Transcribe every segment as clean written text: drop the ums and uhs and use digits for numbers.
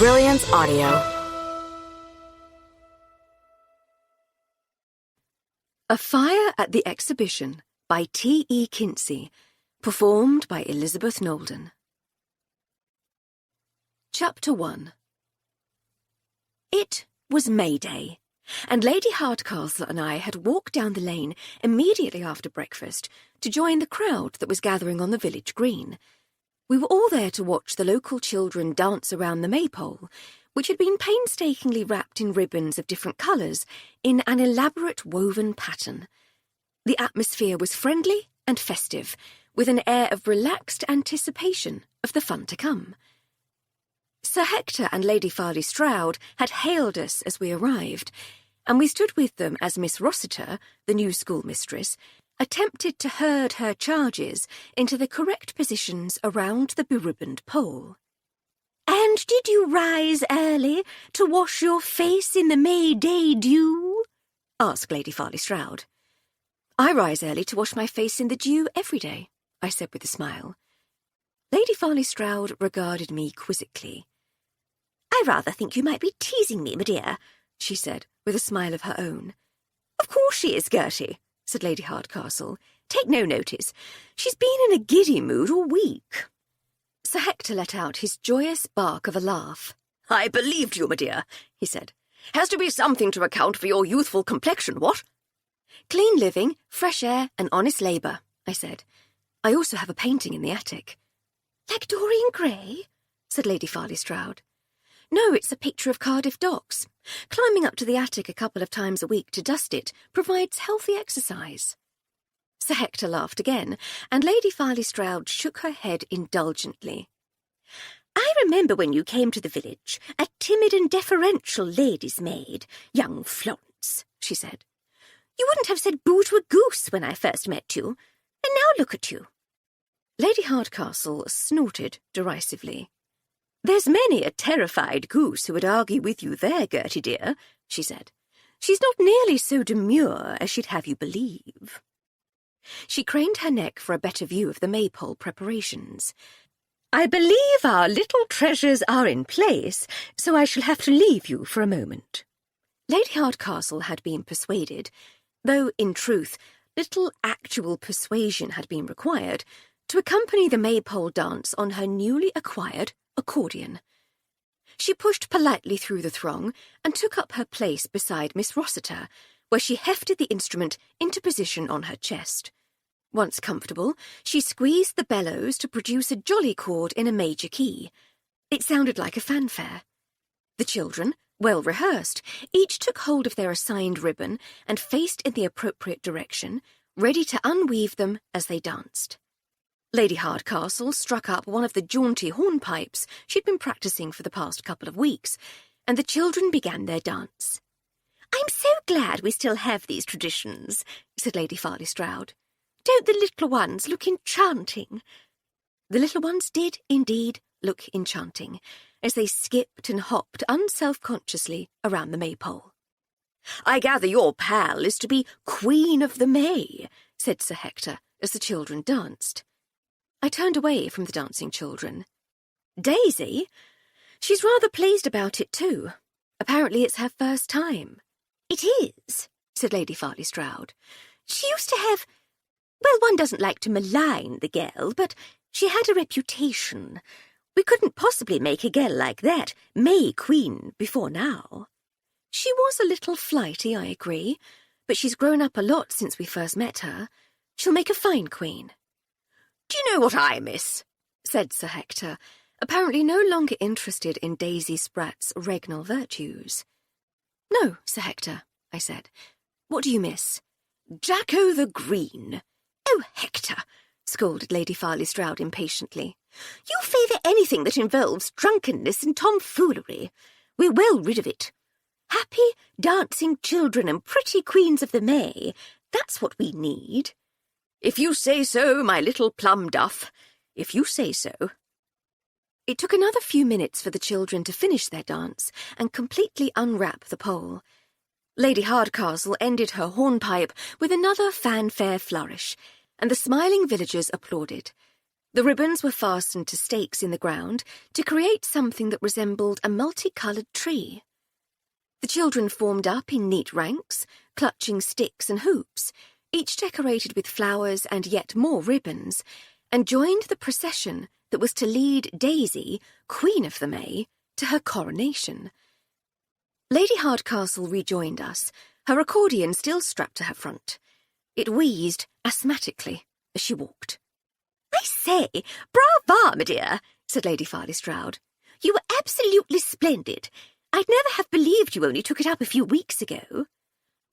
Brilliance Audio. A Fire at the Exhibition by T.E. Kinsey, performed by Elizabeth Nolden. Chapter 1. It was May Day, and Lady Hardcastle and I had walked down the lane immediately after breakfast to join the crowd that was gathering on the village green. We were all there to watch the local children dance around the maypole, which had been painstakingly wrapped in ribbons of different colours in an elaborate woven pattern. The atmosphere was friendly and festive, with an air of relaxed anticipation of the fun to come. Sir Hector and Lady Farley Stroud had hailed us as we arrived, and we stood with them as Miss Rossiter, the new schoolmistress, attempted to herd her charges into the correct positions around the beribboned pole. "And did you rise early to wash your face in the May Day dew?" asked Lady Farley Stroud. "I rise early to wash my face in the dew every day," I said with a smile. Lady Farley Stroud regarded me quizzically. "I rather think you might be teasing me, my dear," she said, with a smile of her own. "Of course she is, Gertie," said Lady Hardcastle. "Take no notice. She's been in a giddy mood all week." Sir Hector let out his joyous bark of a laugh. "I believed you, my dear," he said. "Has to be something to account for your youthful complexion, what?" "Clean living, fresh air, and honest labour," I said. "I also have a painting in the attic." "Like Dorian Gray?" said Lady Farley Stroud. "No, it's a picture of Cardiff docks. Climbing up to the attic a couple of times a week to dust it provides healthy exercise." Sir Hector laughed again, and Lady Farley Stroud shook her head indulgently. "I remember when you came to the village, a timid and deferential lady's maid, young Florence," she said. "You wouldn't have said boo to a goose when I first met you, and now look at you." Lady Hardcastle snorted derisively. "There's many a terrified goose who would argue with you there, Gertie dear," she said. "She's not nearly so demure as she'd have you believe." She craned her neck for a better view of the maypole preparations. "I believe our little treasures are in place, so I shall have to leave you for a moment." Lady Hardcastle had been persuaded, though, in truth, little actual persuasion had been required, to accompany the maypole dance on her newly acquired accordion. She pushed politely through the throng and took up her place beside Miss Rossiter, where she hefted the instrument into position on her chest. Once comfortable, she squeezed the bellows to produce a jolly chord in a major key. It sounded like a fanfare. The children, well rehearsed, each took hold of their assigned ribbon and faced in the appropriate direction, ready to unweave them as they danced. Lady Hardcastle struck up one of the jaunty hornpipes she'd been practising for the past couple of weeks, and the children began their dance. "I'm so glad we still have these traditions," said Lady Farley Stroud. "Don't the little ones look enchanting?" The little ones did, indeed, look enchanting, as they skipped and hopped unselfconsciously around the maypole. "I gather your pal is to be Queen of the May," said Sir Hector, as the children danced. I turned away from the dancing children. "Daisy? She's rather pleased about it too. Apparently it's her first time." "It is," said Lady Farley Stroud. "She used to have... Well, one doesn't like to malign the girl, but she had a reputation. We couldn't possibly make a girl like that May Queen before now." "She was a little flighty, I agree, but she's grown up a lot since we first met her. She'll make a fine queen." "Do you know what I miss?" said Sir Hector, apparently no longer interested in Daisy Spratt's regnal virtues. "No, Sir Hector," I said. "What do you miss?" "Jacko the Green." "Oh, Hector," scolded Lady Farley Stroud impatiently. "You favour anything that involves drunkenness and tomfoolery. We're well rid of it. Happy, dancing children and pretty queens of the May, that's what we need." "If you say so, my little plum duff, if you say so." It took another few minutes for the children to finish their dance and completely unwrap the pole. Lady Hardcastle ended her hornpipe with another fanfare flourish, and the smiling villagers applauded. The ribbons were fastened to stakes in the ground to create something that resembled a multicoloured tree. The children formed up in neat ranks, clutching sticks and hoops, each decorated with flowers and yet more ribbons, and joined the procession that was to lead Daisy, Queen of the May, to her coronation. Lady Hardcastle rejoined us, her accordion still strapped to her front. It wheezed asthmatically as she walked. "I say, brava, my dear," said Lady Farley Stroud. "You were absolutely splendid. I'd never have believed you only took it up a few weeks ago."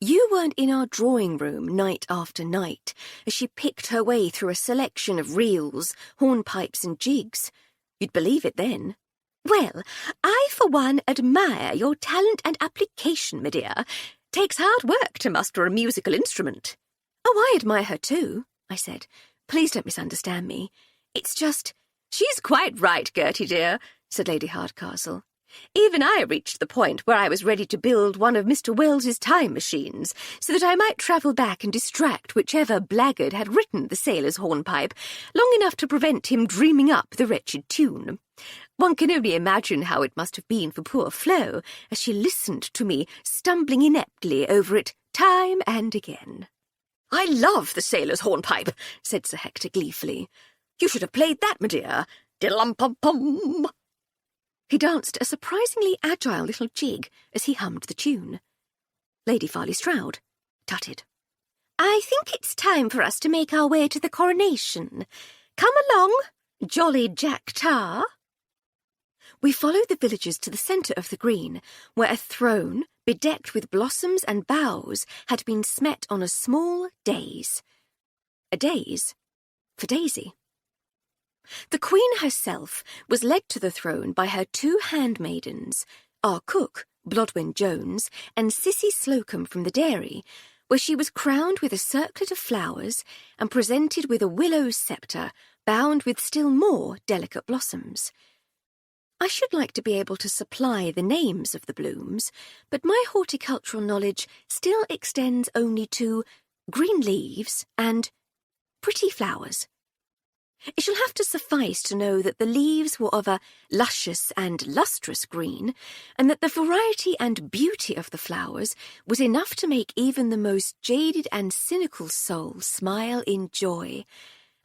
You weren't in our drawing room night after night as she picked her way through a selection of reels, hornpipes and jigs. You'd believe it then. "Well, I for one admire your talent and application, my dear. Takes hard work to muster a musical instrument." "Oh, I admire her too," I said. "Please don't misunderstand me. It's just—" "She's quite right, Gertie dear," said Lady Hardcastle. "Even I reached the point where I was ready to build one of Mr. Wells's time machines so that I might travel back and distract whichever blackguard had written the sailor's hornpipe long enough to prevent him dreaming up the wretched tune. One can only imagine how it must have been for poor Flo as she listened to me stumbling ineptly over it time and again." "I love the sailor's hornpipe," said Sir Hector gleefully. "You should have played that, my dear. Diddle-um-pum-pum." He danced a surprisingly agile little jig as he hummed the tune. Lady Farley Stroud tutted. "I think it's time for us to make our way to the coronation. Come along, jolly Jack Tar." We followed the villagers to the centre of the green, where a throne, bedecked with blossoms and boughs, had been smet on a small dais. A dais for Daisy. The Queen herself was led to the throne by her two handmaidens, our cook, Blodwen Jones, and Cissy Slocum from the dairy, where she was crowned with a circlet of flowers and presented with a willow sceptre bound with still more delicate blossoms. I should like to be able to supply the names of the blooms, but my horticultural knowledge still extends only to green leaves and pretty flowers. It shall have to suffice to know that the leaves were of a luscious and lustrous green, and that the variety and beauty of the flowers was enough to make even the most jaded and cynical soul smile in joy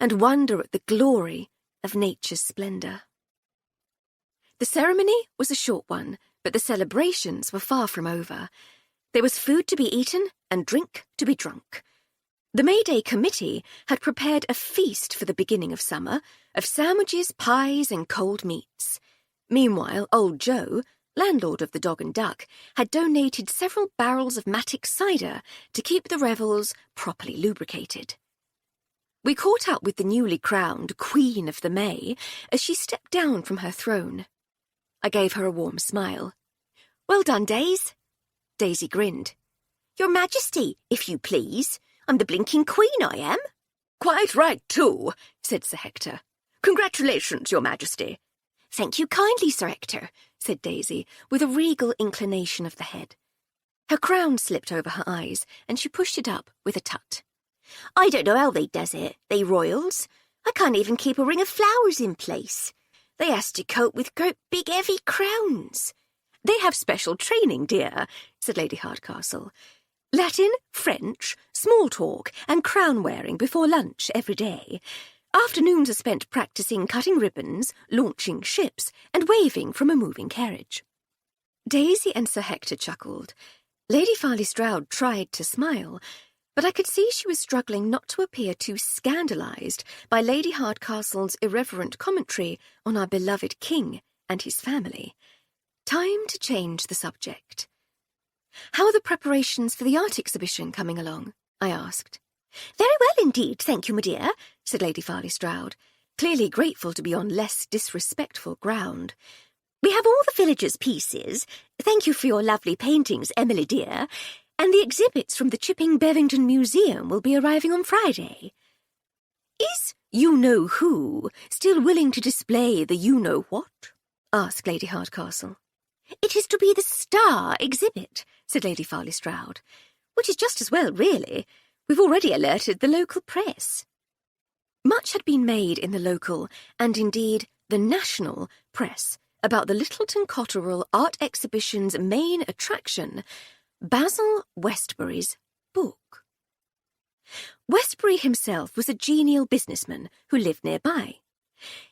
and wonder at the glory of nature's splendour. The ceremony was a short one, but the celebrations were far from over. There was food to be eaten and drink to be drunk. The May Day Committee had prepared a feast for the beginning of summer, of sandwiches, pies, and cold meats. Meanwhile, old Joe, landlord of the Dog and Duck, had donated several barrels of Matic cider to keep the revels properly lubricated. We caught up with the newly crowned Queen of the May as she stepped down from her throne. I gave her a warm smile. "Well done, Daisy." Daisy grinned. "Your Majesty, if you please. I'm the blinking Queen, I am." "Quite right, too," said Sir Hector. "Congratulations, Your Majesty." "Thank you kindly, Sir Hector," said Daisy, with a regal inclination of the head. Her crown slipped over her eyes, and she pushed it up with a tut. "I don't know how they does it, they royals. I can't even keep a ring of flowers in place. They has to cope with great big heavy crowns." "They have special training, dear," said Lady Hardcastle. "Latin, French, small talk, and crown-wearing before lunch every day. Afternoons are spent practising cutting ribbons, launching ships, and waving from a moving carriage." Daisy and Sir Hector chuckled. Lady Farley Stroud tried to smile, but I could see she was struggling not to appear too scandalised by Lady Hardcastle's irreverent commentary on our beloved king and his family. Time to change the subject. "How are the preparations for the art exhibition coming along?" I asked. "Very well indeed, thank you, my dear," said Lady Farley Stroud, clearly grateful to be on less disrespectful ground. "We have all the villagers' pieces. Thank you for your lovely paintings, Emily dear. And the exhibits from the Chipping Bevington Museum will be arriving on Friday." "Is you-know-who still willing to display the you-know-what?" asked Lady Hardcastle. "It is to be the star exhibit," said Lady Farley Stroud, "which is just as well, really. We've already alerted the local press." Much had been made in the local, and indeed the national, press about the Littleton Cotterell Art Exhibition's main attraction, Basil Westbury's book. Westbury himself was a genial businessman who lived nearby.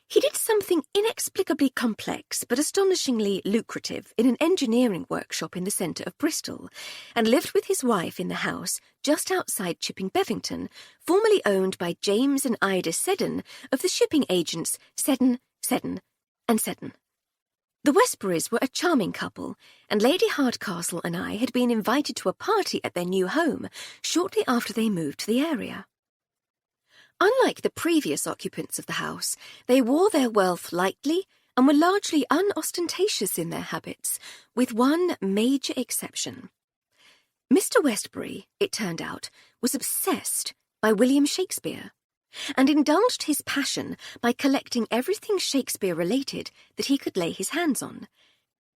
He did something inexplicably complex but astonishingly lucrative in an engineering workshop in the centre of Bristol, and lived with his wife in the house just outside Chipping Bevington, formerly owned by James and Ida Seddon of the shipping agents Seddon, and Seddon. The Westburys were a charming couple, and Lady Hardcastle and I had been invited to a party at their new home shortly after they moved to the area. Unlike the previous occupants of the house, they wore their wealth lightly and were largely unostentatious in their habits, with one major exception. Mr. Westbury, it turned out, was obsessed by William Shakespeare, and indulged his passion by collecting everything Shakespeare-related that he could lay his hands on.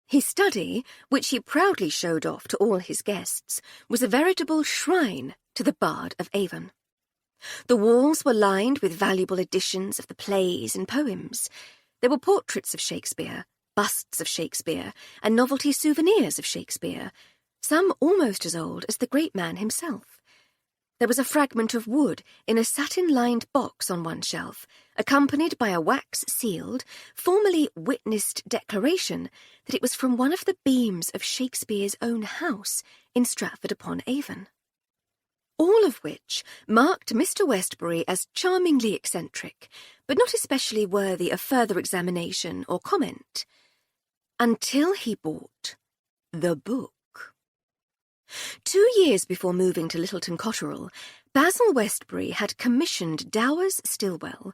His study, which he proudly showed off to all his guests, was a veritable shrine to the Bard of Avon. The walls were lined with valuable editions of the plays and poems. There were portraits of Shakespeare, busts of Shakespeare, and novelty souvenirs of Shakespeare, some almost as old as the great man himself. There was a fragment of wood in a satin-lined box on one shelf, accompanied by a wax-sealed, formally witnessed declaration that it was from one of the beams of Shakespeare's own house in Stratford-upon-Avon. All of which marked Mr. Westbury as charmingly eccentric, but not especially worthy of further examination or comment, until he bought the book. 2 years before moving to Littleton Cotterell, Basil Westbury had commissioned Dowers Stillwell,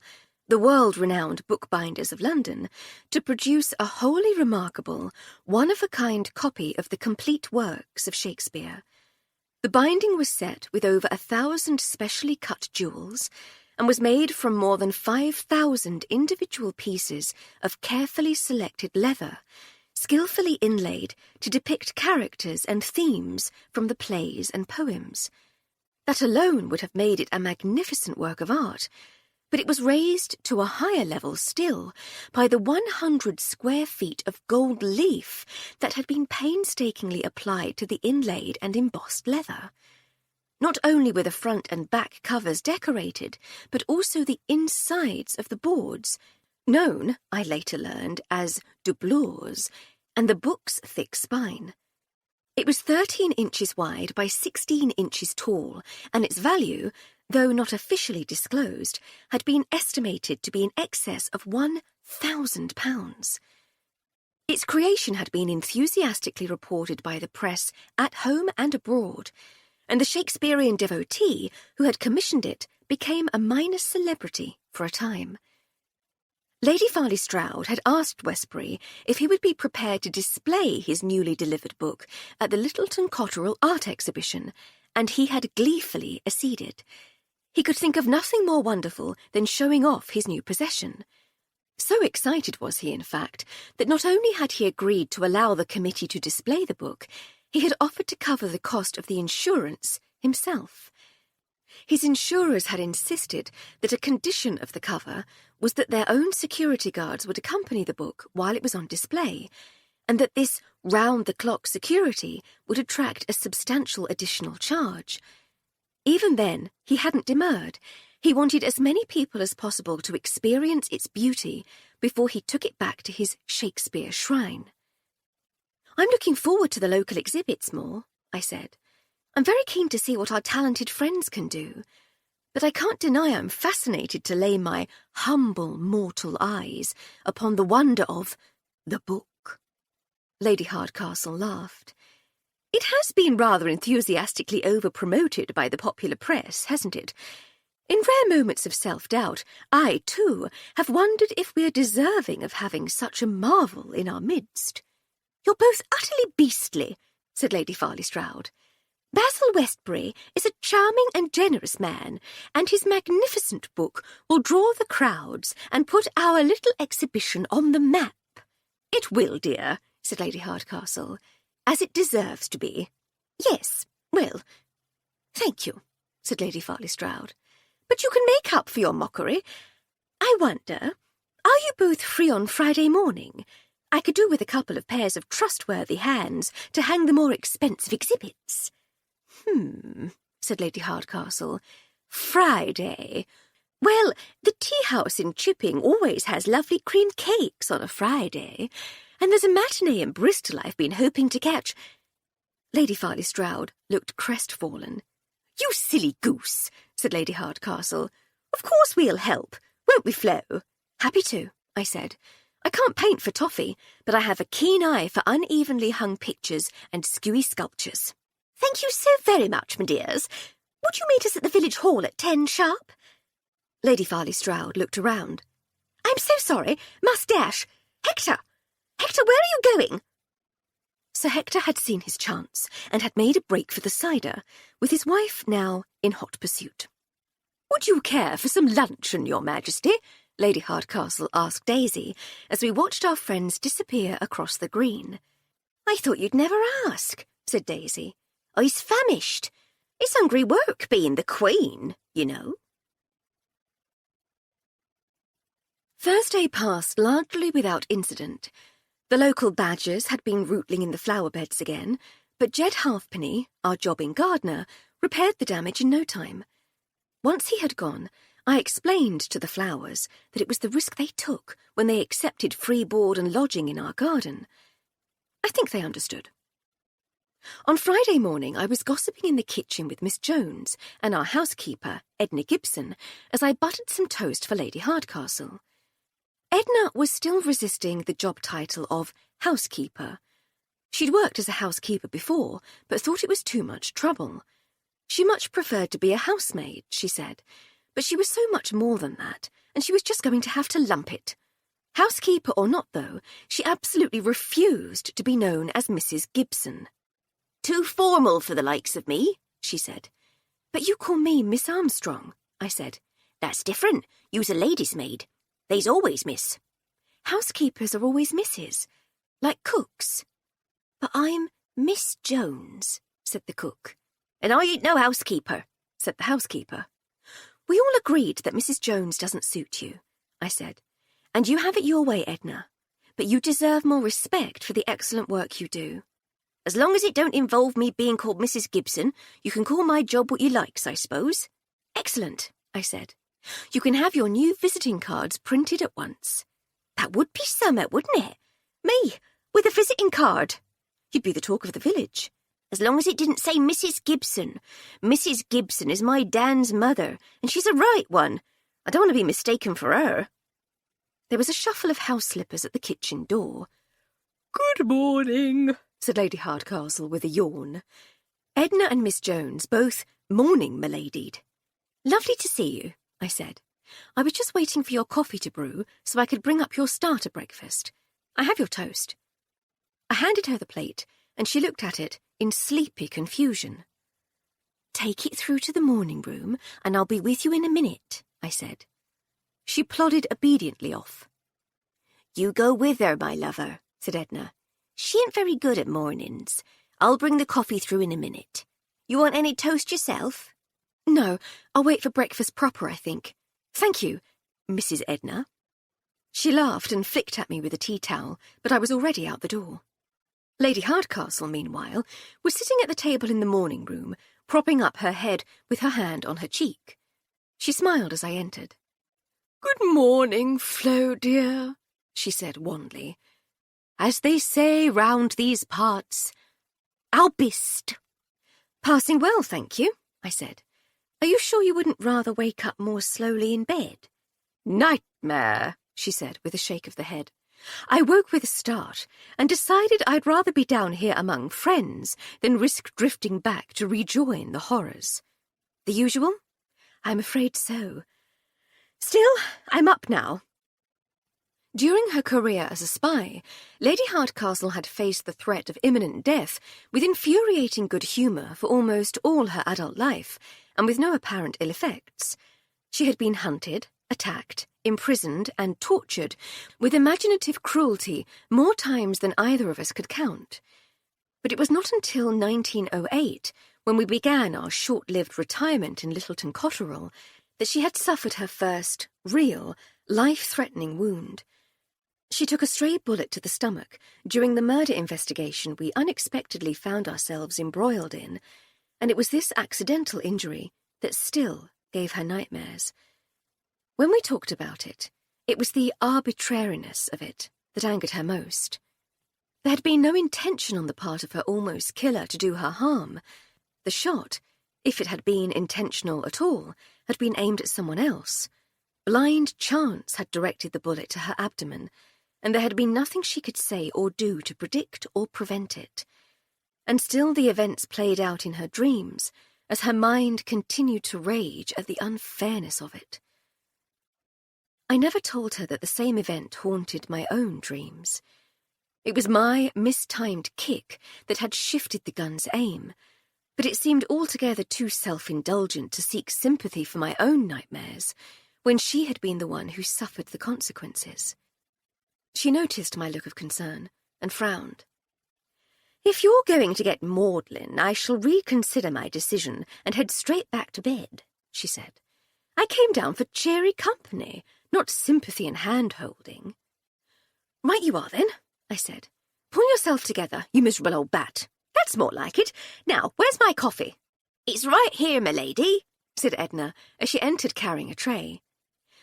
the world-renowned bookbinders of London, to produce a wholly remarkable, one-of-a-kind copy of the complete works of Shakespeare. The binding was set with over 1,000 specially cut jewels, and was made from more than 5,000 individual pieces of carefully selected leather, skillfully inlaid to depict characters and themes from the plays and poems. That alone would have made it a magnificent work of art, but it was raised to a higher level still by the 100 square feet of gold leaf that had been painstakingly applied to the inlaid and embossed leather. Not only were the front and back covers decorated, but also the insides of the boards, known, I later learned, as doublures, and the book's thick spine. It was 13 inches wide by 16 inches tall, and its value, though not officially disclosed, had been estimated to be in excess of £1,000. Its creation had been enthusiastically reported by the press at home and abroad, and the Shakespearean devotee who had commissioned it became a minor celebrity for a time. Lady Farley Stroud had asked Westbury if he would be prepared to display his newly delivered book at the Littleton Cotterell Art Exhibition, and he had gleefully acceded. He could think of nothing more wonderful than showing off his new possession. So excited was he, in fact, that not only had he agreed to allow the committee to display the book, he had offered to cover the cost of the insurance himself. His insurers had insisted that a condition of the cover was that their own security guards would accompany the book while it was on display, and that this round-the-clock security would attract a substantial additional charge. Even then, he hadn't demurred. He wanted as many people as possible to experience its beauty before he took it back to his Shakespeare shrine. "I'm looking forward to the local exhibits more," I said. "I'm very keen to see what our talented friends can do, but I can't deny I'm fascinated to lay my humble mortal eyes upon the wonder of the book." Lady Hardcastle laughed. "It has been rather enthusiastically over-promoted by the popular press, hasn't it? In rare moments of self-doubt, I, too, have wondered if we're deserving of having such a marvel in our midst." "You're both utterly beastly," said Lady Farley Stroud. "Basil Westbury is a charming and generous man, and his magnificent book will draw the crowds and put our little exhibition on the map." "It will, dear," said Lady Hardcastle, "as it deserves to be." "Yes, well, thank you," said Lady Farley Stroud. But you can make up for your mockery. I wonder, are you both free on Friday morning? I could do with a couple of pairs of trustworthy hands to hang the more expensive exhibits. Said Lady Hardcastle. Friday. Well, the tea-house in Chipping always has lovely cream cakes on a Friday, and there's a matinee in Bristol I've been hoping to catch. Lady Farley Stroud looked crestfallen. You silly goose, said Lady Hardcastle. Of course we'll help, won't we, Flo? Happy to, I said. I can't paint for toffee, but I have a keen eye for unevenly hung pictures and skewy sculptures. Thank you so very much, my dears. Would you meet us at the village hall at 10 sharp? Lady Farley Stroud looked around. I'm so sorry, must dash. Hector! Hector, where are you going? Sir Hector had seen his chance and had made a break for the cider, with his wife now in hot pursuit. Would you care for some luncheon, Your Majesty? Lady Hardcastle asked Daisy, as we watched our friends disappear across the green. I thought you'd never ask, said Daisy. I's famished. It's hungry work being the Queen, you know. Thursday passed largely without incident. The local badgers had been rootling in the flower beds again, but Jed Halfpenny, our jobbing gardener, repaired the damage in no time. Once he had gone, I explained to the flowers that it was the risk they took when they accepted free board and lodging in our garden. I think they understood. On Friday morning, I was gossiping in the kitchen with Miss Jones and our housekeeper, Edna Gibson, as I buttered some toast for Lady Hardcastle. Edna was still resisting the job title of housekeeper. She'd worked as a housekeeper before, but thought it was too much trouble. She much preferred to be a housemaid, she said, but she was so much more than that, and she was just going to have to lump it. Housekeeper or not, though, she absolutely refused to be known as Mrs. Gibson. Too formal for the likes of me, she said. But you call me Miss Armstrong, I said. That's different. You's a lady's maid. They's always Miss. Housekeepers are always Misses, like cooks. But I'm Miss Jones, said the cook. And I ain't no housekeeper, said the housekeeper. We all agreed that Mrs. Jones doesn't suit you, I said. And you have it your way, Edna. But you deserve more respect for the excellent work you do. As long as it don't involve me being called Mrs. Gibson, you can call my job what you likes, I suppose. Excellent, I said. You can have your new visiting cards printed at once. That would be summat, wouldn't it? Me, with a visiting card. You'd be the talk of the village. As long as it didn't say Mrs. Gibson. Mrs. Gibson is my Dan's mother, and she's a right one. I don't want to be mistaken for her. There was a shuffle of house slippers at the kitchen door. Good morning, said Lady Hardcastle with a yawn. Edna and Miss Jones both morning, miladied. Lovely to see you, I said. I was just waiting for your coffee to brew so I could bring up your starter breakfast. I have your toast. I handed her the plate, and she looked at it in sleepy confusion. Take it through to the morning room, and I'll be with you in a minute, I said. She plodded obediently off. You go with her, my lover, said Edna. She ain't very good at mornings. I'll bring the coffee through in a minute. You want any toast yourself? No, I'll wait for breakfast proper, I think. Thank you, Mrs. Edna. She laughed and flicked at me with a tea towel, but I was already out the door. Lady Hardcastle, meanwhile, was sitting at the table in the morning room, propping up her head with her hand on her cheek. She smiled as I entered. Good morning, Flo, dear, she said wanly. As they say round these parts, albist. Passing well, thank you, I said. Are you sure you wouldn't rather wake up more slowly in bed? Nightmare, she said with a shake of the head. I woke with a start and decided I'd rather be down here among friends than risk drifting back to rejoin the horrors. The usual? I'm afraid so. Still, I'm up now. During her career as a spy, Lady Hardcastle had faced the threat of imminent death with infuriating good humour for almost all her adult life, and with no apparent ill effects. She had been hunted, attacked, imprisoned, and tortured with imaginative cruelty more times than either of us could count. But it was not until 1908, when we began our short-lived retirement in Littleton Cotterell, that she had suffered her first, real, life-threatening wound. She took a stray bullet to the stomach during the murder investigation we unexpectedly found ourselves embroiled in, and it was this accidental injury that still gave her nightmares. When we talked about it, it was the arbitrariness of it that angered her most. There had been no intention on the part of her almost killer to do her harm. The shot, if it had been intentional at all, had been aimed at someone else. Blind chance had directed the bullet to her abdomen, and there had been nothing she could say or do to predict or prevent it. And still the events played out in her dreams, as her mind continued to rage at the unfairness of it. I never told her that the same event haunted my own dreams. It was my mistimed kick that had shifted the gun's aim, but it seemed altogether too self-indulgent to seek sympathy for my own nightmares, when she had been the one who suffered the consequences. She noticed my look of concern and frowned. "If you're going to get maudlin, I shall reconsider my decision and head straight back to bed," she said. "I came down for cheery company, not sympathy and hand-holding." "Right you are, then," I said. "Pull yourself together, you miserable old bat. That's more like it. Now, where's my coffee?" "It's right here, my lady," said Edna, as she entered carrying a tray.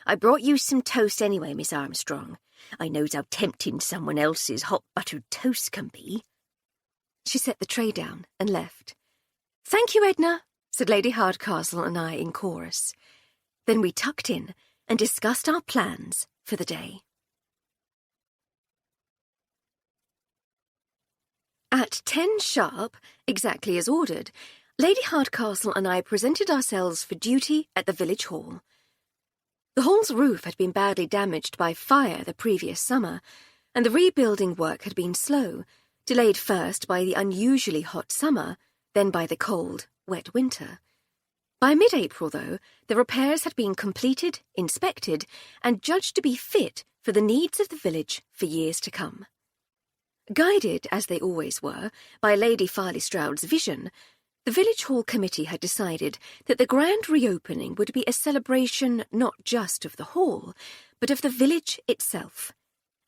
"I brought you some toast anyway, Miss Armstrong. I knows how tempting someone else's hot buttered toast can be." She set the tray down and left. "Thank you, Edna," said Lady Hardcastle and I in chorus. Then we tucked in and discussed our plans for the day. At 10 sharp, exactly as ordered, Lady Hardcastle and I presented ourselves for duty at the village hall. The hall's roof had been badly damaged by fire the previous summer, and the rebuilding work had been slow, delayed first by the unusually hot summer, then by the cold, wet winter. By mid-April, though, the repairs had been completed, inspected, and judged to be fit for the needs of the village for years to come. Guided, as they always were, by Lady Farley Stroud's vision, the village hall committee had decided that the grand reopening would be a celebration not just of the hall, but of the village itself.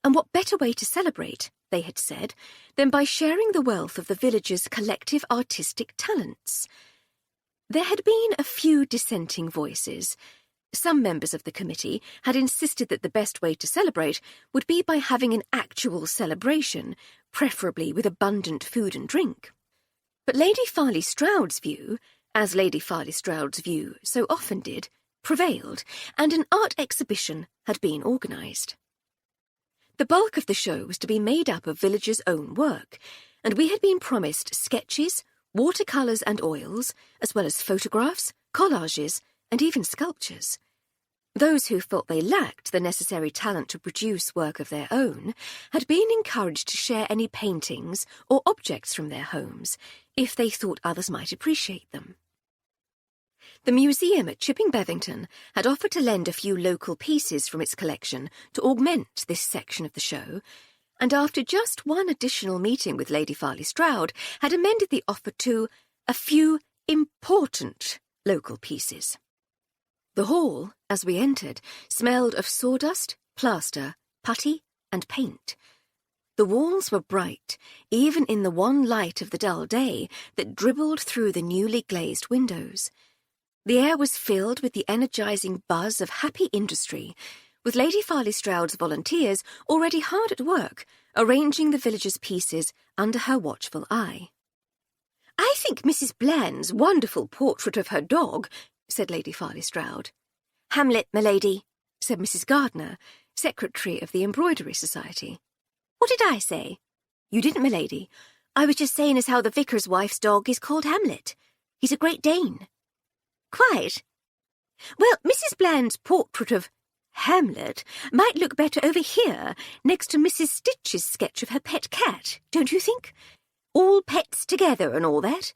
And what better way to celebrate, they had said, than by sharing the wealth of the village's collective artistic talents. There had been a few dissenting voices. Some members of the committee had insisted that the best way to celebrate would be by having an actual celebration, preferably with abundant food and drink. But Lady Farley Stroud's view, as Lady Farley Stroud's view so often did, prevailed, and an art exhibition had been organised. The bulk of the show was to be made up of villagers' own work, and we had been promised sketches, watercolours and oils, as well as photographs, collages, and even sculptures. Those who felt they lacked the necessary talent to produce work of their own had been encouraged to share any paintings or objects from their homes, if they thought others might appreciate them. The museum at Chipping Bevington had offered to lend a few local pieces from its collection to augment this section of the show, and after just one additional meeting with Lady Farley Stroud, had amended the offer to a few important local pieces. The hall, as we entered, smelled of sawdust, plaster, putty, and paint. The walls were bright, even in the wan light of the dull day that dribbled through the newly glazed windows. The air was filled with the energising buzz of happy industry, with Lady Farley Stroud's volunteers already hard at work, arranging the villagers' pieces under her watchful eye. "I think Mrs. Bland's wonderful portrait of her dog," said Lady Farley Stroud. "Hamlet, my lady," said Mrs. Gardner, secretary of the Embroidery Society. "What did I say?" "You didn't, my lady. I was just saying as how the vicar's wife's dog is called Hamlet. He's a Great Dane." "Quite. Well, Mrs. Bland's portrait of Hamlet might look better over here, next to Mrs. Stitch's sketch of her pet cat, don't you think? All pets together and all that."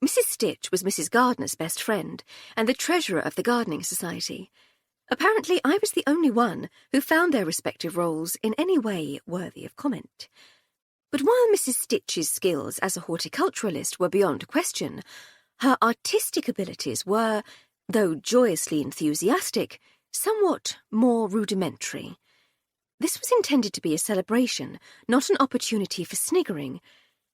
Mrs. Stitch was Mrs. Gardner's best friend, and the treasurer of the Gardening Society. Apparently I was the only one who found their respective roles in any way worthy of comment. But while Mrs. Stitch's skills as a horticulturalist were beyond question, her artistic abilities were, though joyously enthusiastic, somewhat more rudimentary. This was intended to be a celebration, not an opportunity for sniggering,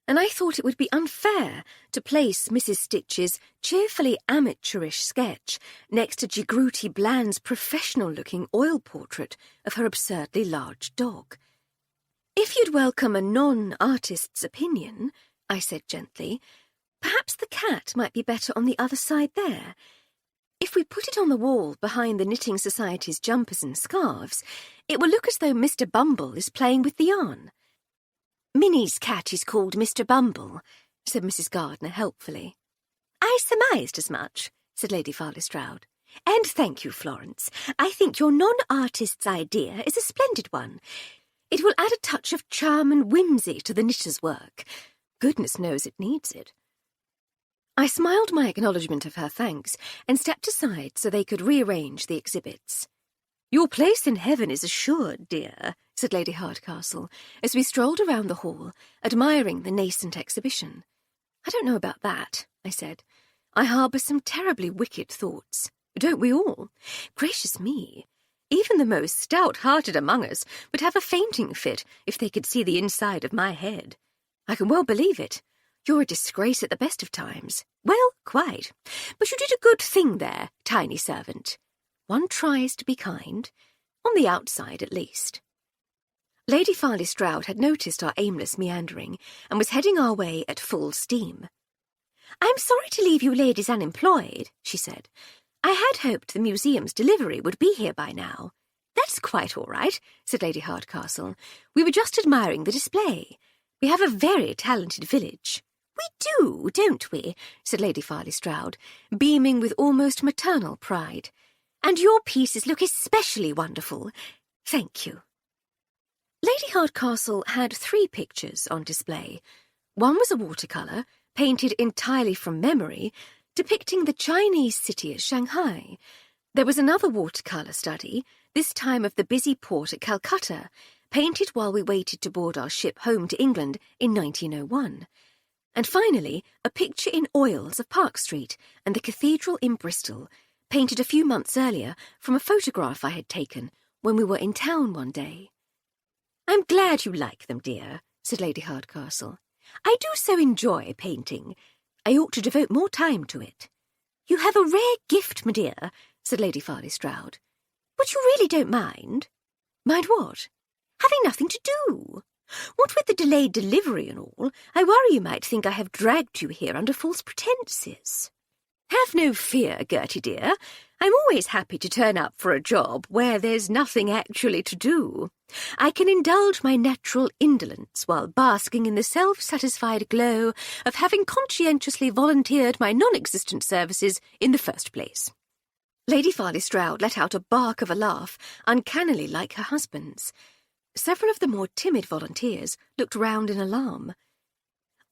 and I thought it would be unfair to place Mrs. Stitch's cheerfully amateurish sketch next to Gigruti Bland's professional-looking oil portrait of her absurdly large dog. "If you'd welcome a non-artist's opinion," I said gently, "perhaps the cat might be better on the other side there. If we put it on the wall behind the Knitting Society's jumpers and scarves, it will look as though Mr. Bumble is playing with the yarn." "Minnie's cat is called Mr. Bumble," said Mrs. Gardner helpfully. "I surmised as much," said Lady Farley Stroud. "And thank you, Florence. I think your non-artist's idea is a splendid one. It will add a touch of charm and whimsy to the knitter's work. Goodness knows it needs it." I smiled my acknowledgement of her thanks and stepped aside so they could rearrange the exhibits. "Your place in heaven is assured, dear," said Lady Hardcastle, as we strolled around the hall, admiring the nascent exhibition. "I don't know about that," I said. "I harbour some terribly wicked thoughts. Don't we all? Gracious me! Even the most stout-hearted among us would have a fainting fit if they could see the inside of my head. I can well believe it. You're a disgrace at the best of times. Well, quite. But you did a good thing there, tiny servant. One tries to be kind, on the outside at least." Lady Farley Stroud had noticed our aimless meandering and was heading our way at full steam. "I'm sorry to leave you ladies unemployed," she said. "I had hoped the museum's delivery would be here by now." "That's quite all right," said Lady Hardcastle. "We were just admiring the display. We have a very talented village." "We do, don't we?" said Lady Farley Stroud, beaming with almost maternal pride. "And your pieces look especially wonderful. Thank you." Lady Hardcastle had 3 pictures on display. One was a watercolour, painted entirely from memory, depicting the Chinese city of Shanghai. There was another watercolour study, this time of the busy port at Calcutta, painted while we waited to board our ship home to England in 1901. And finally, a picture in oils of Park Street and the cathedral in Bristol, painted a few months earlier from a photograph I had taken when we were in town one day. "I'm glad you like them, dear," said Lady Hardcastle. "I do so enjoy painting. I ought to devote more time to it." "You have a rare gift, my dear," said Lady Farley Stroud. "But you really don't mind?" "Mind what?" "Having nothing to do. What with the delayed delivery and all, I worry you might think I have dragged you here under false pretences." "Have no fear, Gertie dear. I'm always happy to turn up for a job where there's nothing actually to do. I can indulge my natural indolence while basking in the self-satisfied glow of having conscientiously volunteered my non-existent services in the first place." Lady Farley Stroud let out a bark of a laugh, uncannily like her husband's. Several of the more timid volunteers looked round in alarm.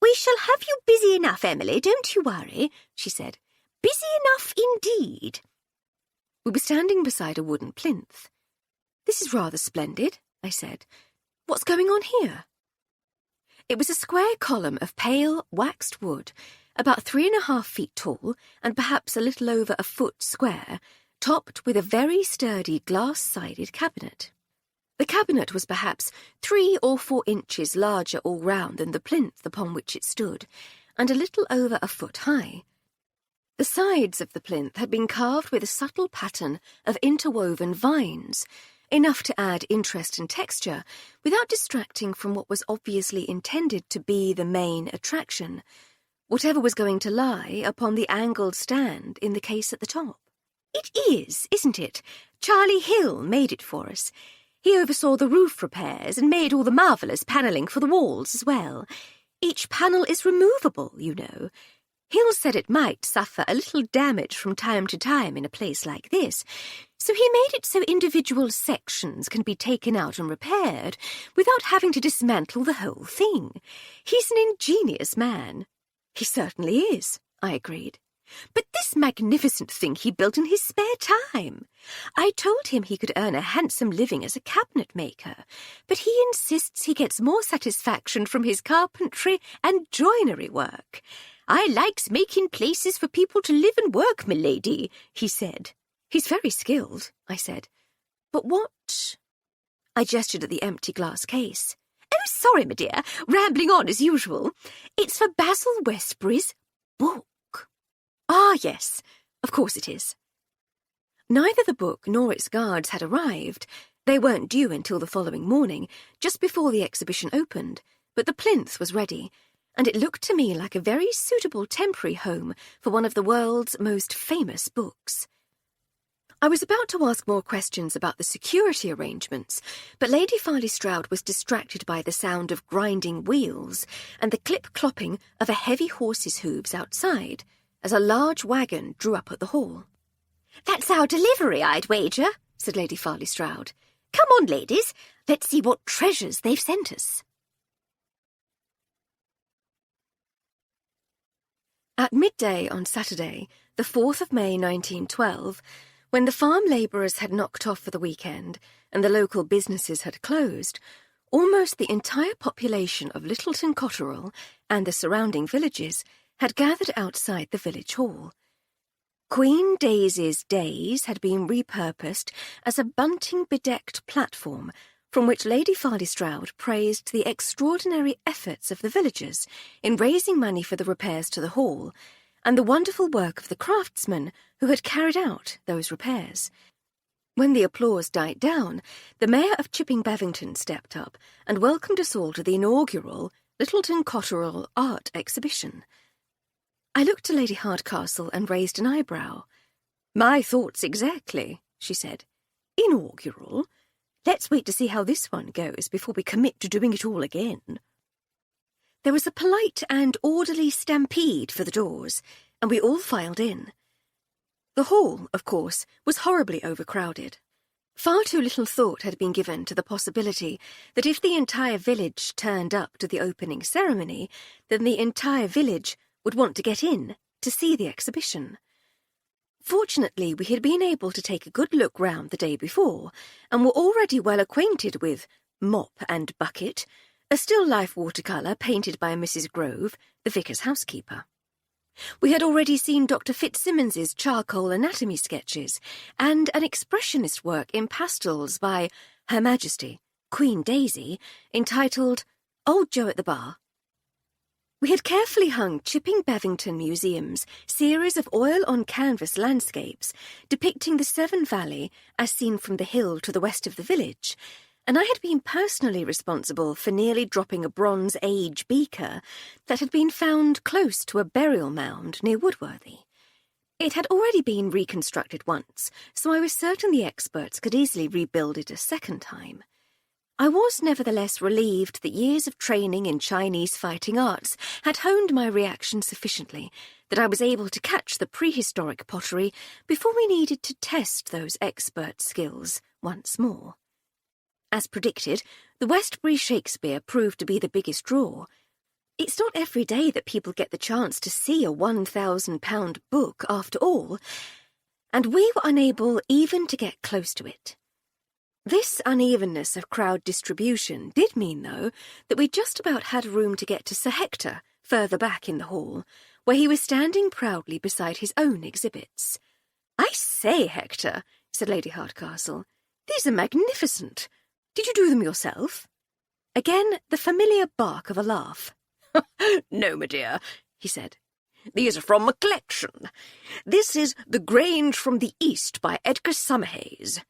"We shall have you busy enough, Emily, don't you worry," she said. "Busy enough indeed." We were standing beside a wooden plinth. "This is rather splendid," I said. "What's going on here?" It was a square column of pale, waxed wood, about 3.5 feet tall and perhaps a little over a foot square, topped with a very sturdy glass-sided cabinet. The cabinet was perhaps 3 or 4 inches larger all round than the plinth upon which it stood, and a little over a foot high. The sides of the plinth had been carved with a subtle pattern of interwoven vines, enough to add interest and texture, without distracting from what was obviously intended to be the main attraction, whatever was going to lie upon the angled stand in the case at the top. "It is, isn't it? Charlie Hill made it for us. He oversaw the roof repairs and made all the marvellous panelling for the walls as well. Each panel is removable, you know. Hill said it might suffer a little damage from time to time in a place like this, so he made it so individual sections can be taken out and repaired without having to dismantle the whole thing. He's an ingenious man." "He certainly is," I agreed. But this magnificent thing he built in his spare time. I told him he could earn a handsome living as a cabinet maker, but he insists he gets more satisfaction from his carpentry and joinery work. I likes making places for people to live and work, milady, he said. He's very skilled, I said. But what? I gestured at the empty glass case. Oh, sorry, my dear, rambling on as usual. It's for Basil Westbury's book. Ah, yes, of course it is. Neither the book nor its guards had arrived. They weren't due until the following morning, just before the exhibition opened, but the plinth was ready, and it looked to me like a very suitable temporary home for one of the world's most famous books. I was about to ask more questions about the security arrangements, but Lady Farley Stroud was distracted by the sound of grinding wheels and the clip-clopping of a heavy horse's hooves outside, as a large wagon drew up at the hall. "That's our delivery, I'd wager," said Lady Farley Stroud. "Come on, ladies, let's see what treasures they've sent us." At midday on Saturday, the 4th of May 1912, when the farm labourers had knocked off for the weekend and the local businesses had closed, almost the entire population of Littleton Cotterell and the surrounding villages had gathered outside the village hall. Queen Daisy's Days had been repurposed as a bunting-bedecked platform from which Lady Farley Stroud praised the extraordinary efforts of the villagers in raising money for the repairs to the hall and the wonderful work of the craftsmen who had carried out those repairs. When the applause died down, the Mayor of Chipping Bavington stepped up and welcomed us all to the inaugural Littleton Cotterell Art Exhibition. I looked to Lady Hardcastle and raised an eyebrow. "My thoughts exactly," she said. "Inaugural? Let's wait to see how this one goes before we commit to doing it all again." There was a polite and orderly stampede for the doors, and we all filed in. The hall, of course, was horribly overcrowded. Far too little thought had been given to the possibility that if the entire village turned up to the opening ceremony, then the entire village would want to get in to see the exhibition. Fortunately, we had been able to take a good look round the day before, and were already well acquainted with Mop and Bucket, a still-life watercolour painted by Mrs. Grove, the vicar's housekeeper. We had already seen Dr. Fitzsimmons's charcoal anatomy sketches, and an expressionist work in pastels by Her Majesty, Queen Daisy, entitled Old Joe at the Bar. We had carefully hung Chipping Bavington Museum's series of oil-on-canvas landscapes depicting the Severn Valley as seen from the hill to the west of the village, and I had been personally responsible for nearly dropping a Bronze Age beaker that had been found close to a burial mound near Woodworthy. It had already been reconstructed once, so I was certain the experts could easily rebuild it a second time. I was nevertheless relieved that years of training in Chinese fighting arts had honed my reaction sufficiently that I was able to catch the prehistoric pottery before we needed to test those expert skills once more. As predicted, the Westbury Shakespeare proved to be the biggest draw. It's not every day that people get the chance to see a £1,000 book after all, and we were unable even to get close to it. This unevenness of crowd distribution did mean, though, that we just about had room to get to Sir Hector further back in the hall, where he was standing proudly beside his own exhibits. "I say, Hector," said Lady Hardcastle, "these are magnificent. Did you do them yourself?" Again, the familiar bark of a laugh. "No, my dear," he said. "These are from a collection. This is The Grange from the East by Edgar Summerhays."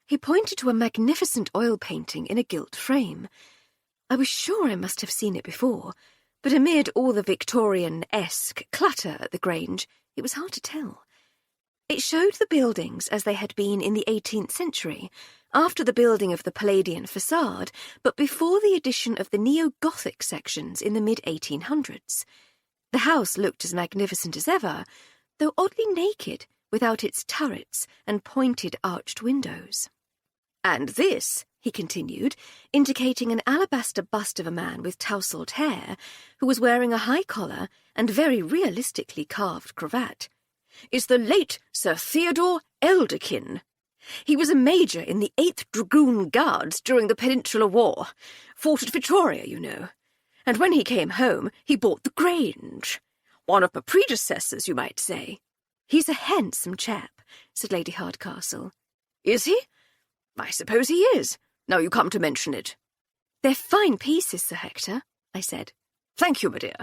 He pointed to a magnificent oil painting in a gilt frame. I was sure I must have seen it before, but amid all the Victorian-esque clutter at the Grange, it was hard to tell. It showed the buildings as they had been in the 18th century, after the building of the Palladian facade, but before the addition of the neo-Gothic sections in the mid-1800s. The house looked as magnificent as ever, though oddly naked, without its turrets and pointed arched windows. "And this," he continued, indicating an alabaster bust of a man with tousled hair, who was wearing a high collar and very realistically carved cravat, is the late Sir Theodore Elderkin. He was a major in the 8th Dragoon Guards during the Peninsular War. Fought at Victoria, you know. And when he came home, he bought the Grange. One of my predecessors, you might say. He's a handsome chap, said Lady Hardcastle. Is he? I suppose he is, now you come to mention it. They're fine pieces, Sir Hector, I said. Thank you, my dear.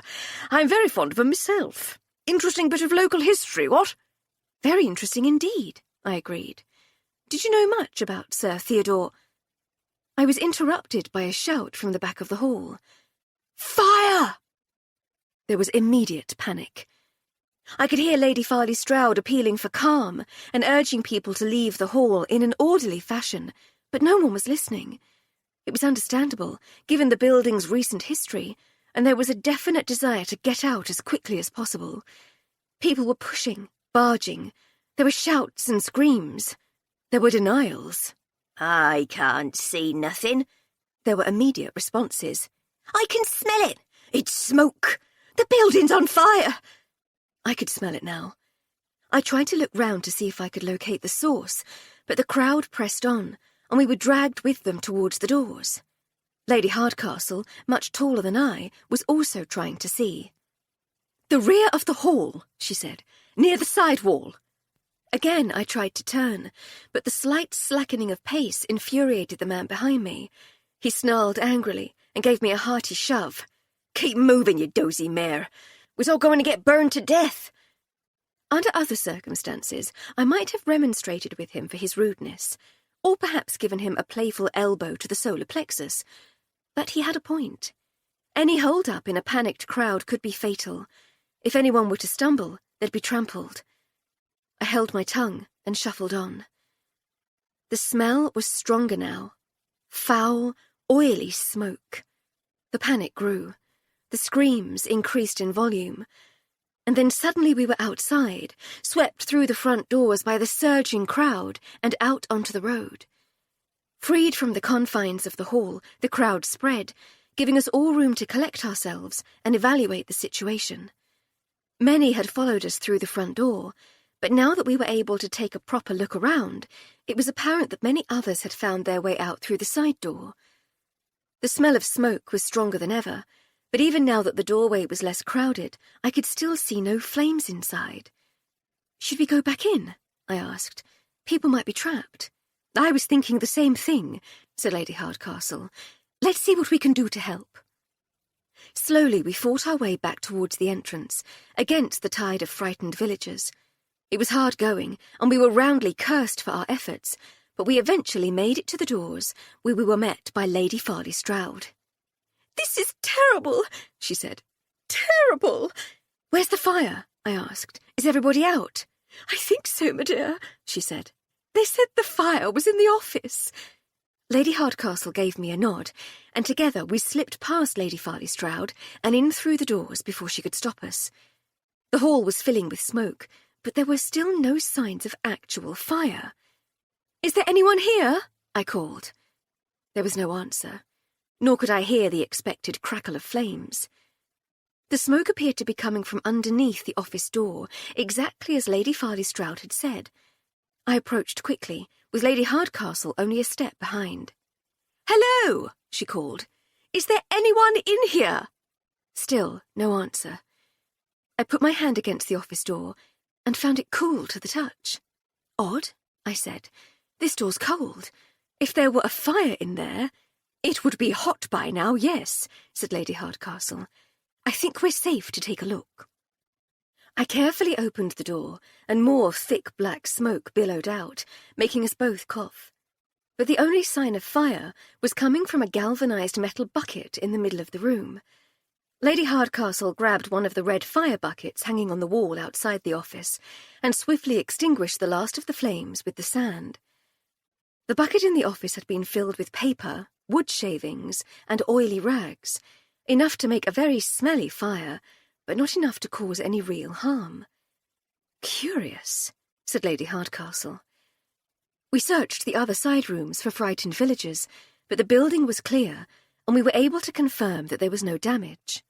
I'm very fond of them myself. Interesting bit of local history, what? Very interesting indeed, I agreed. Did you know much about Sir Theodore? I was interrupted by a shout from the back of the hall. Fire! There was immediate panic. I could hear Lady Farley Stroud appealing for calm and urging people to leave the hall in an orderly fashion, but no one was listening. It was understandable, given the building's recent history, and there was a definite desire to get out as quickly as possible. People were pushing, barging. There were shouts and screams. There were denials. I can't see nothing. There were immediate responses. I can smell it. It's smoke. The building's on fire. I could smell it now. I tried to look round to see if I could locate the source, but the crowd pressed on, and we were dragged with them towards the doors. Lady Hardcastle, much taller than I, was also trying to see. The rear of the hall, she said, near the side wall. Again I tried to turn, but the slight slackening of pace infuriated the man behind me. He snarled angrily and gave me a hearty shove. Keep moving, you dozy mare. We're all going to get burned to death. Under other circumstances, I might have remonstrated with him for his rudeness, or perhaps given him a playful elbow to the solar plexus. But he had a point. Any hold-up in a panicked crowd could be fatal. If anyone were to stumble, they'd be trampled. I held my tongue and shuffled on. The smell was stronger now. Foul, oily smoke. The panic grew. The screams increased in volume. And then suddenly we were outside, swept through the front doors by the surging crowd and out onto the road. Freed from the confines of the hall, the crowd spread, giving us all room to collect ourselves and evaluate the situation. Many had followed us through the front door, but now that we were able to take a proper look around, it was apparent that many others had found their way out through the side door. The smell of smoke was stronger than ever, but even now that the doorway was less crowded, I could still see no flames inside. Should we go back in? I asked. People might be trapped. I was thinking the same thing, said Lady Hardcastle. Let's see what we can do to help. Slowly we fought our way back towards the entrance, against the tide of frightened villagers. It was hard going, and we were roundly cursed for our efforts, but we eventually made it to the doors, where we were met by Lady Farley Stroud. This is terrible, she said. Terrible! Where's the fire? I asked. Is everybody out? I think so, my dear, she said. They said the fire was in the office. Lady Hardcastle gave me a nod, and together we slipped past Lady Farley Stroud and in through the doors before she could stop us. The hall was filling with smoke, but there were still no signs of actual fire. Is there anyone here? I called. There was no answer, nor could I hear the expected crackle of flames. The smoke appeared to be coming from underneath the office door, exactly as Lady Farley Stroud had said. I approached quickly, with Lady Hardcastle only a step behind. Hello, she called. Is there anyone in here? Still no answer. I put my hand against the office door and found it cool to the touch. Odd, I said. This door's cold. If there were a fire in there... It would be hot by now, yes, said Lady Hardcastle. I think we're safe to take a look. I carefully opened the door, and more thick black smoke billowed out, making us both cough. But the only sign of fire was coming from a galvanized metal bucket in the middle of the room. Lady Hardcastle grabbed one of the red fire buckets hanging on the wall outside the office, and swiftly extinguished the last of the flames with the sand. The bucket in the office had been filled with paper, wood shavings, and oily rags, enough to make a very smelly fire, but not enough to cause any real harm. Curious, said Lady Hardcastle. We searched the other side rooms for frightened villagers, but the building was clear, and we were able to confirm that there was no damage.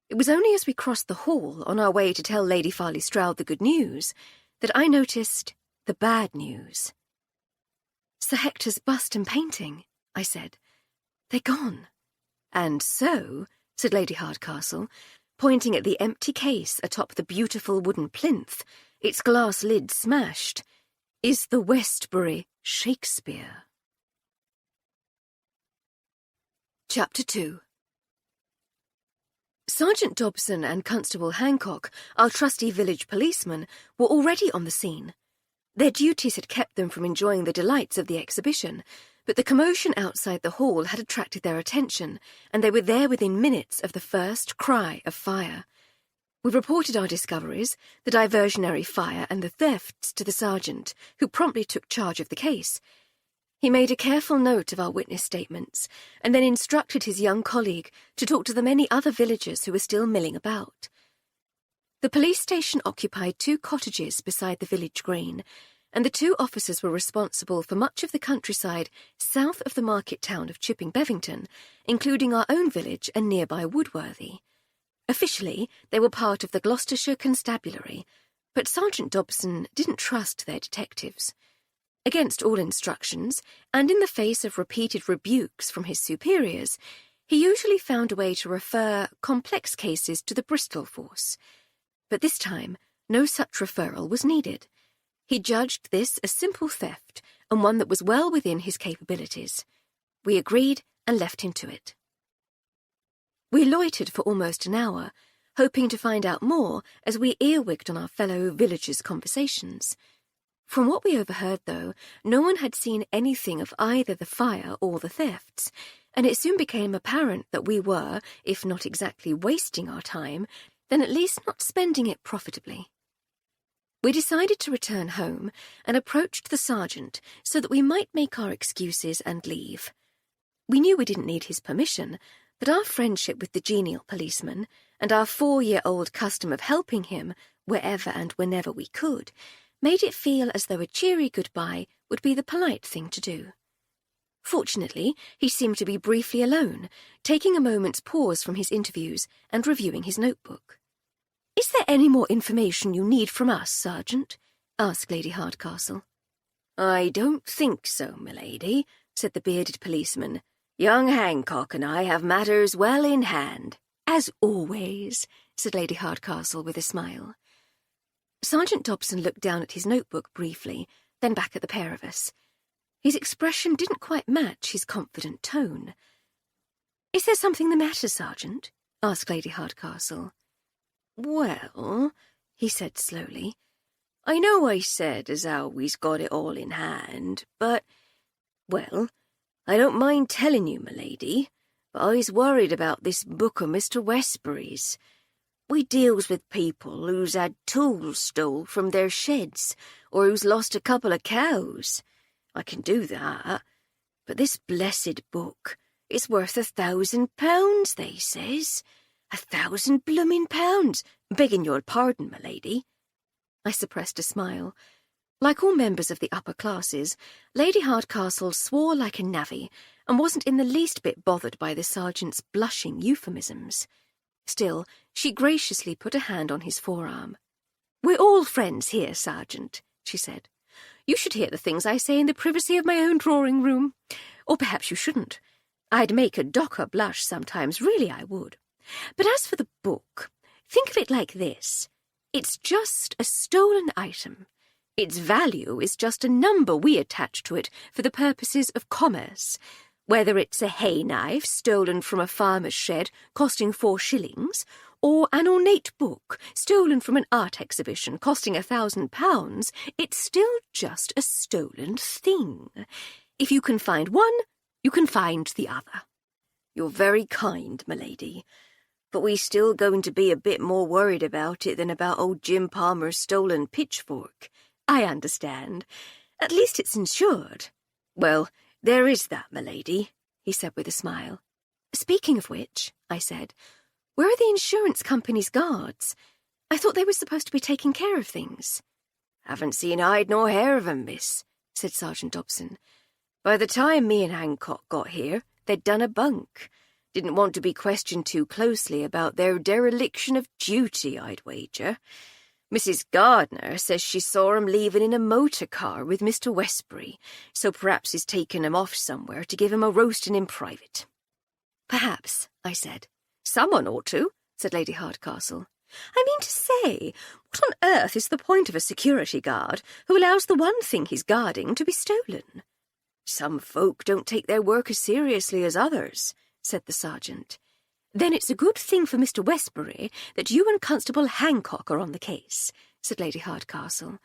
It was only as we crossed the hall on our way to tell Lady Farley Stroud the good news that I noticed the bad news. "Sir Hector's bust and painting," I said. "They're gone." "And so," said Lady Hardcastle, pointing at the empty case atop the beautiful wooden plinth, its glass lid smashed, "is the Westbury Shakespeare." Chapter 2. Sergeant Dobson and Constable Hancock, our trusty village policemen, were already on the scene. Their duties had kept them from enjoying the delights of the exhibition, but the commotion outside the hall had attracted their attention, and they were there within minutes of the first cry of fire. We reported our discoveries, the diversionary fire and the thefts, to the sergeant, who promptly took charge of the case. He made a careful note of our witness statements, and then instructed his young colleague to talk to the many other villagers who were still milling about. The police station occupied 2 cottages beside the village green, and the 2 officers were responsible for much of the countryside south of the market town of Chipping Bevington, including our own village and nearby Woodworthy. Officially, they were part of the Gloucestershire Constabulary, but Sergeant Dobson didn't trust their detectives. Against all instructions, and in the face of repeated rebukes from his superiors, he usually found a way to refer complex cases to the Bristol force. But this time, no such referral was needed. He judged this a simple theft, and one that was well within his capabilities. We agreed and left him to it. We loitered for almost an hour, hoping to find out more as we earwigged on our fellow villagers' conversations. From what we overheard, though, no one had seen anything of either the fire or the thefts, and it soon became apparent that we were, if not exactly wasting our time, then at least not spending it profitably. We decided to return home and approached the sergeant so that we might make our excuses and leave. We knew we didn't need his permission, but our friendship with the genial policeman, and our 4-year-old custom of helping him wherever and whenever we could, made it feel as though a cheery goodbye would be the polite thing to do. Fortunately, he seemed to be briefly alone, taking a moment's pause from his interviews and reviewing his notebook. "Is there any more information you need from us, Sergeant?" asked Lady Hardcastle. "I don't think so, milady," said the bearded policeman. "Young Hancock and I have matters well in hand." "As always," said Lady Hardcastle with a smile. Sergeant Dobson looked down at his notebook briefly, then back at the pair of us. His expression didn't quite match his confident tone. "Is there something the matter, Sergeant?" asked Lady Hardcastle. "Well," he said slowly, "I know I said as how we's got it all in hand, but, well, I don't mind telling you, milady, but I's worried about this book of Mr. Westbury's. We deals with people who's had tools stole from their sheds, or who's lost a couple of cows. I can do that. But this blessed book is worth £1,000, they says. £1,000 bloomin' pounds, begging your pardon, milady." I suppressed a smile. Like all members of the upper classes, Lady Hardcastle swore like a navvy, and wasn't in the least bit bothered by the sergeant's blushing euphemisms. Still, she graciously put a hand on his forearm. "We're all friends here, Sergeant," she said. "You should hear the things I say in the privacy of my own drawing-room. Or perhaps you shouldn't. I'd make a docker blush sometimes, really I would. But as for the book, think of it like this. It's just a stolen item. Its value is just a number we attach to it for the purposes of commerce. Whether it's a hay knife stolen from a farmer's shed costing 4 shillings, or an ornate book stolen from an art exhibition costing £1,000, it's still just a stolen thing. If you can find one, you can find the other." "You're very kind, milady, but we still going to be a bit more worried about it than about old Jim Palmer's stolen pitchfork." "I understand. At least it's insured." "Well, there is that, milady," he said with a smile. "Speaking of which," I said, "where are the insurance company's guards? I thought they were supposed to be taking care of things." "Haven't seen hide nor hair of 'em, miss," said Sergeant Dobson. "By the time me and Hancock got here, they'd done a bunk. Didn't want to be questioned too closely about their dereliction of duty, I'd wager. Mrs. Gardner says she saw 'em leaving in a motor car with Mr. Westbury, so perhaps he's taken 'em off somewhere to give 'em a roasting in private." "Perhaps," I said. "Someone ought to," said Lady Hardcastle. "I mean to say, what on earth is the point of a security guard who allows the one thing he's guarding to be stolen?" "Some folk don't take their work as seriously as others," said the sergeant. "Then it's a good thing for Mr. Westbury that you and Constable Hancock are on the case," said Lady Hardcastle.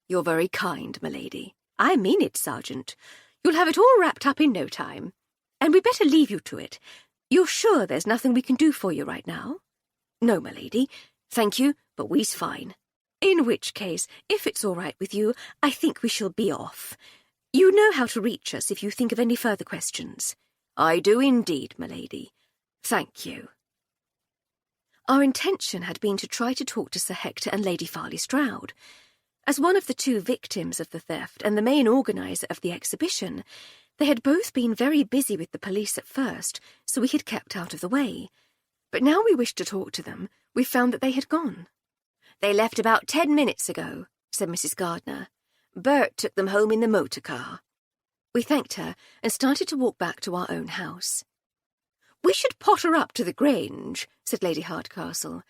"You're very kind, my lady. I mean it, Sergeant. You'll have it all wrapped up in no time. And we'd better leave you to it. You're sure there's nothing we can do for you right now?" "No, my lady. Thank you, but we's fine." "In which case, if it's all right with you, I think we shall be off. You know how to reach us if you think of any further questions." "I do indeed, my lady. Thank you." Our intention had been to try to talk to Sir Hector and Lady Farley Stroud. As one of the two victims of the theft and the main organiser of the exhibition, they had both been very busy with the police at first, so we had kept out of the way. But now we wished to talk to them, we found that they had gone. "They left about 10 minutes ago," said Mrs. Gardner. "Bert took them home in the motor car." We thanked her and started to walk back to our own house. "We should potter up to the Grange," said Lady Hardcastle.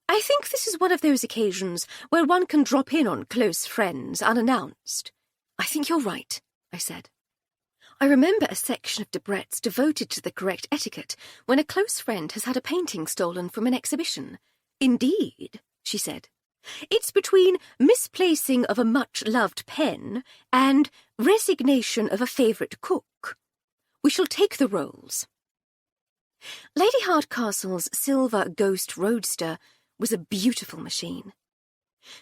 "I think this is one of those occasions where one can drop in on close friends unannounced." "I think you're right," I said. I remember a section of Debrett's devoted to the correct etiquette when a close friend has had a painting stolen from an exhibition. "Indeed," she said. "It's between misplacing of a much-loved pen and resignation of a favourite cook. We shall take the rolls." Lady Hardcastle's silver ghost roadster was a beautiful machine.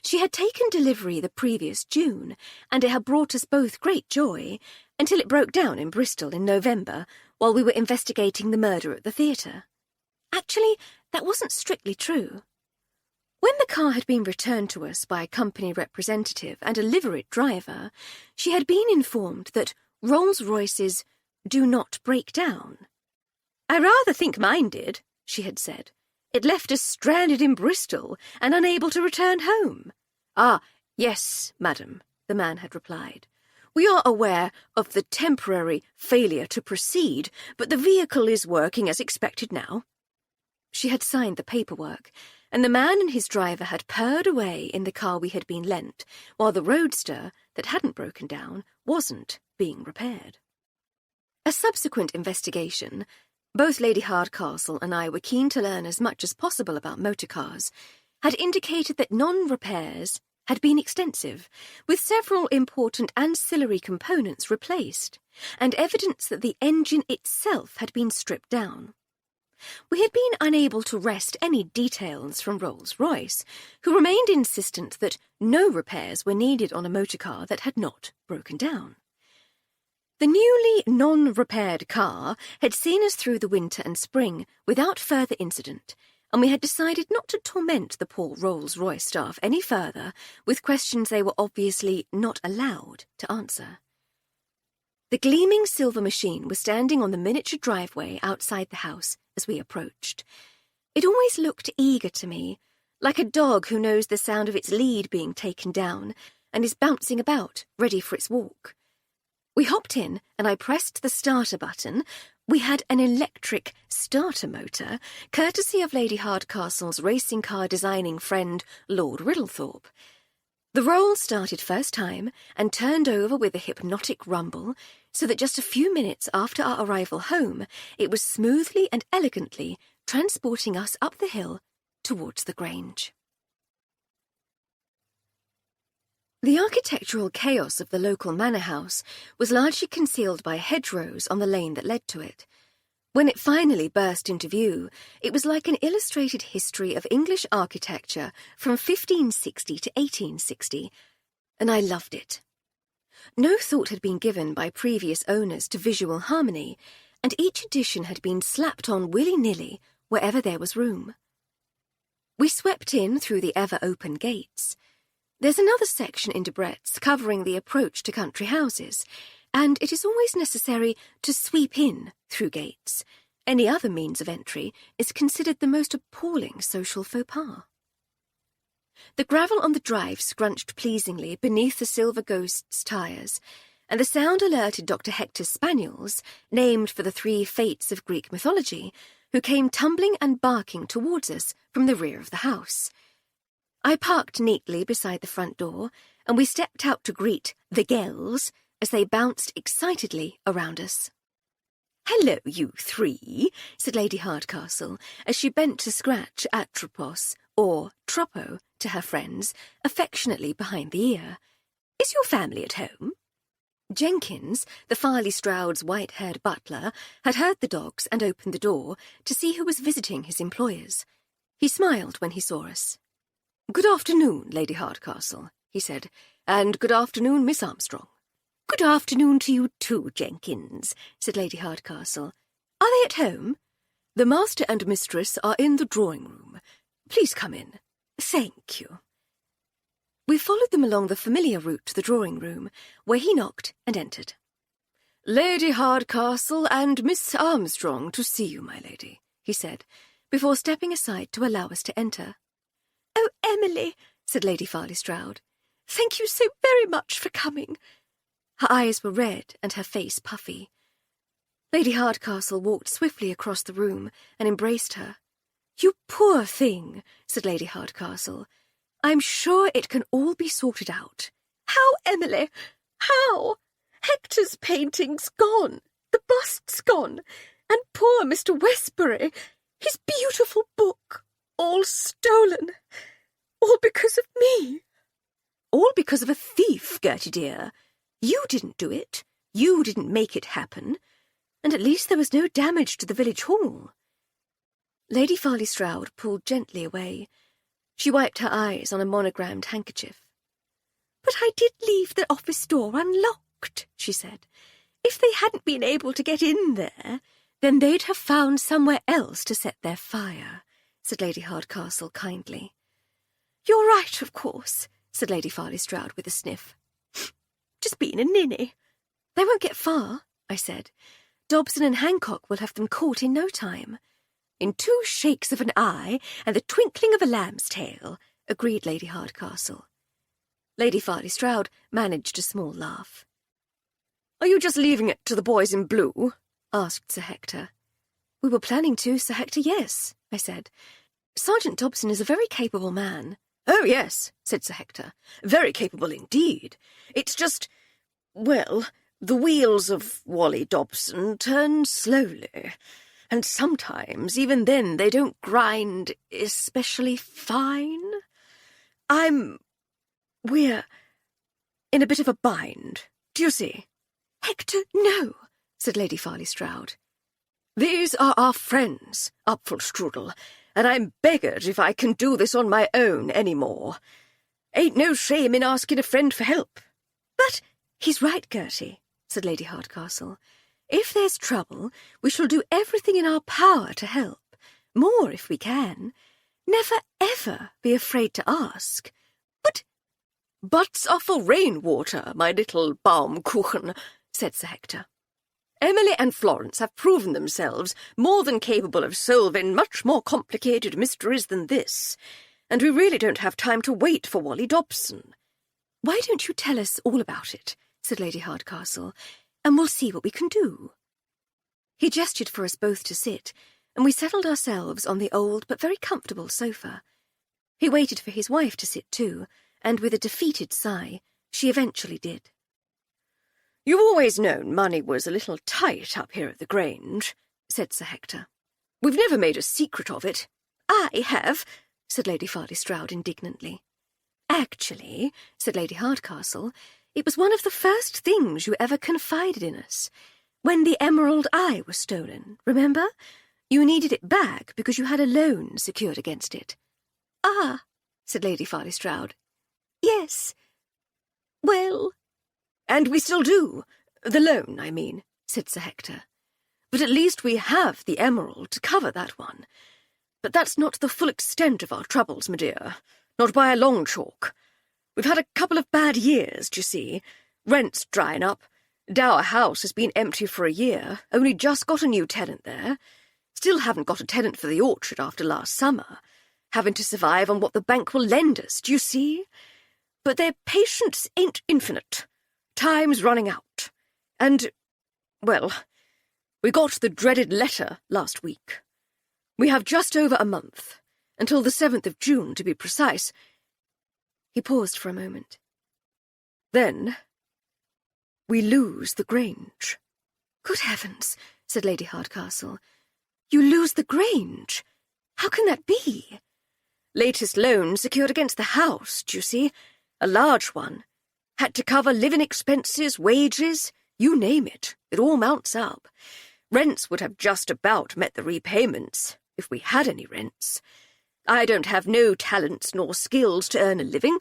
She had taken delivery the previous June, and it had brought us both great joy, until it broke down in Bristol in November while we were investigating the murder at the theatre. Actually, that wasn't strictly true. When the car had been returned to us by a company representative and a liveried driver, she had been informed that Rolls-Royces do not break down. "I rather think mine did," she had said. "It left us stranded in Bristol and unable to return home." "Ah, yes, madam," the man had replied. "We are aware of the temporary failure to proceed, but the vehicle is working as expected now." She had signed the paperwork, and the man and his driver had purred away in the car we had been lent, while the roadster, that hadn't broken down, wasn't being repaired. A subsequent investigation, both Lady Hardcastle and I were keen to learn as much as possible about motor cars, had indicated that non-repairs had been extensive, with several important ancillary components replaced, and evidence that the engine itself had been stripped down. We had been unable to wrest any details from Rolls-Royce, who remained insistent that no repairs were needed on a motor car that had not broken down. The newly non-repaired car had seen us through the winter and spring without further incident, and we had decided not to torment the poor Rolls-Royce staff any further with questions they were obviously not allowed to answer. The gleaming silver machine was standing on the miniature driveway outside the house as we approached. It always looked eager to me, like a dog who knows the sound of its lead being taken down and is bouncing about, ready for its walk. We hopped in, and I pressed the starter button. We had an electric starter motor, courtesy of Lady Hardcastle's racing car designing friend, Lord Riddlethorpe. The roll started first time and turned over with a hypnotic rumble, so that just a few minutes after our arrival home, it was smoothly and elegantly transporting us up the hill towards the Grange. The architectural chaos of the local manor house was largely concealed by hedgerows on the lane that led to it. When it finally burst into view, it was like an illustrated history of English architecture from 1560 to 1860, and I loved it. No thought had been given by previous owners to visual harmony, and each addition had been slapped on willy-nilly wherever there was room. We swept in through the ever-open gates. There's another section in Debrett's covering the approach to country houses, and it is always necessary to sweep in through gates. Any other means of entry is considered the most appalling social faux pas. The gravel on the drive scrunched pleasingly beneath the Silver Ghost's tyres, and the sound alerted Dr. Hector's spaniels, named for the 3 fates of Greek mythology, who came tumbling and barking towards us from the rear of the house. I parked neatly beside the front door, and we stepped out to greet the girls as they bounced excitedly around us. "Hello, you 3, said Lady Hardcastle, as she bent to scratch Atropos, or Troppo, to her friends, affectionately behind the ear. "Is your family at home?" Jenkins, the Farley Stroud's white-haired butler, had heard the dogs and opened the door to see who was visiting his employers. He smiled when he saw us. "Good afternoon, Lady Hardcastle," he said, "and good afternoon, Miss Armstrong." "Good afternoon to you too, Jenkins," said Lady Hardcastle. "Are they at home?" "The master and mistress are in the drawing-room. Please come in." "Thank you." We followed them along the familiar route to the drawing-room, where he knocked and entered. "Lady Hardcastle and Miss Armstrong to see you, my lady," he said, before stepping aside to allow us to enter. "Oh, Emily," said Lady Farley Stroud, "thank you so very much for coming." Her eyes were red and her face puffy. Lady Hardcastle walked swiftly across the room and embraced her. "You poor thing," said Lady Hardcastle. "I'm sure it can all be sorted out." "How, Emily? How? Hector's painting's gone, the bust's gone, and poor Mr. Westbury, his beautiful book, all stolen, all because of me." "All because of a thief, Gertie dear. You didn't do it. You didn't make it happen. And at least there was no damage to the village hall." Lady Farley Stroud pulled gently away. She wiped her eyes on a monogrammed handkerchief. "But I did leave the office door unlocked," she said. "If they hadn't been able to get in there, then they'd have found somewhere else to set their fire," said Lady Hardcastle kindly. "You're right, of course," said Lady Farley Stroud with a sniff. "Just being a ninny." "They won't get far," I said. "Dobson and Hancock will have them caught in no time." "In 2 shakes of an eye and the twinkling of a lamb's tail," agreed Lady Hardcastle. Lady Farley Stroud managed a small laugh. "Are you just leaving it to the boys in blue?" asked Sir Hector. "We were planning to, Sir Hector, yes," I said. "Sergeant Dobson is a very capable man." "Oh, yes," said Sir Hector. "Very capable indeed. It's just, well, the wheels of Wally Dobson turn slowly, and sometimes, even then, they don't grind especially fine. We're in a bit of a bind, do you see?" "Hector, no," said Lady Farley Stroud. "These are our friends, Apfelstrudel, and I'm beggared if I can do this on my own any more. Ain't no shame in asking a friend for help." "But—" "He's right, Gertie," said Lady Hardcastle. "If there's trouble, we shall do everything in our power to help. More if we can. Never, ever be afraid to ask." "But—" "Butts are for rainwater, my little Baumkuchen," said Sir Hector. "Emily and Florence have proven themselves more than capable of solving much more complicated mysteries than this, and we really don't have time to wait for Wally Dobson." "Why don't you tell us all about it?" said Lady Hardcastle, "and we'll see what we can do." He gestured for us both to sit, and we settled ourselves on the old but very comfortable sofa. He waited for his wife to sit too, and with a defeated sigh, she eventually did. "You've always known money was a little tight up here at the Grange," said Sir Hector. "We've never made a secret of it." "I have," said Lady Farley Stroud indignantly. "Actually," said Lady Hardcastle, "it was one of the first things you ever confided in us. When the emerald eye was stolen, remember? You needed it back because you had a loan secured against it." "Ah," said Lady Farley Stroud. "Yes. Well—" "And we still do. The loan, I mean," said Sir Hector. "But at least we have the emerald to cover that one. But that's not the full extent of our troubles, my dear. Not by a long chalk. We've had a couple of bad years, d'you see? Rent's drying up. Dower House has been empty for a year, only just got a new tenant there. Still haven't got a tenant for the orchard after last summer. Having to survive on what the bank will lend us, d'you see? But their patience ain't infinite. Time's running out. And, well, we got the dreaded letter last week. We have just over a month, until the 7th of June, to be precise. He paused for a moment. Then we lose the Grange. Good heavens, said Lady Hardcastle. You lose the Grange? How can that be? Latest loan secured against the house, d'you see? A large one. Had to cover living expenses, wages, you name it. It all mounts up. Rents would have just about met the repayments, if we had any rents. I don't have no talents nor skills to earn a living,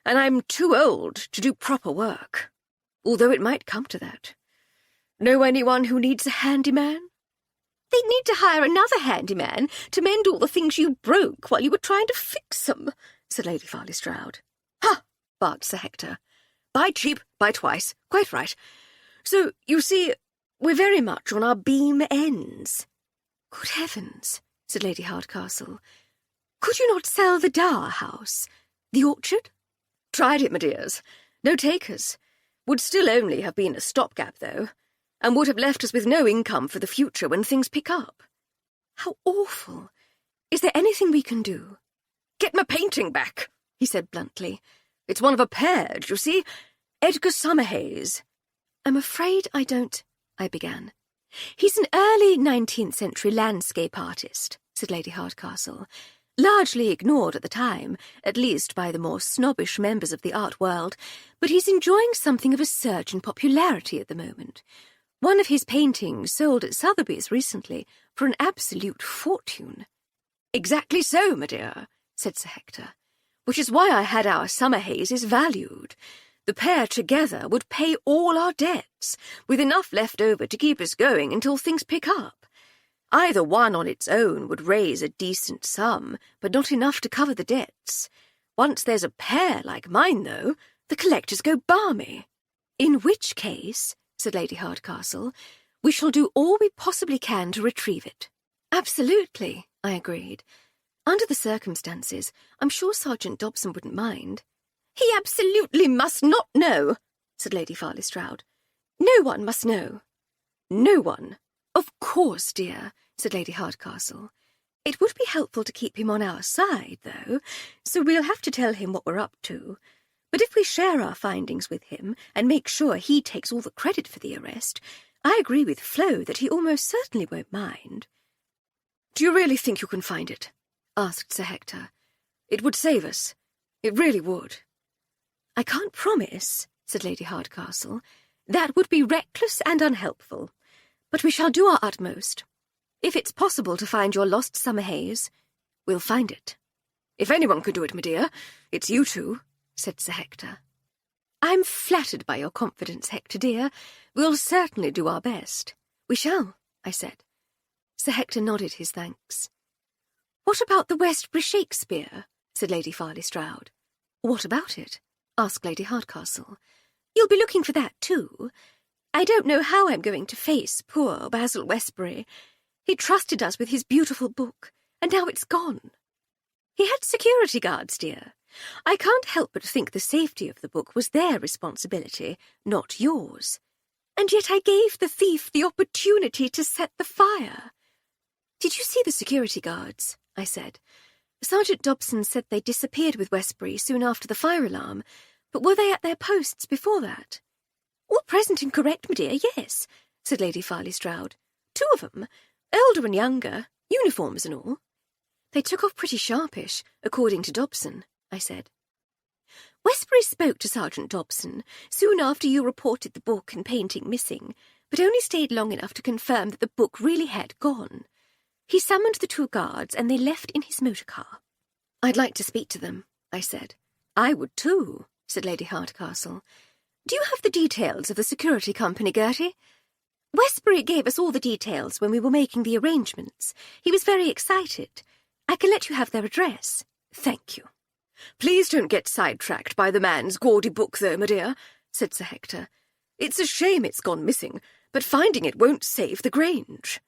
and I'm too old to do proper work, although it might come to that. Know anyone who needs a handyman? They'd need to hire another handyman to mend all the things you broke while you were trying to fix them, said Lady Farley Stroud. Ha! barked Sir Hector. Buy cheap, buy twice. Quite right. So, you see, we're very much on our beam ends. Good heavens, said Lady Hardcastle. Could you not sell the Dower House? The orchard? Tried it, my dears. No takers. Would still only have been a stopgap, though, and would have left us with no income for the future when things pick up. How awful. Is there anything we can do? Get my painting back, he said bluntly. It's one of a pair, do you see? Edgar Summerhays. I'm afraid I don't, I began. He's an early 19th century landscape artist, said Lady Hardcastle, largely ignored at the time, at least by the more snobbish members of the art world, but he's enjoying something of a surge in popularity at the moment. One of his paintings sold at Sotheby's recently for an absolute fortune. Exactly so, my dear, said Sir Hector, which is why I had our Summerhayses valued. The pair together would pay all our debts, with enough left over to keep us going until things pick up. Either one on its own would raise a decent sum, but not enough to cover the debts. Once there's a pair like mine, though, the collectors go balmy. In which case, said Lady Hardcastle, we shall do all we possibly can to retrieve it. Absolutely, I agreed. Under the circumstances, I'm sure Sergeant Dobson wouldn't mind. He absolutely must not know, said Lady Farley Stroud. No one must know. No one. Of course, dear, said Lady Hardcastle. It would be helpful to keep him on our side, though, so we'll have to tell him what we're up to. But if we share our findings with him and make sure he takes all the credit for the arrest, I agree with Flo that he almost certainly won't mind. Do you really think you can find it? Asked Sir Hector. It would save us. It really would. I can't promise, said Lady Hardcastle. That would be reckless and unhelpful. But we shall do our utmost. If it's possible to find your lost Summerhays, we'll find it. If anyone could do it, my dear, it's you two, said Sir Hector. I'm flattered by your confidence, Hector, dear. We'll certainly do our best. We shall, I said. Sir Hector nodded his thanks. What about the Westbury Shakespeare? Said Lady Farley Stroud. What about it? Asked Lady Hardcastle. You'll be looking for that too. I don't know how I'm going to face poor Basil Westbury. He trusted us with his beautiful book, and now it's gone. He had security guards, dear. I can't help but think the safety of the book was their responsibility, not yours. And yet I gave the thief the opportunity to set the fire. Did you see the security guards? I said. Sergeant Dobson said they disappeared with Westbury soon after the fire alarm, but were they at their posts before that? All present and correct, my dear, yes, said Lady Farley Stroud. 2 of them, older and younger, uniforms and all. They took off pretty sharpish, according to Dobson, I said. Westbury spoke to Sergeant Dobson soon after you reported the book and painting missing, but only stayed long enough to confirm that the book really had gone. He summoned the 2 guards and they left in his motor car. I'd like to speak to them, I said. I would too, said Lady Hardcastle. Do you have the details of the security company, Gertie? Westbury gave us all the details when we were making the arrangements. He was very excited. I can let you have their address. Thank you. "Please don't get sidetracked by the man's gaudy book, though, my dear," said Sir Hector. "It's a shame it's gone missing, but finding it won't save the Grange."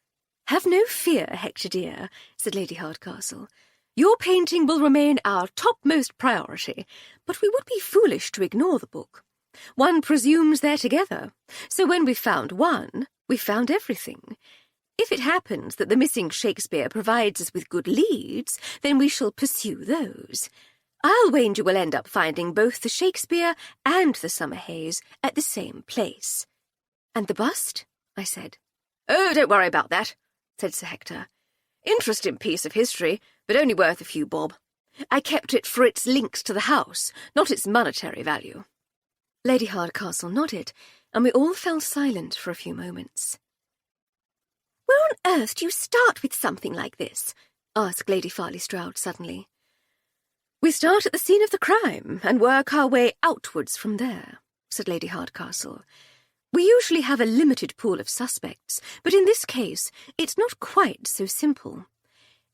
"Have no fear, Hector dear," said Lady Hardcastle. "Your painting will remain our topmost priority, but we would be foolish to ignore the book. One presumes they're together, so when we've found one, we've found everything. If it happens that the missing Shakespeare provides us with good leads, then we shall pursue those. I'll wager we'll end up finding both the Shakespeare and the Summer Haze at the same place." "And the bust?" I said. "Oh, don't worry about that," said Sir Hector. "Interesting piece of history, but only worth a few bob. I kept it for its links to the house, not its monetary value." Lady Hardcastle nodded, and we all fell silent for a few moments. "Where on earth do you start with something like this?" asked Lady Farley Stroud suddenly. "We start at the scene of the crime and work our way outwards from there," said Lady Hardcastle. "We usually have a limited pool of suspects, but in this case it's not quite so simple.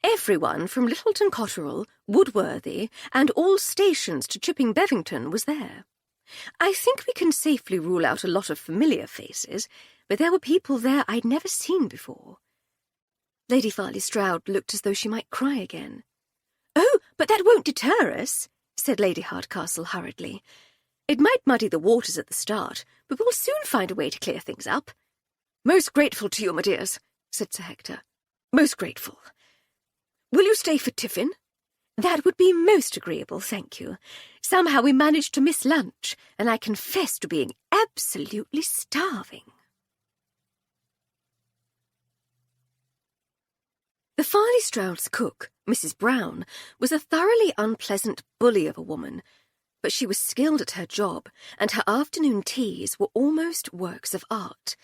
Everyone from Littleton Cotterell, Woodworthy, and all stations to Chipping Bevington was there. I think we can safely rule out a lot of familiar faces, but there were people there I'd never seen before." Lady Farley Stroud looked as though she might cry again. "Oh, but that won't deter us," said Lady Hardcastle hurriedly. "It might muddy the waters at the start, but we'll soon find a way to clear things up." "Most grateful to you, my dears," said Sir Hector. "Most grateful. Will you stay for tiffin?" "That would be most agreeable, thank you. Somehow we managed to miss lunch, and I confess to being absolutely starving." The Farley Strouds' cook, Mrs. Brown, was a thoroughly unpleasant bully of a woman, but she was skilled at her job, and her afternoon teas were almost works of art.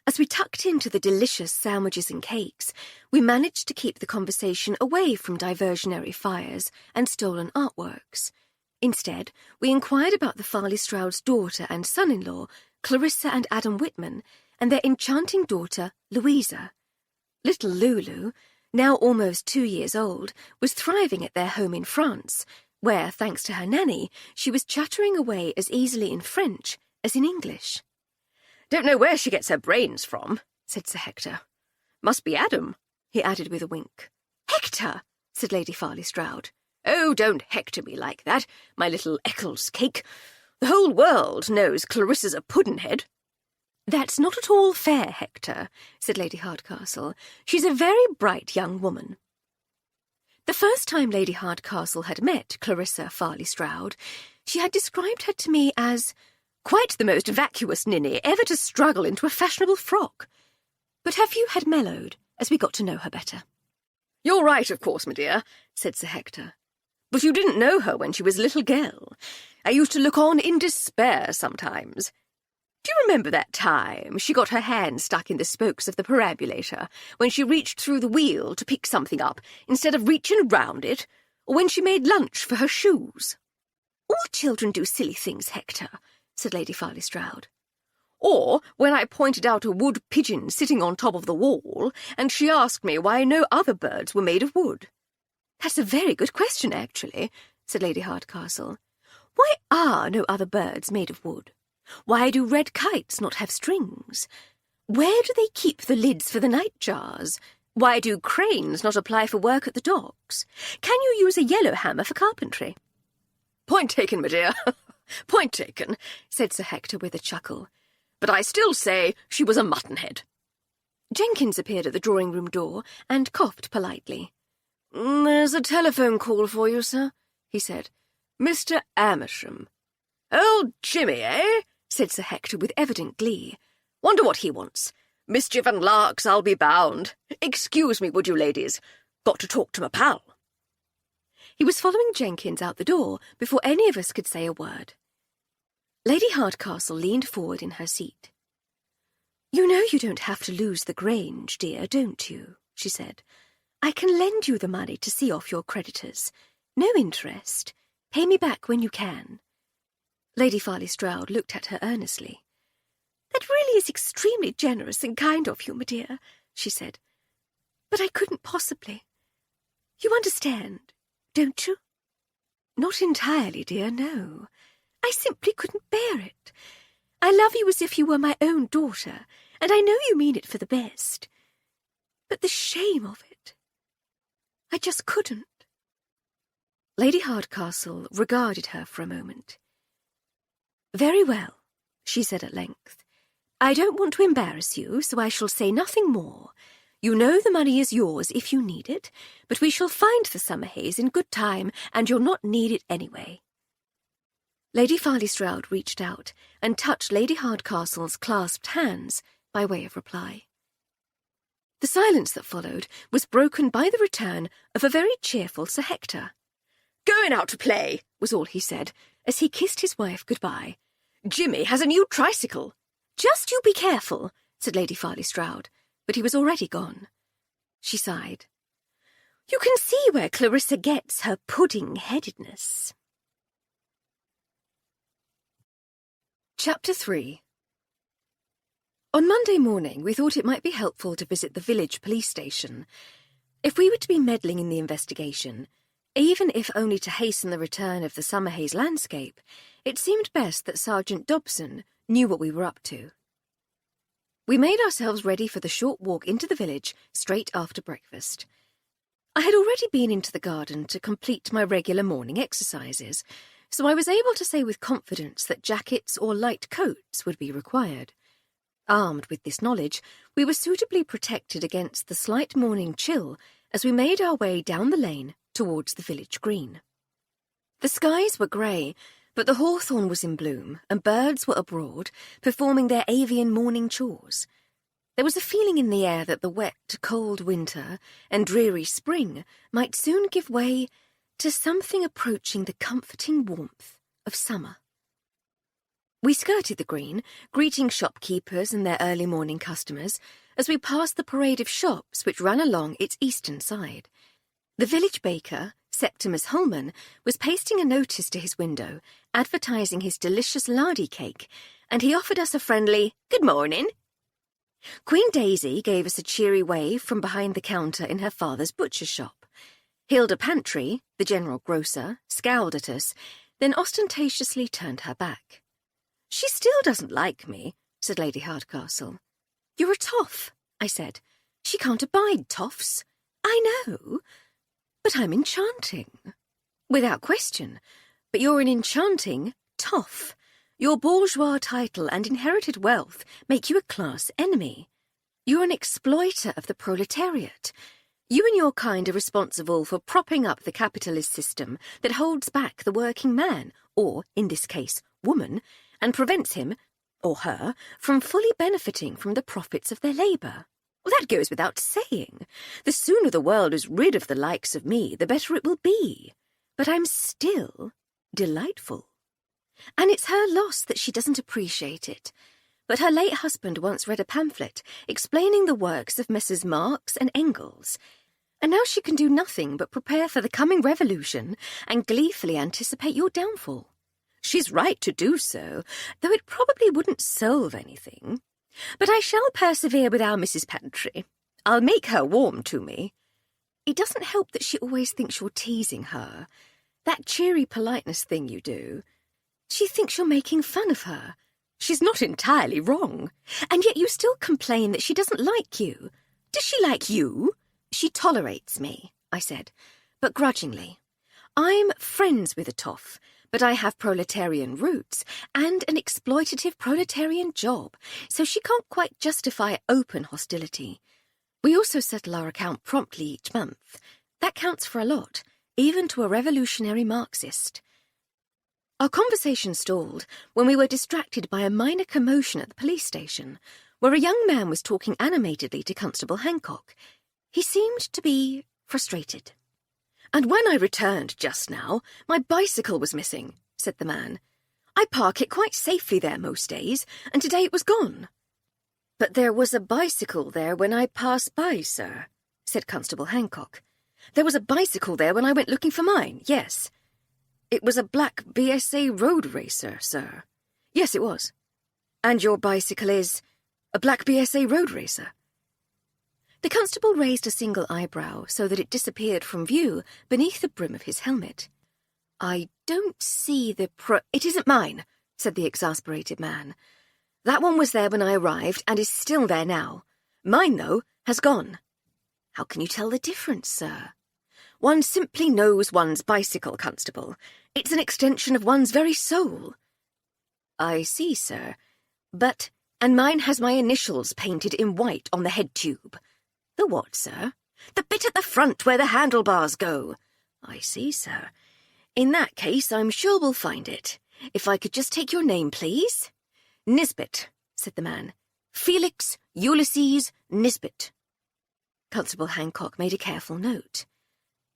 As we tucked into the delicious sandwiches and cakes, we managed to keep the conversation away from diversionary fires and stolen artworks. Instead, we inquired about the Farley Strouds' daughter and son-in-law, Clarissa and Adam Whitman, and their enchanting daughter, Louisa. Little Lulu, now almost 2 years old, was thriving at their home in France, where, thanks to her nanny, she was chattering away as easily in French as in English. "Don't know where she gets her brains from," said Sir Hector. "Must be Adam," he added with a wink. "Hector!" said Lady Farley Stroud. "Oh, don't hector me like that, my little Eccles cake. The whole world knows Clarissa's a puddinhead." "That's not at all fair, Hector," said Lady Hardcastle. "She's a very bright young woman." The first time Lady Hardcastle had met Clarissa Farley Stroud, she had described her to me as quite the most vacuous ninny ever to struggle into a fashionable frock. But her view had mellowed as we got to know her better. "You're right, of course, my dear," said Sir Hector. "But you didn't know her when she was a little girl. I used to look on in despair sometimes. Do you remember that time she got her hand stuck in the spokes of the perambulator when she reached through the wheel to pick something up instead of reaching round it, or when she made lunch for her shoes?" "All children do silly things, Hector," said Lady Farley Stroud. "Or when I pointed out a wood pigeon sitting on top of the wall, and she asked me why no other birds were made of wood." "That's a very good question, actually," said Lady Hardcastle. "Why are no other birds made of wood? Why do red kites not have strings? Where do they keep the lids for the nightjars? Why do cranes not apply for work at the docks? Can you use a yellow hammer for carpentry?" "Point taken, my dear. Point taken," said Sir Hector with a chuckle. "But I still say she was a muttonhead." Jenkins appeared at the drawing-room door and coughed politely. "There's a telephone call for you, sir," he said. "Mr. Amersham." "Old Jimmy, eh?" said Sir Hector with evident glee. "Wonder what he wants. Mischief and larks, I'll be bound. Excuse me, would you, ladies? Got to talk to my pal." He was following Jenkins out the door before any of us could say a word. Lady Hardcastle leaned forward in her seat. "You know you don't have to lose the Grange, dear, don't you?" she said. "I can lend you the money to see off your creditors. No interest. Pay me back when you can." Lady Farley Stroud looked at her earnestly. "That really is extremely generous and kind of you, my dear," she said. "But I couldn't possibly. You understand, don't you?" Not entirely, dear, no. I simply couldn't bear it. I love you as if you were my own daughter, and I know you mean it for the best. But the shame of it. I just couldn't. Lady Hardcastle regarded her for a moment. "Very well," she said at length. "I don't want to embarrass you, so I shall say nothing more. You know the money is yours if you need it, but we shall find the Summerhays in good time, and you'll not need it anyway." Lady Farley Stroud reached out and touched Lady Hardcastle's clasped hands by way of reply. The silence that followed was broken by the return of a very cheerful Sir Hector. "Going out to play," was all he said, as he kissed his wife goodbye. "Jimmy has a new tricycle." "Just you be careful," said Lady Farley Stroud, but he was already gone. She sighed. "You can see where Clarissa gets her pudding-headedness." Chapter 3. On Monday morning, we thought it might be helpful to visit the village police station. If we were to be meddling in the investigation, even if only to hasten the return of the Summerhays landscape, it seemed best that Sergeant Dobson knew what we were up to. We made ourselves ready for the short walk into the village straight after breakfast. I had already been into the garden to complete my regular morning exercises, so I was able to say with confidence that jackets or light coats would be required. Armed with this knowledge, we were suitably protected against the slight morning chill as we made our way down the lane towards the village green. The skies were grey, but the hawthorn was in bloom, and birds were abroad, performing their avian morning chores. There was a feeling in the air that the wet, cold winter and dreary spring might soon give way to something approaching the comforting warmth of summer. We skirted the green, greeting shopkeepers and their early morning customers, as we passed the parade of shops which ran along its eastern side. The village baker, Septimus Holman, was pasting a notice to his window, advertising his delicious lardy cake, and he offered us a friendly "Good morning." Queen Daisy gave us a cheery wave from behind the counter in her father's butcher's shop. Hilda Pantry, the general grocer, scowled at us, then ostentatiously turned her back. "She still doesn't like me," said Lady Hardcastle. "You're a toff," I said. "She can't abide toffs." "I know, but I'm enchanting." "Without question, but you're an enchanting toff. Your bourgeois title and inherited wealth make you a class enemy. You're an exploiter of the proletariat. You and your kind are responsible for propping up the capitalist system that holds back the working man, or, in this case, woman, and prevents him, or her, from fully benefiting from the profits of their labour. Well, that goes without saying. The sooner the world is rid of the likes of me, the better it will be. But I'm still delightful. And it's her loss that she doesn't appreciate it. But her late husband once read a pamphlet explaining the works of Messrs. Marx and Engels, and now she can do nothing but prepare for the coming revolution and gleefully anticipate your downfall. She's right to do so, though it probably wouldn't solve anything. But I shall persevere with our Mrs. Pantry. I'll make her warm to me. It doesn't help that she always thinks you're teasing her. That cheery politeness thing you do. She thinks you're making fun of her. She's not entirely wrong. And yet you still complain that she doesn't like you. Does she like you? She tolerates me, I said, but grudgingly. I'm friends with a toff, but I have proletarian roots and an exploitative proletarian job, so she can't quite justify open hostility. We also settle our account promptly each month. That counts for a lot, even to a revolutionary Marxist. Our conversation stalled when we were distracted by a minor commotion at the police station, where a young man was talking animatedly to Constable Hancock. He seemed to be frustrated. "And when I returned just now, my bicycle was missing," said the man. "I park it quite safely there most days, and today it was gone." "But there was a bicycle there when I passed by, sir," said Constable Hancock. "There was a bicycle there when I went looking for mine, yes. It was a black BSA road racer, sir." "Yes, it was." "And your bicycle is a black BSA road racer?" The constable raised a single eyebrow so that it disappeared from view beneath the brim of his helmet. I don't see the It isn't mine, said the exasperated man. That one was there when I arrived and is still there now. Mine, though, has gone. How can you tell the difference, sir? One simply knows one's bicycle, Constable. It's an extension of one's very soul. I see, sir. And mine has my initials painted in white on the head tube. The what, sir? The bit at the front where the handlebars go. I see, sir. In that case, I'm sure we'll find it. If I could just take your name, please. Nisbet, said the man. Felix Ulysses Nisbet. Constable Hancock made a careful note.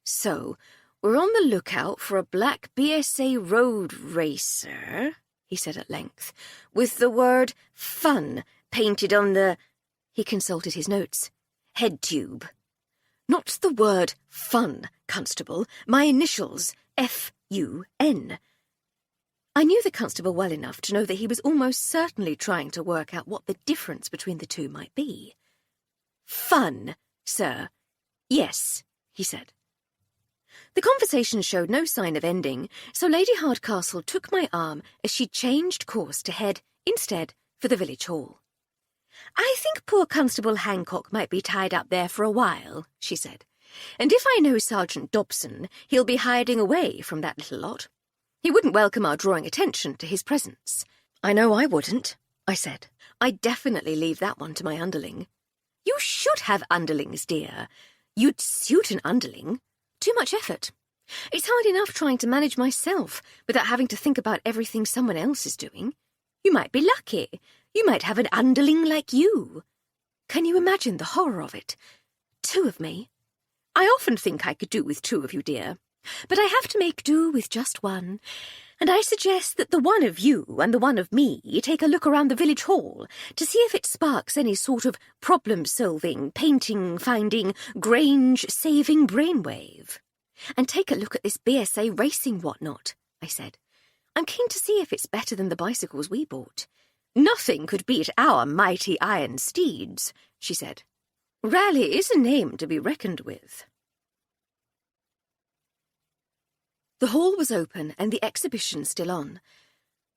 So, we're on the lookout for a black BSA road racer, he said at length, with the word fun painted on the... He consulted his notes. Head tube. Not the word fun, Constable. My initials, F-U-N. I knew the constable well enough to know that he was almost certainly trying to work out what the difference between the two might be. Fun, sir. Yes, he said. The conversation showed no sign of ending, so Lady Hardcastle took my arm as she changed course to head, instead, for the village hall. I think poor Constable Hancock might be tied up there for a while, she said, and if I know Sergeant Dobson, he'll be hiding away from that little lot. He wouldn't welcome our drawing attention to his presence. I know I wouldn't, I said. I'd definitely leave that one to my underling. You should have underlings, dear. You'd suit an underling. Too much effort. It's hard enough trying to manage myself without having to think about everything someone else is doing. You might be lucky. You might have an underling like you. Can you imagine the horror of it? 2 of me. I often think I could do with 2 of you, dear. But I have to make do with just 1, and I suggest that the one of you and the one of me take a look around the village hall to see if it sparks any sort of problem-solving, painting-finding, Grange-saving brainwave. And take a look at this BSA racing whatnot, I said. I'm keen to see if it's better than the bicycles we bought. Nothing could beat our mighty iron steeds, she said. Raleigh is a name to be reckoned with. The hall was open and the exhibition still on.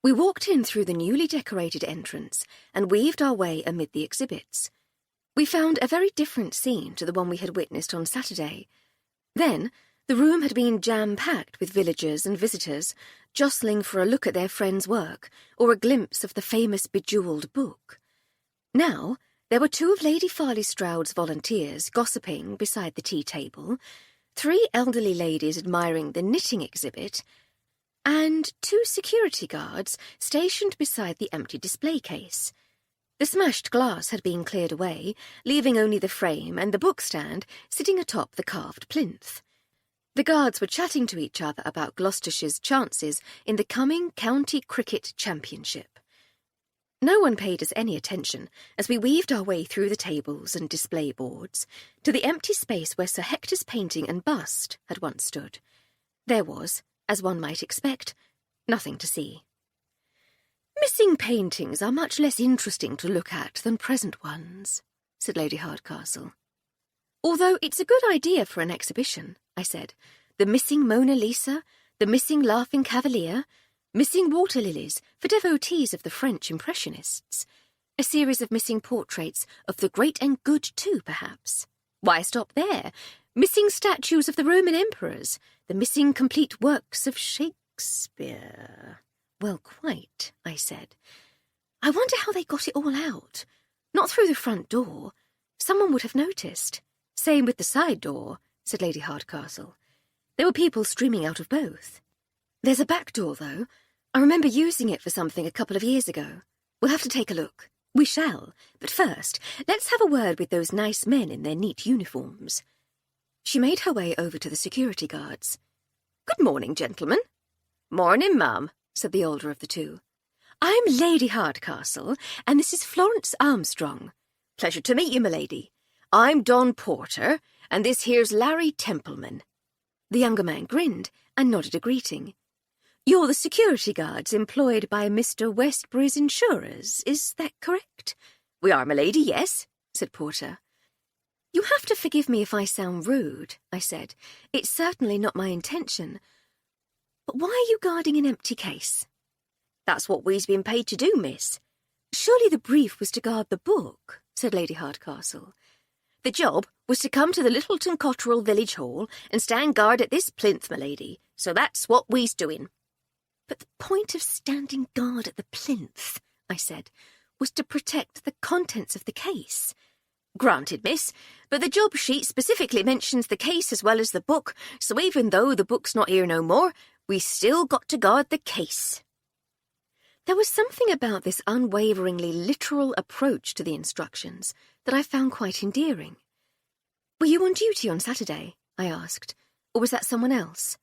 We walked in through the newly decorated entrance and weaved our way amid the exhibits. We found a very different scene to the one we had witnessed on Saturday. Then, the room had been jam-packed with villagers and visitors, jostling for a look at their friends' work or a glimpse of the famous bejewelled book. Now, there were 2 of Lady Farley Stroud's volunteers gossiping beside the tea-table, 3 elderly ladies admiring the knitting exhibit, and 2 security guards stationed beside the empty display case. The smashed glass had been cleared away, leaving only the frame and the bookstand sitting atop the carved plinth. The guards were chatting to each other about Gloucestershire's chances in the coming County Cricket Championship. No one paid us any attention as we weaved our way through the tables and display boards to the empty space where Sir Hector's painting and bust had once stood. There was, as one might expect, nothing to see. Missing paintings are much less interesting to look at than present ones, said Lady Hardcastle. Although it's a good idea for an exhibition, I said. The missing Mona Lisa, the missing Laughing Cavalier, missing water lilies for devotees of the French Impressionists. A series of missing portraits of the great and good too, perhaps. Why stop there? Missing statues of the Roman emperors, the missing complete works of Shakespeare. Well, quite, I said. I wonder how they got it all out. Not through the front door. Someone would have noticed. Same with the side door, said Lady Hardcastle. There were people streaming out of both. There's a back door, though. I remember using it for something a couple of years ago. We'll have to take a look. We shall. But first, let's have a word with those nice men in their neat uniforms. She made her way over to the security guards. Good morning, gentlemen. Morning, ma'am, said the older of the 2. I'm Lady Hardcastle, and this is Florence Armstrong. Pleasure to meet you, m'lady. I'm Don Porter, and this here's Larry Templeman. The younger man grinned and nodded a greeting. You're the security guards employed by Mr. Westbury's insurers, is that correct? We are, m'lady, yes, said Porter. You have to forgive me if I sound rude, I said. It's certainly not my intention. But why are you guarding an empty case? That's what we's been paid to do, miss. Surely the brief was to guard the book, said Lady Hardcastle. The job was to come to the Littleton Cotterell Village Hall and stand guard at this plinth, my lady, so that's what we's doing. But the point of standing guard at the plinth, I said, was to protect the contents of the case. Granted, miss, but the job sheet specifically mentions the case as well as the book, so even though the book's not here no more, we still got to guard the case. There was something about this unwaveringly literal approach to the instructions that I found quite endearing. Were you on duty on Saturday? I asked. Or was that someone else?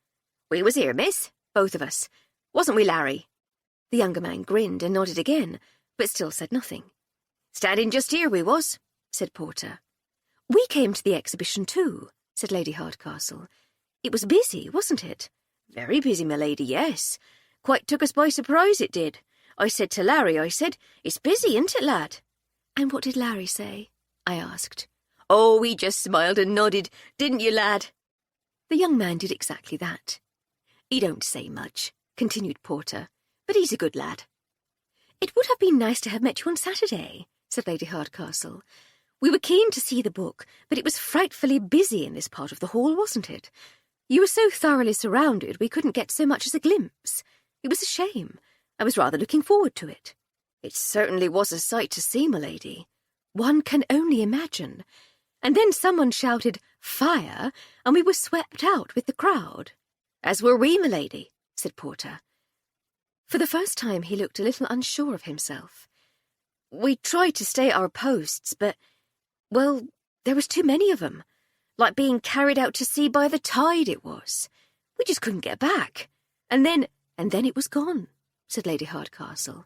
We was here, miss, both of us. Wasn't we, Larry? The younger man grinned and nodded again, but still said nothing. Standing just here we was, said Porter. We came to the exhibition too, said Lady Hardcastle. It was busy, wasn't it? Very busy, my lady, yes. Quite took us by surprise, it did. I said to Larry, it's busy, isn't it, lad? And what did Larry say? I asked. Oh, he just smiled and nodded, didn't you, lad? The young man did exactly that. He don't say much, continued Porter, but he's a good lad. It would have been nice to have met you on Saturday, said Lady Hardcastle. We were keen to see the book, but it was frightfully busy in this part of the hall, wasn't it? You were so thoroughly surrounded we couldn't get so much as a glimpse. It was a shame. I was rather looking forward to it. It certainly was a sight to see, my lady. One can only imagine. And then someone shouted, "Fire!" and we were swept out with the crowd. As were we, my lady, said Porter. For the first time he looked a little unsure of himself. We tried to stay at our posts, but, well, there was too many of them. Like being carried out to sea by the tide it was. We just couldn't get back. And then it was gone, said Lady Hardcastle.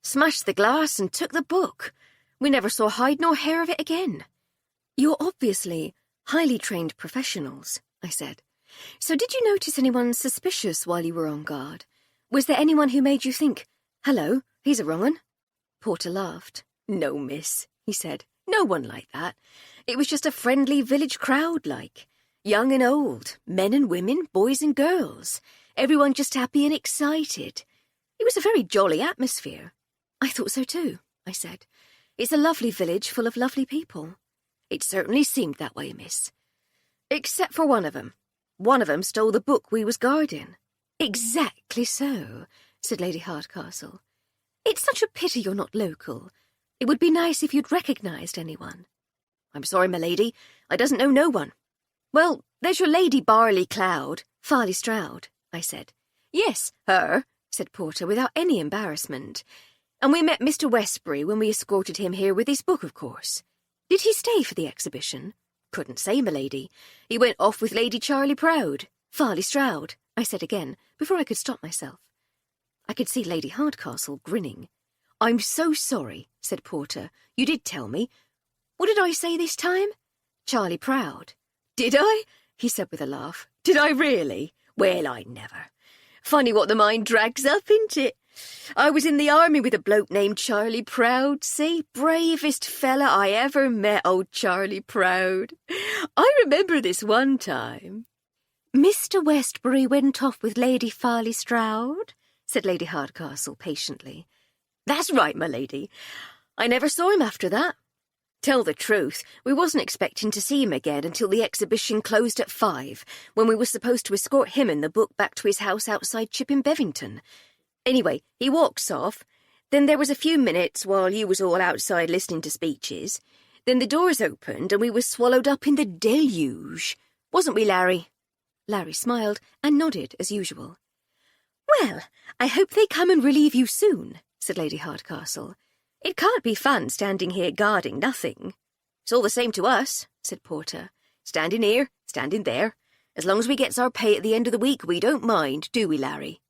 Smashed the glass and took the book. We never saw hide nor hair of it again. You're obviously highly trained professionals, I said. So did you notice anyone suspicious while you were on guard? Was there anyone who made you think, "Hello, he's a wrong 'un"? Porter laughed. No, miss, he said. No one like that. It was just a friendly village crowd, like. Young and old, men and women, boys and girls. Everyone just happy and excited. It was a very jolly atmosphere. I thought so too, I said. It's a lovely village full of lovely people. It certainly seemed that way, miss. Except for one of 'em. One of 'em stole the book we was guarding. Exactly so, said Lady Hardcastle. It's such a pity you're not local. It would be nice if you'd recognised anyone. I'm sorry, my lady, I doesn't know no one. Well, there's your Lady Barley Cloud. Farley Stroud, I said. Yes, her, said Porter without any embarrassment. And we met Mr. Westbury when we escorted him here with his book, of course. Did he stay for the exhibition? Couldn't say, my lady. He went off with Lady Charlie Proud. Farley Stroud, I said again, before I could stop myself. I could see Lady Hardcastle grinning. I'm so sorry, said Porter. You did tell me. What did I say this time? Charlie Proud. Did I? He said with a laugh. Did I really? Well, I never. Funny what the mind drags up, isn't it? I was in the army with a bloke named Charlie Proud, see? Bravest fella I ever met, old Charlie Proud. I remember this one time. Mr. Westbury went off with Lady Farley Stroud, said Lady Hardcastle patiently. That's right, my lady. I never saw him after that. Tell the truth, we wasn't expecting to see him again until the exhibition closed at 5, when we were supposed to escort him and the book back to his house outside Chipping Bevington. Anyway, he walks off. Then there was a few minutes while you was all outside listening to speeches. Then the doors opened and we was swallowed up in the deluge. Wasn't we, Larry? Larry smiled and nodded as usual. Well, I hope they come and relieve you soon, said Lady Hardcastle. It can't be fun standing here guarding nothing. It's all the same to us, said Porter. Standing here, standing there. As long as we gets our pay at the end of the week, we don't mind, do we, Larry?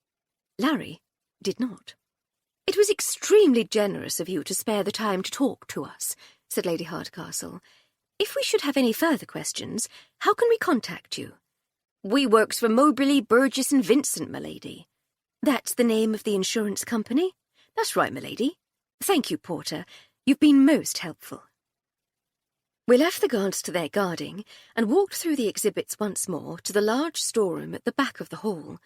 Larry did not. It was extremely generous of you to spare the time to talk to us, said Lady Hardcastle. If we should have any further questions, how can we contact you? We works for Moberly, Burgess and Vincent, my lady. That's the name of the insurance company? That's right, my lady. Thank you, Porter. You've been most helpful. We left the guards to their guarding and walked through the exhibits once more to the large storeroom at the back of the hall.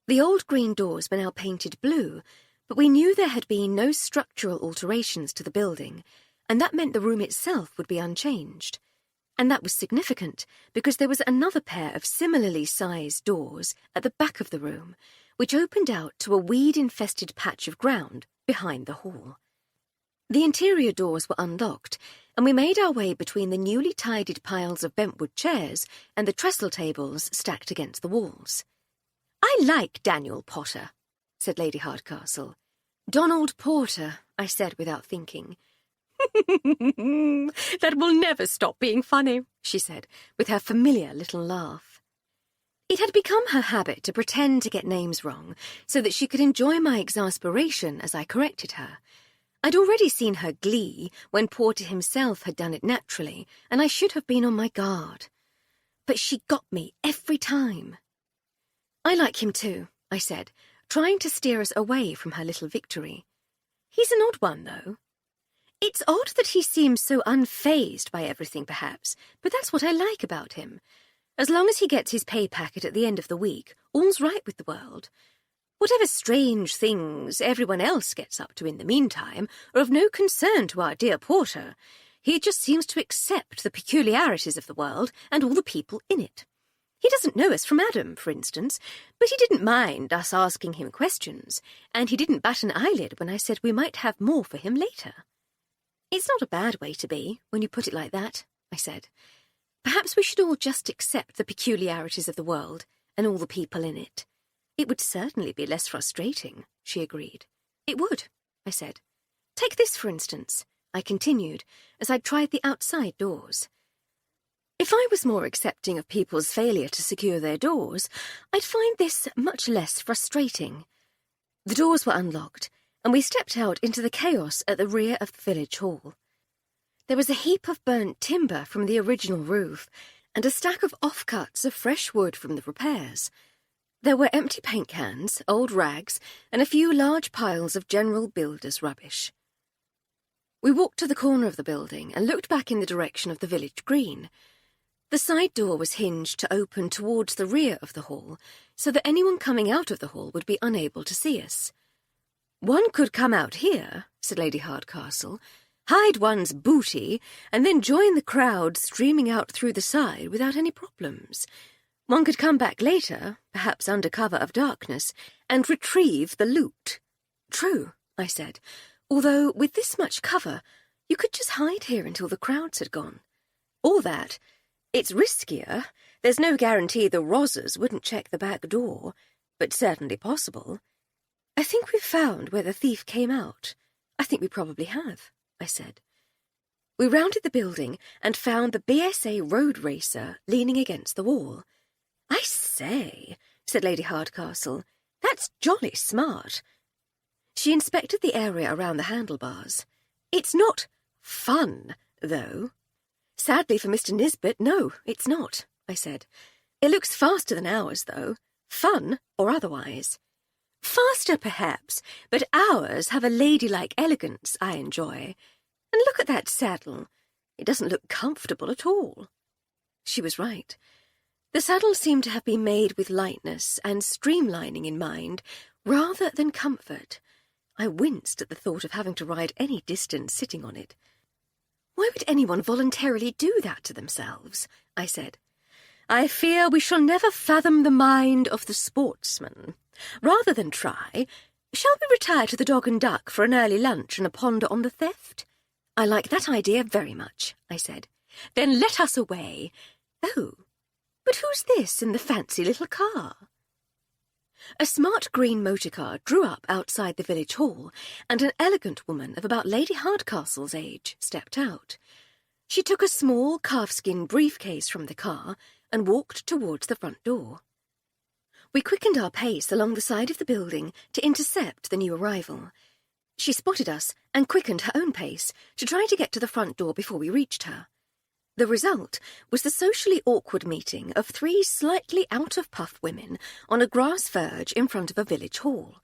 The old green doors were now painted blue, but we knew there had been no structural alterations to the building, and that meant the room itself would be unchanged. And that was significant, because there was another pair of similarly sized doors at the back of the room, which opened out to a weed-infested patch of ground behind the hall. The interior doors were unlocked, and we made our way between the newly tidied piles of bentwood chairs and the trestle tables stacked against the walls. "I like Daniel Potter," said Lady Hardcastle. "Donald Porter," I said without thinking. "That will never stop being funny," she said, with her familiar little laugh. It had become her habit to pretend to get names wrong, so that she could enjoy my exasperation as I corrected her. I'd already seen her glee when Porter himself had done it naturally, and I should have been on my guard. But she got me every time. "I like him too," I said, trying to steer us away from her little victory. "He's an odd one, though. It's odd that he seems so unfazed by everything, perhaps, but that's what I like about him. As long as he gets his pay packet at the end of the week, all's right with the world. Whatever strange things everyone else gets up to in the meantime are of no concern to our dear Porter. He just seems to accept the peculiarities of the world and all the people in it. He doesn't know us from Adam, for instance, but he didn't mind us asking him questions, and he didn't bat an eyelid when I said we might have more for him later." "It's not a bad way to be, when you put it like that," I said. "Perhaps we should all just accept the peculiarities of the world and all the people in it. It would certainly be less frustrating," she agreed. "It would," I said. "Take this, for instance," I continued, as I tried the outside doors. If I was more accepting of people's failure to secure their doors, I'd find this much less frustrating. The doors were unlocked, and we stepped out into the chaos at the rear of the village hall. There was a heap of burnt timber from the original roof, and a stack of offcuts of fresh wood from the repairs. There were empty paint cans, old rags, and a few large piles of general builder's rubbish. We walked to the corner of the building and looked back in the direction of the village green. The side door was hinged to open towards the rear of the hall, so that anyone coming out of the hall would be unable to see us. "One could come out here," said Lady Hardcastle, "hide one's booty, and then join the crowd streaming out through the side without any problems. One could come back later, perhaps under cover of darkness, and retrieve the loot." "True," I said, "although with this much cover, you could just hide here until the crowds had gone." "All that. It's riskier. There's no guarantee the Rozzers wouldn't check the back door, but certainly possible. I think we've found where the thief came out. I think we probably have," I said. We rounded the building and found the BSA road racer leaning against the wall. "I say," said Lady Hardcastle, "that's jolly smart." She inspected the area around the handlebars. "It's not fun, though." "Sadly for Mr. Nisbet, no, it's not," I said. "It looks faster than ours, though, fun or otherwise. Faster, perhaps, but ours have a ladylike elegance I enjoy. And look at that saddle. It doesn't look comfortable at all." She was right. The saddle seemed to have been made with lightness and streamlining in mind, rather than comfort. I winced at the thought of having to ride any distance sitting on it. "Why would anyone voluntarily do that to themselves?" I said. "I fear we shall never fathom the mind of the sportsman. Rather than try, shall we retire to the Dog and Duck for an early lunch and a ponder on the theft?" "I like that idea very much," I said. "Then let us away. Oh, but who's this in the fancy little car?" A smart green motor car drew up outside the village hall, and an elegant woman of about Lady Hardcastle's age stepped out. She took a small calfskin briefcase from the car and walked towards the front door. We quickened our pace along the side of the building to intercept the new arrival. She spotted us and quickened her own pace to try to get to the front door before we reached her. The result was the socially awkward meeting of 3 slightly out-of-puff women on a grass verge in front of a village hall.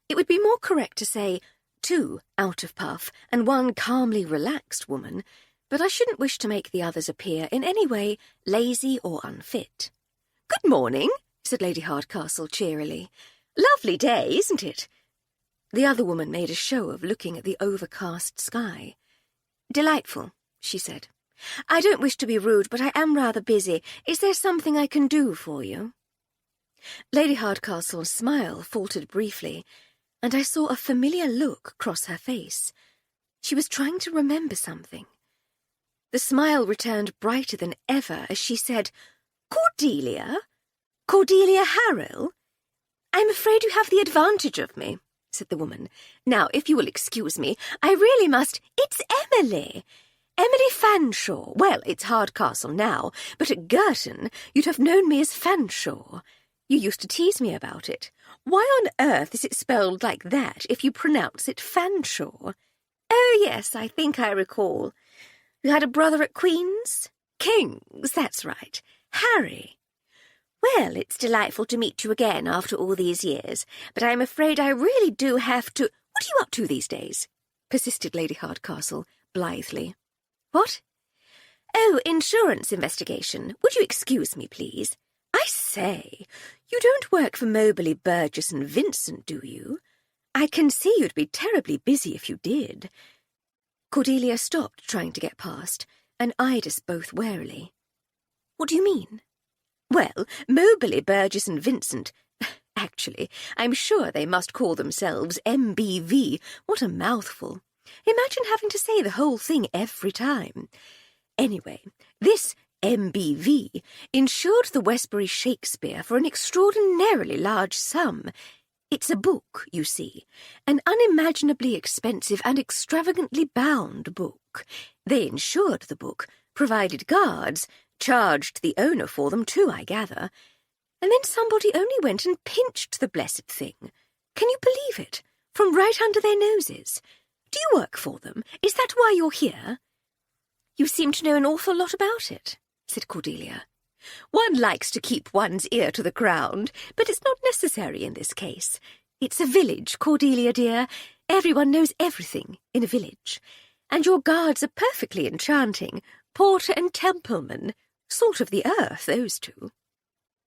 It would be more correct to say 2 out-of-puff and 1 calmly relaxed woman, but I shouldn't wish to make the others appear in any way lazy or unfit. "Good morning," said Lady Hardcastle cheerily. "Lovely day, isn't it?" The other woman made a show of looking at the overcast sky. "Delightful," she said. "I don't wish to be rude, but I am rather busy. Is there something I can do for you?" Lady Hardcastle's smile faltered briefly, and I saw a familiar look cross her face. She was trying to remember something. The smile returned brighter than ever as she said, "Cordelia? Cordelia Harrell? I'm afraid you have the advantage of me," said the woman. "Now, if you will excuse me, I really must—" "It's Emily! Emily Fanshawe. Well, it's Hardcastle now, but at Girton you'd have known me as Fanshawe. You used to tease me about it. Why on earth is it spelled like that if you pronounce it Fanshawe?" "Oh, yes, I think I recall. You had a brother at Queen's?" "King's, that's right. Harry. Well, it's delightful to meet you again after all these years, but I'm afraid I really do have to—" "What are you up to these days?" persisted Lady Hardcastle blithely. "What?" "Oh, insurance investigation. Would you excuse me, please? I say, you don't work for Moberly, Burgess and Vincent, do you? I can see you'd be terribly busy if you did." Cordelia stopped trying to get past and eyed us both warily. "What do you mean?" "Well, Moberly, Burgess and Vincent. Actually, I'm sure they must call themselves MBV. What a mouthful. Imagine having to say the whole thing every time. Anyway, this MBV insured the Westbury Shakespeare for an extraordinarily large sum. It's a book, you see, an unimaginably expensive and extravagantly bound book. They insured the book, provided guards, charged the owner for them too, I gather. And then somebody only went and pinched the blessed thing. Can you believe it? From right under their noses. Do you work for them? Is that why you're here?" "You seem to know an awful lot about it," said Cordelia. "One likes to keep one's ear to the ground, but it's not necessary in this case. It's a village, Cordelia dear. Everyone knows everything in a village. And your guards are perfectly enchanting. Porter and Templeman. Sort of the earth, those two."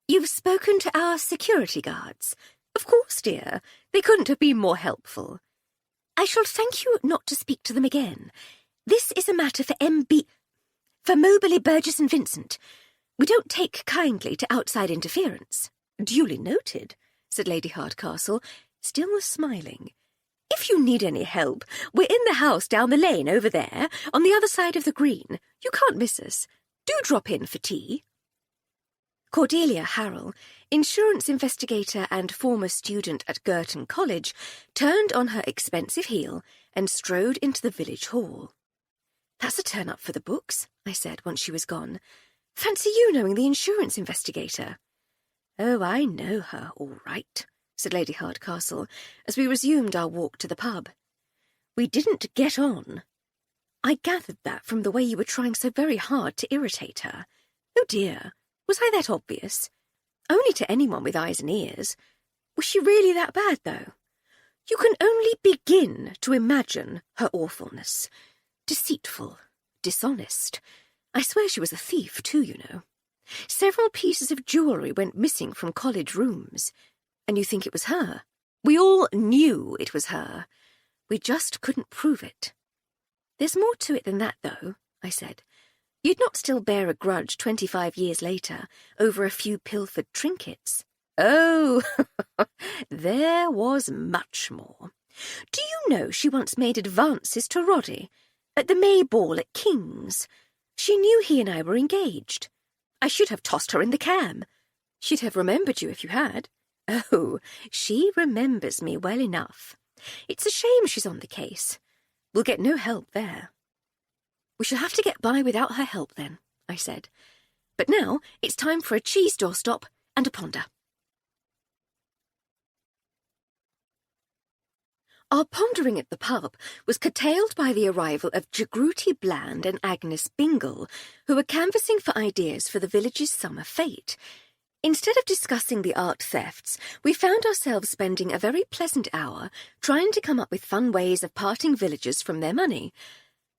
"You've spoken to our security guards?" "Of course, dear. They couldn't have been more helpful." "I shall thank you not to speak to them again. This is a matter for Moberly, Burgess and Vincent. We don't take kindly to outside interference." "Duly noted," said Lady Hardcastle, still smiling. "If you need any help, we're in the house down the lane over there, on the other side of the green. You can't miss us. Do drop in for tea." Cordelia Harrell, insurance investigator and former student at Girton College, turned on her expensive heel and strode into the village hall. "That's a turn-up for the books," I said once she was gone. "Fancy you knowing the insurance investigator." "Oh, I know her, all right," said Lady Hardcastle, as we resumed our walk to the pub. "We didn't get on." "I gathered that from the way you were trying so very hard to irritate her." "Oh, dear. Was I that obvious?" "Only to anyone with eyes and ears. Was she really that bad, though? You can only begin to imagine her awfulness. Deceitful, dishonest. I swear she was a thief, too, you know. Several pieces of jewellery went missing from college rooms. And you think it was her? We all knew it was her. We just couldn't prove it." "There's more to it than that, though," I said. "You'd not still bear a grudge 25 years later over a few pilfered trinkets." "Oh, there was much more. Do you know she once made advances to Roddy at the May ball at King's? She knew he and I were engaged. I should have tossed her in the cam. She'd have remembered you if you had." "Oh, she remembers me well enough. It's a shame she's on the case. We'll get no help there." "We shall have to get by without her help, then," I said. "But now it's time for a cheese doorstop and a ponder." Our pondering at the pub was curtailed by the arrival of Jagruti Bland and Agnes Bingle, who were canvassing for ideas for the village's summer fete. Instead of discussing the art thefts, we found ourselves spending a very pleasant hour trying to come up with fun ways of parting villagers from their money.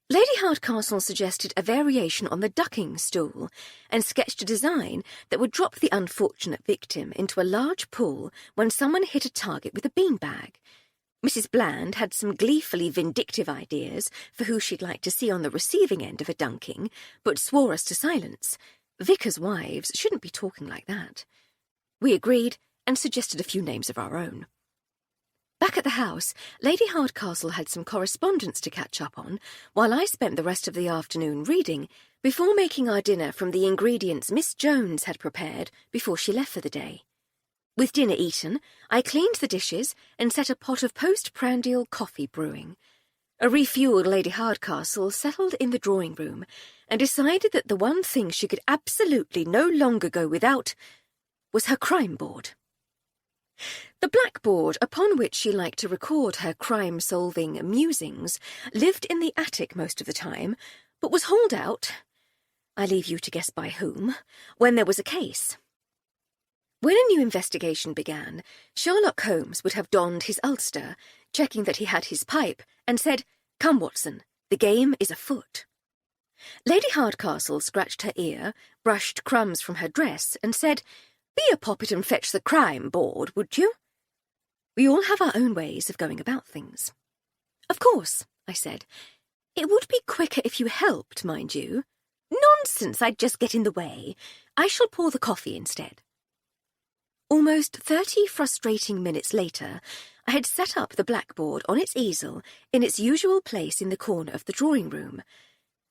Lady Hardcastle suggested a variation on the ducking stool and sketched a design that would drop the unfortunate victim into a large pool when someone hit a target with a beanbag. Mrs. Bland had some gleefully vindictive ideas for who she'd like to see on the receiving end of a dunking, but swore us to silence. Vicars' wives shouldn't be talking like that. We agreed and suggested a few names of our own. Back at the house, Lady Hardcastle had some correspondence to catch up on, while I spent the rest of the afternoon reading, before making our dinner from the ingredients Miss Jones had prepared before she left for the day. With dinner eaten, I cleaned the dishes and set a pot of postprandial coffee brewing. A refuelled Lady Hardcastle settled in the drawing-room and decided that the one thing she could absolutely no longer go without was her crime board. The blackboard upon which she liked to record her crime-solving musings lived in the attic most of the time, but was hauled out, I leave you to guess by whom, when there was a case. When a new investigation began, Sherlock Holmes would have donned his ulster, checking that he had his pipe, and said, "Come, Watson, the game is afoot." Lady Hardcastle scratched her ear, brushed crumbs from her dress, and said, "Be a poppet and fetch the crime board, would you?" We all have our own ways of going about things. "Of course," I said. "It would be quicker if you helped, mind you." "Nonsense, I'd just get in the way. I shall pour the coffee instead." Almost 30 frustrating minutes later, I had set up the blackboard on its easel in its usual place in the corner of the drawing-room.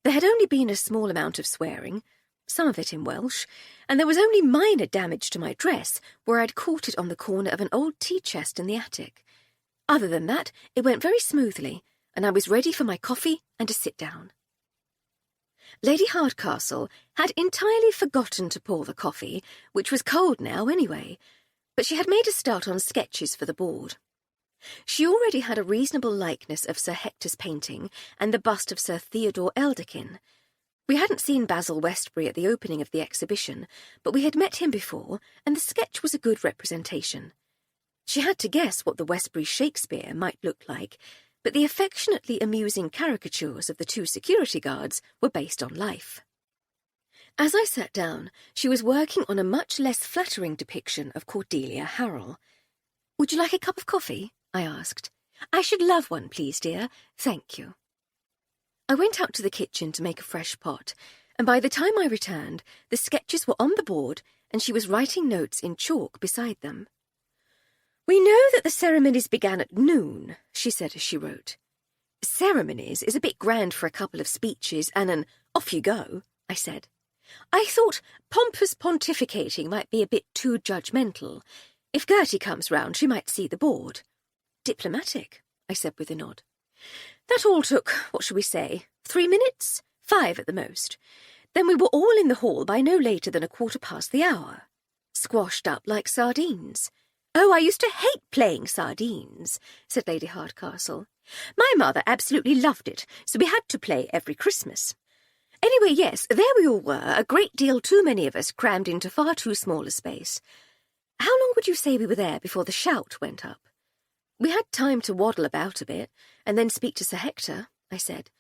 There had only been a small amount of swearing, some of it in Welsh, and there was only minor damage to my dress where I'd caught it on the corner of an old tea-chest in the attic. Other than that, it went very smoothly, and I was ready for my coffee and to sit down. Lady Hardcastle had entirely forgotten to pour the coffee, which was cold now anyway, but she had made a start on sketches for the board. She already had a reasonable likeness of Sir Hector's painting and the bust of Sir Theodore Elderkin. We hadn't seen Basil Westbury at the opening of the exhibition, but we had met him before, and the sketch was a good representation. She had to guess what the Westbury Shakespeare might look like, but the affectionately amusing caricatures of the two security guards were based on life. As I sat down, she was working on a much less flattering depiction of Cordelia Harrel. "Would you like a cup of coffee?" I asked. "I should love one, please, dear. Thank you." I went out to the kitchen to make a fresh pot, and by the time I returned, the sketches were on the board and she was writing notes in chalk beside them. "We know that the ceremonies began at noon," she said as she wrote. "Ceremonies is a bit grand for a couple of speeches and an off you go," I said. "I thought pompous pontificating might be a bit too judgmental. If Gertie comes round, she might see the board." "Diplomatic," I said with a nod. "That all took, what shall we say, 3 minutes? 5 at the most. Then we were all in the hall by no later than 1/4 the hour. Squashed up like sardines." "Oh, I used to hate playing sardines," said Lady Hardcastle. "My mother absolutely loved it, so we had to play every Christmas. Anyway, yes, there we all were, a great deal too many of us crammed into far too small a space. How long would you say we were there before the shout went up?" "We had time to waddle about a bit, and then speak to Sir Hector," I said.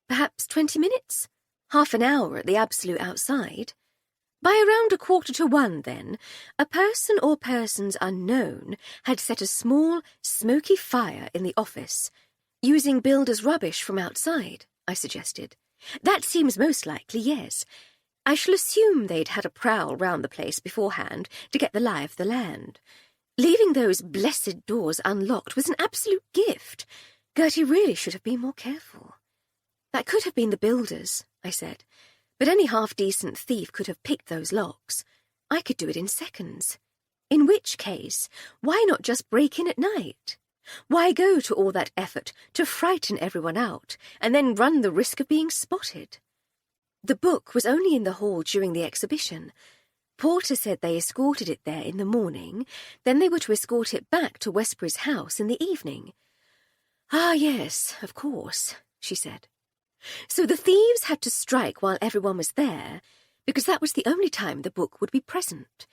"Perhaps 20 minutes? Half an hour at the absolute outside. By around 1:45, then, a person or persons unknown had set a small, smoky fire in the office, using builders' rubbish from outside," I suggested. "That seems most likely, yes. I shall assume they'd had a prowl round the place beforehand to get the lie of the land. Leaving those blessed doors unlocked was an absolute gift. Gertie really should have been more careful." "That could have been the builders," I said, "but any half-decent thief could have picked those locks. I could do it in seconds. In which case, why not just break in at night? Why go to all that effort to frighten everyone out and then run the risk of being spotted? The book was only in the hall during the exhibition. Porter said they escorted it there in the morning, then they were to escort it back to Westbury's house in the evening." "Ah, yes, of course," she said. "So the thieves had to strike while everyone was there, because that was the only time the book would be present.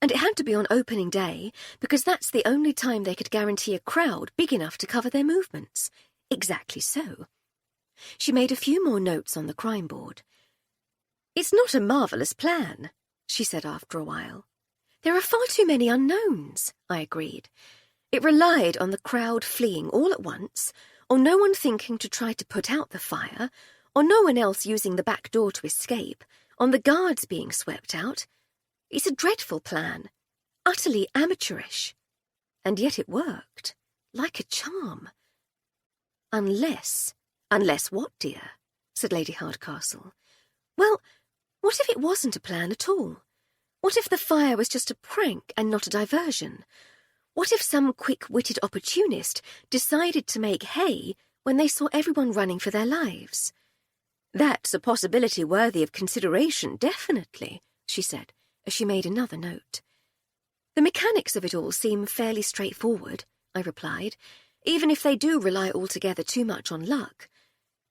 And it had to be on opening day, because that's the only time they could guarantee a crowd big enough to cover their movements." "Exactly so." She made a few more notes on the crime board. "It's not a marvellous plan," she said after a while. "There are far too many unknowns," I agreed. It relied on the crowd fleeing all at once, or no one thinking to try to put out the fire, or no one else using the back door to escape, on the guards being swept out. It's a dreadful plan, utterly amateurish. And yet it worked, like a charm. Unless what, dear?" said Lady Hardcastle. "Well, what if it wasn't a plan at all? What if the fire was just a prank and not a diversion? What if some quick-witted opportunist decided to make hay when they saw everyone running for their lives?" "That's a possibility worthy of consideration, definitely," she said, as she made another note. "The mechanics of it all seem fairly straightforward," I replied, "even if they do rely altogether too much on luck.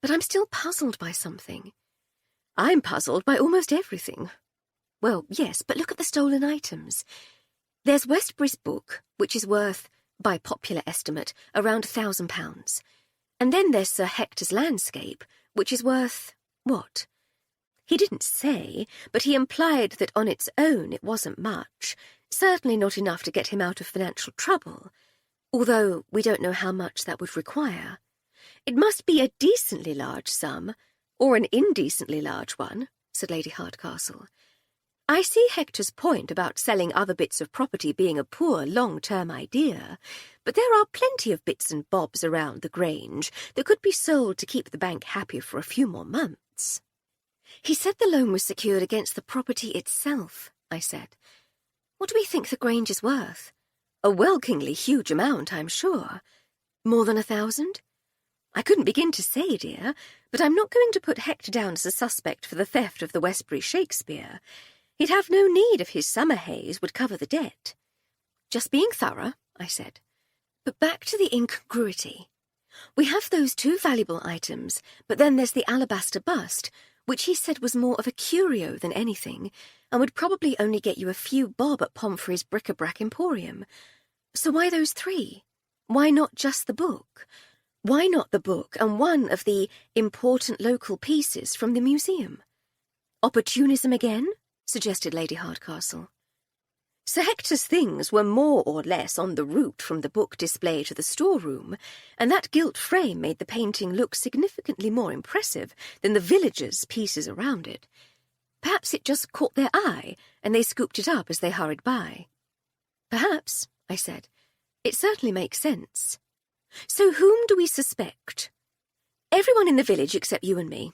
But I'm still puzzled by something." "I'm puzzled by almost everything." "Well, yes, but look at the stolen items. There's Westbury's book, which is worth, by popular estimate, around £1,000. And then there's Sir Hector's landscape, which is worth, what? He didn't say, but he implied that on its own it wasn't much, certainly not enough to get him out of financial trouble, although we don't know how much that would require. It must be a decently large sum, or an indecently large one," said Lady Hardcastle. "I see Hector's point about selling other bits of property being a poor long-term idea, but there are plenty of bits and bobs around the Grange that could be sold to keep the bank happy for a few more months." "He said the loan was secured against the property itself," I said. "What do we think the Grange is worth?" "A welkingly huge amount, I'm sure." "More than 1,000? "I couldn't begin to say, dear, but I'm not going to put Hector down as a suspect for the theft of the Westbury Shakespeare. He'd have no need if his summer hays would cover the debt." "Just being thorough," I said. "But back to the incongruity. We have those two valuable items, but then there's the alabaster bust, which he said was more of a curio than anything, and would probably only get you a few bob at Pomfrey's bric-a-brac emporium. So why those three? Why not just the book? Why not the book and one of the important local pieces from the museum?" "Opportunism again?" suggested Lady Hardcastle. "Sir Hector's things were more or less on the route from the book display to the storeroom, and that gilt frame made the painting look significantly more impressive than the villagers' pieces around it. Perhaps it just caught their eye, and they scooped it up as they hurried by." "Perhaps," I said. "It certainly makes sense." "So whom do we suspect?" "Everyone in the village except you and me.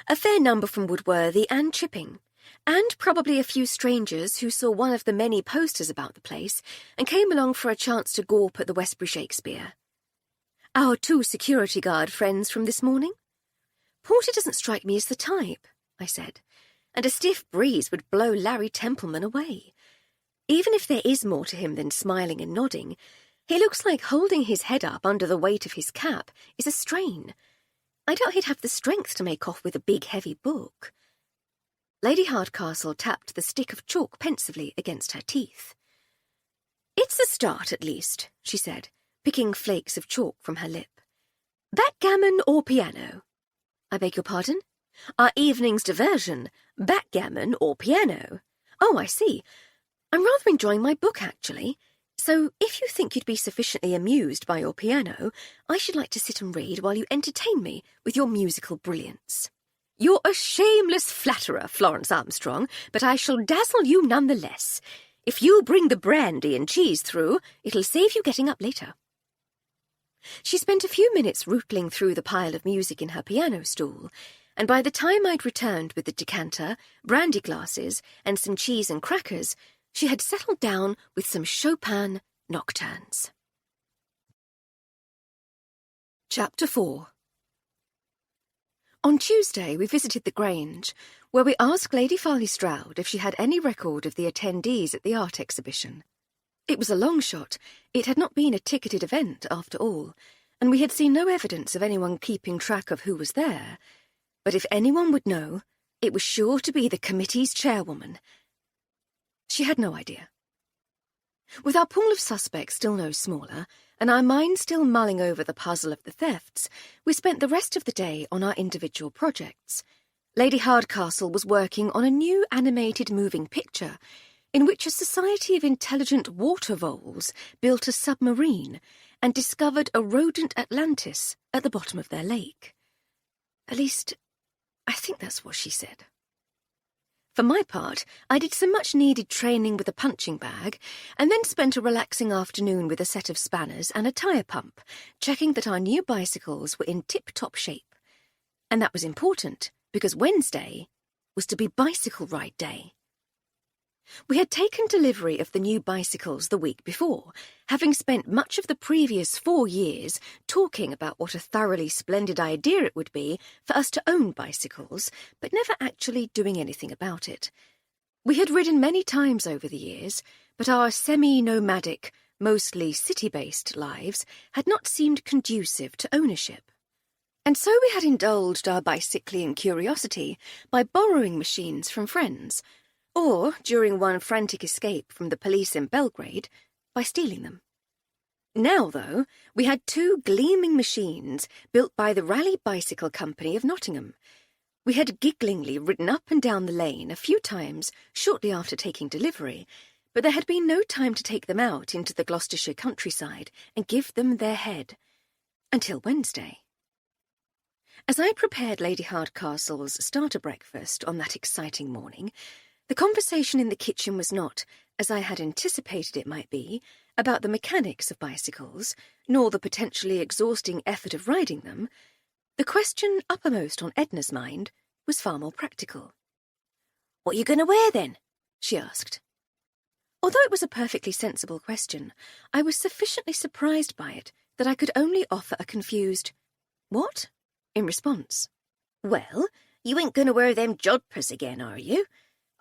A fair number from Woodworthy and Chipping, and probably a few strangers who saw one of the many posters about the place and came along for a chance to gawp at the Westbury Shakespeare." "Our 2 security guard friends from this morning?" "Porter doesn't strike me as the type," I said, "and a stiff breeze would blow Larry Templeman away. Even if there is more to him than smiling and nodding, he looks like holding his head up under the weight of his cap is a strain. I doubt he'd have the strength to make off with a big, heavy book." Lady Hardcastle tapped the stick of chalk pensively against her teeth. "It's a start, at least," she said, picking flakes of chalk from her lip. "Backgammon or piano?" "I beg your pardon?" "Our evening's diversion, backgammon or piano." "Oh, I see. I'm rather enjoying my book, actually. So if you think you'd be sufficiently amused by your piano, I should like to sit and read while you entertain me with your musical brilliance." "You're a shameless flatterer, Florence Armstrong, but I shall dazzle you none the less. If you bring the brandy and cheese through, it'll save you getting up later." She spent a few minutes rootling through the pile of music in her piano stool, and by the time I'd returned with the decanter, brandy glasses, and some cheese and crackers, she had settled down with some Chopin nocturnes. Chapter 4. On Tuesday we visited the Grange, where we asked Lady Farley Stroud if she had any record of the attendees at the art exhibition. It was a long shot. It had not been a ticketed event, after all, and we had seen no evidence of anyone keeping track of who was there. But if anyone would know, it was sure to be the committee's chairwoman. She had no idea. With our pool of suspects still no smaller, and our minds still mulling over the puzzle of the thefts, we spent the rest of the day on our individual projects. Lady Hardcastle was working on a new animated moving picture in which a society of intelligent water voles built a submarine and discovered a rodent Atlantis at the bottom of their lake. At least, I think that's what she said. For my part, I did some much-needed training with a punching bag, and then spent a relaxing afternoon with a set of spanners and a tyre pump, checking that our new bicycles were in tip-top shape. And that was important, because Wednesday was to be bicycle ride day. We had taken delivery of the new bicycles the week before, having spent much of the previous 4 years talking about what a thoroughly splendid idea it would be for us to own bicycles, but never actually doing anything about it. We had ridden many times over the years, but our semi-nomadic, mostly city-based lives had not seemed conducive to ownership. And so we had indulged our bicycling curiosity by borrowing machines from friends, or, during one frantic escape from the police in Belgrade, by stealing them. Now, though, we had 2 gleaming machines built by the Raleigh Bicycle Company of Nottingham. We had gigglingly ridden up and down the lane a few times shortly after taking delivery, but there had been no time to take them out into the Gloucestershire countryside and give them their head, until Wednesday. As I prepared Lady Hardcastle's starter breakfast on that exciting morning, the conversation in the kitchen was not, as I had anticipated it might be, about the mechanics of bicycles, nor the potentially exhausting effort of riding them. The question uppermost on Edna's mind was far more practical. "What are you going to wear, then?" she asked. Although it was a perfectly sensible question, I was sufficiently surprised by it that I could only offer a confused, "What?" in response. "Well, you ain't going to wear them jodhpurs again, are you?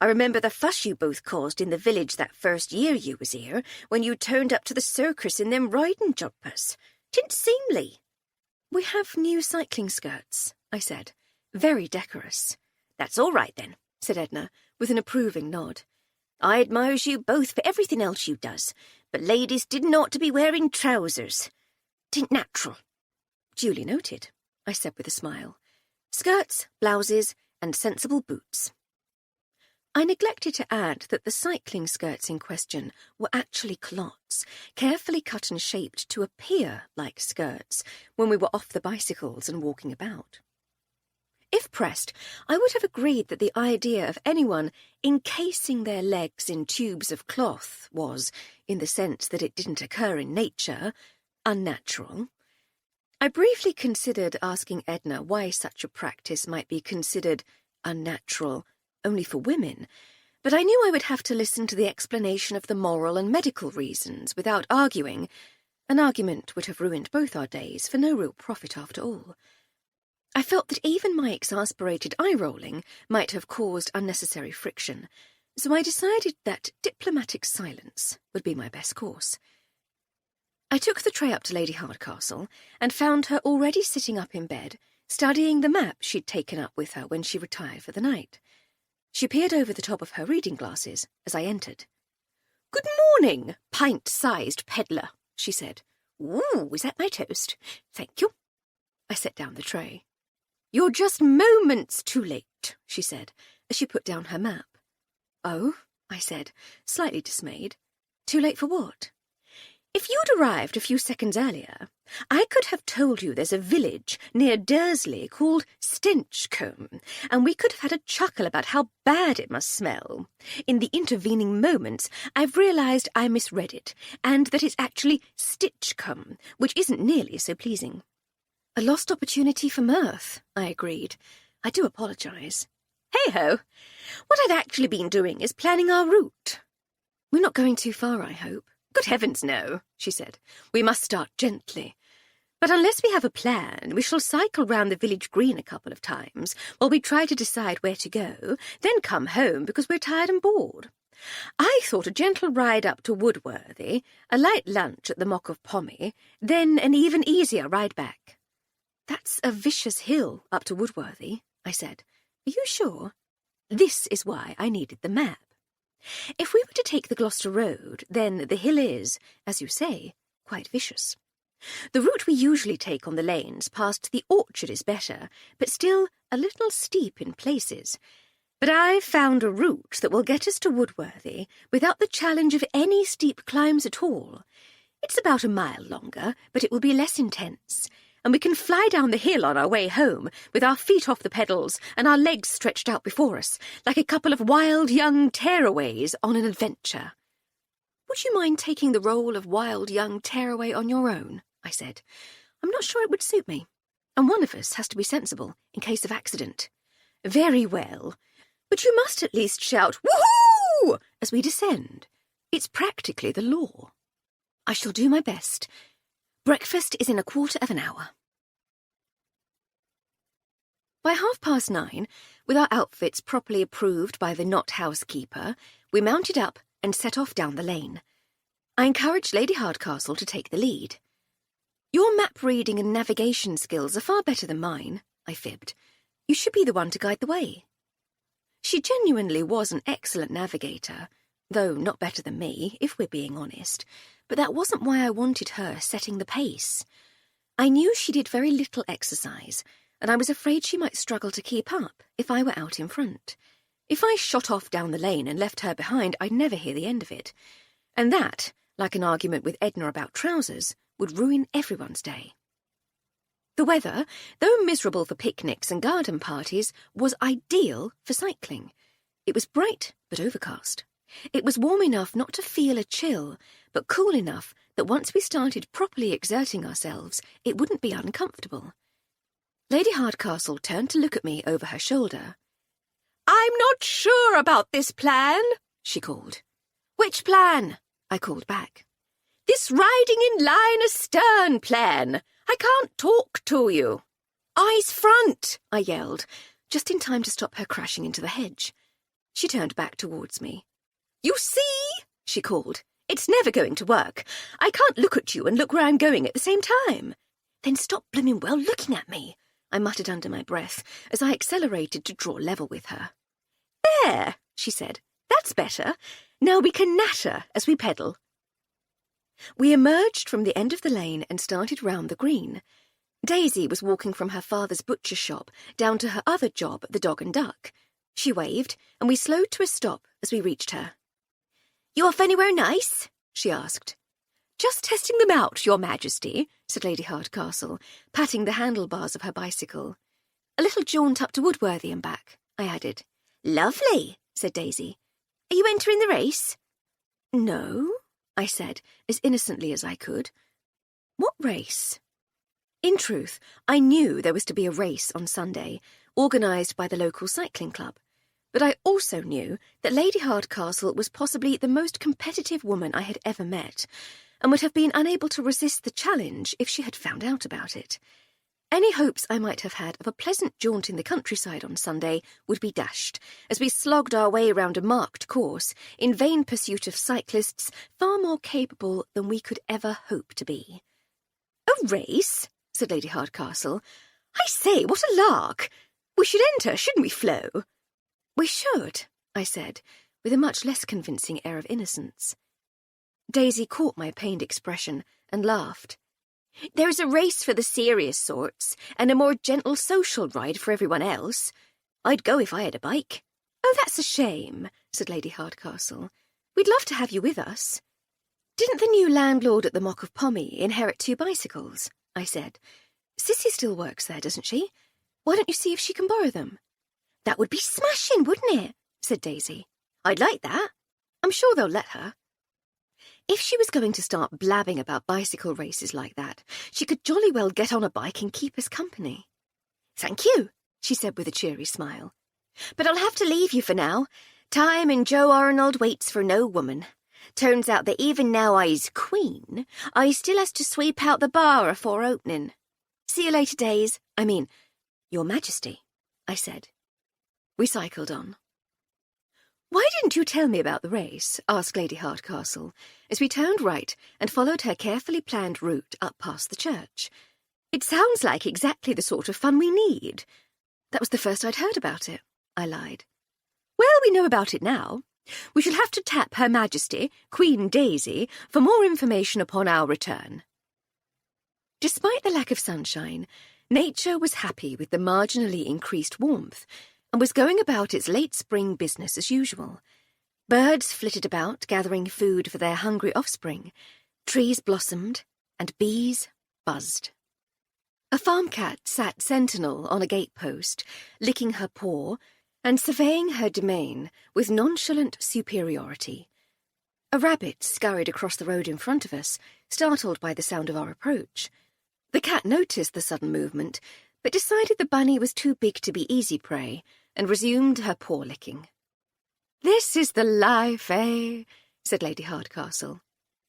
I remember the fuss you both caused in the village that first year you was here, when you turned up to the circus in them riding jodhpurs. 'Tisn't seemly." "We have new cycling skirts," I said, very decorous. "That's all right, then," said Edna, with an approving nod. "I admires you both for everything else you does, but ladies didn't ought to be wearing trousers. 'Tisn't natural." "Duly noted," I said with a smile. "Skirts, blouses, and sensible boots." I neglected to add that the cycling skirts in question were actually culottes, carefully cut and shaped to appear like skirts when we were off the bicycles and walking about. If pressed, I would have agreed that the idea of anyone encasing their legs in tubes of cloth was, in the sense that it didn't occur in nature, unnatural. I briefly considered asking Edna why such a practice might be considered unnatural only for women, but I knew I would have to listen to the explanation of the moral and medical reasons without arguing. An argument would have ruined both our days for no real profit after all. I felt that even my exasperated eye-rolling might have caused unnecessary friction, so I decided that diplomatic silence would be my best course. I took the tray up to Lady Hardcastle and found her already sitting up in bed, studying the map she'd taken up with her when she retired for the night. She peered over the top of her reading glasses as I entered. "Good morning, pint-sized peddler," she said. "Ooh, is that my toast? Thank you." I set down the tray. "You're just moments too late," she said, as she put down her map. "Oh," I said, slightly dismayed. "Too late for what?" "If you'd arrived a few seconds earlier, I could have told you there's a village near Dursley called Stenchcombe, and we could have had a chuckle about how bad it must smell. In the intervening moments, I've realised I misread it, and that it's actually Stitchcombe, which isn't nearly so pleasing." "A lost opportunity for mirth," I agreed. "I do apologise." "Hey-ho! What I've actually been doing is planning our route." "We're not going too far, I hope." "Good heavens, no," she said. "We must start gently. But unless we have a plan, we shall cycle round the village green a couple of times while we try to decide where to go, then come home because we're tired and bored. I thought a gentle ride up to Woodworthy, a light lunch at the Mock of Pommy, then an even easier ride back." "That's a vicious hill up to Woodworthy," I said. "Are you sure?" This is why I needed the map. If we were to take the Gloucester Road, then the hill is, as you say, quite vicious. The route we usually take on the lanes past the orchard is better, but still a little steep in places. But I've found a route that will get us to Woodworthy without the challenge of any steep climbs at all. It's about a mile longer, but it will be less intense, and we can fly down the hill on our way home with our feet off the pedals and our legs stretched out before us, like a couple of wild young tearaways on an adventure. Would you mind taking the role of wild young tearaway on your own? I said. I'm not sure it would suit me, and one of us has to be sensible in case of accident. Very well, but you must at least shout, "Woohoo!" as we descend. It's practically the law. I shall do my best. Breakfast is in a quarter of an hour. By 9:30, with our outfits properly approved by the not housekeeper, we mounted up and set off down the lane. I encouraged Lady Hardcastle to take the lead. Your map-reading and navigation skills are far better than mine, I fibbed. You should be the one to guide the way. She genuinely was an excellent navigator, though not better than me, if we're being honest, but that wasn't why I wanted her setting the pace. I knew she did very little exercise, and I was afraid she might struggle to keep up if I were out in front. If I shot off down the lane and left her behind, I'd never hear the end of it. And that, like an argument with Edna about trousers, would ruin everyone's day. The weather, though miserable for picnics and garden parties, was ideal for cycling. It was bright but overcast. It was warm enough not to feel a chill, but cool enough that once we started properly exerting ourselves, it wouldn't be uncomfortable. Lady Hardcastle turned to look at me over her shoulder. "I'm not sure about this plan," she called. "Which plan?" I called back. "This riding in line astern plan. I can't talk to you." "Eyes front," I yelled, just in time to stop her crashing into the hedge. She turned back towards me. "You see," she called, "it's never going to work. I can't look at you and look where I'm going at the same time." "Then stop blooming well looking at me," I muttered under my breath as I accelerated to draw level with her. "There," she said. "That's better. Now we can natter as we pedal." We emerged from the end of the lane and started round the green. Daisy was walking from her father's butcher shop down to her other job at the Dog and Duck. She waved, and we slowed to a stop as we reached her. "You off anywhere nice?" she asked. "Just testing them out, Your Majesty," said Lady Hardcastle, patting the handlebars of her bicycle. "A little jaunt up to Woodworthy and back," I added. "Lovely," said Daisy. "Are you entering the race?" "No," I said, as innocently as I could. "What race?" In truth, I knew there was to be a race on Sunday, organised by the local cycling club, but I also knew that Lady Hardcastle was possibly the most competitive woman I had ever met, and would have been unable to resist the challenge if she had found out about it. Any hopes I might have had of a pleasant jaunt in the countryside on Sunday would be dashed, as we slogged our way round a marked course, in vain pursuit of cyclists far more capable than we could ever hope to be. "A race?" said Lady Hardcastle. "I say, what a lark! We should enter, shouldn't we, Flo?" "We should," I said, with a much less convincing air of innocence. Daisy caught my pained expression and laughed. "There's a race for the serious sorts, and a more gentle social ride for everyone else. I'd go if I had a bike." "Oh, that's a shame," said Lady Hardcastle. "We'd love to have you with us." "Didn't the new landlord at the Mock of Pommy inherit 2 bicycles?" I said. "Cissy still works there, doesn't she? Why don't you see if she can borrow them?" "That would be smashing, wouldn't it?" said Daisy. "I'd like that. I'm sure they'll let her." If she was going to start blabbing about bicycle races like that, she could jolly well get on a bike and keep us company. "Thank you," she said with a cheery smile. "But I'll have to leave you for now. Time and Joe Arnold waits for no woman. Turns out that even now I's queen, I still has to sweep out the bar afore opening. See you later, Days. I mean, Your Majesty," I said. We cycled on. "Why didn't you tell me about the race?" asked Lady Hardcastle, as we turned right and followed her carefully planned route up past the church. "It sounds like exactly the sort of fun we need." "That was the first I'd heard about it," I lied. "Well, we know about it now. We shall have to tap Her Majesty, Queen Daisy, for more information upon our return. Despite the lack of sunshine, nature was happy with the marginally increased warmth and was going about its late spring business as usual. Birds flitted about, gathering food for their hungry offspring. Trees blossomed, and bees buzzed. A farm cat sat sentinel on a gate-post, licking her paw and surveying her domain with nonchalant superiority. A rabbit scurried across the road in front of us, startled by the sound of our approach. The cat noticed the sudden movement, but decided the bunny was too big to be easy prey, and resumed her paw-licking. "This is the life, eh?" said Lady Hardcastle.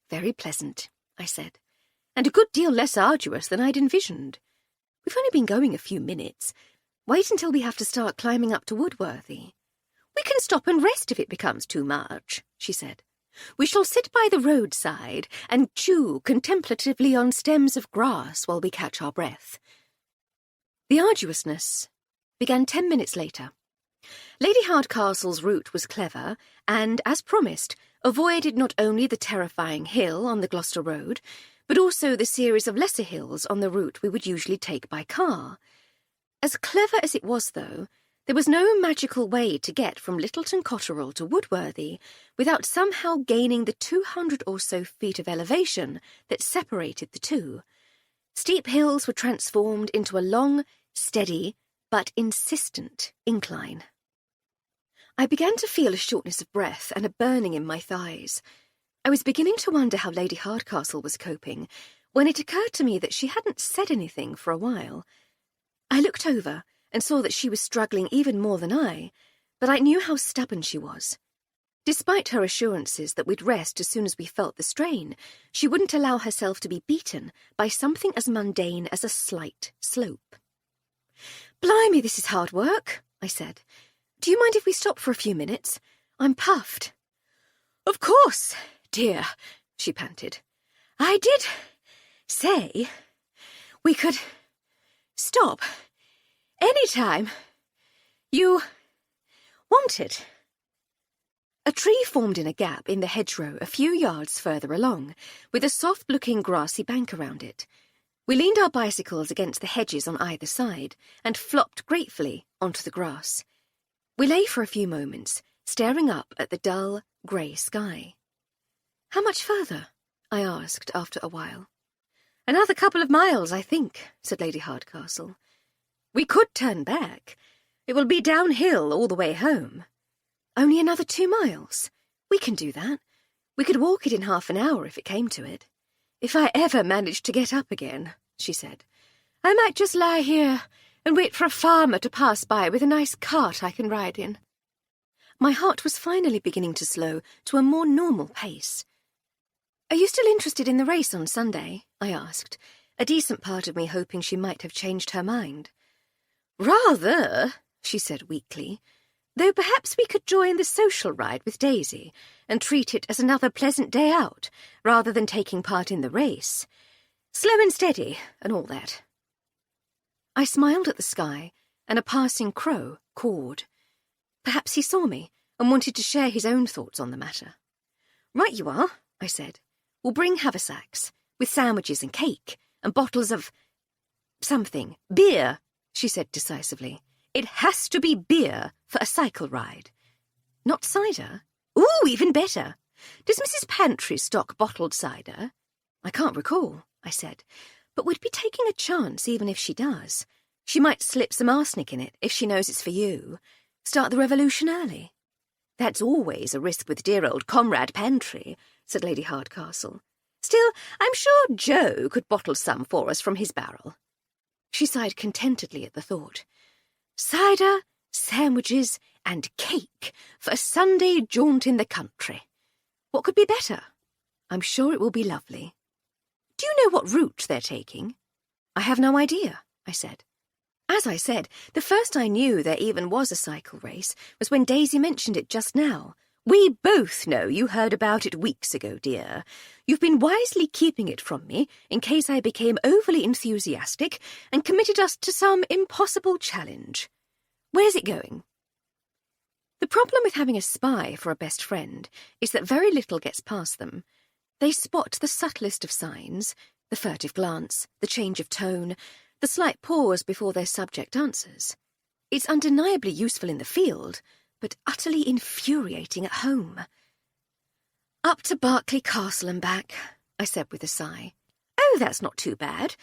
"Very pleasant," I said, "and a good deal less arduous than I'd envisioned. We've only been going a few minutes. Wait until we have to start climbing up to Woodworthy." "We can stop and rest if it becomes too much," she said. "We shall sit by the roadside and chew contemplatively on stems of grass while we catch our breath." The arduousness began 10 minutes later. Lady Hardcastle's route was clever and, as promised, avoided not only the terrifying hill on the Gloucester Road, but also the series of lesser hills on the route we would usually take by car. As clever as it was, though, there was no magical way to get from Littleton Cotterell to Woodworthy without somehow gaining the 200 or so feet of elevation that separated the two. Steep hills were transformed into a long, steady, but insistent incline. I began to feel a shortness of breath and a burning in my thighs. I was beginning to wonder how Lady Hardcastle was coping, when it occurred to me that she hadn't said anything for a while. I looked over and saw that she was struggling even more than I, but I knew how stubborn she was. Despite her assurances that we'd rest as soon as we felt the strain, she wouldn't allow herself to be beaten by something as mundane as a slight slope. "Blimey, this is hard work," I said. "Do you mind if we stop for a few minutes? I'm puffed." "Of course, dear," she panted. "I did say we could stop any time you wanted." A tree formed in a gap in the hedgerow a few yards further along, with a soft-looking grassy bank around it. We leaned our bicycles against the hedges on either side and flopped gratefully onto the grass. We lay for a few moments, staring up at the dull, grey sky. "How much further?" I asked after a while. "Another couple of miles, I think," said Lady Hardcastle. "We could turn back. It will be downhill all the way home." "Only another 2 miles? We can do that. We could walk it in half an hour if it came to it." "If I ever managed to get up again," she said, "I might just lie here and wait for a farmer to pass by with a nice cart I can ride in." My heart was finally beginning to slow to a more normal pace. "Are you still interested in the race on Sunday?" I asked, a decent part of me hoping she might have changed her mind. "Rather," she said weakly, "though perhaps we could join the social ride with Daisy and treat it as another pleasant day out, rather than taking part in the race. Slow and steady, and all that." I smiled at the sky, and a passing crow cawed. Perhaps he saw me and wanted to share his own thoughts on the matter. "Right you are," I said. "We'll bring haversacks, with sandwiches and cake, and bottles of something. Beer," she said decisively. "It has to be beer for a cycle ride." "Not cider?" "Ooh, even better. Does Mrs. Pantry stock bottled cider?" "I can't recall," I said, "but we'd be taking a chance even if she does. She might slip some arsenic in it if she knows it's for you. Start the revolution early." "That's always a risk with dear old Comrade Pantry," said Lady Hardcastle. "Still, I'm sure Joe could bottle some for us from his barrel." She sighed contentedly at the thought. Cider, sandwiches, and cake for a Sunday jaunt in the country. What could be better? I'm sure it will be lovely. "Do you know what route they're taking?" "I have no idea," I said. As I said, the first I knew there even was a cycle race was when Daisy mentioned it just now. "We both know you heard about it weeks ago, dear. You've been wisely keeping it from me in case I became overly enthusiastic and committed us to some impossible challenge. Where's it going?" The problem with having a spy for a best friend is that very little gets past them. They spot the subtlest of signs, the furtive glance, the change of tone, the slight pause before their subject answers. It's undeniably useful in the field, but utterly infuriating at home. "Up to Berkeley Castle and back," I said with a sigh. "Oh, that's not too bad.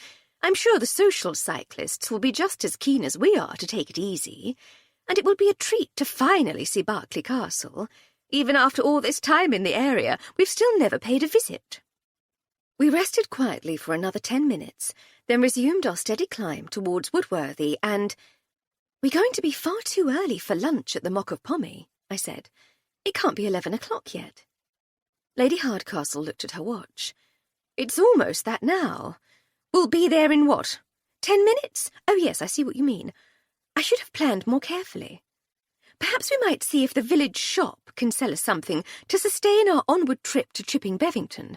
I'm sure the social cyclists will be just as keen as we are to take it easy, and it will be a treat to finally see Berkeley Castle. Even after all this time in the area, we've still never paid a visit." We rested quietly for another 10 minutes, then resumed our steady climb towards Woodworthy and— "We're going to be far too early for lunch at the Mock of Pommy," I said. "It can't be 11 o'clock yet." Lady Hardcastle looked at her watch. "It's almost that now. We'll be there in what? 10 minutes? Oh, yes, I see what you mean. I should have planned more carefully. Perhaps we might see if the village shop can sell us something to sustain our onward trip to Chipping Bevington.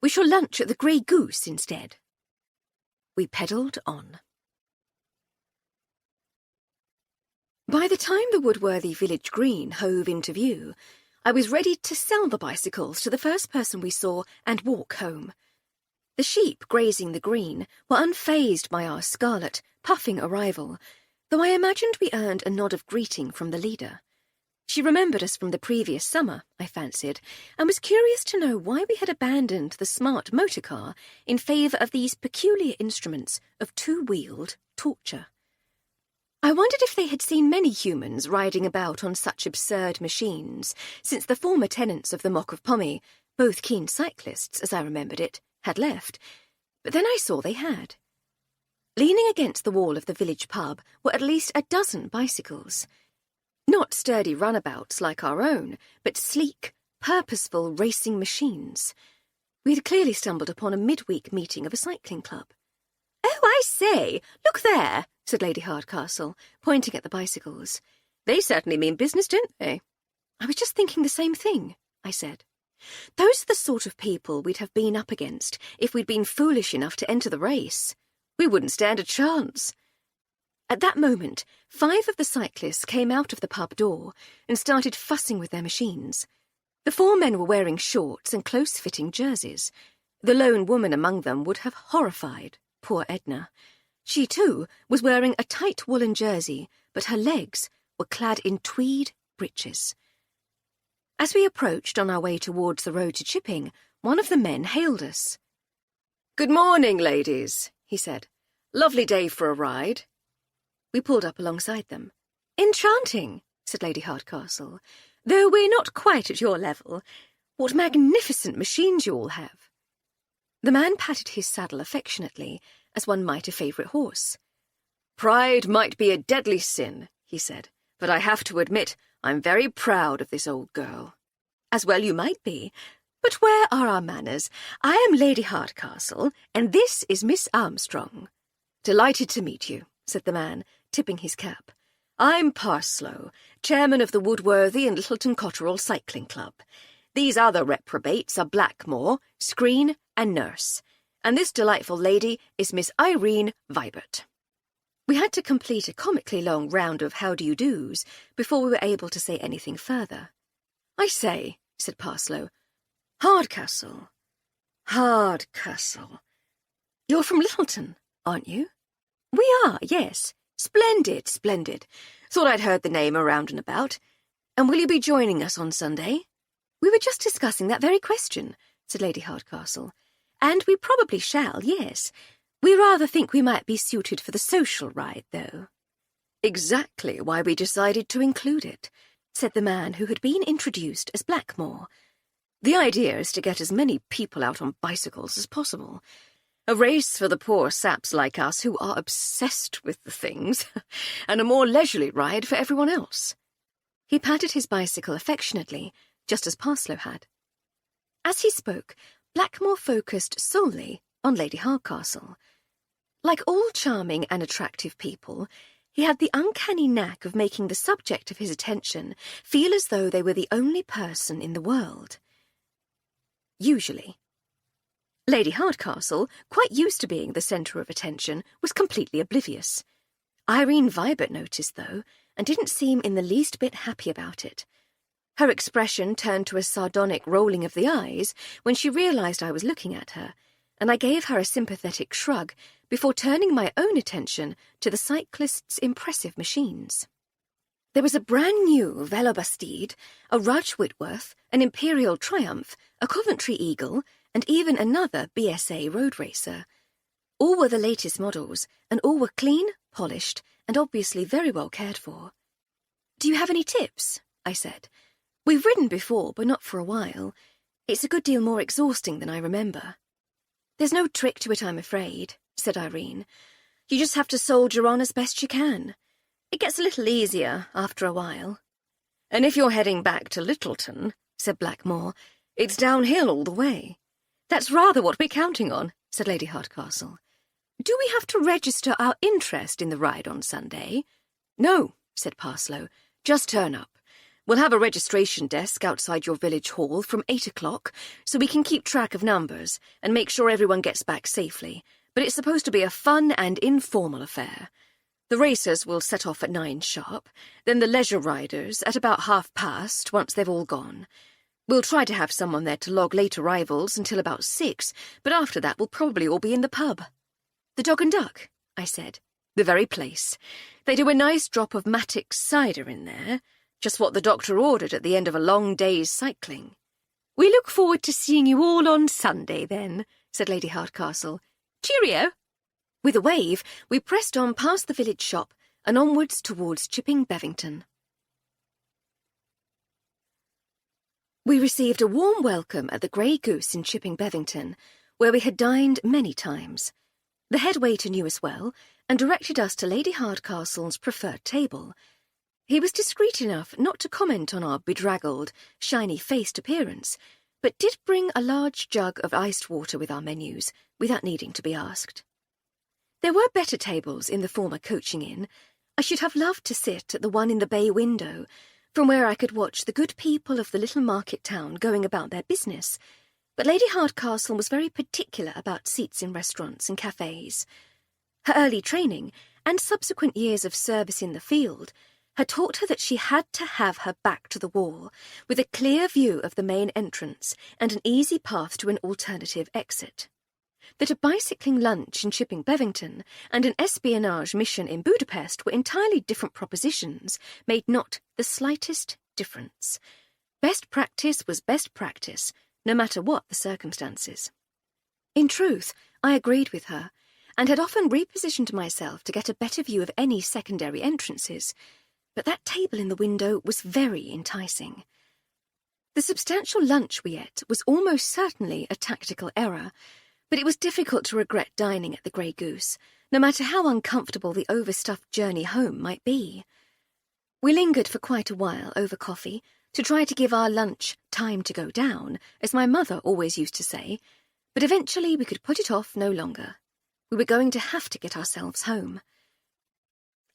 We shall lunch at the Grey Goose instead." We pedalled on. By the time the Woodworthy village green hove into view, I was ready to sell the bicycles to the first person we saw and walk home. The sheep grazing the green were unfazed by our scarlet, puffing arrival, though I imagined we earned a nod of greeting from the leader. She remembered us from the previous summer, I fancied, and was curious to know why we had abandoned the smart motor car in favour of these peculiar instruments of two-wheeled torture. I wondered if they had seen many humans riding about on such absurd machines, since the former tenants of the Mock of Pommy, both keen cyclists, as I remembered it, had left, but then I saw they had. Leaning against the wall of the village pub were at least a dozen bicycles. Not sturdy runabouts like our own, but sleek, purposeful racing machines. We had clearly stumbled upon a midweek meeting of a cycling club. "Oh, I say, look there," said Lady Hardcastle, pointing at the bicycles. "They certainly mean business, don't they?" "I was just thinking the same thing," I said. "Those are the sort of people we'd have been up against if we'd been foolish enough to enter the race. We wouldn't stand a chance." At that moment, 5 of the cyclists came out of the pub door and started fussing with their machines. The 4 men were wearing shorts and close-fitting jerseys. The lone woman among them would have horrified poor Edna. She, too, was wearing a tight woolen jersey, but her legs were clad in tweed breeches. As we approached on our way towards the road to Chipping, one of the men hailed us. "Good morning, ladies," he said. "Lovely day for a ride." We pulled up alongside them. "Enchanting," said Lady Hardcastle, "though we're not quite at your level. What magnificent machines you all have." The man patted his saddle affectionately, as one might a favourite horse. "Pride might be a deadly sin," he said, "but I have to admit I'm very proud of this old girl." "As well you might be. But where are our manners? I am Lady Hardcastle, and this is Miss Armstrong." "Delighted to meet you," said the man, tipping his cap. "I'm Parslow, chairman of the Woodworthy and Littleton Cotterell Cycling Club. These other reprobates are Blackmore, Screen, and Nurse. And this delightful lady is Miss Irene Vibert." We had to complete a comically long round of how-do-you-dos before we were able to say anything further. "I say," said Parslow, "Hardcastle. Hardcastle. You're from Littleton, aren't you?" "We are, yes. Splendid, splendid. Thought I'd heard the name around and about. And will you be joining us on Sunday?" "We were just discussing that very question," said Lady Hardcastle. "And we probably shall, yes. We rather think we might be suited for the social ride, though." "Exactly why we decided to include it," said the man who had been introduced as Blackmore. "The idea is to get as many people out on bicycles as possible. A race for the poor saps like us who are obsessed with the things, and a more leisurely ride for everyone else." He patted his bicycle affectionately, just as Parslow had. As he spoke, Blackmore focused solely on Lady Hardcastle. Like all charming and attractive people, he had the uncanny knack of making the subject of his attention feel as though they were the only person in the world. Usually. Lady Hardcastle, quite used to being the centre of attention, was completely oblivious. Irene Vibert noticed, though, and didn't seem in the least bit happy about it. Her expression turned to a sardonic rolling of the eyes when she realised I was looking at her, and I gave her a sympathetic shrug before turning my own attention to the cyclists' impressive machines. There was a brand-new Velobastide, a Rudge Whitworth, an Imperial Triumph, a Coventry Eagle, and even another BSA road racer. All were the latest models, and all were clean, polished, and obviously very well cared for. "Do you have any tips?" I said. "We've ridden before, but not for a while. It's a good deal more exhausting than I remember." "There's no trick to it, I'm afraid," said Irene. "You just have to soldier on as best you can. It gets a little easier after a while." "And if you're heading back to Littleton," said Blackmore, "it's downhill all the way." "That's rather what we're counting on," said Lady Hardcastle. "Do we have to register our interest in the ride on Sunday?" "No," said Parslow. "Just turn up. We'll have a registration desk outside your village hall from 8 o'clock, so we can keep track of numbers and make sure everyone gets back safely. But it's supposed to be a fun and informal affair. The racers will set off at 9 sharp, then the leisure riders at about past, once they've all gone. We'll try to have someone there to log late arrivals until about 6, but after that we'll probably all be in the pub." "The Dog and Duck?" I said. "The very place. They do a nice drop of Mattick's cider in there, just what the doctor ordered at the end of a long day's cycling." "We look forward to seeing you all on Sunday, then," said Lady Hardcastle. "Cheerio!" With a wave, we pressed on past the village shop and onwards towards Chipping Bevington. We received a warm welcome at the Grey Goose in Chipping Bevington, where we had dined many times. The head waiter knew us well and directed us to Lady Hardcastle's preferred table. He was discreet enough not to comment on our bedraggled, shiny-faced appearance, but did bring a large jug of iced water with our menus, without needing to be asked. There were better tables in the former coaching inn. I should have loved to sit at the one in the bay window, from where I could watch the good people of the little market town going about their business, but Lady Hardcastle was very particular about seats in restaurants and cafes. Her early training, and subsequent years of service in the field, had taught her that she had to have her back to the wall, with a clear view of the main entrance and an easy path to an alternative exit. That a bicycling lunch in Chipping Bevington and an espionage mission in Budapest were entirely different propositions made not the slightest difference. Best practice was best practice, no matter what the circumstances. In truth, I agreed with her, and had often repositioned myself to get a better view of any secondary entrances, but that table in the window was very enticing. The substantial lunch we ate was almost certainly a tactical error, but it was difficult to regret dining at the Grey Goose, no matter how uncomfortable the overstuffed journey home might be. We lingered for quite a while over coffee, to try to give our lunch time to go down, as my mother always used to say, but eventually we could put it off no longer. We were going to have to get ourselves home.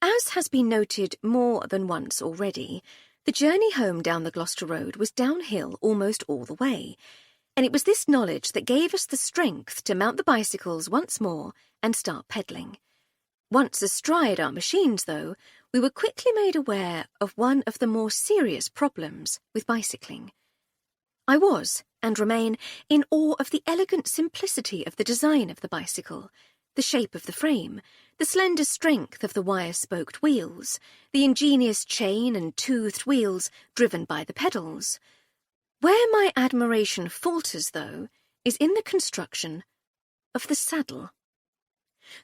As has been noted more than once already, the journey home down the Gloucester Road was downhill almost all the way, and it was this knowledge that gave us the strength to mount the bicycles once more and start pedalling. Once astride our machines, though, we were quickly made aware of one of the more serious problems with bicycling. I was, and remain, in awe of the elegant simplicity of the design of the bicycle, the shape of the frame, the slender strength of the wire-spoked wheels, the ingenious chain and toothed wheels driven by the pedals. Where my admiration falters, though, is in the construction of the saddle.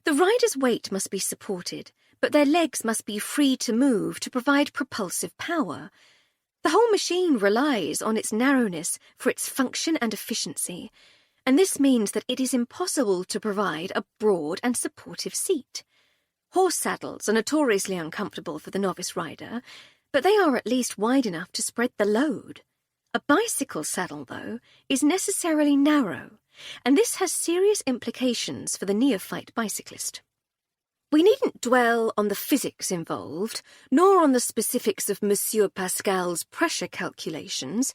The rider's weight must be supported, but their legs must be free to move to provide propulsive power. The whole machine relies on its narrowness for its function and efficiency, and this means that it is impossible to provide a broad and supportive seat. Horse saddles are notoriously uncomfortable for the novice rider, but they are at least wide enough to spread the load. A bicycle saddle, though, is necessarily narrow, and this has serious implications for the neophyte bicyclist. We needn't dwell on the physics involved, nor on the specifics of Monsieur Pascal's pressure calculations.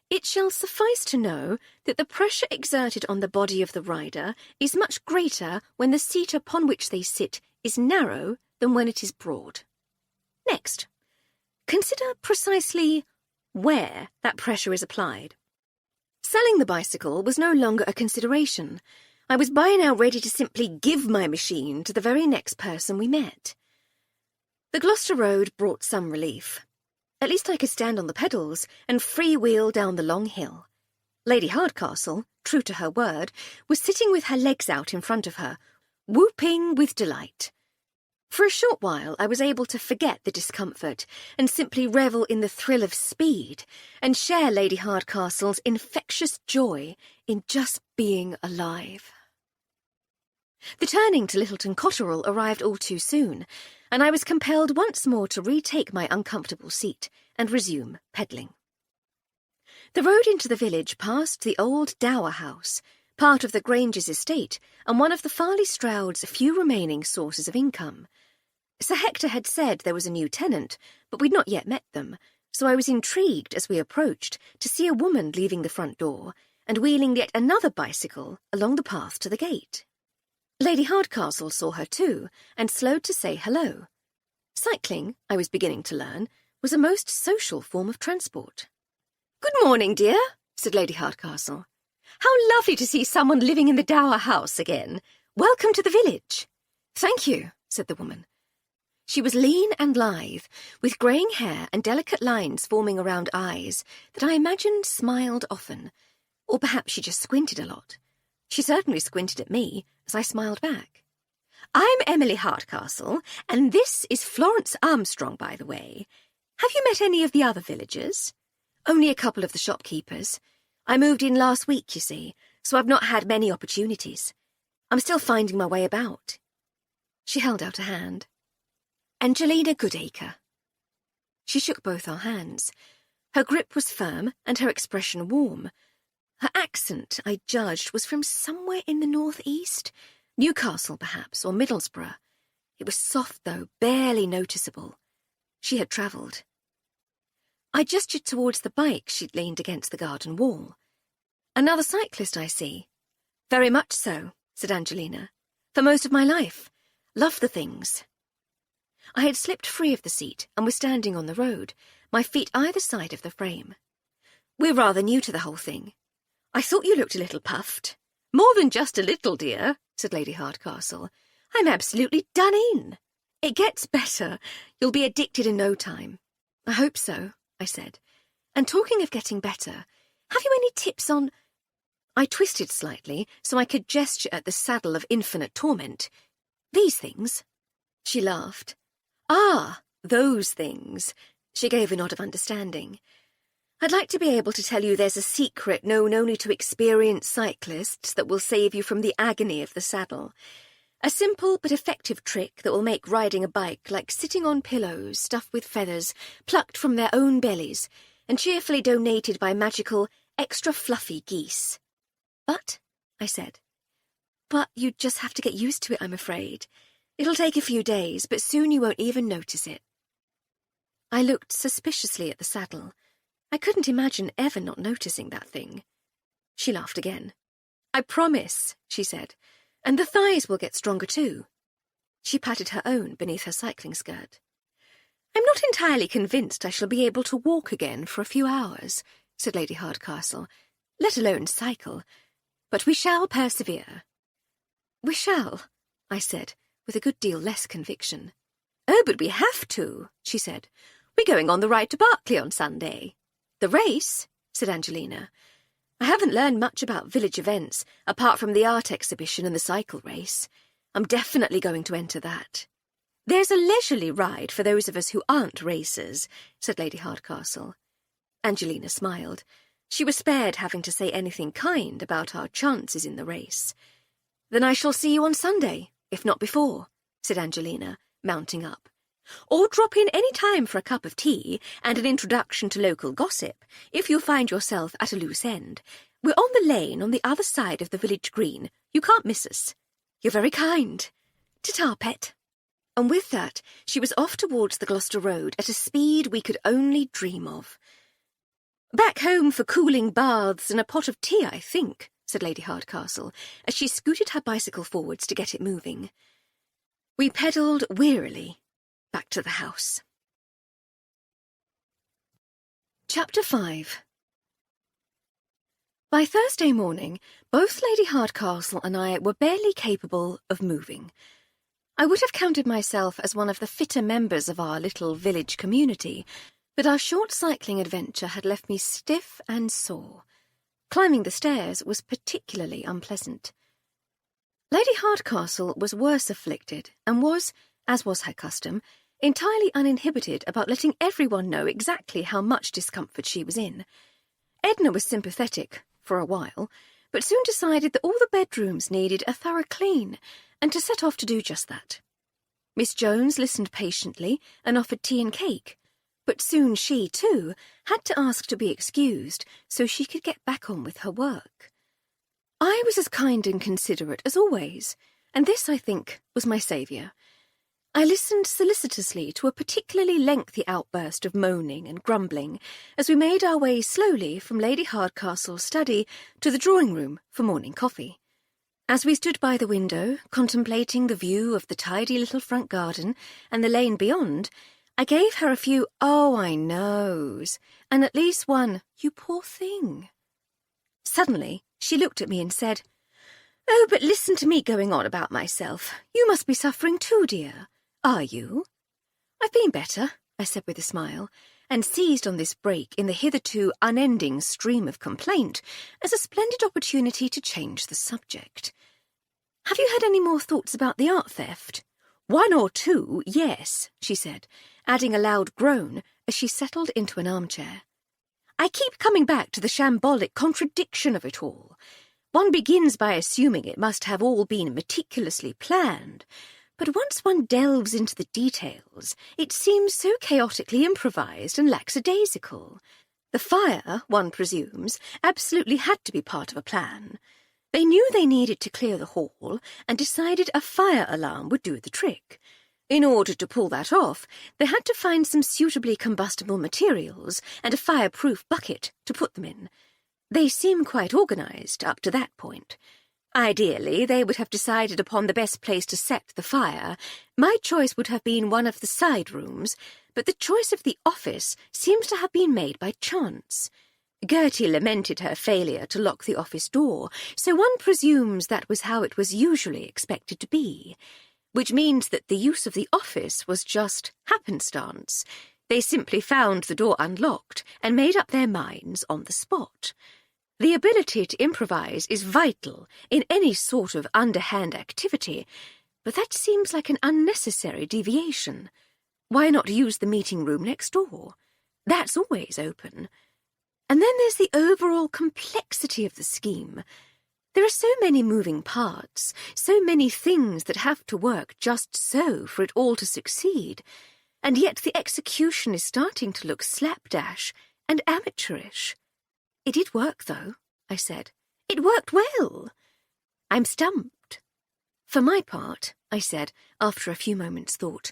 It shall suffice to know that the pressure exerted on the body of the rider is much greater when the seat upon which they sit is narrow than when it is broad. Next, Consider precisely where that pressure is applied. Selling the bicycle was no longer a consideration. I was by now ready to simply give my machine to the very next person we met. The Gloucester Road brought some relief. At least I could stand on the pedals and freewheel down the long hill. Lady Hardcastle, true to her word, was sitting with her legs out in front of her, whooping with delight. For a short while I was able to forget the discomfort and simply revel in the thrill of speed and share Lady Hardcastle's infectious joy in just being alive. The turning to Littleton Cotterell arrived all too soon, and I was compelled once more to retake my uncomfortable seat and resume pedalling. The road into the village passed the old dower house, part of the Granger's estate and one of the Farley Stroud's few remaining sources of income. Sir Hector had said there was a new tenant, but we'd not yet met them, so I was intrigued as we approached to see a woman leaving the front door and wheeling yet another bicycle along the path to the gate. Lady Hardcastle saw her too, and slowed to say hello. Cycling, I was beginning to learn, was a most social form of transport. "Good morning, dear," said Lady Hardcastle. "How lovely to see someone living in the dower house again. Welcome to the village." "Thank you," said the woman. She was lean and lithe, with greying hair and delicate lines forming around eyes that I imagined smiled often, or perhaps she just squinted a lot. She certainly squinted at me as I smiled back. "I'm Emily Hardcastle, and this is Florence Armstrong, by the way. Have you met any of the other villagers?" "Only a couple of the shopkeepers. I moved in last week, you see, so I've not had many opportunities. I'm still finding my way about." She held out a hand. "Angelina Goodacre." She shook both our hands. Her grip was firm and her expression warm. Her accent, I judged, was from somewhere in the northeast, Newcastle perhaps, or Middlesbrough. It was soft, though, barely noticeable. She had travelled. I gestured towards the bike she'd leaned against the garden wall. "Another cyclist, I see." "Very much so," said Angelina. "For most of my life. Love the things." I had slipped free of the seat and was standing on the road, my feet either side of the frame. "We're rather new to the whole thing. I thought you looked a little puffed." "More than just a little, dear," said Lady Hardcastle. "I'm absolutely done in. It gets better. You'll be addicted in no time." "I hope so," I said. "And talking of getting better, have you any tips on—" I twisted slightly so I could gesture at the saddle of infinite torment. "These things?" She laughed. "Ah, those things." She gave a nod of understanding. "I'd like to be able to tell you there's a secret known only to experienced cyclists that will save you from the agony of the saddle. A simple but effective trick that will make riding a bike like sitting on pillows stuffed with feathers plucked from their own bellies and cheerfully donated by magical, extra fluffy geese." "But," I said, "but you'd just have to get used to it, I'm afraid. It'll take a few days, but soon you won't even notice it." I looked suspiciously at the saddle. I couldn't imagine ever not noticing that thing. She laughed again. "I promise," she said, "and the thighs will get stronger too." She patted her own beneath her cycling skirt. "I'm not entirely convinced I shall be able to walk again for a few hours," said Lady Hardcastle, "let alone cycle. But we shall persevere." "We shall," I said, with a good deal less conviction. "Oh, but we have to," she said. "We're going on the ride to Berkeley on Sunday." "The race?" said Angelina. "I haven't learned much about village events, apart from the art exhibition and the cycle race. I'm definitely going to enter that." "There's a leisurely ride for those of us who aren't racers," said Lady Hardcastle. Angelina smiled. She was spared having to say anything kind about our chances in the race. "Then I shall see you on Sunday, if not before," said Angelina, mounting up. "Or drop in any time for a cup of tea and an introduction to local gossip, if you find yourself at a loose end. We're on the lane on the other side of the village green. You can't miss us." "You're very kind. Ta-ta, pet." And with that, she was off towards the Gloucester Road at a speed we could only dream of. "Back home for cooling baths and a pot of tea, I think," said Lady Hardcastle, as she scooted her bicycle forwards to get it moving. We pedalled wearily back to the house. Chapter 5. By Thursday morning, both Lady Hardcastle and I were barely capable of moving. I would have counted myself as one of the fitter members of our little village community, but our short cycling adventure had left me stiff and sore. Climbing the stairs was particularly unpleasant. Lady Hardcastle was worse afflicted and was, as was her custom, entirely uninhibited about letting everyone know exactly how much discomfort she was in. Edna was sympathetic, for a while, but soon decided that all the bedrooms needed a thorough clean, and to set off to do just that. Miss Jones listened patiently and offered tea and cake, but soon she, too, had to ask to be excused so she could get back on with her work. I was as kind and considerate as always, and this, I think, was my saviour. I listened solicitously to a particularly lengthy outburst of moaning and grumbling as we made our way slowly from Lady Hardcastle's study to the drawing-room for morning coffee. As we stood by the window, contemplating the view of the tidy little front garden and the lane beyond, I gave her a few "oh, I knows," and at least one "you poor thing." Suddenly, she looked at me and said, "Oh, but listen to me going on about myself. You must be suffering too, dear. Are you?" "I've been better," I said with a smile, and seized on this break in the hitherto unending stream of complaint as a splendid opportunity to change the subject. "Have you had any more thoughts about the art theft?" "One or two, yes," she said, adding a loud groan as she settled into an armchair. "I keep coming back to the shambolic contradiction of it all. One begins by assuming it must have all been meticulously planned, but once one delves into the details, it seems so chaotically improvised and lackadaisical. The fire, one presumes, absolutely had to be part of a plan. They knew they needed to clear the hall and decided a fire alarm would do the trick. In order to pull that off, they had to find some suitably combustible materials and a fireproof bucket to put them in. They seem quite organised up to that point. Ideally, they would have decided upon the best place to set the fire. My choice would have been one of the side rooms, but the choice of the office seems to have been made by chance. Gertie lamented her failure to lock the office door, so one presumes that was how it was usually expected to be, which means that the use of the office was just happenstance. They simply found the door unlocked and made up their minds on the spot. The ability to improvise is vital in any sort of underhand activity, but that seems like an unnecessary deviation. Why not use the meeting room next door? That's always open. And then there's the overall complexity of the scheme. There are so many moving parts, so many things that have to work just so for it all to succeed, and yet the execution is starting to look slapdash and amateurish. "It did work, though," I said. "It worked well." "I'm stumped." "For my part," I said, after a few moments' thought,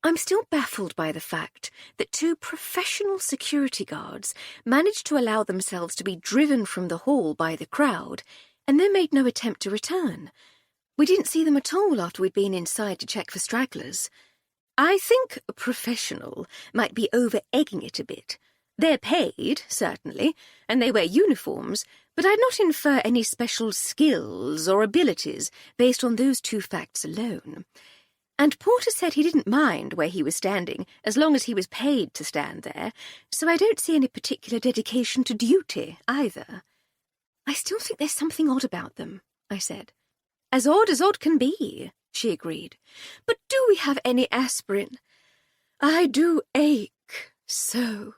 "I'm still baffled by the fact that two professional security guards managed to allow themselves to be driven from the hall by the crowd and then made no attempt to return. We didn't see them at all after we'd been inside to check for stragglers. I think professional might be over-egging it a bit. They're paid, certainly, and they wear uniforms, but I'd not infer any special skills or abilities based on those two facts alone. And Porter said he didn't mind where he was standing as long as he was paid to stand there, so I don't see any particular dedication to duty either." "I still think there's something odd about them," I said. "As odd can be," she agreed. "But do we have any aspirin? I do ache so."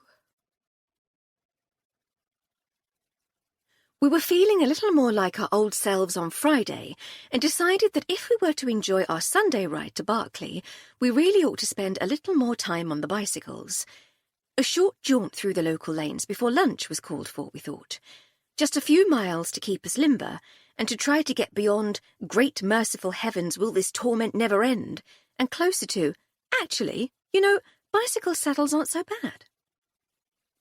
We were feeling a little more like our old selves on Friday and decided that if we were to enjoy our Sunday ride to Berkeley, we really ought to spend a little more time on the bicycles. A short jaunt through the local lanes before lunch was called for, we thought. Just a few miles to keep us limber and to try to get beyond "great merciful heavens, will this torment never end?" and closer to, actually, bicycle saddles aren't so bad.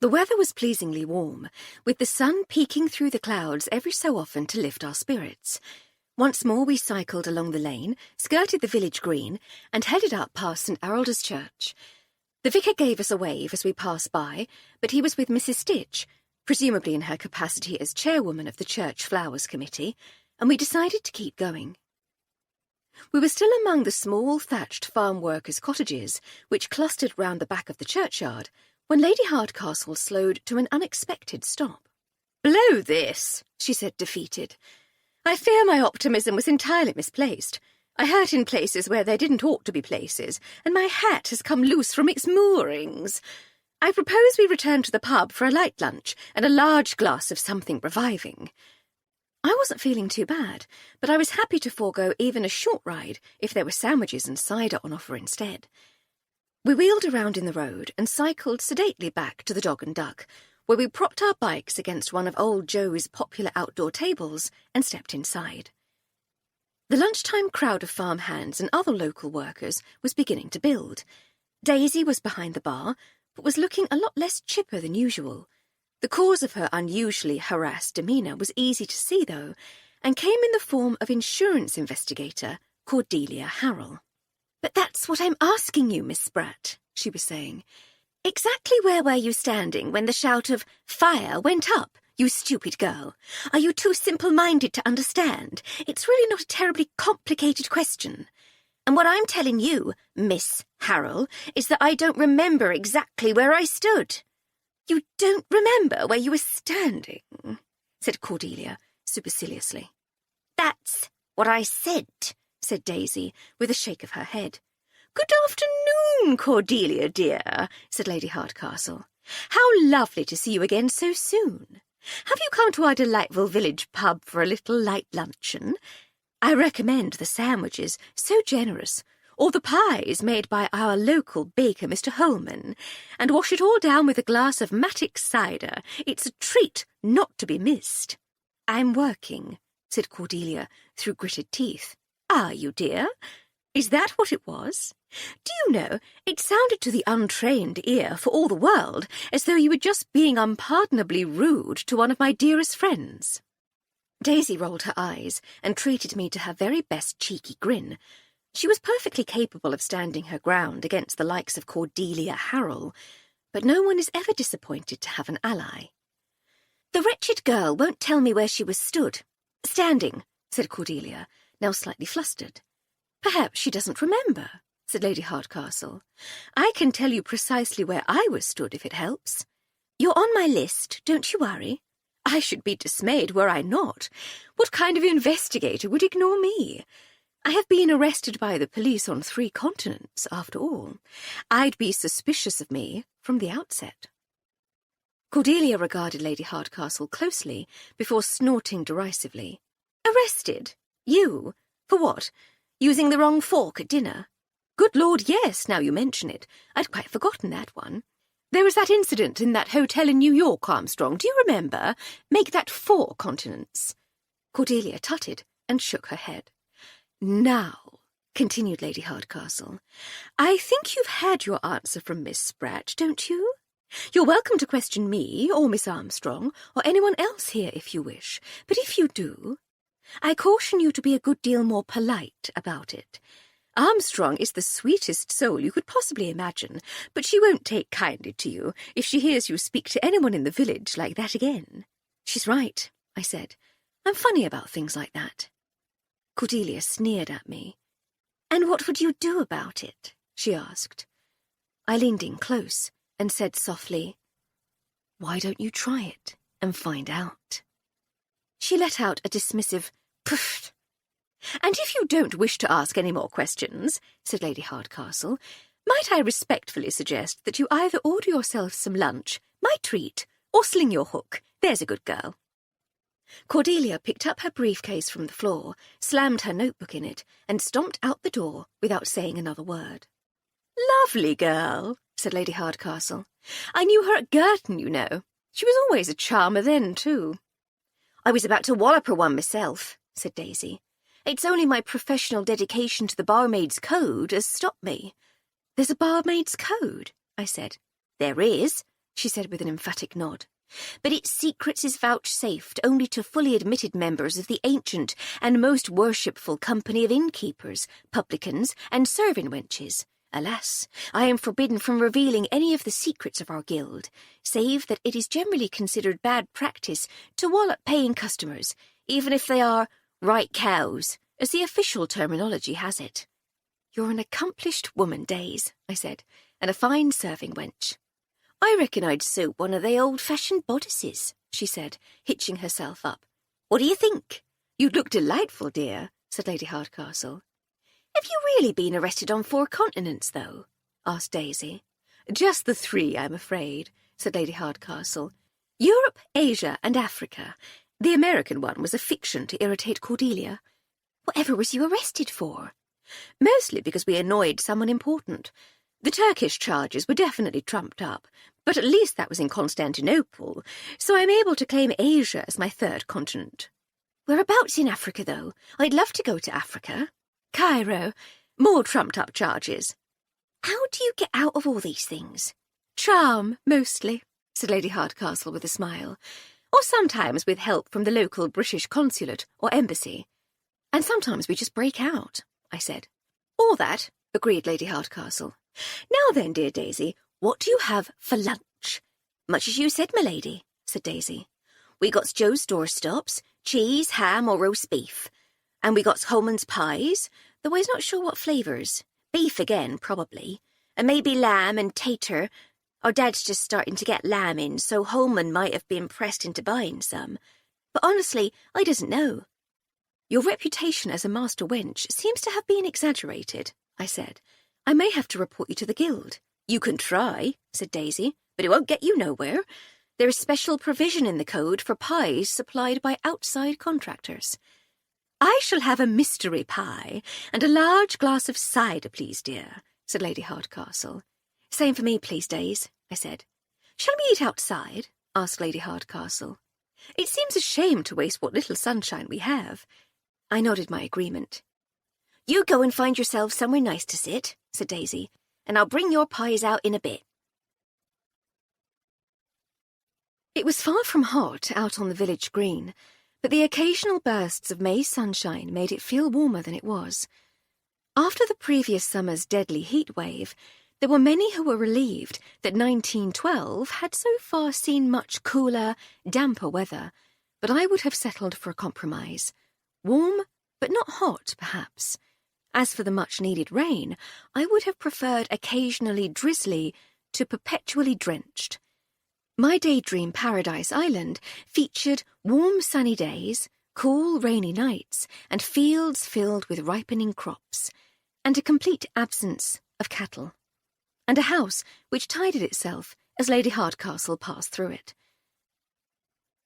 The weather was pleasingly warm, with the sun peeking through the clouds every so often to lift our spirits. Once more we cycled along the lane, skirted the village green, and headed up past St. Arolda's Church. The vicar gave us a wave as we passed by, but he was with Mrs. Stitch, presumably in her capacity as chairwoman of the Church Flowers Committee, and we decided to keep going. We were still among the small thatched farm workers' cottages, which clustered round the back of the churchyard, when Lady Hardcastle slowed to an unexpected stop. "Blow this," she said, defeated. "I fear my optimism was entirely misplaced. I hurt in places where there didn't ought to be places, and my hat has come loose from its moorings. I propose we return to the pub for a light lunch and a large glass of something reviving." I wasn't feeling too bad, but I was happy to forego even a short ride if there were sandwiches and cider on offer instead. We wheeled around in the road and cycled sedately back to the Dog and Duck, where we propped our bikes against one of old Joe's popular outdoor tables and stepped inside. The lunchtime crowd of farmhands and other local workers was beginning to build. Daisy was behind the bar, but was looking a lot less chipper than usual. The cause of her unusually harassed demeanour was easy to see, though, and came in the form of insurance investigator Cordelia Harrell. "But that's what I'm asking you, Miss Spratt," she was saying. "Exactly where were you standing when the shout of 'Fire' went up, you stupid girl? Are you too simple-minded to understand? It's really not a terribly complicated question. And what I'm telling you, Miss Harrell, is that I don't remember exactly where I stood." "You don't remember where you were standing?" said Cordelia superciliously. "That's what I said," said Daisy, with a shake of her head. "Good afternoon, Cordelia, dear," said Lady Hardcastle. "How lovely to see you again so soon. Have you come to our delightful village pub for a little light luncheon? I recommend the sandwiches, so generous, or the pies made by our local baker, Mr. Holman, and wash it all down with a glass of Matic cider. It's a treat not to be missed." "I'm working," said Cordelia through gritted teeth. "Are you, dear? Is that what it was? Do you know, it sounded to the untrained ear for all the world as though you were just being unpardonably rude to one of my dearest friends." Daisy rolled her eyes and treated me to her very best cheeky grin. She was perfectly capable of standing her ground against the likes of Cordelia Harrell, but no one is ever disappointed to have an ally. "The wretched girl won't tell me where she was standing," said Cordelia, now slightly flustered. "Perhaps she doesn't remember," said Lady Hardcastle. "I can tell you precisely where I was stood if it helps. You're on my list, don't you worry. I should be dismayed were I not. What kind of investigator would ignore me? I have been arrested by the police on 3 continents, after all. I'd be suspicious of me from the outset." Cordelia regarded Lady Hardcastle closely before snorting derisively. "Arrested? You? For what? Using the wrong fork at dinner? Good Lord, yes, now you mention it. I'd quite forgotten that one. There was that incident in that hotel in New York, Armstrong. Do you remember? Make that 4 continents." Cordelia tutted and shook her head. "Now," continued Lady Hardcastle, "I think you've had your answer from Miss Spratt, don't you? You're welcome to question me, or Miss Armstrong, or anyone else here if you wish, but if you do, I caution you to be a good deal more polite about it. Armstrong is the sweetest soul you could possibly imagine, but she won't take kindly to you if she hears you speak to anyone in the village like that again." "She's right," I said. "I'm funny about things like that." Cordelia sneered at me. "And what would you do about it?" she asked. I leaned in close and said softly, "Why don't you try it and find out?" She let out a dismissive "Poof!" "And if you don't wish to ask any more questions," said Lady Hardcastle, "might I respectfully suggest that you either order yourself some lunch, my treat, or sling your hook. There's a good girl." Cordelia picked up her briefcase from the floor, slammed her notebook in it, and stomped out the door without saying another word. "Lovely girl," said Lady Hardcastle. "I knew her at Girton, you know. She was always a charmer then, too." "I was about to wallop her one myself," said Daisy. "It's only my professional dedication to the barmaid's code has stopped me." "There's a barmaid's code?" I said. "There is," she said with an emphatic nod. "But its secrets is vouchsafed only to fully admitted members of the ancient and most worshipful company of innkeepers, publicans, and servant wenches, Alas, I am forbidden from revealing any of the secrets of our guild, save that it is generally considered bad practice to wallop paying customers, even if they are right cows, as the official terminology has it. You're an accomplished woman, Days, I said, and a fine serving wench. I reckon I'd sew one of they old-fashioned bodices, she said, hitching herself up. What do you think? You'd look delightful, dear, said Lady Hardcastle. Have you really been arrested on 4 continents, though? Asked Daisy. Just the 3, I'm afraid, said Lady Hardcastle. Europe, Asia, and Africa. The American one was a fiction to irritate Cordelia. Whatever was you arrested for? Mostly because we annoyed someone important. The Turkish charges were definitely trumped up, but at least that was in Constantinople, so I'm able to claim Asia as my 3rd continent. Whereabouts in Africa, though? I'd love to go to Africa. Cairo. More trumped-up charges. How do you get out of all these things? Charm, mostly, said Lady Hardcastle with a smile, or sometimes with help from the local British consulate or embassy. And sometimes we just break out, I said. All that, agreed Lady Hardcastle. Now then, dear Daisy, what do you have for lunch? Much as you said, my lady, said Daisy. We got Joe's doorstops, cheese, ham or roast beef. And we got Holman's pies, though I was not sure what flavours. Beef again, probably. And maybe lamb and tater. Our dad's just starting to get lamb in, so Holman might have been pressed into buying some. But honestly, I doesn't know. Your reputation as a master wench seems to have been exaggerated, I said. I may have to report you to the guild. You can try, said Daisy, but it won't get you nowhere. There is special provision in the code for pies supplied by outside contractors. I shall have a mystery pie and a large glass of cider, please, dear, said Lady Hardcastle. Same for me, please, Days, I said. Shall we eat outside? Asked Lady Hardcastle. It seems a shame to waste what little sunshine we have. I nodded my agreement. You go and find yourself somewhere nice to sit, said Daisy, and I'll bring your pies out in a bit. It was far from hot out on the village green, but the occasional bursts of May sunshine made it feel warmer than it was. After the previous summer's deadly heat wave, there were many who were relieved that 1912 had so far seen much cooler, damper weather, but I would have settled for a compromise. Warm, but not hot, perhaps. As for the much-needed rain, I would have preferred occasionally drizzly to perpetually drenched. My daydream Paradise Island featured warm sunny days, cool rainy nights, and fields filled with ripening crops, and a complete absence of cattle, and a house which tidied itself as Lady Hardcastle passed through it.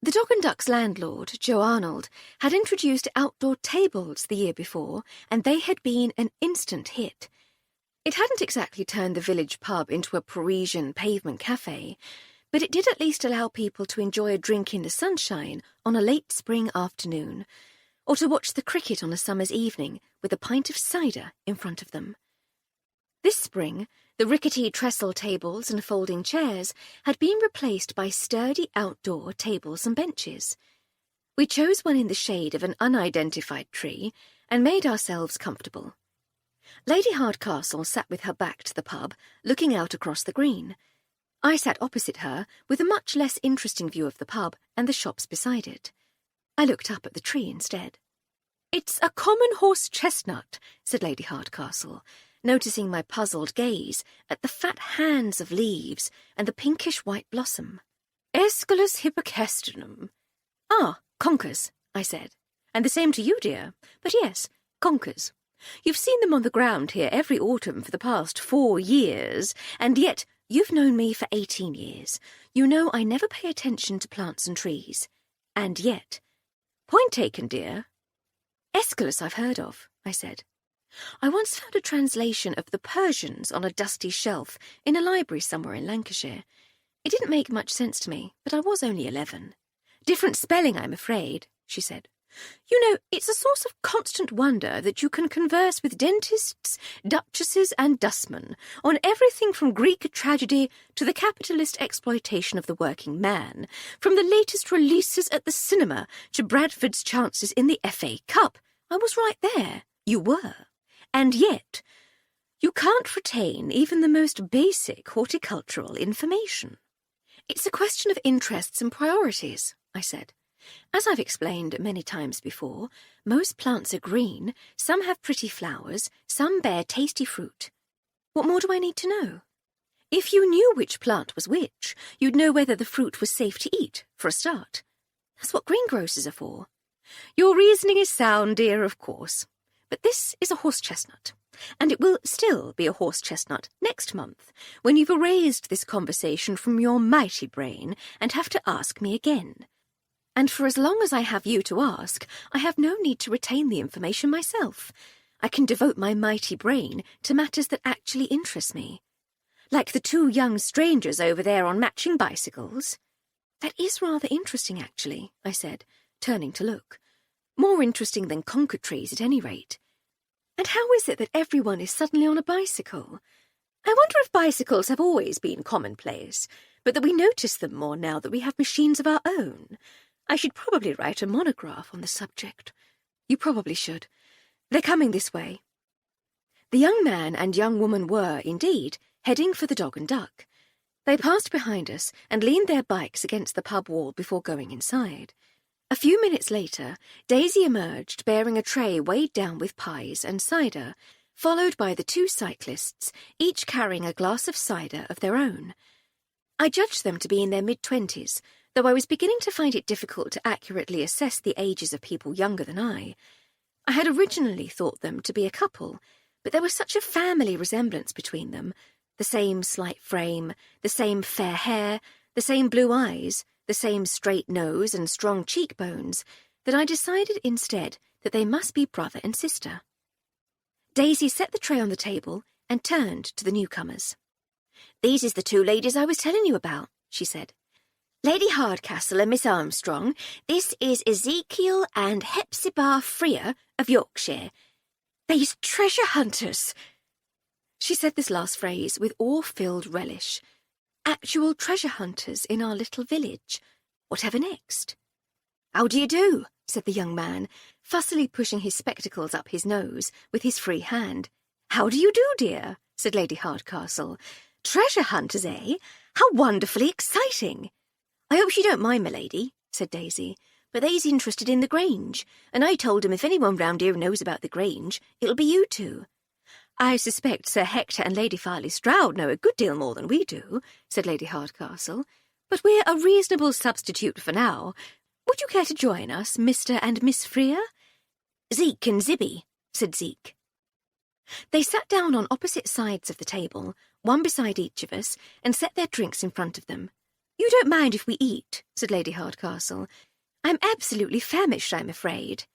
The Dog and Duck's landlord, Joe Arnold, had introduced outdoor tables the year before, and they had been an instant hit. It hadn't exactly turned the village pub into a Parisian pavement cafe, but it did at least allow people to enjoy a drink in the sunshine on a late spring afternoon, or to watch the cricket on a summer's evening with a pint of cider in front of them. This spring, the rickety trestle tables and folding chairs had been replaced by sturdy outdoor tables and benches. We chose one in the shade of an unidentified tree and made ourselves comfortable. Lady Hardcastle sat with her back to the pub, looking out across the green. I sat opposite her, with a much less interesting view of the pub and the shops beside it. I looked up at the tree instead. "It's a common horse chestnut," said Lady Hardcastle, noticing my puzzled gaze at the fat hands of leaves and the pinkish-white blossom. "Aesculus hippocastrinum." "Ah, conkers," I said. "And the same to you, dear. But yes, conkers. You've seen them on the ground here every autumn for the past 4 years, and yet you've known me for 18 years. You know I never pay attention to plants and trees. And yet—" "Point taken, dear." "Aeschylus I've heard of," I said. "I once found a translation of the Persians on a dusty shelf in a library somewhere in Lancashire. It didn't make much sense to me, but I was only 11. Different spelling, I'm afraid," she said. "You know, it's a source of constant wonder that you can converse with dentists, duchesses and dustmen on everything from Greek tragedy to the capitalist exploitation of the working man, from the latest releases at the cinema to Bradford's chances in the FA Cup. I was right there. You were. And yet, You can't retain even the most basic horticultural information. It's a question of interests and priorities, I said. As I've explained many times before, most plants are green, some have pretty flowers, some bear tasty fruit. What more do I need to know? If you knew which plant was which, you'd know whether the fruit was safe to eat, for a start. That's what greengrocers are for. Your reasoning is sound, dear, of course. But this is a horse chestnut, and it will still be a horse chestnut next month, when you've erased this conversation from your mighty brain and have to ask me again. And for as long as I have you to ask, I have no need to retain the information myself. I can devote my mighty brain to matters that actually interest me. Like the two young strangers over there on matching bicycles. That is rather interesting, actually, I said, turning to look. More interesting than concord trees, at any rate. And how is it that everyone is suddenly on a bicycle? I wonder if bicycles have always been commonplace, but that we notice them more now that we have machines of our own. I should probably write a monograph on the subject. You probably should. They're coming this way. The young man and young woman were, indeed, heading for the Dog and Duck. They passed behind us and leaned their bikes against the pub wall before going inside. A few minutes later, Daisy emerged bearing a tray weighed down with pies and cider, followed by the two cyclists, each carrying a glass of cider of their own. I judged them to be in their mid-20s, though I was beginning to find it difficult to accurately assess the ages of people younger than I. I had originally thought them to be a couple, but there was such a family resemblance between them, the same slight frame, the same fair hair, the same blue eyes, the same straight nose and strong cheekbones, that I decided instead that they must be brother and sister. Daisy set the tray on the table and turned to the newcomers. "These is the two ladies I was telling you about," she said. "Lady Hardcastle and Miss Armstrong. This is Ezekiel and Hepzibah Freer of Yorkshire. They's treasure hunters." She said this last phrase with awe-filled relish. Actual treasure hunters in our little village. Whatever next? "How do you do?" said the young man, fussily pushing his spectacles up his nose with his free hand. "How do you do, dear?" said Lady Hardcastle. "Treasure hunters, eh? How wonderfully exciting!" "I hope you don't mind, my lady," said Daisy, "but they's interested in the Grange, and I told 'em if anyone round here knows about the Grange, it'll be you two." "I suspect Sir Hector and Lady Farley Stroud know a good deal more than we do," said Lady Hardcastle, "but we're a reasonable substitute for now. Would you care to join us, Mr. and Miss Freer?" "Zeke and Zibby," said Zeke. They sat down on opposite sides of the table, one beside each of us, and set their drinks in front of them. "You don't mind if we eat," said Lady Hardcastle. "I'm absolutely famished, I'm afraid."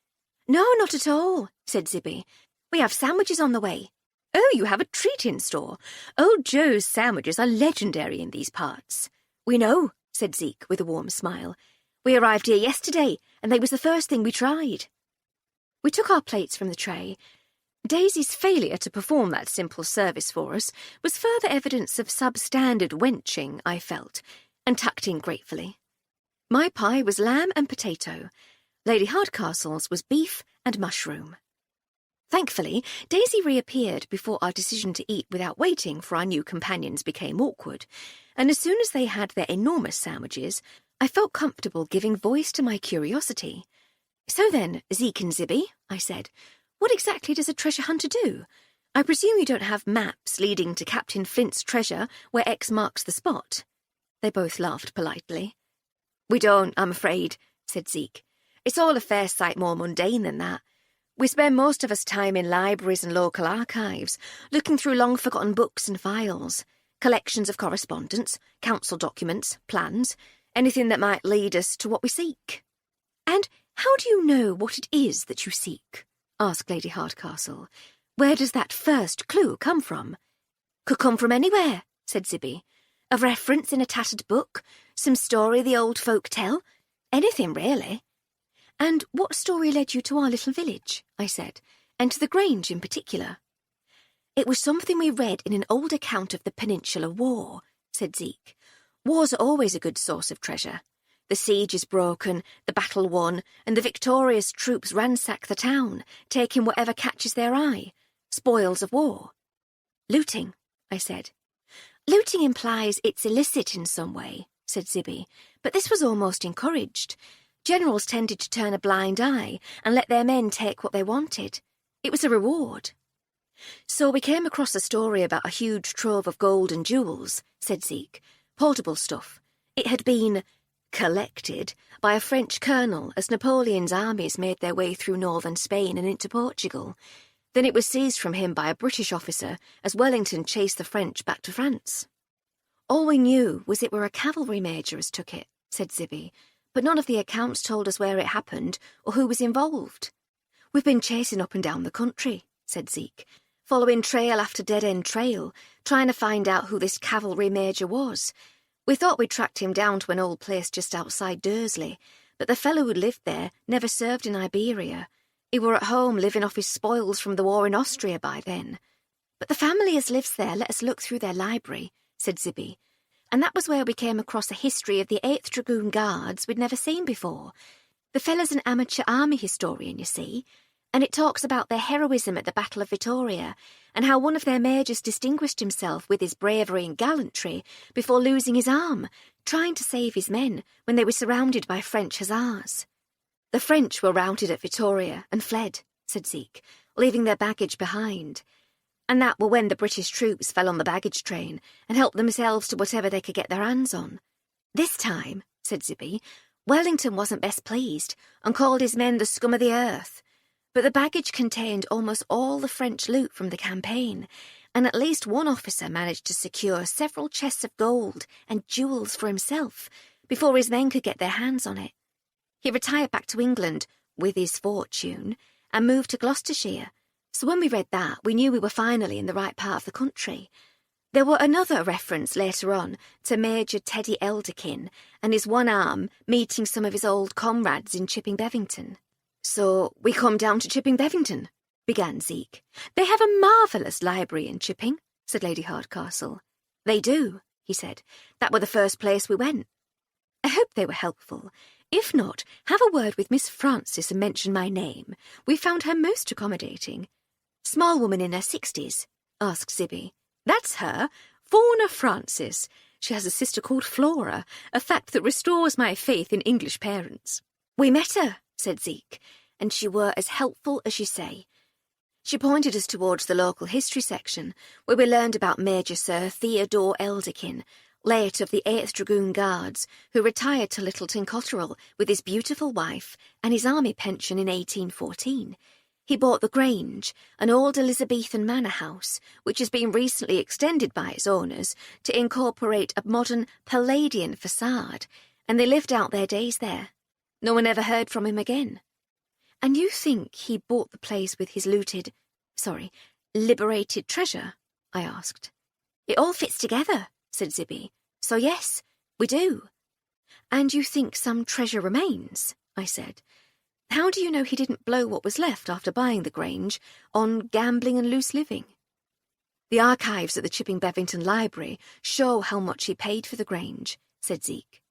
"No, not at all," said Zibby. "We have sandwiches on the way." "Oh, you have a treat in store. Old Joe's sandwiches are legendary in these parts." "We know," said Zeke with a warm smile. "We arrived here yesterday, and they was the first thing we tried." We took our plates from the tray. Daisy's failure to perform that simple service for us was further evidence of substandard wenching, I felt, and tucked in gratefully. My pie was lamb and potato. Lady Hardcastle's was beef and mushroom. Thankfully, Daisy reappeared before our decision to eat without waiting for our new companions became awkward, and as soon as they had their enormous sandwiches, I felt comfortable giving voice to my curiosity. "So then, Zeke and Zibby," I said, "what exactly does a treasure hunter do? I presume you don't have maps leading to Captain Flint's treasure where X marks the spot." They both laughed politely. "We don't, I'm afraid," said Zeke. "It's all a fair sight more mundane than that. We spend most of us time in libraries and local archives, looking through long-forgotten books and files, collections of correspondence, council documents, plans, anything that might lead us to what we seek." "And how do you know what it is that you seek?" asked Lady Hardcastle. "Where does that first clue come from?" "Could come from anywhere," said Zibby. "A reference in a tattered book, some story the old folk tell, anything really." "And what story led you to our little village?" I said, "and to the Grange in particular?" "It was something we read in an old account of the Peninsular War," said Zeke. "War's always a good source of treasure. The siege is broken, the battle won, and the victorious troops ransack the town, taking whatever catches their eye. Spoils of war." Looting, I said. Looting implies it's illicit in some way, said Zibby, but this was almost encouraged. Generals tended to turn a blind eye and let their men take what they wanted. It was a reward. So we came across a story about a huge trove of gold and jewels, said Zeke. Portable stuff. It had been collected by a French colonel as Napoleon's armies made their way through northern Spain and into Portugal. Then it was seized from him by a British officer as Wellington chased the French back to France. All we knew was it were a cavalry major as took it, said Zibby, but none of the accounts told us where it happened or who was involved. We've been chasing up and down the country, said Zeke, following trail after dead-end trail, trying to find out who this cavalry major was. We thought we'd tracked him down to an old place just outside Dursley, but the fellow who lived there never served in Iberia. He were at home living off his spoils from the war in Austria by then. But the family as lives there let us look through their library, said Zibby, and that was where we came across a history of the 8th Dragoon Guards we'd never seen before. The fellow's an amateur army historian, you see, and it talks about their heroism at the Battle of Vittoria and how one of their majors distinguished himself with his bravery and gallantry before losing his arm, trying to save his men when they were surrounded by French hussars. The French were routed at Vittoria and fled, said Zeke, leaving their baggage behind. And that were when the British troops fell on the baggage train and helped themselves to whatever they could get their hands on. This time, said Zibby, Wellington wasn't best pleased and called his men the scum of the earth. But the baggage contained almost all the French loot from the campaign, and at least one officer managed to secure several chests of gold and jewels for himself before his men could get their hands on it. He retired back to England with his fortune and moved to Gloucestershire. So when we read that, we knew we were finally in the right part of the country. There were another reference later on to Major Teddy Elderkin and his one arm meeting some of his old comrades in Chipping Bevington. So we come down to Chipping Bevington, began Zeke. They have a marvellous library in Chipping, said Lady Hardcastle. They do, he said. That were the first place we went. I hope they were helpful. If not, have a word with Miss Frances and mention my name. We found her most accommodating. Small woman in her 60s, asked Zibby. That's her, Fauna Francis. She has a sister called Flora, a fact that restores my faith in English parents. We met her, said Zeke, and she were as helpful as you say. She pointed us towards the local history section, where we learned about Major Sir Theodore Elderkin, late of the 8th Dragoon Guards, who retired to Littleton Cotterell with his beautiful wife and his army pension in 1814. He bought the Grange, an old Elizabethan manor house, which has been recently extended by its owners to incorporate a modern Palladian facade, and they lived out their days there. No one ever heard from him again. And you think he bought the place with his liberated treasure? I asked. It all fits together, said Zibby. So yes, we do. And you think some treasure remains? I said. How do you know he didn't blow what was left after buying the Grange on gambling and loose living? The archives at the Chipping Bevington Library show how much he paid for the Grange, said Zeke,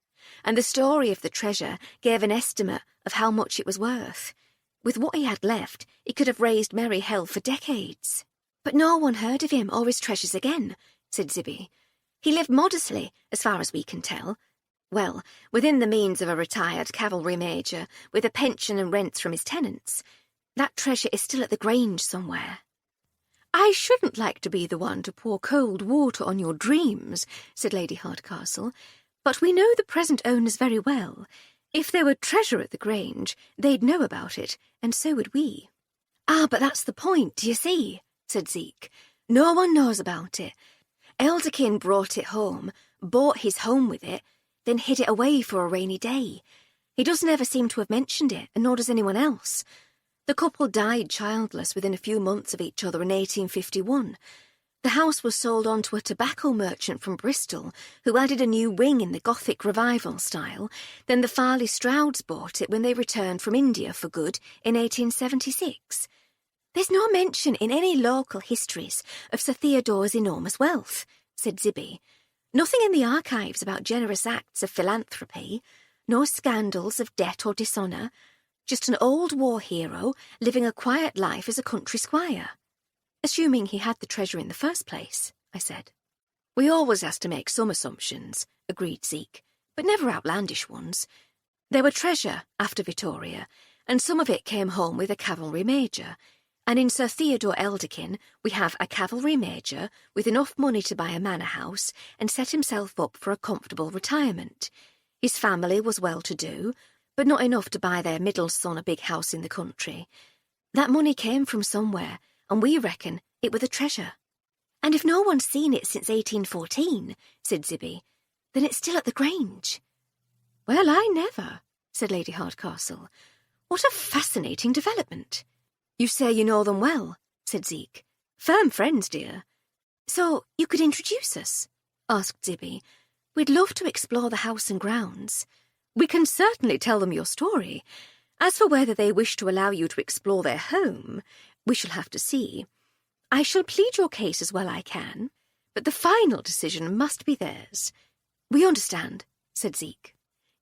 and the story of the treasure gave an estimate of how much it was worth. With what he had left, he could have raised merry hell for decades. But no one heard of him or his treasures again, said Zibby. He lived modestly, as far as we can tell. Well, within the means of a retired cavalry major, with a pension and rents from his tenants. That treasure is still at the Grange somewhere. I shouldn't like to be the one to pour cold water on your dreams, said Lady Hardcastle, but we know the present owners very well. If there were treasure at the Grange, they'd know about it, and so would we. Ah, but that's the point, do you see, said Zeke. No one knows about it. Elderkin brought it home, bought his home with it, then hid it away for a rainy day. He doesn't ever seem to have mentioned it, and nor does anyone else. The couple died childless within a few months of each other in 1851. The house was sold on to a tobacco merchant from Bristol, who added a new wing in the Gothic revival style. Then the Farley Strouds bought it when they returned from India for good in 1876. There's no mention in any local histories of Sir Theodore's enormous wealth, said Zibby. Nothing in the archives about generous acts of philanthropy, no scandals of debt or dishonour, just an old war hero living a quiet life as a country squire. Assuming he had the treasure in the first place, I said. We always has to make some assumptions, agreed Zeke, but never outlandish ones. There were treasure after Vittoria, and some of it came home with a cavalry major, and in Sir Theodore Elderkin we have a cavalry major with enough money to buy a manor house and set himself up for a comfortable retirement. His family was well-to-do, but not enough to buy their middle son a big house in the country. That money came from somewhere, and we reckon it were the treasure. And if no one's seen it since 1814, said Zibby, then it's still at the Grange. Well, I never, said Lady Hardcastle. What a fascinating development. You say you know them well, said Zeke. Firm friends, dear. So you could introduce us? Asked Zibby. We'd love to explore the house and grounds. We can certainly tell them your story. As for whether they wish to allow you to explore their home, we shall have to see. I shall plead your case as well I can, but the final decision must be theirs. We understand, said Zeke.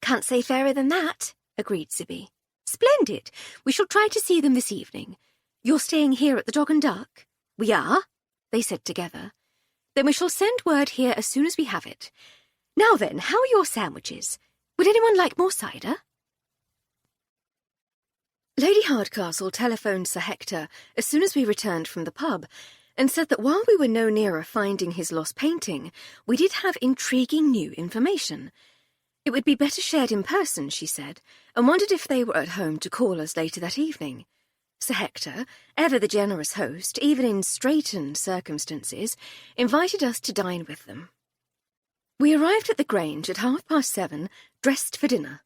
Can't say fairer than that, agreed Zibby. Splendid. We shall try to see them this evening. You're staying here at the Dog and Duck? We are, they said together. Then we shall send word here as soon as we have it. Now then, how are your sandwiches? Would anyone like more cider? Lady Hardcastle telephoned Sir Hector as soon as we returned from the pub, and said that while we were no nearer finding his lost painting, we did have intriguing new information. It would be better shared in person, she said, and wondered if they were at home to call us later that evening. Sir Hector, ever the generous host, even in straitened circumstances, invited us to dine with them. We arrived at the Grange at 7:30, dressed for dinner.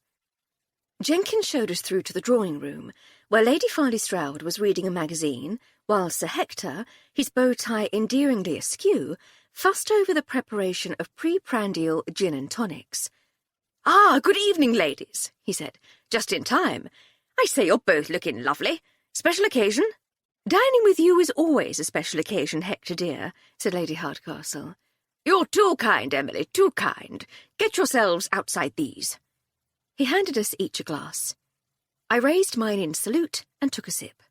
Jenkins showed us through to the drawing-room, where Lady Farley Stroud was reading a magazine, while Sir Hector, his bow-tie endearingly askew, fussed over the preparation of pre-prandial gin and tonics. "Ah, good evening, ladies," he said. "Just in time. I say, you're both looking lovely. Special occasion?" "Dining with you is always a special occasion, Hector dear," said Lady Hardcastle. "You're too kind, Emily, too kind. Get yourselves outside these." He handed us each a glass. I raised mine in salute and took a sip.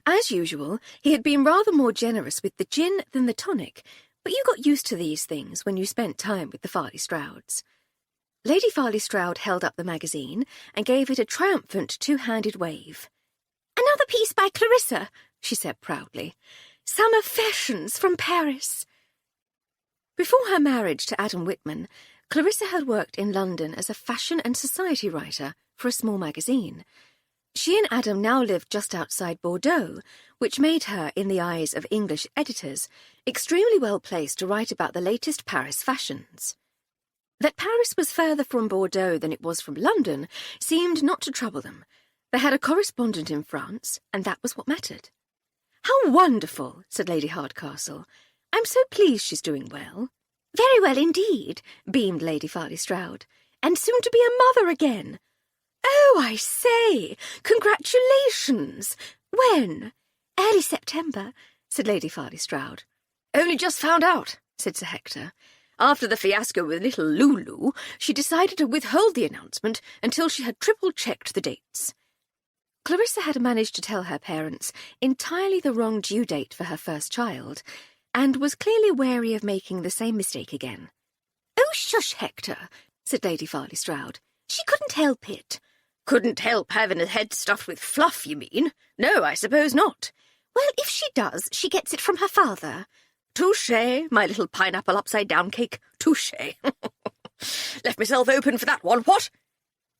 As usual, he had been rather more generous with the gin than the tonic, but you got used to these things when you spent time with the Farley Strouds. Lady Farley Stroud held up the magazine and gave it a triumphant two-handed wave. "Another piece by Clarissa," she said proudly. "Summer fashions from Paris." Before her marriage to Adam Whitman, Clarissa had worked in London as a fashion and society writer for a small magazine. She and Adam now lived just outside Bordeaux, which made her, in the eyes of English editors, extremely well placed to write about the latest Paris fashions. That Paris was further from Bordeaux than it was from London seemed not to trouble them. They had a correspondent in France, and that was what mattered. "How wonderful," said Lady Hardcastle. "I'm so pleased she's doing well." "Very well indeed," beamed Lady Farley Stroud. "And soon to be a mother again." "Oh, I say! Congratulations! When?" "Early September," said Lady Farley Stroud. "Only just found out," said Sir Hector. "After the fiasco with little Lulu, she decided to withhold the announcement until she had triple-checked the dates." Clarissa had managed to tell her parents entirely the wrong due date for her first child, and was clearly wary of making the same mistake again. "Oh, shush, Hector," said Lady Farley Stroud. "She couldn't help it." "Couldn't help having a head stuffed with fluff, you mean? No, I suppose not." "Well, if she does, she gets it from her father." "Touché, my little pineapple upside-down cake. Touché." "Left myself open for that one, what?"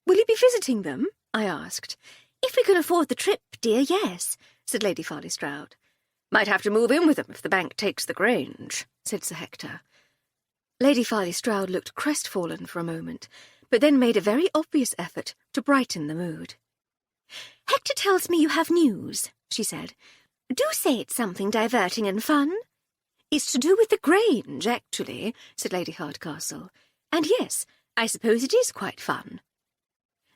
"Will you be visiting them?" I asked. "If we can afford the trip, dear, yes," said Lady Farley Stroud. "Might have to move in with them if the bank takes the Grange," said Sir Hector. Lady Farley Stroud looked crestfallen for a moment, but then made a very obvious effort to brighten the mood. "Hector tells me you have news," she said. "Do say it's something diverting and fun." "It's to do with the Grange, actually," said Lady Hardcastle. "And yes, I suppose it is quite fun."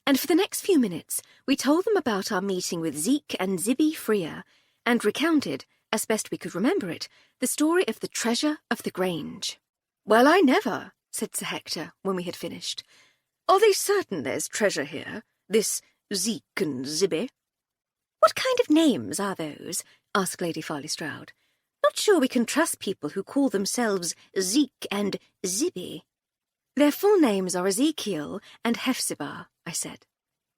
And for the next few minutes we told them about our meeting with Zeke and Zibby Freer, and recounted, as best we could remember it, the story of the treasure of the Grange. "Well, I never," said Sir Hector when we had finished. "Are they certain there's treasure here, this Zeke and Zibby?" "What kind of names are those?" asked Lady Farley Stroud. not sure we can trust people who call themselves Zeke and Zibby. Their full names are Ezekiel and Hephzibah, I said.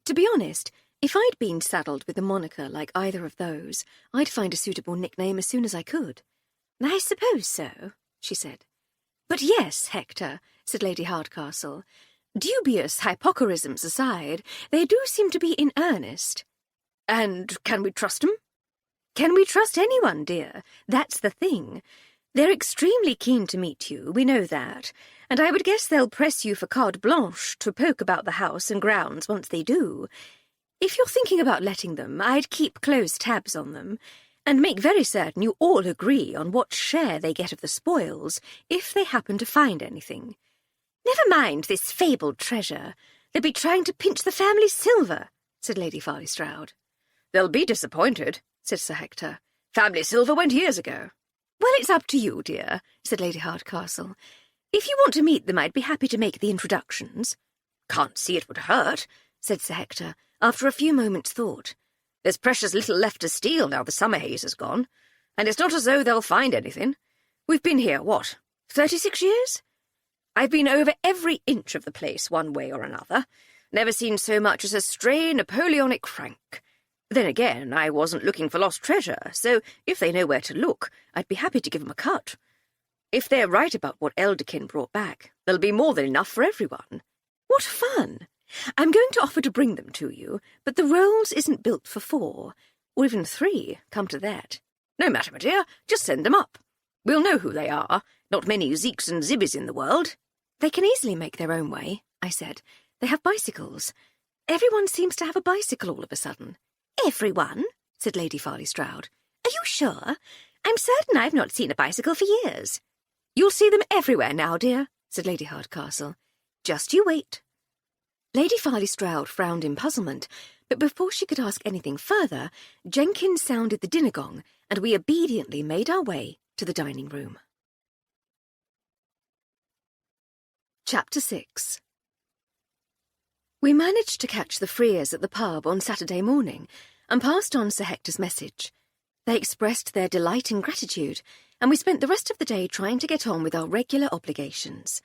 To be honest, if I'd been saddled with a moniker like either of those, I'd find a suitable nickname as soon as I could. I suppose so, she said. But yes, Hector, said Lady Hardcastle, dubious hypocorisms aside, they do seem to be in earnest. And can we trust 'em? Can we trust anyone, dear? That's the thing. They're extremely keen to meet you, we know that, and I would guess they'll press you for carte blanche to poke about the house and grounds once they do. If you're thinking about letting them, I'd keep close tabs on them, and make very certain you all agree on what share they get of the spoils, if they happen to find anything. Never mind this fabled treasure. They'll be trying to pinch the family silver, said Lady Farley Stroud. They'll be disappointed, said Sir Hector. Family silver went years ago. Well, it's up to you, dear, said Lady Hardcastle. If you want to meet them, I'd be happy to make the introductions. Can't see it would hurt, said Sir Hector, after a few moments' thought. There's precious little left to steal now the summer haze has gone, and it's not as though they'll find anything. We've been here, 36 years? I've been over every inch of the place one way or another. Never seen so much as a stray Napoleonic franc. Then again, I wasn't looking for lost treasure, so if they know where to look, I'd be happy to give 'em a cut. If they're right about what Elderkin brought back, there'll be more than enough for everyone. What fun! I'm going to offer to bring them to you, but the Rolls isn't built for 4, or even 3, come to that. No matter, my dear, just send them up. We'll know who they are. Not many Zeeks and Zibbies in the world. They can easily make their own way, I said. They have bicycles. Everyone seems to have a bicycle all of a sudden. Everyone? Said Lady Farley Stroud. Are you sure? I'm certain I've not seen a bicycle for years. You'll see them everywhere now, dear, said Lady Hardcastle. Just you wait. Lady Farley Stroud frowned in puzzlement, but before she could ask anything further, Jenkins sounded the dinner gong, and we obediently made our way to the dining room. Chapter 6. We managed to catch the Freers at the pub on Saturday morning, and passed on Sir Hector's message. They expressed their delight and gratitude, and we spent the rest of the day trying to get on with our regular obligations.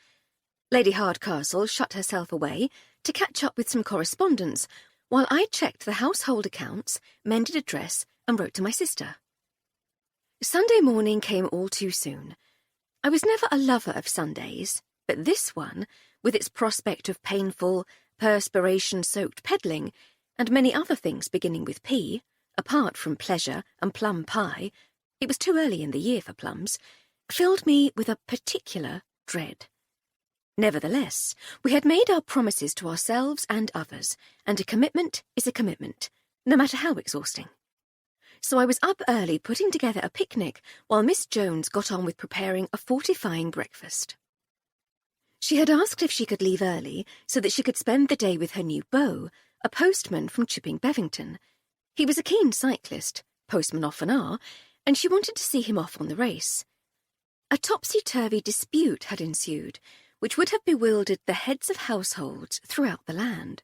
Lady Hardcastle shut herself away to catch up with some correspondence, while I checked the household accounts, mended a dress, and wrote to my sister. Sunday morning came all too soon. I was never a lover of Sundays, but this one, with its prospect of painful, perspiration-soaked peddling, and many other things beginning with P, apart from pleasure and plum pie, it was too early in the year for plums, filled me with a particular dread. Nevertheless, we had made our promises to ourselves and others, and a commitment is a commitment, no matter how exhausting. So I was up early putting together a picnic while Miss Jones got on with preparing a fortifying breakfast. She had asked if she could leave early so that she could spend the day with her new beau, a postman from Chipping Bevington. He was a keen cyclist, postmen often are, and she wanted to see him off on the race. A topsy-turvy dispute had ensued, which would have bewildered the heads of households throughout the land.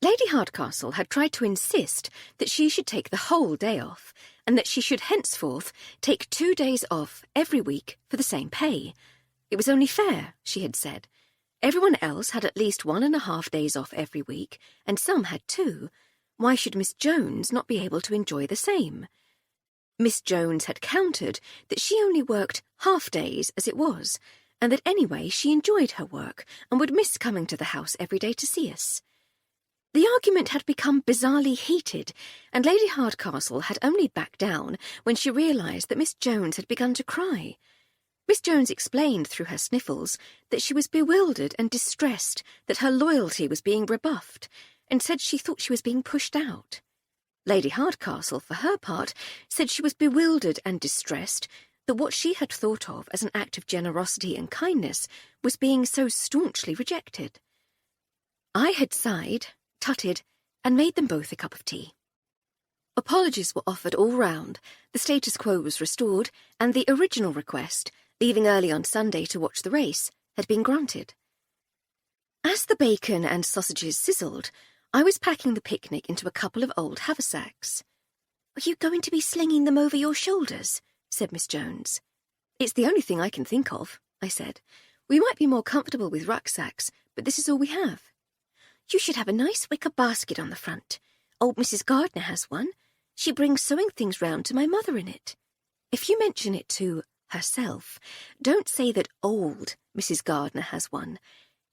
Lady Hardcastle had tried to insist that she should take the whole day off, and that she should henceforth take 2 days off every week for the same pay. It was only fair, she had said. Everyone else had at least 1.5 days off every week, and some had 2. Why should Miss Jones not be able to enjoy the same? Miss Jones had countered that she only worked half-days as it was, and that anyway she enjoyed her work and would miss coming to the house every day to see us. The argument had become bizarrely heated, and Lady Hardcastle had only backed down when she realised that Miss Jones had begun to cry. Miss Jones explained through her sniffles that she was bewildered and distressed that her loyalty was being rebuffed, and said she thought she was being pushed out. Lady Hardcastle, for her part, said she was bewildered and distressed that what she had thought of as an act of generosity and kindness was being so staunchly rejected. I had sighed, tutted, and made them both a cup of tea. Apologies were offered all round, the status quo was restored, and the original request, leaving early on Sunday to watch the race, had been granted. As the bacon and sausages sizzled, I was packing the picnic into a couple of old haversacks. "Are you going to be slinging them over your shoulders?" said Miss Jones. It's the only thing I can think of, I said. We might be more comfortable with rucksacks, but this is all we have. You should have a nice wicker basket on the front. Old Mrs. Gardner has one. She brings sewing things round to my mother in it. If you mention it to herself, don't say that old Mrs. Gardner has one.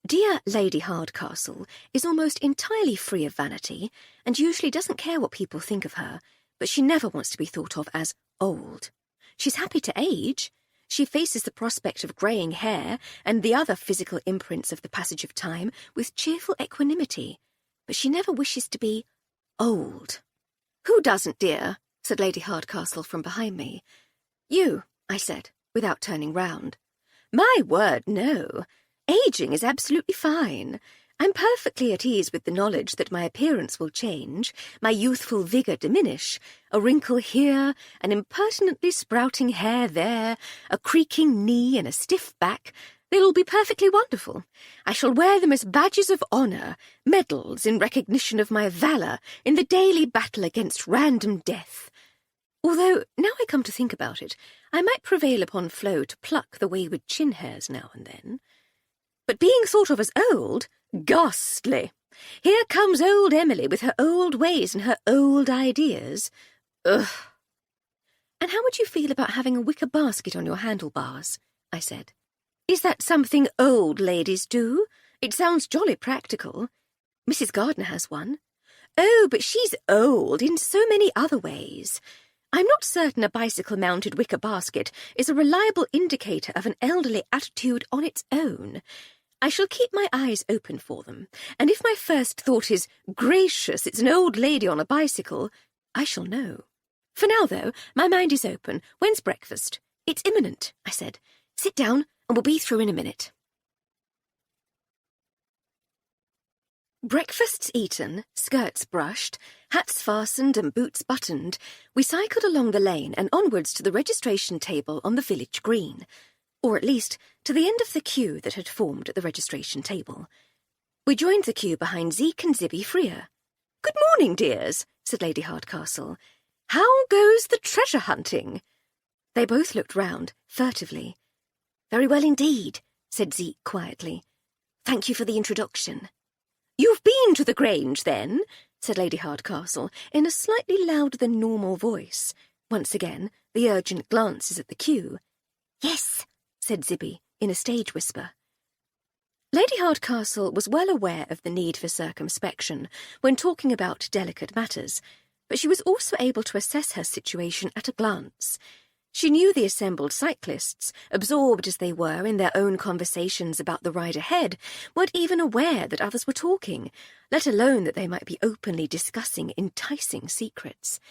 Dear Lady Hardcastle is almost entirely free of vanity and usually doesn't care what people think of her, but she never wants to be thought of as old. She's happy to age. She faces the prospect of greying hair and the other physical imprints of the passage of time with cheerful equanimity, but she never wishes to be old. Who doesn't, dear? Said Lady Hardcastle from behind me. You, I said, without turning round. My word, no. Aging is absolutely fine. I'm perfectly at ease with the knowledge that my appearance will change, my youthful vigour diminish, a wrinkle here, an impertinently sprouting hair there, a creaking knee and a stiff back. They'll all be perfectly wonderful. I shall wear them as badges of honour, medals in recognition of my valour in the daily battle against random death. Although, now I come to think about it, I might prevail upon Flo to pluck the wayward chin hairs now and then. But being thought of as old, ghastly. Here comes old Emily with her old ways and her old ideas. Ugh. And how would you feel about having a wicker basket on your handlebars? I said. Is that something old ladies do? It sounds jolly practical. Mrs. Gardner has one. Oh, but she's old in so many other ways. I'm not certain a bicycle-mounted wicker basket is a reliable indicator of an elderly attitude on its own. I shall keep my eyes open for them, and if my first thought is, gracious, it's an old lady on a bicycle, I shall know. For now, though, my mind is open. When's breakfast? It's imminent, I said. Sit down, and we'll be through in a minute. Breakfasts eaten, skirts brushed, hats fastened and boots buttoned, we cycled along the lane and onwards to the registration table on the village green, or at least to the end of the queue that had formed at the registration table. We joined the queue behind Zeke and Zibby Freer. "Good morning, dears," said Lady Hardcastle. "How goes the treasure hunting?" They both looked round, furtively. "Very well indeed," said Zeke quietly. "Thank you for the introduction." "You've been to the Grange, then?" said Lady Hardcastle, in a slightly louder than normal voice. Once again, the urgent glances at the queue. "Yes," said Zibby, in a stage whisper. Lady Hardcastle was well aware of the need for circumspection when talking about delicate matters, but she was also able to assess her situation at a glance. She knew the assembled cyclists, absorbed as they were in their own conversations about the ride ahead, weren't even aware that others were talking, let alone that they might be openly discussing enticing secrets.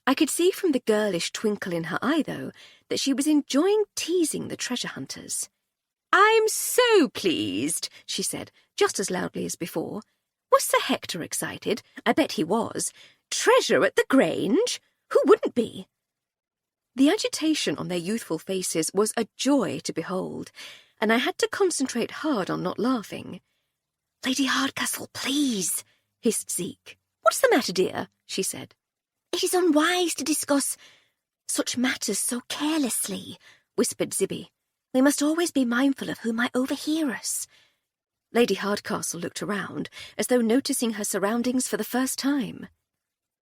I could see from the girlish twinkle in her eye, though, that she was enjoying teasing the treasure hunters. "I'm so pleased," she said, just as loudly as before. "Was Sir Hector excited? I bet he was. Treasure at the Grange? Who wouldn't be?" The agitation on their youthful faces was a joy to behold, and I had to concentrate hard on not laughing. "Lady Hardcastle, please," hissed Zeke. "What's the matter, dear?" she said. "It is unwise to discuss such matters so carelessly," whispered Zibby. "We must always be mindful of who might overhear us." Lady Hardcastle looked around, as though noticing her surroundings for the first time.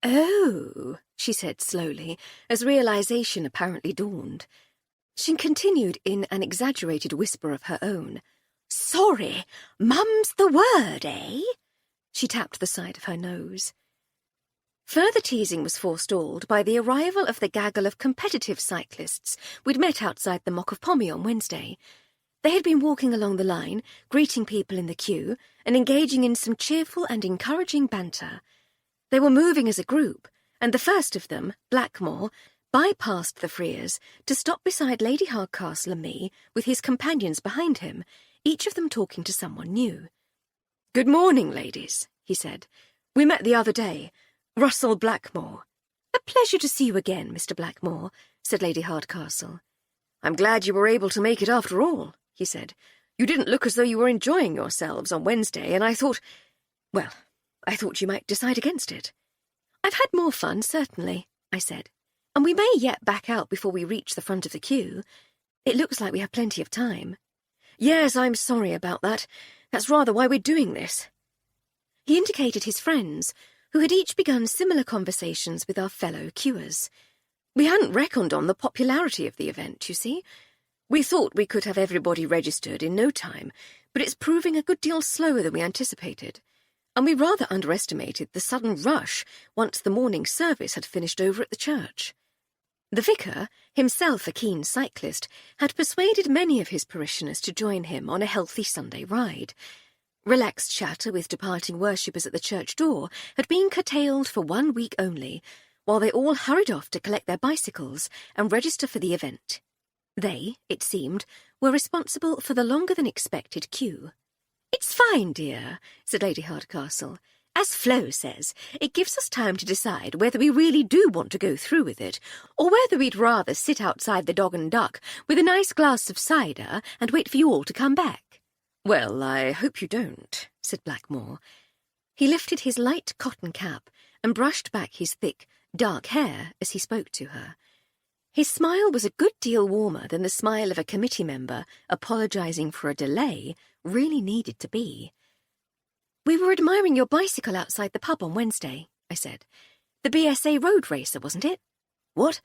"Oh," she said slowly, as realization apparently dawned. She continued in an exaggerated whisper of her own. "Sorry, mum's the word, eh?" She tapped the side of her nose. Further teasing was forestalled by the arrival of the gaggle of competitive cyclists we'd met outside the Mock of Pommy on Wednesday. They had been walking along the line, greeting people in the queue, and engaging in some cheerful and encouraging banter. They were moving as a group, and the first of them, Blackmore, bypassed the Freers to stop beside Lady Hardcastle and me, with his companions behind him, each of them talking to someone new. "Good morning, ladies," he said. "We met the other day. Russell Blackmore." "A pleasure to see you again, Mr. Blackmore," said Lady Hardcastle. "I'm glad you were able to make it after all," he said. "You didn't look as though you were enjoying yourselves on Wednesday, and I thought you might decide against it." "I've had more fun, certainly," I said. and we may yet back out before we reach the front of the queue. It looks like we have plenty of time. Yes, I'm sorry about that. That's rather why we're doing this. He indicated his friends, who had each begun similar conversations with our fellow queuers. We hadn't reckoned on the popularity of the event, you see. We thought we could have everybody registered in no time, but it's proving a good deal slower than we anticipated. And we rather underestimated the sudden rush once the morning service had finished over at the church. The vicar, himself a keen cyclist, had persuaded many of his parishioners to join him on a healthy Sunday ride. Relaxed chatter with departing worshippers at the church door had been curtailed for 1 week only, while they all hurried off to collect their bicycles and register for the event. They, it seemed, were responsible for the longer-than-expected queue. "It's fine, dear," said Lady Hardcastle. "As Flo says, it gives us time to decide whether we really do want to go through with it, or whether we'd rather sit outside the Dog and Duck with a nice glass of cider and wait for you all to come back." "Well, I hope you don't," said Blackmore. He lifted his light cotton cap and brushed back his thick, dark hair as he spoke to her. His smile was a good deal warmer than the smile of a committee member apologising for a delay really needed to be. "We were admiring your bicycle outside the pub on Wednesday," I said. "The BSA road racer, wasn't it?" "What?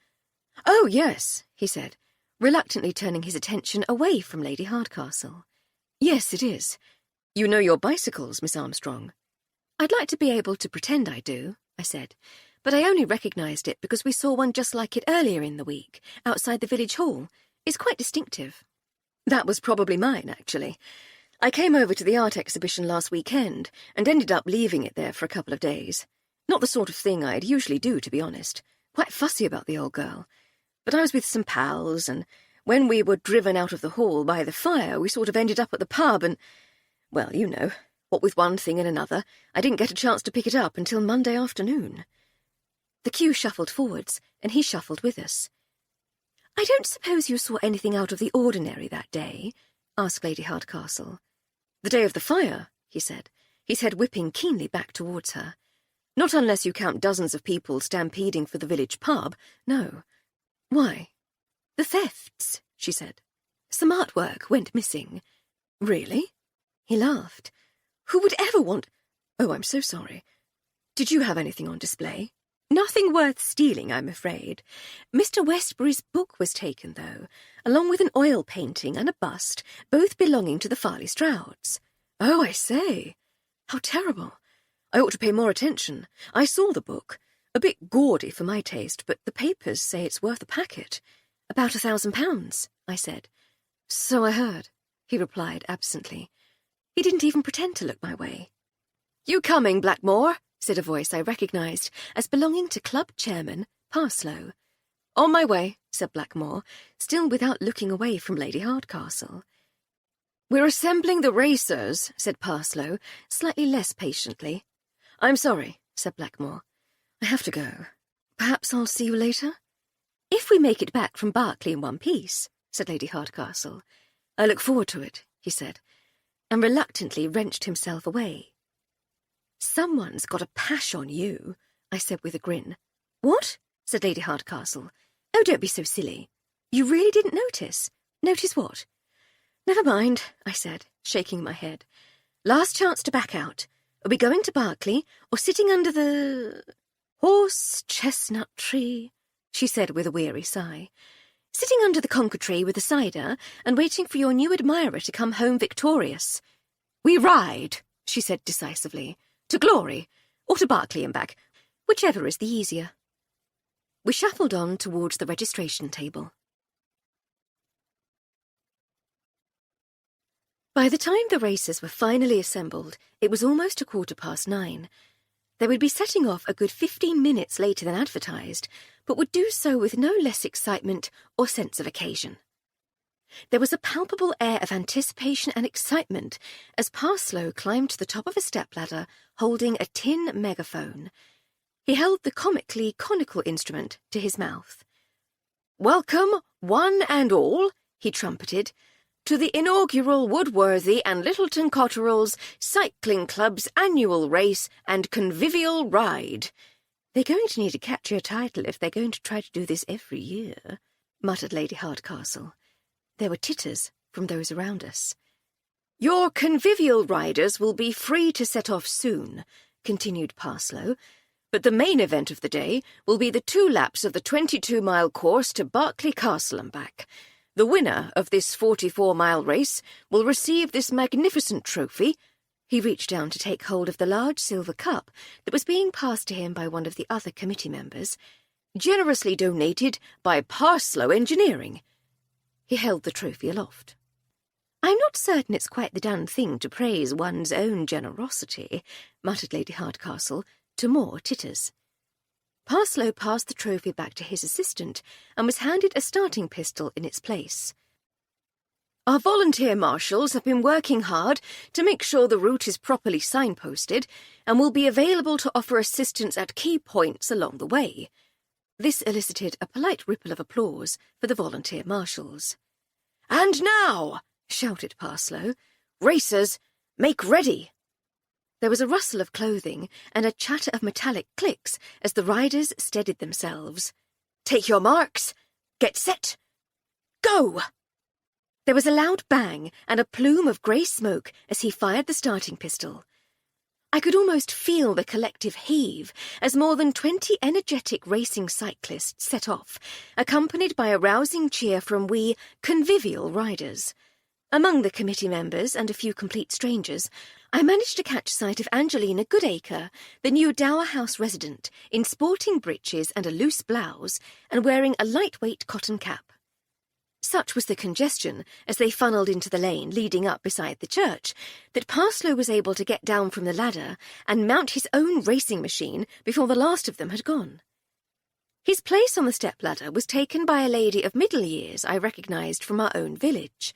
Oh, yes," he said, reluctantly turning his attention away from Lady Hardcastle. "Yes, it is. You know your bicycles, Miss Armstrong." "I'd like to be able to pretend I do," I said, "but I only recognised it because we saw one just like it earlier in the week, outside the village hall. It's quite distinctive." "That was probably mine, actually. I came over to the art exhibition last weekend and ended up leaving it there for a couple of days. Not the sort of thing I'd usually do, to be honest. Quite fussy about the old girl. But I was with some pals, and when we were driven out of the hall by the fire, we sort of ended up at the pub and, well, you know, what with one thing and another, I didn't get a chance to pick it up until Monday afternoon." The queue shuffled forwards, and he shuffled with us. "I don't suppose you saw anything out of the ordinary that day?" asked Lady Hardcastle. "The day of the fire," he said, his head whipping keenly back towards her. "Not unless you count dozens of people stampeding for the village pub, no. Why?" "The thefts," she said. "Some artwork went missing." "Really?" He laughed. "Who would ever want— Oh, I'm so sorry. Did you have anything on display?" "Nothing worth stealing, I'm afraid. Mr. Westbury's book was taken, though, along with an oil painting and a bust, both belonging to the Farley Strouds." "Oh, I say. How terrible. I ought to pay more attention. I saw the book. A bit gaudy for my taste, but the papers say it's worth a packet." "About £1,000, I said. "So I heard," he replied absently. He didn't even pretend to look my way. "You coming, Blackmore?" said a voice I recognised as belonging to club chairman Parslow. "On my way," said Blackmore, still without looking away from Lady Hardcastle. "We're assembling the racers," said Parslow, slightly less patiently. "I'm sorry," said Blackmore. "I have to go. Perhaps I'll see you later?" "If we make it back from Berkeley in one piece," said Lady Hardcastle. "I look forward to it," he said, and reluctantly wrenched himself away. "Someone's got a pash on you," I said with a grin. "What?" said Lady Hardcastle. "Oh, don't be so silly. You really didn't notice?" "Notice what?" "Never mind," I said, shaking my head. "Last chance to back out. Are we going to Berkeley, or sitting under the horse-chestnut tree?" she said with a weary sigh. "Sitting under the conker tree with the cider and waiting for your new admirer to come home victorious." "We ride," she said decisively. "To glory, or to Berkeley and back, whichever is the easier." We shuffled on towards the registration table. By the time the racers were finally assembled, it was almost 9:15. They would be setting off a good 15 minutes later than advertised, but would do so with no less excitement or sense of occasion. There was a palpable air of anticipation and excitement as Parslow climbed to the top of a stepladder holding a tin megaphone. He held the comically conical instrument to his mouth. "Welcome, one and all," he trumpeted, "to the inaugural Woodworthy and Littleton Cotterells Cycling Club's annual race and convivial ride." "They're going to need a catchier title if they're going to try to do this every year," muttered Lady Hardcastle. There were titters from those around us. "Your convivial riders will be free to set off soon," continued Parslow, "but the main event of the day will be the 2 laps of the 22-mile course to Berkeley Castle and back. The winner of this 44-mile race will receive this magnificent trophy." He reached down to take hold of the large silver cup that was being passed to him by one of the other committee members, "generously donated by Parslow Engineering." He held the trophy aloft. "I'm not certain it's quite the done thing to praise one's own generosity," muttered Lady Hardcastle, to more titters. Parslow passed the trophy back to his assistant and was handed a starting pistol in its place. "Our volunteer marshals have been working hard to make sure the route is properly signposted and will be available to offer assistance at key points along the way." This elicited a polite ripple of applause for the volunteer marshals. "And now," shouted Parslow, "racers, make ready!" There was a rustle of clothing and a chatter of metallic clicks as the riders steadied themselves. "Take your marks! Get set! Go!" There was a loud bang and a plume of grey smoke as he fired the starting pistol. I could almost feel the collective heave as more than 20 energetic racing cyclists set off, accompanied by a rousing cheer from we convivial riders. Among the committee members and a few complete strangers, I managed to catch sight of Angelina Goodacre, the new Dower House resident, in sporting breeches and a loose blouse, and wearing a lightweight cotton cap. Such was the congestion as they funneled into the lane leading up beside the church that Parslow was able to get down from the ladder and mount his own racing machine before the last of them had gone. His place on the stepladder was taken by a lady of middle years I recognised from our own village.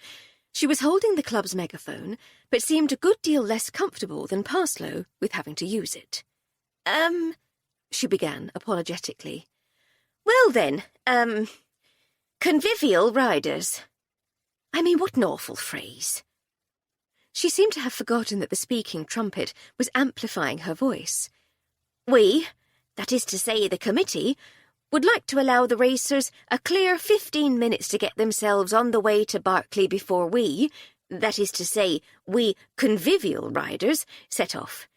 She was holding the club's megaphone, but seemed a good deal less comfortable than Parslow with having to use it. She began apologetically. "Well then, convivial riders." I mean, what an awful phrase. She seemed to have forgotten that the speaking trumpet was amplifying her voice. "We, that is to say the committee, would like to allow the racers a clear 15 minutes to get themselves on the way to Berkeley before we, that is to say, we convivial riders, set off.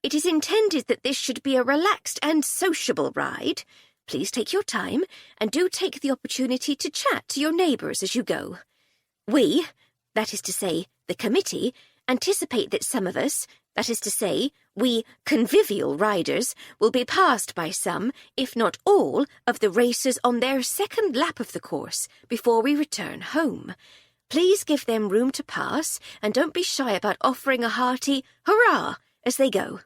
It is intended that this should be a relaxed and sociable ride. Please take your time, and do take the opportunity to chat to your neighbours as you go. We, that is to say, the committee, anticipate that some of us, that is to say, we convivial riders, will be passed by some, if not all, of the racers on their second lap of the course before we return home. Please give them room to pass, and don't be shy about offering a hearty hurrah as they go."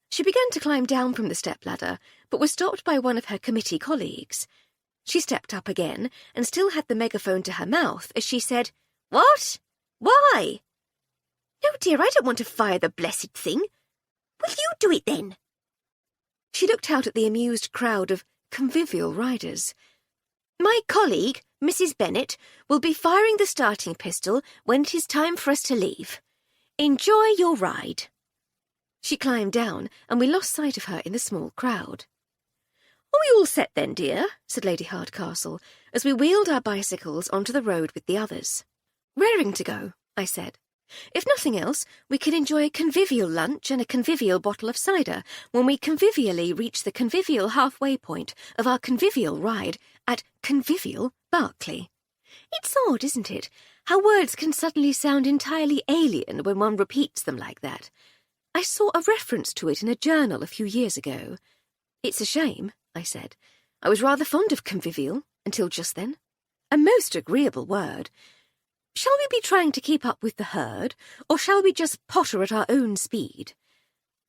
She began to climb down from the stepladder, but was stopped by one of her committee colleagues. She stepped up again and still had the megaphone to her mouth as she said, "What? Why?" "No, dear, I don't want to fire the blessed thing. Will you do it then?" She looked out at the amused crowd of convivial riders. "My colleague, Mrs. Bennet, will be firing the starting pistol when it is time for us to leave. Enjoy your ride." She climbed down, and we lost sight of her in the small crowd. "Are we all set then, dear?" said Lady Hardcastle, as we wheeled our bicycles onto the road with the others. "Raring to go," I said. "If nothing else, we can enjoy a convivial lunch and a convivial bottle of cider when we convivially reach the convivial halfway point of our convivial ride at convivial Berkeley." It's odd, isn't it, how words can suddenly sound entirely alien when one repeats them like that. I saw a reference to it in a journal a few years ago. "It's a shame," I said. "I was rather fond of convivial until just then. A most agreeable word. Shall we be trying to keep up with the herd, or shall we just potter at our own speed?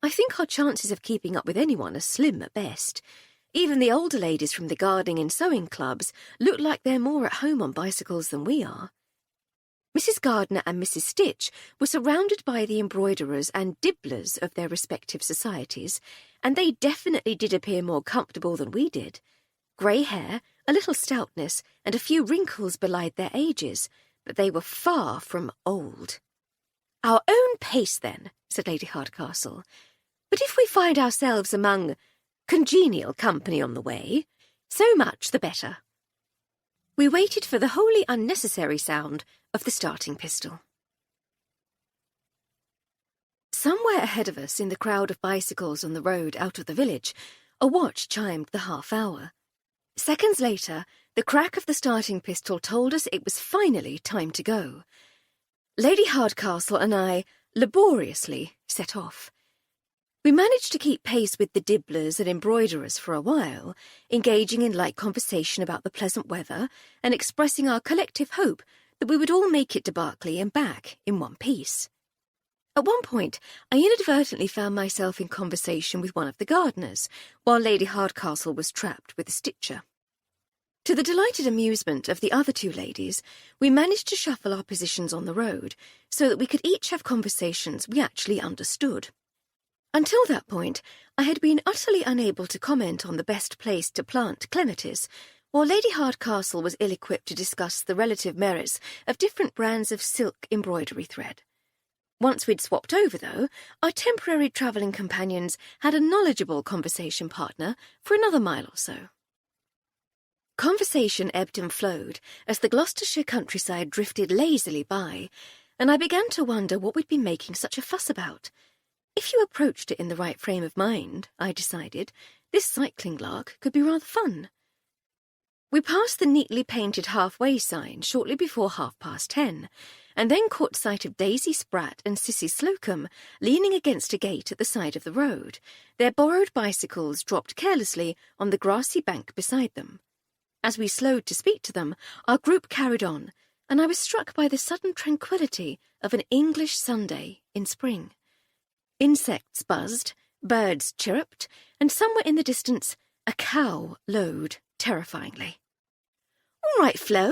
I think our chances of keeping up with anyone are slim at best. Even the older ladies from the gardening and sewing clubs look like they're more at home on bicycles than we are." Mrs. Gardner and Mrs. Stitch were surrounded by the embroiderers and dibblers of their respective societies, and they definitely did appear more comfortable than we did. Grey hair, a little stoutness, and a few wrinkles belied their ages, but they were far from old. "Our own pace, then," said Lady Hardcastle. "But if we find ourselves among Congenial company on the way. So much the better. We waited for the wholly unnecessary sound of the starting pistol. Somewhere ahead of us in the crowd of bicycles on the road out of the village, a watch chimed the half-hour. Seconds later, the crack of the starting pistol told us it was finally time to go. Lady Hardcastle and I laboriously set off. We managed to keep pace with the dibblers and embroiderers for a while, engaging in light conversation about the pleasant weather and expressing our collective hope that we would all make it to Berkeley and back in one piece. At one point, I inadvertently found myself in conversation with one of the gardeners, while Lady Hardcastle was trapped with a stitcher. To the delighted amusement of the other two ladies, we managed to shuffle our positions on the road so that we could each have conversations we actually understood. Until that point, I had been utterly unable to comment on the best place to plant clematis, while Lady Hardcastle was ill-equipped to discuss the relative merits of different brands of silk embroidery thread. Once we'd swapped over, though, our temporary travelling companions had a knowledgeable conversation partner for another mile or so. Conversation ebbed and flowed as the Gloucestershire countryside drifted lazily by, and I began to wonder what we'd been making such a fuss about. If you approached it in the right frame of mind, I decided, this cycling lark could be rather fun. We passed the neatly painted halfway sign shortly before 10:30, and then caught sight of Daisy Spratt and Cissy Slocum leaning against a gate at the side of the road, their borrowed bicycles dropped carelessly on the grassy bank beside them. As we slowed to speak to them, our group carried on, and I was struck by the sudden tranquillity of an English Sunday in spring. Insects buzzed, birds chirruped, and somewhere in the distance, a cow lowed terrifyingly. "All right, Flo,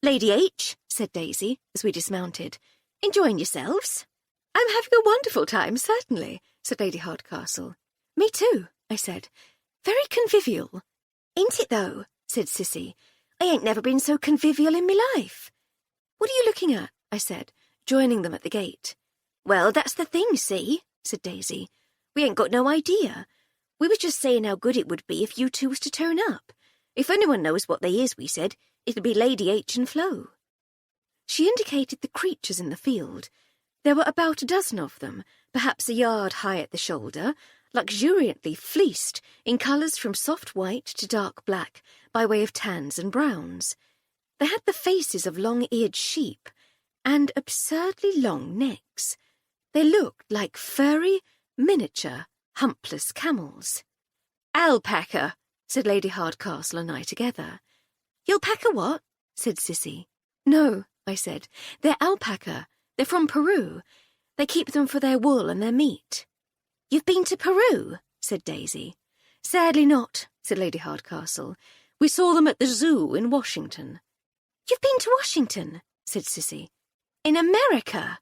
Lady H," said Daisy, as we dismounted. "Enjoying yourselves?" "I'm having a wonderful time, certainly," said Lady Hardcastle. "Me too," I said. "Very convivial." "Ain't it, though?" said Cissy. "I ain't never been so convivial in me life." "What are you looking at?" I said, joining them at the gate. "Well, that's the thing, see," said Daisy. "We ain't got no idea. We was just saying how good it would be if you two was to turn up. If anyone knows what they is, we said, it'll be Lady H and Flo." She indicated the creatures in the field. There were about a dozen of them, perhaps a yard high at the shoulder, luxuriantly fleeced in colours from soft white to dark black by way of tans and browns. They had the faces of long-eared sheep and absurdly long necks. They looked like furry, miniature, humpless camels. "Alpaca," said Lady Hardcastle and I together. "You'll pack a what?" said Cissy. "No," I said. "They're alpaca. They're from Peru. They keep them for their wool and their meat." "You've been to Peru?" said Daisy. "Sadly not," said Lady Hardcastle. "We saw them at the zoo in Washington." "You've been to Washington?" said Cissy. "In America?"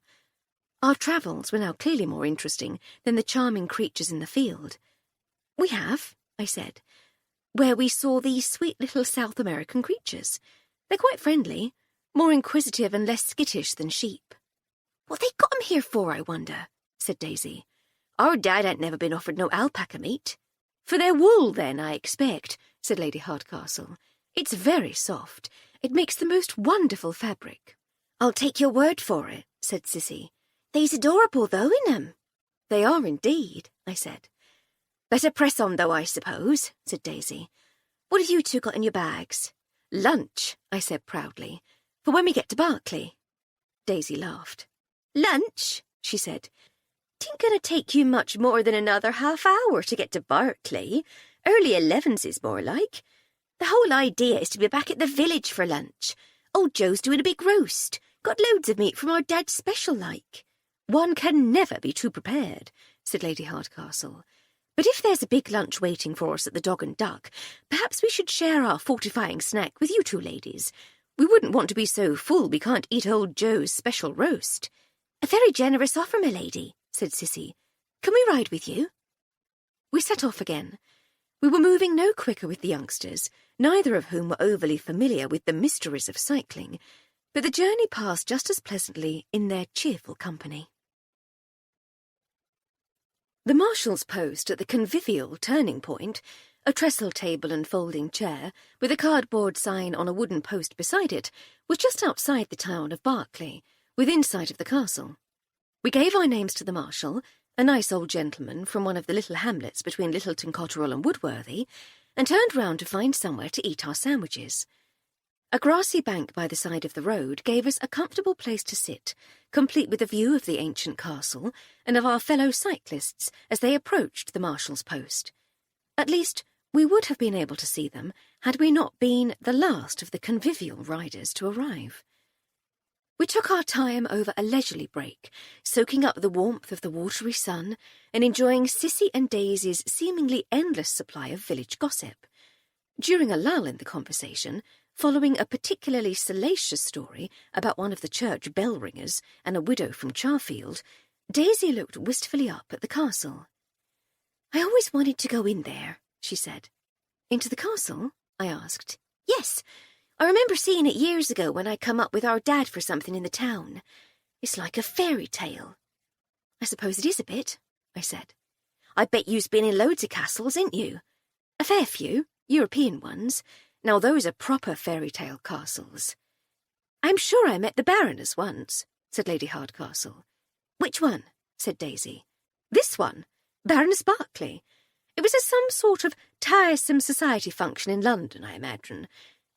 Our travels were now clearly more interesting than the charming creatures in the field. "We have," I said, "where we saw these sweet little South American creatures. They're quite friendly, more inquisitive and less skittish than sheep." "What they got 'em here for, I wonder?" said Daisy. "Our dad ain't never been offered no alpaca meat." "For their wool, then, I expect," said Lady Hardcastle. "It's very soft. It makes the most wonderful fabric." "I'll take your word for it," said Cissy. "They's adorable, though, in 'em." "They are indeed," I said. "Better press on, though, I suppose," said Daisy. "What have you two got in your bags?" "Lunch," I said proudly, "for when we get to Berkeley." Daisy laughed. "Lunch?" she said. "'Tain't going to take you much more than another half-hour to get to Berkeley. Early 11s is more like. The whole idea is to be back at the village for lunch. Old Joe's doing a big roast. Got loads of meat from our dad's special like." "One can never be too prepared," said Lady Hardcastle. "But if there's a big lunch waiting for us at the Dog and Duck, perhaps we should share our fortifying snack with you two ladies. We wouldn't want to be so full we can't eat old Joe's special roast." "A very generous offer, my lady," said Cissy. "Can we ride with you?" We set off again. We were moving no quicker with the youngsters, neither of whom were overly familiar with the mysteries of cycling, but the journey passed just as pleasantly in their cheerful company. The marshal's post at the convivial turning point, a trestle table and folding chair, with a cardboard sign on a wooden post beside it, was just outside the town of Berkeley, within sight of the castle. We gave our names to the marshal, a nice old gentleman from one of the little hamlets between Littleton Cotterell and Woodworthy, and turned round to find somewhere to eat our sandwiches. A grassy bank by the side of the road gave us a comfortable place to sit, complete with a view of the ancient castle and of our fellow cyclists as they approached the marshal's post. At least, we would have been able to see them had we not been the last of the convivial riders to arrive. We took our time over a leisurely break, soaking up the warmth of the watery sun and enjoying Sissy and Daisy's seemingly endless supply of village gossip. During a lull in the conversation, following a particularly salacious story about one of the church bell-ringers and a widow from Charfield, Daisy looked wistfully up at the castle. "I always wanted to go in there," she said. "Into the castle?" I asked. "Yes. I remember seeing it years ago when I come up with our dad for something in the town. It's like a fairy tale." "I suppose it is a bit," I said. "I bet you've been in loads of castles, ain't you?" "A fair few, European ones. Now those are proper fairy tale castles." "I'm sure I met the Baroness once," said Lady Hardcastle. "Which one?" said Daisy. "This one, Baroness Berkeley. It was at some sort of tiresome society function in London, I imagine.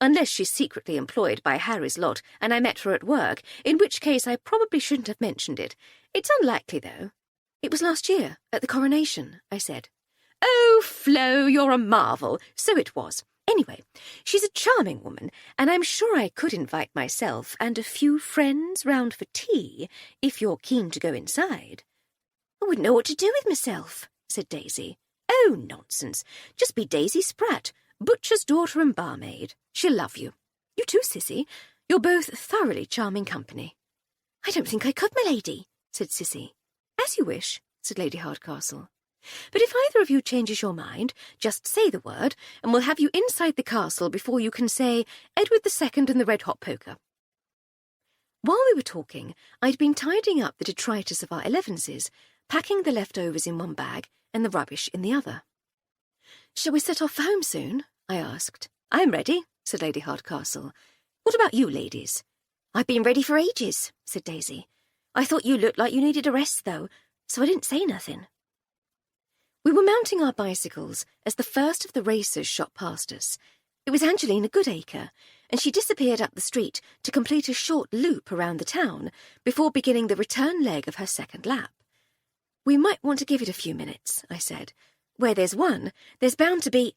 Unless she's secretly employed by Harry's lot and I met her at work, in which case I probably shouldn't have mentioned it. It's unlikely, though." "It was last year, at the coronation," I said. "Oh, Flo, you're a marvel. So it was. Anyway, she's a charming woman, and I'm sure I could invite myself and a few friends round for tea, if you're keen to go inside." "I wouldn't know what to do with myself," said Daisy. "Oh, nonsense. Just be Daisy Spratt, butcher's daughter and barmaid. She'll love you. You too, Sissy. You're both thoroughly charming company." "I don't think I could, my lady," said Sissy. "As you wish," said Lady Hardcastle. "But if either of you changes your mind, just say the word, and we'll have you inside the castle before you can say Edward II and the red-hot poker." While we were talking, I'd been tidying up the detritus of our elevenses, packing the leftovers in one bag and the rubbish in the other. "Shall we set off for home soon?" I asked. "I'm ready," said Lady Hardcastle. "What about you, ladies?" "I've been ready for ages," said Daisy. "I thought you looked like you needed a rest, though, so I didn't say nothing." We were mounting our bicycles as the first of the racers shot past us. It was Angelina Goodacre, and she disappeared up the street to complete a short loop around the town before beginning the return leg of her second lap. "We might want to give it a few minutes," I said. "Where there's one, there's bound to be—"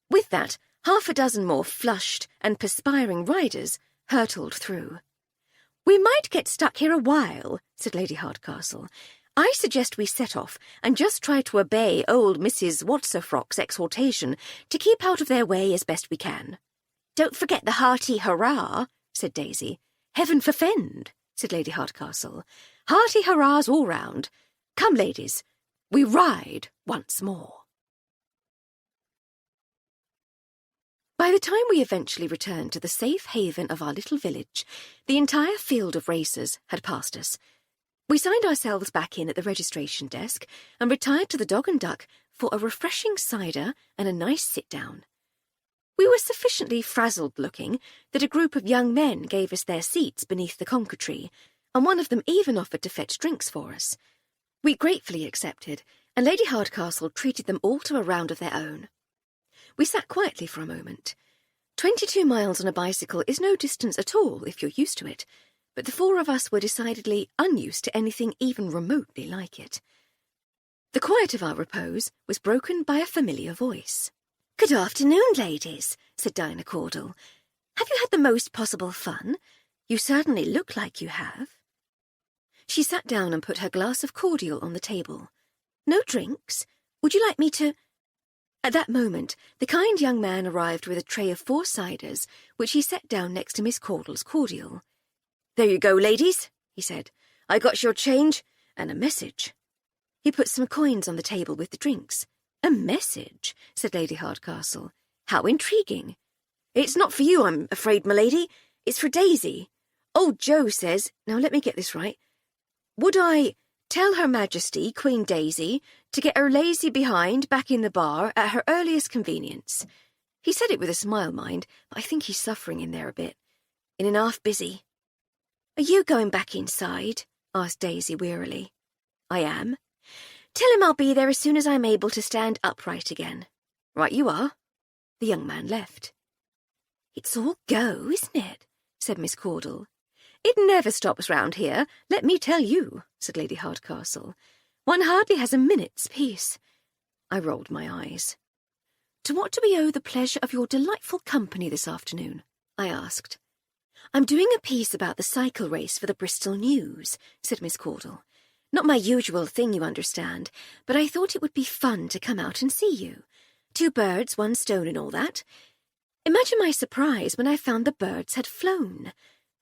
With that, half a dozen more flushed and perspiring riders hurtled through. "We might get stuck here a while," said Lady Hardcastle. "I suggest we set off and just try to obey old Mrs. What's-her-frock's exhortation to keep out of their way as best we can." "Don't forget the hearty hurrah," said Daisy. "Heaven forfend," said Lady Hardcastle. "Hearty hurrahs all round. Come, ladies, we ride once more." By the time we eventually returned to the safe haven of our little village, the entire field of racers had passed us. We signed ourselves back in at the registration desk and retired to the Dog and Duck for a refreshing cider and a nice sit-down. We were sufficiently frazzled-looking that a group of young men gave us their seats beneath the conker tree, and one of them even offered to fetch drinks for us. We gratefully accepted, and Lady Hardcastle treated them all to a round of their own. We sat quietly for a moment. 22 miles on a bicycle is no distance at all if you're used to it, but the four of us were decidedly unused to anything even remotely like it. The quiet of our repose was broken by a familiar voice. "Good afternoon, ladies," said Diana Caudle. "Have you had the most possible fun? You certainly look like you have." She sat down and put her glass of cordial on the table. "No drinks? Would you like me to—" At that moment, the kind young man arrived with a tray of 4 ciders, which he set down next to Miss Caudle's cordial. "There you go, ladies," he said. "I got your change and a message." He put some coins on the table with the drinks. "A message?" said Lady Hardcastle. "How intriguing." "It's not for you, I'm afraid, my lady. It's for Daisy. Old Joe says, now let me get this right, would I Tell Her Majesty, Queen Daisy, to get her lazy behind back in the bar at her earliest convenience. He said it with a smile, mind, but I think he's suffering in there a bit. In and half busy. Are you going back inside? Asked Daisy wearily. I am. Tell him I'll be there as soon as I'm able to stand upright again. Right you are. The young man left. It's all go, isn't it? Said Miss Caudle. It never stops round here, let me tell you, said Lady Hardcastle. One hardly has a minute's peace. I rolled my eyes. To what do we owe the pleasure of your delightful company this afternoon? I asked. I'm doing a piece about the cycle race for the Bristol News, said Miss Caudle. Not my usual thing, you understand, but I thought it would be fun to come out and see you. 2 birds, 1 stone and all that. Imagine my surprise when I found the birds had flown.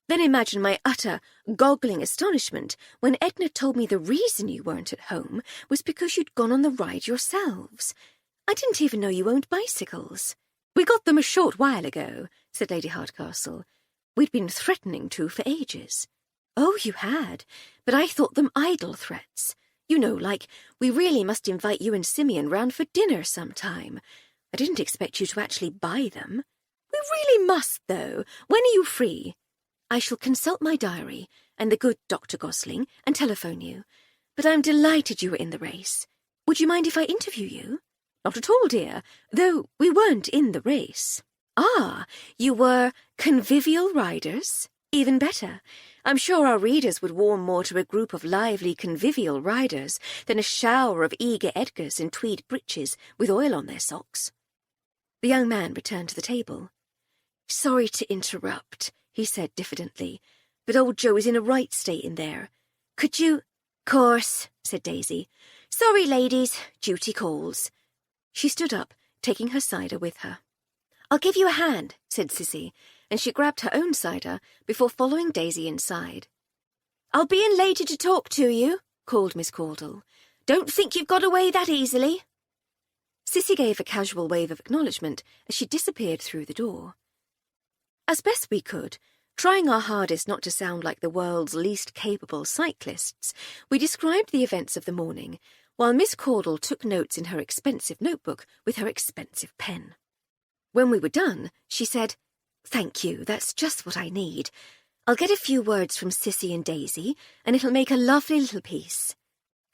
Then imagine my utter, goggling astonishment when Edna told me the reason you weren't at home was because you'd gone on the ride yourselves. I didn't even know you owned bicycles. We got them a short while ago, said Lady Hardcastle. We'd been threatening to for ages. Oh, you had, but I thought them idle threats. You know, like, we really must invite you and Simeon round for dinner sometime. I didn't expect you to actually buy them. We really must, though. When are you free? I shall consult my diary and the good Dr. Gosling and telephone you. But I'm delighted you were in the race. Would you mind if I interview you? Not at all, dear, though we weren't in the race. Ah, you were convivial riders? Even better. I'm sure our readers would warm more to a group of lively convivial riders than a shower of eager Edgars in tweed breeches with oil on their socks. The young man returned to the table. Sorry to interrupt, he said diffidently, but old Joe is in a right state in there. Could you— Course, said Daisy. Sorry, ladies, duty calls. She stood up, taking her cider with her. I'll give you a hand, said Sissy, and she grabbed her own cider before following Daisy inside. I'll be in later to talk to you, called Miss Caudle. Don't think you've got away that easily. Sissy gave a casual wave of acknowledgement as she disappeared through the door. As best we could, trying our hardest not to sound like the world's least capable cyclists, we described the events of the morning, while Miss Caudle took notes in her expensive notebook with her expensive pen. When we were done, she said, Thank you, that's just what I need. I'll get a few words from Sissy and Daisy, and it'll make a lovely little piece.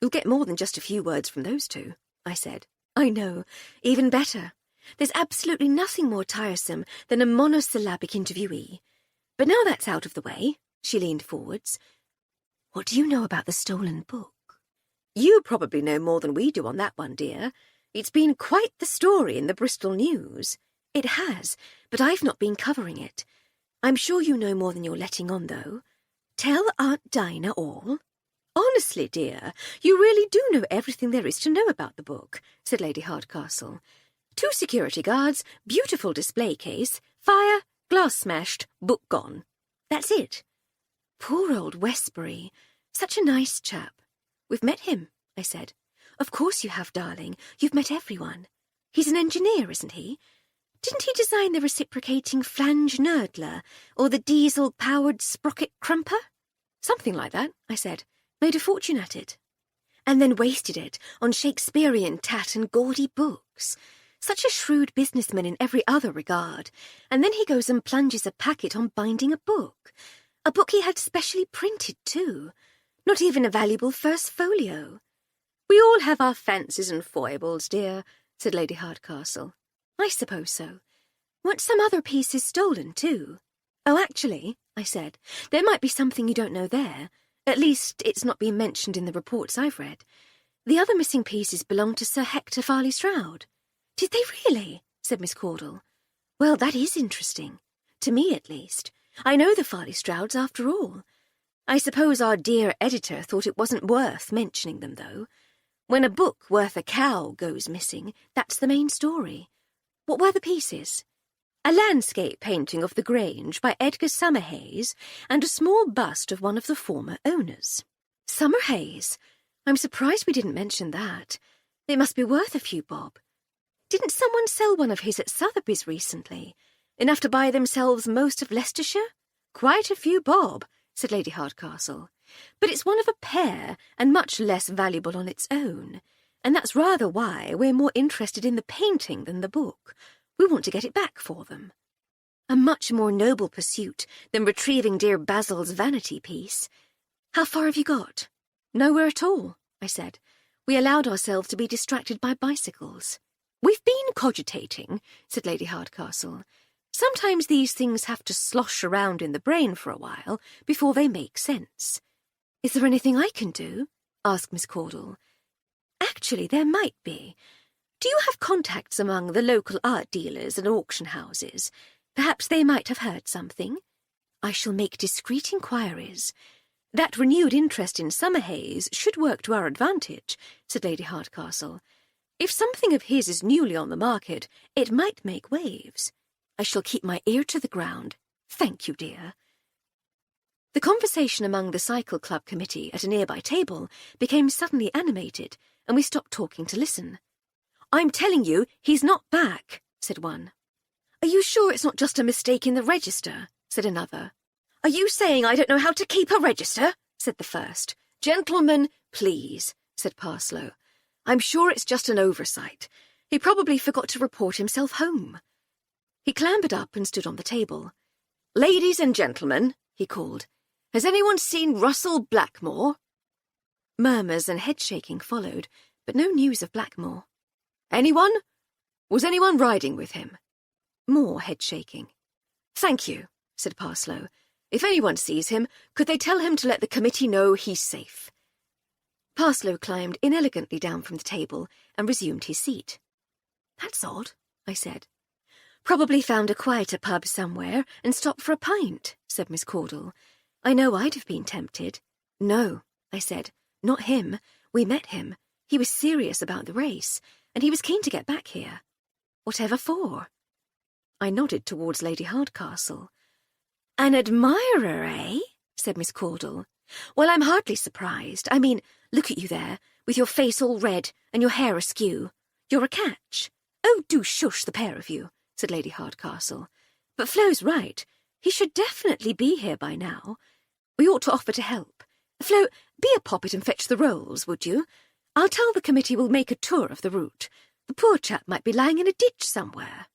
You'll get more than just a few words from those 2, I said. I know, even better. There's absolutely nothing more tiresome than a monosyllabic interviewee. But now that's out of the way, she leaned forwards. What do you know about the stolen book? You probably know more than we do on that one, dear. It's been quite the story in the Bristol News. It has, but I've not been covering it. I'm sure you know more than you're letting on, though. Tell Aunt Dinah all. Honestly, dear, you really do know everything there is to know about the book, said Lady Hardcastle. 2 security guards, beautiful display case, fire, glass smashed, book gone. That's it. Poor old Westbury. Such a nice chap. We've met him, I said. Of course you have, darling. You've met everyone. He's an engineer, isn't he? Didn't he design the reciprocating flange nurdler or the diesel-powered sprocket crumper? Something like that, I said. Made a fortune at it. And then wasted it on Shakespearean tat and gaudy books. Such a shrewd businessman in every other regard, and then he goes and plunges a packet on binding a book he had specially printed, too. Not even a valuable first folio. We all have our fancies and foibles, dear, said Lady Hardcastle. I suppose so. Weren't some other pieces stolen, too? Oh, actually, I said, there might be something you don't know there. At least, it's not been mentioned in the reports I've read. The other missing pieces belong to Sir Hector Farley-Stroud. Did they really? Said Miss Caudle. Well, that is interesting. To me, at least. I know the Farley-Strouds, after all. I suppose our dear editor thought it wasn't worth mentioning them, though. When a book worth a cow goes missing, that's the main story. What were the pieces? A landscape painting of the Grange by Edgar Summerhayes and a small bust of one of the former owners. Summerhayes? I'm surprised we didn't mention that. It must be worth a few bob. Didn't someone sell one of his at Sotheby's recently? Enough to buy themselves most of Leicestershire? Quite a few bob, said Lady Hardcastle. But it's one of a pair and much less valuable on its own, and that's rather why we're more interested in the painting than the book. We want to get it back for them. A much more noble pursuit than retrieving dear Basil's vanity piece. How far have you got? Nowhere at all, I said. We allowed ourselves to be distracted by bicycles. We've been cogitating, said Lady Hardcastle. Sometimes these things have to slosh around in the brain for a while before they make sense. Is there anything I can do? Asked Miss Caudle. Actually, there might be. Do you have contacts among the local art dealers and auction houses? Perhaps they might have heard something. I shall make discreet inquiries. That renewed interest in Summerhaze should work to our advantage, said Lady Hardcastle. If something of his is newly on the market, it might make waves. I shall keep my ear to the ground. Thank you, dear. The conversation among the Cycle Club committee at a nearby table became suddenly animated, and we stopped talking to listen. I'm telling you, he's not back, said one. Are you sure it's not just a mistake in the register? Said another. Are you saying I don't know how to keep a register? Said the first. Gentlemen, please, said Parslow. I'm sure it's just an oversight. He probably forgot to report himself home. He clambered up and stood on the table. Ladies and gentlemen, he called, has anyone seen Russell Blackmore? Murmurs and head-shaking followed, but no news of Blackmore. Anyone? Was anyone riding with him? More head-shaking. Thank you, said Parslow. If anyone sees him, could they tell him to let the committee know he's safe? Parslow climbed inelegantly down from the table and resumed his seat. That's odd, I said. Probably found a quieter pub somewhere and stopped for a pint, said Miss Caudle. I know I'd have been tempted. No, I said, not him. We met him. He was serious about the race, and he was keen to get back here. Whatever for? I nodded towards Lady Hardcastle. An admirer, eh? Said Miss Caudle. Well, I'm hardly surprised. I mean, look at you there, with your face all red and your hair askew. You're a catch. Oh, do shush, the pair of you, said Lady Hardcastle. But Flo's right. He should definitely be here by now. We ought to offer to help. Flo, be a poppet and fetch the rolls, would you? I'll tell the committee we'll make a tour of the route. The poor chap might be lying in a ditch somewhere.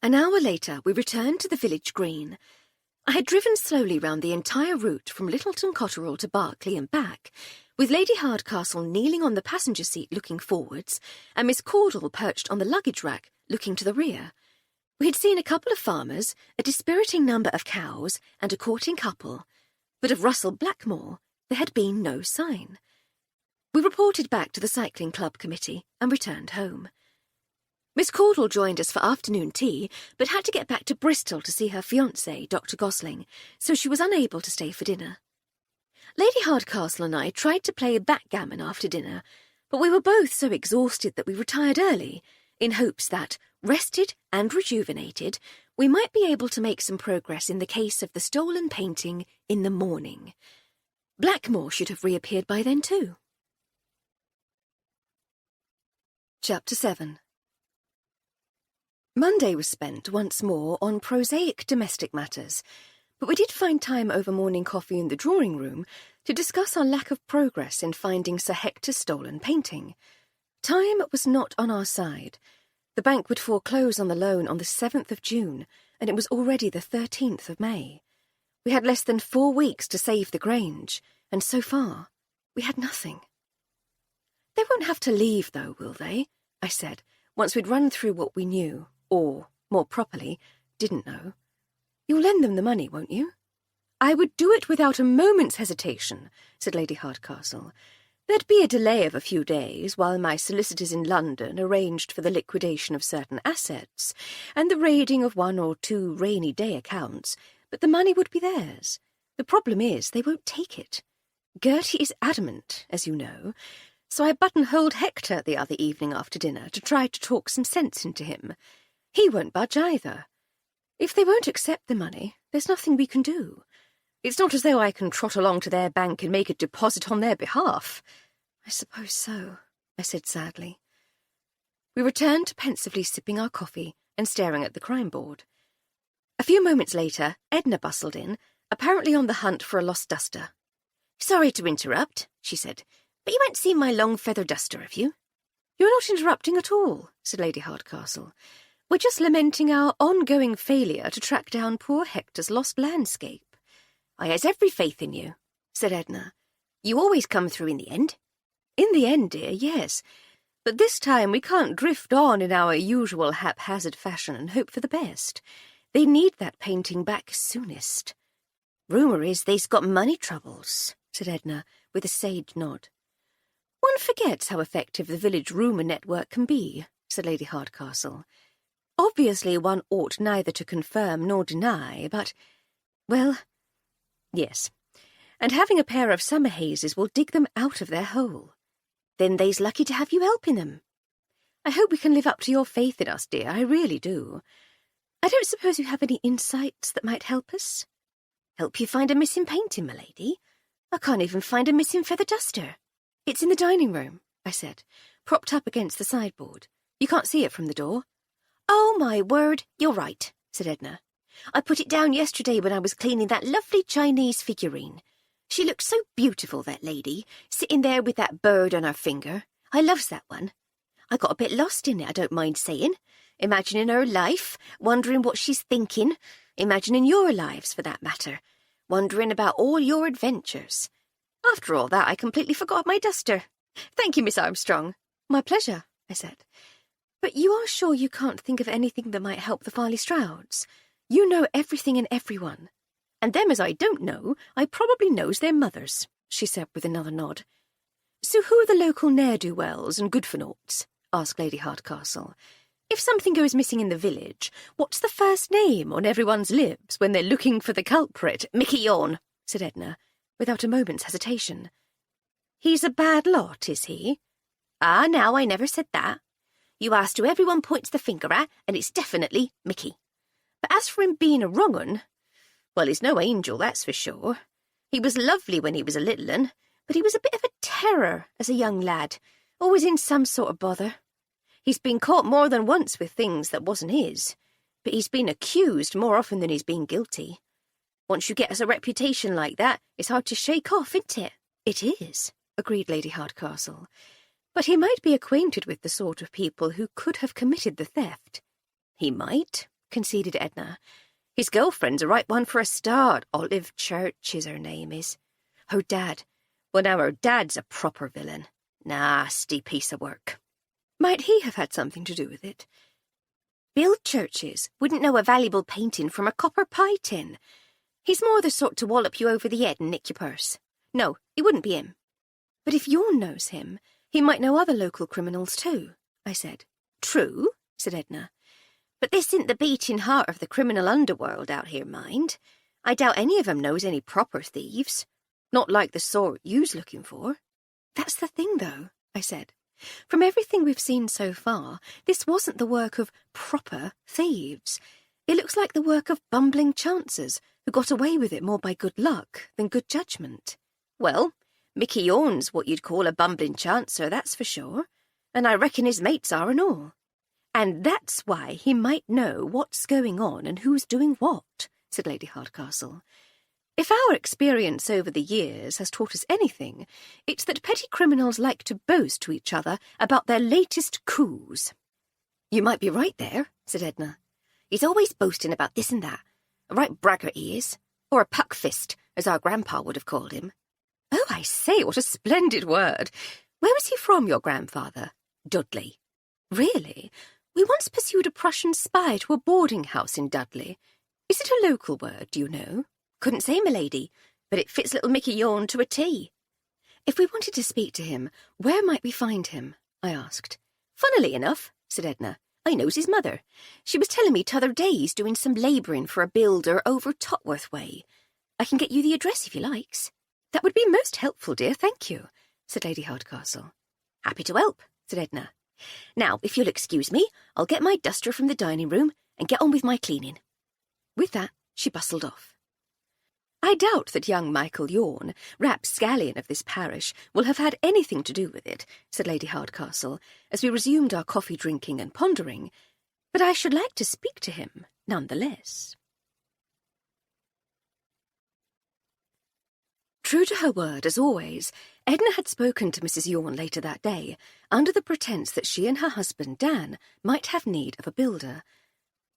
An hour later, we returned to the village green. I had driven slowly round the entire route from Littleton Cotterell to Berkeley and back, with Lady Hardcastle kneeling on the passenger seat looking forwards, and Miss Caudle perched on the luggage rack looking to the rear. We had seen a couple of farmers, a dispiriting number of cows, and a courting couple, but of Russell Blackmore there had been no sign. We reported back to the cycling club committee and returned home. Miss Caudle joined us for afternoon tea, but had to get back to Bristol to see her fiancé, Dr. Gosling, so she was unable to stay for dinner. Lady Hardcastle and I tried to play backgammon after dinner, but we were both so exhausted that we retired early, in hopes that, rested and rejuvenated, we might be able to make some progress in the case of the stolen painting in the morning. Blackmore should have reappeared by then too. Chapter 7. Monday was spent once more on prosaic domestic matters, but we did find time over morning coffee in the drawing-room to discuss our lack of progress in finding Sir Hector's stolen painting. Time was not on our side. The bank would foreclose on the loan on the 7th of June, and it was already the 13th of May. We had less than 4 weeks to save the Grange, and so far we had nothing. They won't have to leave, though, will they? I said, once we'd run through what we knew, or, more properly, didn't know. You'll lend them the money, won't you? I would do it without a moment's hesitation, said Lady Hardcastle. There'd be a delay of a few days while my solicitors in London arranged for the liquidation of certain assets and the raiding of 1 or 2 rainy day accounts, but the money would be theirs. The problem is they won't take it. Gertie is adamant, as you know, so I buttonholed Hector the other evening after dinner to try to talk some sense into him. He won't budge either. If they won't accept the money, there's nothing we can do. It's not as though I can trot along to their bank and make a deposit on their behalf. I suppose so, I said sadly. We returned to pensively sipping our coffee and staring at the crime board. A few moments later, Edna bustled in, apparently on the hunt for a lost duster. "Sorry to interrupt," she said, "but you ain't seen my long feather duster, have you?" "You're not interrupting at all," said Lady Hardcastle. "We're just lamenting our ongoing failure to track down poor Hector's lost landscape." "I has every faith in you," said Edna. "You always come through in the end." "In the end, dear, yes. But this time we can't drift on in our usual haphazard fashion and hope for the best. They need that painting back soonest." "Rumour is they's got money troubles," said Edna, with a sage nod. "One forgets how effective the village rumour network can be," said Lady Hardcastle. "Obviously one ought neither to confirm nor deny, but, well, yes. And having a pair of summer hazes will dig them out of their hole. Then they's lucky to have you helping them. I hope we can live up to your faith in us, dear, I really do. I don't suppose you have any insights that might help us?" "Help you find a missing painting, my lady? I can't even find a missing feather duster." "It's in the dining room," I said, "propped up against the sideboard. You can't see it from the door." "Oh, my word, you're right," said Edna. "I put it down yesterday when I was cleaning that lovely Chinese figurine. She looks so beautiful, that lady, sitting there with that bird on her finger. I loves that one. I got a bit lost in it, I don't mind saying, imagining her life, wondering what she's thinking, imagining your lives, for that matter, wondering about all your adventures. After all that, I completely forgot my duster. Thank you, Miss Armstrong." "My pleasure," I said. "But you are sure you can't think of anything that might help the Farley Strouds? You know everything and everyone." "And them as I don't know, I probably knows their mothers," she said with another nod. "So who are the local ne'er-do-wells and good-for-naughts?" asked Lady Hardcastle. "If something goes missing in the village, what's the first name on everyone's lips when they're looking for the culprit?" "Mickey Yawn," said Edna, without a moment's hesitation. "He's a bad lot, is he?" "Ah, now, I never said that. You asked who everyone points the finger at, and it's definitely Mickey. But as for him being a wrong un, well, he's no angel, that's for sure. He was lovely when he was a little un, but he was a bit of a terror as a young lad, always in some sort of bother. He's been caught more than once with things that wasn't his, but he's been accused more often than he's been guilty. Once you get us a reputation like that, it's hard to shake off, isn't it?" "It is," agreed Lady Hardcastle. "But he might be acquainted with the sort of people who could have committed the theft." "He might," conceded Edna. "His girlfriend's a right one for a start. Olive Church is her name is. Her dad. Well, now, her dad's a proper villain. Nasty piece of work." "Might he have had something to do with it?" "Bill Churches wouldn't know a valuable painting from a copper pie tin. He's more the sort to wallop you over the head and nick your purse. No, it wouldn't be him." "But if Yawn knows him, he might know other local criminals too," I said. "True," said Edna. "But this isn't the beating heart of the criminal underworld out here, mind. I doubt any of 'em knows any proper thieves. Not like the sort you's looking for." "That's the thing, though," I said. "From everything we've seen so far, this wasn't the work of proper thieves. It looks like the work of bumbling chancers who got away with it more by good luck than good judgment." "Well, Mickey Yawn's what you'd call a bumbling chancer, that's for sure, and I reckon his mates are and all. And that's why he might know what's going on and who's doing what," said Lady Hardcastle. "If our experience over the years has taught us anything, it's that petty criminals like to boast to each other about their latest coups." "You might be right there," said Edna. "He's always boasting about this and that. A right braggart he is, or a puck-fist, as our grandpa would have called him." "Oh, I say, what a splendid word. Where was he from, your grandfather?" "Dudley." "Really? We once pursued a Prussian spy to a boarding-house in Dudley. Is it a local word, do you know?" "Couldn't say, my lady, but it fits little Mickey Yawn to a T." "If we wanted to speak to him, where might we find him?" I asked. "Funnily enough," said Edna, "I knows his mother. She was telling me t'other day he's doing some labouring for a builder over Totworth way. I can get you the address if you likes." "That would be most helpful, dear, thank you," said Lady Hardcastle. "Happy to help," said Edna. "Now, if you'll excuse me, I'll get my duster from the dining room and get on with my cleaning." With that, she bustled off. I doubt that young Michael Yawn, rapscallion of this parish, will have had anything to do with it, said Lady Hardcastle, as we resumed our coffee drinking and pondering, but I should like to speak to him, none the less. True to her word, as always, Edna had spoken to Mrs. Yorn later that day, under the pretence that she and her husband, Dan, might have need of a builder.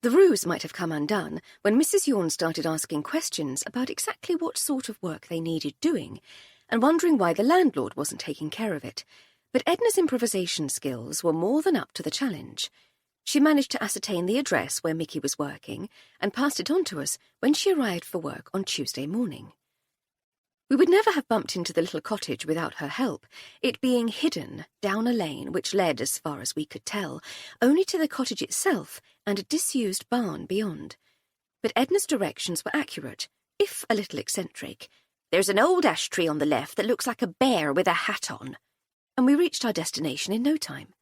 The ruse might have come undone when Mrs. Yorn started asking questions about exactly what sort of work they needed doing, and wondering why the landlord wasn't taking care of it. But Edna's improvisation skills were more than up to the challenge. She managed to ascertain the address where Mickey was working and passed it on to us when she arrived for work on Tuesday morning. We would never have bumped into the little cottage without her help, it being hidden down a lane which led, as far as we could tell, only to the cottage itself and a disused barn beyond. But Edna's directions were accurate, if a little eccentric. There's an old ash tree on the left that looks like a bear with a hat on. And we reached our destination in no time.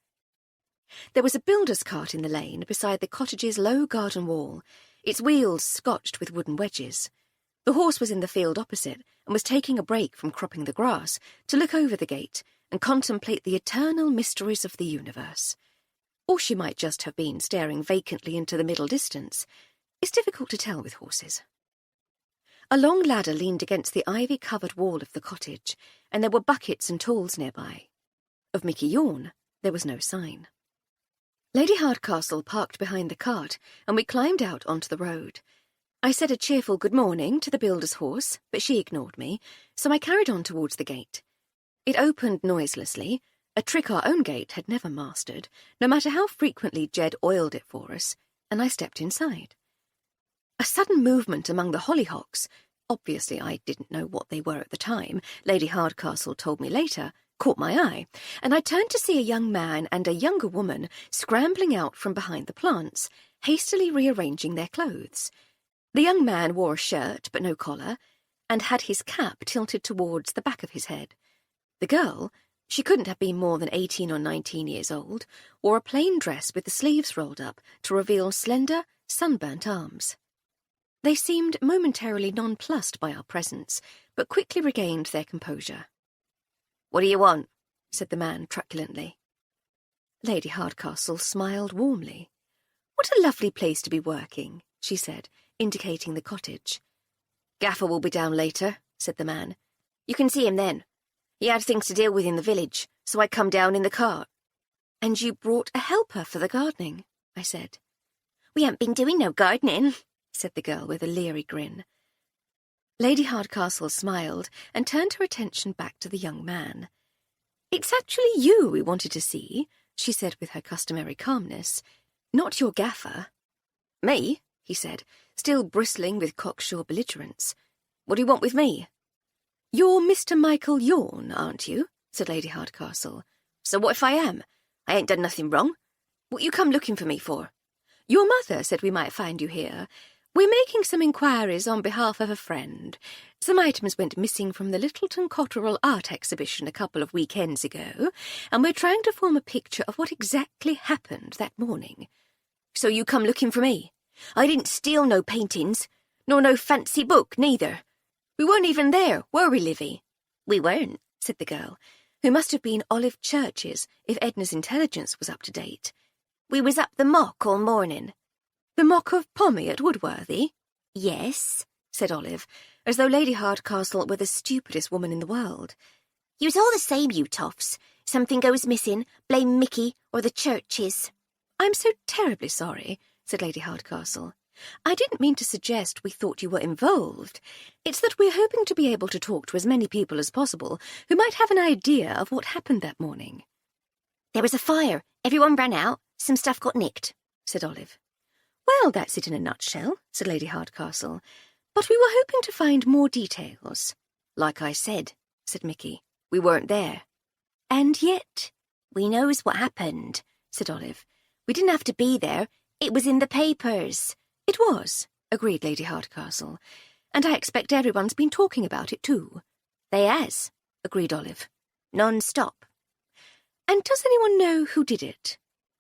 There was a builder's cart in the lane beside the cottage's low garden wall, its wheels scotched with wooden wedges. The horse was in the field opposite and was taking a break from cropping the grass to look over the gate and contemplate the eternal mysteries of the universe. Or she might just have been staring vacantly into the middle distance. It's difficult to tell with horses. A long ladder leaned against the ivy-covered wall of the cottage, and there were buckets and tools nearby. Of Mickey Yorn, there was no sign. Lady Hardcastle parked behind the cart, and we climbed out onto the road. I said a cheerful good morning to the builder's horse, but she ignored me, so I carried on towards the gate. It opened noiselessly, a trick our own gate had never mastered, no matter how frequently Jed oiled it for us, and I stepped inside. A sudden movement among the hollyhocks, obviously I didn't know what they were at the time, Lady Hardcastle told me later, caught my eye, and I turned to see a young man and a younger woman scrambling out from behind the plants, hastily rearranging their clothes. The young man wore a shirt but no collar, and had his cap tilted towards the back of his head. The girl, she couldn't have been more than 18 or 19 years old, wore a plain dress with the sleeves rolled up to reveal slender, sunburnt arms. They seemed momentarily nonplussed by our presence, but quickly regained their composure. "What do you want?" said the man truculently. Lady Hardcastle smiled warmly. "What a lovely place to be working," she said, indicating the cottage. "Gaffer will be down later," said the man. "You can see him then. He had things to deal with in the village, so I come down in the cart." "And you brought a helper for the gardening," I said. "We ain't been doing no gardening," said the girl with a leery grin. Lady Hardcastle smiled and turned her attention back to the young man. "It's actually you we wanted to see," she said with her customary calmness. "Not your gaffer." "Me?" he said, still bristling with cocksure belligerence. "What do you want with me?" "You're Mr. Michael Yorn, aren't you?" said Lady Hardcastle. "So what if I am? I ain't done nothing wrong. What you come looking for me for?" "Your mother said we might find you here. We're making some inquiries on behalf of a friend. Some items went missing from the Littleton Cotterell art exhibition a couple of weekends ago, and we're trying to form a picture of what exactly happened that morning." "So you come looking for me? I didn't steal no paintings, nor no fancy book, neither. We weren't even there, were we, Livy?" "We weren't," said the girl, who must have been Olive Church's if Edna's intelligence was up to date. "We was up the mock all morning." "The mock of Pommy at Woodworthy?" "Yes," said Olive, as though Lady Hardcastle were the stupidest woman in the world. "You's all the same, you toffs. Something goes missing, blame Mickey or the Churches." "I'm so terribly sorry," said Lady Hardcastle. "I didn't mean to suggest we thought you were involved. It's that we're hoping to be able to talk to as many people as possible who might have an idea of what happened that morning." "There was a fire. Everyone ran out. Some stuff got nicked," said Olive. "Well, that's it in a nutshell," said Lady Hardcastle. "But we were hoping to find more details." "Like I said," said Mickey, "we weren't there." "And yet—" "We knows what happened," said Olive. "We didn't have to be there. It was in the papers." "It was," agreed Lady Hardcastle, "and I expect everyone's been talking about it too." "They has," agreed Olive. "Non-stop." "And does anyone know who did it?"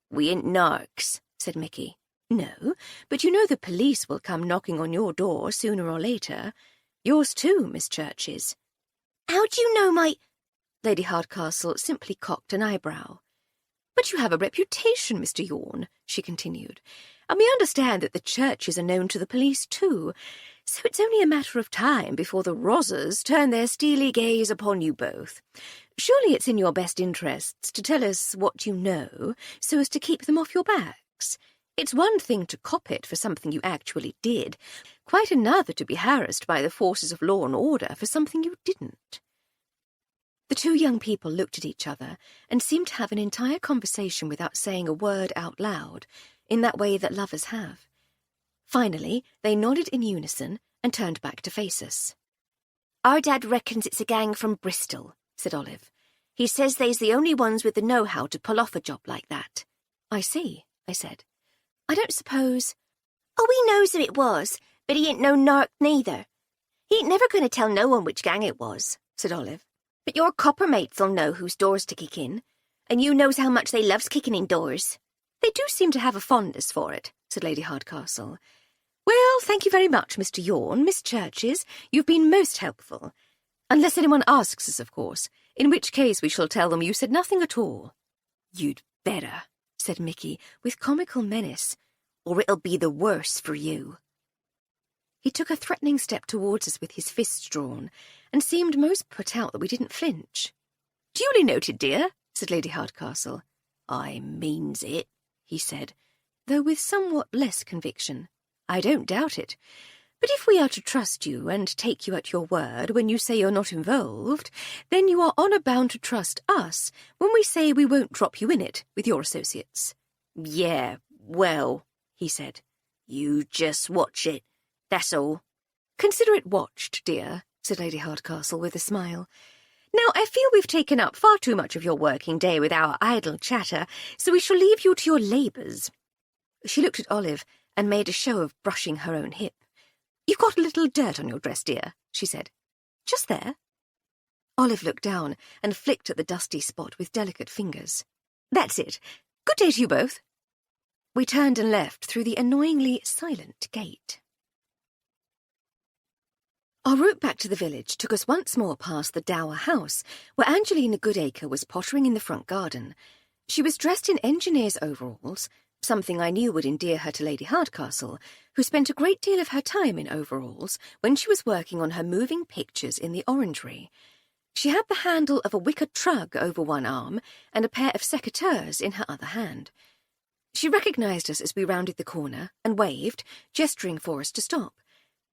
"We ain't narcs," said Mickey. "No, but you know the police will come knocking on your door sooner or later. Yours too, Miss Church's." "How do you know my—" Lady Hardcastle simply cocked an eyebrow. But you have a reputation, Mr. Yorn, she continued, and we understand that the churches are known to the police too, so it's only a matter of time before the Rozzers turn their steely gaze upon you both. Surely it's in your best interests to tell us what you know, so as to keep them off your backs. It's one thing to cop it for something you actually did, quite another to be harassed by the forces of law and order for something you didn't. The two young people looked at each other and seemed to have an entire conversation without saying a word out loud, in that way that lovers have. Finally, they nodded in unison and turned back to face us. "Our dad reckons it's a gang from Bristol," said Olive. "He says they's the only ones with the know-how to pull off a job like that." "I see," I said. "I don't suppose—" "Oh, he knows who it was, but he ain't no nark neither. He ain't never going to tell no one which gang it was," said Olive. "But your copper mates'll know whose doors to kick in, and you knows how much they loves kicking in doors." "They do seem to have a fondness for it," said Lady Hardcastle. "Well, thank you very much, Mr. Yorn, Miss Churches. You've been most helpful. Unless anyone asks us, of course, in which case we shall tell them you said nothing at all." "You'd better," said Mickey, with comical menace, "or it'll be the worse for you." He took a threatening step towards us with his fists drawn, and seemed most put out that we didn't flinch. "Duly noted, dear," said Lady Hardcastle. "I means it," he said, though with somewhat less conviction. "I don't doubt it. But if we are to trust you and take you at your word when you say you're not involved, then you are honour bound to trust us when we say we won't drop you in it with your associates." "Yeah, well," he said, "you just watch it, that's all." "Consider it watched, dear," said Lady Hardcastle with a smile. "Now, I feel we've taken up far too much of your working day with our idle chatter, so we shall leave you to your labours." She looked at Olive and made a show of brushing her own hip. "You've got a little dirt on your dress, dear," she said. "Just there." Olive looked down and flicked at the dusty spot with delicate fingers. "That's it. Good day to you both." We turned and left through the annoyingly silent gate. Our route back to the village took us once more past the dower house, where Angelina Goodacre was pottering in the front garden. She was dressed in engineer's overalls, something I knew would endear her to Lady Hardcastle, who spent a great deal of her time in overalls when she was working on her moving pictures in the orangery. She had the handle of a wicker trug over one arm and a pair of secateurs in her other hand. She recognised us as we rounded the corner and waved, gesturing for us to stop.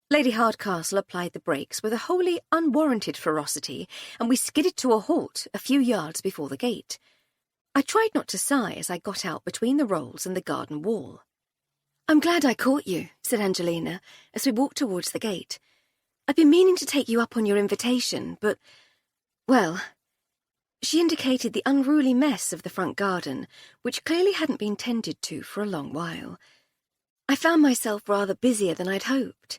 Lady Hardcastle applied the brakes with a wholly unwarranted ferocity, and we skidded to a halt a few yards before the gate. I tried not to sigh as I got out between the rolls and the garden wall. "I'm glad I caught you," said Angelina, as we walked towards the gate. "I've been meaning to take you up on your invitation, but, well—" She indicated the unruly mess of the front garden, which clearly hadn't been tended to for a long while. "I found myself rather busier than I'd hoped."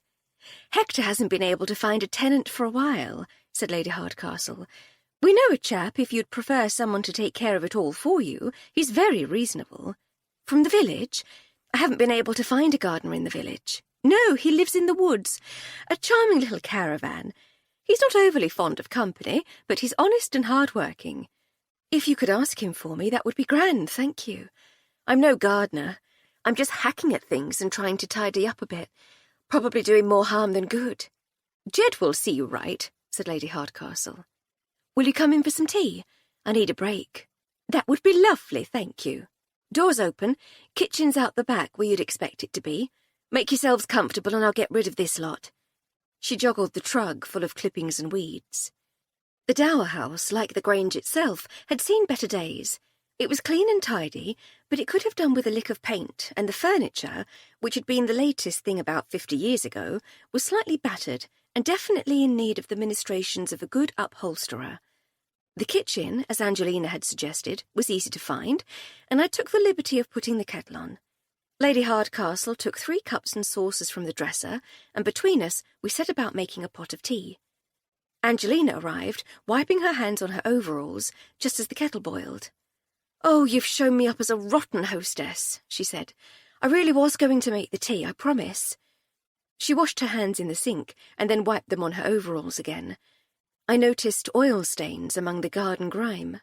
"Hector hasn't been able to find a tenant for a while," said Lady Hardcastle. "We know a chap if you'd prefer someone to take care of it all for you. He's very reasonable." "From the village? I haven't been able to find a gardener in the village." "No, he lives in the woods. A charming little caravan. He's not overly fond of company, but he's honest and hard-working. If you could ask him for me, that would be grand, thank you. I'm no gardener. I'm just hacking at things and trying to tidy up a bit. Probably doing more harm than good." "Jed will see you right," said Lady Hardcastle. "Will you come in for some tea? I need a break." "That would be lovely, thank you. Door's open, kitchen's out the back where you'd expect it to be. Make yourselves comfortable and I'll get rid of this lot." She joggled the trug full of clippings and weeds. The dower house, like the Grange itself, had seen better days. It was clean and tidy, but it could have done with a lick of paint, and the furniture, which had been the latest thing about 50 years ago, was slightly battered and definitely in need of the ministrations of a good upholsterer. The kitchen, as Angelina had suggested, was easy to find, and I took the liberty of putting the kettle on. Lady Hardcastle took 3 cups and saucers from the dresser, and between us we set about making a pot of tea. Angelina arrived, wiping her hands on her overalls, just as the kettle boiled. "Oh, you've shown me up as a rotten hostess," she said. "I really was going to make the tea, I promise." She washed her hands in the sink and then wiped them on her overalls again. I noticed oil stains among the garden grime.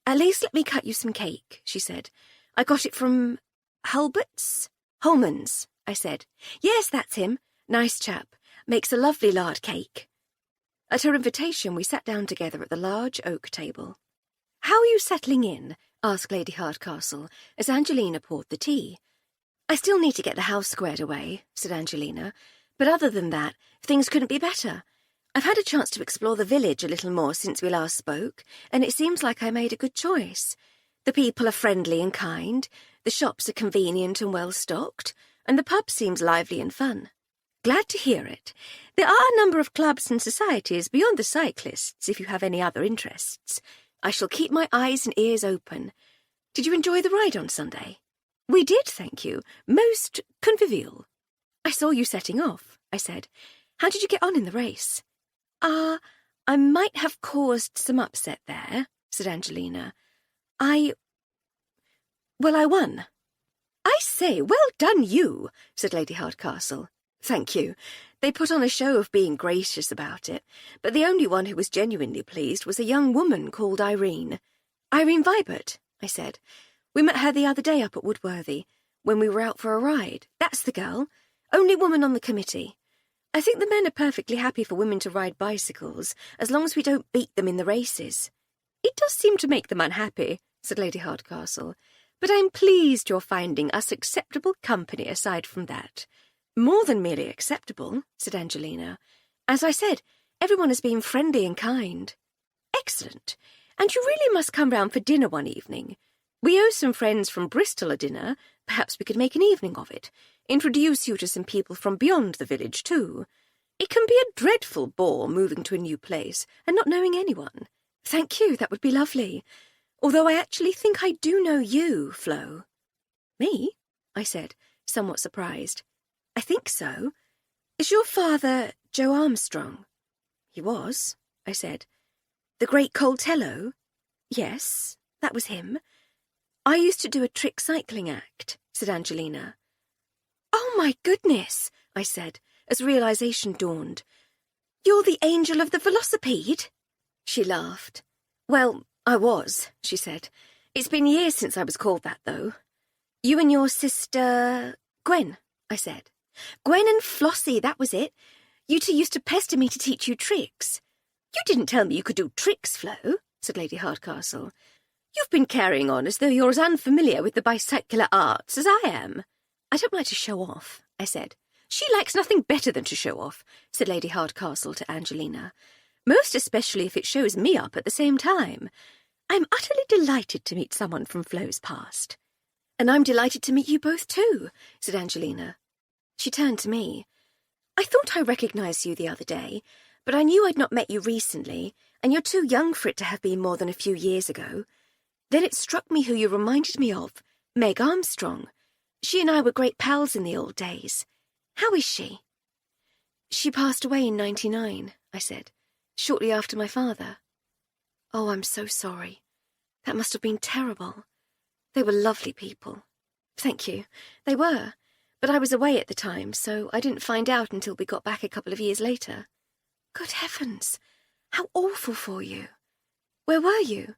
At least let me cut you some cake, she said. I got it from Hulbert's? Holman's, I said. Yes, that's him. Nice chap. Makes a lovely lard cake. At her invitation, we sat down together at the large oak table. How are you settling in? Asked Lady Hardcastle, as Angelina poured the tea. I still need to get the house squared away, said Angelina, but other than that, things couldn't be better. I've had a chance to explore the village a little more since we last spoke, and it seems like I made a good choice. The people are friendly and kind, the shops are convenient and well-stocked, and the pub seems lively and fun. Glad to hear it. There are a number of clubs and societies beyond the cyclists, if you have any other interests. I shall keep my eyes and ears open. Did you enjoy the ride on Sunday? We did, thank you. Most convivial. I saw you setting off, I said. How did you get on in the race? I might have caused some upset there, said Angelina. I won. I say, well done you, said Lady Hardcastle. Thank you. They put on a show of being gracious about it, but the only one who was genuinely pleased was a young woman called Irene. Irene Vibert, I said. We met her the other day up at Woodworthy, when we were out for a ride. That's the girl. Only woman on the committee. I think the men are perfectly happy for women to ride bicycles, as long as we don't beat them in the races. It does seem to make them unhappy, said Lady Hardcastle, but I'm pleased you're finding us acceptable company aside from that. More than merely acceptable, said Angelina. As I said, everyone has been friendly and kind. Excellent. And you really must come round for dinner one evening. We owe some friends from Bristol a dinner. Perhaps we could make an evening of it. Introduce you to some people from beyond the village, too. It can be a dreadful bore moving to a new place and not knowing anyone. Thank you, that would be lovely. Although I actually think I do know you, Flo. Me? I said, somewhat surprised. I think so. Is your father Joe Armstrong? He was, I said. The great Coltello? Yes, that was him. I used to do a trick cycling act, said Angelina. Oh, my goodness, I said, as realization dawned. You're the angel of the velocipede? She laughed. Well, I was, she said. It's been years since I was called that, though. You and your sister... Gwen, I said. Gwen and Flossie, that was it. You two used to pester me to teach you tricks. You didn't tell me you could do tricks, Flo, said Lady Hardcastle. You've been carrying on as though you're as unfamiliar with the bicycular arts as I am. I don't like to show off, I said. She likes nothing better than to show off, said Lady Hardcastle to Angelina. Most especially if it shows me up at the same time. I'm utterly delighted to meet someone from Flo's past. And I'm delighted to meet you both too, said Angelina. She turned to me. I thought I recognised you the other day, but I knew I'd not met you recently, and you're too young for it to have been more than a few years ago. Then it struck me who you reminded me of, Meg Armstrong. She and I were great pals in the old days. How is she? She passed away in 99, I said, shortly after my father. Oh, I'm so sorry. That must have been terrible. They were lovely people. Thank you. They were. But I was away at the time, so I didn't find out until we got back a couple of years later. Good heavens! How awful for you. Where were you?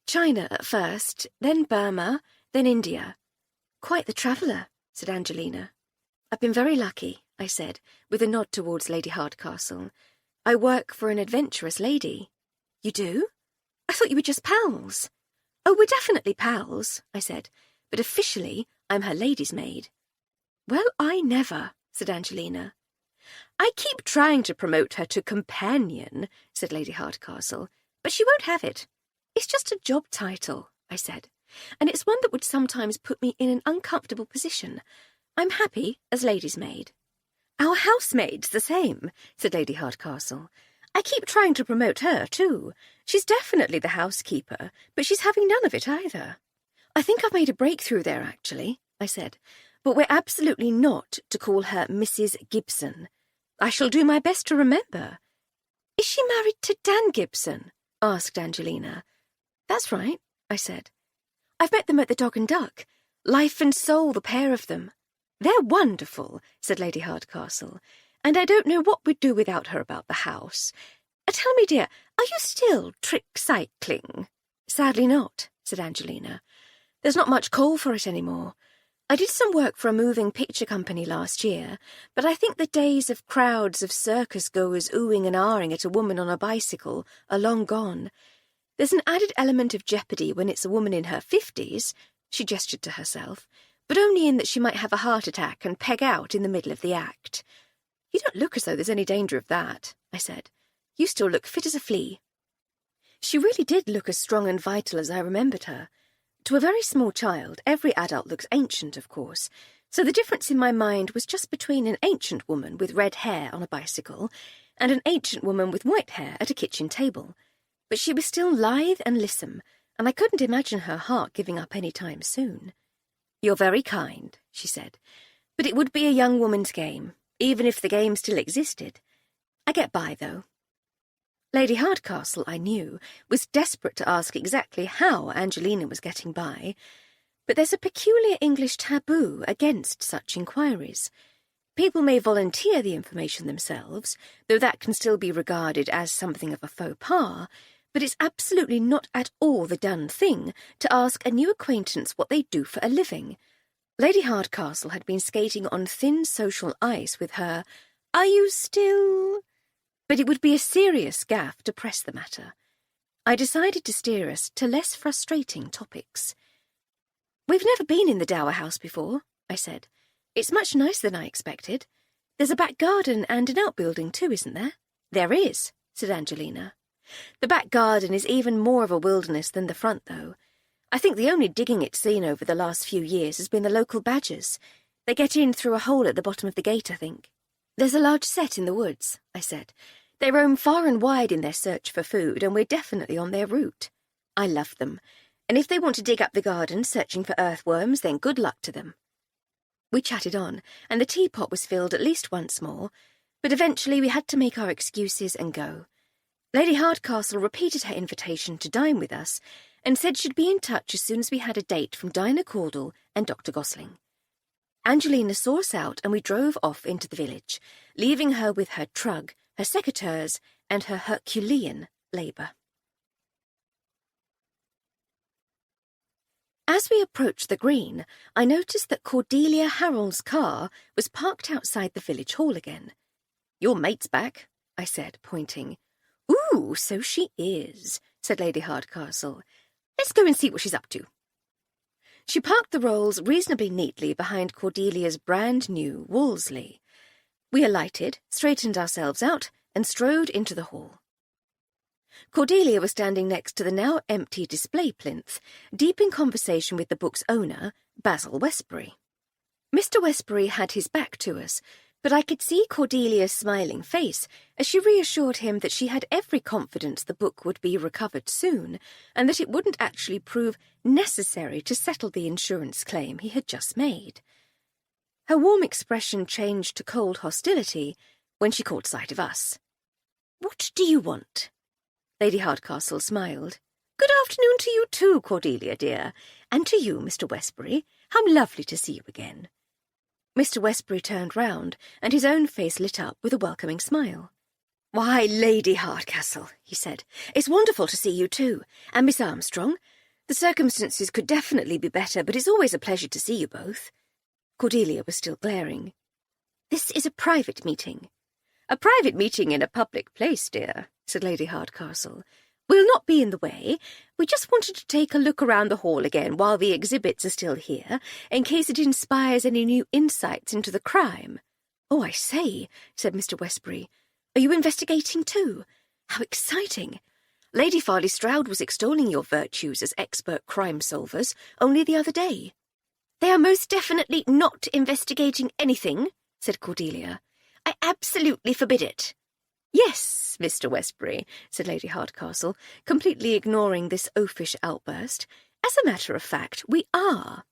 China at first, then Burma, then India. Quite the traveller, said Angelina. I've been very lucky, I said, with a nod towards Lady Hardcastle. I work for an adventurous lady. You do? I thought you were just pals. Oh, we're definitely pals, I said, but officially I'm her lady's maid. Well, I never, said Angelina. I keep trying to promote her to companion, said Lady Hardcastle, but she won't have it. It's just a job title, I said, and it's one that would sometimes put me in an uncomfortable position. I'm happy as lady's maid. Our housemaid's the same, said Lady Hardcastle. I keep trying to promote her, too. She's definitely the housekeeper, but she's having none of it either. I think I've made a breakthrough there, actually, I said, but we're absolutely not to call her Mrs. Gibson. I shall do my best to remember. Is she married to Dan Gibson? Asked Angelina. That's right, I said. I've met them at the Dog and Duck. Life and soul, the pair of them. They're wonderful, said Lady Hardcastle, and I don't know what we'd do without her about the house. Tell me, dear, are you still trick cycling? Sadly not, said Angelina. There's not much call for it anymore. I did some work for a moving picture company last year, but I think the days of crowds of circus-goers oohing and ahhing at a woman on a bicycle are long gone. There's an added element of jeopardy when it's a woman in her 50s, she gestured to herself, but only in that she might have a heart attack and peg out in the middle of the act. You don't look as though there's any danger of that, I said. You still look fit as a flea. She really did look as strong and vital as I remembered her. To a very small child, every adult looks ancient, of course, so the difference in my mind was just between an ancient woman with red hair on a bicycle and an ancient woman with white hair at a kitchen table. But she was still lithe and lissom, and I couldn't imagine her heart giving up any time soon. You're very kind, she said, but it would be a young woman's game, even if the game still existed. I get by, though. Lady Hardcastle, I knew, was desperate to ask exactly how Angelina was getting by, but there's a peculiar English taboo against such inquiries. People may volunteer the information themselves, though that can still be regarded as something of a faux pas, but it's absolutely not at all the done thing to ask a new acquaintance what they do for a living. Lady Hardcastle had been skating on thin social ice with her, "Are you still—" But it would be a serious gaffe to press the matter. I decided to steer us to less frustrating topics. "We've never been in the Dower House before," I said. "It's much nicer than I expected. There's a back garden and an outbuilding too, isn't there?" "There is," said Angelina. "The back garden is even more of a wilderness than the front, though. I think the only digging it's seen over the last few years has been the local badgers. They get in through a hole at the bottom of the gate, I think." "There's a large set in the woods," I said. "They roam far and wide in their search for food, and we're definitely on their route. I love them, and if they want to dig up the garden searching for earthworms, then good luck to them." We chatted on, and the teapot was filled at least once more, but eventually we had to make our excuses and go. Lady Hardcastle repeated her invitation to dine with us, and said she'd be in touch as soon as we had a date from Dinah Caudle and Dr. Gosling. Angelina saw us out, and we drove off into the village, leaving her with her trug, her secateurs, and her Herculean labour. As we approached the green, I noticed that Cordelia Harold's car was parked outside the village hall again. "Your mate's back," I said, pointing. "Ooh, so she is," said Lady Hardcastle. "Let's go and see what she's up to." She parked the Rolls reasonably neatly behind Cordelia's brand-new Wolseley. We alighted, straightened ourselves out, and strode into the hall. Cordelia was standing next to the now empty display plinth, deep in conversation with the book's owner, Basil Westbury. Mr. Westbury had his back to us, but I could see Cordelia's smiling face as she reassured him that she had every confidence the book would be recovered soon, and that it wouldn't actually prove necessary to settle the insurance claim he had just made. Her warm expression changed to cold hostility when she caught sight of us. "What do you want?" Lady Hardcastle smiled. "Good afternoon to you too, Cordelia, dear, and to you, Mr. Westbury. How lovely to see you again." Mr. Westbury turned round, and his own face lit up with a welcoming smile. "Why, Lady Hardcastle," he said, "it's wonderful to see you too, and Miss Armstrong. The circumstances could definitely be better, but it's always a pleasure to see you both." Cordelia was still glaring. "This is a private meeting." "A private meeting in a public place, dear," said Lady Hardcastle. "We'll not be in the way. We just wanted to take a look around the hall again while the exhibits are still here, in case it inspires any new insights into the crime." "Oh, I say," said Mr. Westbury. "Are you investigating too? How exciting! Lady Farley Stroud was extolling your virtues as expert crime solvers only the other day." "They are most definitely not investigating anything," said Cordelia. "I absolutely forbid it." "Yes, Mr. Westbury," said Lady Hardcastle, completely ignoring this oafish outburst. "As a matter of fact, we are.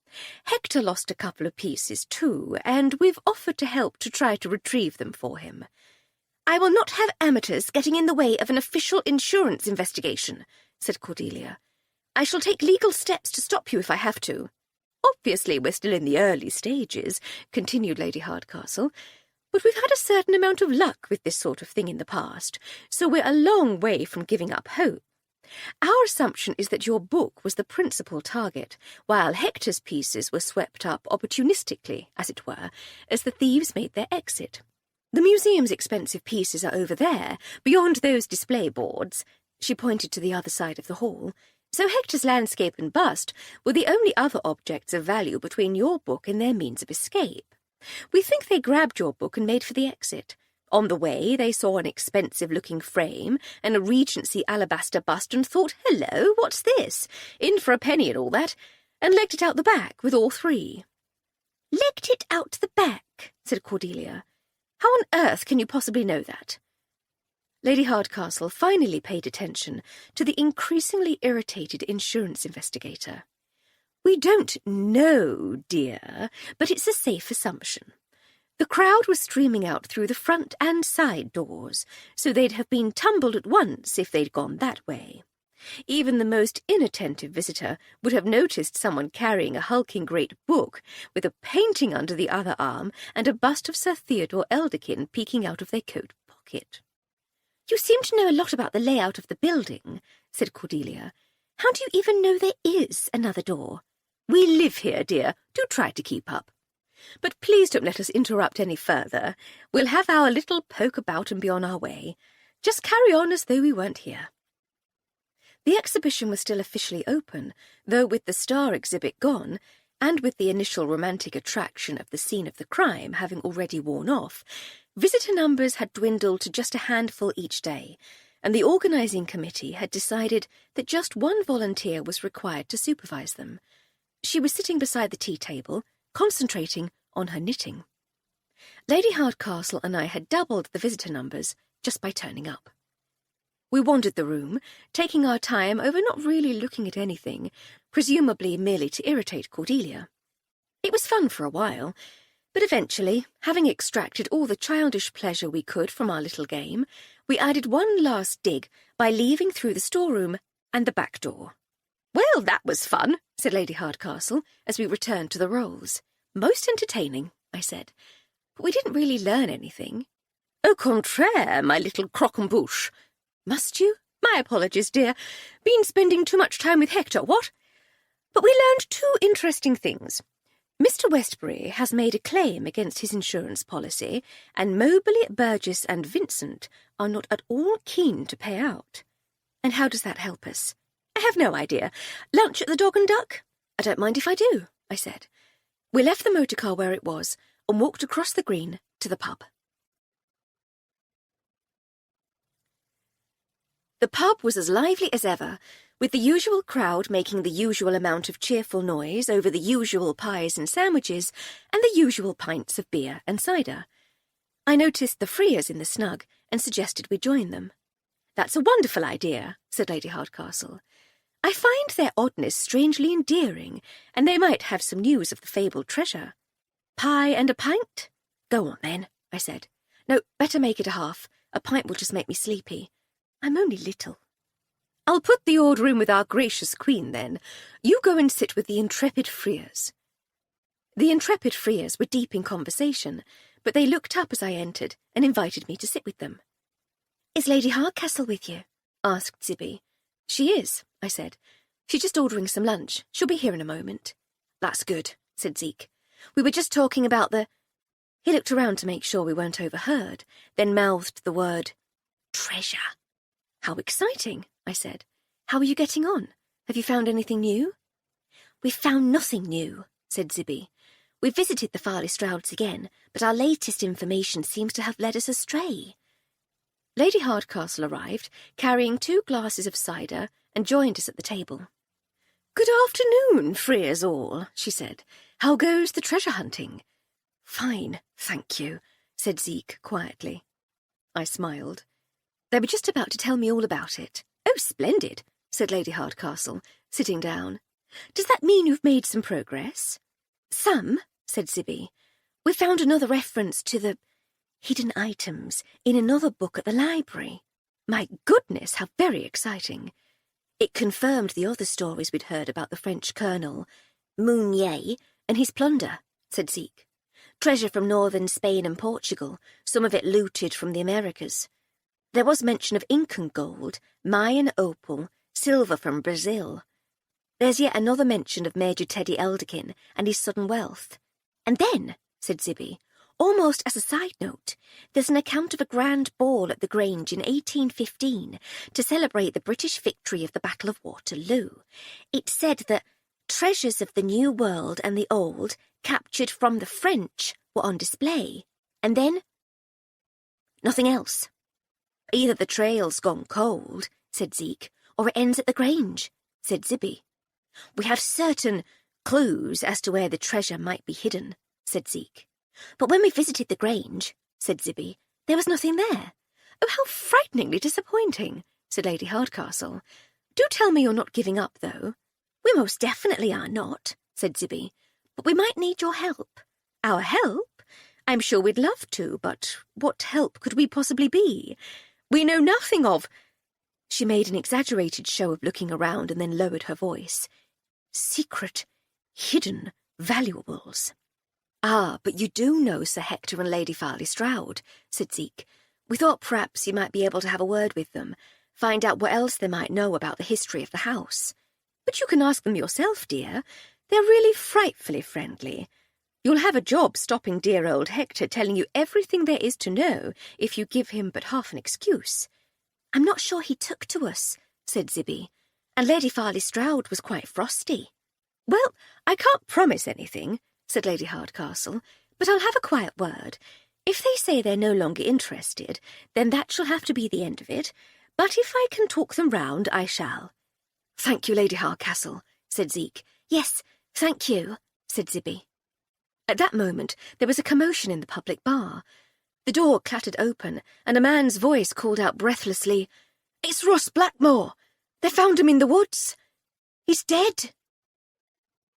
Hector lost a couple of pieces too, and we've offered to help to try to retrieve them for him." "I will not have amateurs getting in the way of an official insurance investigation," said Cordelia. "I shall take legal steps to stop you if I have to." "Obviously we're still in the early stages," continued Lady Hardcastle, "but we've had a certain amount of luck with this sort of thing in the past, so we're a long way from giving up hope. Our assumption is that your book was the principal target, while Hector's pieces were swept up opportunistically, as it were, as the thieves made their exit. The museum's expensive pieces are over there, beyond those display boards. She pointed to the other side of the hall. So Hector's landscape and bust were the only other objects of value between your book and their means of escape. We think they grabbed your book and made for the exit. On the way, they saw an expensive-looking frame and a Regency alabaster bust and thought, hello, what's this? In for a penny and all that, and legged it out the back with all three. Legged it out the back, said Cordelia. How on earth can you possibly know that? Lady Hardcastle finally paid attention to the increasingly irritated insurance investigator. We don't know, dear, but it's a safe assumption. The crowd was streaming out through the front and side doors, so they'd have been tumbled at once if they'd gone that way. Even the most inattentive visitor would have noticed someone carrying a hulking great book with a painting under the other arm and a bust of Sir Theodore Elderkin peeking out of their coat pocket. You seem to know a lot about the layout of the building, said Cordelia. How do you even know there is another door? We live here, dear. Do try to keep up. But please don't let us interrupt any further. We'll have our little poke about and be on our way. Just carry on as though we weren't here. The exhibition was still officially open, though with the star exhibit gone, and with the initial romantic attraction of the scene of the crime having already worn off, visitor numbers had dwindled to just a handful each day, and the organising committee had decided that just one volunteer was required to supervise them. She was sitting beside the tea table, concentrating on her knitting. Lady Hardcastle and I had doubled the visitor numbers just by turning up. We wandered the room, taking our time over not really looking at anything, presumably merely to irritate Cordelia. It was fun for a while, but eventually, having extracted all the childish pleasure we could from our little game, we added one last dig by leaving through the storeroom and the back door. Well, that was fun, said Lady Hardcastle, as we returned to the rolls. Most entertaining, I said, but we didn't really learn anything. Au contraire, my little croquembouche. Must you? My apologies, dear. Been spending too much time with Hector, what? But we learned two interesting things. Mr. Westbury has made a claim against his insurance policy, and Mobley, Burgess and Vincent are not at all keen to pay out. And how does that help us? I have no idea. Lunch at the Dog and Duck? I don't mind if I do, I said. We left the motor car where it was and walked across the green to the pub. The pub was as lively as ever, with the usual crowd making the usual amount of cheerful noise over the usual pies and sandwiches and the usual pints of beer and cider. I noticed the Freers in the snug and suggested we join them. That's a wonderful idea, said Lady Hardcastle. I find their oddness strangely endearing, and they might have some news of the fabled treasure. Pie and a pint? Go on, then, I said. No, better make it a half. A pint will just make me sleepy. I'm only little. I'll put the old room with our gracious queen, then. You go and sit with the intrepid Freers. The intrepid Freers were deep in conversation, but they looked up as I entered and invited me to sit with them. Is Lady Hardcastle with you? Asked Zibby. She is, I said. She's just ordering some lunch. She'll be here in a moment. That's good, said Zeke. We were just talking about the... He looked around to make sure we weren't overheard, then mouthed the word, treasure. How exciting, I said. How are you getting on? Have you found anything new? We've found nothing new, said Zibby. We've visited the Farley Strouds again, but our latest information seems to have led us astray. Lady Hardcastle arrived, carrying 2 glasses of cider, and joined us at the table. Good afternoon, Freers all, she said. How goes the treasure hunting? Fine, thank you, said Zeke quietly. I smiled. They were just about to tell me all about it. Oh, splendid, said Lady Hardcastle, sitting down. Does that mean you've made some progress? Some, said Zibby. We found another reference to the hidden items in another book at the library. My goodness, how very exciting. It confirmed the other stories we'd heard about the French colonel, Mounier, and his plunder, said Zeke. Treasure from northern Spain and Portugal, some of it looted from the Americas. There was mention of Incan gold, Mayan opal, silver from Brazil. There's yet another mention of Major Teddy Elderkin and his sudden wealth. And then, said Zibby, almost as a side note, there's an account of a grand ball at the Grange in 1815 to celebrate the British victory of the Battle of Waterloo. It said that treasures of the New World and the Old, captured from the French, were on display. And then nothing else. Either the trail's gone cold, said Zeke, or it ends at the Grange, said Zibby. We have certain clues as to where the treasure might be hidden, said Zeke. But when we visited the Grange, said Zibby, there was nothing there. Oh, how frighteningly disappointing, said Lady Hardcastle. Do tell me you're not giving up, though. We most definitely are not, said Zibby, but we might need your help. Our help? I'm sure we'd love to, but what help could we possibly be? We know nothing of— She made an exaggerated show of looking around and then lowered her voice. Secret, hidden valuables. Ah, but you do know Sir Hector and Lady Farley Stroud, said Zeke. We thought perhaps you might be able to have a word with them, find out what else they might know about the history of the house. But you can ask them yourself, dear. They're really frightfully friendly. You'll have a job stopping dear old Hector telling you everything there is to know if you give him but half an excuse. I'm not sure he took to us, said Zibby, and Lady Farley Stroud was quite frosty. Well, I can't promise anything, said Lady Hardcastle, but I'll have a quiet word. If they say they're no longer interested, then that shall have to be the end of it, but if I can talk them round, I shall. Thank you, Lady Hardcastle, said Zeke. Yes, thank you, said Zibby. At that moment there was a commotion in the public bar. The door clattered open, and a man's voice called out breathlessly, "It's Ross Blackmore! They found him in the woods! He's dead!"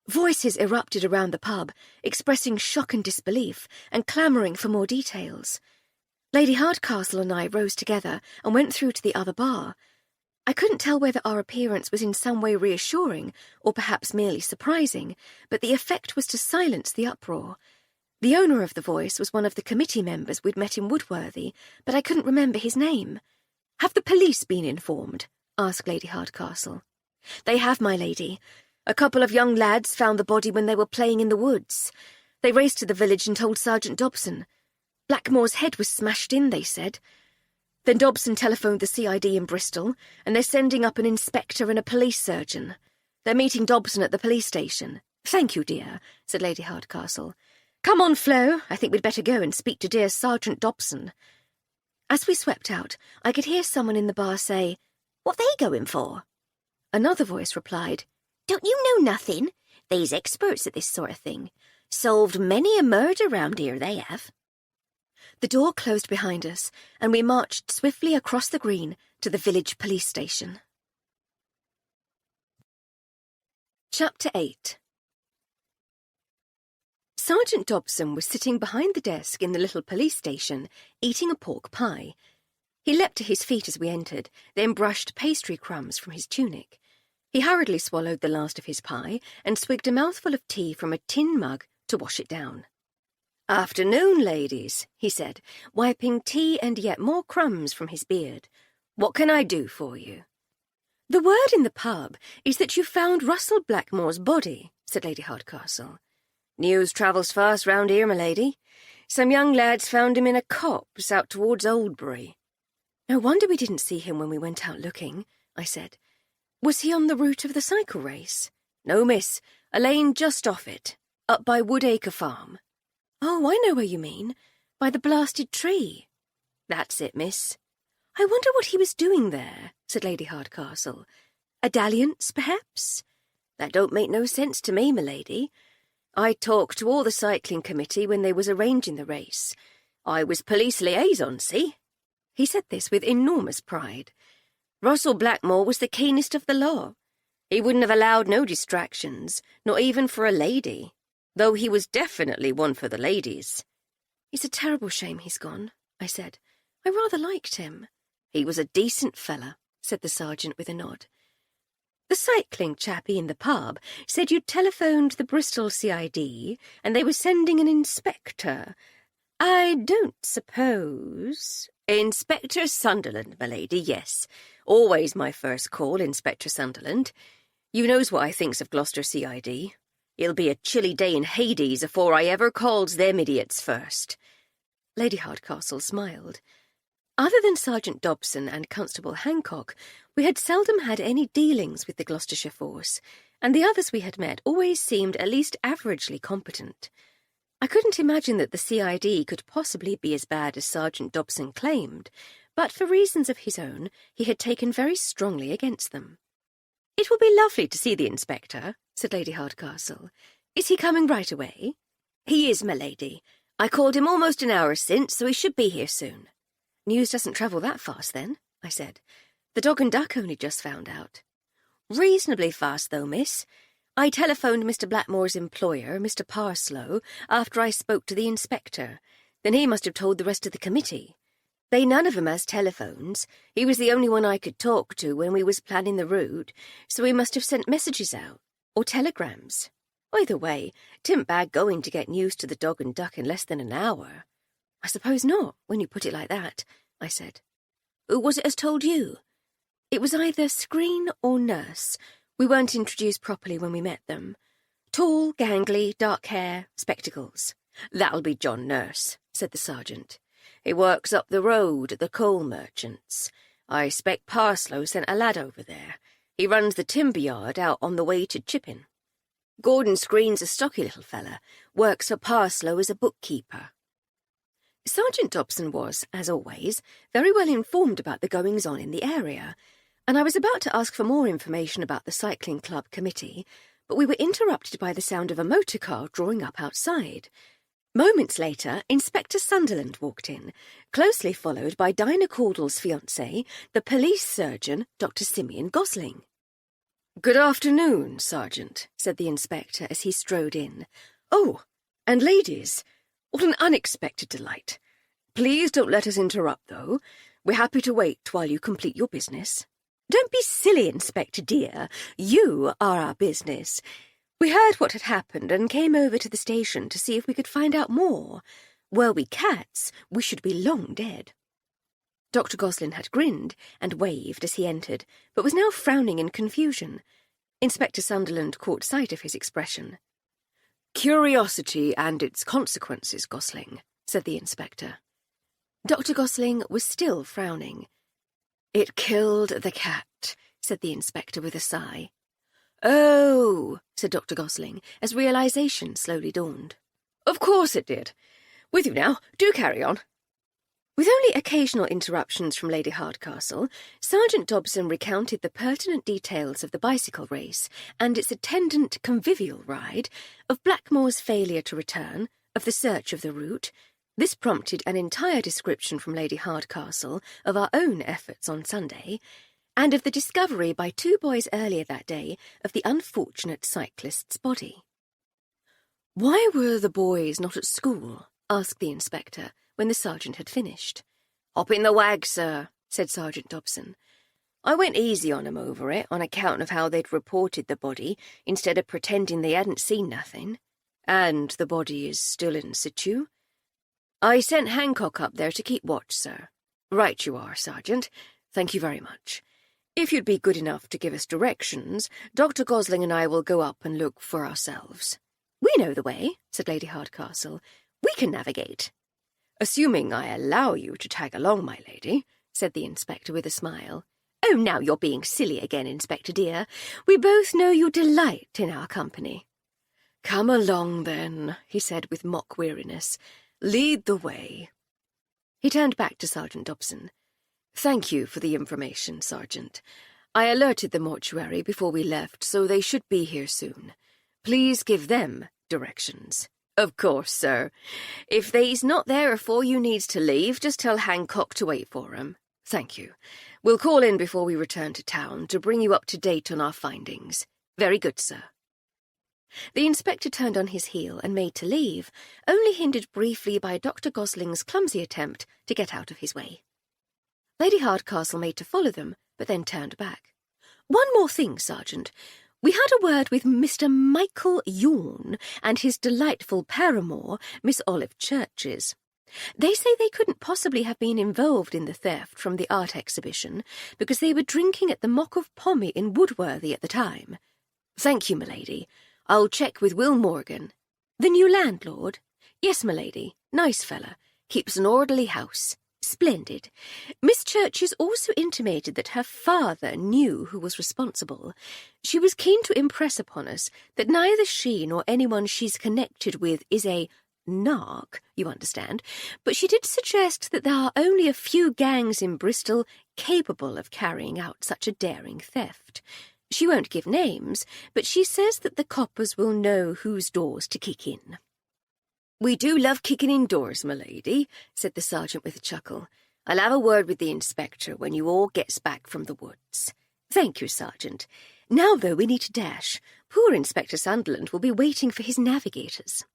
Voices erupted around the pub, expressing shock and disbelief, and clamouring for more details. Lady Hardcastle and I rose together and went through to the other bar. I couldn't tell whether our appearance was in some way reassuring or perhaps merely surprising, but the effect was to silence the uproar. The owner of the voice was one of the committee members we'd met in Woodworthy, but I couldn't remember his name. "Have the police been informed?" asked Lady Hardcastle. "They have, my lady. A couple of young lads found the body when they were playing in the woods. They raced to the village and told Sergeant Dobson. Blackmore's head was smashed in, they said. Then Dobson telephoned the CID in Bristol, and they're sending up an inspector and a police surgeon. They're meeting Dobson at the police station." "Thank you, dear," said Lady Hardcastle. "Come on, Flo. I think we'd better go and speak to dear Sergeant Dobson." As we swept out, I could hear someone in the bar say, "What they going for?" Another voice replied, "Don't you know nothing? They's experts at this sort of thing. Solved many a murder round here, they have." The door closed behind us, and we marched swiftly across the green to the village police station. Chapter 8. Sergeant Dobson was sitting behind the desk in the little police station, eating a pork pie. He leapt to his feet as we entered, then brushed pastry crumbs from his tunic. He hurriedly swallowed the last of his pie and swigged a mouthful of tea from a tin mug to wash it down. "Afternoon, ladies," he said, wiping tea and yet more crumbs from his beard. "What can I do for you?" "The word in the pub is that you found Russell Blackmore's body," said Lady Hardcastle. "News travels fast round here, my lady. Some young lads found him in a copse out towards Oldbury." "No wonder we didn't see him when we went out looking," I said. "Was he on the route of the cycle race?" "No, miss. A lane just off it, up by Woodacre Farm." "Oh, I know where you mean. By the blasted tree." "That's it, miss." "I wonder what he was doing there," said Lady Hardcastle. "A dalliance, perhaps?" "That don't make no sense to me, my lady. I talked to all the cycling committee when they was arranging the race. I was police liaison, see?" He said this with enormous pride. "Russell Blackmore was the keenest of the law. He wouldn't have allowed no distractions, not even for a lady, though he was definitely one for the ladies." "It's a terrible shame he's gone," I said. "I rather liked him." "He was a decent fella," said the sergeant with a nod. "The cycling chappie in the pub said you'd telephoned the Bristol CID and they were sending an inspector. I don't suppose—" Inspector Sunderland, my lady, yes. Always my first call, Inspector Sunderland. You knows what I thinks of Gloucester CID. It'll be a chilly day in Hades afore I ever calls them idiots first. Lady Hardcastle smiled. Other than Sergeant Dobson and Constable Hancock, we had seldom had any dealings with the Gloucestershire force, and the others we had met always seemed at least averagely competent. I couldn't imagine that the CID could possibly be as bad as Sergeant Dobson claimed, but for reasons of his own, he had taken very strongly against them. "It will be lovely to see the Inspector," said Lady Hardcastle. "Is he coming right away?" "He is, my lady. I called him almost an hour since, so he should be here soon." "News doesn't travel that fast, then," I said. "The dog and duck only just found out." "Reasonably fast, though, miss. I telephoned Mr. Blackmore's employer, Mr. Parslow, after I spoke to the Inspector. Then he must have told the rest of the committee. They none of 'em has telephones. He was the only one I could talk to when we was planning the route, so he must have sent messages out, or telegrams. Either way, 'tisn't bad going to get news to the dog and duck in less than an hour." "I suppose not, when you put it like that," I said. "Who was it as told you?" "It was either Screen or Nurse. We weren't introduced properly when we met them. Tall, gangly, dark hair, spectacles." "That'll be John Nurse," said the sergeant. "He works up the road at the coal merchants. I expect Parslow sent a lad over there. He runs the timber yard out on the way to Chipping. Gordon Screen's a stocky little fella, works for Parslow as a bookkeeper." Sergeant Dobson was, as always, very well informed about the goings-on in the area, and I was about to ask for more information about the cycling club committee, but we were interrupted by the sound of a motor car drawing up outside. Moments later, Inspector Sunderland walked in, closely followed by Dinah Caudle's fiancé, the police surgeon, Dr. Simeon Gosling. "Good afternoon, Sergeant," said the inspector as he strode in. "Oh, and ladies, what an unexpected delight. Please don't let us interrupt, though. We're happy to wait while you complete your business." "Don't be silly, Inspector dear. You are our business. We heard what had happened and came over to the station to see if we could find out more. Were we cats, we should be long dead." Dr. Gosling had grinned and waved as he entered, but was now frowning in confusion. Inspector Sunderland caught sight of his expression. "Curiosity and its consequences, Gosling," said the inspector. Dr. Gosling was still frowning. "It killed the cat," said the inspector with a sigh. "Oh," said Dr. Gosling, as realization slowly dawned. "Of course it did. With you now. Do carry on." With only occasional interruptions from Lady Hardcastle, Sergeant Dobson recounted the pertinent details of the bicycle race and its attendant convivial ride, of Blackmore's failure to return, of the search of the route. This prompted an entire description from Lady Hardcastle of our own efforts on Sunday, and of the discovery by 2 boys earlier that day of the unfortunate cyclist's body. "Why were the boys not at school?" asked the inspector, when the sergeant had finished. "Hop in the wag, sir," said Sergeant Dobson. "I went easy on 'em over it on account of how they'd reported the body instead of pretending they hadn't seen nothing." "And the body is still in situ?" "I sent Hancock up there to keep watch, sir." "Right you are, Sergeant. Thank you very much. If you'd be good enough to give us directions, Dr. Gosling and I will go up and look for ourselves." "We know the way," said Lady Hardcastle. "We can navigate." "Assuming I allow you to tag along, my lady," said the inspector with a smile. "Oh, now you're being silly again, Inspector dear. We both know you delight in our company." "Come along, then," he said with mock weariness. "Lead the way." He turned back to Sergeant Dobson. "Thank you for the information, Sergeant. I alerted the mortuary before we left, so they should be here soon. Please give them directions." "Of course, sir. If they's not there afore you needs to leave, just tell Hancock to wait for 'em." "Thank you. We'll call in before we return to town to bring you up to date on our findings." "Very good, sir." The inspector turned on his heel and made to leave, only hindered briefly by Dr. Gosling's clumsy attempt to get out of his way. Lady Hardcastle made to follow them, but then turned back. "One more thing, Sergeant. We had a word with Mr. Michael Yorn and his delightful paramour, Miss Olive Churches. They say they couldn't possibly have been involved in the theft from the art exhibition because they were drinking at the Mock of Pommy in Woodworthy at the time. Thank you, m'lady. I'll check with Will Morgan. The new landlord? Yes, m'lady. Nice fella. Keeps an orderly house. Splendid. Miss Churches also intimated that her father knew who was responsible. She was keen to impress upon us that neither she nor anyone she's connected with is a narc, you understand, but she did suggest that there are only a few gangs in Bristol capable of carrying out such a daring theft. She won't give names, but she says that the coppers will know whose doors to kick in. We do love kicking indoors, m'lady, said the sergeant with a chuckle. I'll have a word with the inspector when you all gets back from the woods. Thank you, Sergeant. Now, though, we need to dash. Poor Inspector Sunderland will be waiting for his navigators.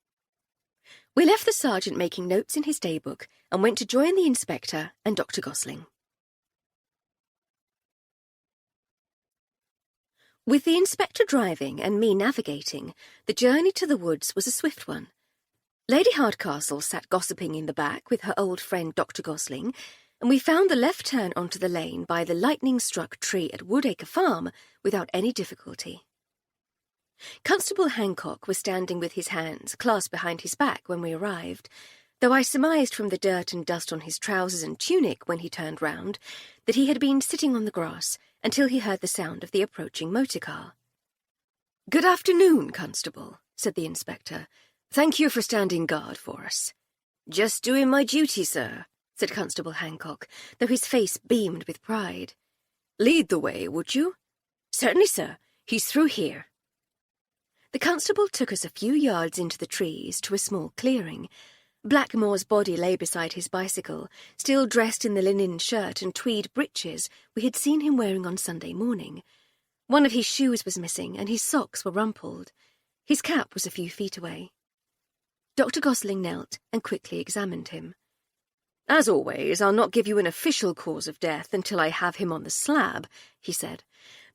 We left the sergeant making notes in his daybook and went to join the inspector and Dr. Gosling. With the inspector driving and me navigating, the journey to the woods was a swift one. Lady Hardcastle sat gossiping in the back with her old friend Dr. Gosling, and we found the left turn onto the lane by the lightning-struck tree at Woodacre Farm without any difficulty. Constable Hancock was standing with his hands clasped behind his back when we arrived, though I surmised from the dirt and dust on his trousers and tunic when he turned round that he had been sitting on the grass until he heard the sound of the approaching motor car. "Good afternoon, Constable," said the inspector. "Thank you for standing guard for us." "Just doing my duty, sir," said Constable Hancock, though his face beamed with pride. "Lead the way, would you?" "Certainly, sir. He's through here." The constable took us a few yards into the trees to a small clearing. Blackmore's body lay beside his bicycle, still dressed in the linen shirt and tweed breeches we had seen him wearing on Sunday morning. One of his shoes was missing, and his socks were rumpled. His cap was a few feet away. Dr. Gosling knelt and quickly examined him. "As always, I'll not give you an official cause of death until I have him on the slab," he said,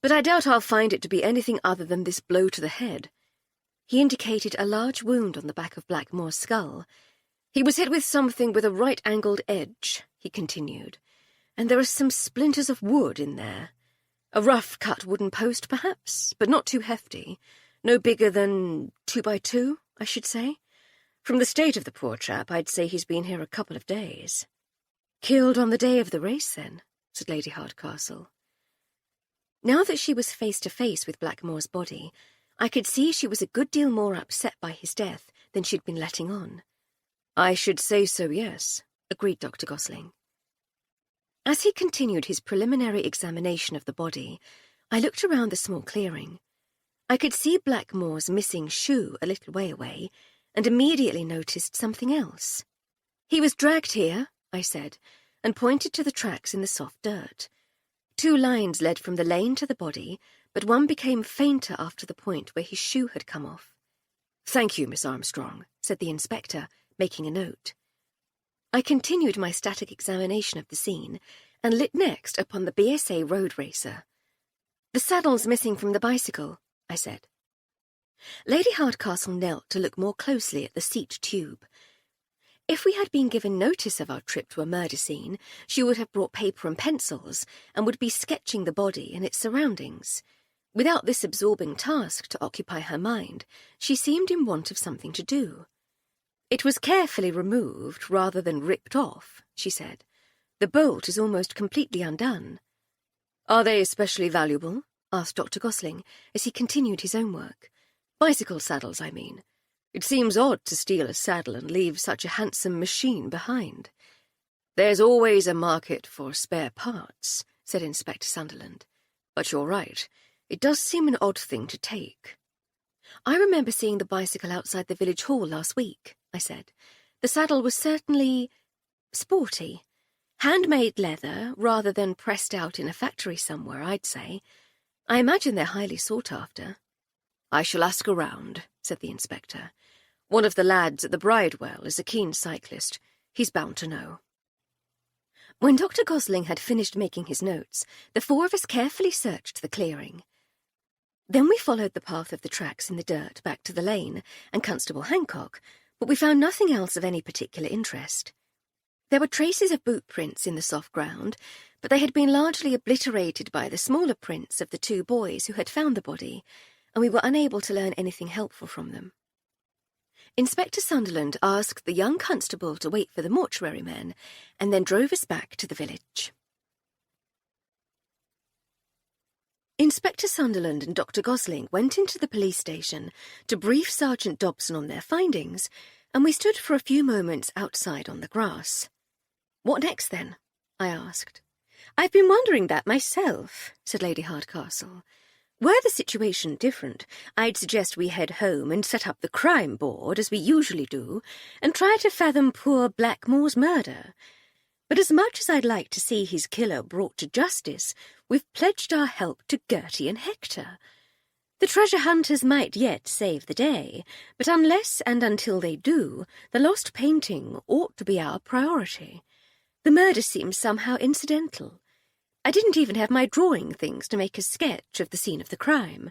"but I doubt I'll find it to be anything other than this blow to the head." He indicated a large wound on the back of Blackmore's skull. "He was hit with something with a right-angled edge," he continued, "and there are some splinters of wood in there. A rough-cut wooden post, perhaps, but not too hefty. No bigger than 2 by 2, I should say. From the state of the poor chap, I'd say he's been here a couple of days." "Killed on the day of the race, then," said Lady Hardcastle. Now that she was face to face with Blackmore's body, I could see she was a good deal more upset by his death than she'd been letting on. "I should say so, yes," agreed Dr. Gosling. As he continued his preliminary examination of the body, I looked around the small clearing. I could see Blackmore's missing shoe a little way away, and immediately noticed something else. "He was dragged here," I said, and pointed to the tracks in the soft dirt. 2 lines led from the lane to the body, but one became fainter after the point where his shoe had come off. "Thank you, Miss Armstrong," said the inspector, making a note. I continued my static examination of the scene, and lit next upon the BSA road racer. "The saddle's missing from the bicycle," I said. Lady Hardcastle knelt to look more closely at the seat tube. If we had been given notice of our trip to a murder scene, she would have brought paper and pencils and would be sketching the body and its surroundings. Without this absorbing task to occupy her mind, she seemed in want of something to do. "It was carefully removed rather than ripped off," she said. "The bolt is almost completely undone." "Are they especially valuable?" asked Dr. Gosling as he continued his own work. "Bicycle saddles, I mean. It seems odd to steal a saddle and leave such a handsome machine behind." "There's always a market for spare parts," said Inspector Sunderland. "But you're right. It does seem an odd thing to take." "I remember seeing the bicycle outside the village hall last week," I said. "The saddle was certainly sporty. Handmade leather, rather than pressed out in a factory somewhere, I'd say. I imagine they're highly sought after." "I shall ask around," said the inspector. "One of the lads at the Bridewell is a keen cyclist. He's bound to know." When Dr. Gosling had finished making his notes, the 4 of us carefully searched the clearing. Then we followed the path of the tracks in the dirt back to the lane and Constable Hancock, but we found nothing else of any particular interest. There were traces of boot prints in the soft ground, but they had been largely obliterated by the smaller prints of the 2 boys who had found the body, and we were unable to learn anything helpful from them. Inspector Sunderland asked the young constable to wait for the mortuary men, and then drove us back to the village. Inspector Sunderland and Dr. Gosling went into the police station to brief Sergeant Dobson on their findings, and we stood for a few moments outside on the grass. "What next, then?" I asked. "I've been wondering that myself," said Lady Hardcastle. "Were the situation different, I'd suggest we head home and set up the crime board, as we usually do, and try to fathom poor Blackmore's murder. But as much as I'd like to see his killer brought to justice, we've pledged our help to Gertie and Hector. The treasure hunters might yet save the day, but unless and until they do, the lost painting ought to be our priority. The murder seems somehow incidental. I didn't even have my drawing things to make a sketch of the scene of the crime.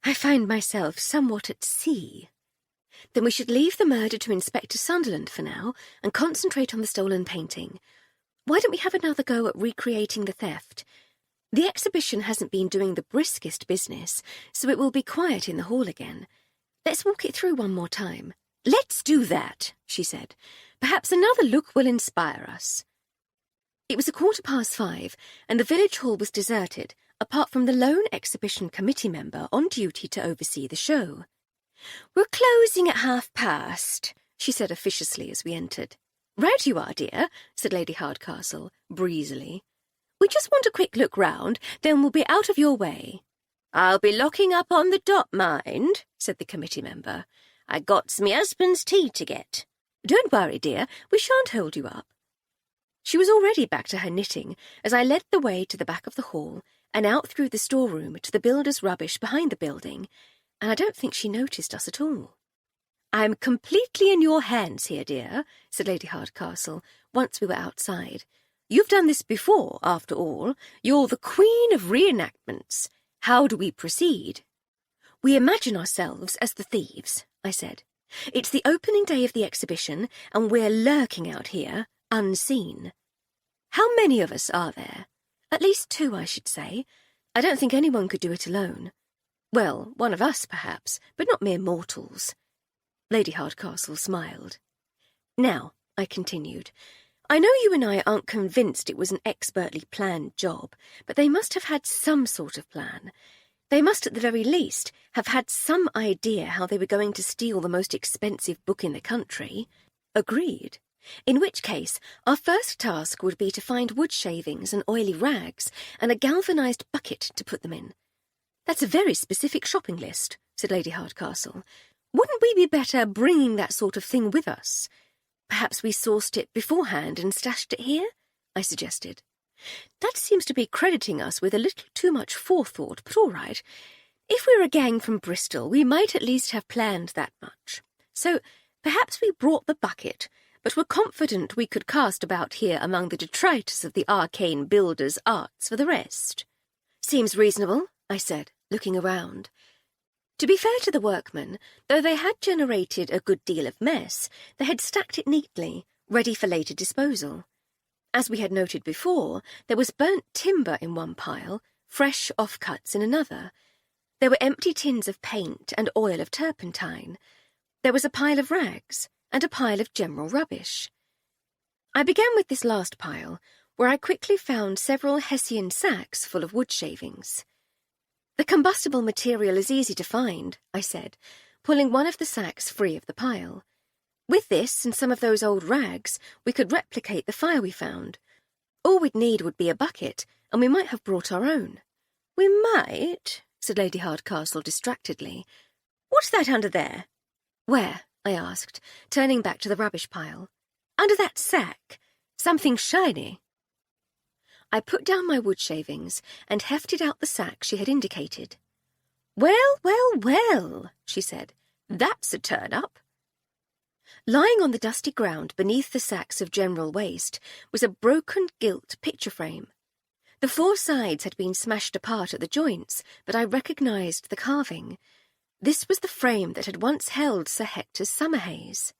I find myself somewhat at sea. Then we should leave the murder to Inspector Sunderland for now and concentrate on the stolen painting. Why don't we have another go at recreating the theft? The exhibition hasn't been doing the briskest business, so it will be quiet in the hall again. Let's walk it through one more time." "Let's do that," she said. "Perhaps another look will inspire us." It was 5:15, and the village hall was deserted, apart from the lone exhibition committee member on duty to oversee the show. "We're closing at past," she said officiously as we entered. "Right you are, dear," said Lady Hardcastle, breezily. "We just want a quick look round, then we'll be out of your way." "I'll be locking up on the dot, mind," said the committee member. "I got's me husband's tea to get." "Don't worry, dear, we shan't hold you up." She was already back to her knitting as I led the way to the back of the hall and out through the storeroom to the builder's rubbish behind the building, and I don't think she noticed us at all. "I'm completely in your hands here, dear," said Lady Hardcastle, once we were outside. "You've done this before, after all. You're the queen of reenactments. How do we proceed?" "We imagine ourselves as the thieves," I said. "It's the opening day of the exhibition, and we're lurking out here, unseen. How many of us are there? At least 2, I should say. I don't think anyone could do it alone. Well, one of us, perhaps, but not mere mortals." Lady Hardcastle smiled. "Now," I continued, "I know you and I aren't convinced it was an expertly planned job, but they must have had some sort of plan. They must, at the very least, have had some idea how they were going to steal the most expensive book in the country." "Agreed. In which case, our first task would be to find wood shavings and oily rags and a galvanized bucket to put them in." "That's a very specific shopping list," said Lady Hardcastle. "Wouldn't we be better bringing that sort of thing with us? Perhaps we sourced it beforehand and stashed it here?" I suggested. "That seems to be crediting us with a little too much forethought, but all right. If we're a gang from Bristol, we might at least have planned that much. So perhaps we brought the bucket, but were confident we could cast about here among the detritus of the arcane builder's arts for the rest." "Seems reasonable," I said, looking around. To be fair to the workmen, though they had generated a good deal of mess, they had stacked it neatly, ready for later disposal. As we had noted before, there was burnt timber in one pile, fresh offcuts in another. There were empty tins of paint and oil of turpentine. There was a pile of rags and a pile of general rubbish. I began with this last pile, where I quickly found several Hessian sacks full of wood shavings. "The combustible material is easy to find," I said, pulling one of the sacks free of the pile. "With this and some of those old rags, we could replicate the fire we found. All we'd need would be a bucket, and we might have brought our own." "We might," said Lady Hardcastle distractedly. "What's that under there?" "Where?" I asked, turning back to the rubbish pile. "Under that sack. Something shiny." I put down my wood shavings and hefted out the sack she had indicated. "Well, well, well," she said. "That's a turn-up." Lying on the dusty ground beneath the sacks of general waste was a broken gilt picture frame. The 4 sides had been smashed apart at the joints, but I recognised the carving. This was the frame that had once held Sir Hector's summer haze.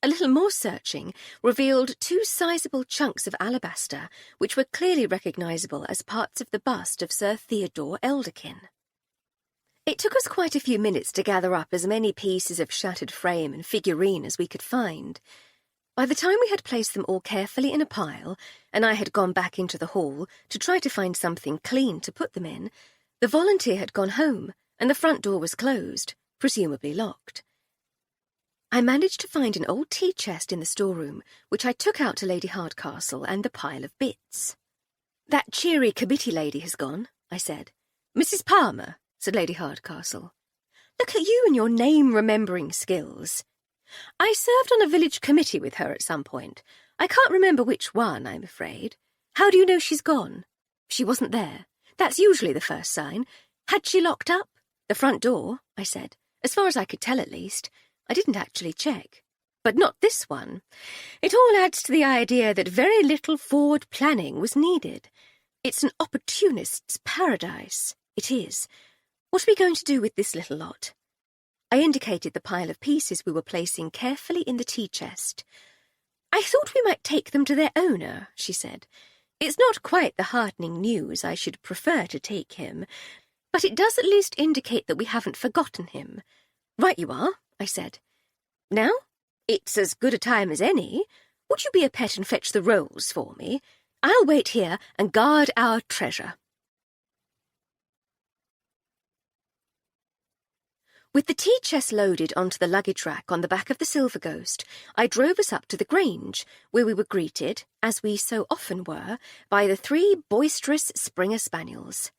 A little more searching revealed 2 sizable chunks of alabaster, which were clearly recognisable as parts of the bust of Sir Theodore Elderkin. It took us quite a few minutes to gather up as many pieces of shattered frame and figurine as we could find. By the time we had placed them all carefully in a pile, and I had gone back into the hall to try to find something clean to put them in, the volunteer had gone home, and the front door was closed, presumably locked. I managed to find an old tea chest in the storeroom, which I took out to Lady Hardcastle and the pile of bits. "That cheery committee lady has gone," I said. "Mrs. Palmer," said Lady Hardcastle. "Look at you and your name-remembering skills. I served on a village committee with her at some point. I can't remember which one, I'm afraid. How do you know she's gone?" "She wasn't there. That's usually the first sign. Had she locked up?" "The front door," I said. "As far as I could tell, at least. I didn't actually check. But not this one. It all adds to the idea that very little forward planning was needed. It's an opportunist's paradise. It is. What are we going to do with this little lot?" I indicated the pile of pieces we were placing carefully in the tea chest. "I thought we might take them to their owner," she said. "It's not quite the heartening news I should prefer to take him, but it does at least indicate that we haven't forgotten him." "Right you are," I said. "Now, it's as good a time as any. Would you be a pet and fetch the rolls for me? I'll wait here and guard our treasure." With the tea chest loaded onto the luggage rack on the back of the Silver Ghost, I drove us up to the Grange, where we were greeted, as we so often were, by the 3 boisterous Springer Spaniels.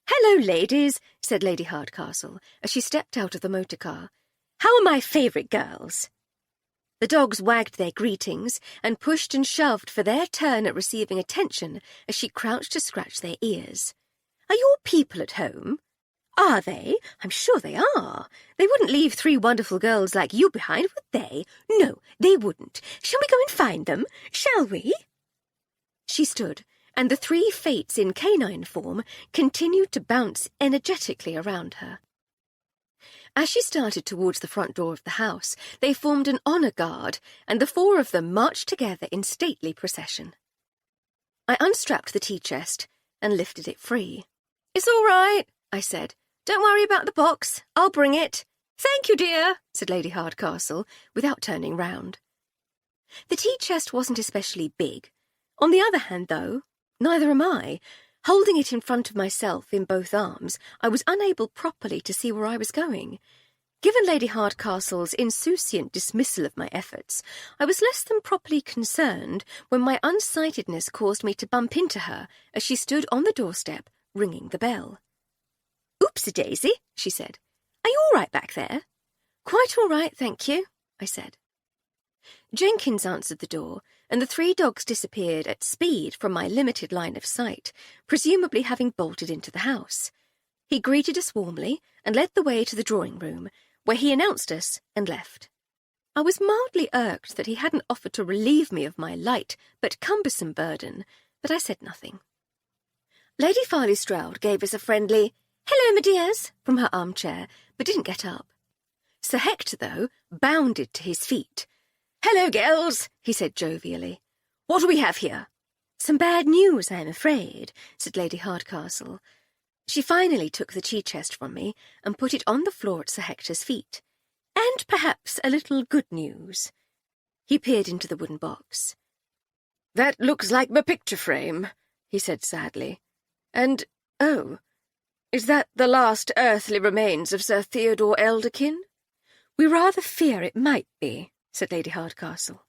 "Hello, ladies," said Lady Hardcastle, as she stepped out of the motor car. "How are my favourite girls?" The dogs wagged their greetings and pushed and shoved for their turn at receiving attention as she crouched to scratch their ears. "Are your people at home?" "Are they? I'm sure they are. They wouldn't leave 3 wonderful girls like you behind, would they? No, they wouldn't. Shall we go and find them? Shall we?" She stood, and the 3 fates in canine form continued to bounce energetically around her. As she started towards the front door of the house, they formed an honour guard, and the 4 of them marched together in stately procession. I unstrapped the tea chest and lifted it free. "It's all right," I said. "Don't worry about the box. I'll bring it." "Thank you, dear," said Lady Hardcastle, without turning round. The tea chest wasn't especially big. On the other hand, though, neither am I. Holding it in front of myself in both arms, I was unable properly to see where I was going. Given Lady Hardcastle's insouciant dismissal of my efforts, I was less than properly concerned when my unsightedness caused me to bump into her as she stood on the doorstep, ringing the bell. "Oopsie-daisy," she said. "Are you all right back there?" "Quite all right, thank you," I said. Jenkins answered the door, and the 3 dogs disappeared at speed from my limited line of sight, presumably having bolted into the house. He greeted us warmly and led the way to the drawing-room, where he announced us and left. I was mildly irked that he hadn't offered to relieve me of my light but cumbersome burden, but I said nothing. Lady Farley Stroud gave us a friendly "Hello, my dears," from her armchair, but didn't get up. Sir Hector, though, bounded to his feet. "Hello, girls," he said jovially. "What do we have here?" "Some bad news, I'm afraid," said Lady Hardcastle. She finally took the tea chest from me and put it on the floor at Sir Hector's feet. "And perhaps a little good news." He peered into the wooden box. "That looks like my picture frame," he said sadly. "And, oh, is that the last earthly remains of Sir Theodore Elderkin?" "We rather fear it might be," said Lady Hardcastle.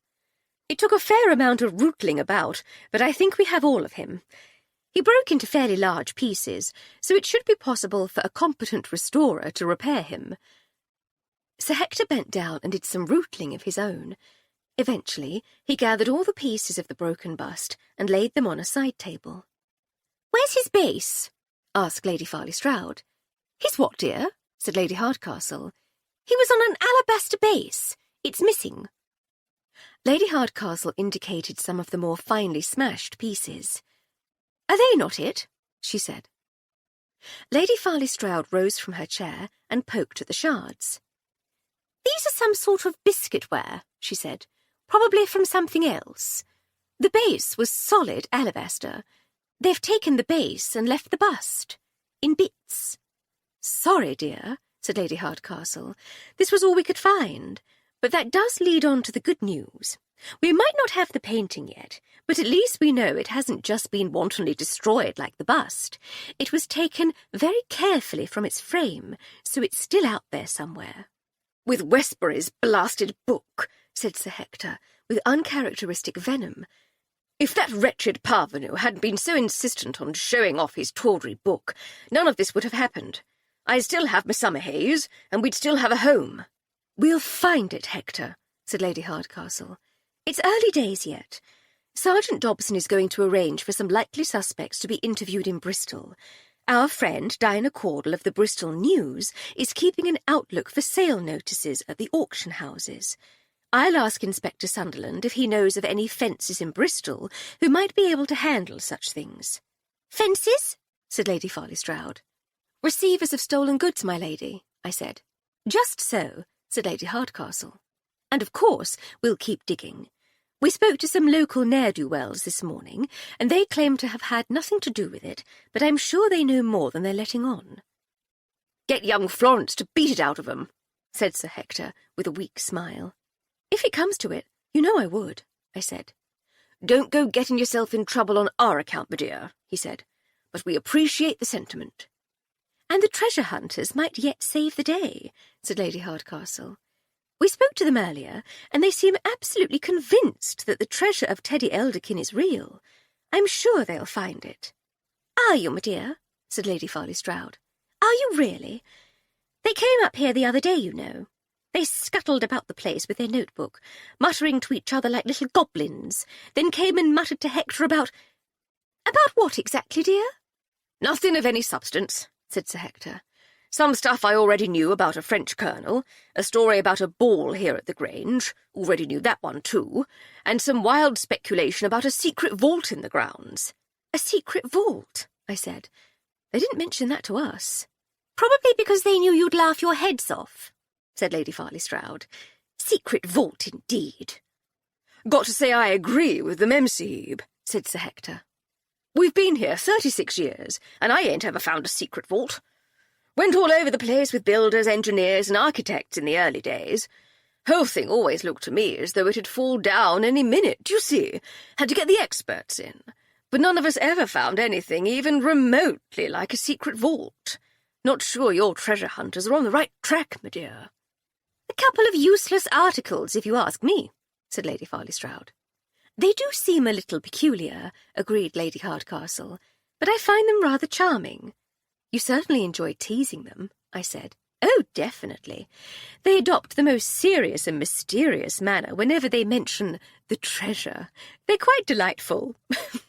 "It took a fair amount of rootling about, but I think we have all of him. He broke into fairly large pieces, so it should be possible for a competent restorer to repair him." Sir Hector bent down and did some rootling of his own. Eventually, he gathered all the pieces of the broken bust and laid them on a side table. "Where's his base?" asked Lady Farley Stroud. "His what, dear?" said Lady Hardcastle. "He was on an alabaster base. It's missing." Lady Hardcastle indicated some of the more finely smashed pieces. "Are they not it?" she said. Lady Farley Stroud rose from her chair and poked at the shards. "These are some sort of biscuitware," she said. "Probably from something else. The base was solid alabaster. They've taken the base and left the bust. In bits." "Sorry, dear," said Lady Hardcastle. "This was all we could find. But that does lead on to the good news. We might not have the painting yet, but at least we know it hasn't just been wantonly destroyed like the bust. It was taken very carefully from its frame, so it's still out there somewhere." "With Westbury's blasted book," said Sir Hector, with uncharacteristic venom. "If that wretched parvenu hadn't been so insistent on showing off his tawdry book, none of this would have happened. I'd still have my summer haze, and we'd still have a home." "We'll find it, Hector," said Lady Hardcastle. "It's early days yet. Sergeant Dobson is going to arrange for some likely suspects to be interviewed in Bristol. Our friend Dinah Caudle of the Bristol News is keeping an outlook for sale notices at the auction houses. I'll ask Inspector Sunderland if he knows of any fences in Bristol who might be able to handle such things." "Fences?" said Lady Farley Stroud. "Receivers of stolen goods, my lady," I said. "Just so," said Lady Hardcastle. "And of course we'll keep digging. We spoke to some local ne'er-do-wells this morning, and they claim to have had nothing to do with it, but I'm sure they know more than they're letting on." "Get young Florence to beat it out of 'em," said Sir Hector, with a weak smile. "If it comes to it, you know I would," I said. "Don't go getting yourself in trouble on our account, my dear," he said, "but we appreciate the sentiment." "And the treasure hunters might yet save the day," said Lady Hardcastle. "We spoke to them earlier, and they seem absolutely convinced that the treasure of Teddy Elderkin is real. I'm sure they'll find it." "Are you, my dear?" said Lady Farley Stroud. "Are you really? They came up here the other day, you know. They scuttled about the place with their notebook, muttering to each other like little goblins, then came and muttered to Hector about— About what exactly, dear?" "Nothing of any substance," said Sir Hector. "Some stuff I already knew about a French colonel, a story about a ball here at the Grange, already knew that one too, and some wild speculation about a secret vault in the grounds." "A secret vault?" I said. "They didn't mention that to us." "Probably because they knew you'd laugh your heads off," said Lady Farley Stroud. "Secret vault, indeed." "Got to say I agree with the Memsahib," said Sir Hector. "We've been here 36 years, and I ain't ever found a secret vault. Went all over the place with builders, engineers, and architects in the early days. Whole thing always looked to me as though it'd fall down any minute, do you see? Had to get the experts in. But none of us ever found anything even remotely like a secret vault. Not sure your treasure hunters are on the right track, my dear." "A couple of useless articles, if you ask me," said Lady Farley Stroud. "They do seem a little peculiar," agreed Lady Hardcastle, "but I find them rather charming." "You certainly enjoy teasing them," I said. "Oh, definitely. They adopt the most serious and mysterious manner whenever they mention the treasure. They're quite delightful.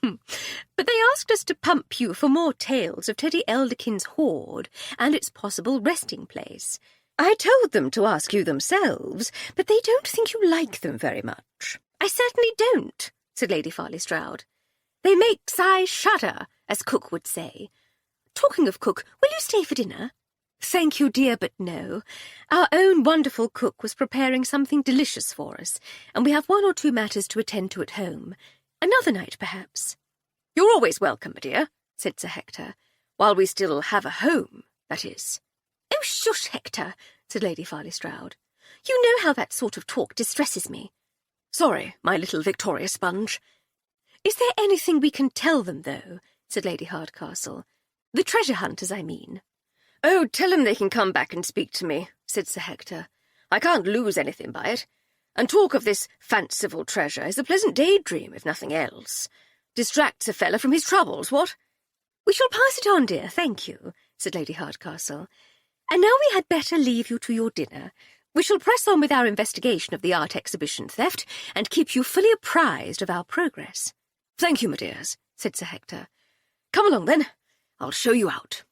But they asked us to pump you for more tales of Teddy Elderkin's hoard and its possible resting place. I told them to ask you themselves, but they don't think you like them very much." "I certainly don't," said Lady Farley Stroud. "They make I shudder, as Cook would say. Talking of Cook, will you stay for dinner?" "Thank you, dear, but no. Our own wonderful cook was preparing something delicious for us, and we have 1 or 2 matters to attend to at home. Another night, perhaps." "You're always welcome, my dear," said Sir Hector. "While we still have a home, that is." "Oh, shush, Hector," said Lady Farley Stroud. "You know how that sort of talk distresses me." "Sorry, my little Victoria Sponge." "Is there anything we can tell them, though?" said Lady Hardcastle. "The treasure hunters, I mean." "Oh, tell them they can come back and speak to me," said Sir Hector. "I can't lose anything by it. And talk of this fanciful treasure is a pleasant daydream, if nothing else. Distracts a fella from his troubles, what?" "We shall pass it on, dear, thank you," said Lady Hardcastle. "And now we had better leave you to your dinner. We shall press on with our investigation of the art exhibition theft and keep you fully apprised of our progress." "Thank you, my dears," said Sir Hector. "Come along, then. I'll show you out."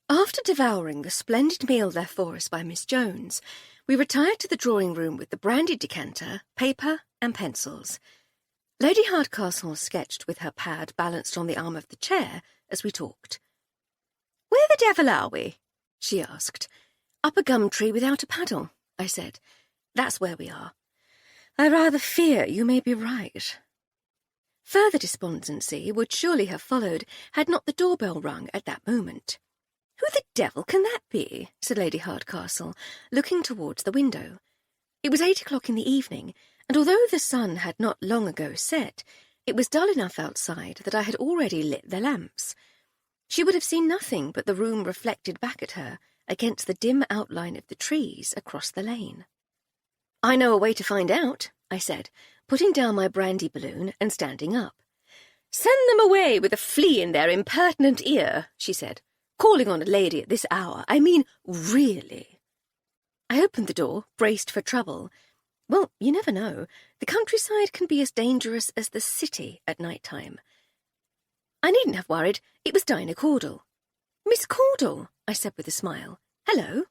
After devouring the splendid meal left for us by Miss Jones, we retired to the drawing-room with the brandy decanter, paper, and pencils. Lady Hardcastle sketched with her pad balanced on the arm of the chair as we talked. "Where the devil are we?" she asked. Up a gum tree without a paddle, I said. That's where we are. I rather fear you may be right. Further despondency would surely have followed had not the doorbell rung at that moment. Who the devil can that be? Said Lady Hardcastle, looking towards the window. It was 8 o'clock in the evening, and although the sun had not long ago set, it was dull enough outside that I had already lit the lamps. She would have seen nothing but the room reflected back at her against the dim outline of the trees across the lane. I know a way to find out, I said, putting down my brandy balloon and standing up. Send them away with a flea in their impertinent ear, she said. Calling on a lady at this hour, I mean, really. I opened the door, braced for trouble. Well, you never know. The countryside can be as dangerous as the city at night time. I needn't have worried. It was Dinah Caudle. Miss Caudle, I said with a smile. Hello.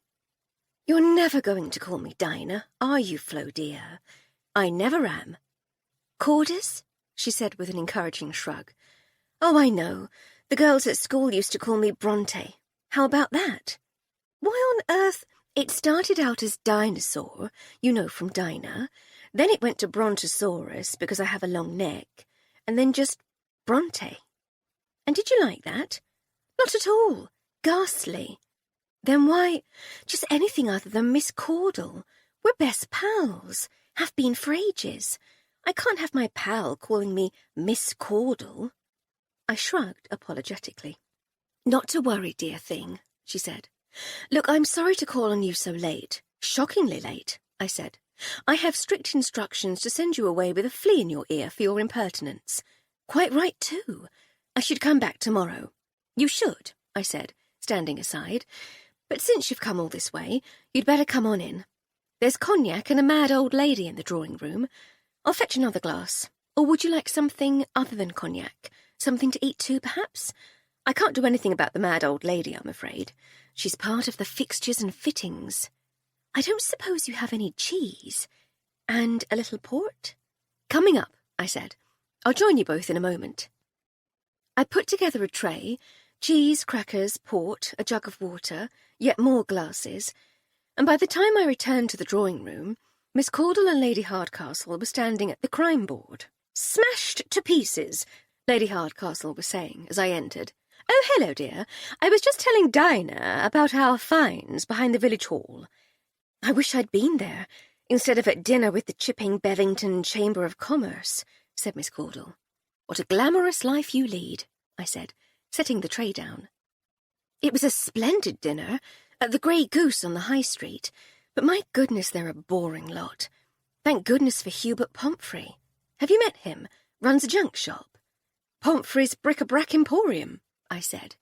You're never going to call me Dinah, are you, Flo, dear? I never am. Cordis? She said with an encouraging shrug. Oh, I know. The girls at school used to call me Bronte. How about that? Why on earth? It started out as dinosaur, you know, from Dinah. Then it went to Brontosaurus because I have a long neck. And then just Bronte. And did you like that? Not at all. Ghastly. Then why, just anything other than Miss Caudle. We're best pals. Have been for ages. I can't have my pal calling me Miss Caudle. I shrugged apologetically. Not to worry, dear thing, she said. Look, I'm sorry to call on you so late. Shockingly late, I said. I have strict instructions to send you away with a flea in your ear for your impertinence. Quite right, too. I should come back tomorrow. You should, I said, standing aside. But since you've come all this way, you'd better come on in. There's cognac and a mad old lady in the drawing-room. I'll fetch another glass. Or would you like something other than cognac? Something to eat too, perhaps? I can't do anything about the mad old lady, I'm afraid. She's part of the fixtures and fittings. I don't suppose you have any cheese? And a little port? Coming up, I said. I'll join you both in a moment. I put together a tray, cheese, crackers, port, a jug of water, yet more glasses, and by the time I returned to the drawing-room, Miss Caudle and Lady Hardcastle were standing at the crime board. Smashed to pieces, Lady Hardcastle was saying as I entered. Oh, hello, dear. I was just telling Dinah about our finds behind the village hall. I wish I'd been there, instead of at dinner with the Chipping Bevington Chamber of Commerce, said Miss Caudle. What a glamorous life you lead, I said, setting the tray down. It was a splendid dinner, at the Grey Goose on the High Street, but my goodness, they're a boring lot. Thank goodness for Hubert Pomfrey. Have you met him? Runs a junk shop. Pomfrey's Bric-a-Brac Emporium, I said.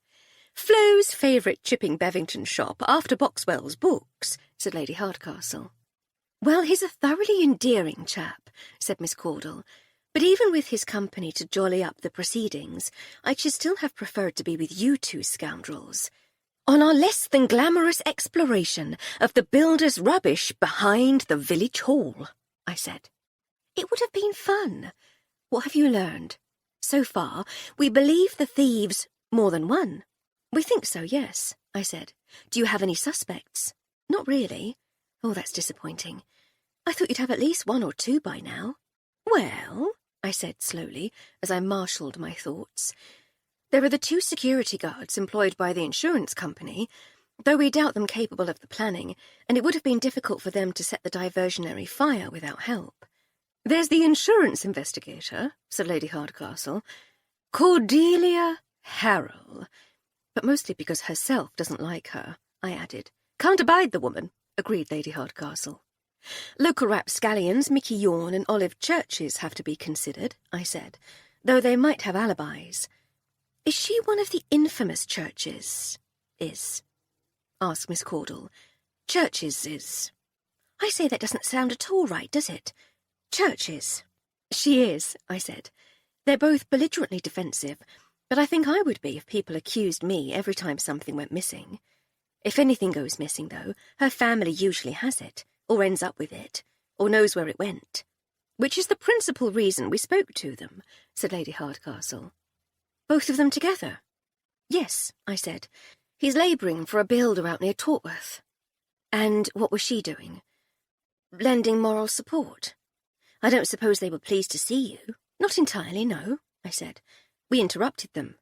Flo's favourite Chipping Bevington shop after Boxwell's books, said Lady Hardcastle. Well, he's a thoroughly endearing chap, said Miss Caudle, but even with his company to jolly up the proceedings, I should still have preferred to be with you two scoundrels. On our less than glamorous exploration of the builder's rubbish behind the village hall, I said. It would have been fun. What have you learned? So far, we believe the thieves more than one. We think so, yes, I said. Do you have any suspects? Not really. Oh, that's disappointing. I thought you'd have at least one or two by now. Well, I said slowly, as I marshalled my thoughts. There are the 2 security guards employed by the insurance company, though we doubt them capable of the planning, and it would have been difficult for them to set the diversionary fire without help. There's the insurance investigator, said Lady Hardcastle, Cordelia Harrell, but mostly because herself doesn't like her, I added. Can't abide the woman, agreed Lady Hardcastle. Local rapscallions Mickey Yawn and Olive Churches have to be considered, I said, though they might have alibis. Is she one of the infamous Churches? Asked Miss Caudle. Churches is. I say that doesn't sound at all right, does it? Churches. She is, I said. They're both belligerently defensive, but I think I would be if people accused me every time something went missing. If anything goes missing, though, her family usually has it, or ends up with it, or knows where it went. Which is the principal reason we spoke to them, said Lady Hardcastle. Both of them together? Yes, I said. He's labouring for a builder out near Tortworth. And what was she doing? Lending moral support. I don't suppose they were pleased to see you. Not entirely, no, I said. We interrupted them.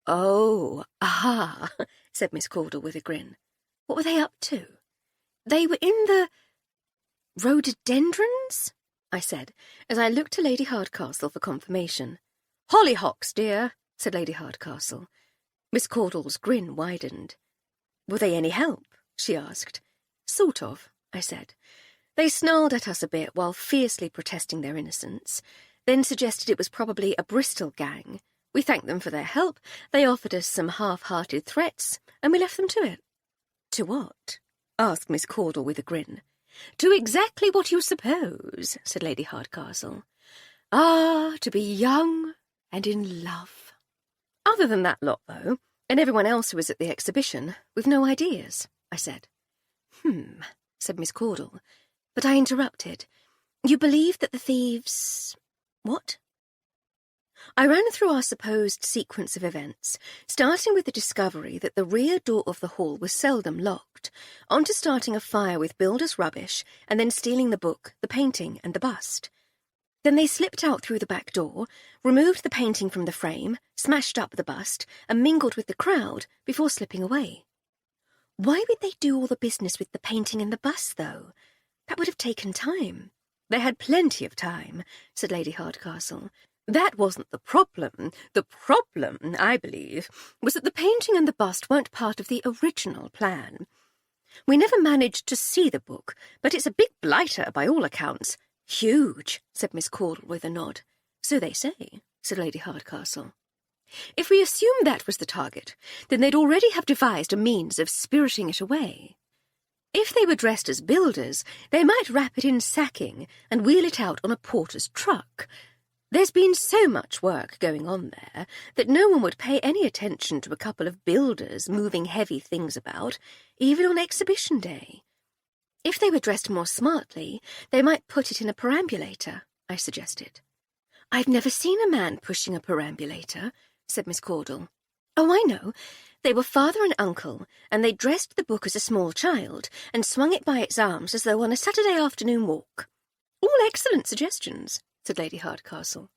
Oh, aha, said Miss Caudle with a grin. What were they up to? They were in the rhododendrons, I said, as I looked to Lady Hardcastle for confirmation. Hollyhocks, dear, said Lady Hardcastle. Miss Caudle's grin widened. Were they any help? She asked. Sort of, I said. They snarled at us a bit while fiercely protesting their innocence, then suggested it was probably a Bristol gang. We thanked them for their help, they offered us some half-hearted threats, and we left them to it. To what? Asked Miss Caudle with a grin. To exactly what you suppose, said Lady Hardcastle. Ah, to be young and in love. Other than that lot, though, and everyone else who was at the exhibition, we've no ideas, I said. Said Miss Caudle, but I interrupted. You believe that the thieves... What? I ran through our supposed sequence of events, starting with the discovery that the rear door of the hall was seldom locked, on to starting a fire with builder's rubbish, and then stealing the book, the painting, and the bust. Then they slipped out through the back door, removed the painting from the frame, smashed up the bust, and mingled with the crowd before slipping away. Why would they do all the business with the painting and the bust, though? That would have taken time. They had plenty of time, said Lady Hardcastle. That wasn't the problem. The problem, I believe, was that the painting and the bust weren't part of the original plan. We never managed to see the book, but it's a big blighter by all accounts. Huge, said Miss Caudle with a nod. So they say, said Lady Hardcastle. If we assume that was the target, then they'd already have devised a means of spiriting it away. If they were dressed as builders, they might wrap it in sacking and wheel it out on a porter's truck. There's been so much work going on there that no one would pay any attention to a couple of builders moving heavy things about, even on exhibition day. If they were dressed more smartly, they might put it in a perambulator, I suggested. I've never seen a man pushing a perambulator, said Miss Caudle. Oh, I know. They were father and uncle, and they dressed the book as a small child and swung it by its arms as though on a Saturday afternoon walk. All excellent suggestions, said Lady Hardcastle.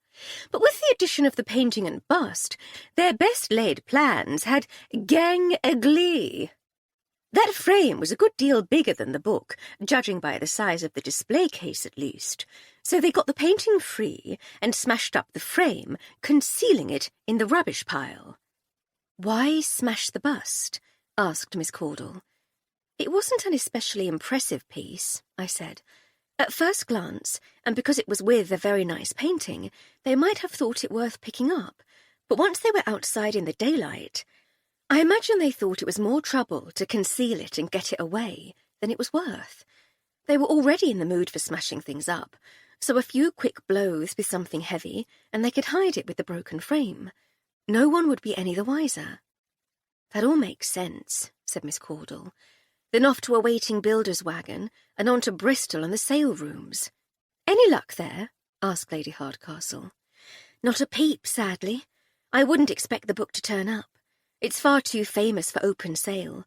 But with the addition of the painting and bust, their best-laid plans had gang agley. That frame was a good deal bigger than the book, judging by the size of the display case at least, so they got the painting free and smashed up the frame, concealing it in the rubbish pile. Why smash the bust? Asked Miss Caudle. It wasn't an especially impressive piece, I said. At first glance, and because it was with a very nice painting, they might have thought it worth picking up, but once they were outside in the daylight, I imagine they thought it was more trouble to conceal it and get it away than it was worth. They were already in the mood for smashing things up, so a few quick blows with something heavy, and they could hide it with the broken frame. No one would be any the wiser. That all makes sense, said Miss Caudle. Then off to a waiting builder's wagon, and on to Bristol and the sale rooms. Any luck there? Asked Lady Hardcastle. Not a peep, sadly. I wouldn't expect the book to turn up. It's far too famous for open sale,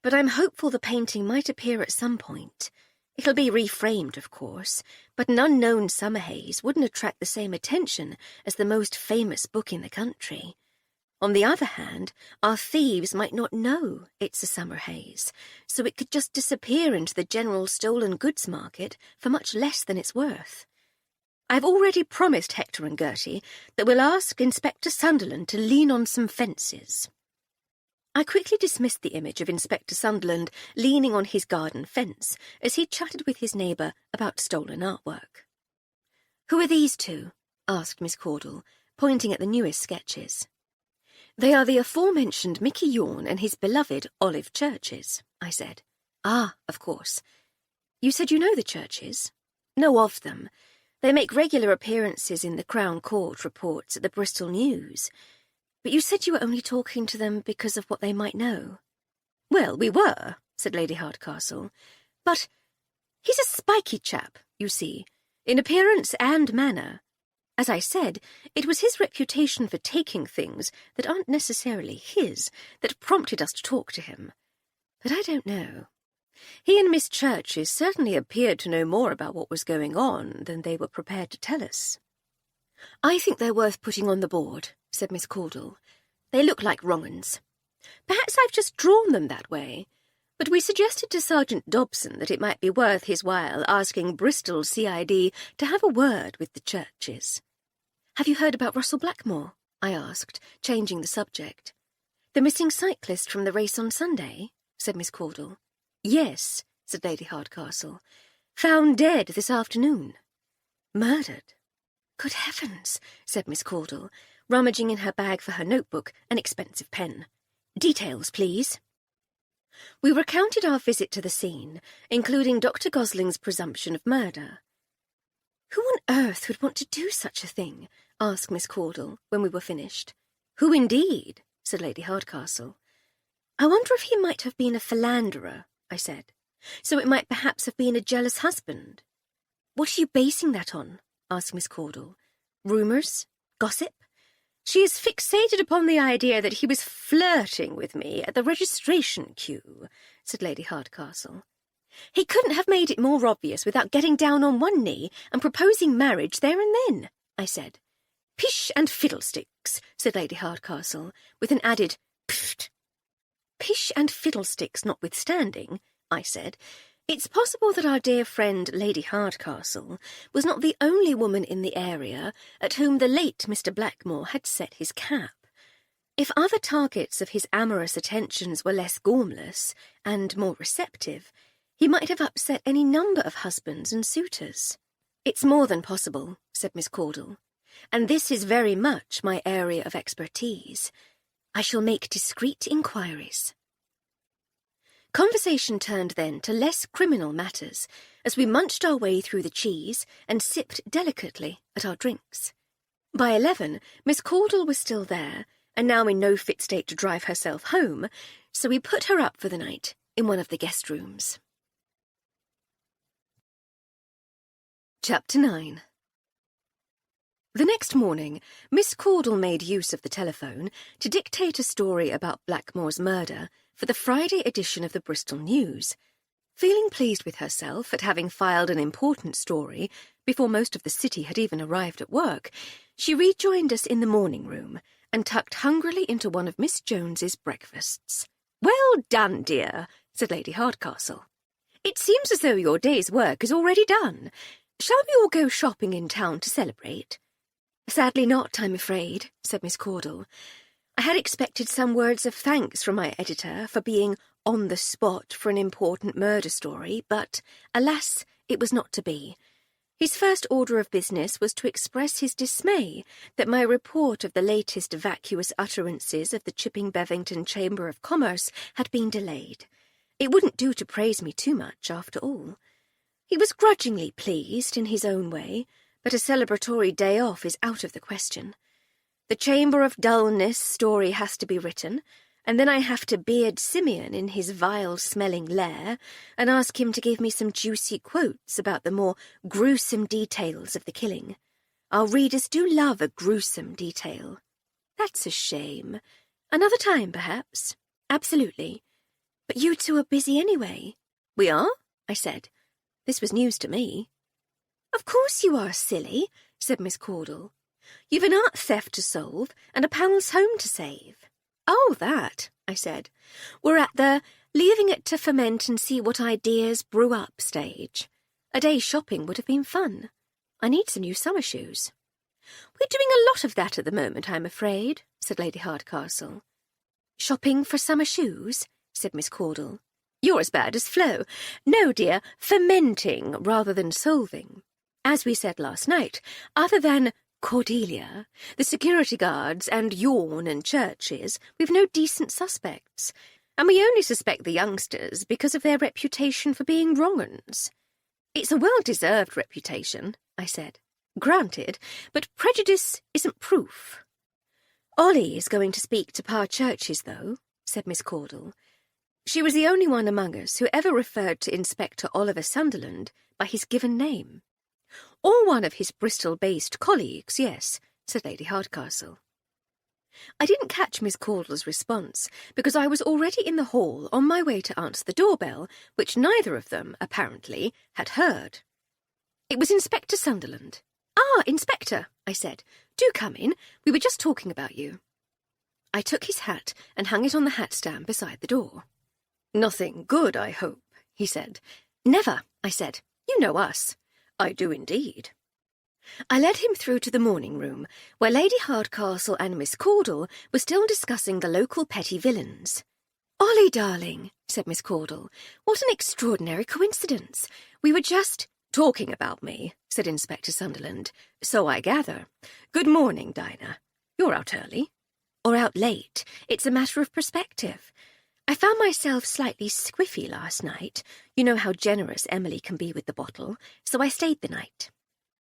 but I'm hopeful the painting might appear at some point. It'll be reframed, of course, but an unknown summer haze wouldn't attract the same attention as the most famous book in the country. On the other hand, our thieves might not know it's a summer haze, so it could just disappear into the general stolen goods market for much less than it's worth. I've already promised Hector and Gertie that we'll ask Inspector Sunderland to lean on some fences. I quickly dismissed the image of Inspector Sunderland leaning on his garden fence as he chatted with his neighbour about stolen artwork. Who are these two? Asked Miss Caudle, pointing at the newest sketches. They are the aforementioned Mickey Yawn and his beloved Olive Churches, I said. Ah, of course. You said you know the Churches? Know of them. They make regular appearances in the Crown Court reports at the Bristol News. But you said you were only talking to them because of what they might know. Well, we were, said Lady Hardcastle. But he's a spiky chap, you see, in appearance and manner. As I said, it was his reputation for taking things that aren't necessarily his that prompted us to talk to him. But I don't know. He and Miss Churches certainly appeared to know more about what was going on than they were prepared to tell us. I think they're worth putting on the board, said Miss Caudle. They look like wrong uns. Perhaps I've just drawn them that way, but we suggested to Sergeant Dobson that it might be worth his while asking Bristol CID to have a word with the Churches. Have you heard about Russell Blackmore? I asked, changing the subject. The missing cyclist from the race on Sunday? Said Miss Caudle. Yes, said Lady Hardcastle. Found dead this afternoon. Murdered. Good heavens, said Miss Caudle, rummaging in her bag for her notebook, an expensive pen. Details, please. We recounted our visit to the scene, including Dr. Gosling's presumption of murder. Who on earth would want to do such a thing? Asked Miss Caudle, when we were finished. Who indeed? Said Lady Hardcastle. I wonder if he might have been a philanderer, I said. So it might perhaps have been a jealous husband. What are you basing that on? Asked Miss Caudle. Rumours? Gossip? She is fixated upon the idea that he was flirting with me at the registration queue, said Lady Hardcastle. He couldn't have made it more obvious without getting down on one knee and proposing marriage there and then, I said. Pish and fiddlesticks, said Lady Hardcastle, with an added pfft. Pish and fiddlesticks notwithstanding, I said, it's possible that our dear friend Lady Hardcastle was not the only woman in the area at whom the late Mr. Blackmore had set his cap. If other targets of his amorous attentions were less gormless and more receptive, he might have upset any number of husbands and suitors. It's more than possible, said Miss Caudle, and this is very much my area of expertise. I shall make discreet inquiries. Conversation turned then to less criminal matters as we munched our way through the cheese and sipped delicately at our drinks. By 11, Miss Caudle was still there, and now in no fit state to drive herself home, so we put her up for the night in one of the guest rooms. Chapter 9. The next morning, Miss Caudle made use of the telephone to dictate a story about Blackmore's murder for the Friday edition of the Bristol News. Feeling pleased with herself at having filed an important story before most of the city had even arrived at work, she rejoined us in the morning room and tucked hungrily into one of Miss Jones's breakfasts. "Well done, dear," said Lady Hardcastle. "It seems as though your day's work is already done. Shall we all go shopping in town to celebrate?" "Sadly not, I'm afraid," said Miss Caudle. "I had expected some words of thanks from my editor for being on the spot for an important murder story, but, alas, it was not to be. His first order of business was to express his dismay that my report of the latest vacuous utterances of the Chipping Bevington Chamber of Commerce had been delayed. It wouldn't do to praise me too much, after all. He was grudgingly pleased in his own way, but a celebratory day off is out of the question. The Chamber of Dullness story has to be written, and then I have to beard Simeon in his vile-smelling lair and ask him to give me some juicy quotes about the more gruesome details of the killing. Our readers do love a gruesome detail. That's a shame. Another time, perhaps. Absolutely. But you two are busy anyway. "We are?" I said. This was news to me. "Of course you are, silly," said Miss Caudle. "You've an art theft to solve and a pal's home to save." "Oh, that," I said. "We're at the leaving it to ferment and see what ideas brew up stage. A day's shopping would have been fun. I need some new summer shoes." "We're doing a lot of that at the moment, I'm afraid," said Lady Hardcastle. "Shopping for summer shoes?" said Miss Caudle. "You're as bad as Flo. No, dear, fermenting rather than solving. As we said last night, other than Cordelia, the security guards, and Yawn and Churches, we've no decent suspects, and we only suspect the youngsters because of their reputation for being wrong-uns." "It's a well-deserved reputation," I said. "Granted, but prejudice isn't proof." "Ollie is going to speak to Pa Churches, though," said Miss Caudle. She was the only one among us who ever referred to Inspector Oliver Sunderland by his given name. Or one of his Bristol-based colleagues, yes, said Lady Hardcastle. I didn't catch Miss Caudle's response, because I was already in the hall on my way to answer the doorbell, which neither of them, apparently, had heard. It was Inspector Sunderland. "Ah, Inspector," I said. "Do come in. We were just talking about you." I took his hat and hung it on the hat stand beside the door. "Nothing good, I hope," he said. "Never," I said. "You know us." "I do indeed." I led him through to the morning room, where Lady Hardcastle and Miss Caudle were still discussing the local petty villains. "Ollie, darling," said Miss Caudle, "what an extraordinary coincidence. We were just—" "Talking about me," said Inspector Sunderland. "So I gather. Good morning, Dinah. You're out early." "Or out late. It's a matter of perspective. I found myself slightly squiffy last night. You know how generous Emily can be with the bottle, so I stayed the night."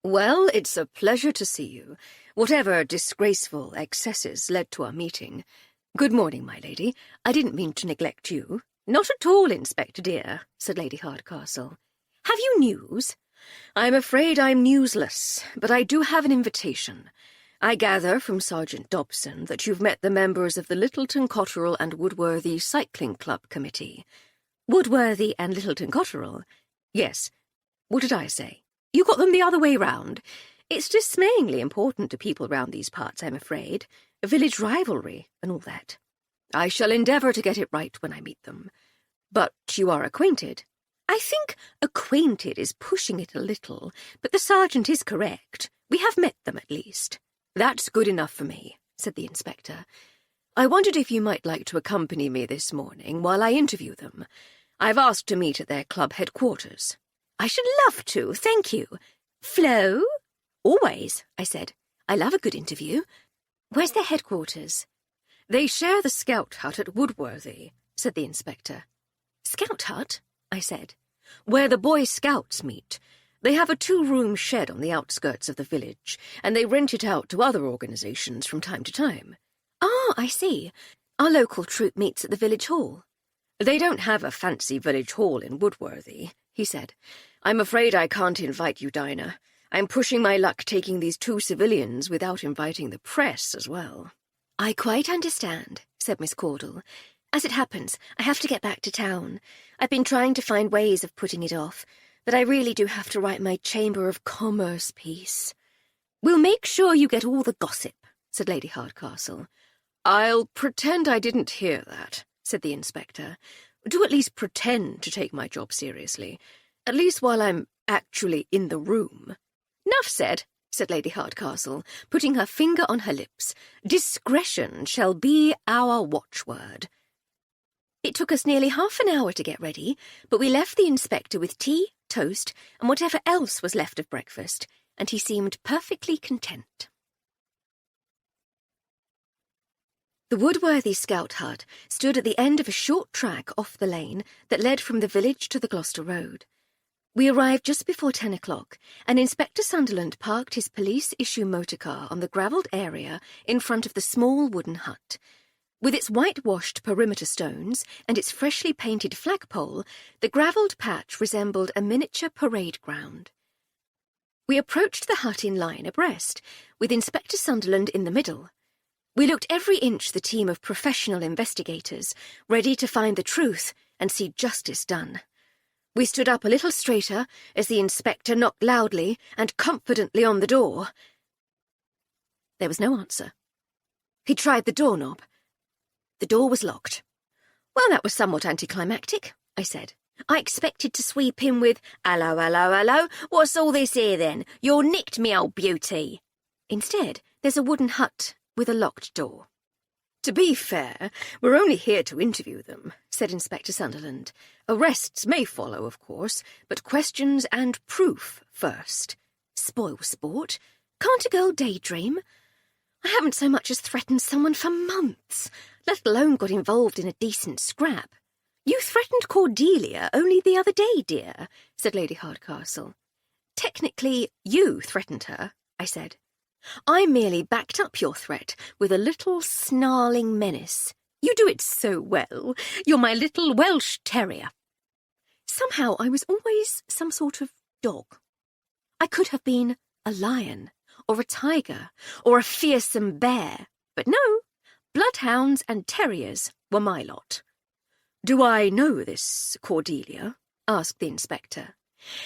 "Well, it's a pleasure to see you, whatever disgraceful excesses led to our meeting. Good morning, my lady. I didn't mean to neglect you." "Not at all, Inspector dear," said Lady Hardcastle. "Have you news?" "I'm afraid I'm newsless, but I do have an invitation. I gather from Sergeant Dobson that you've met the members of the Littleton Cotterell and Woodworthy Cycling Club Committee." "Woodworthy and Littleton Cotterell?" "Yes. What did I say? You got them the other way round. It's dismayingly important to people round these parts, I'm afraid. Village rivalry and all that. I shall endeavour to get it right when I meet them. But you are acquainted?" "I think acquainted is pushing it a little, but the sergeant is correct. We have met them, at least." "That's good enough for me," said the inspector. "I wondered if you might like to accompany me this morning while I interview them. I've asked to meet at their club headquarters." "I should love to, thank you. Flo?" "Always," I said. "I love a good interview. Where's their headquarters?" "They share the scout hut at Woodworthy," said the inspector. "Scout hut?" I said. "Where the Boy Scouts meet. They have a 2-room shed on the outskirts of the village, and they rent it out to other organisations from time to time." "Ah, I see. Our local troop meets at the village hall." "They don't have a fancy village hall in Woodworthy," he said. "I'm afraid I can't invite you, Dinah. I'm pushing my luck taking these 2 civilians without inviting the press as well." "I quite understand," said Miss Caudle. "As it happens, I have to get back to town. I've been trying to find ways of putting it off, but I really do have to write my Chamber of Commerce piece." "We'll make sure you get all the gossip," said Lady Hardcastle. "I'll pretend I didn't hear that," said the inspector. "Do at least pretend to take my job seriously, at least while I'm actually in the room." "'Nuff said," said Lady Hardcastle, putting her finger on her lips. "Discretion shall be our watchword." It took us nearly half an hour to get ready, but we left the inspector with tea, toast, and whatever else was left of breakfast, and he seemed perfectly content. The Woodworthy Scout Hut stood at the end of a short track off the lane that led from the village to the Gloucester Road. We arrived just before 10 o'clock, and Inspector Sunderland parked his police-issue motorcar on the gravelled area in front of the small wooden hut. With its whitewashed perimeter stones and its freshly painted flagpole, the gravelled patch resembled a miniature parade ground. We approached the hut in line abreast, with Inspector Sunderland in the middle. We looked every inch the team of professional investigators, ready to find the truth and see justice done. We stood up a little straighter as the inspector knocked loudly and confidently on the door. There was no answer. He tried the doorknob. The door was locked. "Well, that was somewhat anticlimactic," I said. "I expected to sweep in with, 'Hello, hello, hello, what's all this here then? You're nicked, me old beauty.' Instead, there's a wooden hut with a locked door." "To be fair, we're only here to interview them," said Inspector Sunderland. "Arrests may follow, of course, but questions and proof first." "Spoil sport. Can't a girl daydream? I haven't so much as threatened someone for months, let alone got involved in a decent scrap." "You threatened Cordelia only the other day, dear," said Lady Hardcastle. "Technically, you threatened her," I said. "I merely backed up your threat with a little snarling menace. You do it so well. You're my little Welsh terrier." Somehow I was always some sort of dog. I could have been a lion, or a tiger, or a fearsome bear, but no, bloodhounds and terriers were my lot. "Do I know this Cordelia?" asked the inspector.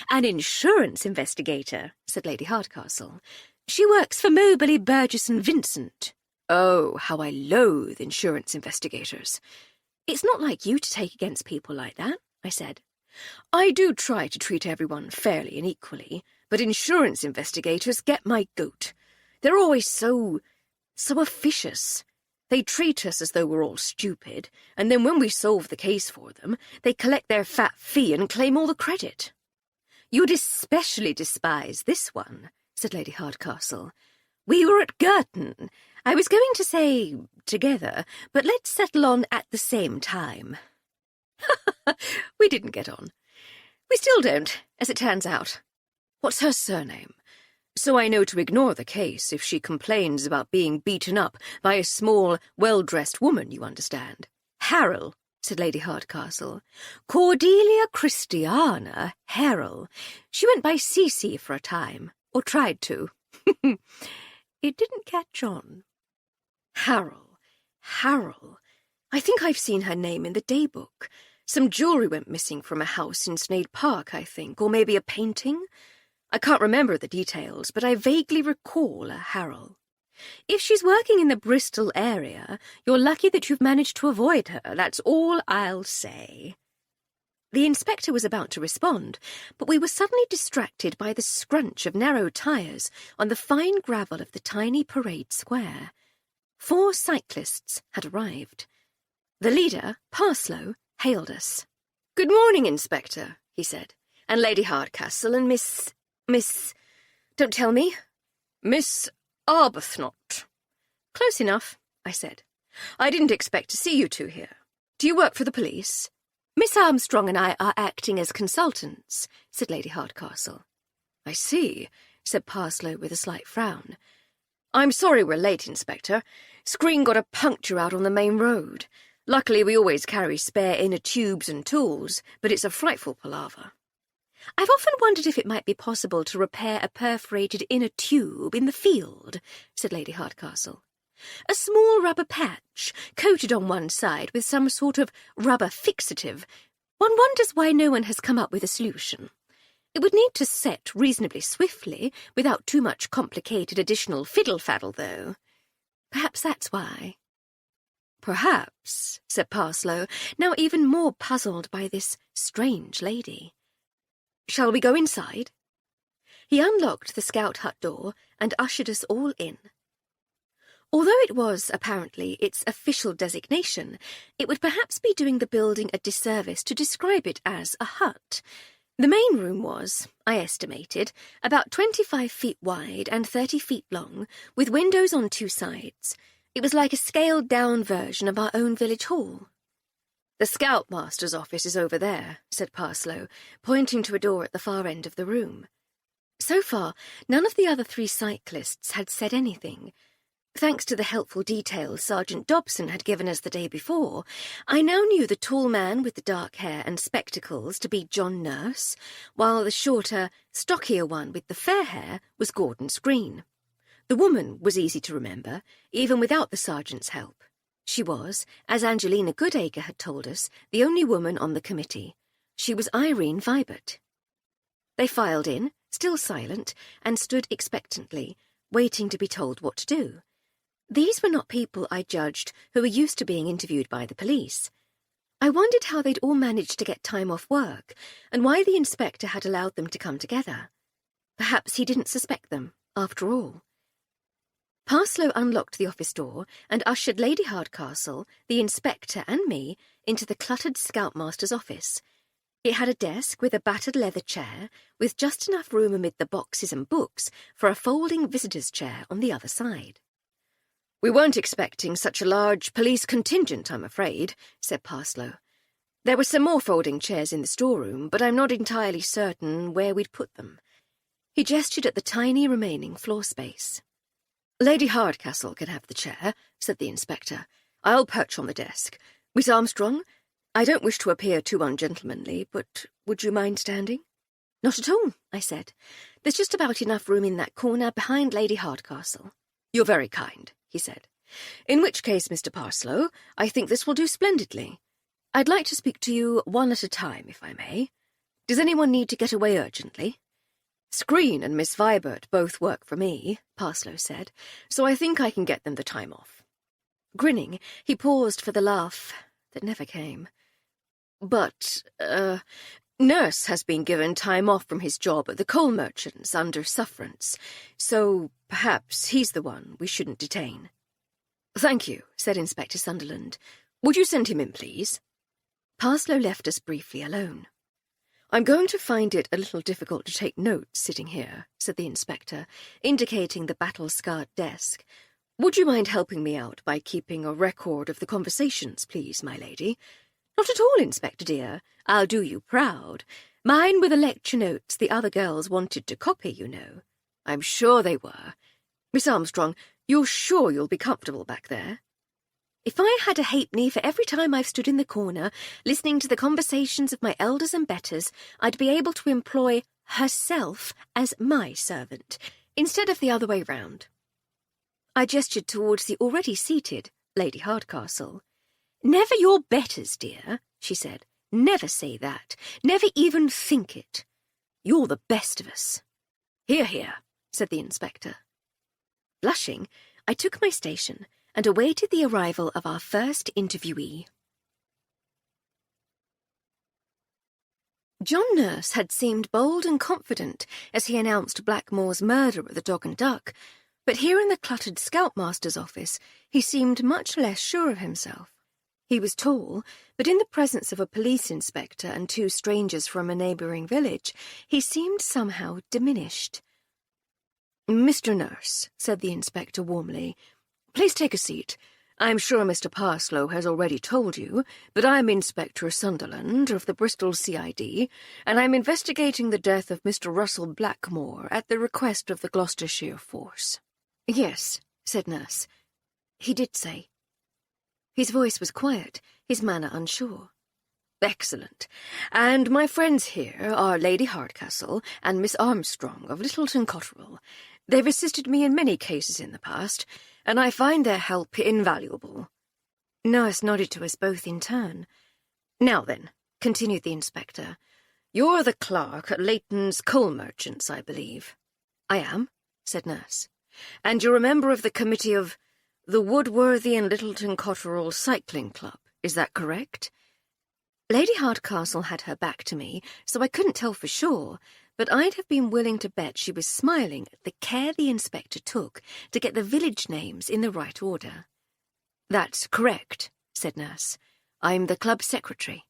"An insurance investigator," said Lady Hardcastle. "She works for Moberly, Burgess and Vincent." "Oh, how I loathe insurance investigators." "It's not like you to take against people like that," I said. "I do try to treat everyone fairly and equally, but insurance investigators get my goat. They're always so officious. They treat us as though we're all stupid, and then when we solve the case for them, they collect their fat fee and claim all the credit." "You'd especially despise this one," said Lady Hardcastle. "We were at Girton. I was going to say together, but let's settle on at the same time." We didn't get on. We still don't, as it turns out. What's her surname? So I know to ignore the case if she complains about being beaten up by a small, well-dressed woman, you understand. "Harrel," said Lady Hardcastle. "Cordelia Christiana Harrel. She went by Cece for a time, or tried to. It didn't catch on." Harrel. I think I've seen her name in the daybook. Some jewellery went missing from a house in Sneyd Park, I think, or maybe a painting. I can't remember the details, but I vaguely recall a Harrel. "If she's working in the Bristol area, you're lucky that you've managed to avoid her, that's all I'll say." The inspector was about to respond, but we were suddenly distracted by the scrunch of narrow tyres on the fine gravel of the tiny parade square. 4 cyclists had arrived. The leader, Parslow, hailed us. "Good morning, Inspector," he said, "and Lady Hardcastle and Miss... don't tell me. Miss Arbuthnot." "Close enough," I said. "I didn't expect to see you two here. Do you work for the police?" "Miss Armstrong and I are acting as consultants," said Lady Hardcastle. "I see," said Parslow with a slight frown. "I'm sorry we're late, Inspector. Screen got a puncture out on the main road. Luckily we always carry spare inner tubes and tools, but it's a frightful palaver." "I've often wondered if it might be possible to repair a perforated inner tube in the field," said Lady Hardcastle. "A small rubber patch, coated on one side with some sort of rubber fixative. One wonders why no one has come up with a solution. It would need to set reasonably swiftly, without too much complicated additional fiddle-faddle, though. Perhaps that's why." "Perhaps," said Parslow, now even more puzzled by this strange lady. "Shall we go inside?" He unlocked the scout hut door and ushered us all in. Although it was, apparently, its official designation, it would perhaps be doing the building a disservice to describe it as a hut. The main room was, I estimated, about 25 feet wide and 30 feet long, with windows on 2 sides. It was like a scaled-down version of our own village hall. "The Scoutmaster's office is over there," said Parslow, pointing to a door at the far end of the room. So far, none of the other 3 cyclists had said anything. Thanks to the helpful details Sergeant Dobson had given us the day before, I now knew the tall man with the dark hair and spectacles to be John Nurse, while the shorter, stockier one with the fair hair was Gordon Screen. The woman was easy to remember, even without the sergeant's help. She was, as Angelina Goodacre had told us, the only woman on the committee. She was Irene Vibert. They filed in, still silent, and stood expectantly, waiting to be told what to do. These were not people, I judged, who were used to being interviewed by the police. I wondered how they'd all managed to get time off work, and why the inspector had allowed them to come together. Perhaps he didn't suspect them, after all. Parslow unlocked the office door and ushered Lady Hardcastle, the inspector and me into the cluttered scoutmaster's office. It had a desk with a battered leather chair, with just enough room amid the boxes and books for a folding visitor's chair on the other side. "We weren't expecting such a large police contingent, I'm afraid," said Parslow. "There were some more folding chairs in the storeroom, but I'm not entirely certain where we'd put them." He gestured at the tiny remaining floor space. "Lady Hardcastle can have the chair," said the inspector. "I'll perch on the desk. Miss Armstrong, I don't wish to appear too ungentlemanly, but would you mind standing?" Not at all, I said. There's just about enough room in that corner behind Lady Hardcastle. You're very kind, he said. In which case, Mr. Parslow, I think this will do splendidly. I'd like to speak to you one at a time, if I may. Does anyone need to get away urgently? Screen and Miss Vibert both work for me, Parslow said, so I think I can get them the time off. Grinning, he paused for the laugh that never came. But, Nurse has been given time off from his job at the coal merchants under sufferance, so perhaps he's the one we shouldn't detain. Thank you, said Inspector Sunderland. Would you send him in, please? Parslow left us briefly alone. I'm going to find it a little difficult to take notes sitting here, said the inspector, indicating the battle-scarred desk. Would you mind helping me out by keeping a record of the conversations, please, my lady? Not at all, Inspector dear. I'll do you proud. Mine were the lecture notes the other girls wanted to copy, you know. I'm sure they were. Miss Armstrong, you're sure you'll be comfortable back there? If I had a halfpenny for every time I've stood in the corner, listening to the conversations of my elders and betters, I'd be able to employ herself as my servant, instead of the other way round. I gestured towards the already seated Lady Hardcastle. Never your betters, dear, she said. Never say that. Never even think it. You're the best of us. Hear, hear, said the inspector. Blushing, I took my station and awaited the arrival of our first interviewee. John Nurse had seemed bold and confident as he announced Blackmore's murder at the Dog and Duck, but here in the cluttered scoutmaster's office he seemed much less sure of himself. He was tall, but in the presence of a police inspector and two strangers from a neighbouring village, he seemed somehow diminished. Mr. Nurse, said the inspector warmly, please take a seat. I'm sure Mr. Parslow has already told you, but I'm Inspector Sunderland of the Bristol CID, and I'm investigating the death of Mr. Russell Blackmore at the request of the Gloucestershire Force. Yes, said Nurse. He did say. His voice was quiet, his manner unsure. Excellent. And my friends here are Lady Hardcastle and Miss Armstrong of Littleton Cotterell. They've assisted me in many cases in the past, and I find their help invaluable. Nurse nodded to us both in turn. Now then, continued the inspector, you're the clerk at Leighton's Coal Merchants, I believe. I am, said Nurse. And you're a member of the committee of the Woodworthy and Littleton Cotterell Cycling Club, is that correct? Lady Hardcastle had her back to me, so I couldn't tell for sure, but I'd have been willing to bet she was smiling at the care the inspector took to get the village names in the right order. That's correct, said Nurse. I'm the club secretary.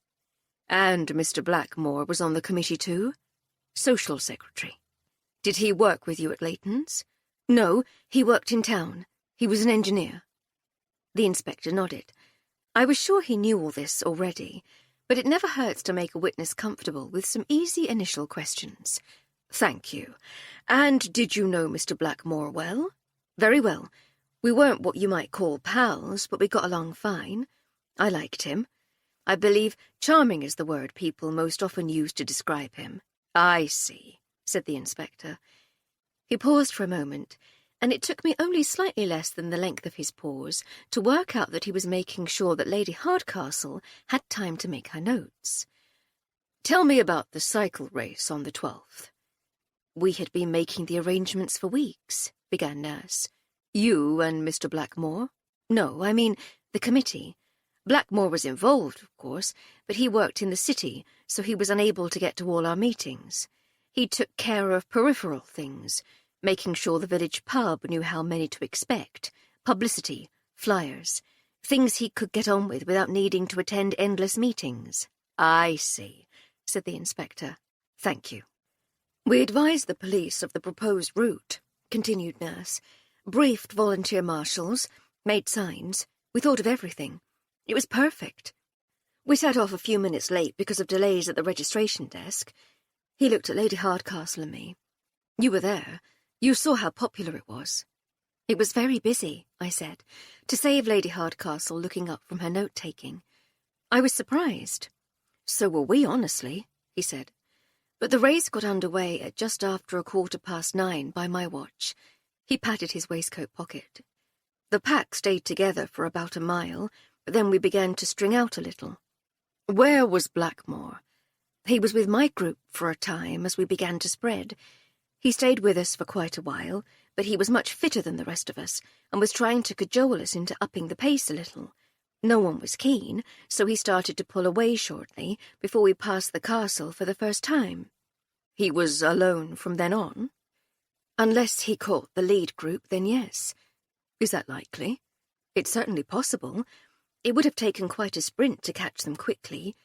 And Mr. Blackmore was on the committee too? Social secretary. Did he work with you at Leighton's? No, he worked in town. He was an engineer. The inspector nodded. I was sure he knew all this already, but it never hurts to make a witness comfortable with some easy initial questions. Thank you. And did you know Mr. Blackmore well? Very well. We weren't what you might call pals, but we got along fine. I liked him. I believe charming is the word people most often use to describe him. I see, said the inspector. He paused for a moment, and it took me only slightly less than the length of his pause to work out that he was making sure that Lady Hardcastle had time to make her notes. Tell me about the cycle race on the 12th. We had been making the arrangements for weeks, began Nurse. You and Mr. Blackmore? No, I mean the committee. Blackmore was involved, of course, but he worked in the city, so he was unable to get to all our meetings. He took care of peripheral things, making sure the village pub knew how many to expect, publicity, flyers, things he could get on with without needing to attend endless meetings. I see, said the inspector. Thank you. We advised the police of the proposed route, continued Nurse, briefed volunteer marshals, made signs. We thought of everything. It was perfect. We set off a few minutes late because of delays at the registration desk. He looked at Lady Hardcastle and me. You were there. You saw how popular it was. It was very busy, I said, to save Lady Hardcastle looking up from her note-taking. I was surprised. So were we, honestly, he said. But the race got underway at just after 9:15 by my watch. He patted his waistcoat pocket. The pack stayed together for about a mile, but then we began to string out a little. Where was Blackmore? He was with my group for a time as we began to spread. He stayed with us for quite a while, but he was much fitter than the rest of us and was trying to cajole us into upping the pace a little. No one was keen, so he started to pull away shortly before we passed the castle for the first time. He was alone from then on? Unless he caught the lead group, then yes. Is that likely? It's certainly possible. It would have taken quite a sprint to catch them quickly.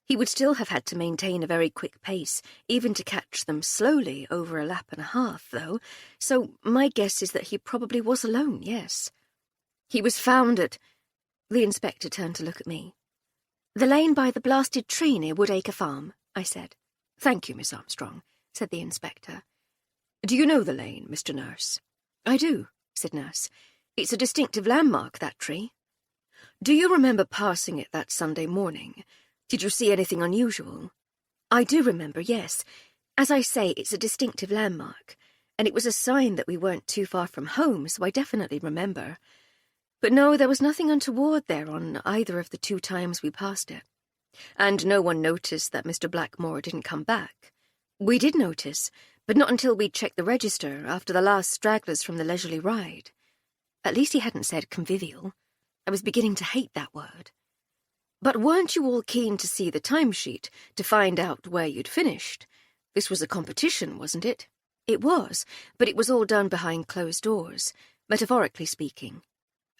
He would still have had to maintain a very quick pace, even to catch them slowly over a lap and a half, though, so my guess is that he probably was alone, yes. He was found at... The inspector turned to look at me. "The lane by the blasted tree near Woodacre Farm," I said. "Thank you, Miss Armstrong," said the inspector. "Do you know the lane, Mr. Nurse?" "I do," said Nurse. "It's a distinctive landmark, that tree." "Do you remember passing it that Sunday morning? Did you see anything unusual?" "I do remember, yes. As I say, it's a distinctive landmark, and it was a sign that we weren't too far from home, so I definitely remember. But no, there was nothing untoward there on either of the 2 times we passed it. And no one noticed that Mr. Blackmore didn't come back. We did notice, but not until we'd checked the register after the last stragglers from the leisurely ride. At least he hadn't said convivial. I was beginning to hate that word. But weren't you all keen to see the timesheet, to find out where you'd finished? This was a competition, wasn't it?" "It was, but it was all done behind closed doors, metaphorically speaking.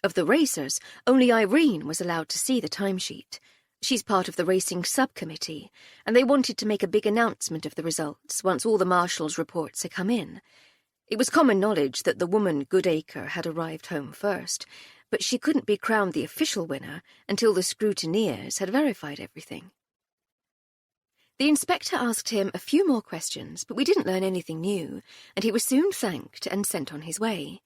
Of the racers, only Irene was allowed to see the timesheet. She's part of the racing subcommittee, and they wanted to make a big announcement of the results once all the marshals' reports had come in. It was common knowledge that the woman Goodacre had arrived home first, but she couldn't be crowned the official winner until the scrutineers had verified everything." The inspector asked him a few more questions, but we didn't learn anything new, and he was soon thanked and sent on his way.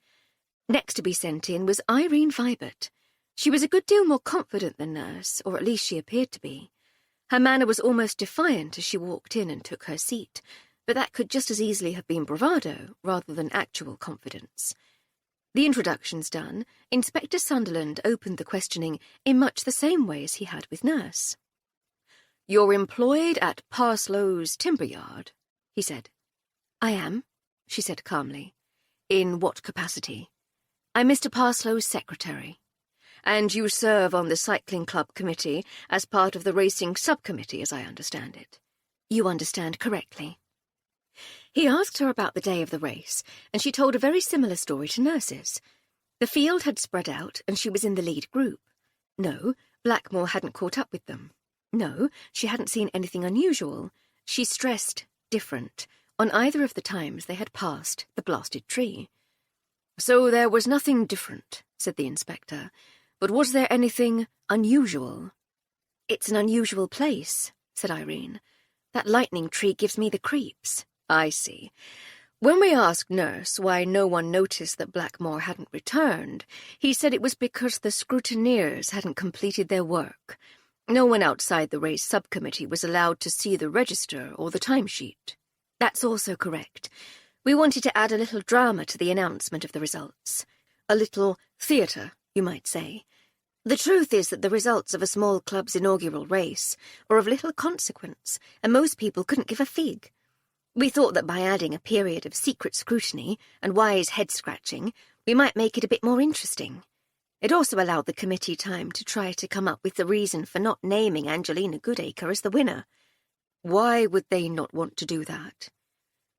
Next to be sent in was Irene Vibert. She was a good deal more confident than Nurse, or at least she appeared to be. Her manner was almost defiant as she walked in and took her seat, but that could just as easily have been bravado rather than actual confidence. The introductions done, Inspector Sunderland opened the questioning in much the same way as he had with Nurse. "You're employed at Parslow's timber yard," he said. "I am," she said calmly. "In what capacity?" "I'm Mr. Parslow's secretary." "And you serve on the cycling club committee as part of the racing subcommittee, as I understand it?" "You understand correctly." He asked her about the day of the race, and she told a very similar story to Nurse's. The field had spread out, and she was in the lead group. No, Blackmore hadn't caught up with them. No, she hadn't seen anything unusual. She stressed different on either of the times they had passed the blasted tree. "So there was nothing different," said the inspector. "But was there anything unusual?" "It's an unusual place," said Irene. "That lightning tree gives me the creeps." "I see. When we asked Nurse why no one noticed that Blackmore hadn't returned, he said it was because the scrutineers hadn't completed their work. No one outside the race subcommittee was allowed to see the register or the timesheet." "That's also correct. We wanted to add a little drama to the announcement of the results. A little theatre, you might say. The truth is that the results of a small club's inaugural race are of little consequence, and most people couldn't give a fig. We thought that by adding a period of secret scrutiny and wise head-scratching, we might make it a bit more interesting. It also allowed the committee time to try to come up with the reason for not naming Angelina Goodacre as the winner." "Why would they not want to do that?"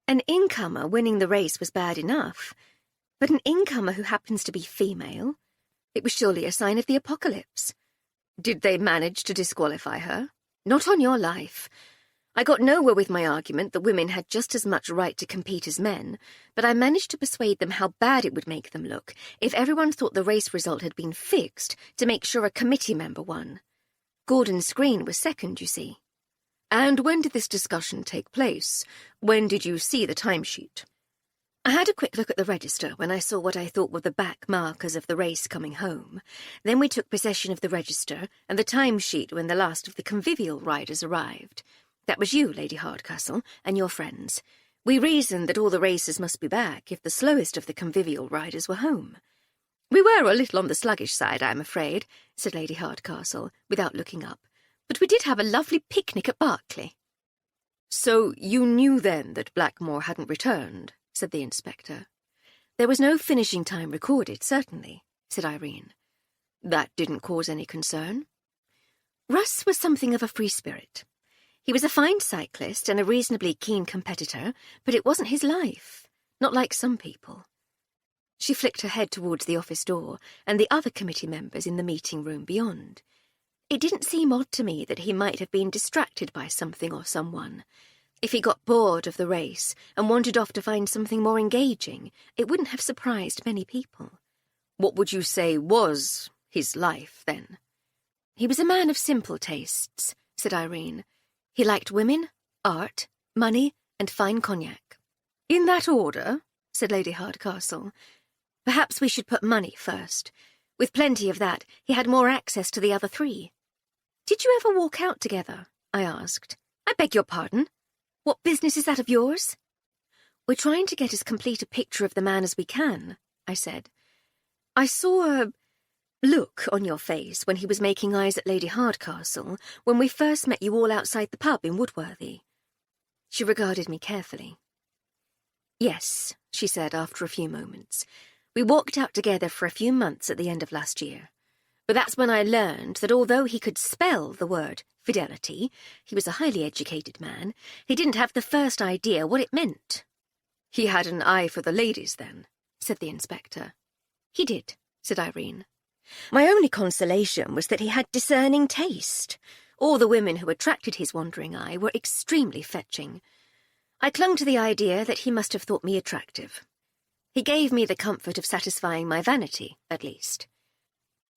"An incomer winning the race was bad enough, but an incomer who happens to be female? It was surely a sign of the apocalypse." "Did they manage to disqualify her?" "Not on your life. I got nowhere with my argument that women had just as much right to compete as men, but I managed to persuade them how bad it would make them look if everyone thought the race result had been fixed to make sure a committee member won. Gordon Screen was second, you see." "And when did this discussion take place? When did you see the timesheet?" "I had a quick look at the register when I saw what I thought were the back markers of the race coming home. Then we took possession of the register and the timesheet when the last of the convivial riders arrived. That was you, Lady Hardcastle, and your friends. We reasoned that all the racers must be back if the slowest of the convivial riders were home. We were a little on the sluggish side, I'm afraid, said Lady Hardcastle, without looking up, but we did have a lovely picnic at Berkeley. So you knew then that Blackmore hadn't returned, said the inspector. There was no finishing time recorded, certainly, said Irene. That didn't cause any concern. Russ was something of a free spirit. He was a fine cyclist and a reasonably keen competitor, but it wasn't his life, not like some people. She flicked her head towards the office door and the other committee members in the meeting room beyond. It didn't seem odd to me that he might have been distracted by something or someone. If he got bored of the race and wandered off to find something more engaging, it wouldn't have surprised many people. What would you say was his life, then? He was a man of simple tastes, said Irene. He liked women, art, money, and fine cognac. In that order, said Lady Hardcastle. Perhaps we should put money first. With plenty of that, he had more access to the other three. Did you ever walk out together? I asked. I beg your pardon? What business is that of yours? We're trying to get as complete a picture of the man as we can, I said. I saw a look on your face when he was making eyes at Lady Hardcastle when we first met you all outside the pub in Woodworthy. She regarded me carefully. Yes, she said after a few moments. We walked out together for a few months at the end of last year. But that's when I learned that although he could spell the word fidelity, he was a highly educated man, he didn't have the first idea what it meant. He had an eye for the ladies, then, said the inspector. He did, said Irene. My only consolation was that he had discerning taste. All the women who attracted his wandering eye were extremely fetching. I clung to the idea that he must have thought me attractive. He gave me the comfort of satisfying my vanity, at least.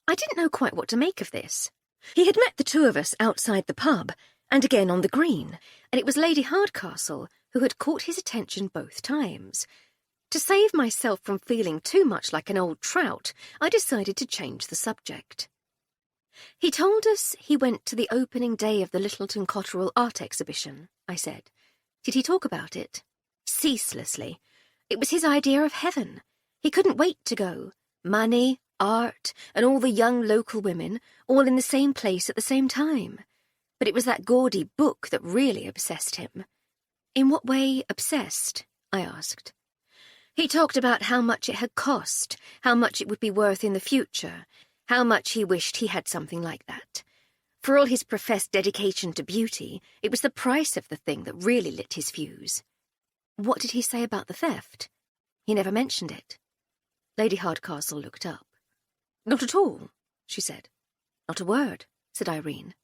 I didn't know quite what to make of this. He had met the two of us outside the pub, and again on the green, and it was Lady Hardcastle who had caught his attention both times. To save myself from feeling too much like an old trout, I decided to change the subject. He told us he went to the opening day of the Littleton Cotterell art exhibition, I said. Did he talk about it? Ceaselessly. It was his idea of heaven. He couldn't wait to go. Money, art, and all the young local women, all in the same place at the same time. But it was that gaudy book that really obsessed him. In what way obsessed? I asked. He talked about how much it had cost, how much it would be worth in the future, how much he wished he had something like that. For all his professed dedication to beauty, it was the price of the thing that really lit his fuse. What did he say about the theft? He never mentioned it. Lady Hardcastle looked up. Not at all, she said. Not a word, said Irene.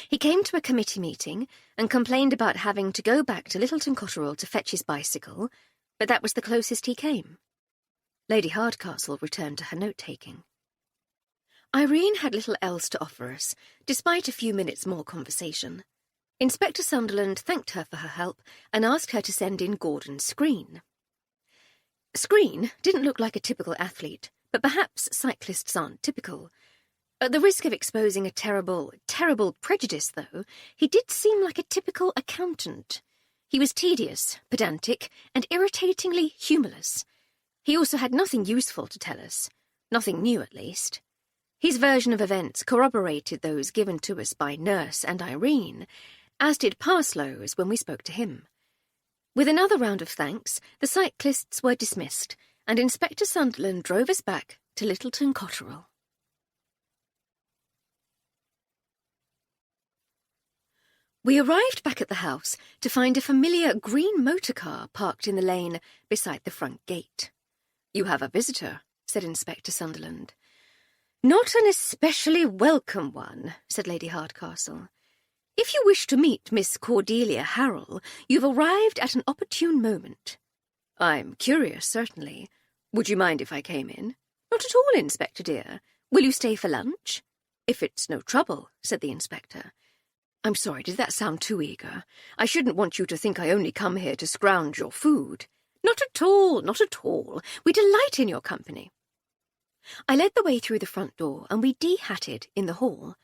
He came to a committee meeting and complained about having to go back to Littleton Cotterell to fetch his bicycle, but that was the closest he came. Lady Hardcastle returned to her note-taking. Irene had little else to offer us, despite a few minutes more conversation. Inspector Sunderland thanked her for her help and asked her to send in Gordon Screen. Screen didn't look like a typical athlete, but perhaps cyclists aren't typical. At the risk of exposing a terrible prejudice, though, he did seem like a typical accountant. He was tedious, pedantic, and irritatingly humorless. He also had nothing useful to tell us, nothing new at least. His version of events corroborated those given to us by Nurse and Irene, as did Parslow's when we spoke to him. With another round of thanks, the cyclists were dismissed, and Inspector Sunderland drove us back to Littleton Cotterell. We arrived back at the house to find a familiar green motor car parked in the lane beside the front gate. You have a visitor, said Inspector Sunderland. Not an especially welcome one, said Lady Hardcastle. If you wish to meet Miss Cordelia Harrell, you've arrived at an opportune moment. I'm curious, certainly. Would you mind if I came in? Not at all, Inspector dear. Will you stay for lunch? If it's no trouble, said the inspector. I'm sorry, did that sound too eager? I shouldn't want you to think I only come here to scrounge your food. Not at all, not at all. We delight in your company. I led the way through the front door, and we de-hatted in the hall.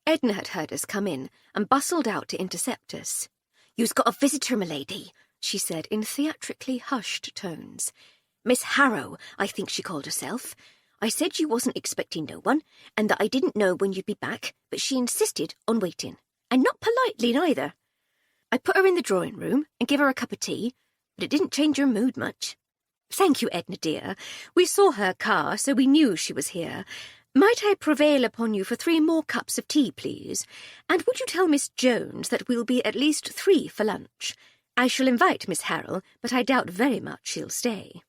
Edna had heard us come in and bustled out to intercept us. "You's got a visitor, m'lady," she said in theatrically hushed tones. "Miss Harrow, I think she called herself. I said you wasn't expecting no one, and that I didn't know when you'd be back, but she insisted on waiting, and not politely neither. I put her in the drawing room and give her a cup of tea, but it didn't change her mood much. Thank you, Edna dear. We saw her car, so we knew she was here. Might I prevail upon you for 3 more cups of tea, please? And would you tell Miss Jones that we'll be at least 3 for lunch? I shall invite Miss Harrell, but I doubt very much she'll stay."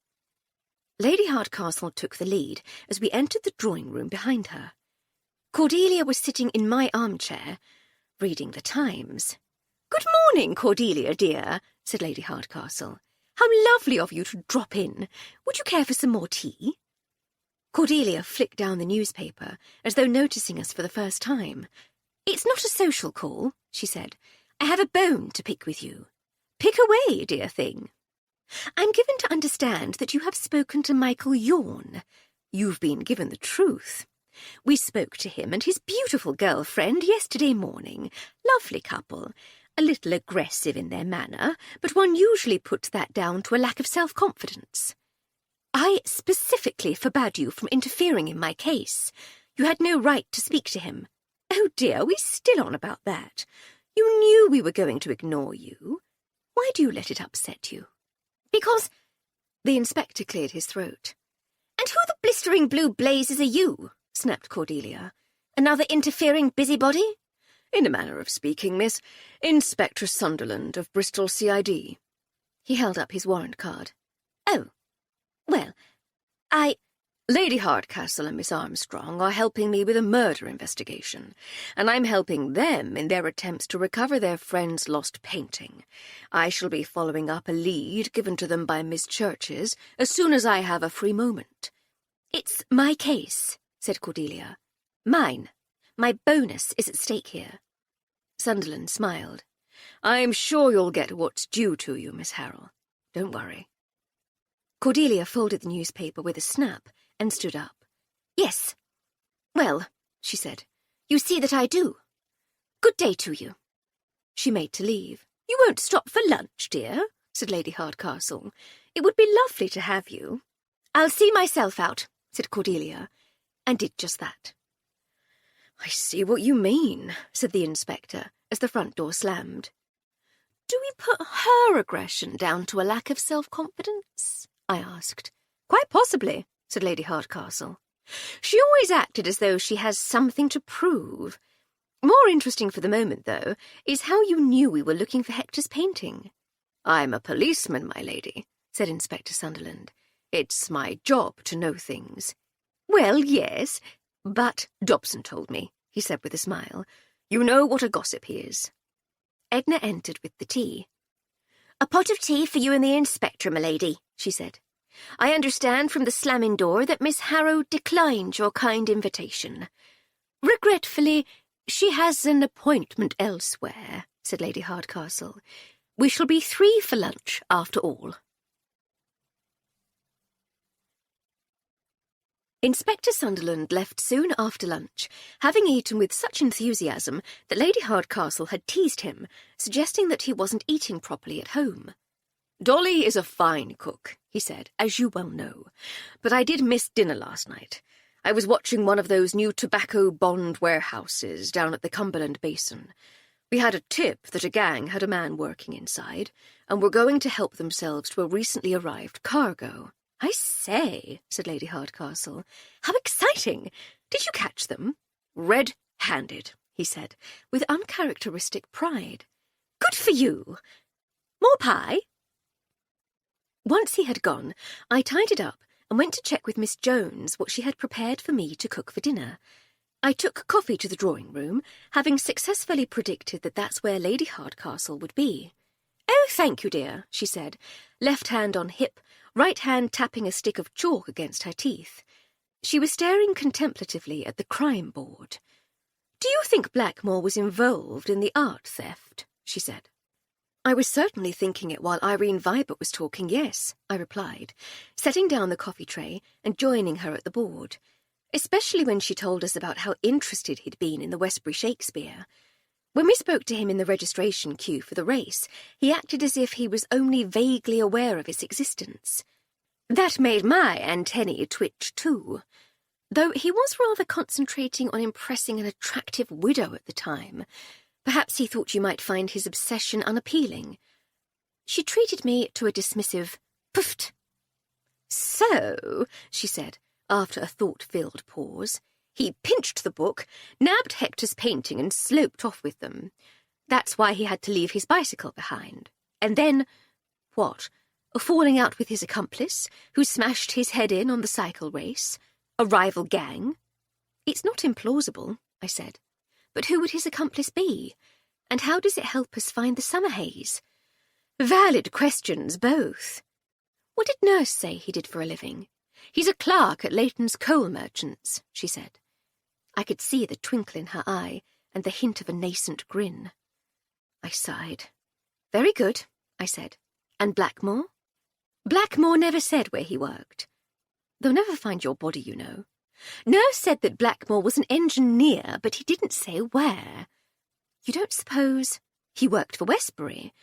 Lady Hardcastle took the lead as we entered the drawing-room behind her. Cordelia was sitting in my armchair, reading the Times. "Good morning, Cordelia, dear," said Lady Hardcastle. "How lovely of you to drop in. Would you care for some more tea?" Cordelia flicked down the newspaper, as though noticing us for the first time. "It's not a social call," she said. "I have a bone to pick with you." "Pick away, dear thing." "I'm given to understand that you have spoken to Michael Yorn. You've been given the truth. We spoke to him and his beautiful girlfriend yesterday morning. Lovely couple. A little aggressive in their manner, but one usually puts that down to a lack of self-confidence. I specifically forbade you from interfering in my case. You had no right to speak to him. Oh dear, we still on about that. You knew we were going to ignore you. Why do you let it upset you?" "Because—" The inspector cleared his throat. "And who the blistering blue blazes are you?" snapped Cordelia. "Another interfering busybody?" "In a manner of speaking, miss, Inspector Sunderland of Bristol CID. He held up his warrant card. "Oh, well, Lady Hardcastle and Miss Armstrong are helping me with a murder investigation, and I'm helping them in their attempts to recover their friend's lost painting. I shall be following up a lead given to them by Miss Churches as soon as I have a free moment." "It's my case," said Cordelia. "Mine. My bonus is at stake here." Sunderland smiled. "I'm sure you'll get what's due to you, Miss Harrell. Don't worry." Cordelia folded the newspaper with a snap and stood up. "Yes. Well," she said, "you see that I do. Good day to you." She made to leave. "You won't stop for lunch, dear?" said Lady Hardcastle. "It would be lovely to have you." "I'll see myself out," said Cordelia, and did just that. "I see what you mean," said the inspector as the front door slammed. "Do we put her aggression down to a lack of self-confidence?" I asked. "Quite possibly," said Lady Hardcastle. "She always acted as though she has something to prove. More interesting for the moment, though, is how you knew we were looking for Hector's painting." "I'm a policeman, my lady," said Inspector Sunderland. "It's my job to know things." "Well, yes, but—" "Dobson told me," he said with a smile. "You know what a gossip he is." Edna entered with the tea. "A pot of tea for you and the inspector, m'lady," she said. "I understand from the slamming door that Miss Harrow declined your kind invitation." "Regretfully, she has an appointment elsewhere," said Lady Hardcastle. "We shall be 3 for lunch, after all." Inspector Sunderland left soon after lunch, having eaten with such enthusiasm that Lady Hardcastle had teased him, suggesting that he wasn't eating properly at home. "Dolly is a fine cook," he said, "as you well know. But I did miss dinner last night. I was watching one of those new tobacco bond warehouses down at the Cumberland Basin. We had a tip that a gang had a man working inside, and were going to help themselves to a recently arrived cargo." "I say," said Lady Hardcastle, "how exciting! Did you catch them?" "Red-handed," he said, with uncharacteristic pride. "Good for you! More pie?" Once he had gone, I tidied up and went to check with Miss Jones what she had prepared for me to cook for dinner. I took coffee to the drawing-room, having successfully predicted that that's where Lady Hardcastle would be. "Oh, thank you, dear," she said, left hand on hip, right hand tapping a stick of chalk against her teeth. She was staring contemplatively at the crime board. "Do you think Blackmore was involved in the art theft?" she said. "I was certainly thinking it while Irene Vibert was talking, yes," I replied, setting down the coffee tray and joining her at the board. especially when she told us about how interested he'd been in the Westbury Shakespeare. When we spoke to him in the registration queue for the race, he acted as if he was only vaguely aware of its existence. That made my antennae twitch too, though he was rather concentrating on impressing an attractive widow at the time. Perhaps he thought you might find his obsession unappealing. She treated me to a dismissive "Pfft." "So," she said, after a thought-filled pause, "he pinched the book, nabbed Hector's painting and sloped off with them. That's why he had to leave his bicycle behind. And then, what? A falling out with his accomplice, who smashed his head in on the cycle race? A rival gang?" "It's not implausible," I said. "But who would his accomplice be? And how does it help us find the Summerhays?" "Valid questions, both." "What did Nurse say he did for a living?" "He's a clerk at Leighton's Coal Merchants," she said. I could see the twinkle in her eye and the hint of a nascent grin. I sighed. "Very good," I said. "And Blackmore?" "Blackmore never said where he worked. They'll never find your body, you know. Nurse said that Blackmore was an engineer, but he didn't say where. You don't suppose he worked for Westbury?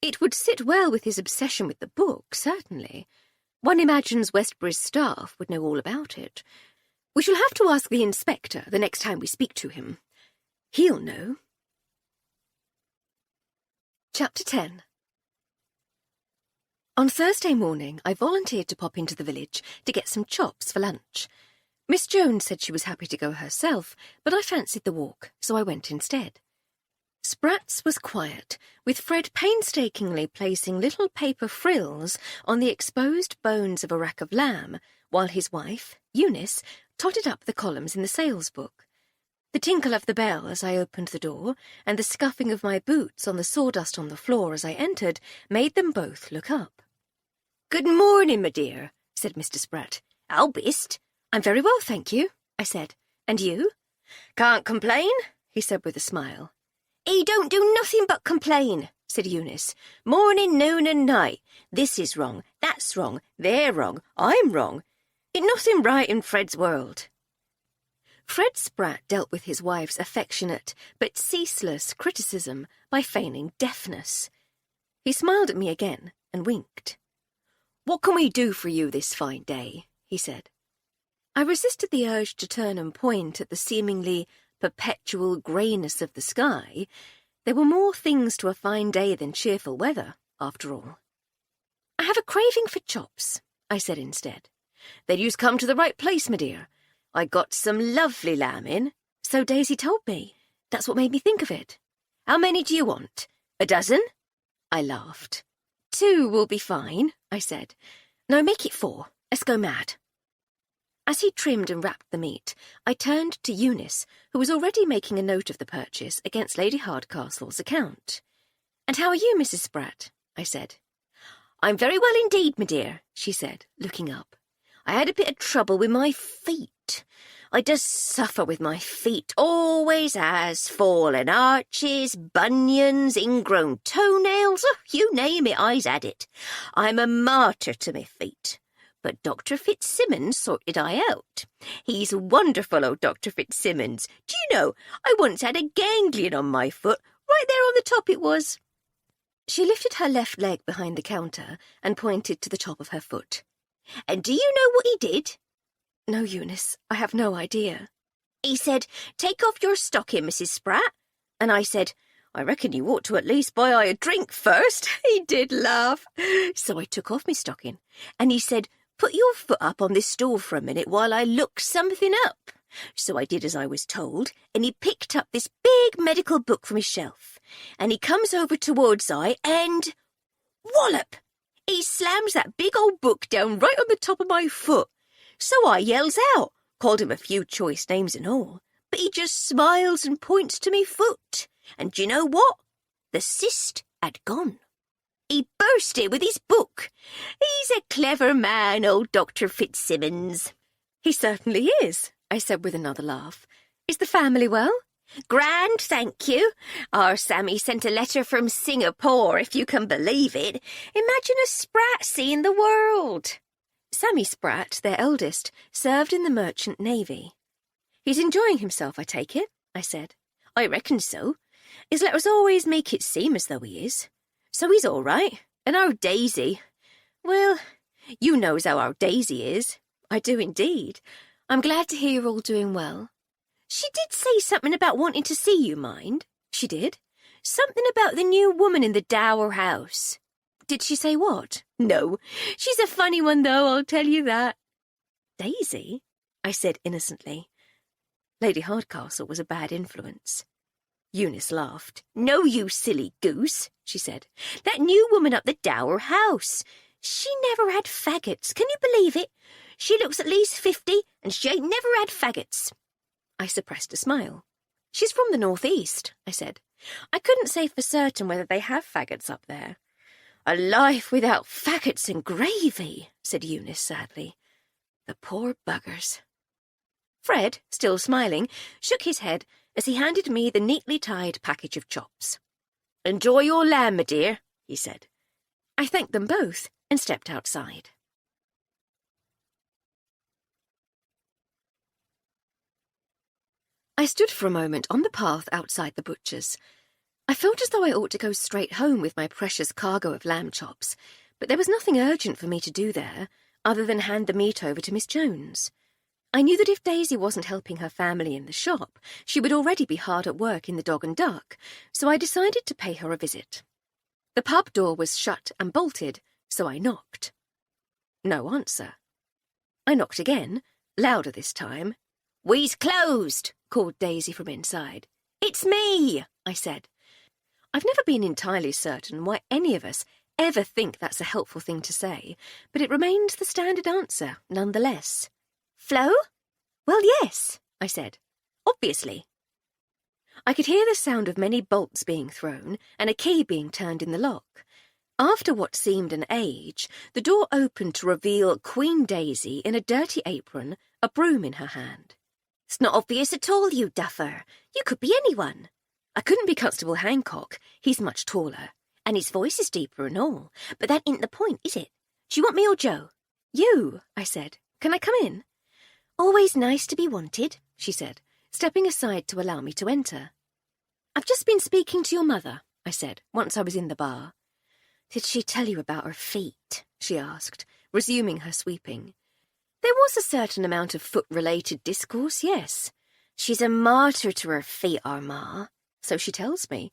It would sit well with his obsession with the book, certainly. One imagines Westbury's staff would know all about it. We shall have to ask the inspector the next time we speak to him. He'll know." Chapter 10. On Thursday morning, I volunteered to pop into the village to get some chops for lunch. Miss Jones said she was happy to go herself, but I fancied the walk, so I went instead. Spratt's was quiet, with Fred painstakingly placing little paper frills on the exposed bones of a rack of lamb, while his wife, Eunice, totted up the columns in the sales book. The tinkle of the bell as I opened the door, and the scuffing of my boots on the sawdust on the floor as I entered, made them both look up. "Good morning, my dear," said Mr. Spratt. "How bist?" "I'm very well, thank you," I said. "And you?" "Can't complain," he said with a smile. "He don't do nothing but complain," said Eunice. "Morning, noon and night. This is wrong, that's wrong, they're wrong, I'm wrong. Ain't nothing right in Fred's world." Fred Spratt dealt with his wife's affectionate but ceaseless criticism by feigning deafness. He smiled at me again and winked. "What can we do for you this fine day?" he said. I resisted the urge to turn and point at the seemingly perpetual greyness of the sky. There were more things to a fine day than cheerful weather, after all. "I have a craving for chops," I said instead. "Then you've come to the right place, my dear. I got some lovely lamb in." "So Daisy told me. That's what made me think of it." "How many do you want? A dozen?" I laughed. "2 will be fine," I said. "No, make it 4. Let's go mad." As he trimmed and wrapped the meat, I turned to Eunice, who was already making a note of the purchase against Lady Hardcastle's account. "And how are you, Mrs. Spratt?" I said. "I'm very well indeed, my dear," she said, looking up. "I had a bit of trouble with my feet. I does suffer with my feet, always has. Fallen arches, bunions, ingrown toenails, you name it, I's had it. I'm a martyr to my feet. But Dr. Fitzsimmons sorted I out. He's wonderful, old Dr. Fitzsimmons. Do you know, I once had a ganglion on my foot, right there on the top it was." She lifted her left leg behind the counter and pointed to the top of her foot. "And do you know what he did?" "No, Eunice, I have no idea." "He said, 'Take off your stocking, Mrs. Spratt.' And I said, 'I reckon you ought to at least buy I a drink first.' He did laugh. So I took off my stocking, and he said, 'Put your foot up on this stool for a minute while I look something up.' So I did as I was told, and he picked up this big medical book from his shelf, and he comes over towards I, and wallop! He slams that big old book down right on the top of my foot. So I yells out, called him a few choice names and all, but he just smiles and points to me foot. And do you know what? The cyst had gone. He burst it with his book. He's a clever man, old Dr. Fitzsimmons." "He certainly is," I said with another laugh. "Is the family well?" "Grand, thank you. Our Sammy sent a letter from Singapore, if you can believe it. Imagine a Spratt seeing the world." Sammy Spratt, their eldest, served in the merchant navy. "He's enjoying himself, I take it?" I said. "I reckon so. His letters always make it seem as though he is. So he's all right. And our Daisy, well, you knows how our Daisy is." "I do indeed. I'm glad to hear you're all doing well." "She did say something about wanting to see you, mind." "She did?" "Something about the new woman in the dower house." "Did she say what?" "No. She's a funny one, though, I'll tell you that." "Daisy?" I said innocently. Lady Hardcastle was a bad influence. Eunice laughed. "No, you silly goose," she said. "That new woman up the dower house. She never had faggots. Can you believe it? She looks at least 50, and she ain't never had faggots." I suppressed a smile. "She's from the northeast," I said. "I couldn't say for certain whether they have faggots up there." "A life without faggots and gravy," said Eunice sadly. "The poor buggers." Fred, still smiling, shook his head as he handed me the neatly tied package of chops. "Enjoy your lamb, my dear," he said. I thanked them both and stepped outside. I stood for a moment on the path outside the butcher's. I felt as though I ought to go straight home with my precious cargo of lamb chops, but there was nothing urgent for me to do there, other than hand the meat over to Miss Jones. I knew that if Daisy wasn't helping her family in the shop, she would already be hard at work in the Dog and Duck, so I decided to pay her a visit. The pub door was shut and bolted, so I knocked. No answer. I knocked again, louder this time. "We's closed," called Daisy from inside. "It's me," I said. I've never been entirely certain why any of us ever think that's a helpful thing to say, but it remains the standard answer, nonetheless. "Flo?" "Well, yes," I said. "Obviously." I could hear the sound of many bolts being thrown and a key being turned in the lock. After what seemed an age, the door opened to reveal Queen Daisy in a dirty apron, a broom in her hand. "It's not obvious at all, you duffer. You could be anyone." I couldn't be Constable Hancock. He's much taller, and his voice is deeper and all. But that ain't the point, is it? Do you want me or Joe? "You," I said. "Can I come in?" "Always nice to be wanted," she said, stepping aside to allow me to enter. "I've just been speaking to your mother," I said, once I was in the bar. "Did she tell you about her feet?" she asked, resuming her sweeping. "There was a certain amount of foot-related discourse, yes. She's a martyr to her feet, our ma. So she tells me.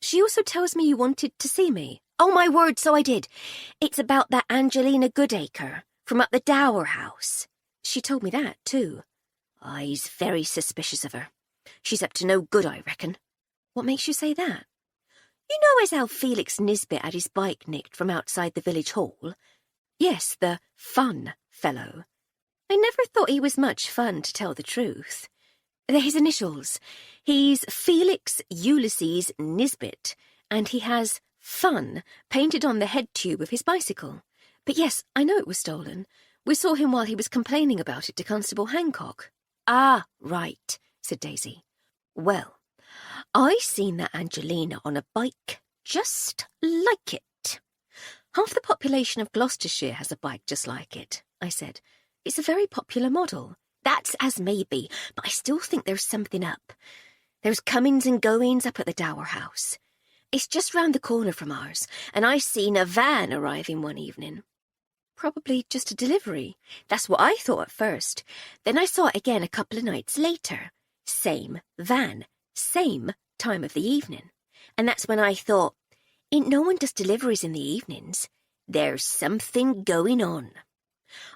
She also tells me you wanted to see me." "Oh, my word, so I did. It's about that Angelina Goodacre, from up the dower house." "She told me that, too." "I's very suspicious of her. She's up to no good, I reckon." "What makes you say that?" "You know as how Felix Nisbet had his bike nicked from outside the village hall?" "Yes, the fun fellow." "I never thought he was much fun, to tell the truth. They're his initials. He's Felix Ulysses Nisbet, and he has fun painted on the head tube of his bicycle. But yes, I know it was stolen. We saw him while he was complaining about it to Constable Hancock." "Ah, right," said Daisy. "Well, I seen that Angelina on a bike just like it." "Half the population of Gloucestershire has a bike just like it," I said. "It's a very popular model." "That's as may be, but I still think there's something up. There's comings and goings up at the dower house. It's just round the corner from ours, and I seen a van arriving one evening." "Probably just a delivery." "That's what I thought at first. Then I saw it again a couple of nights later. Same van, same time of the evening. And that's when I thought, ain't no one does deliveries in the evenings. There's something going on.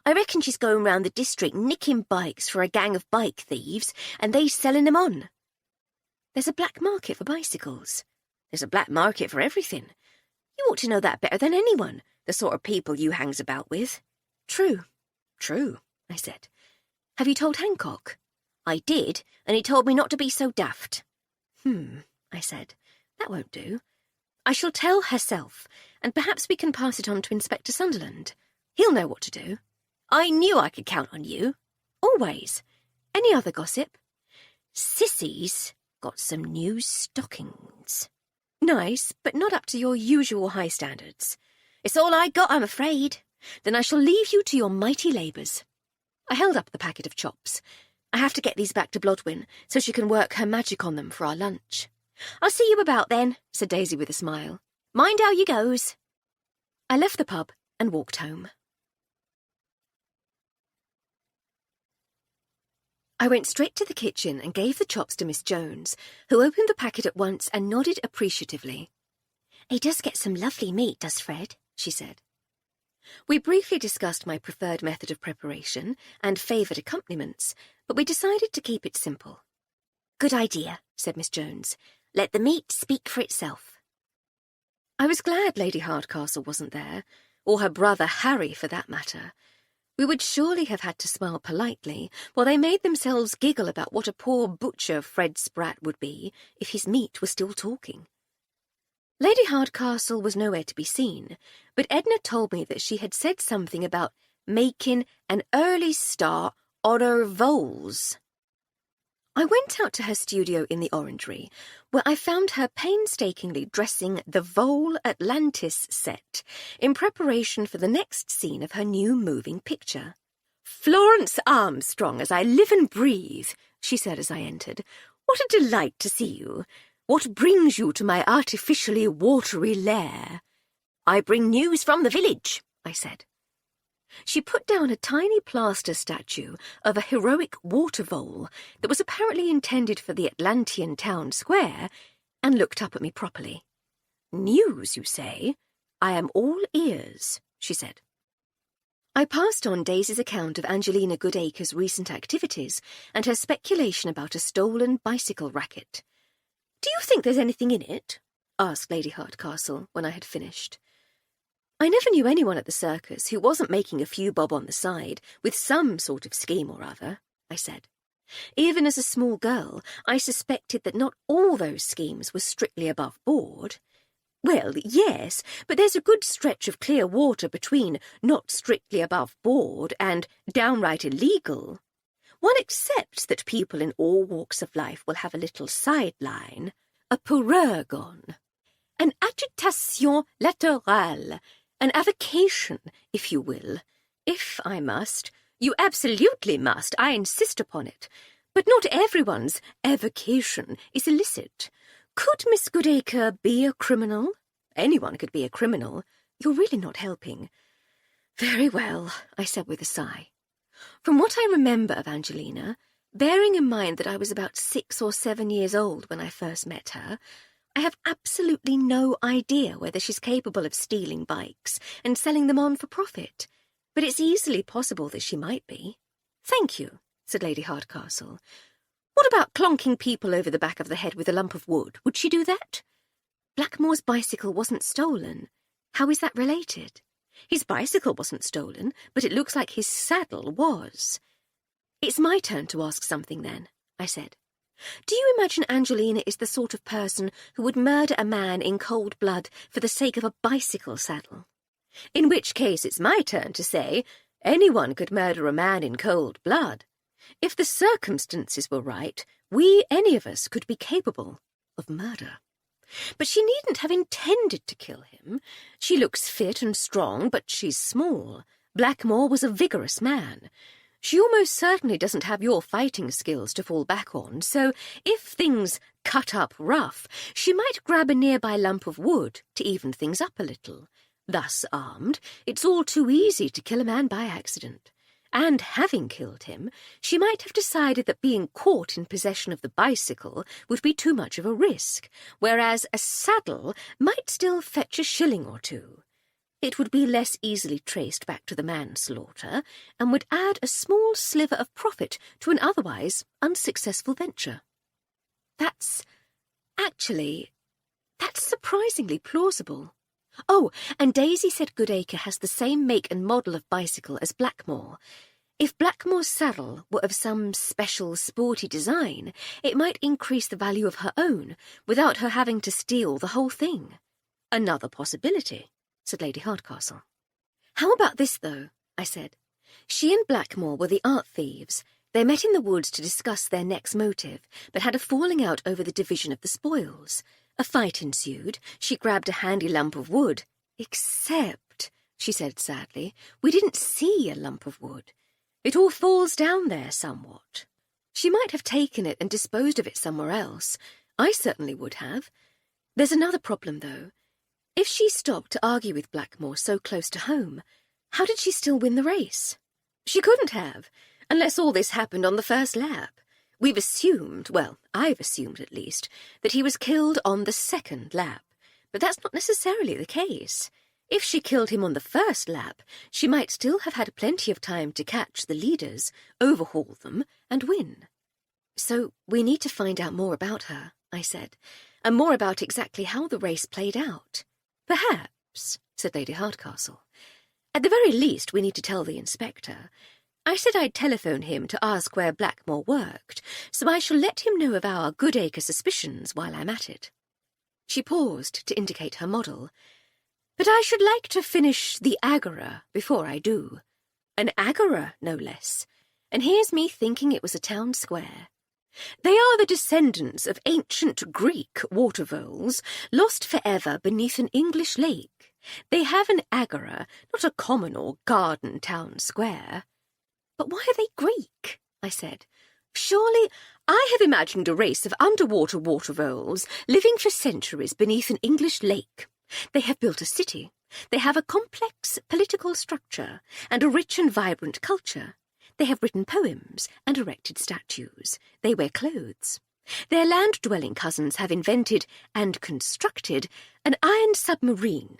I reckon she's going round the district nicking bikes for a gang of bike thieves, and they selling them on." "There's a black market for bicycles." "There's a black market for everything. You ought to know that better than anyone, the sort of people you hangs about with." "True, true," I said. "Have you told Hancock?" "I did, and he told me not to be so daft." I said. "That won't do. I shall tell herself, and perhaps we can pass it on to Inspector Sunderland. He'll know what to do." "I knew I could count on you." "Always. Any other gossip?" "Sissy's got some new stockings." "Nice, but not up to your usual high standards." "It's all I got, I'm afraid." Then I shall leave you to your mighty labours. I held up the packet of chops. I have to get these back to Blodwyn, so she can work her magic on them for our lunch. I'll see you about then, said Daisy with a smile. Mind how you goes. I left the pub and walked home. I went straight to the kitchen and gave the chops to Miss Jones, who opened the packet at once and nodded appreciatively. He does get some lovely meat, does Fred, she said. We briefly discussed my preferred method of preparation and favoured accompaniments, but we decided to keep it simple. Good idea, said Miss Jones. Let the meat speak for itself. I was glad Lady Hardcastle wasn't there, or her brother Harry for that matter. We would surely have had to smile politely while they made themselves giggle about what a poor butcher Fred Spratt would be if his meat was still talking. Lady Hardcastle was nowhere to be seen, but Edna told me that she had said something about making an early start on her voles. I went out to her studio in the Orangery, where I found her painstakingly dressing the Vole Atlantis set in preparation for the next scene of her new moving picture. "Florence Armstrong, as I live and breathe," she said as I entered. "What a delight to see you. What brings you to my artificially watery lair?" "I bring news from the village," I said. She put down a tiny plaster statue of a heroic water vole that was apparently intended for the Atlantean town square and looked up at me properly. "News, you say? I am all ears," she said. I passed on Daisy's account of Angelina Goodacre's recent activities and her speculation about a stolen bicycle racket. "Do you think there's anything in it?" asked Lady Hardcastle when I had finished. I never knew anyone at the circus who wasn't making a few bob on the side with some sort of scheme or other, I said. Even as a small girl, I suspected that not all those schemes were strictly above board. Well, yes, but there's a good stretch of clear water between not strictly above board and downright illegal. One accepts that people in all walks of life will have a little sideline, a pururgon, an agitation latérale, an avocation, if you will. If I must, you absolutely must, I insist upon it. But not everyone's avocation is illicit. Could Miss Goodacre be a criminal? Anyone could be a criminal. You're really not helping. Very well, I said with a sigh. From what I remember of Angelina, bearing in mind that I was about 6 or 7 years old when I first met her, I have absolutely no idea whether she's capable of stealing bikes and selling them on for profit, but it's easily possible that she might be. "Thank you," said Lady Hardcastle. "What about clonking people over the back of the head with a lump of wood? Would she do that?" "Blackmore's bicycle wasn't stolen. How is that related?" "His bicycle wasn't stolen, but it looks like his saddle was." "It's my turn to ask something then," I said. "Do you imagine Angelina is the sort of person who would murder a man in cold blood for the sake of a bicycle saddle? In which case it's my turn to say, anyone could murder a man in cold blood. If the circumstances were right, any of us, could be capable of murder. But she needn't have intended to kill him. She looks fit and strong, but she's small. Blackmore was a vigorous man. She almost certainly doesn't have your fighting skills to fall back on, so if things cut up rough, she might grab a nearby lump of wood to even things up a little. Thus armed, it's all too easy to kill a man by accident. And having killed him, she might have decided that being caught in possession of the bicycle would be too much of a risk, whereas a saddle might still fetch a shilling or two. It would be less easily traced back to the manslaughter, and would add a small sliver of profit to an otherwise unsuccessful venture. That's surprisingly plausible. Oh, and Daisy said Goodacre has the same make and model of bicycle as Blackmore. If Blackmore's saddle were of some special sporty design, it might increase the value of her own, without her having to steal the whole thing. Another possibility, said Lady Hardcastle. How about this, though? I said. She and Blackmore were the art thieves. They met in the woods to discuss their next motive, but had a falling out over the division of the spoils. A fight ensued. She grabbed a handy lump of wood. Except, she said sadly. We didn't see a lump of wood. It all falls down there somewhat. She might have taken it and disposed of it somewhere else. I certainly would have. There's another problem, though. If she stopped to argue with Blackmore so close to home, how did she still win the race? She couldn't have, unless all this happened on the first lap. We've assumed, well, I've assumed at least, that he was killed on the second lap, but that's not necessarily the case. If she killed him on the first lap, she might still have had plenty of time to catch the leaders, overhaul them, and win. So we need to find out more about her, I said, and more about exactly how the race played out. Perhaps, said Lady Hardcastle. At the very least, we need to tell the inspector. I said I'd telephone him to ask where Blackmore worked, so I shall let him know of our Goodacre suspicions while I'm at it. She paused to indicate her model. But I should like to finish the agora before I do. An agora, no less. And here's me thinking it was a town square. They are the descendants of ancient Greek water voles, lost forever beneath an English lake. They have an agora, not a common or garden town square. But why are they Greek? I said. Surely I have imagined a race of underwater water voles living for centuries beneath an English lake. They have built a city. They have a complex political structure and a rich and vibrant culture. They have written poems and erected statues. They wear clothes. Their land-dwelling cousins have invented and constructed an iron submarine,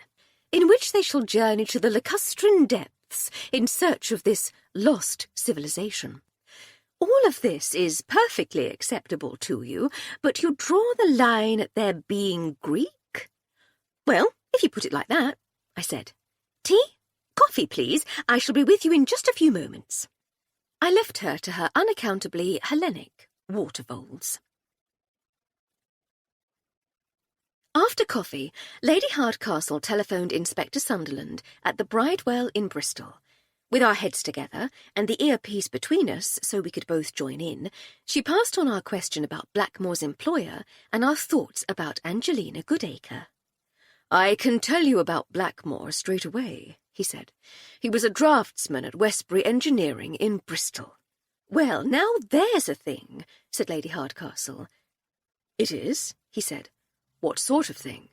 in which they shall journey to the lacustrine depths in search of this lost civilization. All of this is perfectly acceptable to you, but you draw the line at their being Greek? Well, if you put it like that, I said. Tea? Coffee, please. I shall be with you in just a few moments. I left her to her unaccountably Hellenic water voles. After coffee, Lady Hardcastle telephoned Inspector Sunderland at the Bridewell in Bristol. With our heads together and the earpiece between us so we could both join in, she passed on our question about Blackmore's employer and our thoughts about Angelina Goodacre. I can tell you about Blackmore straight away, he said. He was a draftsman at Westbury Engineering in Bristol. Well, now there's a thing, said Lady Hardcastle. It is, he said. What sort of thing?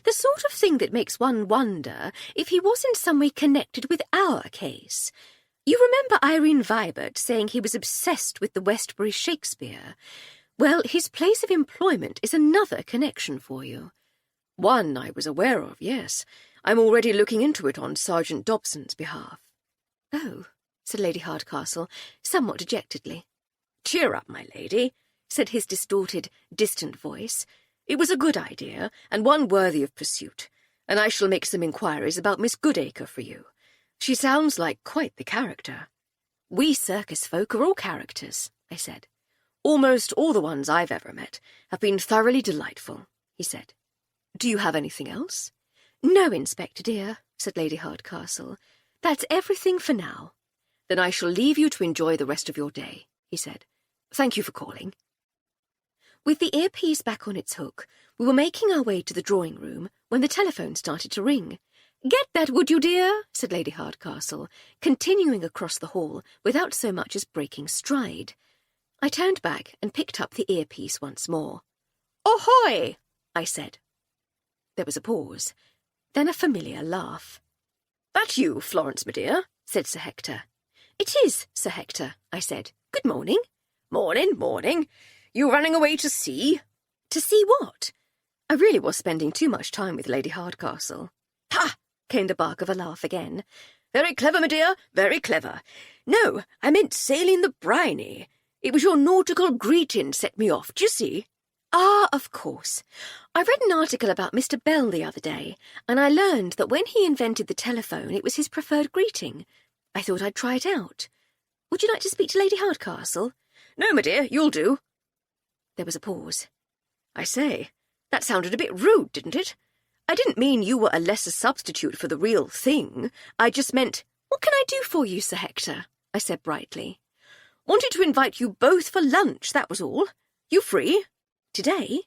The sort of thing that makes one wonder if he was in some way connected with our case. You remember Irene Vibert saying he was obsessed with the Westbury Shakespeare? Well, his place of employment is another connection for you. One I was aware of, yes. I'm already looking into it on Sergeant Dobson's behalf. Oh, said Lady Hardcastle, somewhat dejectedly. Cheer up, my lady, said his distorted, distant voice. It was a good idea, and one worthy of pursuit, and I shall make some inquiries about Miss Goodacre for you. She sounds like quite the character. We circus folk are all characters, I said. Almost all the ones I've ever met have been thoroughly delightful, he said. Do you have anything else? No, Inspector dear, said Lady Hardcastle. That's everything for now. Then I shall leave you to enjoy the rest of your day, he said. Thank you for calling. With the earpiece back on its hook, we were making our way to the drawing-room when the telephone started to ring. Get that, would you, dear? Said Lady Hardcastle, continuing across the hall without so much as breaking stride. I turned back and picked up the earpiece once more. Ahoy! I said. There was a pause, then a familiar laugh. That you, Florence, my dear? Said Sir Hector. It is, Sir Hector, I said. Good morning. Morning, morning. You running away to sea? To see what? I really was spending too much time with Lady Hardcastle. Ha! Came the bark of a laugh again. Very clever, my dear, very clever. No, I meant sailing the briny. It was your nautical greeting set me off, d'you see? Ah, of course. I read an article about Mr. Bell the other day, and I learned that when he invented the telephone, it was his preferred greeting. I thought I'd try it out. Would you like to speak to Lady Hardcastle? No, my dear, you'll do. There was a pause. I say, that sounded a bit rude, didn't it? I didn't mean you were a lesser substitute for the real thing. I just meant, what can I do for you, Sir Hector? I said brightly. Wanted to invite you both for lunch, that was all. You free? Today?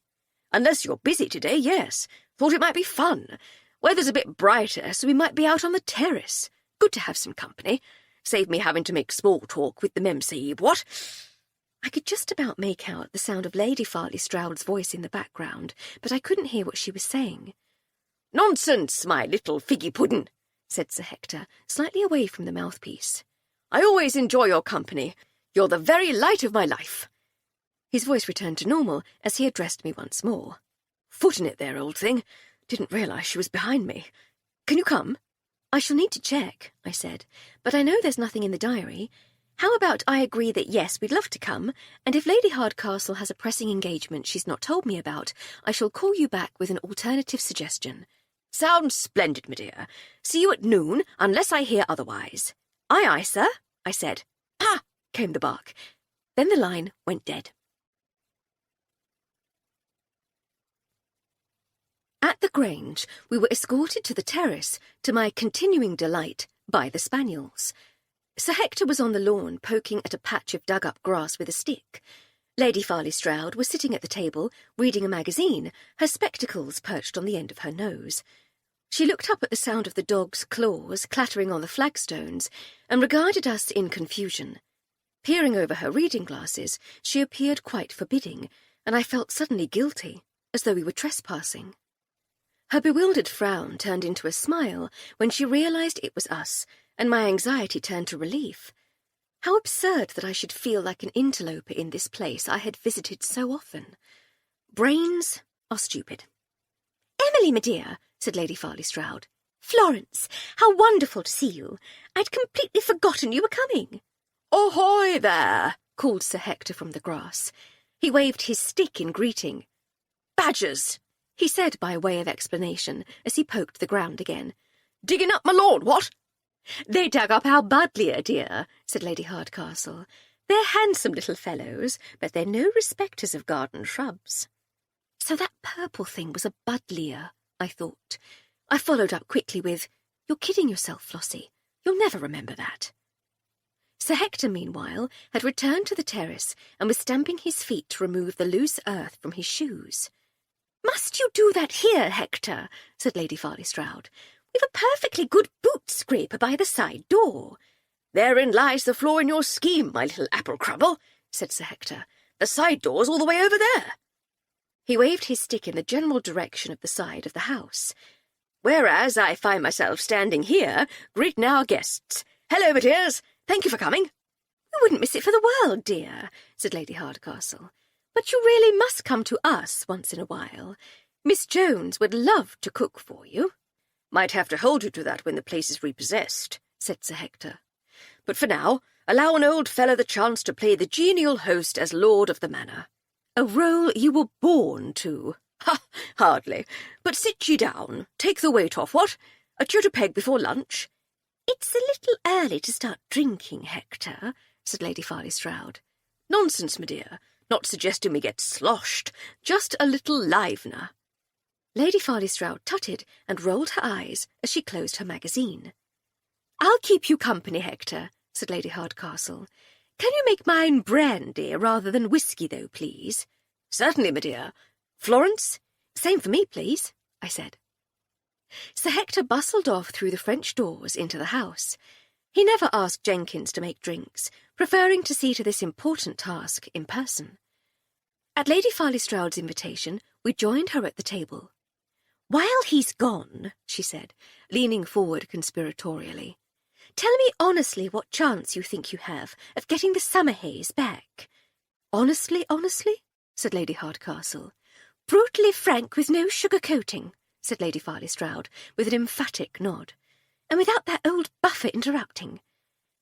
Unless you're busy today, yes. Thought it might be fun. Weather's a bit brighter, so we might be out on the terrace. Good to have some company. Save me having to make small talk with the Mem-Sahib, what? I could just about make out the sound of Lady Farley Stroud's voice in the background, but I couldn't hear what she was saying. Nonsense, my little figgy puddin', said Sir Hector, slightly away from the mouthpiece. I always enjoy your company. You're the very light of my life. His voice returned to normal as he addressed me once more. Foot in it there, old thing. Didn't realise she was behind me. Can you come? I shall need to check, I said, but I know there's nothing in the diary. How about I agree that yes, we'd love to come, and if Lady Hardcastle has a pressing engagement she's not told me about, I shall call you back with an alternative suggestion. Sounds splendid, my dear. See you at noon, unless I hear otherwise. Aye, aye, sir, I said. Ha! Came the bark. Then the line went dead. At the Grange, we were escorted to the terrace, to my continuing delight, by the spaniels. Sir Hector was on the lawn, poking at a patch of dug-up grass with a stick. Lady Farley Stroud was sitting at the table, reading a magazine, her spectacles perched on the end of her nose. She looked up at the sound of the dog's claws clattering on the flagstones, and regarded us in confusion. Peering over her reading glasses, she appeared quite forbidding, and I felt suddenly guilty, as though we were trespassing. Her bewildered frown turned into a smile when she realised it was us, and my anxiety turned to relief. How absurd that I should feel like an interloper in this place I had visited so often. Brains are stupid. "Emily, my dear," said Lady Farley Stroud. "Florence, how wonderful to see you. I'd completely forgotten you were coming." "Ahoy there!" called Sir Hector from the grass. He waved his stick in greeting. "Badgers!" he said by way of explanation as he poked the ground again. "Digging up my lawn, what?" "They dug up our buddleia, dear," said Lady Hardcastle. "They're handsome little fellows, but they're no respecters of garden shrubs." So that purple thing was a buddleia, I thought. I followed up quickly with, "You're kidding yourself, Flossie. You'll never remember that." Sir Hector, meanwhile, had returned to the terrace and was stamping his feet to remove the loose earth from his shoes. "Must you do that here, Hector?" said Lady Farley Stroud. "We've a perfectly good boot scraper by the side door." "Therein lies the flaw in your scheme, my little apple crumble," said Sir Hector. "The side door's all the way over there." He waved his stick in the general direction of the side of the house. "Whereas I find myself standing here, greeting our guests. Hello, my dears. Thank you for coming." "We wouldn't miss it for the world, dear," said Lady Hardcastle. "But you really must come to us once in a while. Miss Jones would love to cook for you." "Might have to hold you to that when the place is repossessed," said Sir Hector. "But for now, allow an old fellow the chance to play the genial host as lord of the manor." "A role you were born to." "Ha! Hardly. But sit ye down. Take the weight off, what? A chew to peg before lunch?" "It's a little early to start drinking, Hector," said Lady Farley Stroud. "Nonsense, my dear. Not suggesting we get sloshed. Just a little livener." Lady Farley Stroud tutted and rolled her eyes as she closed her magazine. "I'll keep you company, Hector," said Lady Hardcastle. "Can you make mine brandy rather than whiskey, though, please?" "Certainly, my dear. Florence?" "Same for me, please," I said. Sir Hector bustled off through the French doors into the house. He never asked Jenkins to make drinks, preferring to see to this important task in person. At Lady Farley Stroud's invitation, we joined her at the table. "While he's gone," she said, leaning forward conspiratorially, "tell me honestly what chance you think you have of getting the summer haze back." "Honestly, honestly?" said Lady Hardcastle. "Brutally frank with no sugar-coating," said Lady Farley Stroud, with an emphatic nod. "And without that old buffer interrupting.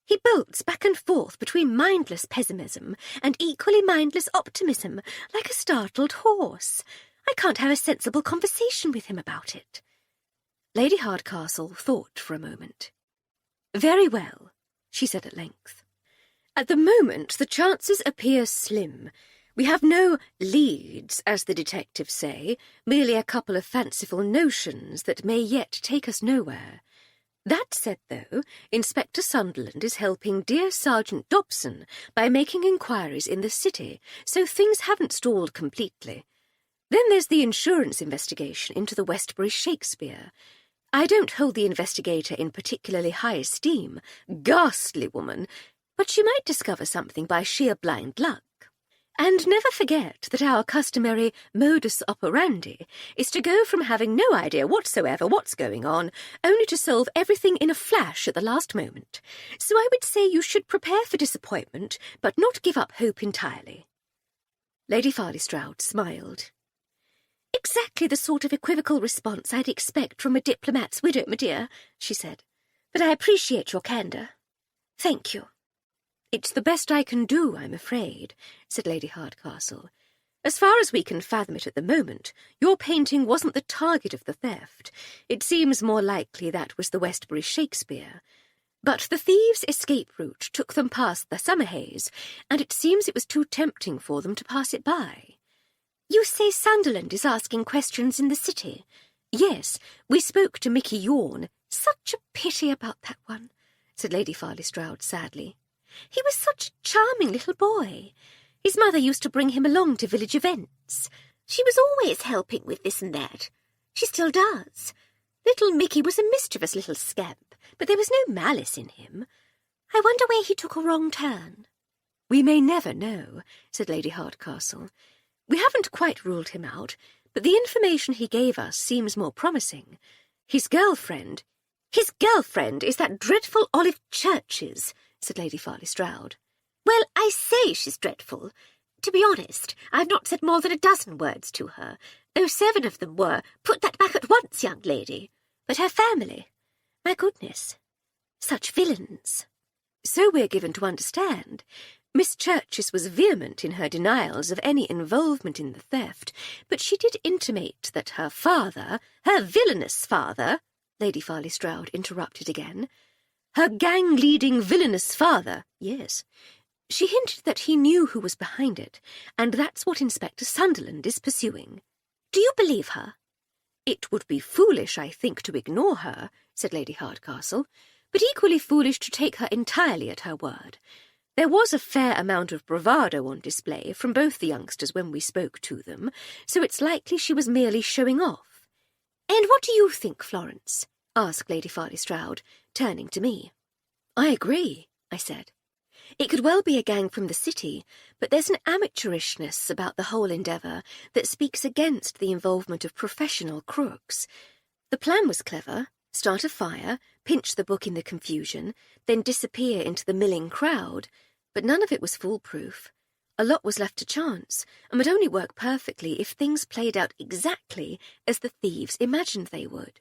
He bolts back and forth between mindless pessimism and equally mindless optimism, like a startled horse. I can't have a sensible conversation with him about it." Lady Hardcastle thought for a moment. "Very well," she said at length. "At the moment the chances appear slim. We have no leads, as the detectives say, merely a couple of fanciful notions that may yet take us nowhere. That said, though, Inspector Sunderland is helping dear Sergeant Dobson by making inquiries in the city, so things haven't stalled completely. Then there's the insurance investigation into the Westbury Shakespeare. I don't hold the investigator in particularly high esteem, ghastly woman, but she might discover something by sheer blind luck. And never forget that our customary modus operandi is to go from having no idea whatsoever what's going on, only to solve everything in a flash at the last moment. So I would say you should prepare for disappointment, but not give up hope entirely. Lady Farley Stroud smiled. Exactly the sort of equivocal response I'd expect from a diplomat's widow, my dear, she said. But I appreciate your candour. Thank you. It's the best I can do, I'm afraid, said Lady Hardcastle. As far as we can fathom it at the moment, your painting wasn't the target of the theft. It seems more likely that was the Westbury Shakespeare. But the thieves' escape route took them past the summer haze, and it seems it was too tempting for them to pass it by. You say Sunderland is asking questions in the city? Yes, we spoke to Mickey Yawn. Such a pity about that one, said Lady Farley Stroud sadly. He was such a charming little boy. His mother used to bring him along to village events. She was always helping with this and that. She still does. Little Mickey was a mischievous little scamp, but there was no malice in him. I wonder where he took a wrong turn. We may never know, said Lady Hardcastle. We haven't quite ruled him out, but the information he gave us seems more promising. His girlfriend is that dreadful Olive Churches, said Lady Farley Stroud. Well, I say she's dreadful. To be honest, I've not said more than a dozen words to her, though 7 of them were, "Put that back at once, young lady." But her family, my goodness, such villains. So we're given to understand. Miss Churches was vehement in her denials of any involvement in the theft, but she did intimate that her father, her villainous father, Lady Farley Stroud interrupted again, her gang-leading villainous father, yes. She hinted that he knew who was behind it, and that's what Inspector Sunderland is pursuing. Do you believe her? It would be foolish, I think, to ignore her, said Lady Hardcastle, but equally foolish to take her entirely at her word. There was a fair amount of bravado on display from both the youngsters when we spoke to them, so it's likely she was merely showing off. And what do you think, Florence? Asked Lady Farley Stroud, turning to me. I agree, I said. It could well be a gang from the city, but there's an amateurishness about the whole endeavour that speaks against the involvement of professional crooks. The plan was clever. Start a fire, pinch the book in the confusion, then disappear into the milling crowd. But none of it was foolproof. A lot was left to chance, and would only work perfectly if things played out exactly as the thieves imagined they would.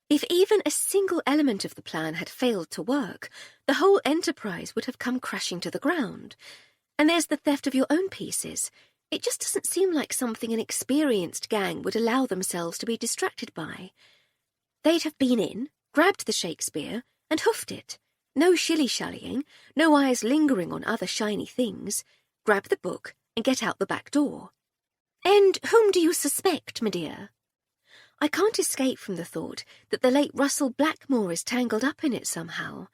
If even a single element of the plan had failed to work, the whole enterprise would have come crashing to the ground. And there's the theft of your own pieces. It just doesn't seem like something an experienced gang would allow themselves to be distracted by. They'd have been in, grabbed the Shakespeare, and hoofed it. No shilly-shallying, no eyes lingering on other shiny things. Grab the book and get out the back door. And whom do you suspect, my dear? I can't escape from the thought that the late Russell Blackmore is tangled up in it somehow.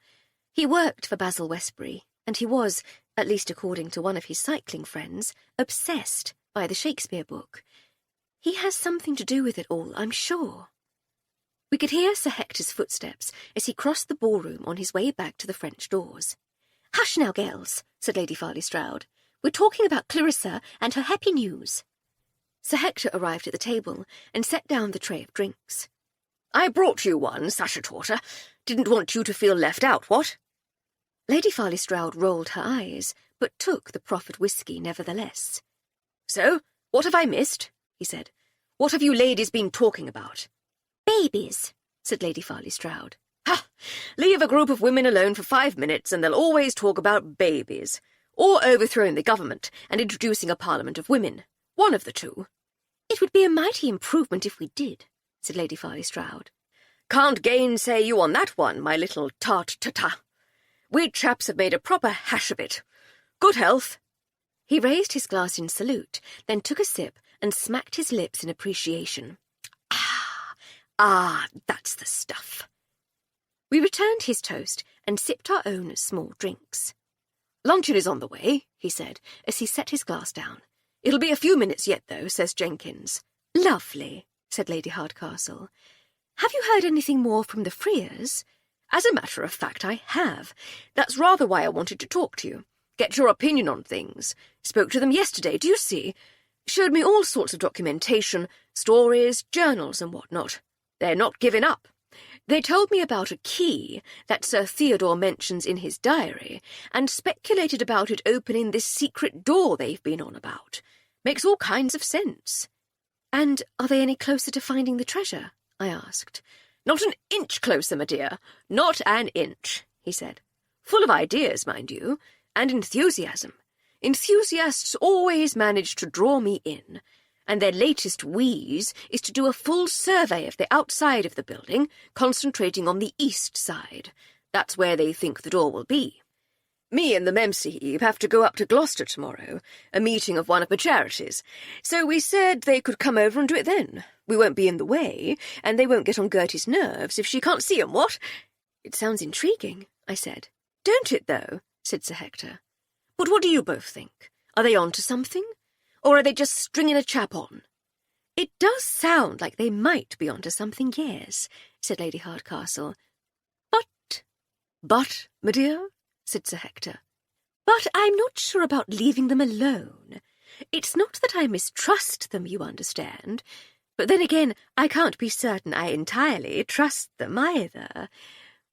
He worked for Basil Westbury, and he was, at least according to one of his cycling friends, obsessed by the Shakespeare book. He has something to do with it all, I'm sure. We could hear Sir Hector's footsteps as he crossed the ballroom on his way back to the French doors. Hush now, girls, said Lady Farley Stroud. We're talking about Clarissa and her happy news. Sir Hector arrived at the table and set down the tray of drinks. I brought you one, Sasha Torter. Didn't want you to feel left out, what? Lady Farley Stroud rolled her eyes, but took the proffered whisky nevertheless. So, what have I missed? He said. What have you ladies been talking about? Babies, said Lady Farley Stroud. Ha! Leave a group of women alone for 5 minutes and they'll always talk about babies. Or overthrowing the government and introducing a parliament of women. One of the two. It would be a mighty improvement if we did, said Lady Farley Stroud. Can't gainsay you on that one, my little tart-ta-ta. We chaps have made a proper hash of it. Good health. He raised his glass in salute, then took a sip and smacked his lips in appreciation. Ah, that's the stuff. We returned his toast and sipped our own small drinks. Luncheon is on the way, he said, as he set his glass down. It'll be a few minutes yet, though, says Jenkins. Lovely, said Lady Hardcastle. Have you heard anything more from the Freers? As a matter of fact, I have. That's rather why I wanted to talk to you. Get your opinion on things. Spoke to them yesterday, do you see? Showed me all sorts of documentation, stories, journals and whatnot. They're not giving up. They told me about a key that Sir Theodore mentions in his diary, and speculated about it opening this secret door they've been on about. Makes all kinds of sense. And are they any closer to finding the treasure? I asked. Not an inch closer, my dear. Not an inch, he said. Full of ideas, mind you, and enthusiasm. Enthusiasts always manage to draw me in, and their latest wheeze is to do a full survey of the outside of the building, concentrating on the east side. That's where they think the door will be. Me and the Memsahib have to go up to Gloucester tomorrow, a meeting of one of the charities, so we said they could come over and do it then. We won't be in the way, and they won't get on Gertie's nerves if she can't see 'em, what? It sounds intriguing, I said. Don't it, though? Said Sir Hector. But what do you both think? Are they on to something? Or are they just stringing a chap on? It does sound like they might be on to something, yes, said Lady Hardcastle. But, my dear, said Sir Hector. But I'm not sure about leaving them alone. It's not that I mistrust them, you understand. But then again, I can't be certain I entirely trust them either.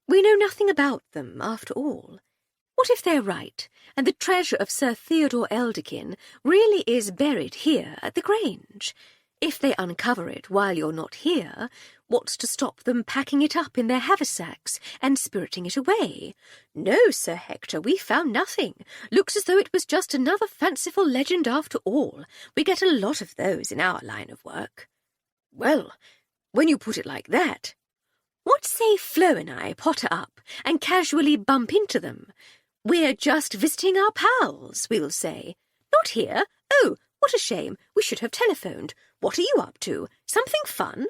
We know nothing about them, after all. What if they're right, and the treasure of Sir Theodore Elderkin really is buried here at the Grange? If they uncover it while you're not here, what's to stop them packing it up in their haversacks and spiriting it away? No, Sir Hector, we found nothing. Looks as though it was just another fanciful legend after all. We get a lot of those in our line of work. Well, when you put it like that... What say Flo and I potter up and casually bump into them? We're just visiting our pals, we'll say. Not here. Oh, what a shame. We should have telephoned. What are you up to? Something fun?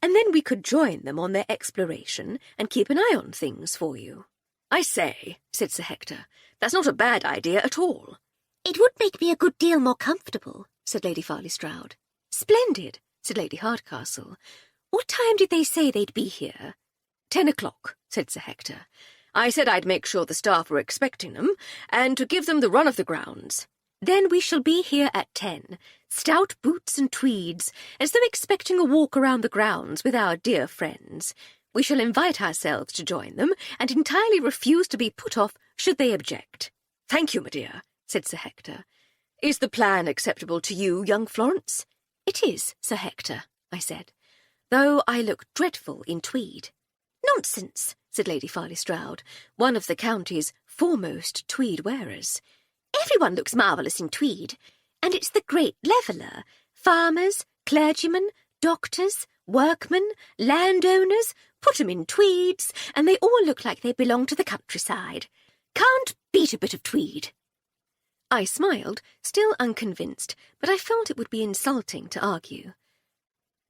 And then we could join them on their exploration and keep an eye on things for you. I say, said Sir Hector, that's not a bad idea at all. It would make me a good deal more comfortable, said Lady Farley Stroud. Splendid, said Lady Hardcastle. What time did they say they'd be here? 10 o'clock, said Sir Hector. I said I'd make sure the staff were expecting them, and to give them the run of the grounds. Then we shall be here at 10, stout boots and tweeds, as though expecting a walk around the grounds with our dear friends. We shall invite ourselves to join them, and entirely refuse to be put off should they object. Thank you, my dear, said Sir Hector. Is the plan acceptable to you, young Florence? It is, Sir Hector, I said, though I look dreadful in tweed. Nonsense, said Lady Farley Stroud, one of the county's foremost tweed wearers. Everyone looks marvellous in tweed, and it's the great leveller. Farmers, clergymen, doctors, workmen, landowners, put 'em in tweeds, and they all look like they belong to the countryside. Can't beat a bit of tweed. I smiled, still unconvinced, but I felt it would be insulting to argue.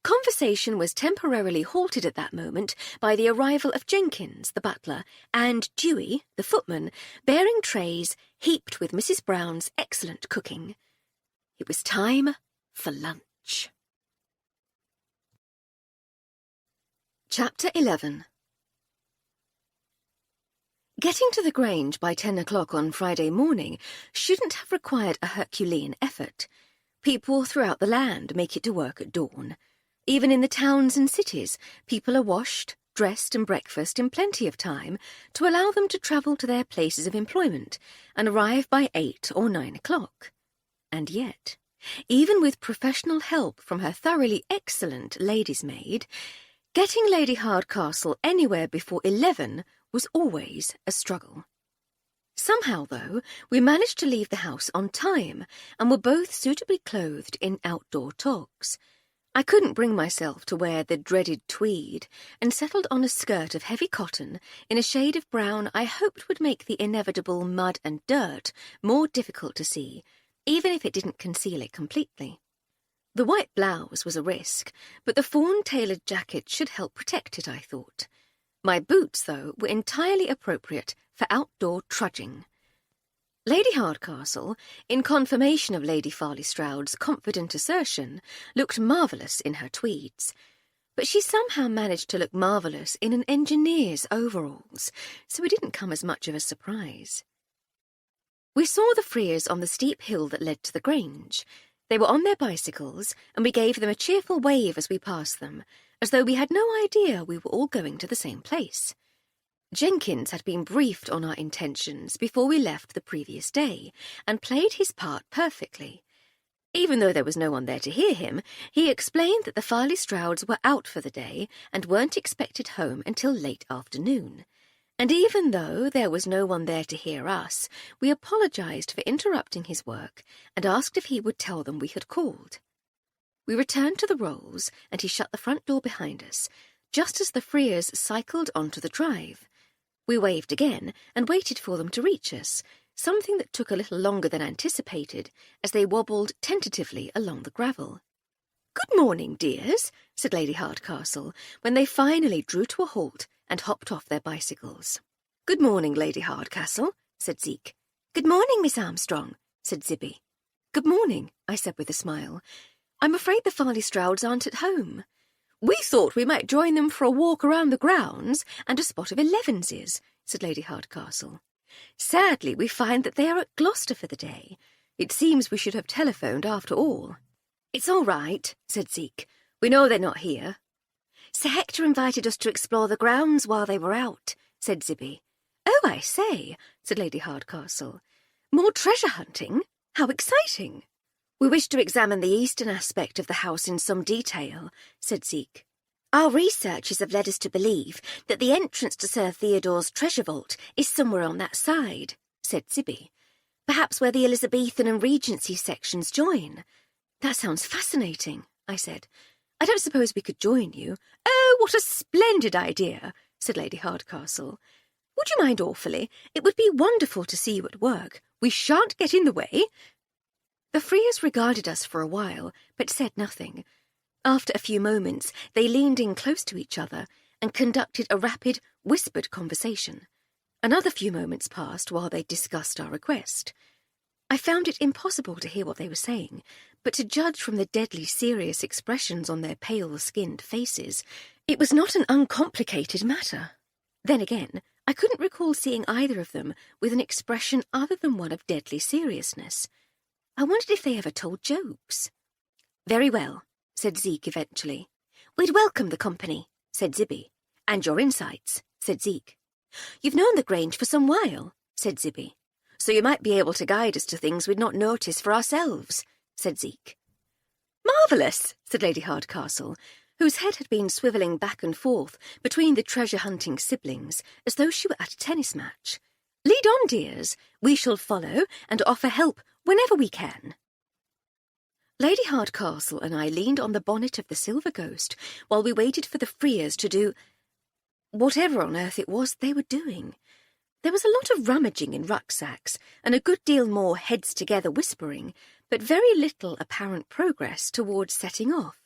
Conversation was temporarily halted at that moment by the arrival of Jenkins, the butler, and Dewey, the footman, bearing trays heaped with Mrs. Brown's excellent cooking. It was time for lunch. Chapter 11. Getting to the Grange by 10 o'clock on Friday morning shouldn't have required a Herculean effort. People throughout the land make it to work at dawn. Even in the towns and cities, people are washed, dressed and breakfast in plenty of time to allow them to travel to their places of employment and arrive by 8 or 9 o'clock. And yet, even with professional help from her thoroughly excellent lady's maid, getting Lady Hardcastle anywhere before 11 was always a struggle. Somehow, though, we managed to leave the house on time and were both suitably clothed in outdoor togs. I couldn't bring myself to wear the dreaded tweed, and settled on a skirt of heavy cotton in a shade of brown I hoped would make the inevitable mud and dirt more difficult to see, even if it didn't conceal it completely. The white blouse was a risk, but the fawn-tailored jacket should help protect it, I thought. My boots, though, were entirely appropriate for outdoor trudging. Lady Hardcastle, in confirmation of Lady Farley Stroud's confident assertion, looked marvellous in her tweeds. But she somehow managed to look marvellous in an engineer's overalls, so it didn't come as much of a surprise. We saw the Freers on the steep hill that led to the Grange. They were on their bicycles, and we gave them a cheerful wave as we passed them, as though we had no idea we were all going to the same place. Jenkins had been briefed on our intentions before we left the previous day, and played his part perfectly. Even though there was no one there to hear him, he explained that the Farley Strouds were out for the day and weren't expected home until late afternoon. And even though there was no one there to hear us, we apologised for interrupting his work and asked if he would tell them we had called. We returned to the Rolls, and he shut the front door behind us, just as the Freers cycled onto the drive. We waved again and waited for them to reach us, something that took a little longer than anticipated, as they wobbled tentatively along the gravel. "Good morning, dears," said Lady Hardcastle, when they finally drew to a halt and hopped off their bicycles. "Good morning, Lady Hardcastle," said Zeke. "Good morning, Miss Armstrong," said Zibby. "Good morning," I said with a smile. "I'm afraid the Farley Strouds aren't at home. We thought we might join them for a walk around the grounds and a spot of Elevenses," said Lady Hardcastle. "Sadly, we find that they are at Gloucester for the day. It seems we should have telephoned after all." "It's all right," said Zeke. "We know they're not here." "Sir Hector invited us to explore the grounds while they were out," said Zibby. "Oh, I say," said Lady Hardcastle. "More treasure hunting? How exciting!" "We wish to examine the eastern aspect of the house in some detail," said Zeke. "Our researches have led us to believe that the entrance to Sir Theodore's treasure vault is somewhere on that side," said Zibby. "Perhaps where the Elizabethan and Regency sections join." "That sounds fascinating," I said. "I don't suppose we could join you." "Oh, what a splendid idea," said Lady Hardcastle. "Would you mind awfully? It would be wonderful to see you at work. We shan't get in the way." The Freers regarded us for a while, but said nothing. After a few moments, they leaned in close to each other and conducted a rapid, whispered conversation. Another few moments passed while they discussed our request. I found it impossible to hear what they were saying, but to judge from the deadly serious expressions on their pale-skinned faces, it was not an uncomplicated matter. Then again, I couldn't recall seeing either of them with an expression other than one of deadly seriousness. I wondered if they ever told jokes. "Very well," said Zeke eventually. "We'd welcome the company," said Zibby. "And your insights," said Zeke. "You've known the Grange for some while," said Zibby. "So you might be able to guide us to things we'd not noticed for ourselves," said Zeke. "Marvellous," said Lady Hardcastle, whose head had been swivelling back and forth between the treasure-hunting siblings as though she were at a tennis match. "Lead on, dears. We shall follow and offer help whenever we can." Lady Hardcastle and I leaned on the bonnet of the Silver Ghost while we waited for the Freers to do whatever on earth it was they were doing. There was a lot of rummaging in rucksacks and a good deal more heads-together whispering, but very little apparent progress towards setting off.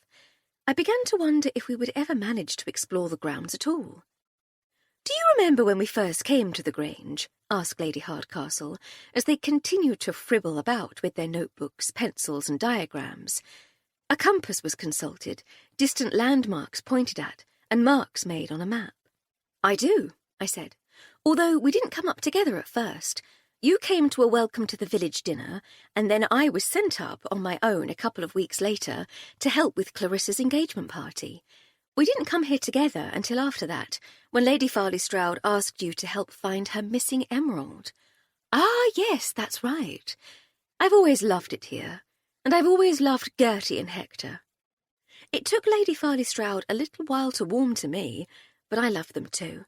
I began to wonder if we would ever manage to explore the grounds at all. "Do you remember when we first came to the Grange?" asked Lady Hardcastle, as they continued to fribble about with their notebooks, pencils and diagrams. A compass was consulted, distant landmarks pointed at, and marks made on a map. "I do," I said, "although we didn't come up together at first. You came to a welcome to the village dinner, and then I was sent up on my own a couple of weeks later to help with Clarissa's engagement party. We didn't come here together until after that, when Lady Farley Stroud asked you to help find her missing emerald." "Ah, yes, that's right. I've always loved it here, and I've always loved Gertie and Hector. It took Lady Farley Stroud a little while to warm to me, but I love them too.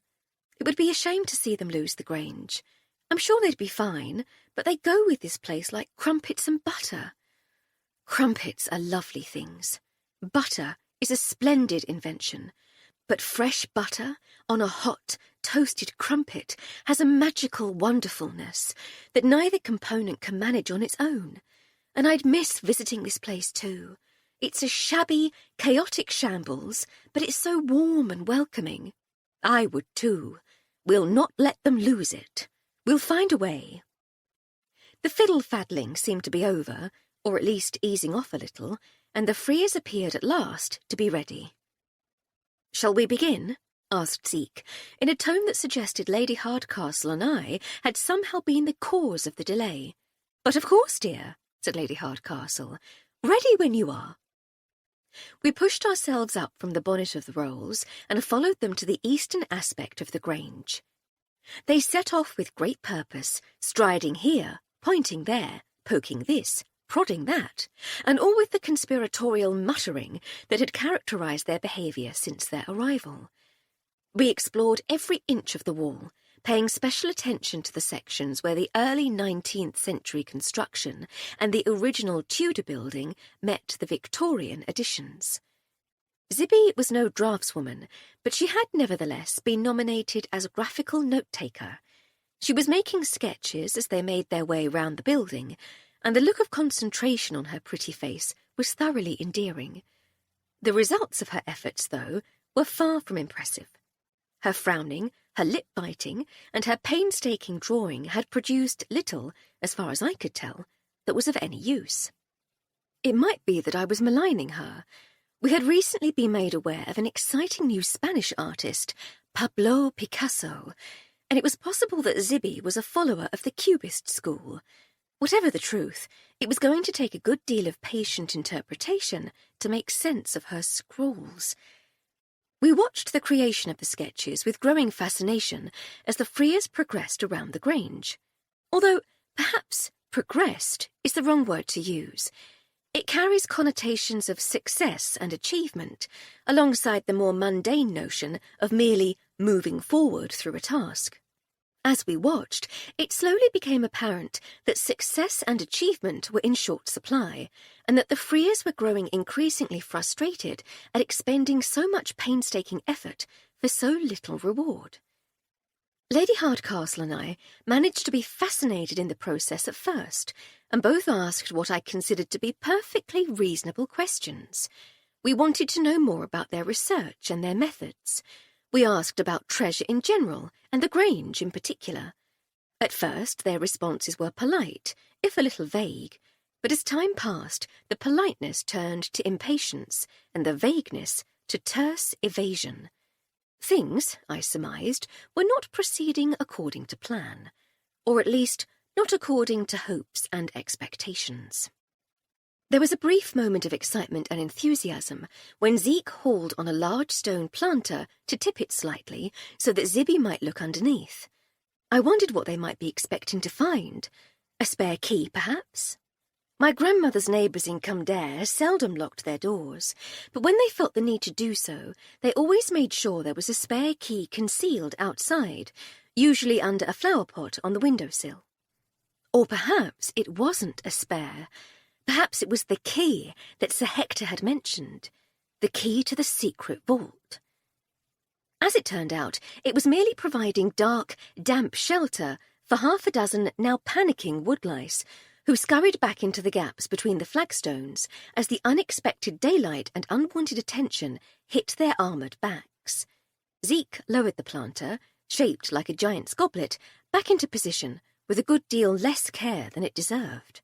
It would be a shame to see them lose the Grange. I'm sure they'd be fine, but they go with this place like crumpets and butter. Crumpets are lovely things. Butter is a splendid invention, but fresh butter on a hot, toasted crumpet has a magical wonderfulness that neither component can manage on its own. And I'd miss visiting this place too. It's a shabby, chaotic shambles, but it's so warm and welcoming. I would too. We'll not let them lose it. We'll find a way." The fiddle-faddling seemed to be over, or at least easing off a little, and the Freers appeared at last to be ready. "Shall we begin?" asked Zeke, in a tone that suggested Lady Hardcastle and I had somehow been the cause of the delay. "But of course, dear," said Lady Hardcastle. "Ready when you are." We pushed ourselves up from the bonnet of the rolls and followed them to the eastern aspect of the Grange. They set off with great purpose, striding here, pointing there, poking this, prodding that, and all with the conspiratorial muttering that had characterized their behaviour since their arrival. We explored every inch of the wall, paying special attention to the sections where the early 19th century construction and the original Tudor building met the Victorian additions. Zibby was no draftswoman, but she had nevertheless been nominated as a graphical note-taker. She was making sketches as they made their way round the building, and the look of concentration on her pretty face was thoroughly endearing. The results of her efforts, though, were far from impressive. Her frowning, her lip-biting, and her painstaking drawing had produced little, as far as I could tell, that was of any use. It might be that I was maligning her. We had recently been made aware of an exciting new Spanish artist, Pablo Picasso, and it was possible that Zibby was a follower of the Cubist school. Whatever the truth, it was going to take a good deal of patient interpretation to make sense of her scrawls. We watched the creation of the sketches with growing fascination as the friars progressed around the Grange. Although, perhaps, progressed is the wrong word to use. It carries connotations of success and achievement, alongside the more mundane notion of merely moving forward through a task. As we watched, it slowly became apparent that success and achievement were in short supply, and that the friars were growing increasingly frustrated at expending so much painstaking effort for so little reward. Lady Hardcastle and I managed to be fascinated in the process at first, and both asked what I considered to be perfectly reasonable questions. We wanted to know more about their research and their methods. We asked about treasure in general, and the Grange in particular. At first, their responses were polite, if a little vague, but as time passed, the politeness turned to impatience, and the vagueness to terse evasion. Things, I surmised, were not proceeding according to plan, or at least not according to hopes and expectations. There was a brief moment of excitement and enthusiasm when Zeke hauled on a large stone planter to tip it slightly so that Zibby might look underneath. I wondered what they might be expecting to find. A spare key, perhaps? My grandmother's neighbours in Cumdare seldom locked their doors, but when they felt the need to do so, they always made sure there was a spare key concealed outside, usually under a flower pot on the windowsill. Or perhaps it wasn't a spare. Perhaps it was the key that Sir Hector had mentioned, the key to the secret vault. As it turned out, it was merely providing dark, damp shelter for half a dozen now panicking woodlice, who scurried back into the gaps between the flagstones as the unexpected daylight and unwanted attention hit their armoured backs. Zeke lowered the planter, shaped like a giant's goblet, back into position with a good deal less care than it deserved.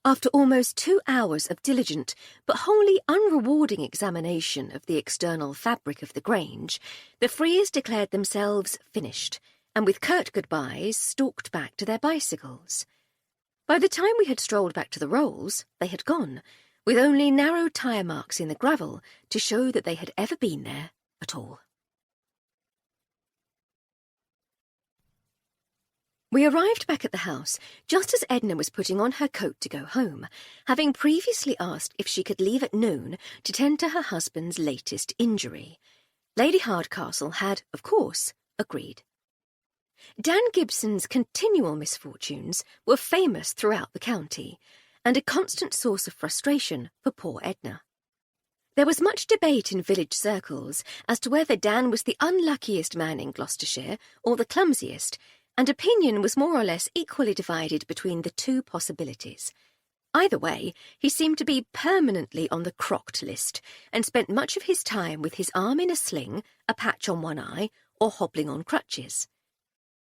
After almost 2 hours of diligent but wholly unrewarding examination of the external fabric of the Grange, the friars declared themselves finished, and with curt goodbyes stalked back to their bicycles. By the time we had strolled back to the rolls, they had gone, with only narrow tyre marks in the gravel to show that they had ever been there at all. We arrived back at the house just as Edna was putting on her coat to go home, having previously asked if she could leave at noon to tend to her husband's latest injury. Lady Hardcastle had, of course, agreed. Dan Gibson's continual misfortunes were famous throughout the county, and a constant source of frustration for poor Edna. There was much debate in village circles as to whether Dan was the unluckiest man in Gloucestershire or the clumsiest, and opinion was more or less equally divided between the two possibilities. Either way, he seemed to be permanently on the crocked list, and spent much of his time with his arm in a sling, a patch on one eye, or hobbling on crutches.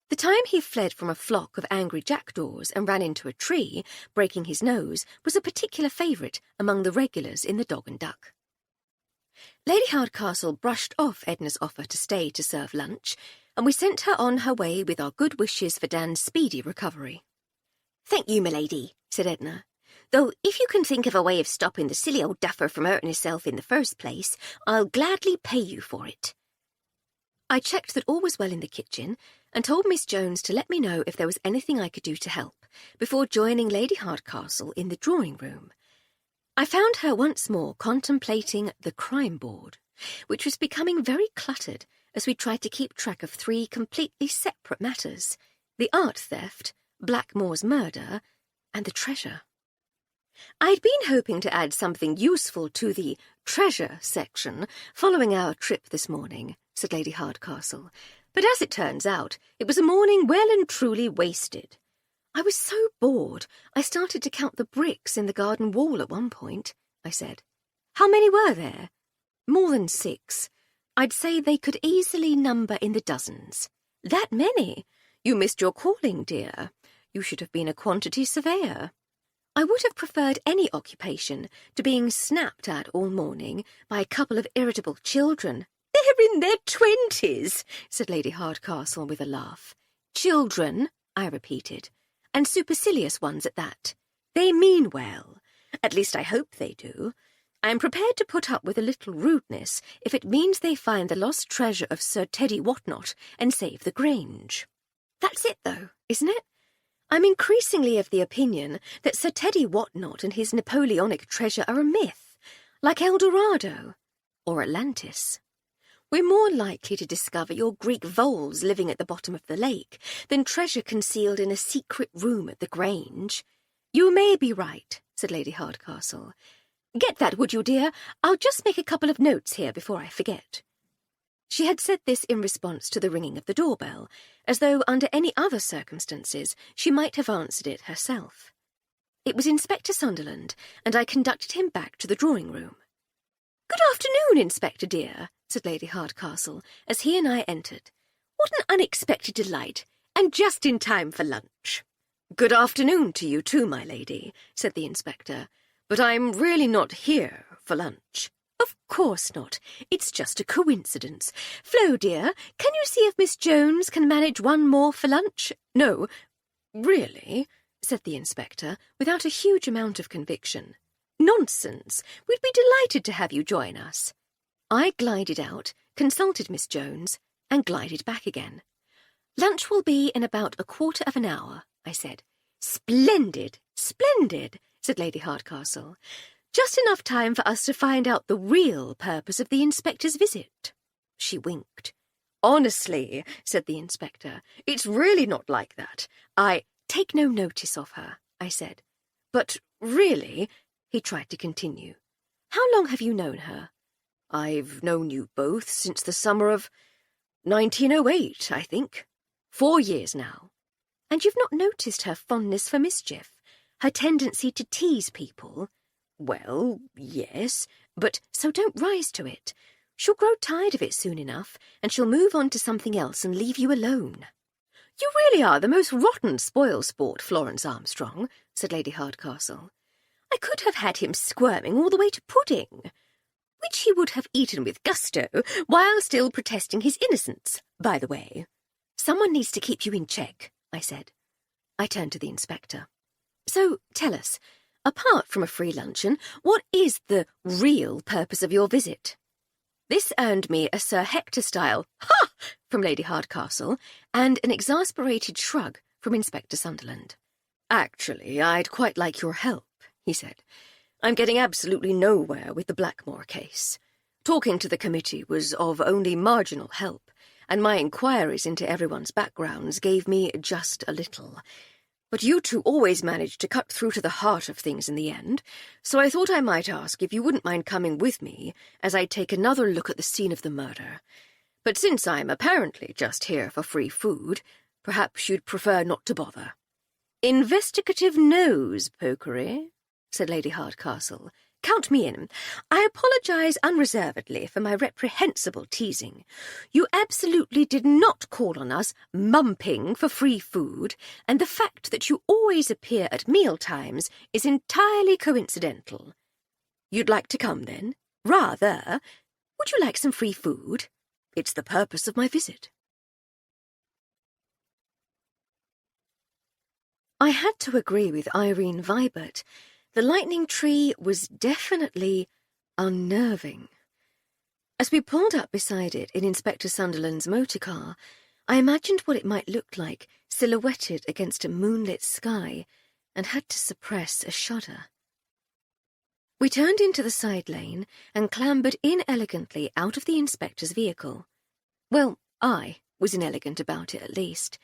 The time he fled from a flock of angry jackdaws and ran into a tree, breaking his nose, was a particular favourite among the regulars in the Dog and Duck. Lady Hardcastle brushed off Edna's offer to stay to serve lunch, and we sent her on her way with our good wishes for Dan's speedy recovery. "Thank you, milady," said Edna. "Though if you can think of a way of stopping the silly old duffer from hurting himself in the first place, I'll gladly pay you for it." I checked that all was well in the kitchen and told Miss Jones to let me know if there was anything I could do to help before joining Lady Hardcastle in the drawing-room. I found her once more contemplating the crime board, which was becoming very cluttered as we tried to keep track of 3 completely separate matters: the art theft, Blackmore's murder, and the treasure. I'd been hoping to add something useful to the treasure section following our trip this morning, said Lady Hardcastle, but as it turns out, it was a morning well and truly wasted. I was so bored, I started to count the bricks in the garden wall at one point, I said. How many were there? More than 6. I'd say they could easily number in the dozens. That many? You missed your calling, dear. You should have been a quantity surveyor. I would have preferred any occupation to being snapped at all morning by a couple of irritable children. They're in their 20s, said Lady Hardcastle with a laugh. Children, I repeated, and supercilious ones at that. They mean well. At least I hope they do. I am prepared to put up with a little rudeness if it means they find the lost treasure of Sir Teddy Whatnot and save the Grange. That's it, though, isn't it? I'm increasingly of the opinion that Sir Teddy Whatnot and his Napoleonic treasure are a myth, like El Dorado or Atlantis. We're more likely to discover your Greek voles living at the bottom of the lake than treasure concealed in a secret room at the Grange. You may be right, said Lady Hardcastle. Get that, would you, dear? I'll just make a couple of notes here before I forget. She had said this in response to the ringing of the doorbell, as though under any other circumstances she might have answered it herself. It was Inspector Sunderland, and I conducted him back to the drawing-room. Good afternoon, Inspector dear, said Lady Hardcastle, as he and I entered. What an unexpected delight, and just in time for lunch. Good afternoon to you too, my lady, said the Inspector, but I'm really not here for lunch. Of course not. It's just a coincidence. Flo, dear, can you see if Miss Jones can manage one more for lunch? No, really, said the Inspector, without a huge amount of conviction. Nonsense. We'd be delighted to have you join us. I glided out, consulted Miss Jones, and glided back again. Lunch will be in about a quarter of an hour, I said. Splendid, splendid, said Lady Hardcastle. Just enough time for us to find out the real purpose of the Inspector's visit. She winked. Honestly, said the Inspector, it's really not like that. I take no notice of her, I said. But really, he tried to continue. How long have you known her? I've known you both since the summer of 1908, I think. 4 years now. And you've not noticed her fondness for mischief, her tendency to tease people? Well, yes, but so don't rise to it. She'll grow tired of it soon enough, and she'll move on to something else and leave you alone. You really are the most rotten spoil-sport, Florence Armstrong, said Lady Hardcastle. I could have had him squirming all the way to pudding, which he would have eaten with gusto, while still protesting his innocence, by the way. Someone needs to keep you in check, I said. I turned to the Inspector. So, tell us, apart from a free luncheon, what is the real purpose of your visit? This earned me a Sir Hector-style "Ha!" from Lady Hardcastle and an exasperated shrug from Inspector Sunderland. Actually, I'd quite like your help, he said. I'm getting absolutely nowhere with the Blackmore case. Talking to the committee was of only marginal help, and my inquiries into everyone's backgrounds gave me just a little. But you two always managed to cut through to the heart of things in the end, so I thought I might ask if you wouldn't mind coming with me as I take another look at the scene of the murder. But since I'm apparently just here for free food, perhaps you'd prefer not to bother. Investigative nose-pokery, said Lady Hardcastle. Count me in. I apologise unreservedly for my reprehensible teasing. You absolutely did not call on us mumping for free food, and the fact that you always appear at meal times is entirely coincidental. You'd like to come, then? Rather. Would you like some free food? It's the purpose of my visit. I had to agree with Irene Vibert. The lightning tree was definitely unnerving. As we pulled up beside it in Inspector Sunderland's motor car, I imagined what it might look like silhouetted against a moonlit sky and had to suppress a shudder. We turned into the side lane and clambered inelegantly out of the inspector's vehicle. Well, I was inelegant about it, at least.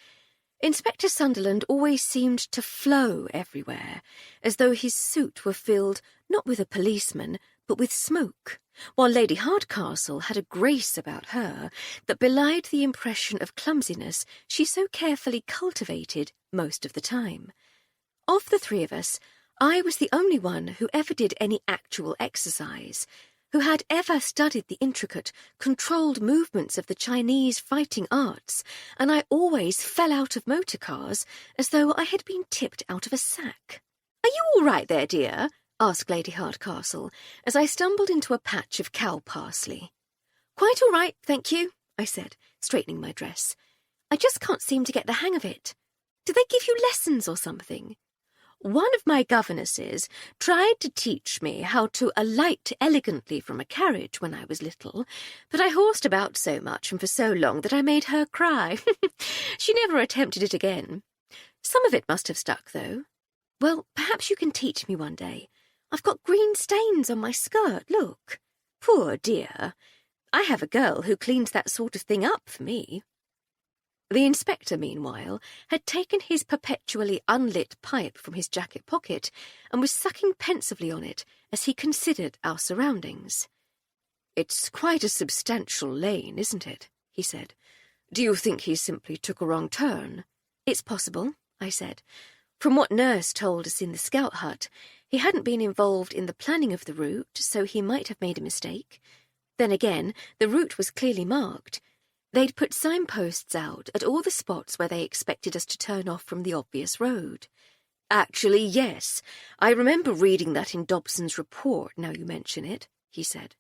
Inspector Sunderland always seemed to flow everywhere, as though his suit were filled not with a policeman, but with smoke, while Lady Hardcastle had a grace about her that belied the impression of clumsiness she so carefully cultivated most of the time. Of the three of us, I was the only one who ever did any actual exercise, who had ever studied the intricate, controlled movements of the Chinese fighting arts, and I always fell out of motor cars as though I had been tipped out of a sack. "Are you all right there, dear?" asked Lady Hardcastle, as I stumbled into a patch of cow parsley. "Quite all right, thank you," I said, straightening my dress. "I just can't seem to get the hang of it. Do they give you lessons or something? One of my governesses tried to teach me how to alight elegantly from a carriage when I was little, but I horsed about so much and for so long that I made her cry. She never attempted it again. Some of it must have stuck, though. Well, perhaps you can teach me one day. I've got green stains on my skirt, look. Poor dear. I have a girl who cleans that sort of thing up for me." The inspector, meanwhile, had taken his perpetually unlit pipe from his jacket pocket and was sucking pensively on it as he considered our surroundings. "It's quite a substantial lane, isn't it?" he said. "Do you think he simply took a wrong turn?" "It's possible," I said. "From what Nurse told us in the scout hut, he hadn't been involved in the planning of the route, so he might have made a mistake. Then again, the route was clearly marked. They'd put signposts out at all the spots where they expected us to turn off from the obvious road." "Actually, yes. I remember reading that in Dobson's report, now you mention it," he said.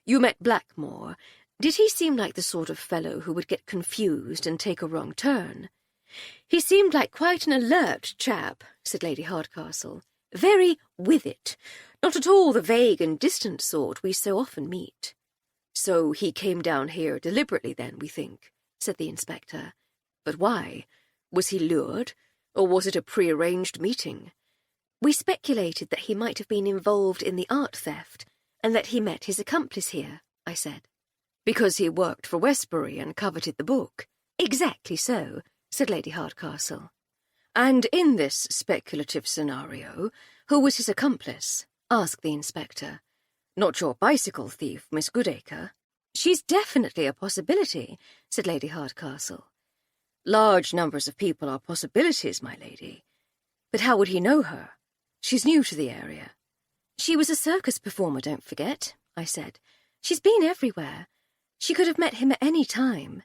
"You met Blackmore. Did he seem like the sort of fellow who would get confused and take a wrong turn?" "He seemed like quite an alert chap," said Lady Hardcastle. "Very with it. Not at all the vague and distant sort we so often meet." "So he came down here deliberately, then, we think," said the inspector. "But why? Was he lured, or was it a prearranged meeting?" "We speculated that he might have been involved in the art theft, and that he met his accomplice here," I said. "Because he worked for Westbury and coveted the book?" "Exactly so," said Lady Hardcastle. "And in this speculative scenario, who was his accomplice?" asked the inspector. "Not your bicycle thief, Miss Goodacre?" "She's definitely a possibility," said Lady Hardcastle. "Large numbers of people are possibilities, my lady. But how would he know her? She's new to the area." "She was a circus performer, don't forget," I said. "She's been everywhere. She could have met him at any time."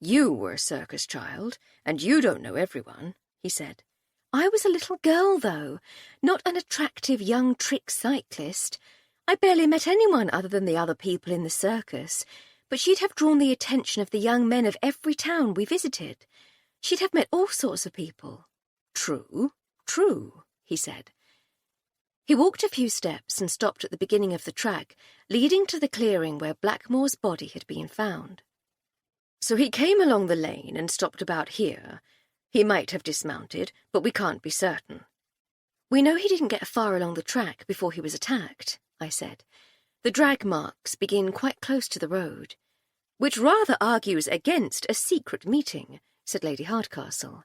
"You were a circus child, and you don't know everyone," he said. "I was a little girl, though, not an attractive young trick cyclist. I barely met anyone other than the other people in the circus, but she'd have drawn the attention of the young men of every town we visited. She'd have met all sorts of people." "True, true," he said. He walked a few steps and stopped at the beginning of the track, leading to the clearing where Blackmore's body had been found. "So he came along the lane and stopped about here. He might have dismounted, but we can't be certain." "We know he didn't get far along the track before he was attacked," I said. "The drag marks begin quite close to the road." "Which rather argues against a secret meeting," said Lady Hardcastle.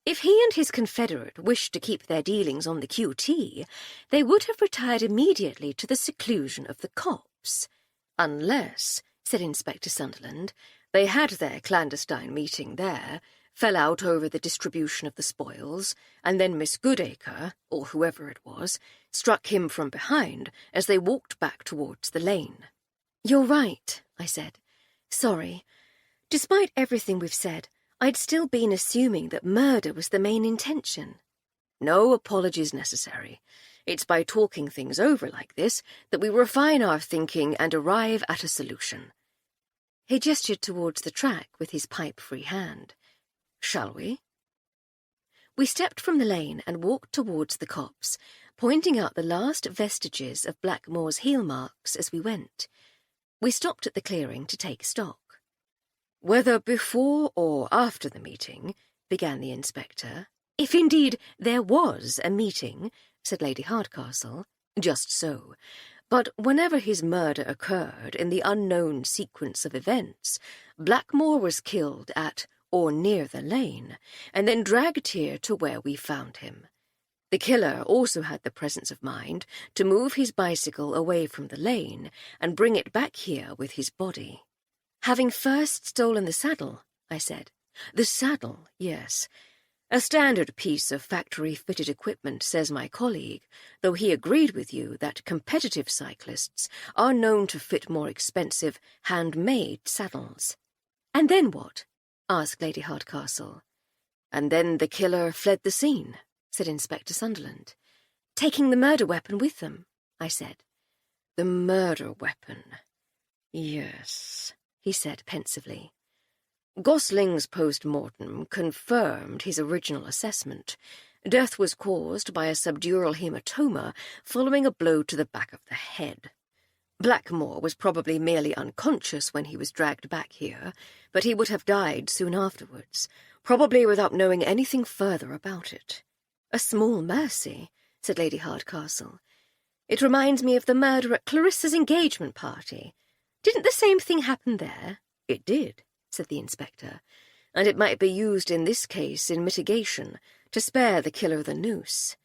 "If he and his confederate wished to keep their dealings on the QT, they would have retired immediately to the seclusion of the copse. Unless," said Inspector Sunderland, "they had their clandestine meeting there, fell out over the distribution of the spoils, and then Miss Goodacre, or whoever it was, struck him from behind as they walked back towards the lane." "You're right," I said. "Sorry. Despite everything we've said, I'd still been assuming that murder was the main intention." "No apologies necessary. It's by talking things over like this that we refine our thinking and arrive at a solution." He gestured towards the track with his pipe-free hand. "Shall we?" We stepped from the lane and walked towards the copse, pointing out the last vestiges of Blackmore's heel marks as we went. We stopped at the clearing to take stock. "Whether before or after the meeting," began the inspector. "If indeed there was a meeting," said Lady Hardcastle. "Just so. But whenever his murder occurred in the unknown sequence of events, Blackmore was killed at or near the lane, and then dragged here to where we found him. The killer also had the presence of mind to move his bicycle away from the lane and bring it back here with his body." "Having first stolen the saddle," I said. "The saddle, yes. A standard piece of factory-fitted equipment, says my colleague, though he agreed with you that competitive cyclists are known to fit more expensive, handmade saddles." "And then what?" asked Lady Hardcastle. "And then the killer fled the scene," said Inspector Sunderland. "Taking the murder weapon with them," I said. "The murder weapon. Yes," he said pensively. "Gosling's post-mortem confirmed his original assessment. Death was caused by a subdural hematoma following a blow to the back of the head. Blackmore was probably merely unconscious when he was dragged back here, but he would have died soon afterwards, probably without knowing anything further about it." "A small mercy," said Lady Hardcastle. "It reminds me of the murder at Clarissa's engagement party. Didn't the same thing happen there?" "It did," said the inspector, "and it might be used in this case in mitigation, to spare the killer the noose.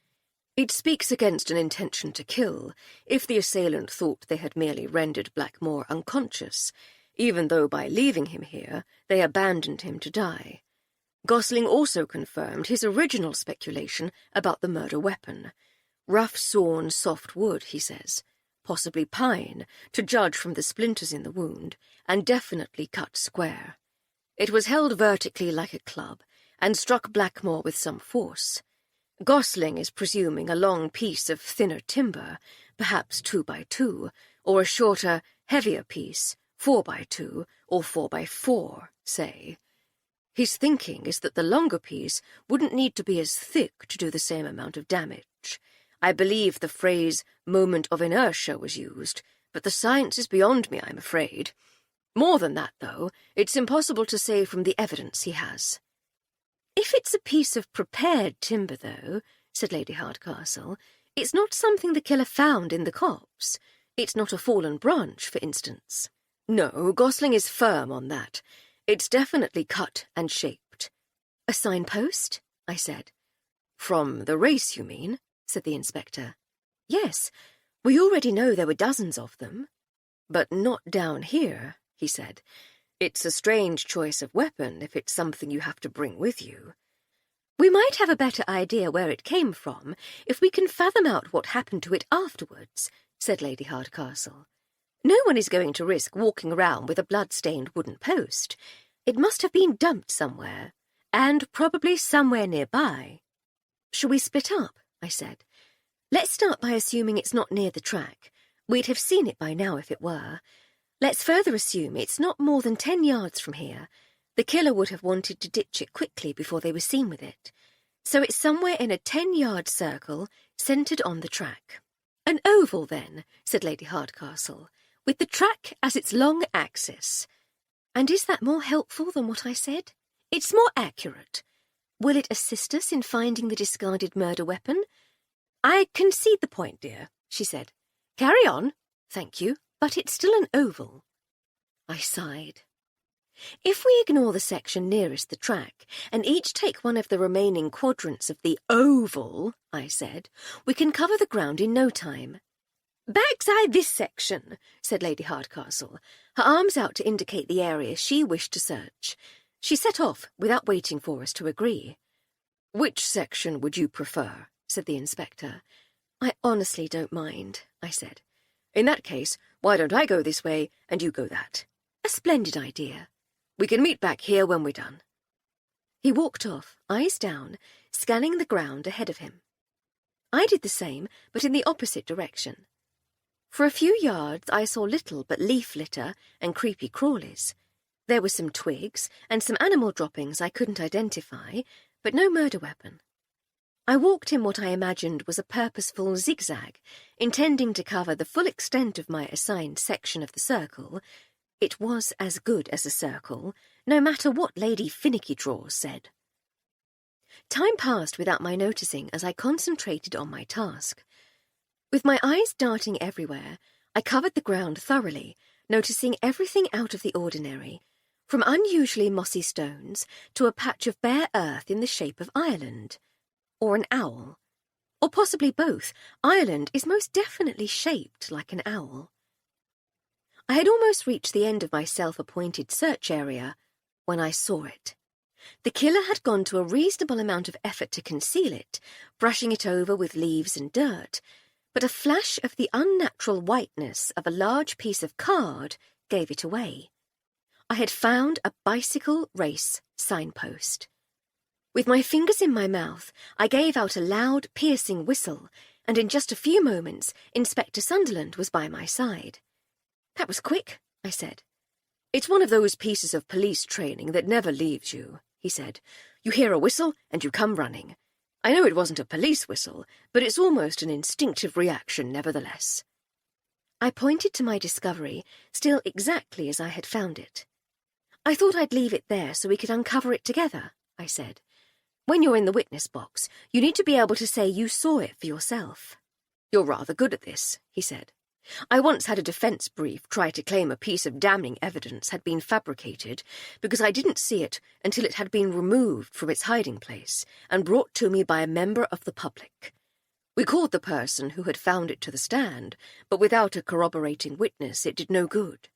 It speaks against an intention to kill, if the assailant thought they had merely rendered Blackmore unconscious, even though by leaving him here they abandoned him to die. Gosling also confirmed his original speculation about the murder weapon. Rough-sawn soft wood, he says, possibly pine, to judge from the splinters in the wound, and definitely cut square. It was held vertically like a club, and struck Blackmore with some force. Gosling is presuming a long piece of thinner timber, perhaps 2x2, or a shorter, heavier piece, 4x2 or 4x4, say. His thinking is that the longer piece wouldn't need to be as thick to do the same amount of damage. I believe the phrase moment of inertia was used, but the science is beyond me, I'm afraid. More than that, though, it's impossible to say from the evidence he has." "If it's a piece of prepared timber, though," said Lady Hardcastle, "it's not something the killer found in the copse. It's not a fallen branch, for instance." "No, Gosling is firm on that. It's definitely cut and shaped." "A signpost?" I said. "From the race, you mean?" said the inspector. "Yes, we already know there were dozens of them." "But not down here," he said. "It's a strange choice of weapon if it's something you have to bring with you." "We might have a better idea where it came from if we can fathom out what happened to it afterwards," said Lady Hardcastle. "No one is going to risk walking around with a blood-stained wooden post. It must have been dumped somewhere, and probably somewhere nearby." "Shall we split up?" I said. "Let's start by assuming it's not near the track. We'd have seen it by now if it were. Let's further assume it's not more than 10 yards from here. The killer would have wanted to ditch it quickly before they were seen with it. So it's somewhere in a 10-yard circle, centred on the track." "An oval, then," said Lady Hardcastle, "with the track as its long axis." "And is that more helpful than what I said?" "It's more accurate." "Will it assist us in finding the discarded murder weapon?" "I concede the point, dear," she said. "Carry on." "Thank you. But it's still an oval." I sighed. "If we ignore the section nearest the track, and each take one of the remaining quadrants of the oval," I said, "we can cover the ground in no time." "Backside this section," said Lady Hardcastle, her arms out to indicate the area she wished to search. She set off without waiting for us to agree. "Which section would you prefer?" said the inspector. "I honestly don't mind," I said. "In that case, why don't I go this way and you go that?" "A splendid idea." "We can meet back here when we're done." He walked off, eyes down, scanning the ground ahead of him. I did the same, but in the opposite direction. For a few yards I saw little but leaf litter and creepy crawlies. There were some twigs and some animal droppings I couldn't identify, but no murder weapon. I walked in what I imagined was a purposeful zigzag, intending to cover the full extent of my assigned section of the circle. It was as good as a circle, no matter what Lady Finicky-Draws said. Time passed without my noticing as I concentrated on my task. With my eyes darting everywhere, I covered the ground thoroughly, noticing everything out of the ordinary, from unusually mossy stones to a patch of bare earth in the shape of Ireland. Or an owl. Or possibly both. Ireland is most definitely shaped like an owl. I had almost reached the end of my self-appointed search area when I saw it. The killer had gone to a reasonable amount of effort to conceal it, brushing it over with leaves and dirt, but a flash of the unnatural whiteness of a large piece of card gave it away. I had found a bicycle race signpost. With my fingers in my mouth, I gave out a loud, piercing whistle, and in just a few moments, Inspector Sunderland was by my side. "That was quick," I said. "It's one of those pieces of police training that never leaves you," he said. "You hear a whistle, and you come running. I know it wasn't a police whistle, but it's almost an instinctive reaction nevertheless." I pointed to my discovery, still exactly as I had found it. "I thought I'd leave it there so we could uncover it together," I said. "When you're in the witness box, you need to be able to say you saw it for yourself." "You're rather good at this," he said. "I once had a defence brief try to claim a piece of damning evidence had been fabricated because I didn't see it until it had been removed from its hiding place and brought to me by a member of the public. We called the person who had found it to the stand, but without a corroborating witness it did no good."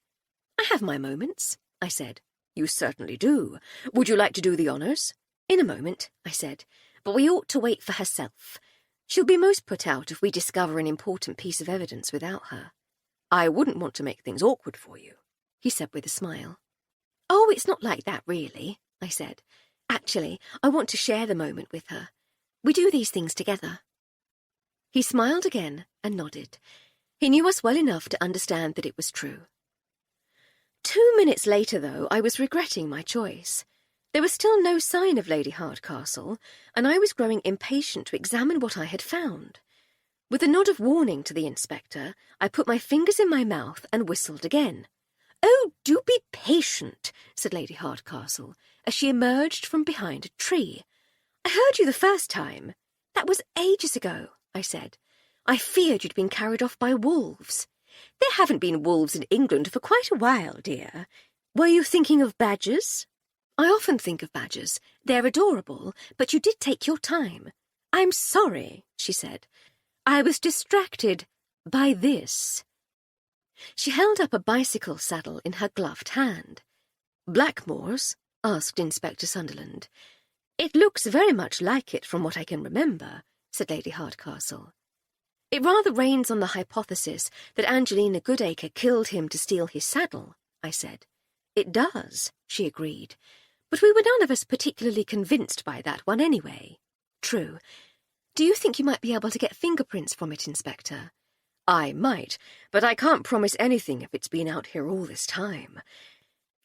"I have my moments," I said. "You certainly do. Would you like to do the honours?" "In a moment," I said, "but we ought to wait for herself. She'll be most put out if we discover an important piece of evidence without her." "I wouldn't want to make things awkward for you," he said with a smile. "Oh, it's not like that, really," I said. "Actually, I want to share the moment with her. We do these things together." He smiled again and nodded. He knew us well enough to understand that it was true. 2 minutes later, though, I was regretting my choice. There was still no sign of Lady Hardcastle, and I was growing impatient to examine what I had found. With a nod of warning to the inspector, I put my fingers in my mouth and whistled again. "Oh, do be patient," said Lady Hardcastle, as she emerged from behind a tree. "I heard you the first time." "That was ages ago," I said. "I feared you'd been carried off by wolves." "There haven't been wolves in England for quite a while, dear. Were you thinking of badgers?" "I often think of badgers. They're adorable, but you did take your time." "I'm sorry," she said. "I was distracted by this." She held up a bicycle saddle in her gloved hand. "Blackmore's?" asked Inspector Sunderland. "It looks very much like it from what I can remember," said Lady Hardcastle. "It rather rains on the hypothesis that Angelina Goodacre killed him to steal his saddle," I said. "It does," she agreed. "But we were none of us particularly convinced by that one anyway." "True. Do you think you might be able to get fingerprints from it, Inspector?" "I might, but I can't promise anything if it's been out here all this time.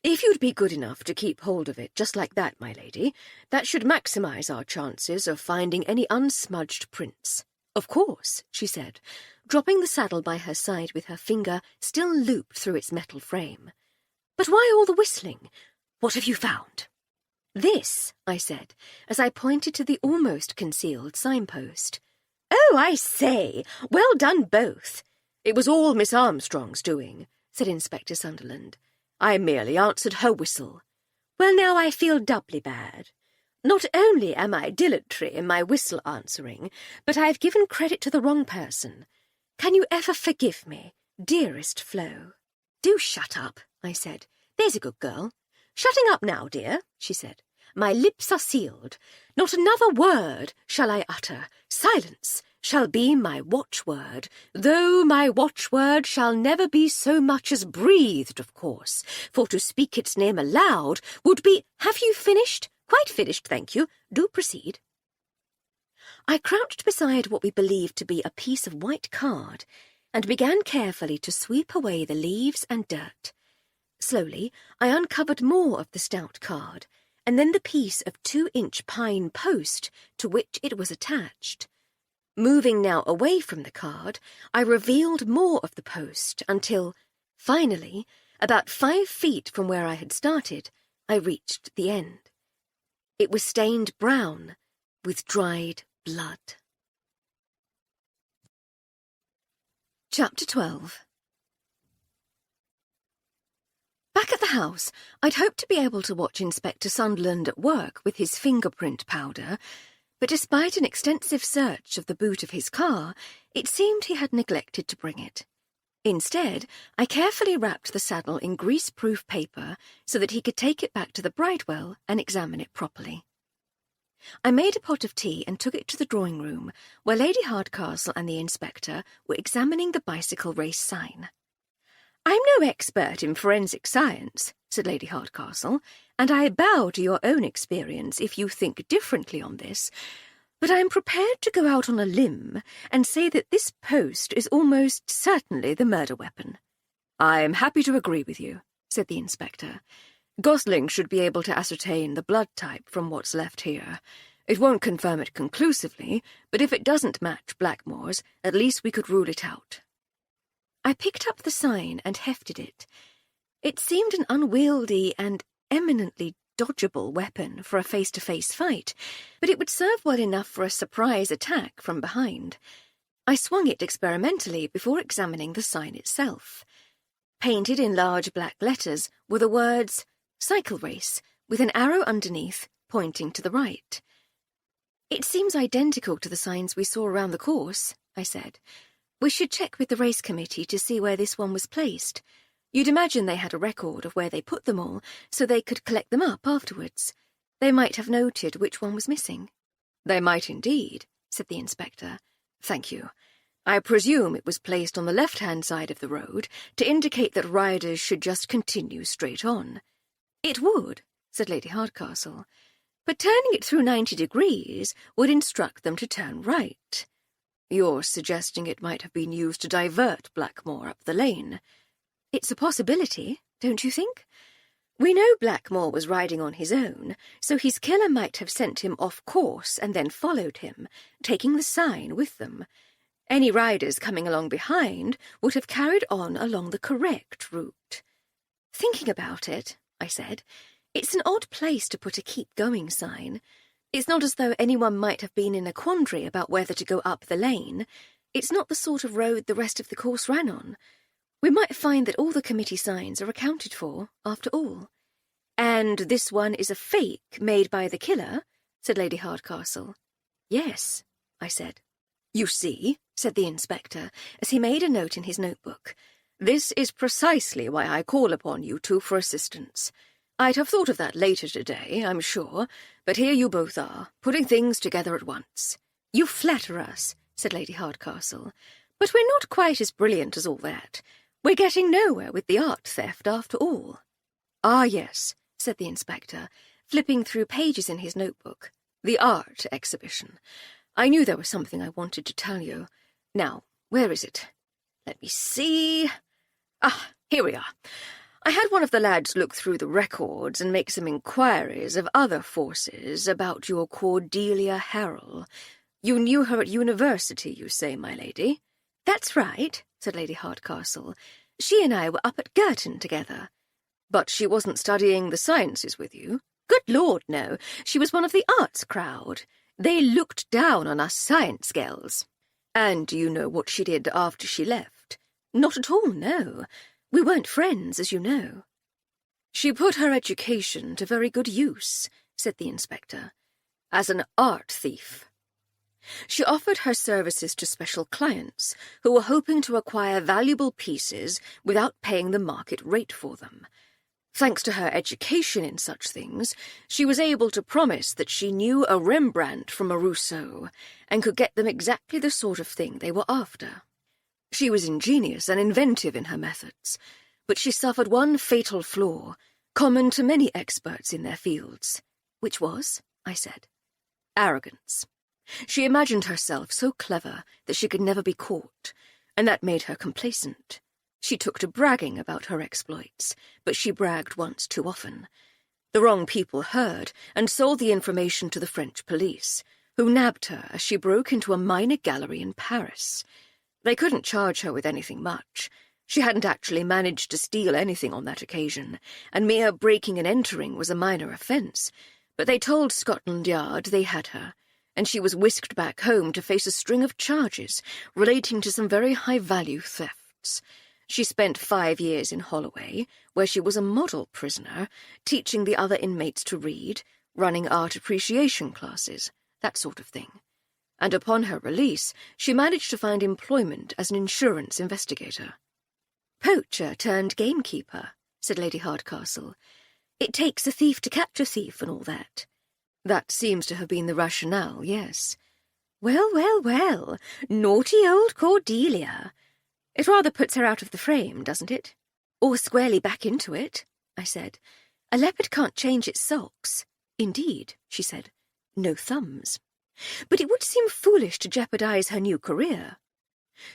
If you'd be good enough to keep hold of it just like that, my lady, that should maximise our chances of finding any unsmudged prints." "Of course," she said, dropping the saddle by her side with her finger still looped through its metal frame. "But why all the whistling? What have you found?" "This," I said, as I pointed to the almost concealed signpost. "Oh, I say! Well done, both." "It was all Miss Armstrong's doing," said Inspector Sunderland. "I merely answered her whistle." "Well, now I feel doubly bad. Not only am I dilatory in my whistle answering, but I've given credit to the wrong person. Can you ever forgive me, dearest Flo?" "Do shut up," I said. "There's a good girl." "Shutting up now, dear," she said. "My lips are sealed. Not another word shall I utter. Silence shall be my watchword, though my watchword shall never be so much as breathed, of course, for to speak its name aloud would be—" "Have you finished?" "Quite finished, thank you. Do proceed." I crouched beside what we believed to be a piece of white card and began carefully to sweep away the leaves and dirt. Slowly, I uncovered more of the stout card, and then the piece of 2-inch pine post to which it was attached. Moving now away from the card, I revealed more of the post until, finally, about 5 feet from where I had started, I reached the end. It was stained brown with dried blood. Chapter 12. Back at the house, I'd hoped to be able to watch Inspector Sunderland at work with his fingerprint powder, but despite an extensive search of the boot of his car, it seemed he had neglected to bring it. Instead, I carefully wrapped the saddle in grease-proof paper so that he could take it back to the Bridewell and examine it properly. I made a pot of tea and took it to the drawing-room, where Lady Hardcastle and the inspector were examining the bicycle race sign. "I'm no expert in forensic science," said Lady Hardcastle, "and I bow to your own experience if you think differently on this, but I am prepared to go out on a limb and say that this post is almost certainly the murder weapon." "I am happy to agree with you," said the inspector. "Gosling should be able to ascertain the blood type from what's left here. It won't confirm it conclusively, but if it doesn't match Blackmore's, at least we could rule it out." I picked up the sign and hefted it. It seemed an unwieldy and eminently dodgeable weapon for a face-to-face fight, but it would serve well enough for a surprise attack from behind. I swung it experimentally before examining the sign itself. Painted in large black letters were the words, "Cycle Race," with an arrow underneath, pointing to the right. "It seems identical to the signs we saw around the course," I said. "We should check with the race committee to see where this one was placed. You'd imagine they had a record of where they put them all, so they could collect them up afterwards. They might have noted which one was missing." "They might indeed," said the inspector. "Thank you. I presume it was placed on the left-hand side of the road to indicate that riders should just continue straight on." "It would," said Lady Hardcastle, "but turning it through 90 degrees would instruct them to turn right." "You're suggesting it might have been used to divert Blackmore up the lane?" "It's a possibility, don't you think? We know Blackmore was riding on his own, so his killer might have sent him off course and then followed him, taking the sign with them. Any riders coming along behind would have carried on along the correct route." "Thinking about it," I said, "it's an odd place to put a keep-going sign. It's not as though anyone might have been in a quandary about whether to go up the lane. It's not the sort of road the rest of the course ran on. We might find that all the committee signs are accounted for, after all." "And this one is a fake made by the killer?" said Lady Hardcastle. "Yes," I said. "You see," said the inspector, as he made a note in his notebook, "this is precisely why I call upon you two for assistance. I'd have thought of that later today, I'm sure, but here you both are, putting things together at once." "You flatter us," said Lady Hardcastle, "but we're not quite as brilliant as all that. We're getting nowhere with the art theft, after all." "Ah, yes," said the inspector, flipping through pages in his notebook. "The art exhibition. I knew there was something I wanted to tell you. Now, where is it? Let me see. Ah, here we are. I had one of the lads look through the records and make some inquiries of other forces about your Cordelia Harrell. You knew her at university, you say, my lady?" "That's right," said Lady Hardcastle. "She and I were up at Girton together." "But she wasn't studying the sciences with you?" "Good Lord, no. She was one of the arts crowd. They looked down on us science girls." "And do you know what she did after she left?" "Not at all, no. We weren't friends, as you know." "She put her education to very good use," said the inspector. "As an art thief. She offered her services to special clients who were hoping to acquire valuable pieces without paying the market rate for them. Thanks to her education in such things, she was able to promise that she knew a Rembrandt from a Rousseau and could get them exactly the sort of thing they were after. She was ingenious and inventive in her methods, but she suffered one fatal flaw, common to many experts in their fields." "Which was?" I said. "Arrogance. She imagined herself so clever that she could never be caught, and that made her complacent. She took to bragging about her exploits, but she bragged once too often. The wrong people heard and sold the information to the French police, who nabbed her as she broke into a minor gallery in Paris. They couldn't charge her with anything much. She hadn't actually managed to steal anything on that occasion, and mere breaking and entering was a minor offence. But they told Scotland Yard they had her, and she was whisked back home to face a string of charges relating to some very high-value thefts. She spent 5 years in Holloway, where she was a model prisoner, teaching the other inmates to read, running art appreciation classes, that sort of thing. And upon her release, she managed to find employment as an insurance investigator. "Poacher turned gamekeeper," said Lady Hardcastle. "It takes a thief to catch a thief and all that." That seems to have been the rationale, yes. Well, well, well, naughty old Cordelia. It rather puts her out of the frame, doesn't it? Or squarely back into it, I said. A leopard can't change its socks. Indeed, she said, no thumbs. But it would seem foolish to jeopardize her new career.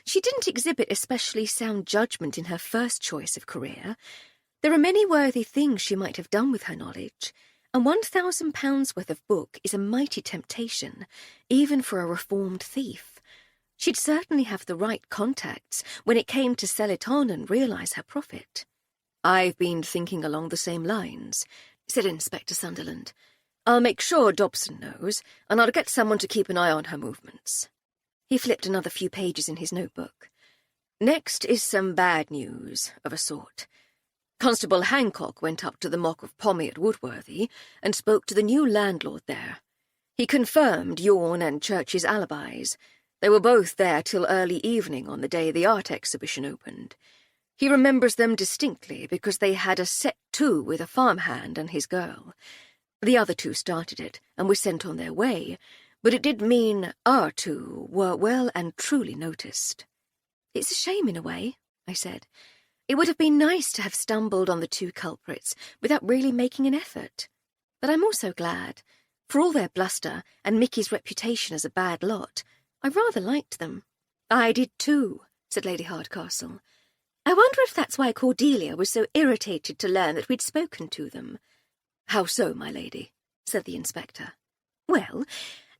She didn't exhibit especially sound judgment in her first choice of career. There are many worthy things she might have done with her knowledge, and £1,000 worth of book is a mighty temptation, even for a reformed thief. She'd certainly have the right contacts when it came to sell it on and realise her profit. "I've been thinking along the same lines," said Inspector Sunderland. "I'll make sure Dobson knows, and I'll get someone to keep an eye on her movements." He flipped another few pages in his notebook. "Next is some bad news, of a sort. Constable Hancock went up to the Mock of Pommy at Woodworthy and spoke to the new landlord there. He confirmed Yorn and Church's alibis. They were both there till early evening on the day the art exhibition opened. He remembers them distinctly because they had a set-to with a farmhand and his girl. The other two started it and were sent on their way, but it did mean our two were well and truly noticed." "It's a shame in a way," I said. "It would have been nice to have stumbled on the two culprits without really making an effort. But I'm also glad. For all their bluster and Mickey's reputation as a bad lot, I rather liked them." "I did too," said Lady Hardcastle. "I wonder if that's why Cordelia was so irritated to learn that we'd spoken to them." "How so, my lady?" said the inspector. "Well,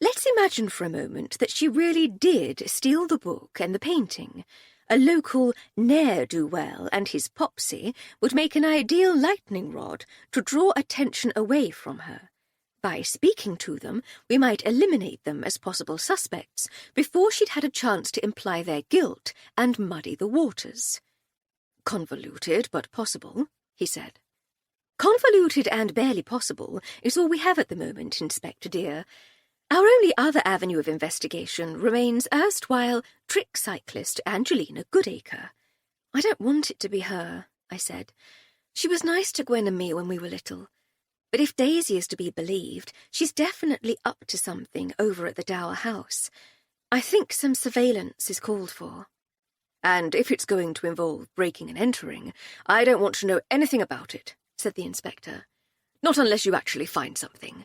let's imagine for a moment that she really did steal the book and the painting. A local ne'er-do-well and his popsy would make an ideal lightning rod to draw attention away from her. By speaking to them, we might eliminate them as possible suspects before she'd had a chance to imply their guilt and muddy the waters." "Convoluted, but possible," he said. "Convoluted and barely possible is all we have at the moment, Inspector dear. Our only other avenue of investigation remains erstwhile trick cyclist Angelina Goodacre." "I don't want it to be her," I said. "She was nice to Gwen and me when we were little. But if Daisy is to be believed, she's definitely up to something over at the Dower House. I think some surveillance is called for." "And if it's going to involve breaking and entering, I don't want to know anything about it," said the inspector. "Not unless you actually find something.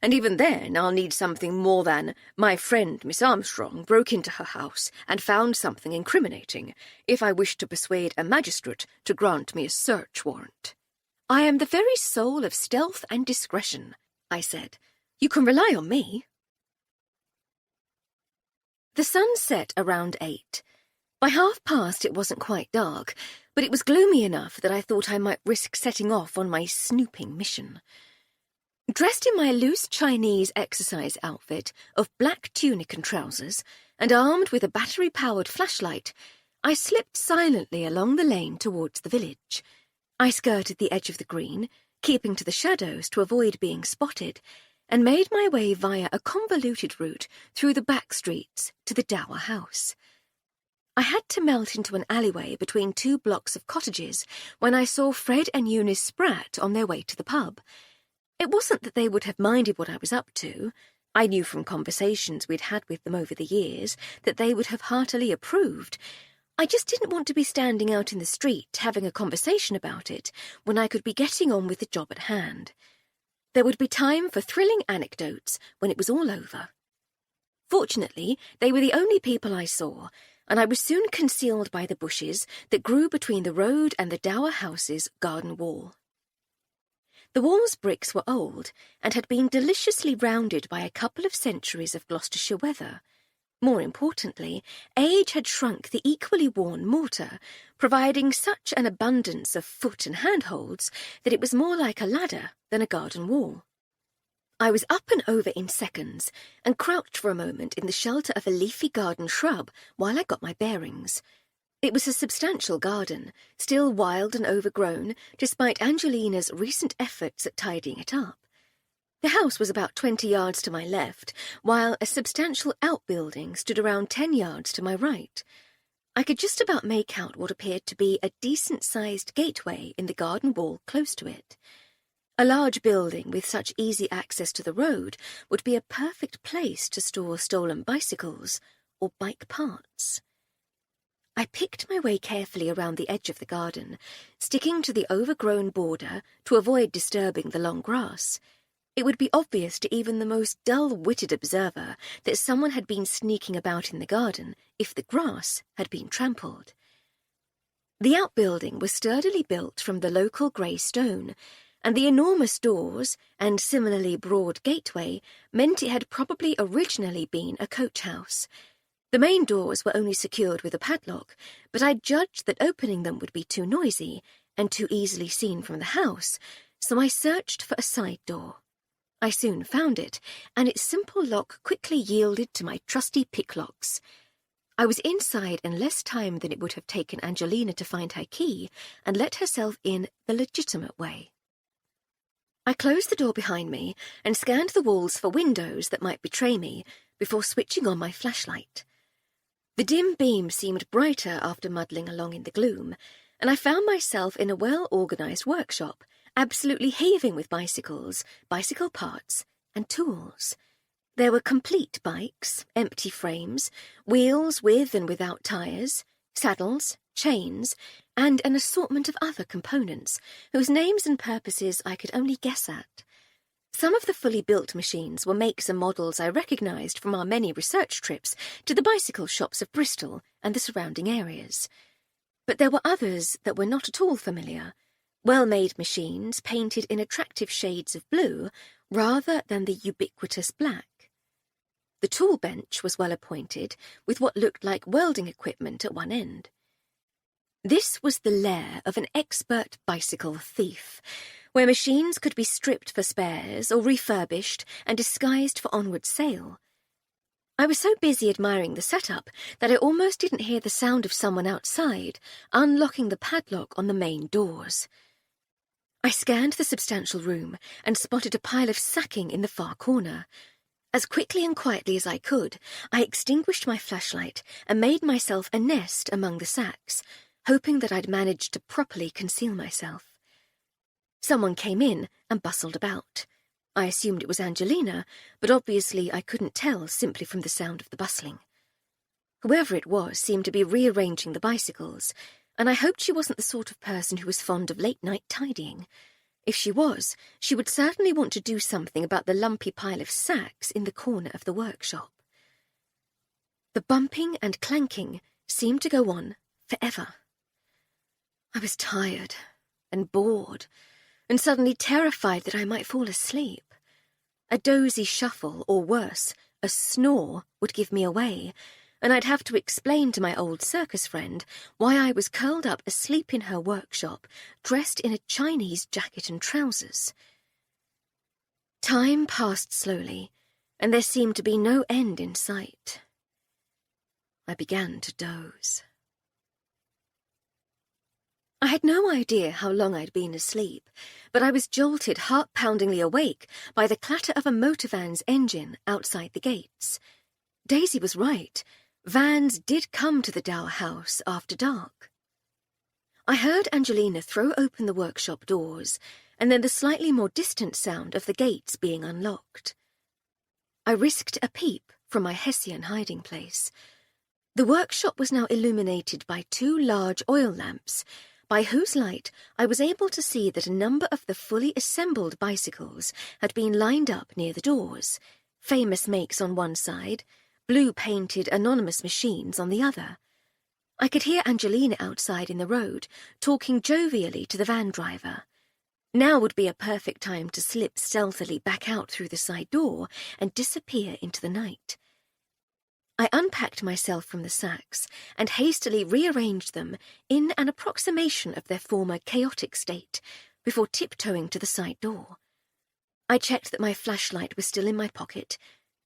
And even then I'll need something more than my friend Miss Armstrong broke into her house and found something incriminating, if I wish to persuade a magistrate to grant me a search warrant." "I am the very soul of stealth and discretion," I said. "You can rely on me." The sun set around 8. By past it wasn't quite dark, but it was gloomy enough that I thought I might risk setting off on my snooping mission. Dressed in my loose Chinese exercise outfit of black tunic and trousers, and armed with a battery-powered flashlight, I slipped silently along the lane towards the village. I skirted the edge of the green, keeping to the shadows to avoid being spotted, and made my way via a convoluted route through the back streets to the Dower House. I had to melt into an alleyway between 2 blocks of cottages when I saw Fred and Eunice Spratt on their way to the pub. It wasn't that they would have minded what I was up to. I knew from conversations we'd had with them over the years that they would have heartily approved. I just didn't want to be standing out in the street having a conversation about it when I could be getting on with the job at hand. There would be time for thrilling anecdotes when it was all over. Fortunately, they were the only people I saw, and I was soon concealed by the bushes that grew between the road and the dower house's garden wall. The wall's bricks were old and had been deliciously rounded by a couple of centuries of Gloucestershire weather. More importantly, age had shrunk the equally worn mortar, providing such an abundance of foot and handholds that it was more like a ladder than a garden wall. I was up and over in seconds and crouched for a moment in the shelter of a leafy garden shrub while I got my bearings. It was a substantial garden, still wild and overgrown, despite Angelina's recent efforts at tidying it up. The house was about 20 yards to my left, while a substantial outbuilding stood around 10 yards to my right. I could just about make out what appeared to be a decent-sized gateway in the garden wall close to it. A large building with such easy access to the road would be a perfect place to store stolen bicycles or bike parts. I picked my way carefully around the edge of the garden, sticking to the overgrown border to avoid disturbing the long grass. It would be obvious to even the most dull-witted observer that someone had been sneaking about in the garden if the grass had been trampled. The outbuilding was sturdily built from the local grey stone, and the enormous doors and similarly broad gateway meant it had probably originally been a coach house. The main doors were only secured with a padlock, but I judged that opening them would be too noisy and too easily seen from the house, so I searched for a side door. I soon found it, and its simple lock quickly yielded to my trusty picklocks. I was inside in less time than it would have taken Angelina to find her key and let herself in the legitimate way. I closed the door behind me and scanned the walls for windows that might betray me before switching on my flashlight. The dim beam seemed brighter after muddling along in the gloom, and I found myself in a well-organised workshop, absolutely heaving with bicycles, bicycle parts, and tools. There were complete bikes, empty frames, wheels with and without tyres, saddles, chains, and an assortment of other components, whose names and purposes I could only guess at. Some of the fully built machines were makes and models I recognised from our many research trips to the bicycle shops of Bristol and the surrounding areas. But there were others that were not at all familiar, well-made machines painted in attractive shades of blue rather than the ubiquitous black. The tool bench was well appointed, with what looked like welding equipment at one end. This was the lair of an expert bicycle thief, where machines could be stripped for spares or refurbished and disguised for onward sale. I was so busy admiring the setup that I almost didn't hear the sound of someone outside unlocking the padlock on the main doors. I scanned the substantial room and spotted a pile of sacking in the far corner. As quickly and quietly as I could, I extinguished my flashlight and made myself a nest among the sacks, hoping that I'd managed to properly conceal myself. Someone came in and bustled about. I assumed it was Angelina, but obviously I couldn't tell simply from the sound of the bustling. Whoever it was seemed to be rearranging the bicycles, and I hoped she wasn't the sort of person who was fond of late-night tidying. If she was, she would certainly want to do something about the lumpy pile of sacks in the corner of the workshop. The bumping and clanking seemed to go on forever. I was tired and bored, and suddenly terrified that I might fall asleep. A dozy shuffle, or worse, a snore, would give me away, and I'd have to explain to my old circus friend why I was curled up asleep in her workshop, dressed in a Chinese jacket and trousers. Time passed slowly, and there seemed to be no end in sight. I began to doze. I had no idea how long I'd been asleep, but I was jolted heart-poundingly awake by the clatter of a motor van's engine outside the gates. Daisy was right. Vans did come to the Dower House after dark. I heard Angelina throw open the workshop doors, and then the slightly more distant sound of the gates being unlocked. I risked a peep from my Hessian hiding place. The workshop was now illuminated by 2 large oil lamps, by whose light I was able to see that a number of the fully assembled bicycles had been lined up near the doors, famous makes on one side, blue-painted anonymous machines on the other. I could hear Angelina outside in the road, talking jovially to the van driver. Now would be a perfect time to slip stealthily back out through the side door and disappear into the night. I unpacked myself from the sacks and hastily rearranged them in an approximation of their former chaotic state before tiptoeing to the side door. I checked that my flashlight was still in my pocket.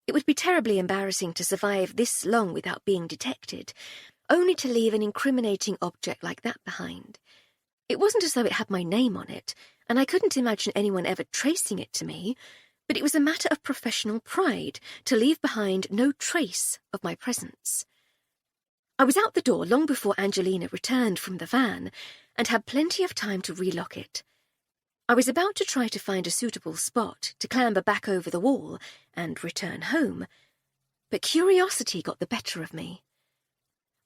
It would be terribly embarrassing to survive this long without being detected, only to leave an incriminating object like that behind. It wasn't as though it had my name on it, and I couldn't imagine anyone ever tracing it to me, but it was a matter of professional pride to leave behind no trace of my presence. I was out the door long before Angelina returned from the van and had plenty of time to relock it. I was about to try to find a suitable spot to clamber back over the wall and return home, but curiosity got the better of me.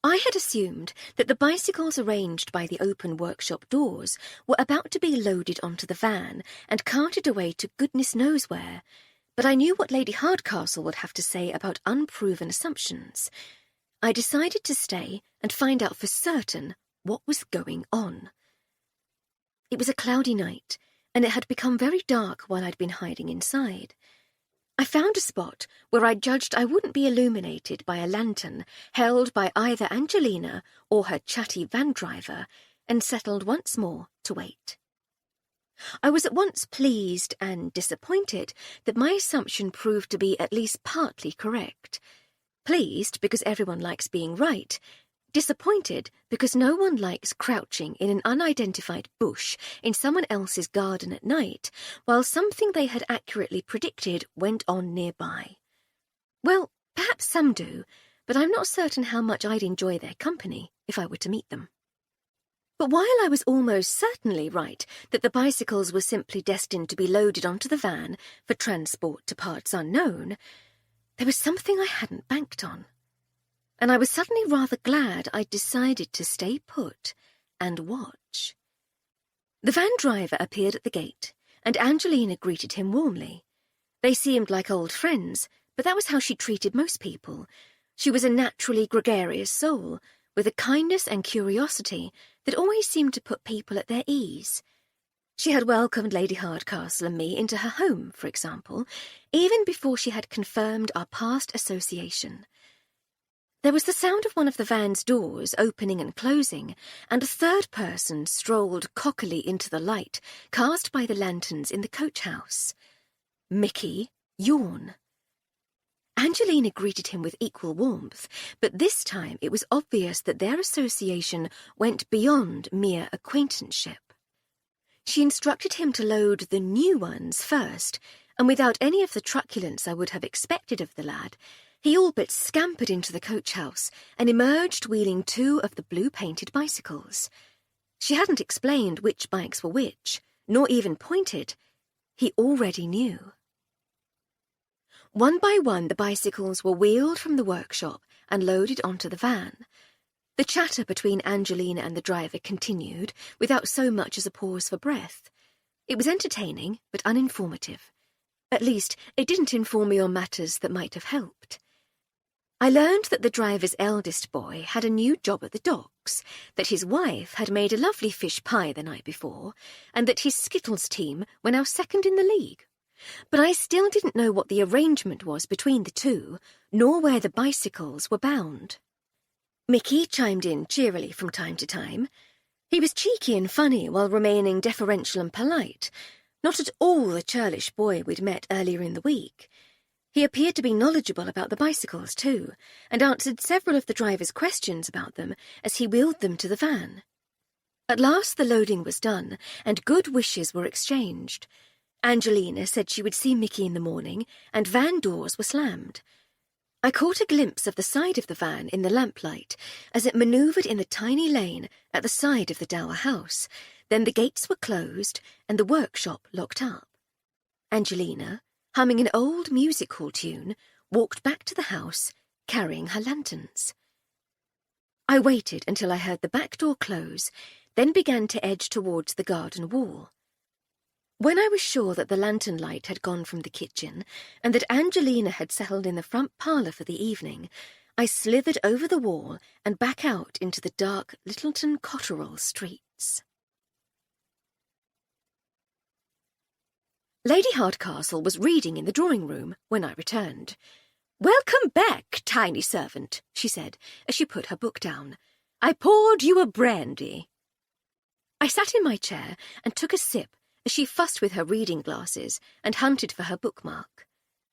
I had assumed that the bicycles arranged by the open workshop doors were about to be loaded onto the van and carted away to goodness knows where, but I knew what Lady Hardcastle would have to say about unproven assumptions. I decided to stay and find out for certain what was going on. It was a cloudy night, and it had become very dark while I'd been hiding inside. I found a spot where I judged I wouldn't be illuminated by a lantern held by either Angelina or her chatty van driver, and settled once more to wait. I was at once pleased and disappointed that my assumption proved to be at least partly correct. Pleased because everyone likes being right, disappointed because no one likes crouching in an unidentified bush in someone else's garden at night while something they had accurately predicted went on nearby. Well, perhaps some do, but I'm not certain how much I'd enjoy their company if I were to meet them. But while I was almost certainly right that the bicycles were simply destined to be loaded onto the van for transport to parts unknown, there was something I hadn't banked on. And I was suddenly rather glad I'd decided to stay put and watch. The van driver appeared at the gate, and Angelina greeted him warmly. They seemed like old friends, but that was how she treated most people. She was a naturally gregarious soul, with a kindness and curiosity that always seemed to put people at their ease. She had welcomed Lady Hardcastle and me into her home, for example, even before she had confirmed our past association. There was the sound of one of the van's doors opening and closing, and a third person strolled cockily into the light cast by the lanterns in the coach house. Mickey Yawn. Angelina greeted him with equal warmth, but this time it was obvious that their association went beyond mere acquaintanceship. She instructed him to load the new ones first, and without any of the truculence I would have expected of the lad, he all but scampered into the coach house and emerged wheeling 2 of the blue-painted bicycles. She hadn't explained which bikes were which, nor even pointed. He already knew. One by one the bicycles were wheeled from the workshop and loaded onto the van. The chatter between Angelina and the driver continued, without so much as a pause for breath. It was entertaining, but uninformative. At least, it didn't inform me on matters that might have helped. I learned that the driver's eldest boy had a new job at the docks, that his wife had made a lovely fish pie the night before, and that his Skittles team were now second in the league. But I still didn't know what the arrangement was between the two, nor where the bicycles were bound. Mickey chimed in cheerily from time to time. He was cheeky and funny while remaining deferential and polite, not at all the churlish boy we'd met earlier in the week. He appeared to be knowledgeable about the bicycles, too, and answered several of the driver's questions about them as he wheeled them to the van. At last the loading was done, and good wishes were exchanged. Angelina said she would see Mickey in the morning, and van doors were slammed. I caught a glimpse of the side of the van in the lamplight as it manoeuvred in the tiny lane at the side of the dower house. Then the gates were closed and the workshop locked up. Angelina, humming an old music hall tune, walked back to the house, carrying her lanterns. I waited until I heard the back door close, then began to edge towards the garden wall. When I was sure that the lantern light had gone from the kitchen and that Angelina had settled in the front parlour for the evening, I slithered over the wall and back out into the dark Littleton Cotterell streets. Lady Hardcastle was reading in the drawing-room when I returned. "Welcome back, tiny servant," she said, as she put her book down. "I poured you a brandy." I sat in my chair and took a sip as she fussed with her reading glasses and hunted for her bookmark.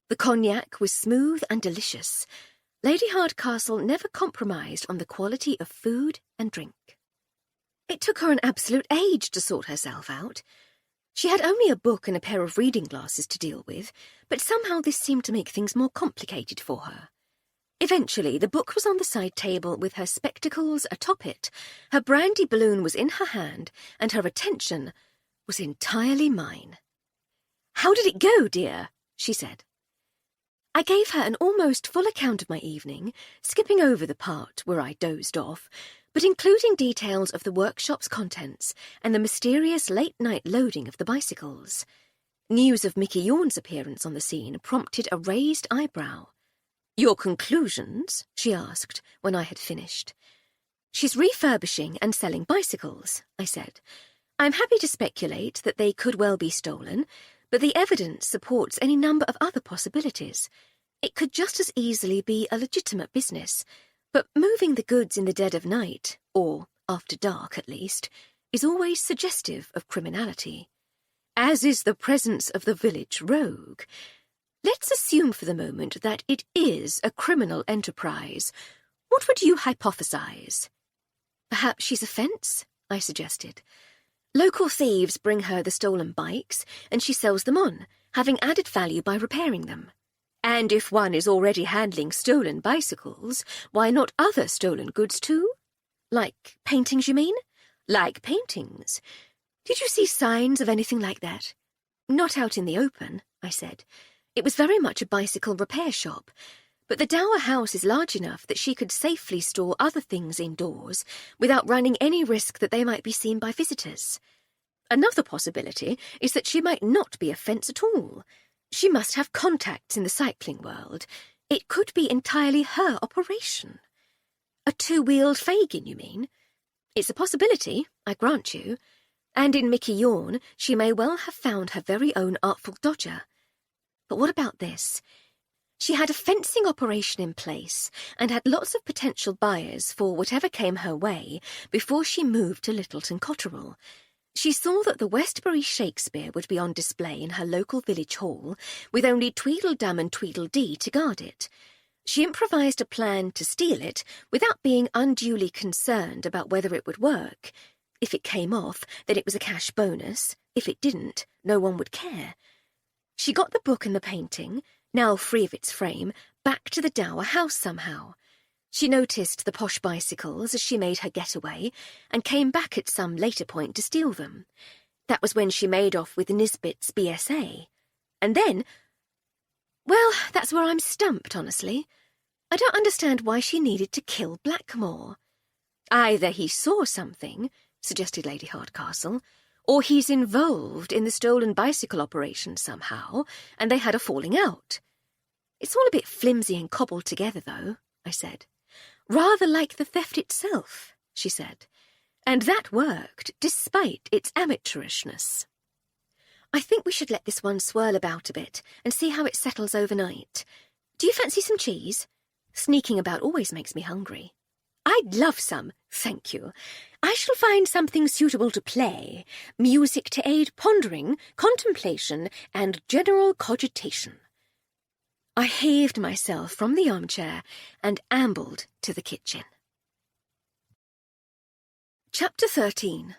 The cognac was smooth and delicious. Lady Hardcastle never compromised on the quality of food and drink. It took her an absolute age to sort herself out. She had only a book and a pair of reading glasses to deal with, but somehow this seemed to make things more complicated for her. Eventually, the book was on the side table with her spectacles atop it, her brandy balloon was in her hand, and her attention was entirely mine. "How did it go, dear?" she said. I gave her an almost full account of my evening, skipping over the part where I dozed off, but including details of the workshop's contents and the mysterious late-night loading of the bicycles. News of Mickey Yawn's appearance on the scene prompted a raised eyebrow. "Your conclusions?" she asked when I had finished. "She's refurbishing and selling bicycles," I said. "I'm happy to speculate that they could well be stolen, but the evidence supports any number of other possibilities. It could just as easily be a legitimate business, but moving the goods in the dead of night, or after dark at least, is always suggestive of criminality. As is the presence of the village rogue. Let's assume for the moment that it is a criminal enterprise. What would you hypothesize?" "Perhaps she's a fence," I suggested. "Local thieves bring her the stolen bikes, and she sells them on, having added value by repairing them. And if one is already handling stolen bicycles, why not other stolen goods too? Like paintings, you mean?" "Like paintings. Did you see signs of anything like that?" "Not out in the open," I said. "It was very much a bicycle repair shop, but the dower house is large enough that she could safely store other things indoors without running any risk that they might be seen by visitors. Another possibility is that she might not be a fence at all. She must have contacts in the cycling world. It could be entirely her operation." "A two-wheeled Fagin, you mean?" "It's a possibility, I grant you. And in Mickey Yawn, she may well have found her very own artful dodger. But what about this? She had a fencing operation in place and had lots of potential buyers for whatever came her way before she moved to Littleton Cotterell. She saw that the Westbury Shakespeare would be on display in her local village hall, with only Tweedledum and Tweedledee to guard it. She improvised a plan to steal it without being unduly concerned about whether it would work. If it came off, then it was a cash bonus. If it didn't, no one would care. She got the book and the painting, now free of its frame, back to the dower house somehow. She noticed the posh bicycles as she made her getaway and came back at some later point to steal them. That was when she made off with Nisbet's BSA. And then... well, that's where I'm stumped, honestly. I don't understand why she needed to kill Blackmore. Either he saw something, suggested Lady Hardcastle, or he's involved in the stolen bicycle operation somehow, and they had a falling out. It's all a bit flimsy and cobbled together, though, I said. Rather like the theft itself, she said. And that worked, despite its amateurishness. I think we should let this one swirl about a bit and see how it settles overnight. Do you fancy some cheese? Sneaking about always makes me hungry. I'd love some, thank you. I shall find something suitable to play, music to aid pondering, contemplation, and general cogitation. I heaved myself from the armchair and ambled to the kitchen. Chapter 13.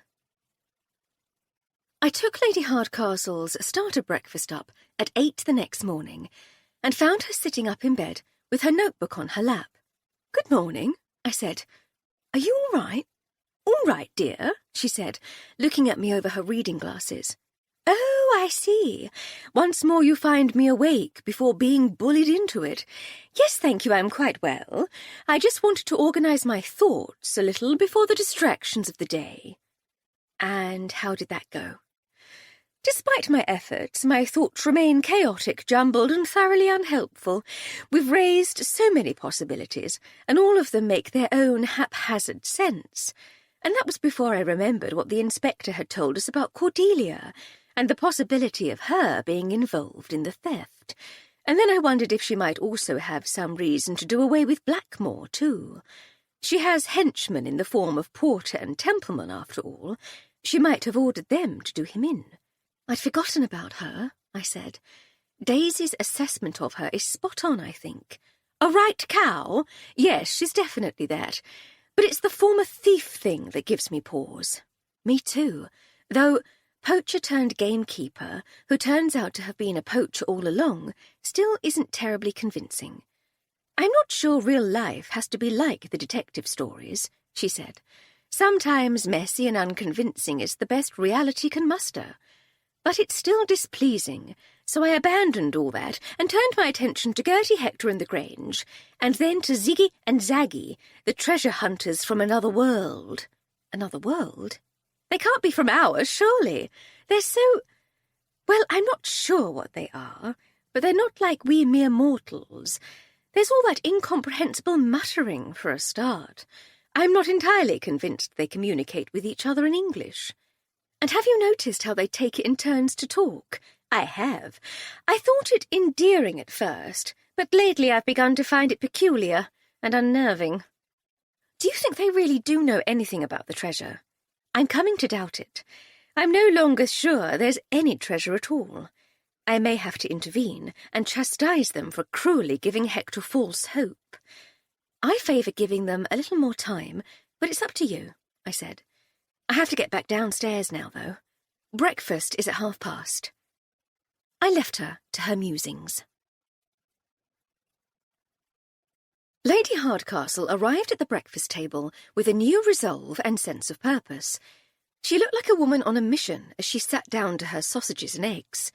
I took Lady Hardcastle's starter breakfast up at 8 the next morning and found her sitting up in bed with her notebook on her lap. "Good morning," I said. "Are you all right?" "All right, dear," she said, looking at me over her reading glasses. "Oh, I see. Once more you find me awake before being bullied into it. Yes, thank you, I'm quite well. I just wanted to organise my thoughts a little before the distractions of the day." "And how did that go?" Despite my efforts, my thoughts remain chaotic, jumbled, and thoroughly unhelpful. We've raised so many possibilities, and all of them make their own haphazard sense. And that was before I remembered what the inspector had told us about Cordelia, and the possibility of her being involved in the theft. And then I wondered if she might also have some reason to do away with Blackmore, too. She has henchmen in the form of Porter and Templeman, after all. She might have ordered them to do him in. I'd forgotten about her, I said. Daisy's assessment of her is spot on, I think. A right cow? Yes, she's definitely that. But it's the former thief thing that gives me pause. Me too. Though poacher-turned-gamekeeper, who turns out to have been a poacher all along, still isn't terribly convincing. I'm not sure real life has to be like the detective stories, she said. Sometimes messy and unconvincing is the best reality can muster. But it's still displeasing, so I abandoned all that and turned my attention to Gertie Hector and the Grange, and then to Ziggy and Zaggy, the treasure hunters from another world. Another world? They can't be from ours, surely. They're so... Well, I'm not sure what they are, but they're not like we mere mortals. There's all that incomprehensible muttering for a start. I'm not entirely convinced they communicate with each other in English. And have you noticed how they take it in turns to talk? I have. I thought it endearing at first, but lately I've begun to find it peculiar and unnerving. Do you think they really do know anything about the treasure? I'm coming to doubt it. I'm no longer sure there's any treasure at all. I may have to intervene and chastise them for cruelly giving Hector false hope. I favour giving them a little more time, but it's up to you, I said. I have to get back downstairs now, though. Breakfast is at past. I left her to her musings. Lady Hardcastle arrived at the breakfast table with a new resolve and sense of purpose. She looked like a woman on a mission as she sat down to her sausages and eggs.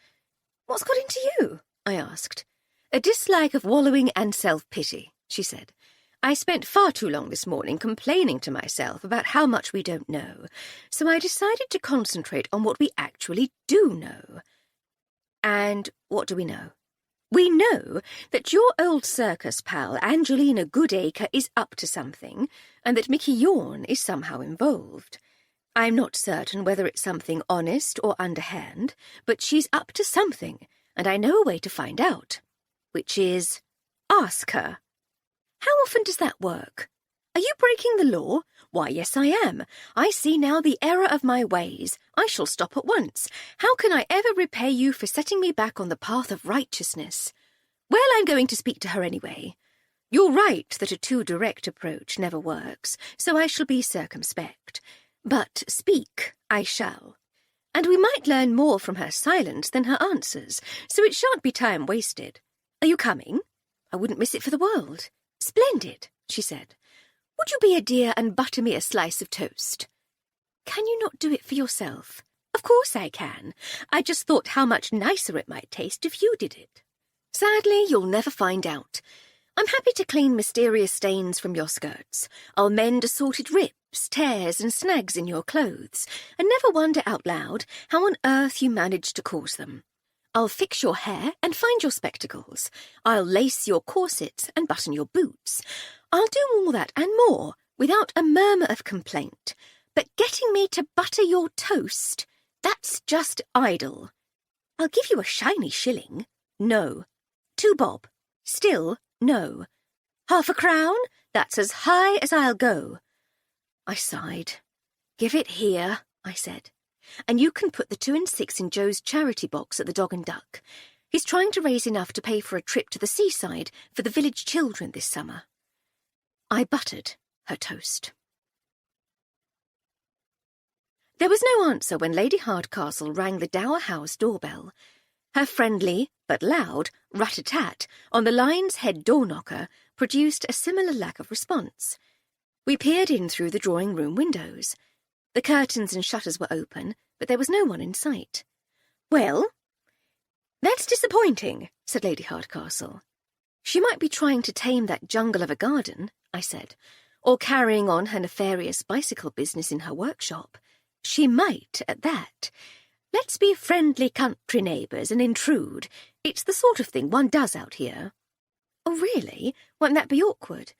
"What's got into you?" I asked. "A dislike of wallowing and self-pity," she said. "I spent far too long this morning complaining to myself about how much we don't know, so I decided to concentrate on what we actually do know." "And what do we know?" "We know that your old circus pal, Angelina Goodacre, is up to something, and that Mickey Yorn is somehow involved. I'm not certain whether it's something honest or underhand, but she's up to something, and I know a way to find out, which is ask her." "How often does that work?" "Are you breaking the law?" "Why, yes, I am. I see now the error of my ways. I shall stop at once. How can I ever repay you for setting me back on the path of righteousness?" "Well, I'm going to speak to her anyway." "You're right that a too direct approach never works, so I shall be circumspect. But speak I shall. And we might learn more from her silence than her answers, so it shan't be time wasted. Are you coming?" "I wouldn't miss it for the world." "Splendid," she said. "Would you be a dear and butter me a slice of toast?" "Can you not do it for yourself?" "Of course I can. I just thought how much nicer it might taste if you did it." "Sadly, you'll never find out. I'm happy to clean mysterious stains from your skirts. I'll mend assorted rips, tears, and snags in your clothes, and never wonder out loud how on earth you managed to cause them. I'll fix your hair and find your spectacles. I'll lace your corsets and button your boots. I'll do all that and more without a murmur of complaint. But getting me to butter your toast, that's just idle. I'll give you a shiny shilling. No. 2 bob. Still no. 1/2 a crown? That's as high as I'll go." I sighed. "Give it here," I said. "And you can put the 2 and 6 in Joe's charity box at the Dog and Duck. He's trying to raise enough to pay for a trip to the seaside for the village children this summer." I buttered her toast. There was no answer when Lady Hardcastle rang the Dower House doorbell. Her friendly, but loud, rat-a-tat on the Lion's Head door-knocker produced a similar lack of response. We peered in through the drawing-room windows. The curtains and shutters were open, but there was no one in sight. "Well, that's disappointing," said Lady Hardcastle. "She might be trying to tame that jungle of a garden," I said, "or carrying on her nefarious bicycle business in her workshop. She might, at that. Let's be friendly country neighbours and intrude. It's the sort of thing one does out here. Oh, really? Won't that be awkward?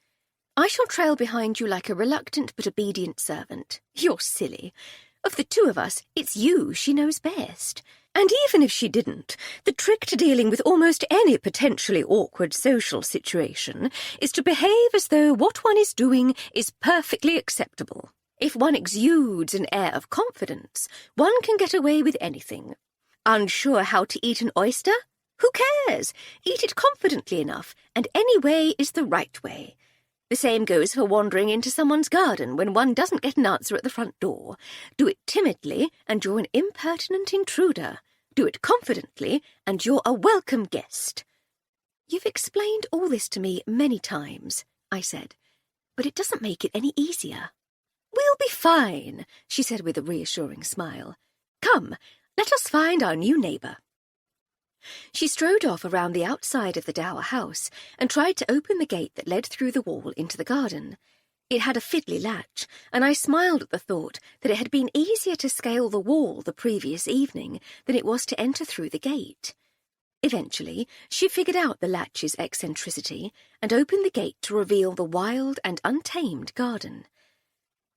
I shall trail behind you like a reluctant but obedient servant. You're silly. Of the two of us, it's you she knows best. And even if she didn't, the trick to dealing with almost any potentially awkward social situation is to behave as though what one is doing is perfectly acceptable. If one exudes an air of confidence, one can get away with anything. Unsure how to eat an oyster? Who cares? Eat it confidently enough, and any way is the right way. The same goes for wandering into someone's garden when one doesn't get an answer at the front door. Do it timidly, and you're an impertinent intruder. Do it confidently, and you're a welcome guest. You've explained all this to me many times, I said, but it doesn't make it any easier. We'll be fine, she said with a reassuring smile. Come, let us find our new neighbour. She strode off around the outside of the dower house and tried to open the gate that led through the wall into the garden. It had a fiddly latch, and I smiled at the thought that it had been easier to scale the wall the previous evening than it was to enter through the gate. Eventually, she figured out the latch's eccentricity and opened the gate to reveal the wild and untamed garden.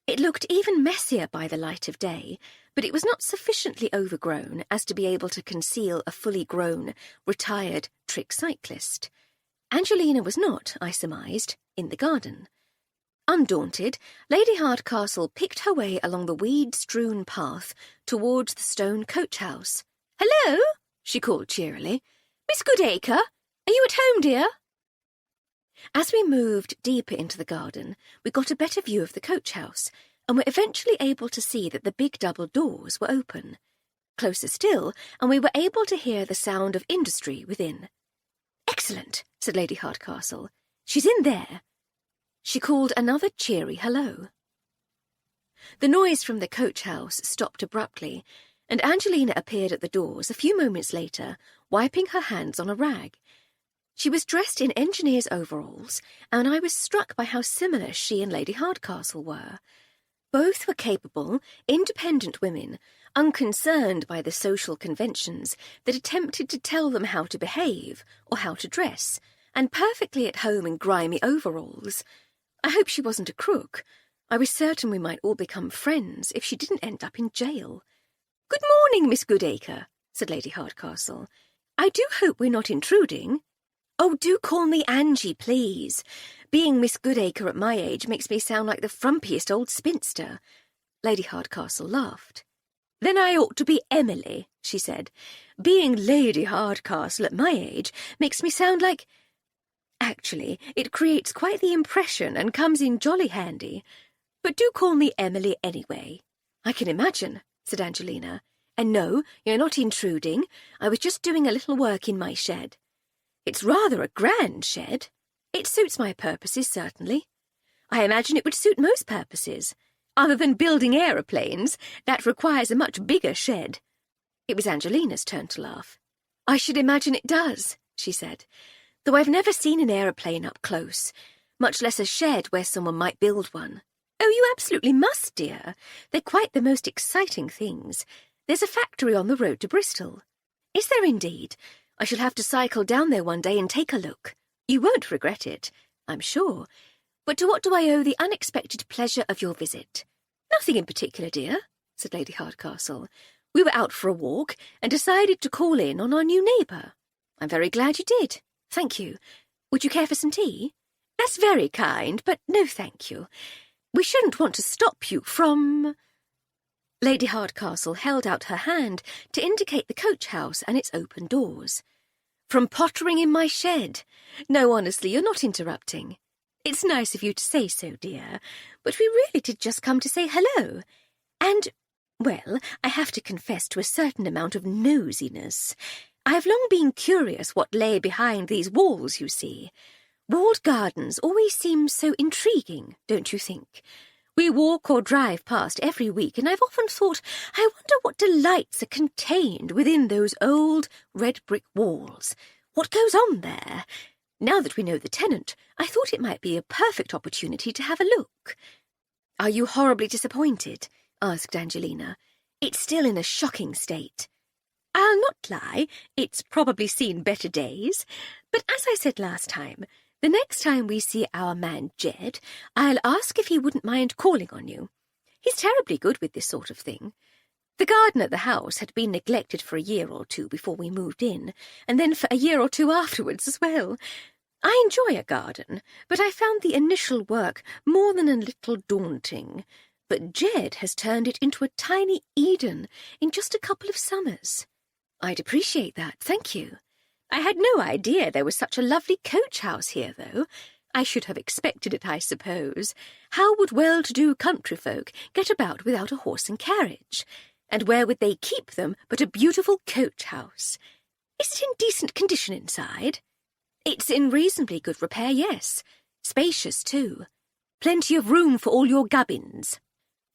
It looked even messier by the light of day, but it was not sufficiently overgrown as to be able to conceal a fully grown, retired trick cyclist. Angelina was not, I surmised, in the garden. Undaunted, Lady Hardcastle picked her way along the weed-strewn path towards the stone coach-house. "Hello," she called cheerily. "Miss Goodacre, are you at home, dear?" As we moved deeper into the garden, we got a better view of the coach-house, and were eventually able to see that the big double doors were open. Closer still, and we were able to hear the sound of industry within. "Excellent," said Lady Hardcastle. "She's in there." She called another cheery hello. The noise from the coach-house stopped abruptly, and Angelina appeared at the doors a few moments later, wiping her hands on a rag. She was dressed in engineer's overalls, and I was struck by how similar she and Lady Hardcastle were. Both were capable, independent women, unconcerned by the social conventions that attempted to tell them how to behave or how to dress, and perfectly at home in grimy overalls. I hope she wasn't a crook. I was certain we might all become friends if she didn't end up in jail. "Good morning, Miss Goodacre," said Lady Hardcastle. "I do hope we're not intruding." "Oh, do call me Angie, please. Being Miss Goodacre at my age makes me sound like the frumpiest old spinster." Lady Hardcastle laughed. "Then I ought to be Emily," she said. "Being Lady Hardcastle at my age makes me sound like... Actually, it creates quite the impression and comes in jolly handy. But do call me Emily anyway." "I can imagine," said Angelina. "And no, you're not intruding. I was just doing a little work in my shed." "It's rather a grand shed." "It suits my purposes, certainly." "I imagine it would suit most purposes. Other than building aeroplanes, that requires a much bigger shed." It was Angelina's turn to laugh. "I should imagine it does," she said, "though I've never seen an aeroplane up close, much less a shed where someone might build one." "Oh, you absolutely must, dear. They're quite the most exciting things. There's a factory on the road to Bristol." "Is there indeed? I shall have to cycle down there one day and take a look. You won't regret it, I'm sure. But to what do I owe the unexpected pleasure of your visit?" "Nothing in particular, dear," said Lady Hardcastle. "We were out for a walk and decided to call in on our new neighbour." "I'm very glad you did. Thank you. Would you care for some tea?" "That's very kind, but no thank you. We shouldn't want to stop you from—" Lady Hardcastle held out her hand to indicate the coach-house and its open doors. "From pottering in my shed? No, honestly, you're not interrupting. It's nice of you to say so, dear, but we really did just come to say hello. And, well, I have to confess to a certain amount of nosiness. I have long been curious what lay behind these walls, you see. Walled gardens always seem so intriguing, don't you think? We walk or drive past every week, and I've often thought, I wonder what delights are contained within those old red brick walls. What goes on there? Now that we know the tenant, I thought it might be a perfect opportunity to have a look." "Are you horribly disappointed?" asked Angelina. It's still in a shocking state. I'll not lie, it's probably seen better days, but as I said last time, the next time we see our man Jed, I'll ask if he wouldn't mind calling on you. He's terribly good with this sort of thing. The garden at the house had been neglected for a year or two before we moved in, and then for a year or two afterwards as well. I enjoy a garden, but I found the initial work more than a little daunting. But Jed has turned it into a tiny Eden in just a couple of summers. I'd appreciate that, thank you. I had no idea there was such a lovely coach house here, though. I should have expected it, I suppose. How would well-to-do country folk get about without a horse and carriage? And where would they keep them but a beautiful coach house? Is it in decent condition inside? It's in reasonably good repair, yes. Spacious, too. Plenty of room for all your gubbins.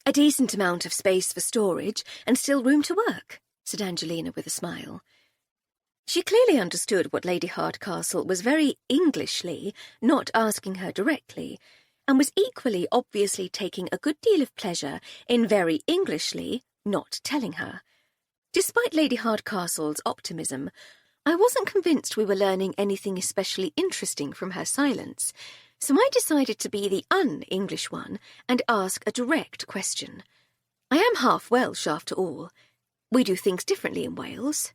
A decent amount of space for storage and still room to work, said Angelina with a smile. She clearly understood what Lady Hardcastle was very Englishly not asking her directly, and was equally obviously taking a good deal of pleasure in very Englishly not telling her. Despite Lady Hardcastle's optimism, I wasn't convinced we were learning anything especially interesting from her silence, so I decided to be the un-English one and ask a direct question. I am half Welsh, after all. We do things differently in Wales.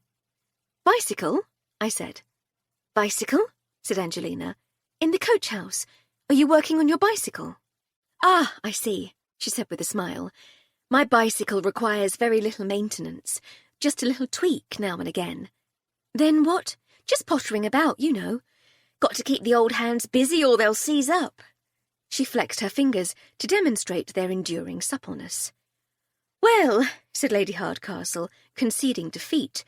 Bicycle, I said. Bicycle, said Angelina. In the coach house. Are you working on your bicycle? Ah, I see, she said with a smile. My bicycle requires very little maintenance, just a little tweak now and again. Then what? Just pottering about, you know. Got to keep the old hands busy or they'll seize up. She flexed her fingers to demonstrate their enduring suppleness. Well, said Lady Hardcastle, conceding defeat,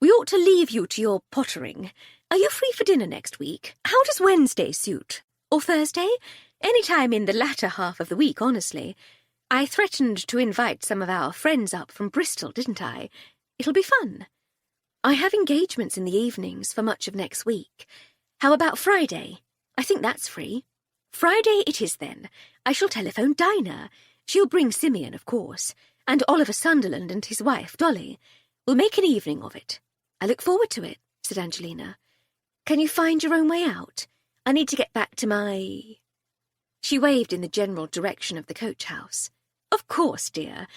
we ought to leave you to your pottering. Are you free for dinner next week? How does Wednesday suit? Or Thursday? Any time in the latter half of the week, honestly. I threatened to invite some of our friends up from Bristol, didn't I? It'll be fun. I have engagements in the evenings for much of next week. How about Friday? I think that's free. Friday it is, then. I shall telephone Dinah. She'll bring Simeon, of course, and Oliver Sunderland and his wife, Dolly. We'll make an evening of it. I look forward to it, said Angelina. Can you find your own way out? I need to get back to my... She waved in the general direction of the coach house. Of course, dear.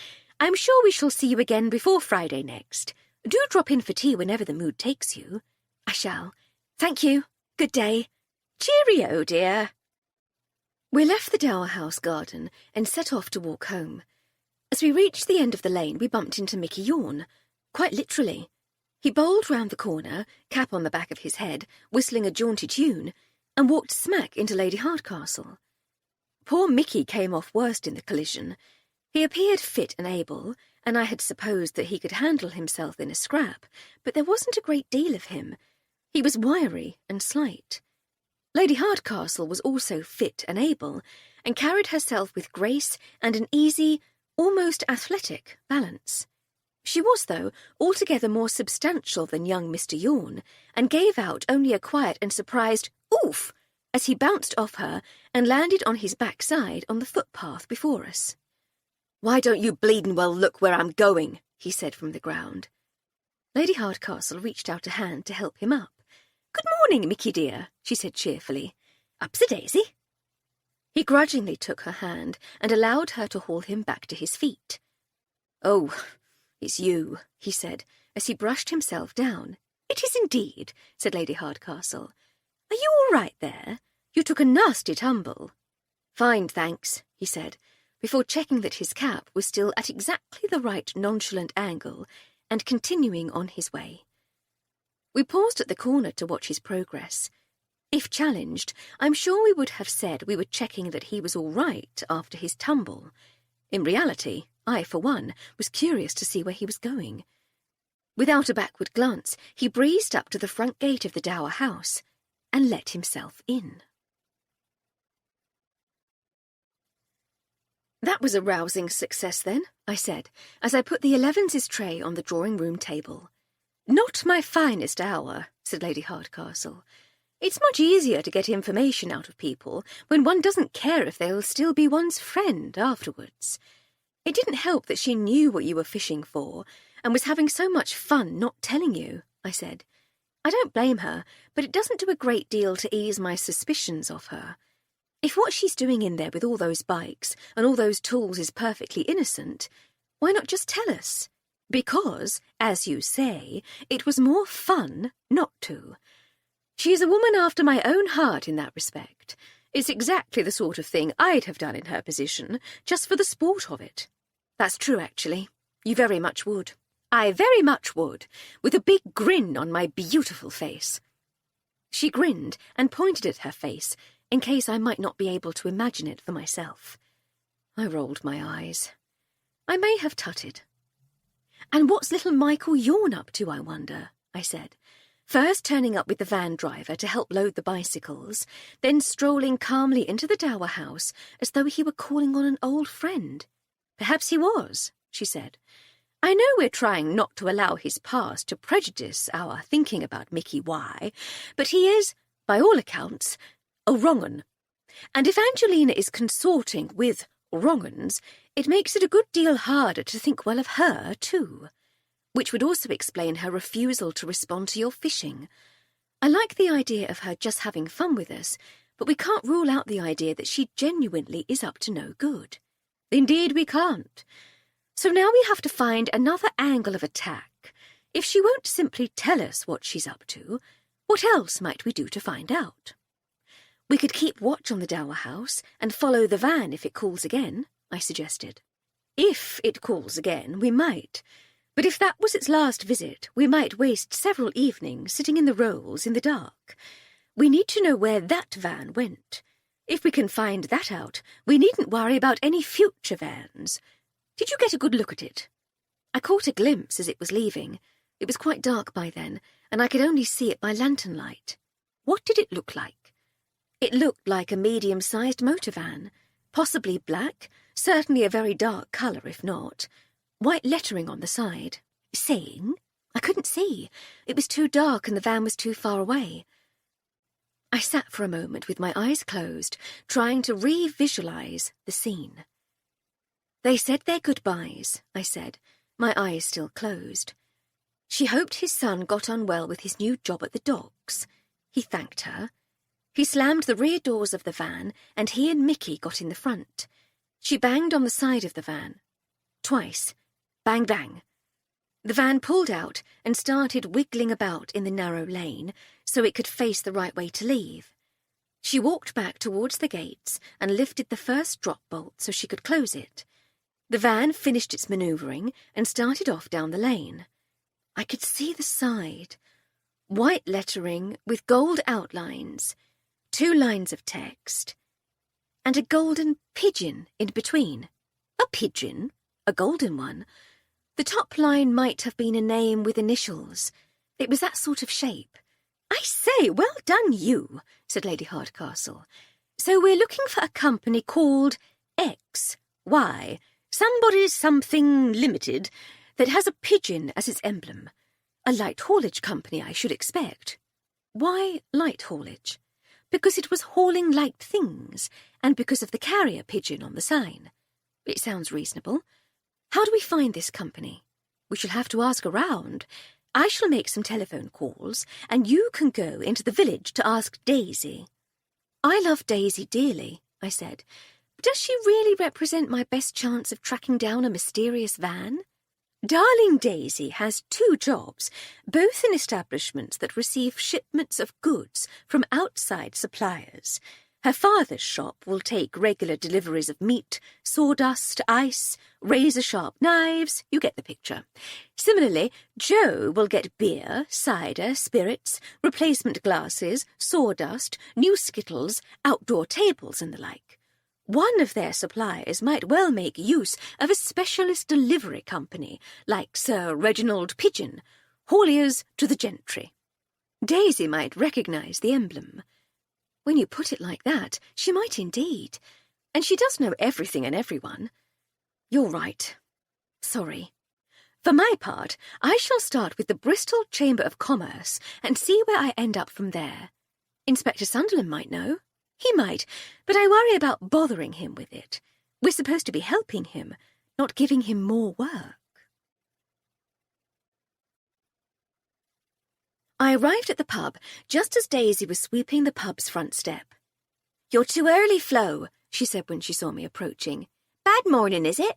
I'm sure we shall see you again before Friday next. Do drop in for tea whenever the mood takes you. I shall. Thank you. Good day. Cheerio, dear. We left the Dower House garden and set off to walk home. As we reached the end of the lane, we bumped into Mickey Yawn. Quite literally. He bowled round the corner, cap on the back of his head, whistling a jaunty tune, and walked smack into Lady Hardcastle. Poor Mickey came off worst in the collision. He appeared fit and able, and I had supposed that he could handle himself in a scrap, but there wasn't a great deal of him. He was wiry and slight. Lady Hardcastle was also fit and able, and carried herself with grace and an easy, almost athletic balance. She was, though, altogether more substantial than young Mr. Yawn, and gave out only a quiet and surprised "Oof!" as he bounced off her and landed on his backside on the footpath before us. "Why don't you bleedin' well look where I'm going?" he said from the ground. Lady Hardcastle reached out a hand to help him up. "Good morning, Mickey dear," she said cheerfully. "Up's a daisy." He grudgingly took her hand and allowed her to haul him back to his feet. "Oh, it's you," he said, as he brushed himself down. "It is indeed," said Lady Hardcastle. "Are you all right there? You took a nasty tumble." "Fine, thanks," he said, before checking that his cap was still at exactly the right nonchalant angle and continuing on his way. We paused at the corner to watch his progress. If challenged, I'm sure we would have said we were checking that he was all right after his tumble. In reality, I, for one, was curious to see where he was going. Without a backward glance, he breezed up to the front gate of the Dower House and let himself in. "That was a rousing success, then," I said, as I put the 11s tray on the drawing-room table. "Not my finest hour," said Lady Hardcastle. "It's much easier to get information out of people when one doesn't care if they'll still be one's friend afterwards. It didn't help that she knew what you were fishing for and was having so much fun not telling you, I said. I don't blame her, but it doesn't do a great deal to ease my suspicions of her. If what she's doing in there with all those bikes and all those tools is perfectly innocent, why not just tell us? Because, as you say, it was more fun not to. She is a woman after my own heart in that respect. It's exactly the sort of thing I'd have done in her position, just for the sport of it. That's true, actually. You very much would. I very much would, with a big grin on my beautiful face. She grinned and pointed at her face, in case I might not be able to imagine it for myself. I rolled my eyes. I may have tutted. And what's little Michael Yawn up to, I wonder, I said, first turning up with the van driver to help load the bicycles, then strolling calmly into the dower house as though he were calling on an old friend. Perhaps he was, she said. I know we're trying not to allow his past to prejudice our thinking about Mickey Y, but he is, by all accounts, a wrong-un. And if Angelina is consorting with wrong-uns, it makes it a good deal harder to think well of her, too. Which would also explain her refusal to respond to your fishing. I like the idea of her just having fun with us, but we can't rule out the idea that she genuinely is up to no good. Indeed we can't. So now we have to find another angle of attack. If she won't simply tell us what she's up to, what else might we do to find out? We could keep watch on the dower house and follow the van if it calls again, I suggested. If it calls again, we might. But if that was its last visit, we might waste several evenings sitting in the rolls in the dark. We need to know where that van went. If we can find that out, we needn't worry about any future vans. Did you get a good look at it? I caught a glimpse as it was leaving. It was quite dark by then, and I could only see it by lantern light. What did it look like? It looked like a medium-sized motor van, possibly black, certainly a very dark colour if not. White lettering on the side. Saying? I couldn't see. It was too dark and the van was too far away. I sat for a moment with my eyes closed, trying to re-visualise the scene. They said their goodbyes, I said, my eyes still closed. She hoped his son got on well with his new job at the docks. He thanked her. He slammed the rear doors of the van, and he and Mickey got in the front. She banged on the side of the van. Twice. Bang, bang. The van pulled out and started wiggling about in the narrow lane so it could face the right way to leave. She walked back towards the gates and lifted the first drop bolt so she could close it. The van finished its manoeuvring and started off down the lane. I could see the side. White lettering with gold outlines, 2 lines of text, and a golden pigeon in between. A pigeon? A golden one. The top line might have been a name with initials. It was that sort of shape. I say, well done you, said Lady Hardcastle. So we're looking for a company called X, Y, somebody's something limited, that has a pigeon as its emblem. A light haulage company, I should expect. Why light haulage? Because it was hauling light things, and because of the carrier pigeon on the sign. It sounds reasonable. How do we find this company? We shall have to ask around. I shall make some telephone calls, and you can go into the village to ask Daisy. I love Daisy dearly, I said. But does she really represent my best chance of tracking down a mysterious van? Darling Daisy has 2 jobs, both in establishments that receive shipments of goods from outside suppliers. Her father's shop will take regular deliveries of meat, sawdust, ice, razor-sharp knives. You get the picture. Similarly, Joe will get beer, cider, spirits, replacement glasses, sawdust, new skittles, outdoor tables and the like. One of their suppliers might well make use of a specialist delivery company, like Sir Reginald Pigeon, hauliers to the gentry. Daisy might recognise the emblem. When you put it like that, she might indeed. And she does know everything and everyone. You're right. Sorry. For my part, I shall start with the Bristol Chamber of Commerce and see where I end up from there. Inspector Sunderland might know. He might, but I worry about bothering him with it. We're supposed to be helping him, not giving him more work. I arrived at the pub just as Daisy was sweeping the pub's front step. "You're too early, Flo," she said when she saw me approaching. "Bad morning, is it?"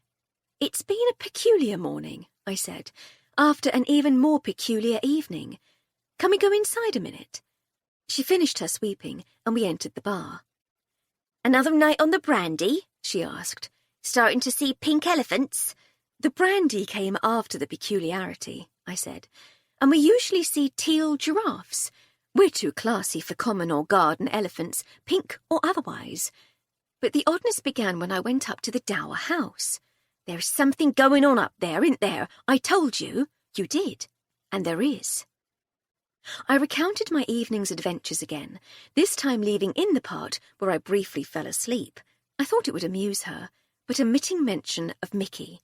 "It's been a peculiar morning," I said, "after an even more peculiar evening. Can we go inside a minute?" She finished her sweeping, and we entered the bar. "Another night on the brandy?" she asked. "Starting to see pink elephants?" "The brandy came after the peculiarity," I said, "and we usually see teal giraffes. We're too classy for common or garden elephants, pink or otherwise. But the oddness began when I went up to the dower house. "There's something going on up there, isn't there? I told you." "You did, and there is." I recounted my evening's adventures again, this time leaving in the part where I briefly fell asleep. I thought it would amuse her, but omitting mention of Mickey.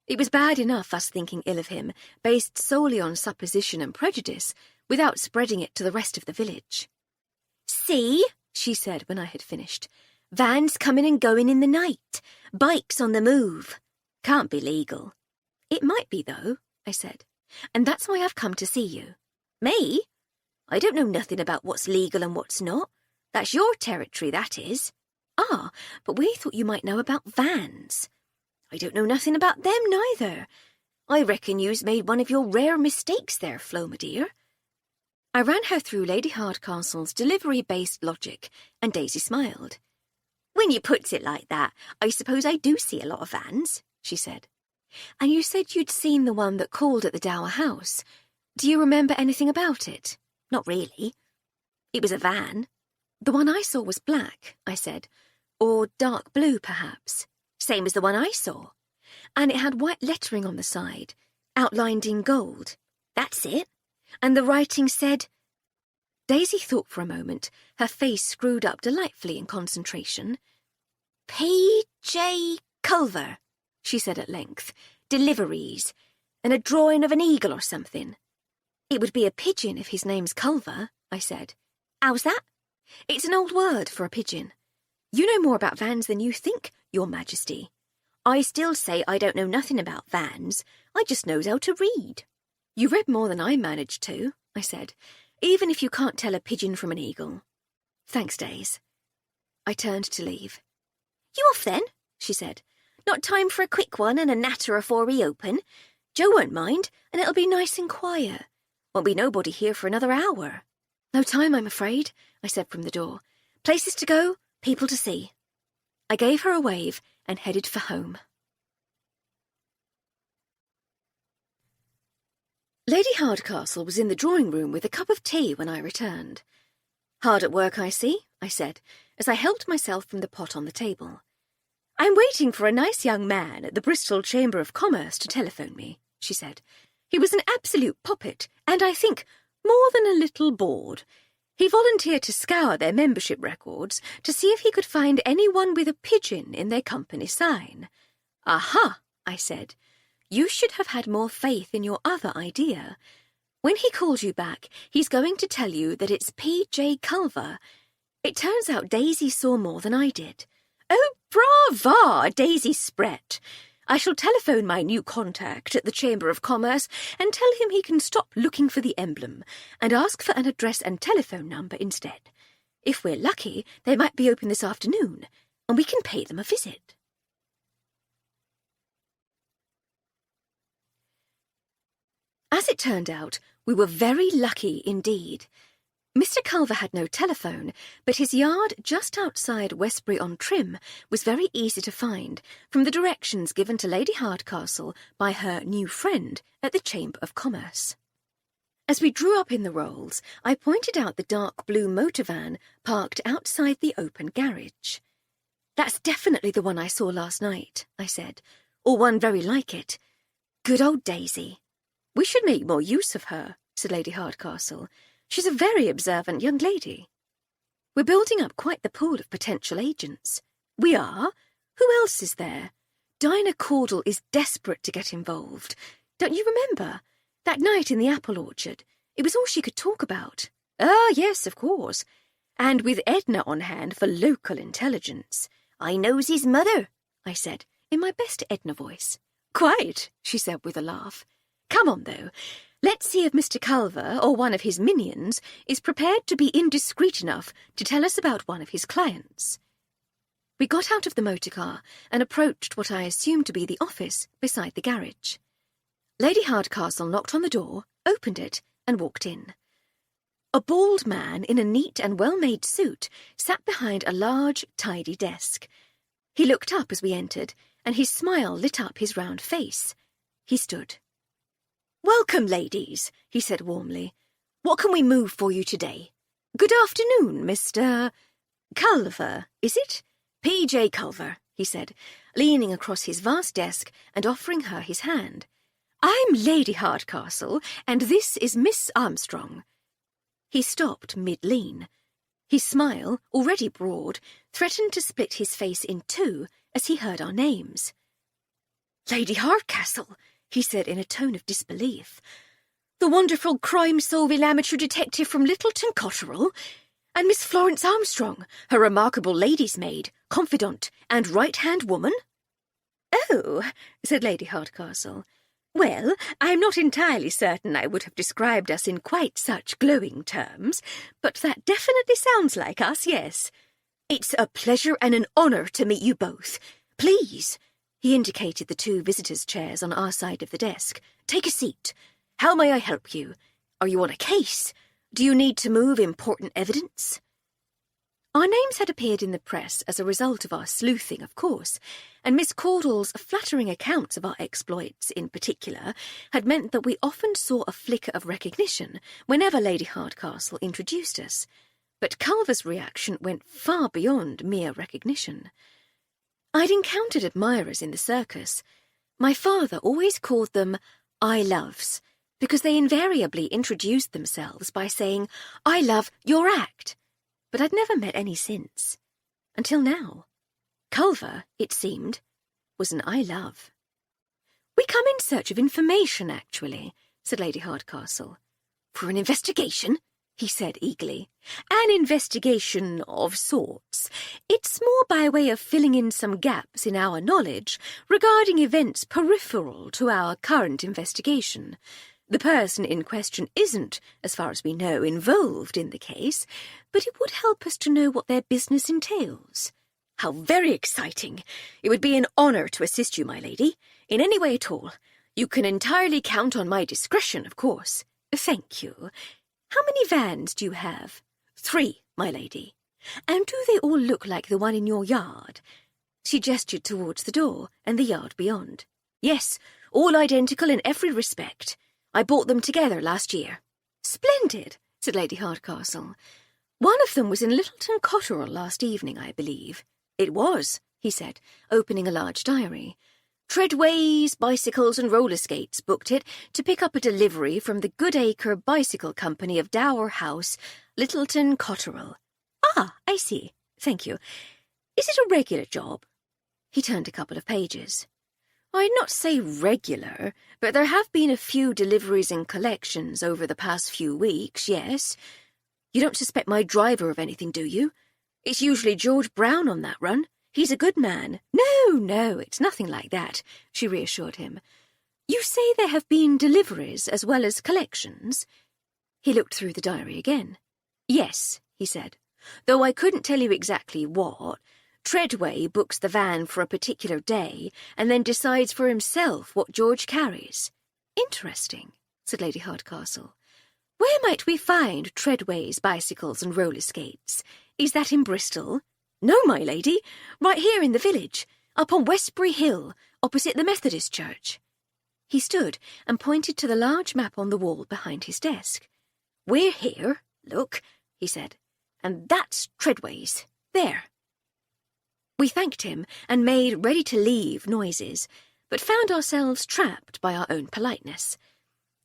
It was bad enough us thinking ill of him, based solely on supposition and prejudice, without spreading it to the rest of the village. "See," she said when I had finished. "Vans coming and going in the night. Bikes on the move. Can't be legal." "It might be, though," I said, "and that's why I've come to see you." "Me? I don't know nothing about what's legal and what's not. That's your territory, that is." "Ah, but we thought you might know about vans." "I don't know nothing about them, neither. I reckon you's made one of your rare mistakes there, Flo, my dear." I ran her through Lady Hardcastle's delivery-based logic, and Daisy smiled. "When you puts it like that, I suppose I do see a lot of vans," she said. "And you said you'd seen the one that called at the dower house. Do you remember anything about it?" "Not really. It was a van." "The one I saw was black," I said. "Or dark blue, perhaps." "Same as the one I saw." "And it had white lettering on the side, outlined in gold." "That's it." "And the writing said—" Daisy thought for a moment, her face screwed up delightfully in concentration. "P.J. Culver," she said at length. "Deliveries. And a drawing of an eagle or something." "It would be a pigeon if his name's Culver," I said. "How's that?" "It's an old word for a pigeon. You know more about vans than you think, Your Majesty." "I still say I don't know nothing about vans. I just knows how to read." "You read more than I managed to," I said, "even if you can't tell a pigeon from an eagle." "Thanks, Days." I turned to leave. "You off then?" she said. "Not time for a quick one and a natter afore we open? Joe won't mind, and it'll be nice and quiet. Won't be nobody here for another hour." "No time, I'm afraid," I said from the door. "Places to go, people to see." I gave her a wave and headed for home. Lady Hardcastle was in the drawing-room with a cup of tea when I returned. "Hard at work, I see," I said, as I helped myself from the pot on the table. "I'm waiting for a nice young man at the Bristol Chamber of Commerce to telephone me," she said. "He was an absolute poppet, and I think more than a little bored. He volunteered to scour their membership records to see if he could find anyone with a pigeon in their company sign." "Aha," I said. "You should have had more faith in your other idea. When he calls you back, he's going to tell you that it's P.J. Culver. It turns out Daisy saw more than I did." "Oh, brava, Daisy Spret! I shall telephone my new contact at the Chamber of Commerce and tell him he can stop looking for the emblem and ask for an address and telephone number instead. If we're lucky, they might be open this afternoon, and we can pay them a visit." As it turned out, we were very lucky indeed. Mr. Culver had no telephone, but his yard just outside Westbury-on-Trim was very easy to find from the directions given to Lady Hardcastle by her new friend at the Chamber of Commerce. As we drew up in the Rolls, I pointed out the dark blue motor van parked outside the open garage. "That's definitely the one I saw last night," I said, "or one very like it. Good old Daisy." "We should make more use of her," said Lady Hardcastle. "She's a very observant young lady." "We're building up quite the pool of potential agents." "We are? Who else is there? Dinah Caudle is desperate to get involved. Don't you remember? That night in the apple orchard. It was all she could talk about." "Ah, yes, of course. And with Edna on hand for local intelligence." "I knows his mother," I said. in my best Edna voice. "Quite," she said with a laugh. "Come on, though. Let's see if Mr. Culver, or one of his minions, is prepared to be indiscreet enough to tell us about one of his clients." We got out of the motor car and approached what I assumed to be the office beside the garage. Lady Hardcastle knocked on the door, opened it, and walked in. A bald man in a neat and well-made suit sat behind a large, tidy desk. He looked up as we entered, and his smile lit up his round face. He stood. "Welcome, ladies," he said warmly. "What can we move for you today? Good afternoon, Mr. Culver, is it? P.J. Culver," he said, leaning across his vast desk and offering her his hand. "I'm Lady Hardcastle, and this is Miss Armstrong." He stopped mid-lean. His smile, already broad, threatened to split his face in two as he heard our names. "Lady Hardcastle," he said in a tone of disbelief. "The wonderful crime-solving amateur detective from Littleton Cotterell, and Miss Florence Armstrong, her remarkable lady's maid, confidant, and right-hand woman?" "Oh," said Lady Hardcastle. "Well, I'm not entirely certain I would have described us in quite such glowing terms, but that definitely sounds like us, yes. It's a pleasure and an honour to meet you both. Please," he indicated the two visitors' chairs on our side of the desk. "Take a seat. How may I help you? Are you on a case? Do you need to move important evidence?" Our names had appeared in the press as a result of our sleuthing, of course, and Miss Caudle's flattering accounts of our exploits in particular had meant that we often saw a flicker of recognition whenever Lady Hardcastle introduced us. But Culver's reaction went far beyond mere recognition. I'd encountered admirers in the circus. My father always called them "I loves," because they invariably introduced themselves by saying, "I love your act." But I'd never met any since. Until now. Culver, it seemed, was an I love. "We come in search of information, actually," said Lady Hardcastle. "For an investigation?" he said eagerly. "An investigation of sorts. It's more by way of filling in some gaps in our knowledge regarding events peripheral to our current investigation. The person in question isn't, as far as we know, involved in the case, but it would help us to know what their business entails." "How very exciting! It would be an honour to assist you, my lady, in any way at all. You can entirely count on my discretion, of course." "Thank you. How many vans do you have?" "3, my lady." "And do they all look like the one in your yard?" She gestured towards the door and the yard beyond. "Yes, all identical in every respect. I bought them together last year." "Splendid," said Lady Hardcastle. "One of them was in Littleton Cotterell last evening, I believe." "It was," he said, opening a large diary. "Treadways, Bicycles and Roller Skates booked it to pick up a delivery from the Goodacre Bicycle Company of Dower House, Littleton Cotterell." "Ah, I see. Thank you. Is it a regular job?" He turned a couple of pages. "I'd not say regular, but there have been a few deliveries and collections over the past few weeks, yes. You don't suspect my driver of anything, do you? It's usually George Brown on that run. He's a good man." No, it's nothing like that," she reassured him. "You say there have been deliveries as well as collections?" He looked through the diary again. "Yes," he said, "though I couldn't tell you exactly what. Treadway books the van for a particular day and then decides for himself what George carries." "Interesting," said Lady Hardcastle. "Where might we find Treadway's Bicycles and Roller Skates? Is that in Bristol?" "No, my lady, right here in the village, up on Westbury Hill, opposite the Methodist Church." He stood and pointed to the large map on the wall behind his desk. "We're here, look," he said, "and that's Treadway's, there." We thanked him and made ready-to-leave noises, but found ourselves trapped by our own politeness.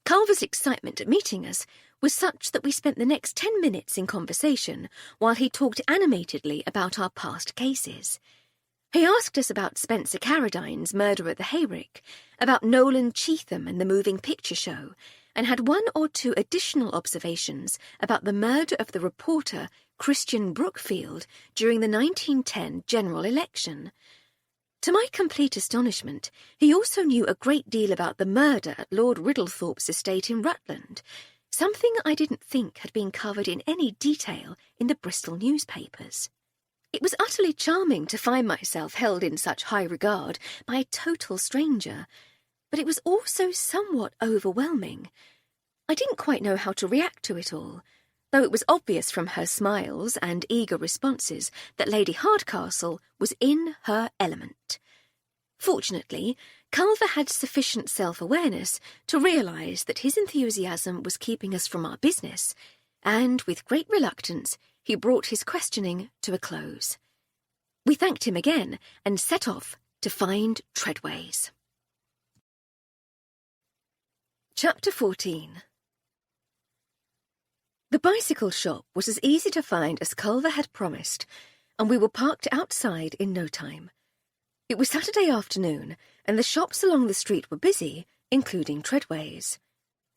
Culver's excitement at meeting us was such that we spent the next 10 minutes in conversation while he talked animatedly about our past cases. He asked us about Spencer Carradine's murder at the Hayrick, about Nolan Cheetham and the moving picture show, and had one or two additional observations about the murder of the reporter Christian Brookfield during the 1910 general election. To my complete astonishment, he also knew a great deal about the murder at Lord Riddlethorpe's estate in Rutland, something I didn't think had been covered in any detail in the Bristol newspapers. It was utterly charming to find myself held in such high regard by a total stranger, but it was also somewhat overwhelming. I didn't quite know how to react to it all, though it was obvious from her smiles and eager responses that Lady Hardcastle was in her element. Fortunately, Culver had sufficient self-awareness to realise that his enthusiasm was keeping us from our business, and with great reluctance he brought his questioning to a close. We thanked him again and set off to find Treadways. Chapter 14. The bicycle shop was as easy to find as Culver had promised, and we were parked outside in no time. It was Saturday afternoon, and the shops along the street were busy, including Treadways.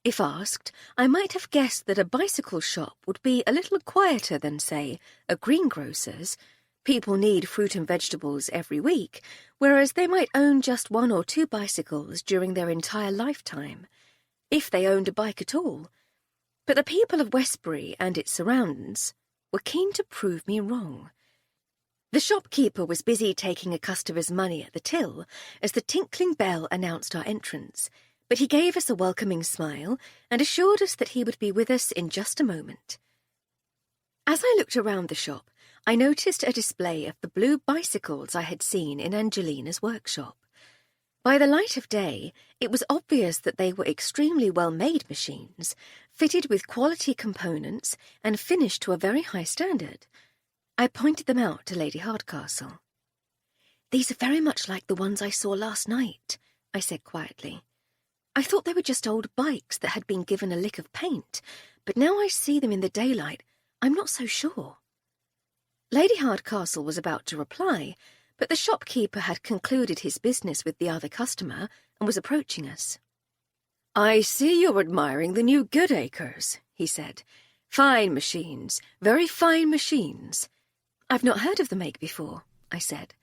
If asked, I might have guessed that a bicycle shop would be a little quieter than, say, a greengrocer's. People need fruit and vegetables every week, whereas they might own just 1 or 2 bicycles during their entire lifetime, if they owned a bike at all. But the people of Westbury and its surroundings were keen to prove me wrong. The shopkeeper was busy taking a customer's money at the till as the tinkling bell announced our entrance, but he gave us a welcoming smile and assured us that he would be with us in just a moment. As I looked around the shop, I noticed a display of the blue bicycles I had seen in Angelina's workshop. By the light of day, it was obvious that they were extremely well-made machines, fitted with quality components and finished to a very high standard. I pointed them out to Lady Hardcastle. "These are very much like the ones I saw last night," I said quietly. "I thought they were just old bikes that had been given a lick of paint, but now I see them in the daylight, I'm not so sure." Lady Hardcastle was about to reply, but the shopkeeper had concluded his business with the other customer and was approaching us. "I see you're admiring the new Goodacres," he said. "Fine machines, very fine machines." "I've not heard of the make before," I said.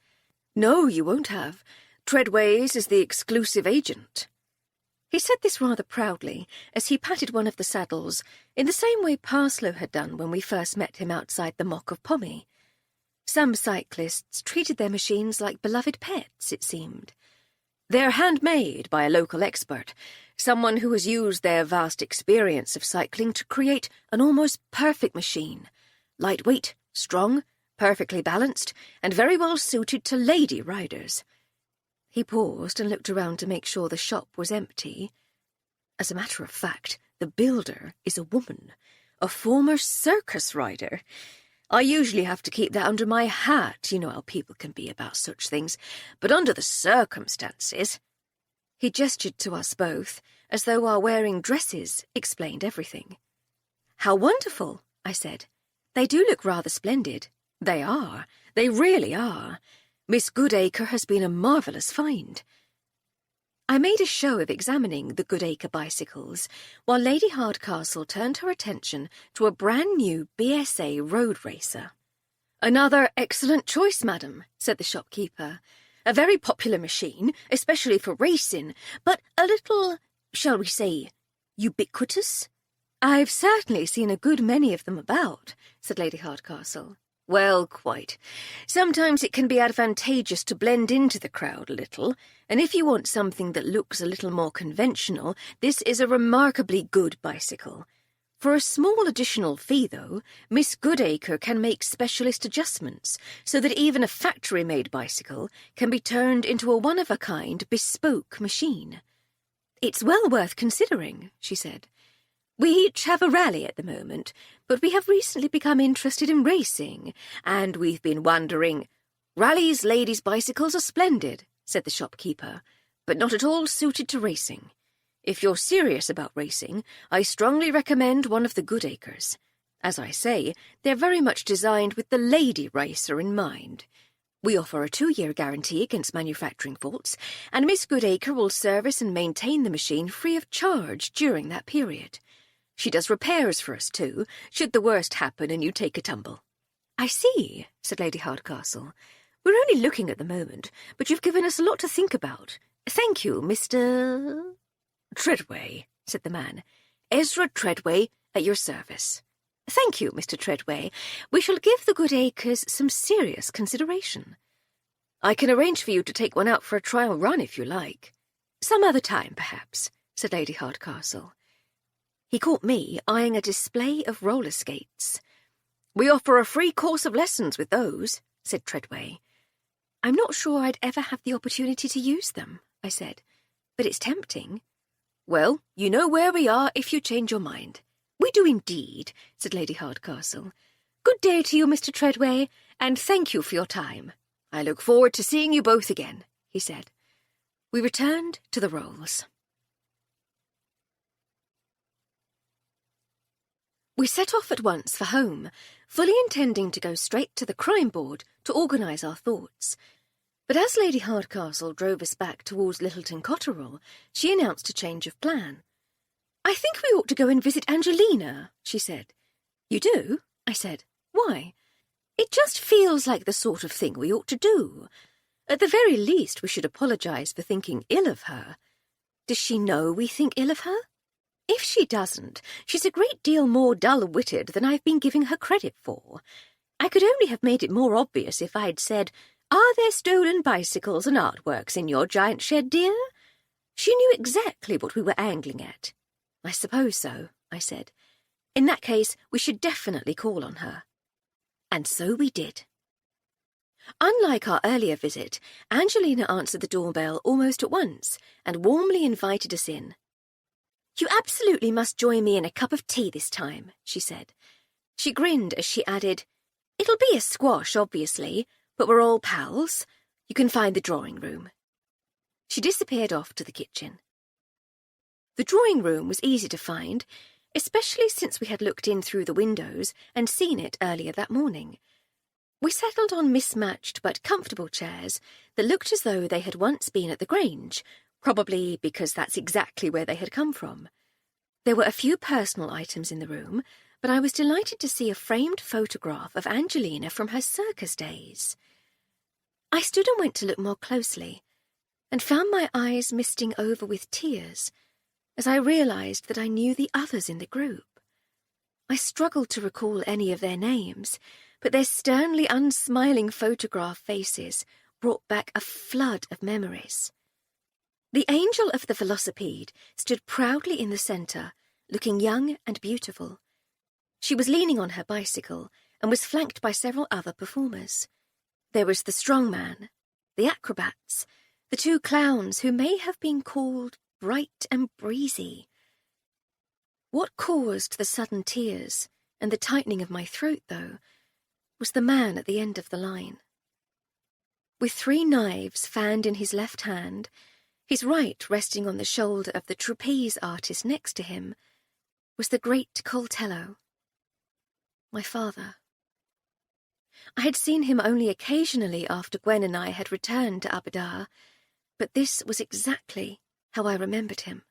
"No, you won't have. Treadways is the exclusive agent." He said this rather proudly as he patted one of the saddles in the same way Parslow had done when we first met him outside the Mock of Pommy. Some cyclists treated their machines like beloved pets, it seemed. They're handmade by a local expert, someone who has used their vast experience of cycling to create an almost perfect machine. Lightweight, strong, perfectly balanced, and very well suited to lady riders. He paused and looked around to make sure the shop was empty. As a matter of fact, the builder is a woman, a former circus rider. I usually have to keep that under my hat, you know how people can be about such things, but under the circumstances... He gestured to us both, as though our wearing dresses explained everything. "How wonderful," I said. "They do look rather splendid." "They are. They really are. Miss Goodacre has been a marvellous find." I made a show of examining the Goodacre bicycles, while Lady Hardcastle turned her attention to a brand-new BSA road racer. "Another excellent choice, madam," said the shopkeeper. "A very popular machine, especially for racing, but a little, shall we say, ubiquitous?" "I've certainly seen a good many of them about," said Lady Hardcastle. "Well, quite. Sometimes it can be advantageous to blend into the crowd a little, and if you want something that looks a little more conventional, this is a remarkably good bicycle. For a small additional fee, though, Miss Goodacre can make specialist adjustments, so that even a factory-made bicycle can be turned into a one-of-a-kind, bespoke machine." "It's well worth considering," she said. "We each have a rally at the moment, but we have recently become interested in racing, and we've been wondering—" "Rallies, ladies' bicycles are splendid," said the shopkeeper, "but not at all suited to racing. If you're serious about racing, I strongly recommend one of the Goodacres. As I say, they're very much designed with the lady racer in mind. We offer a 2-year guarantee against manufacturing faults, and Miss Goodacre will service and maintain the machine free of charge during that period. She does repairs for us, too, should the worst happen and you take a tumble." "I see," said Lady Hardcastle. We're only looking at the moment, but you've given us a lot to think about. Thank you, Mr. Treadway, said the man. Ezra Treadway, at your service. Thank you, Mr. Treadway. We shall give the good acres some serious consideration. I can arrange for you to take one out for a trial run if you like. Some other time, perhaps, said Lady Hardcastle. He caught me eyeing a display of roller skates. We offer a free course of lessons with those, said Treadway. I'm not sure I'd ever have the opportunity to use them, I said, but it's tempting. Well, you know where we are if you change your mind. We do indeed, said Lady Hardcastle. Good day to you, Mr. Treadway, and thank you for your time. I look forward to seeing you both again, he said. We returned to the rolls. We set off at once for home, fully intending to go straight to the crime board to organise our thoughts. But as Lady Hardcastle drove us back towards Littleton Cotterell, she announced a change of plan. I think we ought to go and visit Angelina, she said. You do? I said. Why? It just feels like the sort of thing we ought to do. At the very least, we should apologise for thinking ill of her. Does she know we think ill of her? If she doesn't, she's a great deal more dull-witted than I've been giving her credit for. I could only have made it more obvious if I'd said, "Are there stolen bicycles and artworks in your giant shed, dear?" She knew exactly what we were angling at. I suppose so, I said. In that case, we should definitely call on her. And so we did. Unlike our earlier visit, Angelina answered the doorbell almost at once and warmly invited us in. You absolutely must join me in a cup of tea this time, she said. She grinned as she added, It'll be a squash, obviously, but we're all pals. You can find the drawing room. She disappeared off to the kitchen. The drawing room was easy to find, especially since we had looked in through the windows and seen it earlier that morning. We settled on mismatched but comfortable chairs that looked as though they had once been at the Grange, probably because that's exactly where they had come from. There were a few personal items in the room, but I was delighted to see a framed photograph of Angelina from her circus days. I stood and went to look more closely, and found my eyes misting over with tears as I realised that I knew the others in the group. I struggled to recall any of their names, but their sternly unsmiling photograph faces brought back a flood of memories. The angel of the velocipede stood proudly in the centre, looking young and beautiful. She was leaning on her bicycle and was flanked by several other performers. There was the strong man, the acrobats, the two clowns who may have been called Bright and Breezy. What caused the sudden tears and the tightening of my throat, though, was the man at the end of the line. With 3 knives fanned in his left hand, his right resting on the shoulder of the trapeze artist next to him, was the great Coltello, my father. I had seen him only occasionally after Gwen and I had returned to Aberdare, but this was exactly how I remembered him.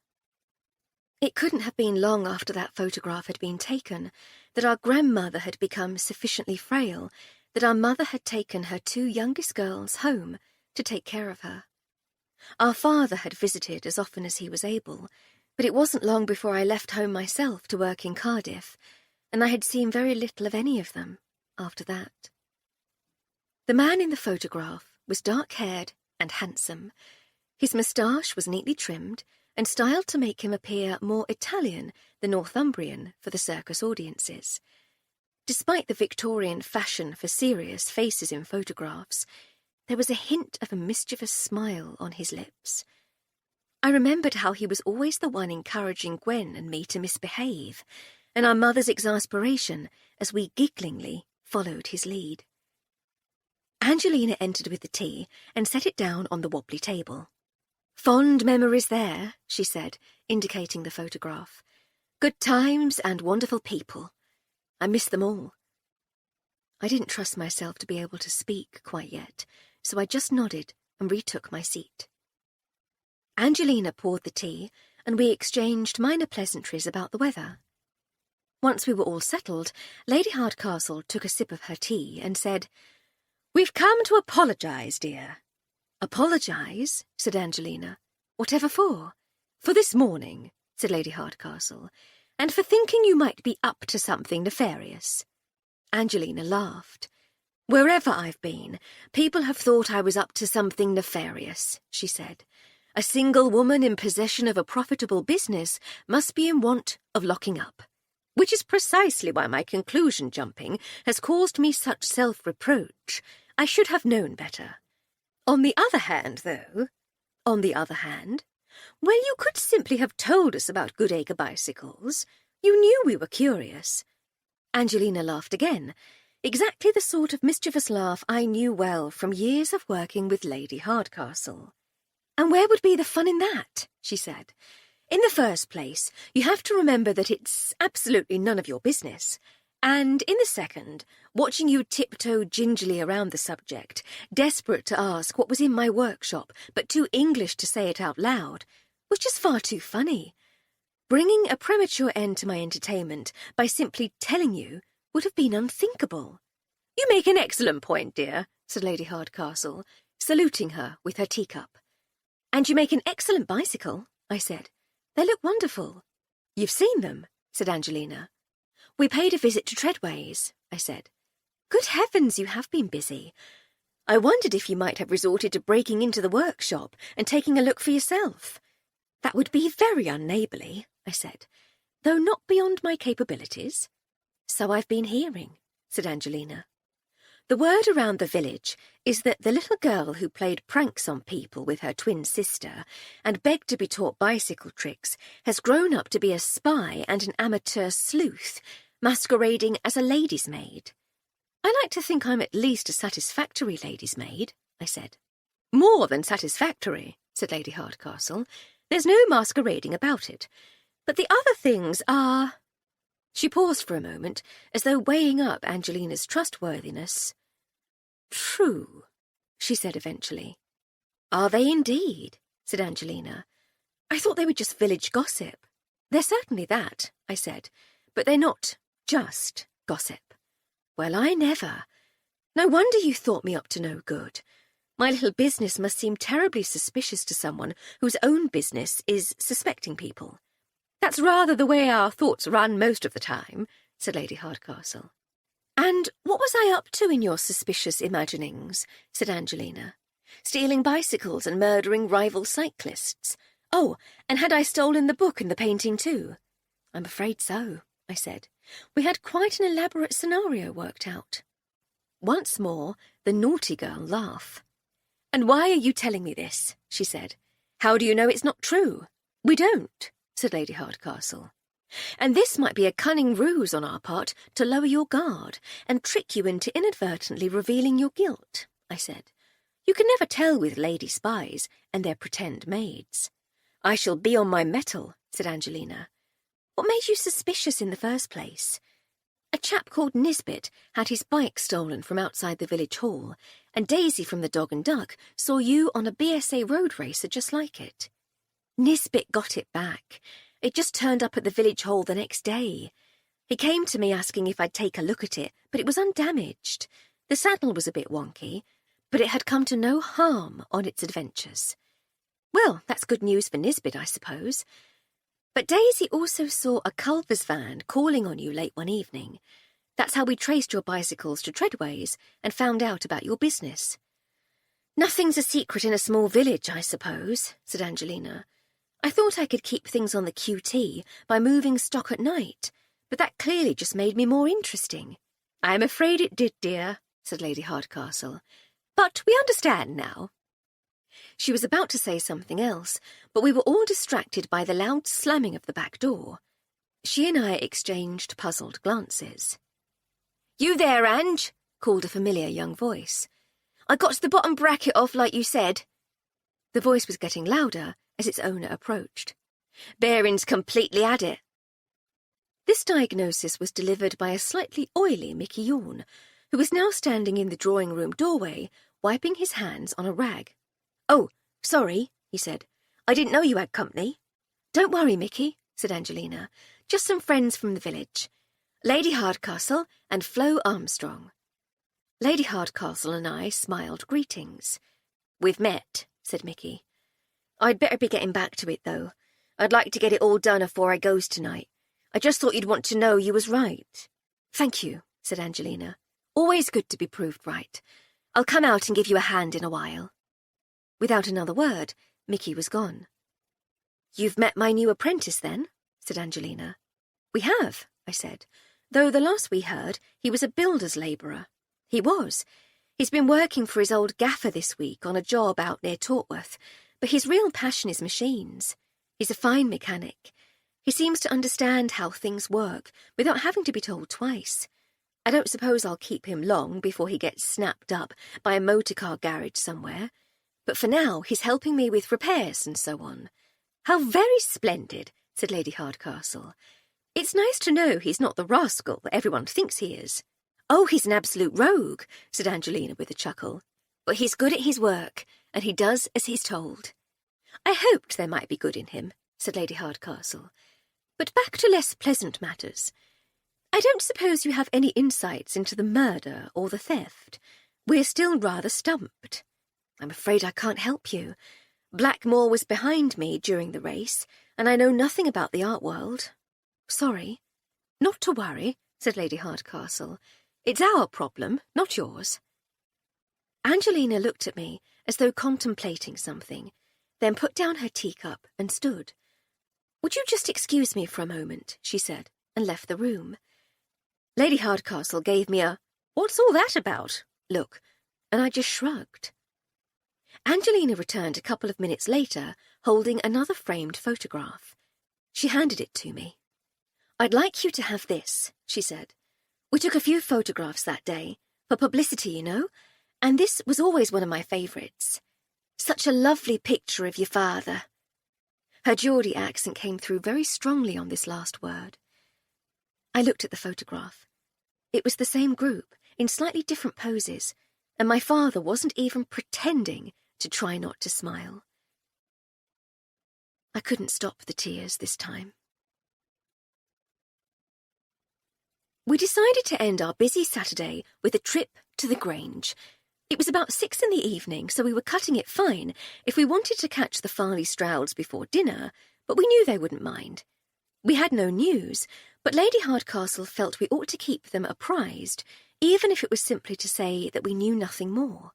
It couldn't have been long after that photograph had been taken that our grandmother had become sufficiently frail that our mother had taken her 2 youngest girls home to take care of her. Our father had visited as often as he was able, but it wasn't long before I left home myself to work in Cardiff, and I had seen very little of any of them after that. The man in the photograph was dark-haired and handsome. His moustache was neatly trimmed and styled to make him appear more Italian than Northumbrian for the circus audiences. Despite the Victorian fashion for serious faces in photographs, there was a hint of a mischievous smile on his lips. I remembered how he was always the one encouraging Gwen and me to misbehave, and our mother's exasperation as we gigglingly followed his lead. Angelina entered with the tea and set it down on the wobbly table. Fond memories there, she said, indicating the photograph. Good times and wonderful people. I miss them all. I didn't trust myself to be able to speak quite yet, so I just nodded and retook my seat. Angelina poured the tea, and we exchanged minor pleasantries about the weather. Once we were all settled, Lady Hardcastle took a sip of her tea and said, "We've come to apologise, dear." "Apologise?" said Angelina. "Whatever for?" "For this morning," said Lady Hardcastle, "and for thinking you might be up to something nefarious." Angelina laughed. "Wherever I've been, people have thought I was up to something nefarious," she said. "A single woman in possession of a profitable business must be in want of locking up. Which is precisely why my conclusion jumping has caused me such self-reproach. I should have known better. On the other hand, though—" "On the other hand?" "Well, you could simply have told us about Goodacre bicycles. You knew we were curious." Angelina laughed again, exactly the sort of mischievous laugh I knew well from years of working with Lady Hardcastle. "And where would be the fun in that?" she said. "In the first place, you have to remember that it's absolutely none of your business. And in the second, watching you tiptoe gingerly around the subject, desperate to ask what was in my workshop, but too English to say it out loud, was just far too funny. Bringing a premature end to my entertainment by simply telling you would have been unthinkable." "You make an excellent point, dear," said Lady Hardcastle, saluting her with her teacup. "And you make an excellent bicycle," I said. "They look wonderful." "You've seen them?" said Angelina. "We paid a visit to Treadway's," I said. "Good heavens, you have been busy. I wondered if you might have resorted to breaking into the workshop and taking a look for yourself." "That would be very unneighbourly," I said, "though not beyond my capabilities." "So I've been hearing," said Angelina. "The word around the village is that the little girl who played pranks on people with her twin sister and begged to be taught bicycle tricks has grown up to be a spy and an amateur sleuth, masquerading as a lady's maid. I like to think I'm at least a satisfactory lady's maid," I said. "More than satisfactory," said Lady Hardcastle. "There's no masquerading about it. But the other things are—" She paused for a moment, as though weighing up Angelina's trustworthiness. "True," she said eventually. "Are they indeed?" said Angelina. "I thought they were just village gossip." "They're certainly that," I said, "but they're not just gossip." "Well, I never. No wonder you thought me up to no good. My little business must seem terribly suspicious to someone whose own business is suspecting people." "That's rather the way our thoughts run most of the time," said Lady Hardcastle. "And what was I up to in your suspicious imaginings?" said Angelina. "Stealing bicycles and murdering rival cyclists? Oh, and had I stolen the book and the painting too?" "I'm afraid so," I said. "We had quite an elaborate scenario worked out." Once more, the naughty girl laughed. "And why are you telling me this?" she said. "How do you know it's not true?" "We don't," said Lady Hardcastle. "And this might be a cunning ruse on our part to lower your guard and trick you into inadvertently revealing your guilt," I said. "You can never tell with lady spies and their pretend maids." "I shall be on my mettle," said Angelina. "What made you suspicious in the first place?" "A chap called Nisbet had his bike stolen from outside the village hall, and Daisy from the Dog and Duck saw you on a BSA road racer just like it. Nisbet got it back. It just turned up at the village hall the next day. He came to me asking if I'd take a look at it, but it was undamaged. The saddle was a bit wonky, but it had come to no harm on its adventures." "Well, that's good news for Nisbet, I suppose. But Daisy also saw a Culver's van calling on you late one evening. That's how we traced your bicycles to Treadway's and found out about your business." "Nothing's a secret in a small village, I suppose," said Angelina. "I thought I could keep things on the QT by moving stock at night, but that clearly just made me more interesting." "I'm afraid it did, dear," said Lady Hardcastle. "But we understand now." She was about to say something else, but we were all distracted by the loud slamming of the back door. She and I exchanged puzzled glances. "You there, Ange?" called a familiar young voice. "I got to the bottom bracket off like you said." The voice was getting louder as its owner approached. "Bearing's completely had it." This diagnosis was delivered by a slightly oily Mickey Yawn, who was now standing in the drawing-room doorway, wiping his hands on a rag. "Oh, sorry," he said. "I didn't know you had company." "Don't worry, Mickey," said Angelina. "Just some friends from the village. Lady Hardcastle and Flo Armstrong." Lady Hardcastle and I smiled greetings. "We've met," said Mickey. "I'd better be getting back to it, though. I'd like to get it all done afore I goes tonight. I just thought you'd want to know you was right." "Thank you," said Angelina. "Always good to be proved right. I'll come out and give you a hand in a while." Without another word, Mickey was gone. "You've met my new apprentice, then?" said Angelina. "We have," I said, though the last we heard he was a builder's labourer. He was. He's been working for his old gaffer this week on a job out near Tortworth, but his real passion is machines. He's a fine mechanic. He seems to understand how things work without having to be told twice. I don't suppose I'll keep him long before he gets snapped up by a motor car garage somewhere, but for now he's helping me with repairs and so on. "How very splendid," said Lady Hardcastle. "It's nice to know he's not the rascal that everyone thinks he is." "Oh, he's an absolute rogue," said Angelina with a chuckle. "But he's good at his work, and he does as he's told." "I hoped there might be good in him," said Lady Hardcastle. "But back to less pleasant matters. I don't suppose you have any insights into the murder or the theft. We're still rather stumped." "I'm afraid I can't help you. Blackmore was behind me during the race, and I know nothing about the art world." "Sorry." "Not to worry," said Lady Hardcastle. "It's our problem, not yours." Angelina looked at me as though contemplating something, then put down her teacup and stood. "Would you just excuse me for a moment?" she said, and left the room. Lady Hardcastle gave me a "what's all that about?" look, and I just shrugged. Angelina returned a couple of minutes later, holding another framed photograph. She handed it to me. "I'd like you to have this," she said. "We took a few photographs that day, for publicity, you know, and this was always one of my favourites. Such a lovely picture of your father." Her Geordie accent came through very strongly on this last word. I looked at the photograph. It was the same group, in slightly different poses, and my father wasn't even pretending to try not to smile. I couldn't stop the tears this time. We decided to end our busy Saturday with a trip to the Grange. It was about 6 in the evening, so we were cutting it fine if we wanted to catch the Farley Strouds before dinner, but we knew they wouldn't mind. We had no news, but Lady Hardcastle felt we ought to keep them apprised, even if it was simply to say that we knew nothing more.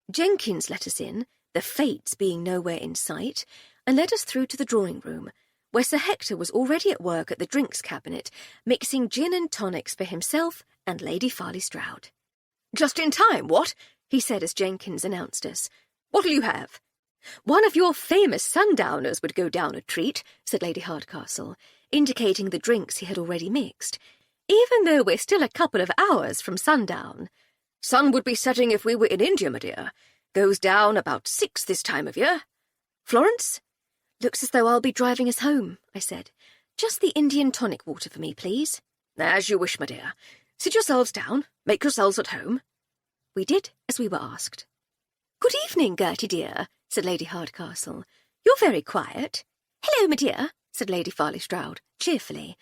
Jenkins let us in, the Fates being nowhere in sight, and led us through to the drawing-room, where Sir Hector was already at work at the drinks cabinet, mixing gin and tonics for himself and Lady Farley Stroud. "Just in time, what?" he said as Jenkins announced us. "What'll you have?" "One of your famous sundowners would go down a treat," said Lady Hardcastle, indicating the drinks he had already mixed, "even though we're still a couple of hours from sundown." "Sun would be setting if we were in India, my dear. Goes down about 6 this time of year." "Florence?" "Looks as though I'll be driving us home," I said. "Just the Indian tonic water for me, please." "As you wish, my dear. Sit yourselves down. Make yourselves at home." We did as we were asked. "Good evening, Gertie dear," said Lady Hardcastle. "You're very quiet." "Hello, my dear," said Lady Farley Stroud, cheerfully.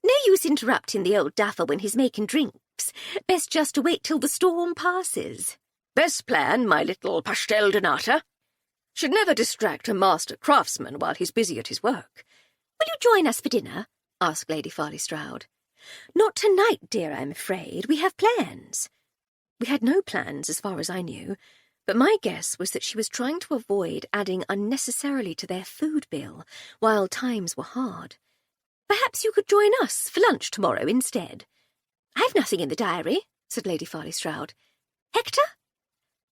"No use interrupting the old duffer when he's making drinks. Best just to wait till the storm passes." "Best plan, my little pastel de nata. Should never distract a master craftsman while he's busy at his work." "Will you join us for dinner?" asked Lady Farley Stroud. "Not tonight, dear, I'm afraid. We have plans." We had no plans, as far as I knew, but my guess was that she was trying to avoid adding unnecessarily to their food bill while times were hard. "Perhaps you could join us for lunch tomorrow instead." "I've nothing in the diary," said Lady Farley Stroud. "Hector?"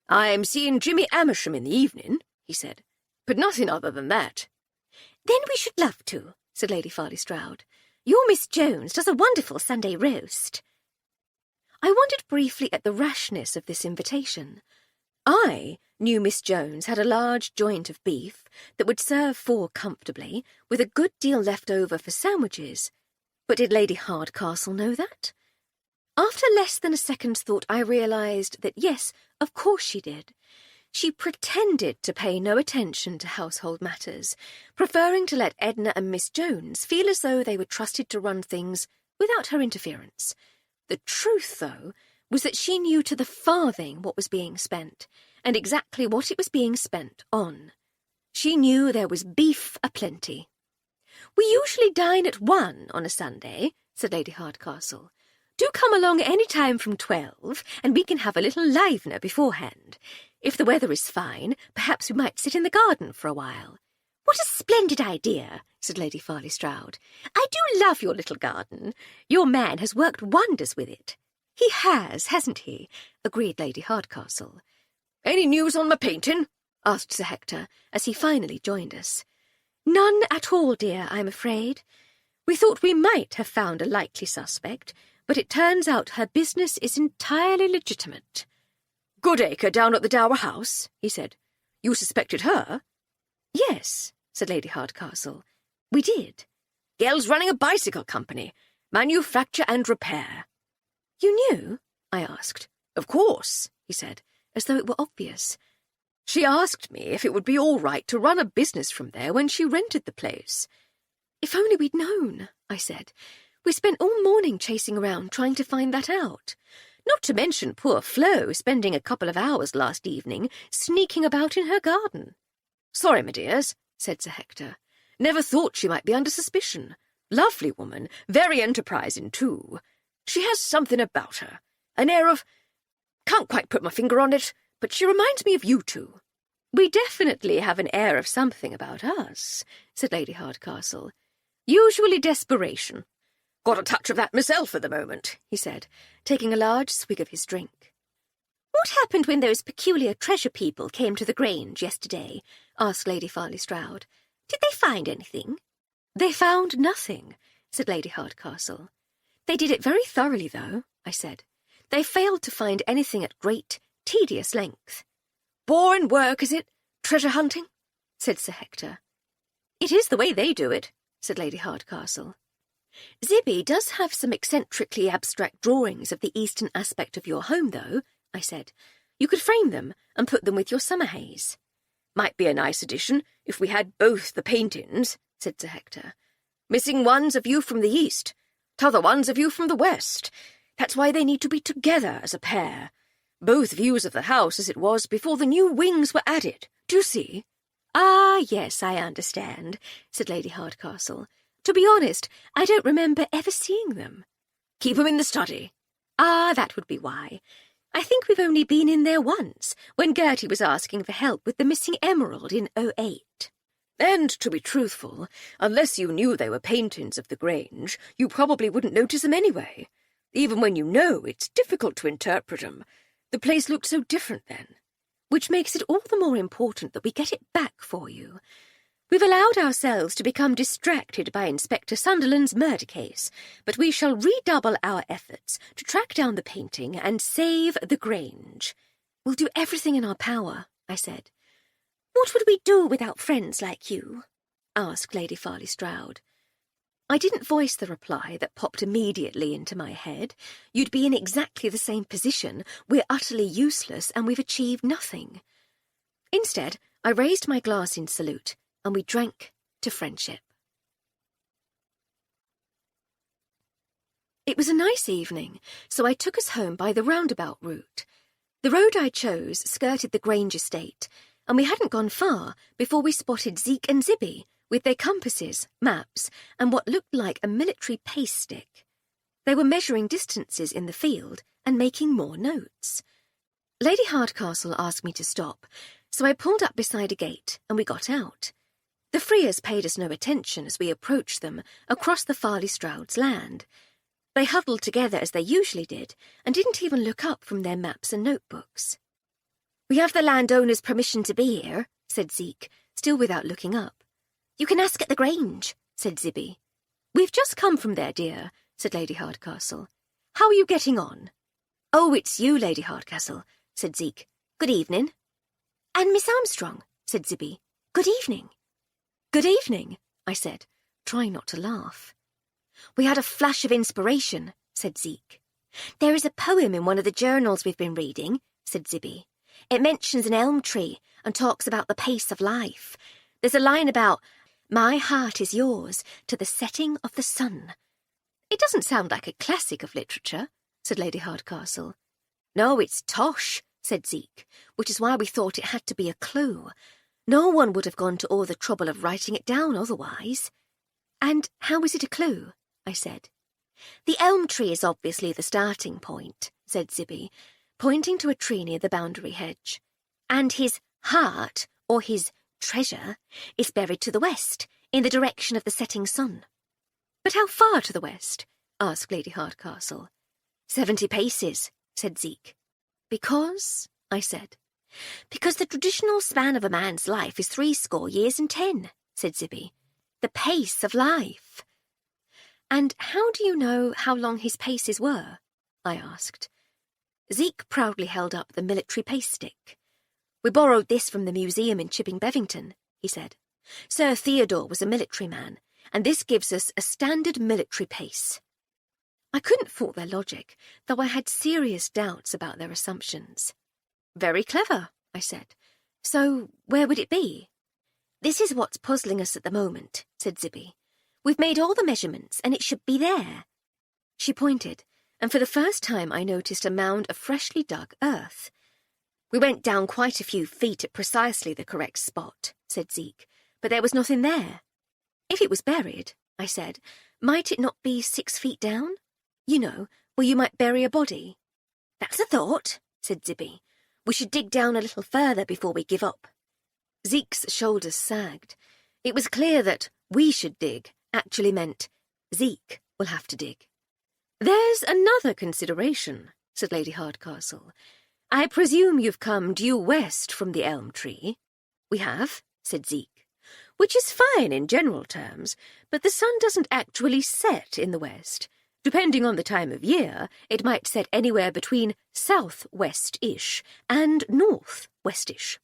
"I'm seeing Jimmy Amersham in the evening," he said, "but nothing other than that." "Then we should love to," said Lady Farley Stroud. "Your Miss Jones does a wonderful Sunday roast." I wondered briefly at the rashness of this invitation. I knew Miss Jones had a large joint of beef that would serve 4 comfortably, with a good deal left over for sandwiches. But did Lady Hardcastle know that? After less than a second's thought, I realised that yes, of course she did. She pretended to pay no attention to household matters, preferring to let Edna and Miss Jones feel as though they were trusted to run things without her interference. The truth, though, was that she knew to the farthing what was being spent, and exactly what it was being spent on. She knew there was beef aplenty. "We usually dine at 1 on a Sunday," said Lady Hardcastle. "Do come along any time from 12, and we can have a little livener beforehand. If the weather is fine, perhaps we might sit in the garden for a while." "What a splendid idea," said Lady Farley Stroud. "I do love your little garden. Your man has worked wonders with it." "He has, hasn't he?" agreed Lady Hardcastle. "Any news on my painting?" asked Sir Hector, as he finally joined us. "None at all, dear, I'm afraid. We thought we might have found a likely suspect, but it turns out her business is entirely legitimate." "Goodacre down at the Dower House?" he said. "You suspected her?" "Yes," said Lady Hardcastle. "We did." "Gell's running a bicycle company, manufacture and repair." "You knew?" I asked. "Of course," he said, as though it were obvious. "She asked me if it would be all right to run a business from there when she rented the place." "If only we'd known," I said. "We spent all morning chasing around trying to find that out. Not to mention poor Flo spending a couple of hours last evening sneaking about in her garden." "Sorry, my dears," said Sir Hector. "Never thought she might be under suspicion. Lovely woman, very enterprising too. She has something about her, an air of... Can't quite put my finger on it, but she reminds me of you two." "We definitely have an air of something about us," said Lady Hardcastle. "Usually desperation." "Got a touch of that myself at the moment," he said, taking a large swig of his drink. "What happened when those peculiar treasure people came to the Grange yesterday?" asked Lady Farley Stroud. "Did they find anything?" "They found nothing," said Lady Hardcastle. "They did it very thoroughly, though," I said. "They failed to find anything at great, tedious length." "Boring work, is it? Treasure hunting?" said Sir Hector. "It is the way they do it," said Lady Hardcastle. "Zibby does have some eccentrically abstract drawings of the eastern aspect of your home, though," I said. "You could frame them and put them with your summer haze." "Might be a nice addition if we had both the paintings," said Sir Hector. "Missing one's a view from the east, t'other one's a view from the west. That's why they need to be together as a pair. Both views of the house as it was before the new wings were added. Do you see?" "Ah, yes, I understand," said Lady Hardcastle. "To be honest, I don't remember ever seeing them." "Keep 'em in the study." "Ah, that would be why. I think we've only been in there once, when Gertie was asking for help with the missing emerald in '08. "And, to be truthful, unless you knew they were paintings of the Grange, you probably wouldn't notice them anyway. Even when you know, it's difficult to interpret 'em. The place looked so different then." "Which makes it all the more important that we get it back for you. We've allowed ourselves to become distracted by Inspector Sunderland's murder case, but we shall redouble our efforts to track down the painting and save the Grange." "We'll do everything in our power," I said. "What would we do without friends like you?" asked Lady Farley Stroud. I didn't voice the reply that popped immediately into my head. You'd be in exactly the same position. We're utterly useless, and we've achieved nothing. Instead, I raised my glass in salute, and we drank to friendship. It was a nice evening, so I took us home by the roundabout route. The road I chose skirted the Grange estate, and we hadn't gone far before we spotted Zeke and Zibby with their compasses, maps, and what looked like a military pace stick. They were measuring distances in the field and making more notes. Lady Hardcastle asked me to stop, so I pulled up beside a gate and we got out. The Freers paid us no attention as we approached them across the Farley Strouds' land. They huddled together as they usually did and didn't even look up from their maps and notebooks. "We have the landowner's permission to be here," said Zeke, still without looking up. "You can ask at the Grange," said Zibby. "We've just come from there, dear," said Lady Hardcastle. "How are you getting on?" "Oh, it's you, Lady Hardcastle," said Zeke. "Good evening." "And Miss Armstrong," said Zibby. "Good evening." "Good evening," I said, trying not to laugh. "We had a flash of inspiration," said Zeke. "There is a poem in one of the journals we've been reading," said Zibby. "It mentions an elm tree and talks about the pace of life. There's a line about, 'My heart is yours to the setting of the sun.'" "It doesn't sound like a classic of literature," said Lady Hardcastle. No, it's tosh, said Zeke, which is why we thought it had to be a clue. No one would have gone to all the trouble of writing it down otherwise. And how is it a clue? I said. The elm tree is obviously the starting point, said Zibby, pointing to a tree near the boundary hedge. And his heart, or his treasure, is buried to the west, in the direction of the setting sun. But how far to the west? Asked Lady Hardcastle. 70 paces, said Zeke. Because, I said. Because the traditional span of a man's life is 70 years and 10, said Zibby. The pace of life. And how do you know how long his paces were? I asked. Zeke proudly held up the military pace stick. We borrowed this from the museum in Chipping Bevington, he said. Sir Theodore was a military man, and this gives us a standard military pace. I couldn't fault their logic, though I had serious doubts about their assumptions. Very clever, I said. So where would it be? This is what's puzzling us at the moment, said Zibby. We've made all the measurements, and it should be there. She pointed, and for the first time I noticed a mound of freshly dug earth. We went down quite a few feet at precisely the correct spot, said Zeke, but there was nothing there. If it was buried, I said, might it not be 6 feet down? You know, where you might bury a body. That's a thought, said Zibby. We should dig down a little further before we give up. Zeke's shoulders sagged. It was clear that we should dig actually meant Zeke will have to dig. There's another consideration, said Lady Hardcastle. I presume you've come due west from the elm tree. We have, said Zeke, which is fine in general terms, but the sun doesn't actually set in the west. Depending on the time of year, it might set anywhere between south-west-ish and north-west-ish.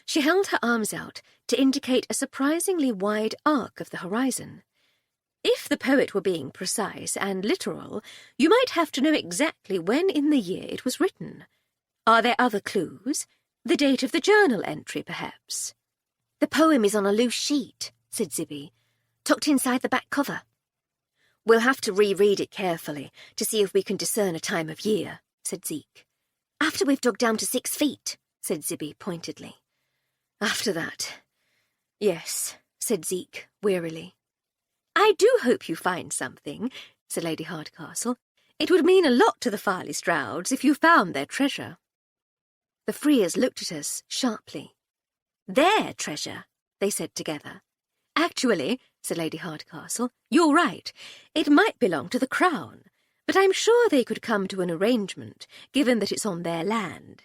She held her arms out to indicate a surprisingly wide arc of the horizon. If the poet were being precise and literal, you might have to know exactly when in the year it was written. Are there other clues? The date of the journal entry, perhaps? The poem is on a loose sheet, said Zibby, tucked inside the back cover. We'll have to reread it carefully to see if we can discern a time of year, said Zeke. After we've dug down to 6 feet, said Zibby pointedly. After that, yes, said Zeke wearily. I do hope you find something, said Lady Hardcastle. It would mean a lot to the Farley Strouds if you found their treasure. The Freers looked at us sharply. Their treasure, they said together. Actually, said Lady Hardcastle, you're right. It might belong to the Crown, but I'm sure they could come to an arrangement, given that it's on their land.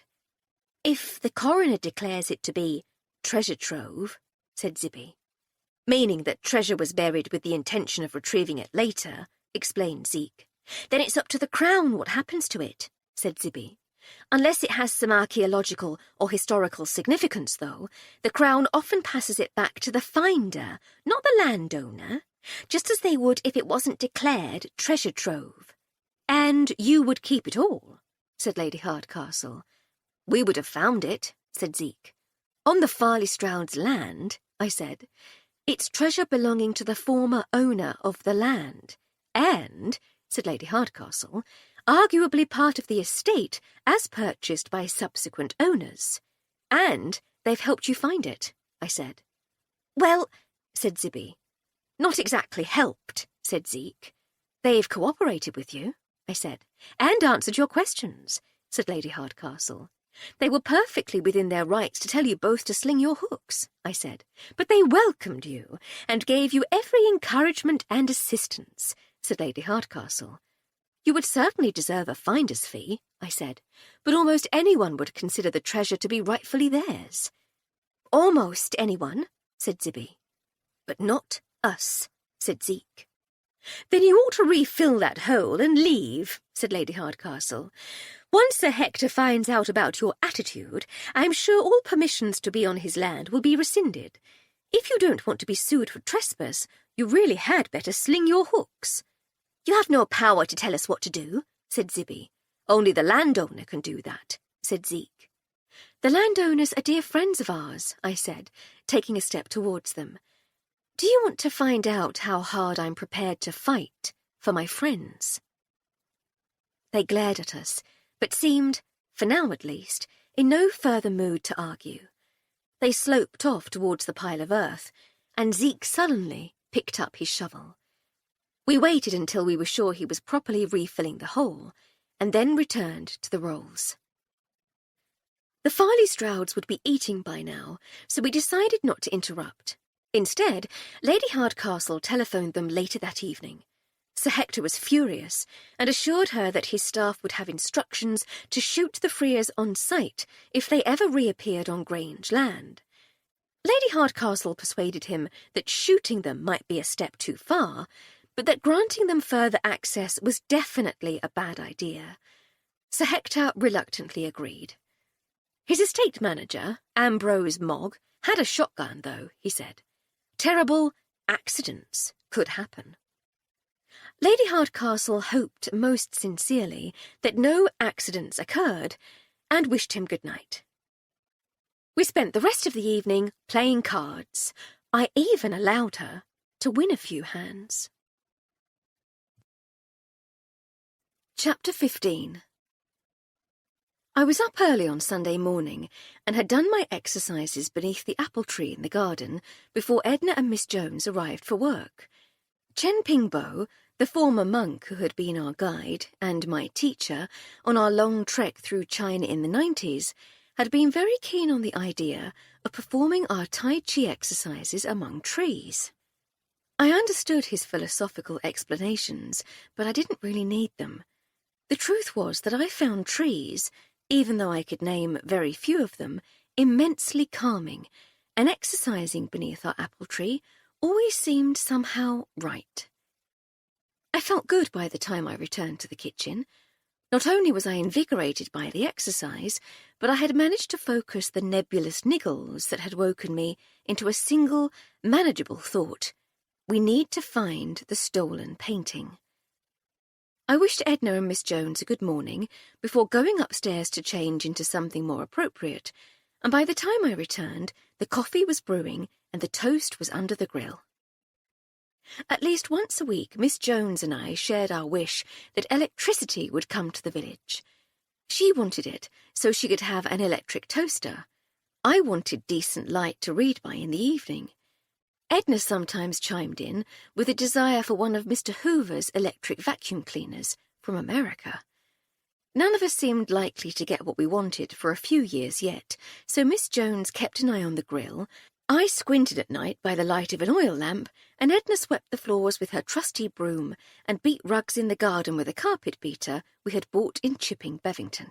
If the coroner declares it to be treasure trove, said Zibby. Meaning that treasure was buried with the intention of retrieving it later, explained Zeke. Then it's up to the Crown what happens to it, said Zibby. Unless it has some archaeological or historical significance, though, the Crown often passes it back to the finder, not the landowner, just as they would if it wasn't declared treasure trove. And you would keep it all, said Lady Hardcastle. We would have found it, said Zeke. On the Farley Strouds' land, I said. It's treasure belonging to the former owner of the land, and, said Lady Hardcastle, arguably part of the estate as purchased by subsequent owners. And they've helped you find it, I said. Well, said Zibby. Not exactly helped, said Zeke. They've cooperated with you, I said, and answered your questions, said Lady Hardcastle. They were perfectly within their rights to tell you both to sling your hooks, I said, but they welcomed you and gave you every encouragement and assistance, said Lady Hardcastle. You would certainly deserve a finder's fee, I said, but almost anyone would consider the treasure to be rightfully theirs. Almost anyone, said Zibby. But not us, said Zeke. Then you ought to refill that hole and leave, said Lady Hardcastle. Once Sir Hector finds out about your attitude, I'm sure all permissions to be on his land will be rescinded. If you don't want to be sued for trespass, you really had better sling your hooks. You have no power to tell us what to do, said Zibby. Only the landowner can do that, said Zeke. The landowners are dear friends of ours, I said, taking a step towards them. Do you want to find out how hard I'm prepared to fight for my friends? They glared at us, but seemed, for now at least, in no further mood to argue. They sloped off towards the pile of earth, and Zeke sullenly picked up his shovel. We waited until we were sure he was properly refilling the hole, and then returned to the rolls. The Farley Strouds would be eating by now, so we decided not to interrupt. Instead, Lady Hardcastle telephoned them later that evening. Sir Hector was furious and assured her that his staff would have instructions to shoot the Freers on sight if they ever reappeared on Grange land. Lady Hardcastle persuaded him that shooting them might be a step too far, but that granting them further access was definitely a bad idea. Sir Hector reluctantly agreed. His estate manager, Ambrose Mogg, had a shotgun, though, he said. Terrible accidents could happen. Lady Hardcastle hoped most sincerely that no accidents occurred, and wished him good night. We spent the rest of the evening playing cards. I even allowed her to win a few hands. Chapter 15. I was up early on Sunday morning and had done my exercises beneath the apple tree in the garden before Edna and Miss Jones arrived for work. Chen Pingbo, the former monk who had been our guide and my teacher on our long trek through China in the 90s, had been very keen on the idea of performing our Tai Chi exercises among trees. I understood his philosophical explanations, but I didn't really need them. The truth was that I found trees, even though I could name very few of them, immensely calming, and exercising beneath our apple tree always seemed somehow right. I felt good by the time I returned to the kitchen. Not only was I invigorated by the exercise, but I had managed to focus the nebulous niggles that had woken me into a single, manageable thought. We need to find the stolen painting. I wished Edna and Miss Jones a good morning before going upstairs to change into something more appropriate, and by the time I returned, the coffee was brewing and the toast was under the grill. At least once a week, Miss Jones and I shared our wish that electricity would come to the village. She wanted it so she could have an electric toaster. I wanted decent light to read by in the evening. Edna sometimes chimed in with a desire for one of Mr. Hoover's electric vacuum cleaners from America. None of us seemed likely to get what we wanted for a few years yet, so Miss Jones kept an eye on the grill. I squinted at night by the light of an oil lamp, and Edna swept the floors with her trusty broom and beat rugs in the garden with a carpet beater we had bought in Chipping, Bevington.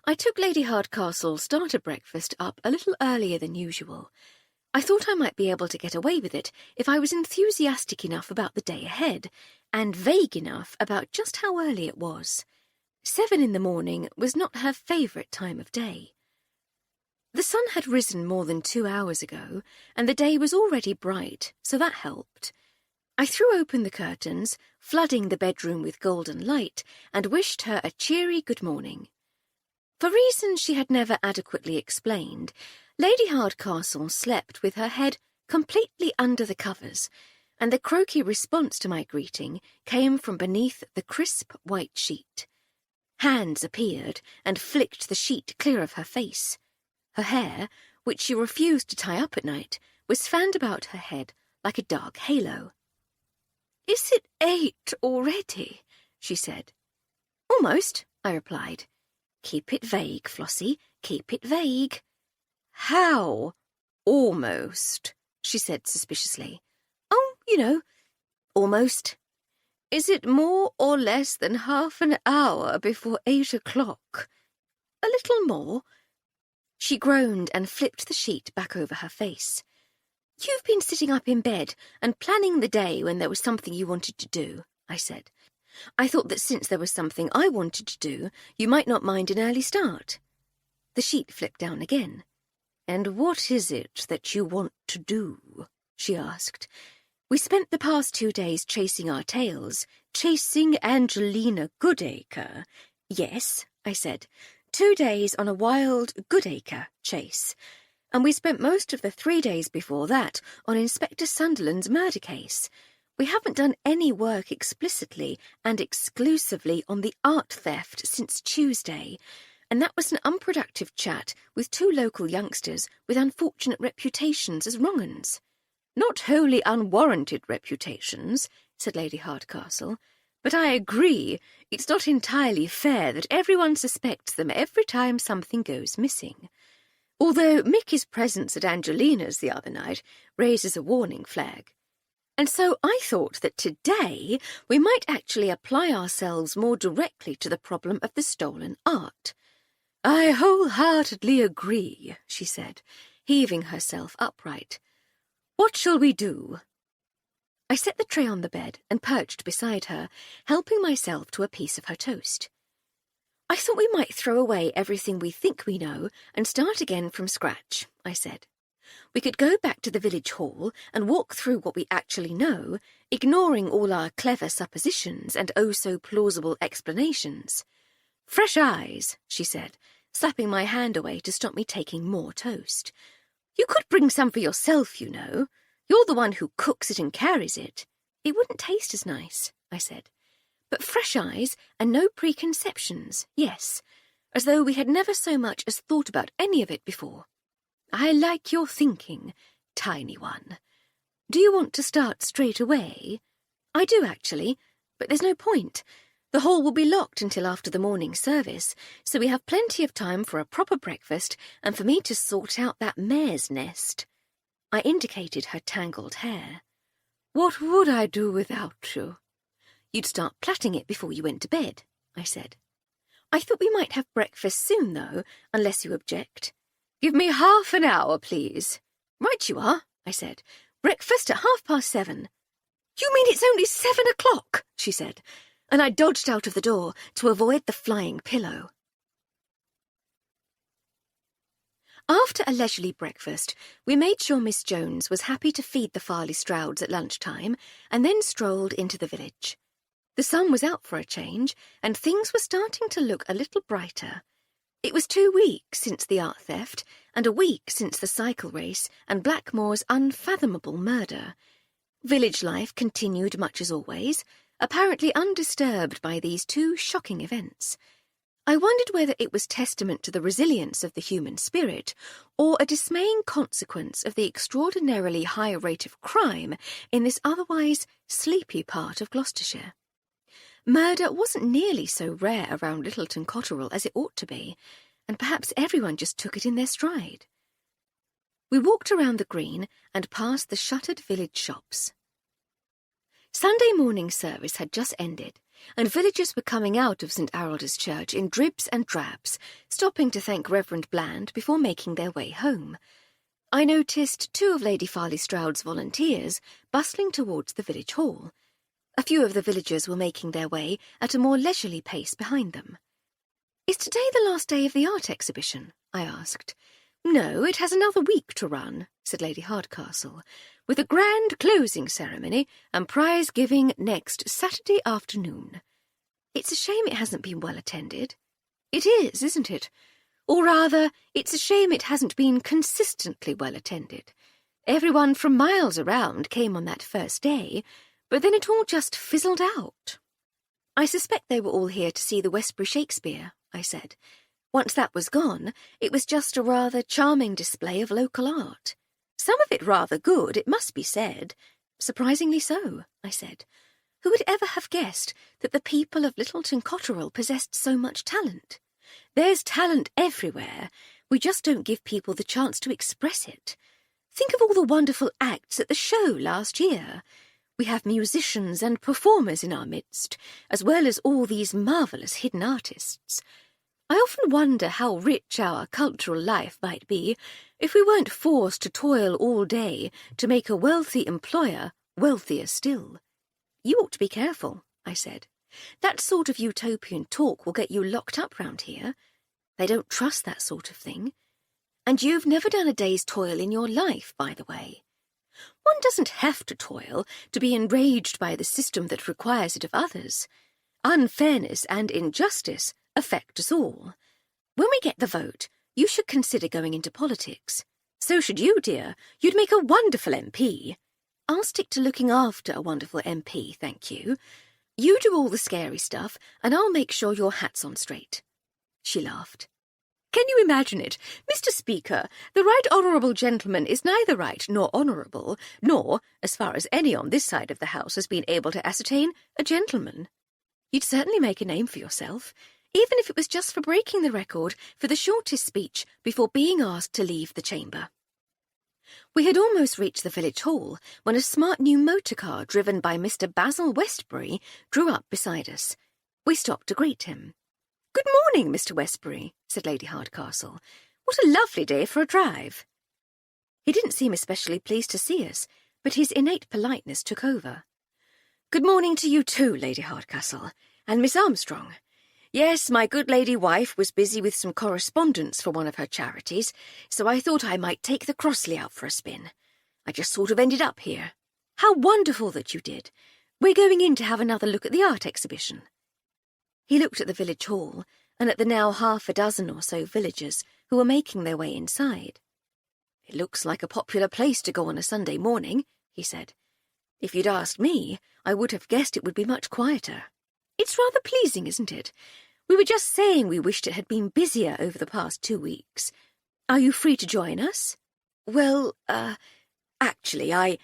I took Lady Hardcastle's starter breakfast up a little earlier than usual. I thought I might be able to get away with it if I was enthusiastic enough about the day ahead, and vague enough about just how early it was. 7 in the morning was not her favourite time of day. The sun had risen more than 2 hours ago, and the day was already bright, so that helped. I threw open the curtains, flooding the bedroom with golden light, and wished her a cheery good morning. For reasons she had never adequately explained, Lady Hardcastle slept with her head completely under the covers, and the croaky response to my greeting came from beneath the crisp white sheet. Hands appeared and flicked the sheet clear of her face. Her hair, which she refused to tie up at night, was fanned about her head like a dark halo. "Is it 8 already?" she said. "Almost," I replied. "Keep it vague, Flossie, keep it vague." "How? Almost?" she said suspiciously. "Oh, you know, almost. Is it more or less than half an hour before 8 o'clock? A little more." She groaned and flipped the sheet back over her face. "You've been sitting up in bed and planning the day when there was something you wanted to do," I said. "I thought that since there was something I wanted to do, you might not mind an early start." The sheet flipped down again. "And what is it that you want to do?" she asked. "We spent the past 2 days chasing our tails. Chasing Angelina Goodacre." "Yes," I said. 2 days on a wild Goodacre chase. And we spent most of the 3 days before that on Inspector Sunderland's murder case. We haven't done any work explicitly and exclusively on the art theft since Tuesday, and that was an unproductive chat with two local youngsters with unfortunate reputations as wrong-uns. Not wholly unwarranted reputations, said Lady Hardcastle, but I agree it's not entirely fair that everyone suspects them every time something goes missing. Although Mickey's presence at Angelina's the other night raises a warning flag. And so I thought that today we might actually apply ourselves more directly to the problem of the stolen art. I wholeheartedly agree, she said, heaving herself upright. What shall we do? I set the tray on the bed and perched beside her, helping myself to a piece of her toast. I thought we might throw away everything we think we know and start again from scratch, I said. We could go back to the village hall and walk through what we actually know, ignoring all our clever suppositions and oh-so-plausible explanations. Fresh eyes, she said, slapping my hand away to stop me taking more toast. You could bring some for yourself, you know. You're the one who cooks it and carries it. It wouldn't taste as nice, I said. But fresh eyes and no preconceptions, yes, as though we had never so much as thought about any of it before. I like your thinking, tiny one. Do you want to start straight away? I do, actually, but there's no point. The hall will be locked until after the morning service, so we have plenty of time for a proper breakfast and for me to sort out that mare's nest. I indicated her tangled hair. What would I do without you? You'd start plaiting it before you went to bed, I said. I thought we might have breakfast soon, though, unless you object. Give me half an hour, please. Right you are, I said. Breakfast at 7:30. You mean it's only 7 o'clock, she said, and I dodged out of the door to avoid the flying pillow. After a leisurely breakfast, we made sure Miss Jones was happy to feed the Farley Strouds at lunchtime, and then strolled into the village. The sun was out for a change, and things were starting to look a little brighter. It was 2 weeks since the art theft, and a week since the cycle race and Blackmore's unfathomable murder. Village life continued much as always, apparently undisturbed by these two shocking events. I wondered whether it was testament to the resilience of the human spirit, or a dismaying consequence of the extraordinarily high rate of crime in this otherwise sleepy part of Gloucestershire. Murder wasn't nearly so rare around Littleton Cotterell as it ought to be, and perhaps everyone just took it in their stride. We walked around the green and past the shuttered village shops. Sunday morning service had just ended, and villagers were coming out of St. Arolda's Church in dribs and drabs, stopping to thank Reverend Bland before making their way home. I noticed 2 of Lady Farley Stroud's volunteers bustling towards the village hall. A few of the villagers were making their way at a more leisurely pace behind them. "Is today the last day of the art exhibition?" I asked. "No, it has another week to run," said Lady Hardcastle, "with a grand closing ceremony and prize-giving next Saturday afternoon." "It's a shame it hasn't been well attended." "It is, isn't it? Or rather, it's a shame it hasn't been consistently well attended. Everyone from miles around came on that first day, but then it all just fizzled out." "I suspect they were all here to see the Westbury Shakespeare," I said. Once that was gone, it was just a rather charming display of local art. "Some of it rather good, it must be said." "Surprisingly so," I said. "Who would ever have guessed that the people of Littleton Cotterell possessed so much talent? There's talent everywhere. We just don't give people the chance to express it. Think of all the wonderful acts at the show last year. We have musicians and performers in our midst, as well as all these marvellous hidden artists. I often wonder how rich our cultural life might be if we weren't forced to toil all day to make a wealthy employer wealthier still." "You ought to be careful," I said. "That sort of utopian talk will get you locked up round here. They don't trust that sort of thing. And you've never done a day's toil in your life, by the way. One doesn't have to toil to be enraged by the system that requires it of others. Unfairness and injustice affect us all. When we get the vote, you should consider going into politics. So should you, dear. You'd make a wonderful MP." I'll stick to looking after a wonderful MP, thank you. You do all the scary stuff, and I'll make sure your hat's on straight." She laughed. "Can you imagine it? Mr. Speaker, the right honourable gentleman is neither right nor honourable, nor, as far as any on this side of the House has been able to ascertain, a gentleman. You'd certainly make a name for yourself, even if it was just for breaking the record for the shortest speech before being asked to leave the chamber." We had almost reached the village hall when a smart new motor car driven by Mr. Basil Westbury drew up beside us. We stopped to greet him. "Good morning, Mr. Westbury," said Lady Hardcastle. "What a lovely day for a drive." He didn't seem especially pleased to see us, but his innate politeness took over. "Good morning to you too, Lady Hardcastle, and Miss Armstrong. Yes, my good lady wife was busy with some correspondence for one of her charities, so I thought I might take the Crossley out for a spin. I just sort of ended up here. How wonderful that you did. We're going in to have another look at the art exhibition." He looked at the village hall and at the now half a dozen or so villagers who were making their way inside. "It looks like a popular place to go on a Sunday morning," he said. "If you'd asked me, I would have guessed it would be much quieter. It's rather pleasing, isn't it? We were just saying we wished it had been busier over the past 2 weeks. Are you free to join us?" "Well, actually,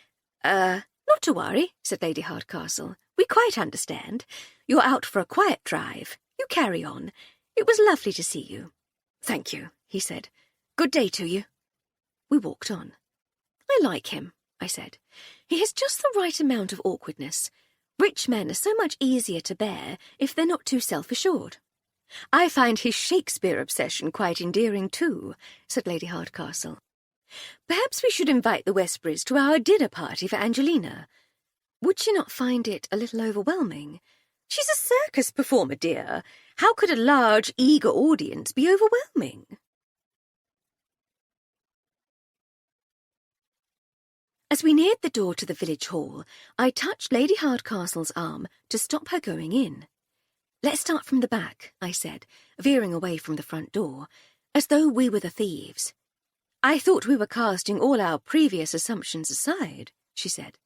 Not to worry," said Lady Hardcastle. "We quite understand. You're out for a quiet drive. You carry on. It was lovely to see you." "Thank you," he said. "Good day to you." We walked on. "I like him," I said. "He has just the right amount of awkwardness. Rich men are so much easier to bear if they're not too self-assured." "I find his Shakespeare obsession quite endearing too," said Lady Hardcastle. "Perhaps we should invite the Westburys to our dinner party for Angelina. Would she not find it a little overwhelming? She's a circus performer, dear. How could a large, eager audience be overwhelming?" As we neared the door to the village hall, I touched Lady Hardcastle's arm to stop her going in. "Let's start from the back," I said, veering away from the front door, as though we were the thieves. "I thought we were casting all our previous assumptions aside," she said.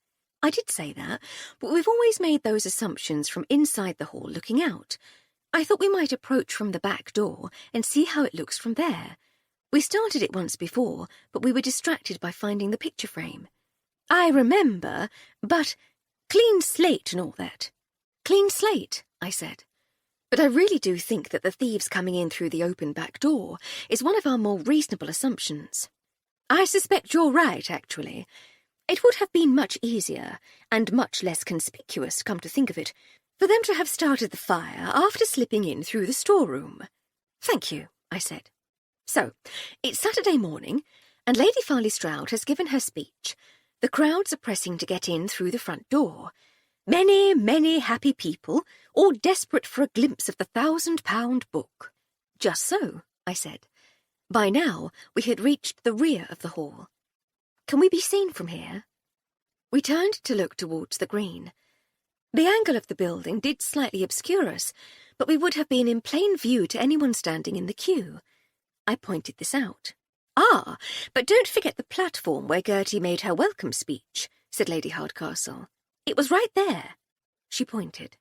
"I did say that, but we've always made those assumptions from inside the hall looking out. I thought we might approach from the back door and see how it looks from there. We started it once before, but we were distracted by finding the picture frame. I remember, but clean slate and all that." "Clean slate," I said. "But I really do think that the thieves coming in through the open back door is one of our more reasonable assumptions. I suspect you're right, actually. It would have been much easier, and much less conspicuous, come to think of it, for them to have started the fire after slipping in through the storeroom." "Thank you," I said. "So, it's Saturday morning, and Lady Farley Stroud has given her speech. The crowds are pressing to get in through the front door. Many, many happy people, all desperate for a glimpse of the £1,000 book." "Just so," I said. By now, we had reached the rear of the hall. "Can we be seen from here?" We turned to look towards the green. The angle of the building did slightly obscure us, but we would have been in plain view to anyone standing in the queue. I pointed this out. "Ah, but don't forget the platform where Gertie made her welcome speech," said Lady Hardcastle. "It was right there." She pointed.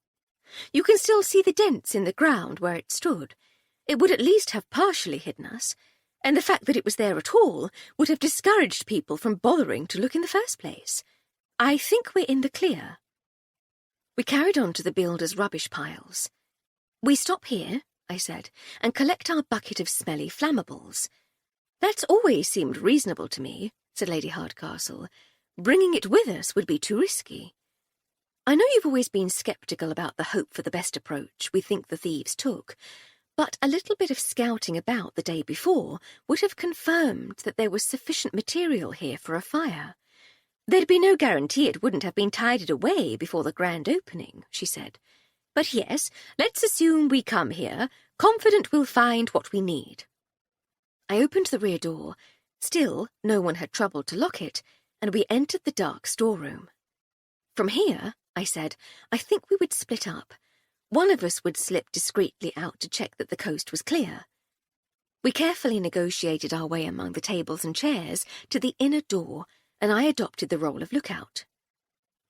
"You can still see the dents in the ground where it stood. It would at least have partially hidden us, and the fact that it was there at all would have discouraged people from bothering to look in the first place. I think we're in the clear." We carried on to the builders' rubbish piles. "We stop here," I said, "and collect our bucket of smelly flammables." "That's always seemed reasonable to me," said Lady Hardcastle. "Bringing it with us would be too risky." I know you've always been sceptical about the hope for the best approach we think the thieves took, but a little bit of scouting about the day before would have confirmed that there was sufficient material here for a fire. "There'd be no guarantee it wouldn't have been tidied away before the grand opening," she said. "But yes, let's assume we come here, confident we'll find what we need." I opened the rear door. Still, no one had troubled to lock it, and we entered the dark storeroom. "From here," I said, "I think we would split up. One of us would slip discreetly out to check that the coast was clear." We carefully negotiated our way among the tables and chairs to the inner door, and I adopted the role of lookout.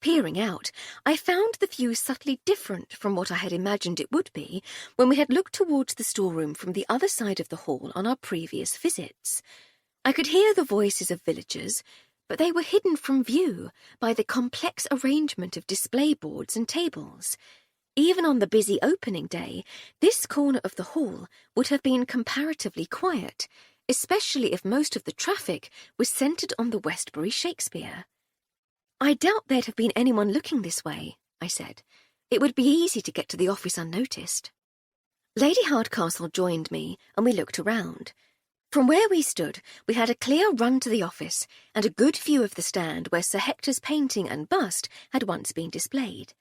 Peering out, I found the view subtly different from what I had imagined it would be when we had looked towards the storeroom from the other side of the hall on our previous visits. I could hear the voices of villagers, but they were hidden from view by the complex arrangement of display boards and tables. Even on the busy opening day, this corner of the hall would have been comparatively quiet, especially if most of the traffic was centred on the Westbury Shakespeare. "I doubt there'd have been anyone looking this way," I said. "It would be easy to get to the office unnoticed." Lady Hardcastle joined me, and we looked around. From where we stood, we had a clear run to the office and a good view of the stand where Sir Hector's painting and bust had once been displayed.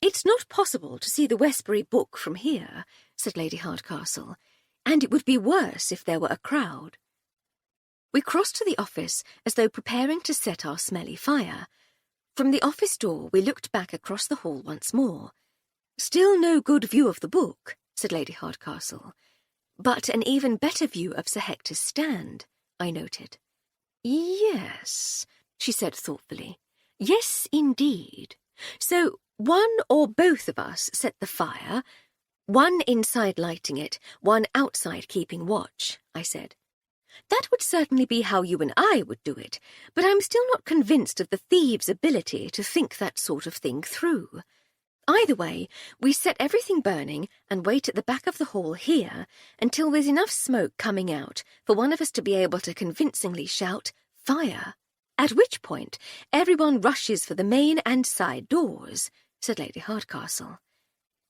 "It's not possible to see the Westbury book from here," said Lady Hardcastle, "and it would be worse if there were a crowd." We crossed to the office as though preparing to set our smelly fire. From the office door we looked back across the hall once more. "Still no good view of the book," said Lady Hardcastle. "But an even better view of Sir Hector's stand," I noted. "Yes," she said thoughtfully. "Yes, indeed. So one or both of us set the fire, one inside lighting it, one outside keeping watch," I said. "That would certainly be how you and I would do it, but I'm still not convinced of the thieves' ability to think that sort of thing through. Either way, we set everything burning and wait at the back of the hall here until there's enough smoke coming out for one of us to be able to convincingly shout, 'Fire!' At which point everyone rushes for the main and side doors," said Lady Hardcastle.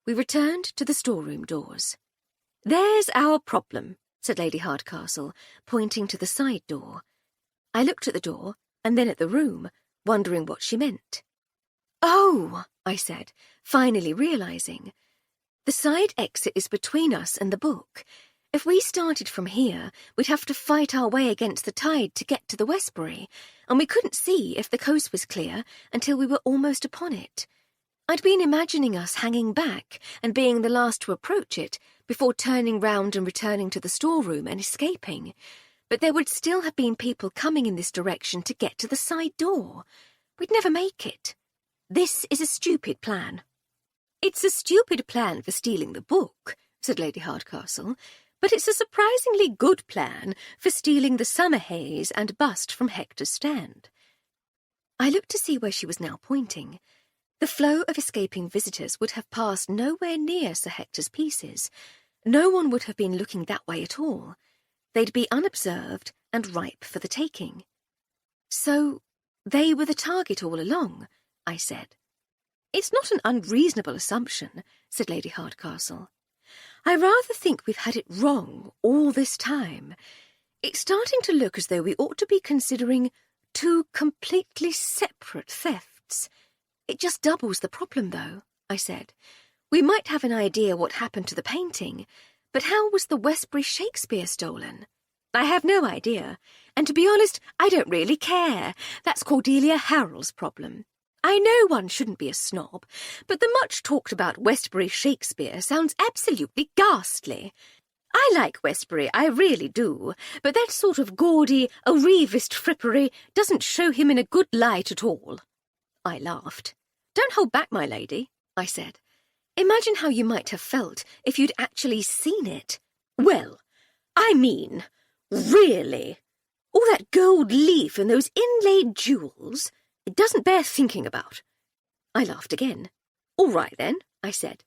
We returned to the storeroom doors. "There's our problem," said Lady Hardcastle, pointing to the side door. I looked at the door and then at the room, wondering what she meant. "Oh," I said, finally realising. "The side exit is between us and the book. If we started from here, we'd have to fight our way against the tide to get to the Westbury, and we couldn't see if the coast was clear until we were almost upon it. I'd been imagining us hanging back and being the last to approach it before turning round and returning to the storeroom and escaping, but there would still have been people coming in this direction to get to the side door. We'd never make it. This is a stupid plan." "It's a stupid plan for stealing the book," said Lady Hardcastle, "but it's a surprisingly good plan for stealing the summer haze and bust from Hector's stand." I looked to see where she was now pointing. The flow of escaping visitors would have passed nowhere near Sir Hector's pieces. No one would have been looking that way at all. They'd be unobserved and ripe for the taking. "So they were the target all along," I said. "It's not an unreasonable assumption," said Lady Hardcastle. "I rather think we've had it wrong all this time. It's starting to look as though we ought to be considering two completely separate thefts. It just doubles the problem, though," I said. "We might have an idea what happened to the painting, but how was the Westbury Shakespeare stolen? I have no idea, and to be honest, I don't really care. That's Cordelia Harrell's problem. I know one shouldn't be a snob, but the much-talked-about Westbury Shakespeare sounds absolutely ghastly. I like Westbury, I really do, but that sort of gaudy, arrivist frippery doesn't show him in a good light at all." I laughed. "Don't hold back, my lady," I said. "Imagine how you might have felt if you'd actually seen it." "Well, I mean, really, all that gold leaf and those inlaid jewels, it doesn't bear thinking about." I laughed again. "All right, then," I said.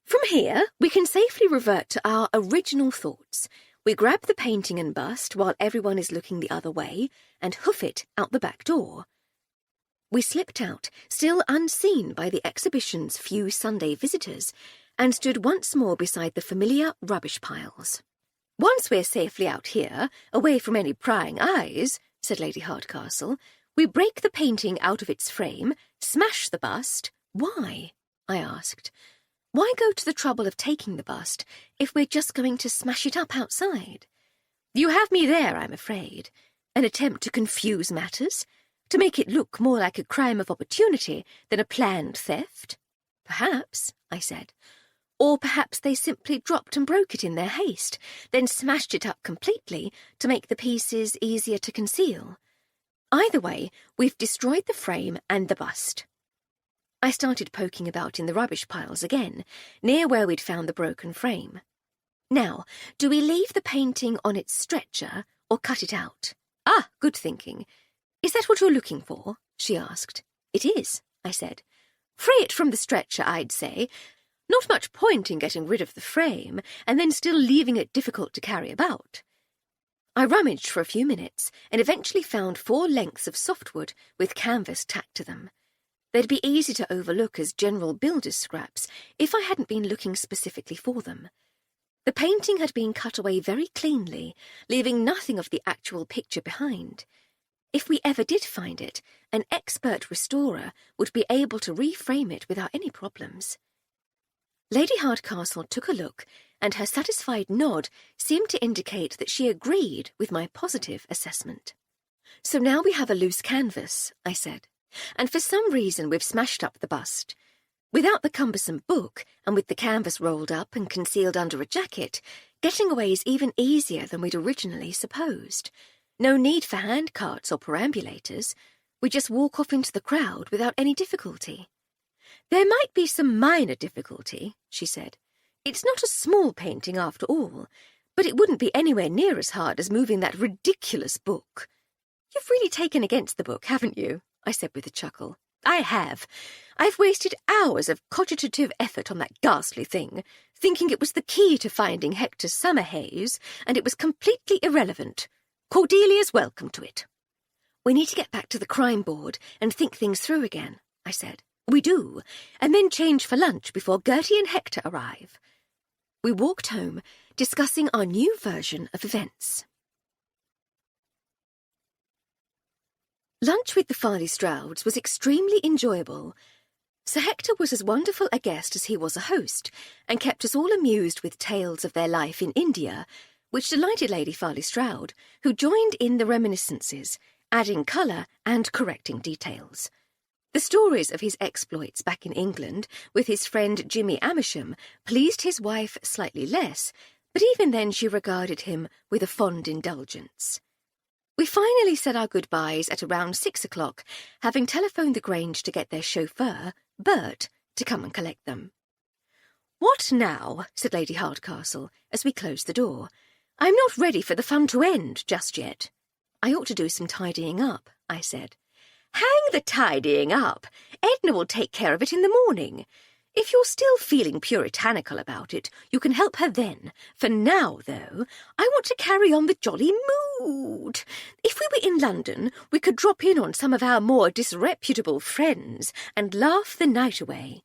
"From here, we can safely revert to our original thoughts. We grab the painting and bust while everyone is looking the other way and hoof it out the back door." We slipped out, still unseen by the exhibition's few Sunday visitors, and stood once more beside the familiar rubbish piles. "Once we're safely out here, away from any prying eyes," said Lady Hardcastle, "we break the painting out of its frame, smash the bust." "Why?" I asked. "Why go to the trouble of taking the bust if we're just going to smash it up outside?" "You have me there, I'm afraid. An attempt to confuse matters? To make it look more like a crime of opportunity than a planned theft?" "Perhaps," I said. "Or perhaps they simply dropped and broke it in their haste, then smashed it up completely to make the pieces easier to conceal. Either way, we've destroyed the frame and the bust. I started poking about in the rubbish piles again, near where we'd found the broken frame. Now, do we leave the painting on its stretcher or cut it out? Ah, good thinking. Is that what you're looking for? She asked. It is, I said. Free it from the stretcher, I'd say. Not much point in getting rid of the frame and then still leaving it difficult to carry about. I rummaged for a few minutes and eventually found 4 lengths of softwood with canvas tacked to them. They'd be easy to overlook as general builder's scraps if I hadn't been looking specifically for them. The painting had been cut away very cleanly, leaving nothing of the actual picture behind. If we ever did find it, an expert restorer would be able to reframe it without any problems. Lady Hardcastle took a look, and her satisfied nod seemed to indicate that she agreed with my positive assessment. So now we have a loose canvas, I said, and for some reason we've smashed up the bust. Without the cumbersome book, and with the canvas rolled up and concealed under a jacket, getting away is even easier than we'd originally supposed. No need for handcarts or perambulators. We just walk off into the crowd without any difficulty. There might be some minor difficulty, she said. It's not a small painting after all, but it wouldn't be anywhere near as hard as moving that ridiculous book. You've really taken against the book, haven't you? I said with a chuckle. I have. I've wasted hours of cogitative effort on that ghastly thing, thinking it was the key to finding Hector's summer haze, and it was completely irrelevant. Cordelia's welcome to it. We need to get back to the crime board and think things through again, I said. We do, and then change for lunch before Gertie and Hector arrive. We walked home, discussing our new version of events. Lunch with the Farley Strouds was extremely enjoyable. Sir Hector was as wonderful a guest as he was a host, and kept us all amused with tales of their life in India, which delighted Lady Farley Stroud, who joined in the reminiscences, adding colour and correcting details. The stories of his exploits back in England with his friend Jimmy Amersham pleased his wife slightly less, but even then she regarded him with a fond indulgence. We finally said our goodbyes at around 6 o'clock, having telephoned the Grange to get their chauffeur, Bert, to come and collect them. "What now?" said Lady Hardcastle, as we closed the door. "I'm not ready for the fun to end just yet." "I ought to do some tidying up," I said. "Hang the tidying up! Edna will take care of it in the morning. If you're still feeling puritanical about it, you can help her then. For now, though, I want to carry on the jolly mood. If we were in London, we could drop in on some of our more disreputable friends and laugh the night away."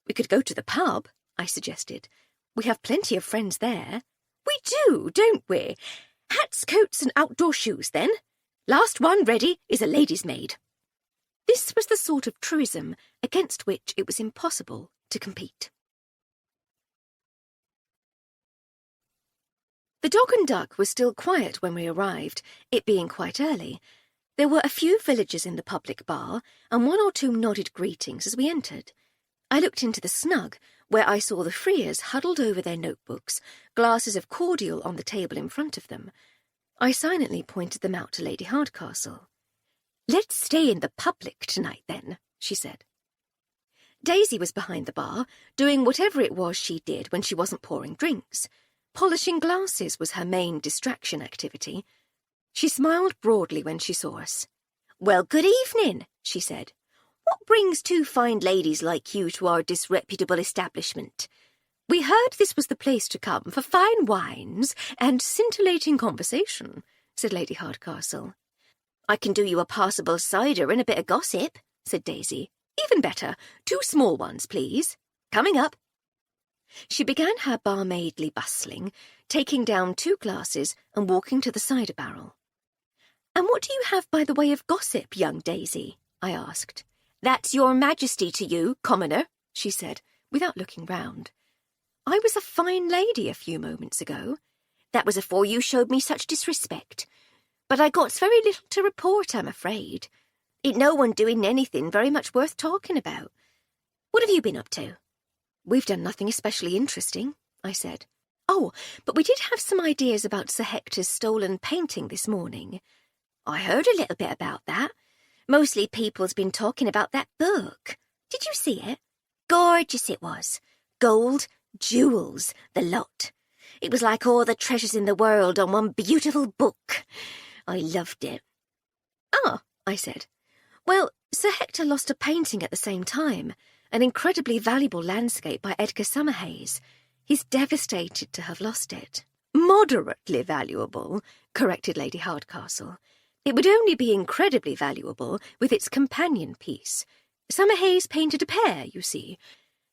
"We could go to the pub," I suggested. "We have plenty of friends there." "We do, don't we? Hats, coats, and outdoor shoes, then. Last one ready is a lady's maid." This was the sort of truism against which it was impossible to compete. The Dog and Duck was still quiet when we arrived, it being quite early. There were a few villagers in the public bar, and 1 or 2 nodded greetings as we entered. I looked into the snug, where I saw the Freers huddled over their notebooks, glasses of cordial on the table in front of them. I silently pointed them out to Lady Hardcastle. "Let's stay in the public tonight, then," she said. Daisy was behind the bar, doing whatever it was she did when she wasn't pouring drinks. Polishing glasses was her main distraction activity. She smiled broadly when she saw us. "Well, good evening," she said. "What brings 2 fine ladies like you to our disreputable establishment? We heard this was the place to come for fine wines and scintillating conversation," said Lady Hardcastle. "I can do you a passable cider and a bit of gossip," said Daisy. "Even better, 2 small ones, please. Coming up." She began her barmaidly bustling, taking down 2 glasses and walking to the cider barrel. "And what do you have by the way of gossip, young Daisy?" I asked. "That's your majesty to you, commoner," she said, without looking round. "I was a fine lady a few moments ago. That was afore you showed me such disrespect. But I got very little to report, I'm afraid. Ain't no one doing anything very much worth talking about. What have you been up to?" "We've done nothing especially interesting," I said. "Oh, but we did have some ideas about Sir Hector's stolen painting this morning." "I heard a little bit about that. Mostly people's been talking about that book." Did you see it? Gorgeous it was. Gold, jewels, the lot. It was like all the treasures in the world on one beautiful book. I loved it. Ah, I said. Well, Sir Hector lost a painting at the same time, an incredibly valuable landscape by Edgar Summerhayes. He's devastated to have lost it. Moderately valuable, corrected Lady Hardcastle. It would only be incredibly valuable with its companion piece. Summerhayes painted a pair, you see.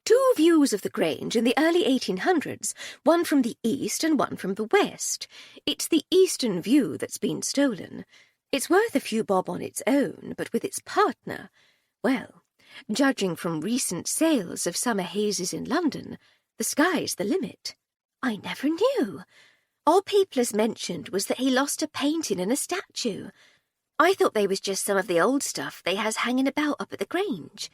2 views of the Grange in the early 1800s, one from the east and one from the west. It's the eastern view that's been stolen. It's worth a few bob on its own, but with its partner, well, judging from recent sales of Summerhayes in London, the sky's the limit. I never knew. All people has mentioned was that he lost a painting and a statue. I thought they was just some of the old stuff they has hanging about up at the Grange.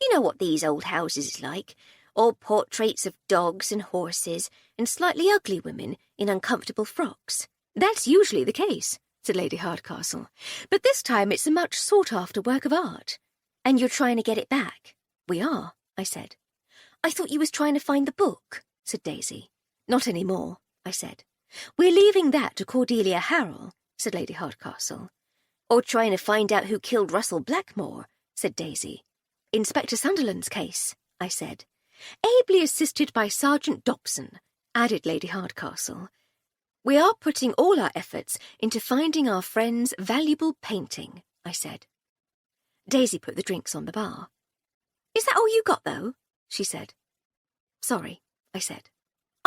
You know what these old houses is like. All portraits of dogs and horses and slightly ugly women in uncomfortable frocks. That's usually the case, said Lady Hardcastle. But this time it's a much sought-after work of art. And you're trying to get it back? We are, I said. I thought you was trying to find the book, said Daisy. Not any more, I said. We're leaving that to Cordelia Harrell, said Lady Hardcastle. Or trying to find out who killed Russell Blackmore, said Daisy. Inspector Sunderland's case, I said. Ably assisted by Sergeant Dobson, added Lady Hardcastle. We are putting all our efforts into finding our friend's valuable painting, I said. Daisy put the drinks on the bar. Is that all you got, though? She said. Sorry, I said.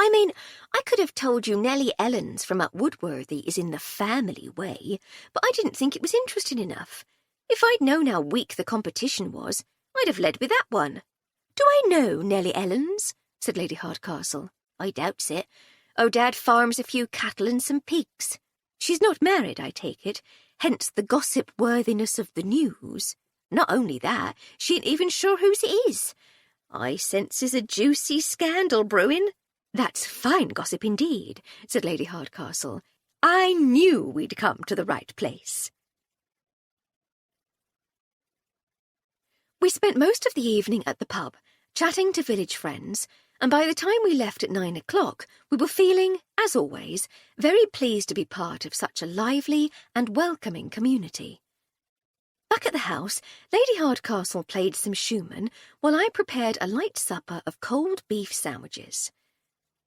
I mean, I could have told you Nellie Ellens from up Woodworthy is in the family way, but I didn't think it was interesting enough. If I'd known how weak the competition was, I'd have led with that one. Do I know Nellie Ellens? Said Lady Hardcastle. I doubts it. Oh, Dad farms a few cattle and some pigs. She's not married, I take it, hence the gossip-worthiness of the news. Not only that, she ain't even sure whose it is. I senses a juicy scandal brewing. That's fine gossip indeed, said Lady Hardcastle. I knew we'd come to the right place. We spent most of the evening at the pub, chatting to village friends, and by the time we left at 9 o'clock, we were feeling, as always, very pleased to be part of such a lively and welcoming community. Back at the house, Lady Hardcastle played some Schumann, while I prepared a light supper of cold beef sandwiches.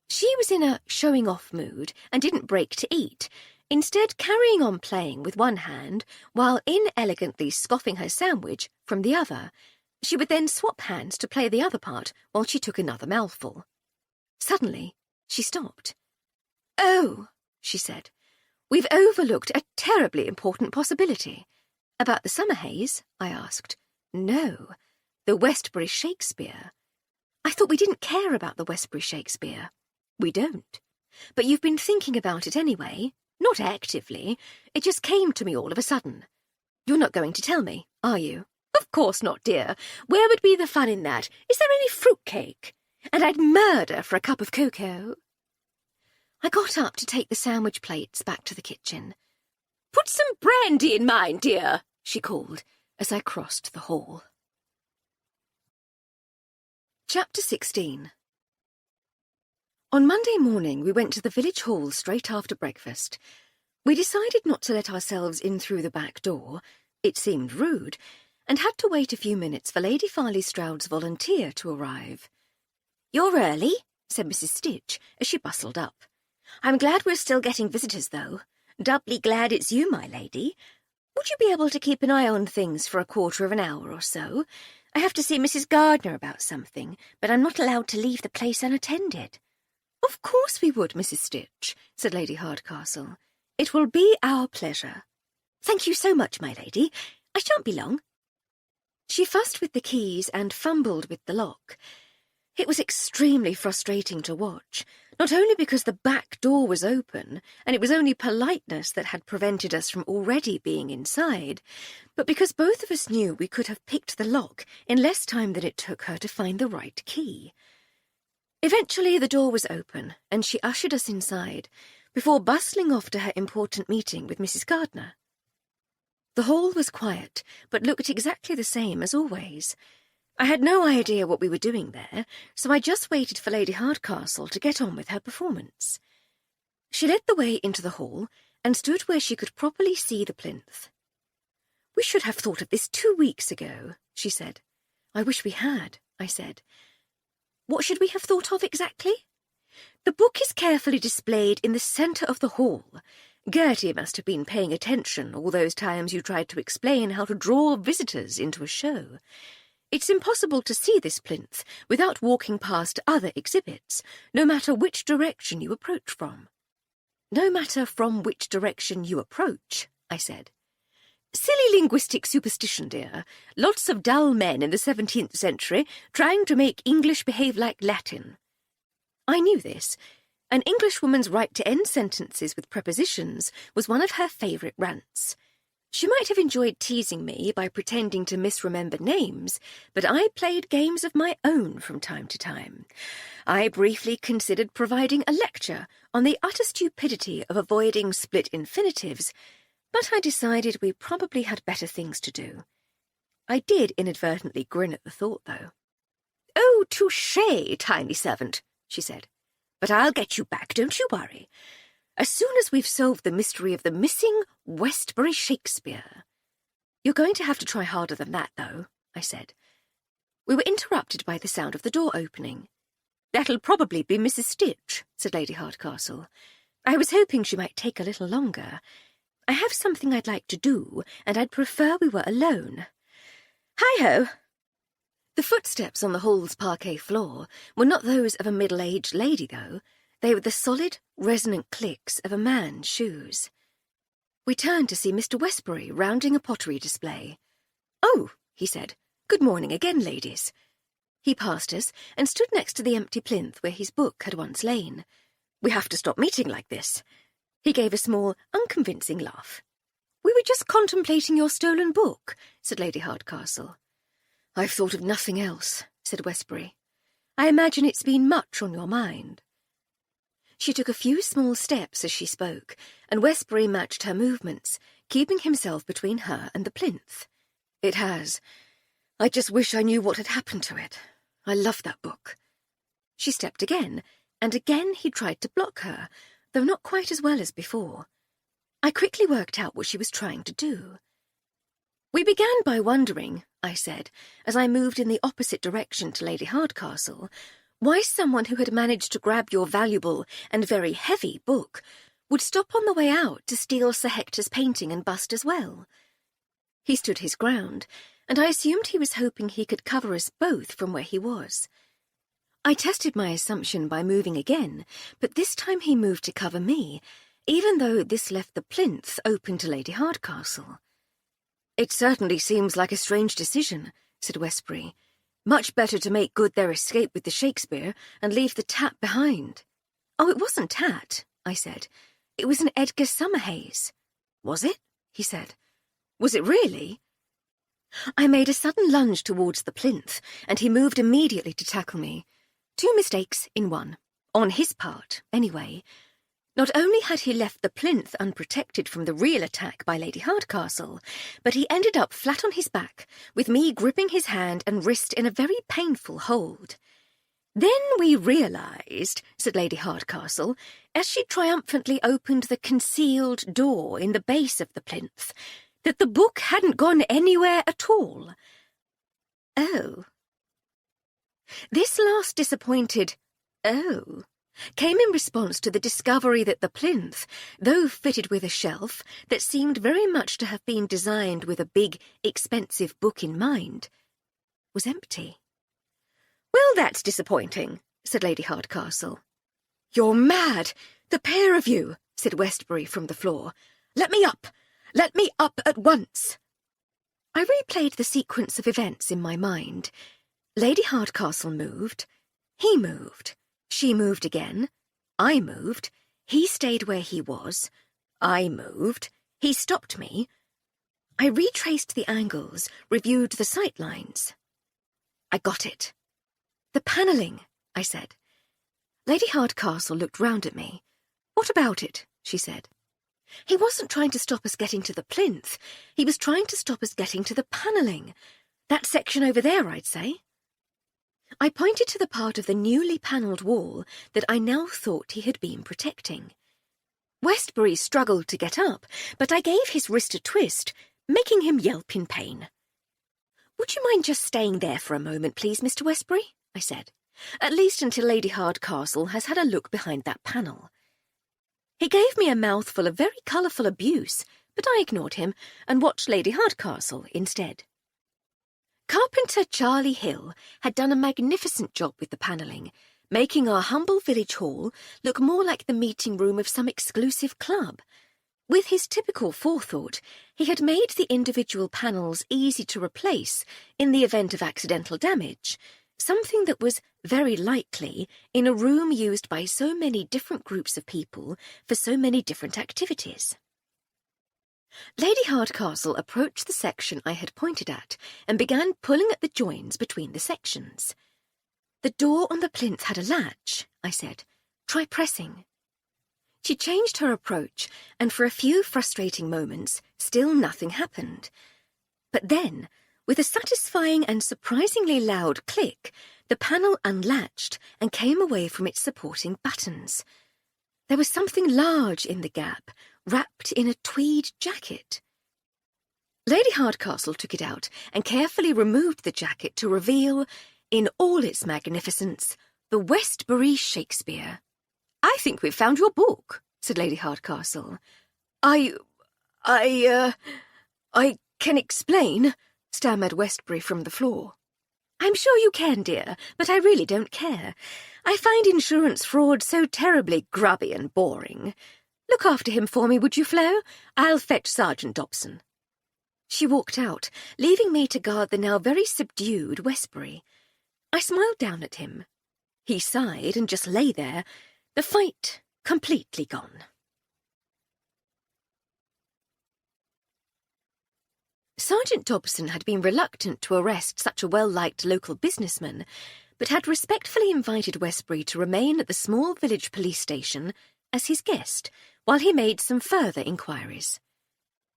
She was in a showing-off mood and didn't break to eat, instead carrying on playing with one hand while inelegantly scoffing her sandwich from the other. She would then swap hands to play the other part while she took another mouthful. Suddenly, she stopped. "Oh," she said, "we've overlooked a terribly important possibility." "About the Summerhayes?" I asked. "No, the Westbury Shakespeare." "I thought we didn't care about the Westbury Shakespeare." "We don't. But you've been thinking about it anyway. Not actively. It just came to me all of a sudden. You're not going to tell me, are you?" "Of course not, dear. Where would be the fun in that? Is there any fruitcake? And I'd murder for a cup of cocoa." I got up to take the sandwich plates back to the kitchen. "Put some brandy in mine, dear," she called, as I crossed the hall. Chapter 16. On Monday morning we went to the village hall straight after breakfast. We decided not to let ourselves in through the back door. It seemed rude, and had to wait a few minutes for Lady Farley Stroud's volunteer to arrive. "You're early," said Mrs. Stitch, as she bustled up. "I'm glad we're still getting visitors, though. Doubly glad it's you, my lady. Would you be able to keep an eye on things for a quarter of an hour or so? I have to see Mrs. Gardner about something, but I'm not allowed to leave the place unattended." "Of course we would, Mrs. Stitch," said Lady Hardcastle. "It will be our pleasure." "Thank you so much, my lady. I shan't be long." She fussed with the keys and fumbled with the lock. It was extremely frustrating to watch, not only because the back door was open, and it was only politeness that had prevented us from already being inside, but because both of us knew we could have picked the lock in less time than it took her to find the right key. Eventually the door was open, and she ushered us inside, before bustling off to her important meeting with Mrs. Gardner. The hall was quiet, but looked exactly the same as always. I had no idea what we were doing there, so I just waited for Lady Hardcastle to get on with her performance. She led the way into the hall and stood where she could properly see the plinth. "We should have thought of this 2 weeks ago," she said. "I wish we had," I said. "What should we have thought of exactly?" "The book is carefully displayed in the centre of the hall. Gertie must have been paying attention all those times you tried to explain how to draw visitors into a show. It's impossible to see this plinth without walking past other exhibits, no matter which direction you approach from." "No matter from which direction you approach," I said. "Silly linguistic superstition, dear. Lots of dull men in the 17th century trying to make English behave like Latin." I knew this. An Englishwoman's right to end sentences with prepositions was one of her favourite rants. She might have enjoyed teasing me by pretending to misremember names, but I played games of my own from time to time. I briefly considered providing a lecture on the utter stupidity of avoiding split infinitives, but I decided we probably had better things to do. I did inadvertently grin at the thought, though. "Oh, touché, tiny servant," she said. "But I'll get you back, don't you worry. As soon as we've solved the mystery of the missing Westbury Shakespeare." "You're going to have to try harder than that, though," I said. We were interrupted by the sound of the door opening. "That'll probably be Mrs. Stitch," said Lady Hardcastle. "I was hoping she might take a little longer. I have something I'd like to do, and I'd prefer we were alone. Hi-ho!" The footsteps on the hall's parquet floor were not those of a middle-aged lady, though. They were the solid, resonant clicks of a man's shoes. We turned to see Mr. Westbury rounding a pottery display. "Oh," he said, "good morning again, ladies." He passed us and stood next to the empty plinth where his book had once lain. "We have to stop meeting like this." He gave a small, unconvincing laugh. "We were just contemplating your stolen book," said Lady Hardcastle. "I've thought of nothing else," said Westbury. "I imagine it's been much on your mind." She took a few small steps as she spoke, and Westbury matched her movements, keeping himself between her and the plinth. "It has. I just wish I knew what had happened to it. I love that book." She stepped again, and again he tried to block her, though not quite as well as before. I quickly worked out what she was trying to do. "We began by wondering," I said, as I moved in the opposite direction to Lady Hardcastle, "why someone who had managed to grab your valuable and very heavy book would stop on the way out to steal Sir Hector's painting and bust as well." He stood his ground, and I assumed he was hoping he could cover us both from where he was. I tested my assumption by moving again, but this time he moved to cover me, even though this left the plinth open to Lady Hardcastle. "It certainly seems like a strange decision," said Westbury. "Much better to make good their escape with the Shakespeare and leave the Tat behind." "Oh, it wasn't Tat," I said. "It was an Edgar Summerhays." "Was it?" he said. "Was it really?" I made a sudden lunge towards the plinth, and he moved immediately to tackle me. 2 mistakes in one. On his part, anyway. Not only had he left the plinth unprotected from the real attack by Lady Hardcastle, but he ended up flat on his back, with me gripping his hand and wrist in a very painful hold. "Then we realised," said Lady Hardcastle, as she triumphantly opened the concealed door in the base of the plinth, that the book hadn't gone anywhere at all. "Oh." This last disappointed "oh" came in response to the discovery that the plinth, though fitted with a shelf that seemed very much to have been designed with a big, expensive book in mind, was empty. "Well, that's disappointing," said Lady Hardcastle. "You're mad, the pair of you," said Westbury from the floor. "Let me up! Let me up at once!" I replayed the sequence of events in my mind. Lady Hardcastle moved. He moved. She moved again. I moved. He stayed where he was. I moved. He stopped me. I retraced the angles, reviewed the sight lines. I got it. "The panelling," I said. Lady Hardcastle looked round at me. "What about it?" she said. "He wasn't trying to stop us getting to the plinth. He was trying to stop us getting to the panelling. That section over there, I'd say." I pointed to the part of the newly panelled wall that I now thought he had been protecting. Westbury struggled to get up, but I gave his wrist a twist, making him yelp in pain. "Would you mind just staying there for a moment, please, Mr. Westbury?" I said. "At least until Lady Hardcastle has had a look behind that panel." He gave me a mouthful of very colourful abuse, but I ignored him and watched Lady Hardcastle instead. Carpenter Charlie Hill had done a magnificent job with the panelling, making our humble village hall look more like the meeting room of some exclusive club. With his typical forethought, he had made the individual panels easy to replace in the event of accidental damage, something that was very likely in a room used by so many different groups of people for so many different activities. Lady Hardcastle approached the section I had pointed at and began pulling at the joins between the sections. "The door on the plinth had a latch," I said. "Try pressing." She changed her approach, and for a few frustrating moments, still nothing happened. But then, with a satisfying and surprisingly loud click, the panel unlatched and came away from its supporting buttons. There was something large in the gap, wrapped in a tweed jacket. Lady Hardcastle took it out and carefully removed the jacket to reveal, in all its magnificence, the Westbury Shakespeare. "I think we've found your book," said Lady Hardcastle. I can explain," stammered Westbury from the floor. "I'm sure you can, dear, but I really don't care. I find insurance fraud so terribly grubby and boring. Look after him for me, would you, Flo? I'll fetch Sergeant Dobson." She walked out, leaving me to guard the now very subdued Westbury. I smiled down at him. He sighed and just lay there, the fight completely gone. Sergeant Dobson had been reluctant to arrest such a well-liked local businessman, but had respectfully invited Westbury to remain at the small village police station as his guest while he made some further inquiries.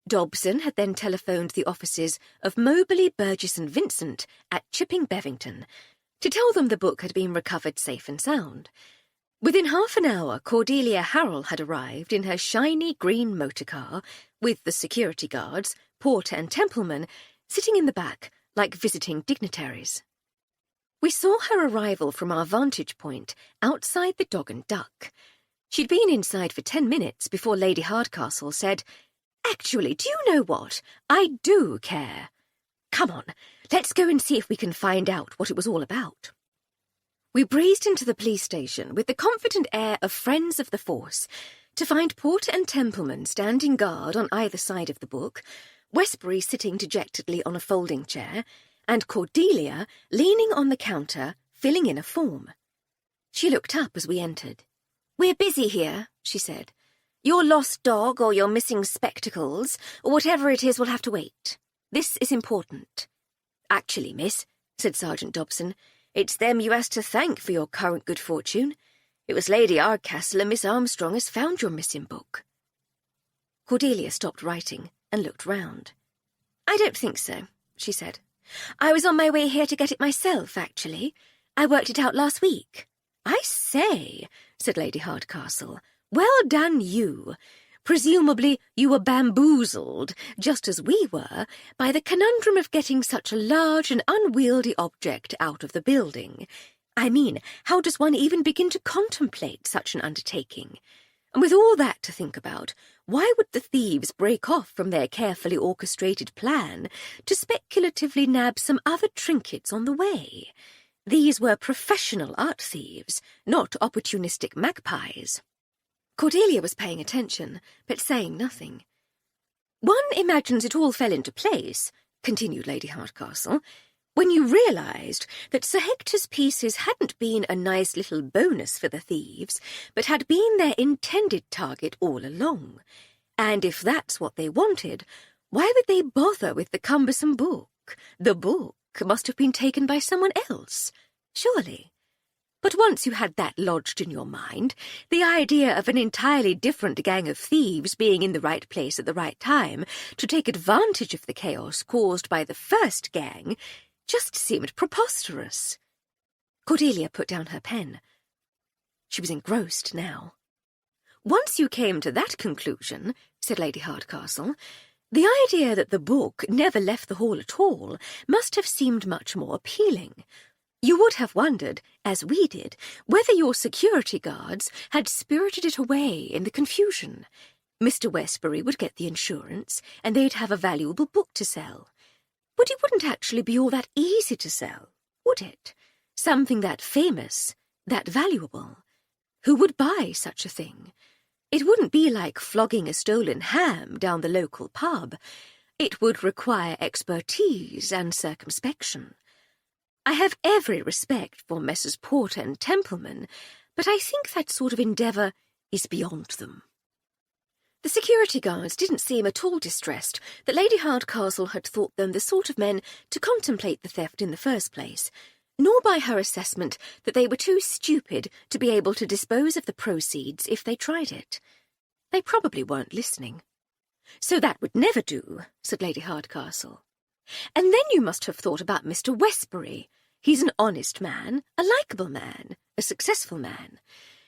Dobson had then telephoned the offices of Moberly, Burgess and Vincent at Chipping Bevington to tell them the book had been recovered safe and sound. Within half an hour, Cordelia Harrell had arrived in her shiny green motor car, with the security guards, Porter and Templeman, sitting in the back like visiting dignitaries. We saw her arrival from our vantage point outside the Dog and Duck. She'd been inside for 10 minutes before Lady Hardcastle said, "Actually, do you know what? I do care. Come on, let's go and see if we can find out what it was all about." We breezed into the police station with the confident air of friends of the force to find Porter and Templeman standing guard on either side of the book, Westbury sitting dejectedly on a folding chair, and Cordelia leaning on the counter, filling in a form. She looked up as we entered. "We're busy here," she said. "Your lost dog or your missing spectacles, or whatever it is, will have to wait. This is important." "Actually, miss," said Sergeant Dobson, "it's them you has to thank for your current good fortune. It was Lady Hardcastle and Miss Armstrong has found your missing book." Cordelia stopped writing and looked round. "I don't think so," she said. "I was on my way here to get it myself, actually. I worked it out last week." "I say," said Lady Hardcastle, "well done you. Presumably you were bamboozled, just as we were, by the conundrum of getting such a large and unwieldy object out of the building. I mean, how does one even begin to contemplate such an undertaking? And with all that to think about, why would the thieves break off from their carefully orchestrated plan to speculatively nab some other trinkets on the way? These were professional art thieves, not opportunistic magpies." Cordelia was paying attention, but saying nothing. "One imagines it all fell into place," continued Lady Hardcastle, "when you realised that Sir Hector's pieces hadn't been a nice little bonus for the thieves, but had been their intended target all along. And if that's what they wanted, why would they bother with the cumbersome book? The book must have been taken by someone else, surely. But once you had that lodged in your mind, the idea of an entirely different gang of thieves being in the right place at the right time to take advantage of the chaos caused by the first gang just seemed preposterous." Cordelia put down her pen. She was engrossed now. "Once you came to that conclusion," said Lady Hardcastle, "the idea that the book never left the hall at all must have seemed much more appealing. You would have wondered, as we did, whether your security guards had spirited it away in the confusion. Mr. Westbury would get the insurance, and they'd have a valuable book to sell. But it wouldn't actually be all that easy to sell, would it? Something that famous, that valuable. Who would buy such a thing? It wouldn't be like flogging a stolen ham down the local pub. It would require expertise and circumspection. I have every respect for Messrs. Porter and Templeman, but I think that sort of endeavour is beyond them." The security guards didn't seem at all distressed that Lady Hardcastle had thought them the sort of men to contemplate the theft in the first place, nor by her assessment that they were too stupid to be able to dispose of the proceeds if they tried it. They probably weren't listening. "So that would never do," said Lady Hardcastle. "And then you must have thought about Mr. Westbury. He's an honest man, a likeable man, a successful man.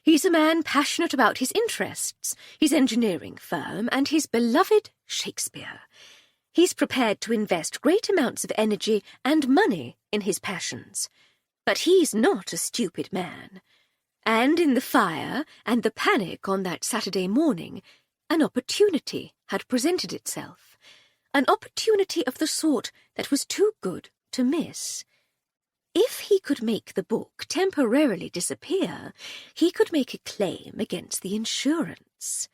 He's a man passionate about his interests, his engineering firm, and his beloved Shakespeare. He's prepared to invest great amounts of energy and money in his passions. But he's not a stupid man. And in the fire and the panic on that Saturday morning, an opportunity had presented itself. An opportunity of the sort that was too good to miss. If he could make the book temporarily disappear, he could make a claim against the insurance.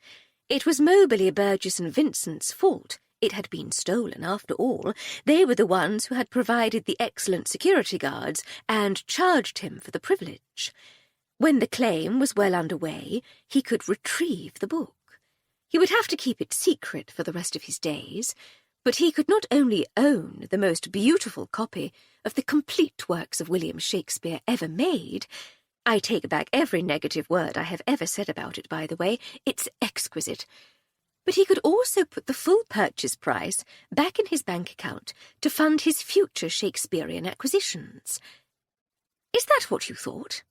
It was Moberly, Burgess and Vincent's fault. It had been stolen, after all. They were the ones who had provided the excellent security guards and charged him for the privilege. When the claim was well under way, he could retrieve the book. He would have to keep it secret for the rest of his days, but he could not only own the most beautiful copy of the complete works of William Shakespeare ever made— I take back every negative word I have ever said about it, by the way, it's exquisite— but he could also put the full purchase price back in his bank account to fund his future Shakespearean acquisitions. "Is that what you thought?"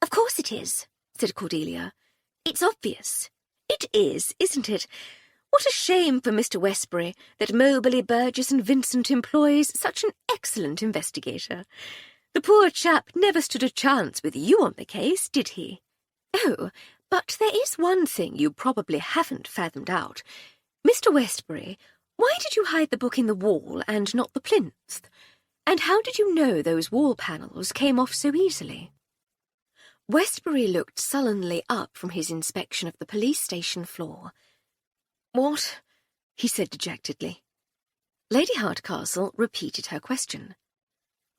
"Of course it is," said Cordelia. "It's obvious." "It is, isn't it? What a shame for Mr. Westbury that Moberly, Burgess and Vincent employs such an excellent investigator. The poor chap never stood a chance with you on the case, did he?" "Oh, but there is one thing you probably haven't fathomed out. Mr. Westbury, why did you hide the book in the wall and not the plinth? And how did you know those wall panels came off so easily?" Westbury looked sullenly up from his inspection of the police station floor. "What?" he said dejectedly. Lady Hardcastle repeated her question.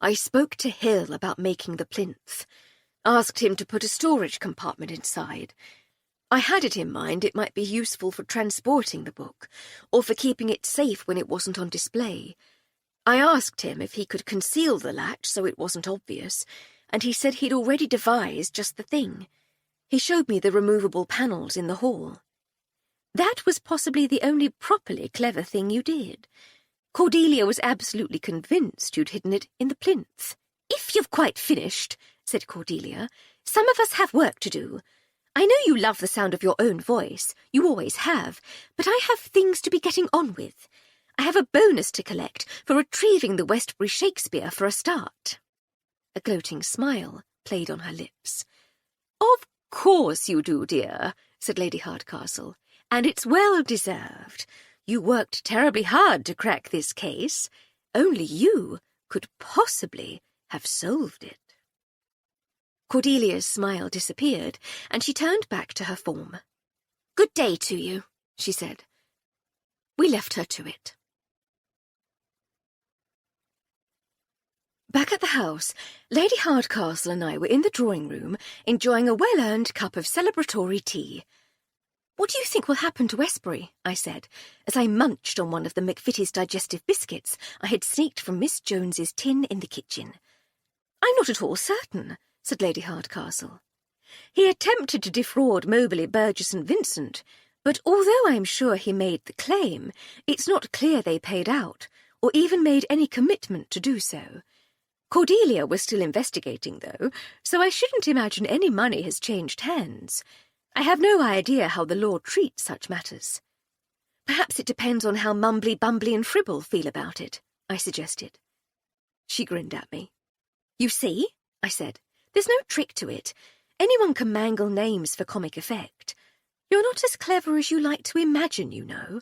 "I spoke to Hill about making the plinth. Asked him to put a storage compartment inside. I had it in mind it might be useful for transporting the book, or for keeping it safe when it wasn't on display. I asked him if he could conceal the latch so it wasn't obvious, and he said he'd already devised just the thing. He showed me the removable panels in the hall. That was possibly the only properly clever thing you did. Cordelia was absolutely convinced you'd hidden it in the plinth." "If you've quite finished," said Cordelia, "some of us have work to do. I know you love the sound of your own voice, you always have, but I have things to be getting on with. I have a bonus to collect for retrieving the Westbury Shakespeare for a start." A gloating smile played on her lips. "Of course you do, dear," said Lady Hardcastle, "and it's well deserved. You worked terribly hard to crack this case. Only you could possibly have solved it." Cordelia's smile disappeared, and she turned back to her form. "Good day to you," she said. We left her to it. Back at the house, Lady Hardcastle and I were in the drawing-room, enjoying a well-earned cup of celebratory tea. "What do you think will happen to Westbury?" I said, as I munched on one of the McVitie's digestive biscuits I had sneaked from Miss Jones's tin in the kitchen. "I'm not at all certain," said Lady Hardcastle. "He attempted to defraud Moberly, Burgess and Vincent, but although I'm sure he made the claim, it's not clear they paid out, or even made any commitment to do so. Cordelia was still investigating, though, so I shouldn't imagine any money has changed hands. I have no idea how the law treats such matters. Perhaps it depends on how Mumbly, Bumbly and Fribble feel about it, I suggested. She grinned at me. You see, I said, there's no trick to it. Anyone can mangle names for comic effect. You're not as clever as you like to imagine, you know.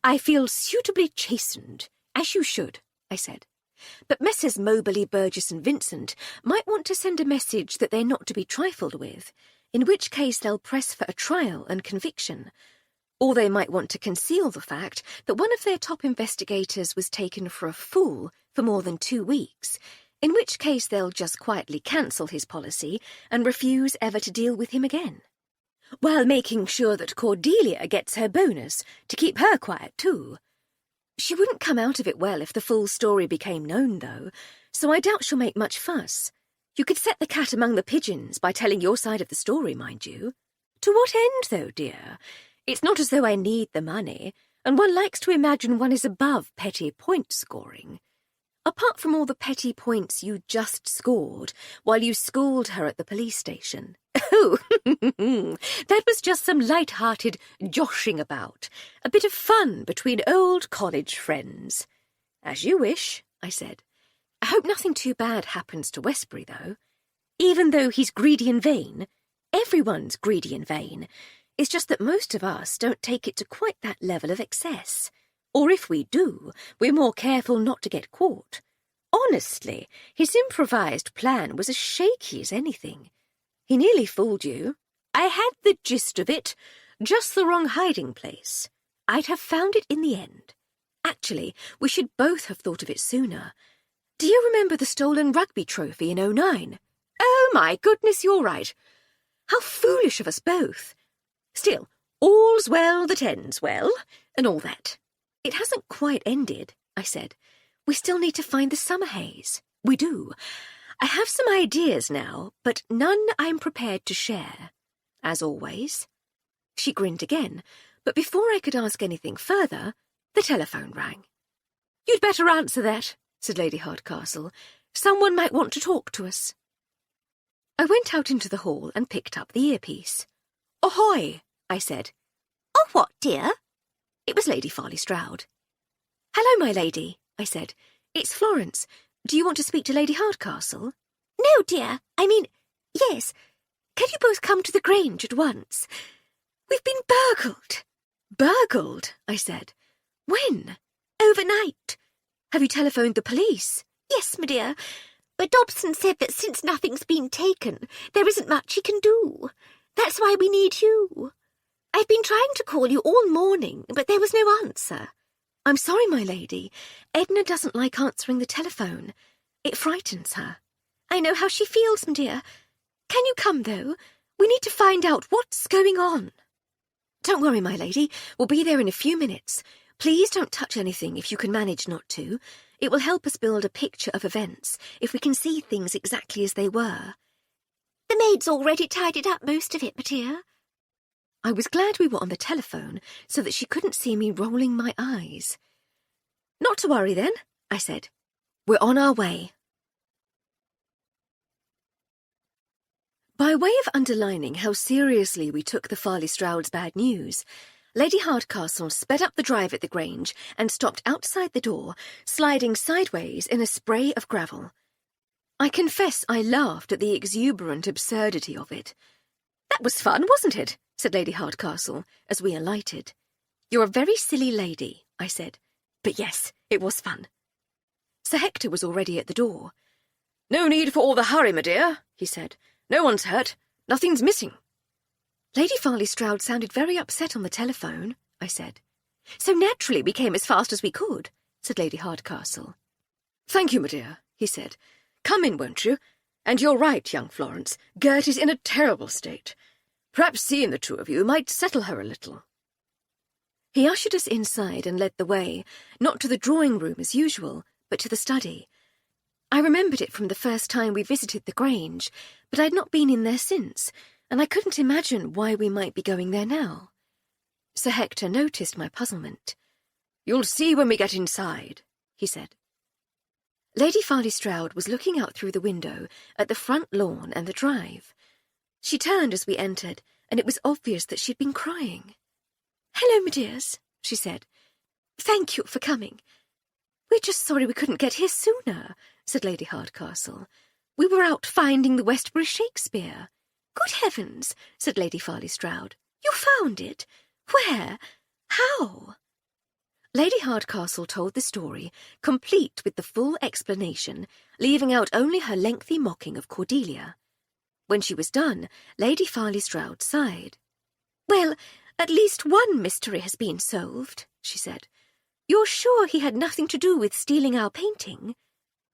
I feel suitably chastened, as you should, I said. But Messrs. Moberly, Burgess and Vincent might want to send a message that they're not to be trifled with, in which case they'll press for a trial and conviction. Or they might want to conceal the fact that one of their top investigators was taken for a fool for more than 2 weeks, in which case they'll just quietly cancel his policy and refuse ever to deal with him again. While making sure that Cordelia gets her bonus to keep her quiet too. She wouldn't come out of it well if the full story became known, though, so I doubt she'll make much fuss. You could set the cat among the pigeons by telling your side of the story, mind you. To what end, though, dear? It's not as though I need the money, and one likes to imagine one is above petty point scoring. Apart from all the petty points you just scored while you schooled her at the police station. Oh, that was just some light-hearted joshing about, a bit of fun between old college friends. As you wish, I said. I hope nothing too bad happens to Westbury, though. Even though he's greedy and vain, everyone's greedy and vain. It's just that most of us don't take it to quite that level of excess. Or if we do, we're more careful not to get caught. Honestly, his improvised plan was as shaky as anything. He nearly fooled you. I had the gist of it, just the wrong hiding place. I'd have found it in the end. Actually, we should both have thought of it sooner. Do you remember the stolen rugby trophy in '09? Oh, my goodness, you're right. How foolish of us both. Still, all's well that ends well, and all that. It hasn't quite ended, I said. We still need to find the summer haze. We do. I have some ideas now, but none I'm prepared to share. As always. She grinned again, but before I could ask anything further, the telephone rang. You'd better answer that, said Lady Hardcastle. Someone might want to talk to us. I went out into the hall and picked up the earpiece. Ahoy, I said. Oh, what, dear? It was Lady Farley Stroud. Hello, my lady, I said. It's Florence. Do you want to speak to Lady Hardcastle? No, dear. I mean, yes. Can you both come to the Grange at once? We've been burgled. Burgled, I said. When? Overnight. Have you telephoned the police? Yes, my dear. But Dobson said that since nothing's been taken, there isn't much he can do. That's why we need you. I've been trying to call you all morning, but there was no answer. I'm sorry, my lady. Edna doesn't like answering the telephone. It frightens her. I know how she feels, my dear. Can you come, though? We need to find out what's going on. Don't worry, my lady. We'll be there in a few minutes. Please don't touch anything if you can manage not to. It will help us build a picture of events if we can see things exactly as they were. The maid's already tidied up most of it, my dear. I was glad we were on the telephone so that she couldn't see me rolling my eyes. Not to worry, then, I said. We're on our way. By way of underlining how seriously we took the Farley Strouds' bad news, Lady Hardcastle sped up the drive at the Grange and stopped outside the door, sliding sideways in a spray of gravel. I confess I laughed at the exuberant absurdity of it. That was fun, wasn't it? Said Lady Hardcastle, as we alighted. You're a very silly lady, I said. But yes, it was fun. Sir Hector was already at the door. No need for all the hurry, my dear, he said. No one's hurt. Nothing's missing. Lady Farley Stroud sounded very upset on the telephone, I said. So naturally we came as fast as we could, said Lady Hardcastle. Thank you, my dear, he said. Come in, won't you? And you're right, young Florence. Gertie's in a terrible state. Perhaps seeing the two of you might settle her a little. He ushered us inside and led the way, not to the drawing-room as usual, but to the study. I remembered it from the first time we visited the Grange, but I'd not been in there since, and I couldn't imagine why we might be going there now. Sir Hector noticed my puzzlement. You'll see when we get inside, he said. Lady Farley Stroud was looking out through the window at the front lawn and the drive. She turned as we entered, and it was obvious that she'd been crying. "Hello, my dears," she said. "Thank you for coming." "We're just sorry we couldn't get here sooner," said Lady Hardcastle. "We were out finding the Westbury Shakespeare." "Good heavens," said Lady Farley Stroud. "You found it? Where? How?" Lady Hardcastle told the story, complete with the full explanation, leaving out only her lengthy mocking of Cordelia. When she was done, Lady Farley Stroud sighed. "Well, at least one mystery has been solved," she said. "You're sure he had nothing to do with stealing our painting?"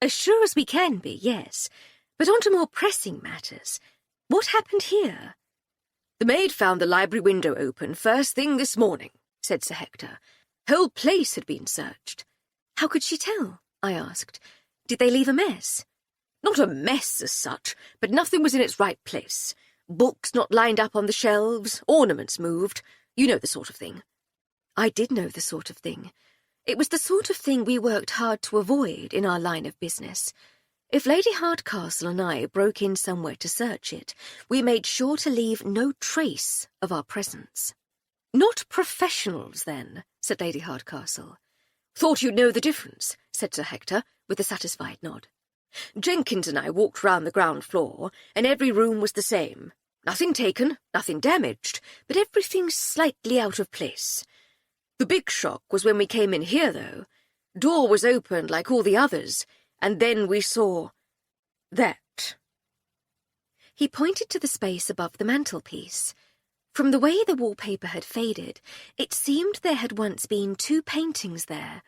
"As sure as we can be, yes. But on to more pressing matters. What happened here?" "The maid found the library window open first thing this morning," said Sir Hector. "Whole place had been searched." "How could she tell?" I asked. "Did they leave a mess?" "Not a mess as such, but nothing was in its right place. Books not lined up on the shelves, ornaments moved. You know the sort of thing." I did know the sort of thing. It was the sort of thing we worked hard to avoid in our line of business. If Lady Hardcastle and I broke in somewhere to search it, we made sure to leave no trace of our presence. "Not professionals, then," said Lady Hardcastle. "Thought you'd know the difference," said Sir Hector, with a satisfied nod. "Jenkins and I walked round the ground floor, and every room was the same. Nothing taken, nothing damaged, but everything slightly out of place. The big shock was when we came in here, though. Door was opened like all the others, and then we saw that." He pointed to the space above the mantelpiece. From the way the wallpaper had faded, it seemed there had once been 2 paintings there,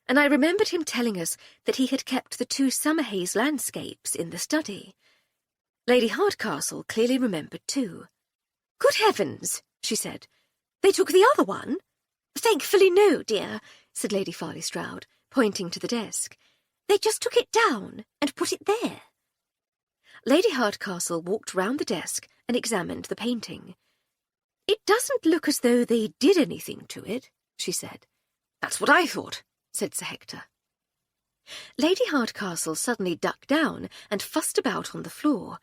and I remembered him telling us that he had kept the 2 Summerhaze landscapes in the study. Lady Hardcastle clearly remembered too. "Good heavens," she said. "They took the other one?" "Thankfully no, dear," said Lady Farley Stroud, pointing to the desk. "They just took it down and put it there." Lady Hardcastle walked round the desk and examined the painting. "It doesn't look as though they did anything to it," she said. "That's what I thought," said Sir Hector. Lady Hardcastle suddenly ducked down and fussed about on the floor.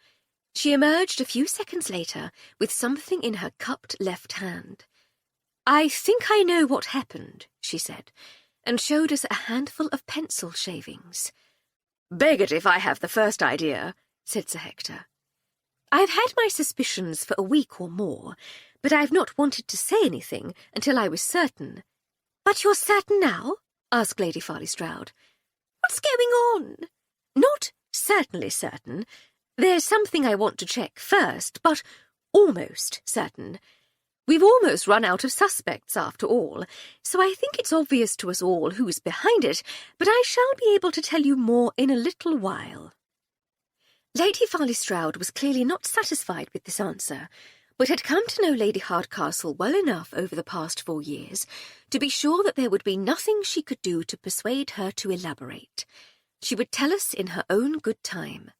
She emerged a few seconds later with something in her cupped left hand. "I think I know what happened," she said, and showed us a handful of pencil shavings. "Beggared if I have the first idea," said Sir Hector. "I've had my suspicions for a week or more, but I've not wanted to say anything until I was certain." "But you're certain now?" asked Lady Farley Stroud. "What's going on?" "Not certainly certain. There's something I want to check first, but almost certain. We've almost run out of suspects after all, so I think it's obvious to us all who's behind it, but I shall be able to tell you more in a little while." Lady Farley Stroud was clearly not satisfied with this answer, but had come to know Lady Hardcastle well enough over the past 4 years to be sure that there would be nothing she could do to persuade her to elaborate. She would tell us in her own good time.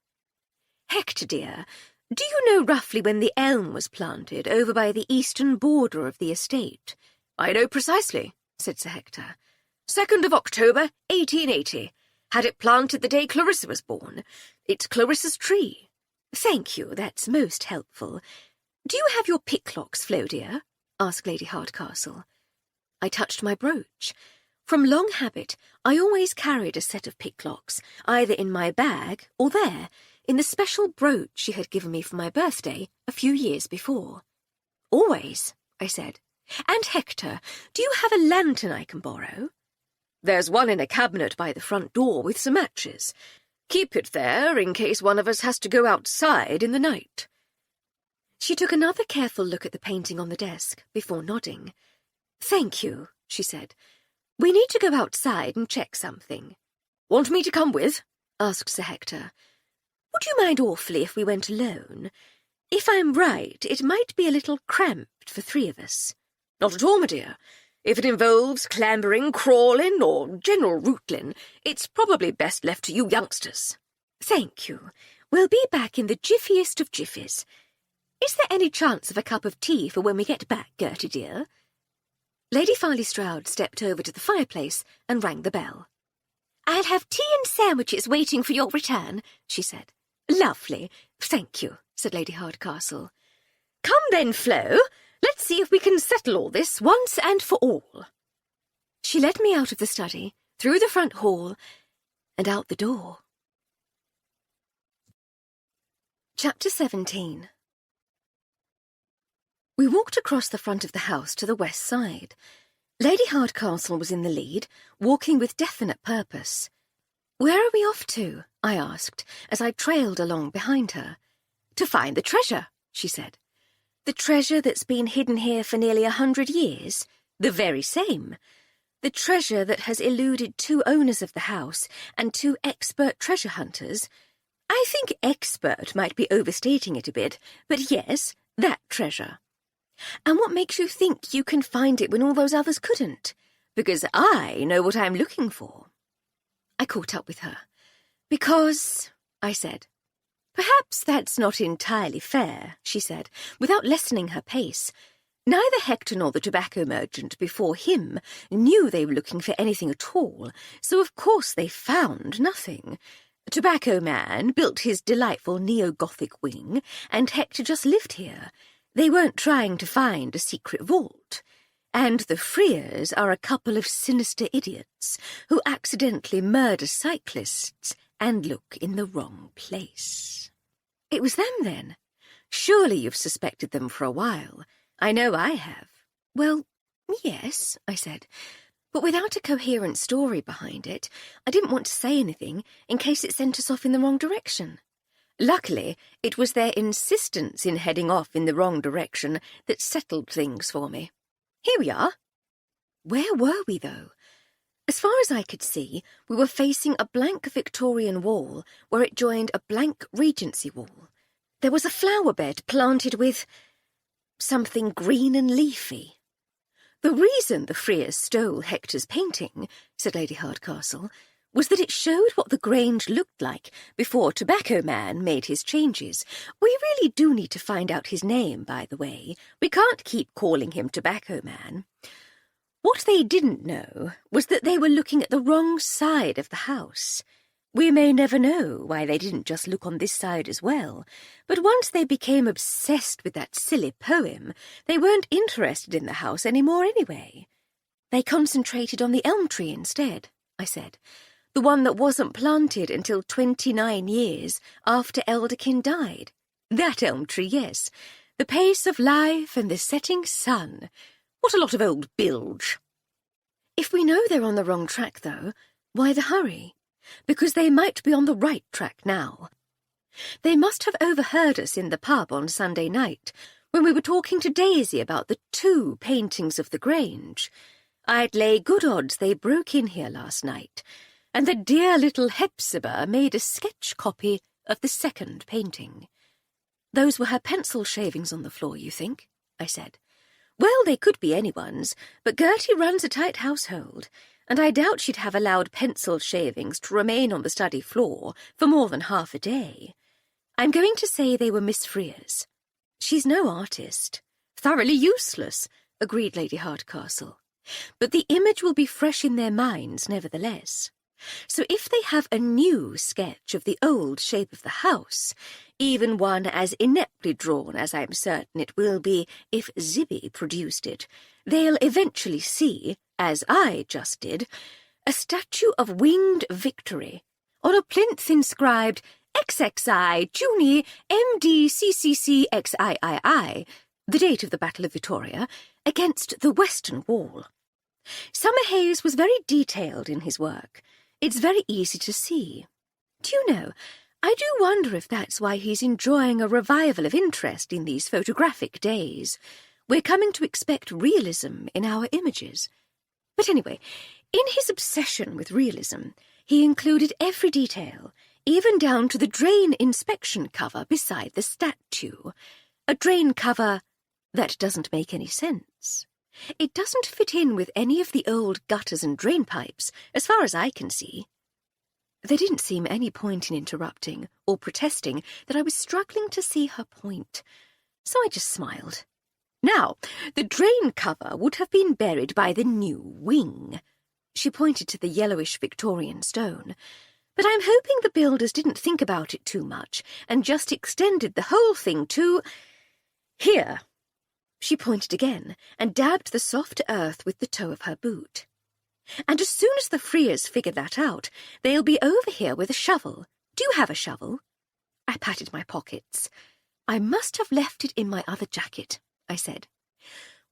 "Hector, dear, do you know roughly when the elm was planted over by the eastern border of the estate?" "I know precisely," said Sir Hector. 2nd of October, 1880. Had it planted the day Clarissa was born. It's Clarissa's tree." "Thank you, that's most helpful. Do you have your picklocks, Flo, dear?" asked Lady Hardcastle. I touched my brooch. From long habit, I always carried a set of picklocks, either in my bag or there, in the special brooch she had given me for my birthday a few years before. "Always," I said. "And Hector, do you have a lantern I can borrow?" "There's one in a cabinet by the front door with some matches. Keep it there in case one of us has to go outside in the night." She took another careful look at the painting on the desk before nodding. "Thank you," she said. "We need to go outside and check something." "Want me to come with?" asked Sir Hector. "Would you mind awfully if we went alone? If I'm right, it might be a little cramped for 3 of us." "Not at all, my dear. If it involves clambering, crawling, or general rootling, it's probably best left to you youngsters." "Thank you. We'll be back in the jiffiest of jiffies. Is there any chance of a cup of tea for when we get back, Gertie dear?" Lady Farley Stroud stepped over to the fireplace and rang the bell. I'll have tea and sandwiches waiting for your return, she said. Lovely. Thank you, said Lady Hardcastle. Come then, Flo. Let's see if we can settle all this once and for all. She led me out of the study, through the front hall, and out the door. Chapter 17. We walked across the front of the house to the west side. Lady Hardcastle was in the lead, walking with definite purpose. "Where are we off to?" I asked, as I trailed along behind her. To find the treasure, she said. The treasure that's been hidden here for nearly 100 years? The very same. The treasure that has eluded 2 owners of the house and 2 expert treasure hunters? I think expert might be overstating it a bit, but yes, that treasure. And what makes you think you can find it when all those others couldn't? Because I know what I'm looking for. I caught up with her. Because, I said. Perhaps that's not entirely fair, she said, without lessening her pace. Neither Hector nor the tobacco merchant before him knew they were looking for anything at all, so of course they found nothing. Tobacco Man built his delightful neo-Gothic wing, and Hector just lived here. They weren't trying to find a secret vault. And the Freers are a couple of sinister idiots who accidentally murder cyclists and look in the wrong place. It was them, then? Surely you've suspected them for a while. I know I have. Well, yes, I said, but without a coherent story behind it. I didn't want to say anything in case it sent us off in the wrong direction. Luckily, it was their insistence in heading off in the wrong direction that settled things for me. Here we are. Where were we, though? As far as I could see, we were facing a blank Victorian wall where it joined a blank Regency wall. There was a flower bed planted with something green and leafy. The reason the Freers stole Hector's painting, said Lady Hardcastle, was that it showed what the Grange looked like before Tobacco Man made his changes. We really do need to find out his name, by the way. We can't keep calling him Tobacco Man. What they didn't know was that they were looking at the wrong side of the house. We may never know why they didn't just look on this side as well, but once they became obsessed with that silly poem, they weren't interested in the house anymore anyway. They concentrated on the elm tree instead, I said. The one that wasn't planted until 29 years after Elderkin died. That elm tree, yes. The pace of life and the setting sun. What a lot of old bilge. If we know they're on the wrong track, though, why the hurry? Because they might be on the right track now. They must have overheard us in the pub on Sunday night, when we were talking to Daisy about the 2 paintings of the Grange. I'd lay good odds they broke in here last night, and the dear little Hepzibah made a sketch copy of the 2nd painting. Those were her pencil shavings on the floor, you think? I said. Well, they could be anyone's, but Gertie runs a tight household, and I doubt she'd have allowed pencil shavings to remain on the study floor for more than half a day. I'm going to say they were Miss Freer's. She's no artist. Thoroughly useless, agreed Lady Hardcastle. But the image will be fresh in their minds, nevertheless. So if they have a new sketch of the old shape of the house, even one as ineptly drawn as I'm certain it will be if Zibby produced it, they'll eventually see, as I just did, a statue of winged victory, on a plinth inscribed XXI Juni MDCCCXIII, the date of the Battle of Vittoria, against the western wall. Summerhays was very detailed in his work. It's very easy to see. Do you know, I do wonder if that's why he's enjoying a revival of interest in these photographic days. We're coming to expect realism in our images. But anyway, in his obsession with realism, he included every detail, even down to the drain inspection cover beside the statue. A drain cover that doesn't make any sense. It doesn't fit in with any of the old gutters and drain pipes, as far as I can see. There didn't seem any point in interrupting or protesting that I was struggling to see her point, so I just smiled. Now, the drain cover would have been buried by the new wing. She pointed to the yellowish Victorian stone. "But I'm hoping the builders didn't think about it too much and just extended the whole thing to... here." She pointed again and dabbed the soft earth with the toe of her boot. "And as soon as the Freers figure that out, they'll be over here with a shovel. Do you have a shovel?" I patted my pockets. "I must have left it in my other jacket," I said.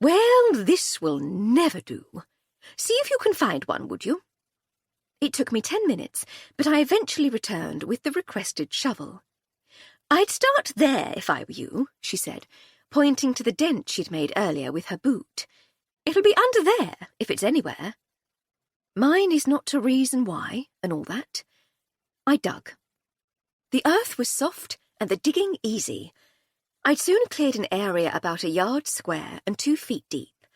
"Well, this will never do. See if you can find one, would you?" It took me 10 minutes, but I eventually returned with the requested shovel. "I'd start there if I were you," she said, pointing to the dent she'd made earlier with her boot. "It'll be under there, if it's anywhere." Mine is not to reason why, and all that. I dug. The earth was soft and the digging easy. I'd soon cleared an area about a yard square and 2 feet deep.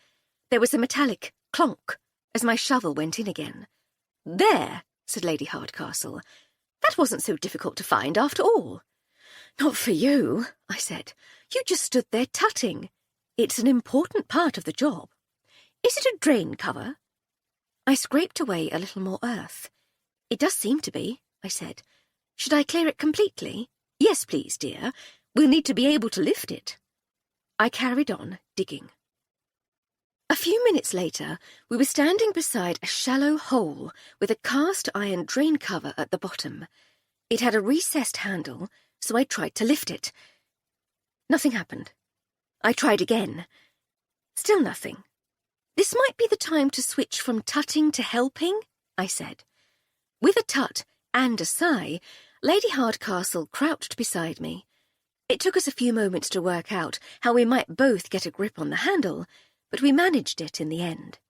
There was a metallic clonk as my shovel went in again. "There," said Lady Hardcastle. "That wasn't so difficult to find after all." "Not for you," I said. "You just stood there tutting. It's an important part of the job. Is it a drain cover?" I scraped away a little more earth. "It does seem to be," I said. "Should I clear it completely?" "Yes, please, dear. We'll need to be able to lift it." I carried on digging. A few minutes later, we were standing beside a shallow hole with a cast-iron drain cover at the bottom. It had a recessed handle, so I tried to lift it. Nothing happened. I tried again. Still nothing. "This might be the time to switch from tutting to helping," I said. With a tut and a sigh, Lady Hardcastle crouched beside me. It took us a few moments to work out how we might both get a grip on the handle, but we managed it in the end.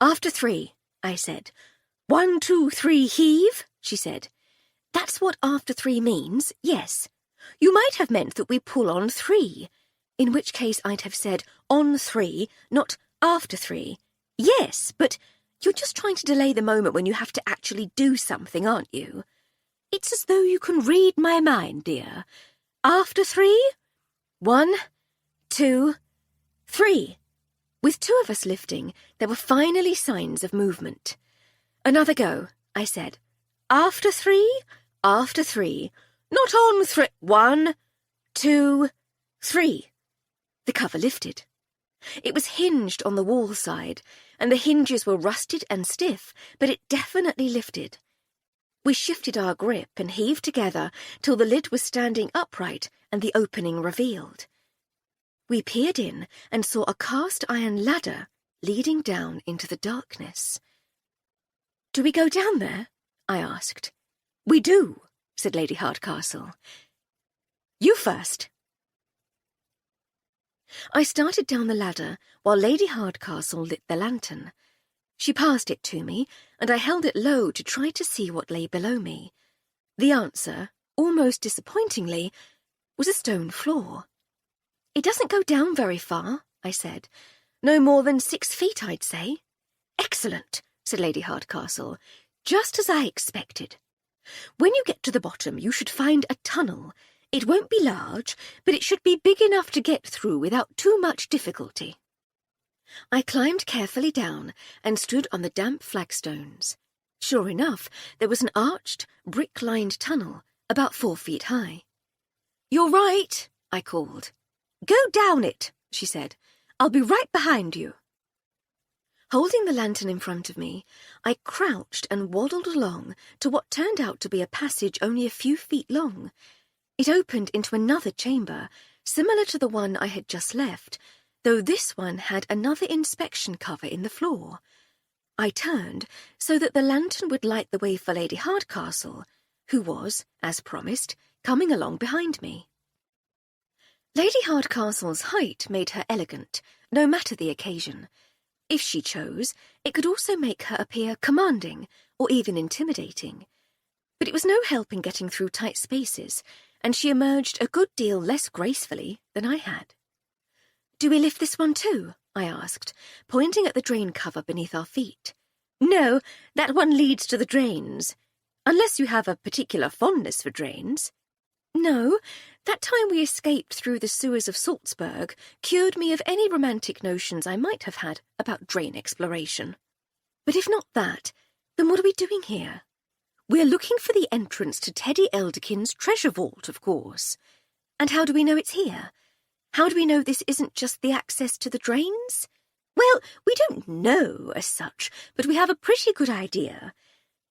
"After 3, I said. 1, 2, 3, heave," she said. "That's what after 3 means, yes. You might have meant that we pull on 3, in which case I'd have said on 3, not after 3. Yes, but you're just trying to delay the moment when you have to actually do something, aren't you? It's as though you can read my mind, dear. After 3? 1, 2, 3. With 2 of us lifting, there were finally signs of movement. "Another go," I said. "After 3? After 3. Not on 3. 1, 2, 3. The cover lifted. It was hinged on the wall side, and the hinges were rusted and stiff, but it definitely lifted. We shifted our grip and heaved together till the lid was standing upright and the opening revealed. We peered in and saw a cast-iron ladder leading down into the darkness. "Do we go down there?" I asked. "We do," said Lady Hardcastle. "You first." I started down the ladder while Lady Hardcastle lit the lantern. She passed it to me, and I held it low to try to see what lay below me. The answer, almost disappointingly, was a stone floor. "It doesn't go down very far," I said. "No more than 6 feet, I'd say." "Excellent," said Lady Hardcastle. "Just as I expected. When you get to the bottom, you should find a tunnel. It won't be large, but it should be big enough to get through without too much difficulty." I climbed carefully down and stood on the damp flagstones. Sure enough, there was an arched, brick-lined tunnel about 4 feet high. "You're right," I called. "Go down it," she said. "I'll be right behind you." Holding the lantern in front of me, I crouched and waddled along to what turned out to be a passage only a few feet long. It opened into another chamber, similar to the one I had just left, though this one had another inspection cover in the floor. I turned so that the lantern would light the way for Lady Hardcastle, who was, as promised, coming along behind me. Lady Hardcastle's height made her elegant, no matter the occasion. If she chose, it could also make her appear commanding or even intimidating. But it was no help in getting through tight spaces, and she emerged a good deal less gracefully than I had. "Do we lift this one too?" I asked, pointing at the drain cover beneath our feet. "No, that one leads to the drains. Unless you have a particular fondness for drains." "No, that time we escaped through the sewers of Salzburg cured me of any romantic notions I might have had about drain exploration." But if not that, then what are we doing here? We're looking for the entrance to Teddy Elderkin's treasure vault, of course. And how do we know it's here? How do we know this isn't just the access to the drains? Well, we don't know as such, but we have a pretty good idea.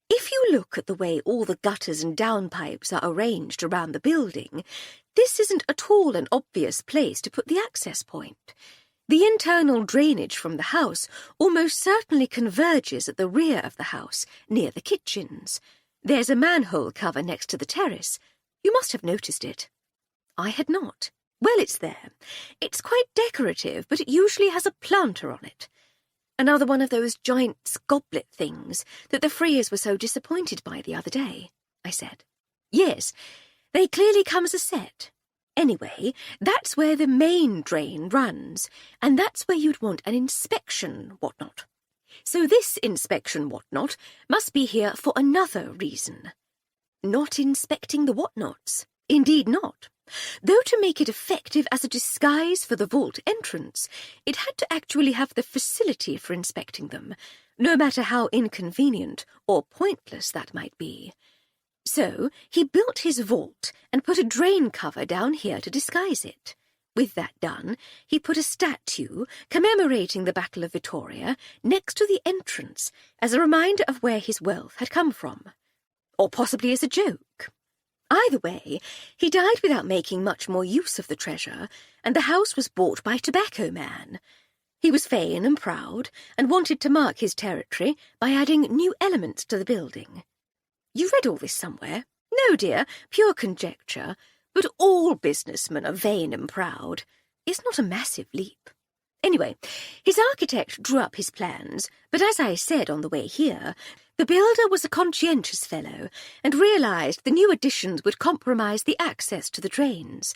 If you look at the way all the gutters and downpipes are arranged around the building, this isn't at all an obvious place to put the access point. The internal drainage from the house almost certainly converges at the rear of the house, near the kitchens. There's a manhole cover next to the terrace. You must have noticed it. I had not. Well, it's there. It's quite decorative, but it usually has a planter on it. Another one of those giant goblet things that the Freers were so disappointed by the other day, I said. Yes, they clearly come as a set. Anyway, that's where the main drain runs, and that's where you'd want an inspection whatnot. So this inspection whatnot must be here for another reason. Not inspecting the whatnots. Indeed not. Though to make it effective as a disguise for the vault entrance, it had to actually have the facility for inspecting them, no matter how inconvenient or pointless that might be. So he built his vault and put a drain cover down here to disguise it. With that done, he put a statue commemorating the Battle of Vittoria next to the entrance as a reminder of where his wealth had come from. Or possibly as a joke. Either way, he died without making much more use of the treasure, and the house was bought by Tobacco Man. He was vain and proud, and wanted to mark his territory by adding new elements to the building. You read all this somewhere? No, dear, pure conjecture, but all businessmen are vain and proud. It's not a massive leap. Anyway, his architect drew up his plans, but as I said on the way here, the builder was a conscientious fellow and realised the new additions would compromise the access to the drains.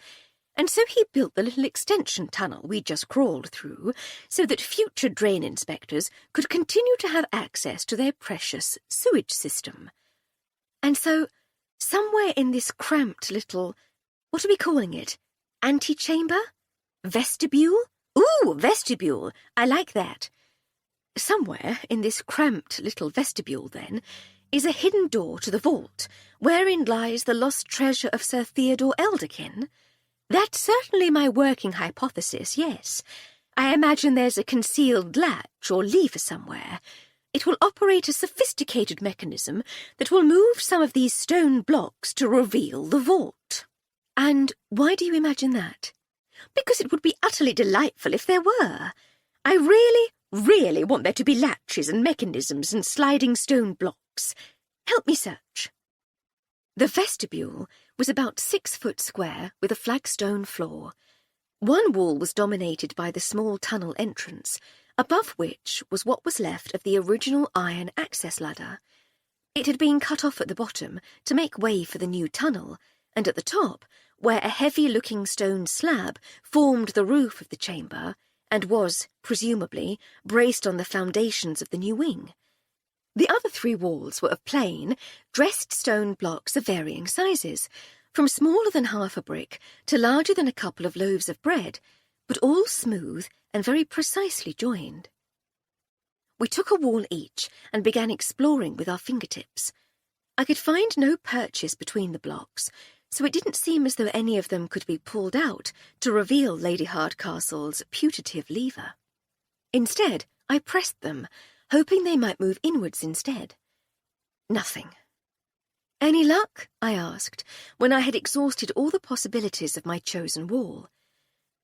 And so he built the little extension tunnel we just crawled through so that future drain inspectors could continue to have access to their precious sewage system. And so, somewhere in this cramped little, what are we calling it? Antechamber? Vestibule? Ooh, vestibule! I like that. Somewhere in this cramped little vestibule, then, is a hidden door to the vault, wherein lies the lost treasure of Sir Theodore Elderkin. That's certainly my working hypothesis, yes. I imagine there's a concealed latch or lever somewhere. It will operate a sophisticated mechanism that will move some of these stone blocks to reveal the vault. And why do you imagine that? Because it would be utterly delightful if there were. I really want there to be latches and mechanisms and sliding stone blocks. Help me search. The vestibule was about 6 foot square with a flagstone floor. One wall was dominated by the small tunnel entrance, above which was what was left of the original iron access ladder. It had been cut off at the bottom to make way for the new tunnel, and at the top, where a heavy-looking stone slab formed the roof of the chamber and was, presumably, braced on the foundations of the new wing. The other 3 walls were of plain, dressed stone blocks of varying sizes, from smaller than half a brick to larger than a couple of loaves of bread, but all smooth and very precisely joined. We took a wall each and began exploring with our fingertips. I could find no perches between the blocks, so it didn't seem as though any of them could be pulled out to reveal Lady Hardcastle's putative lever. Instead, I pressed them, hoping they might move inwards instead. Nothing. Any luck? I asked, when I had exhausted all the possibilities of my chosen wall.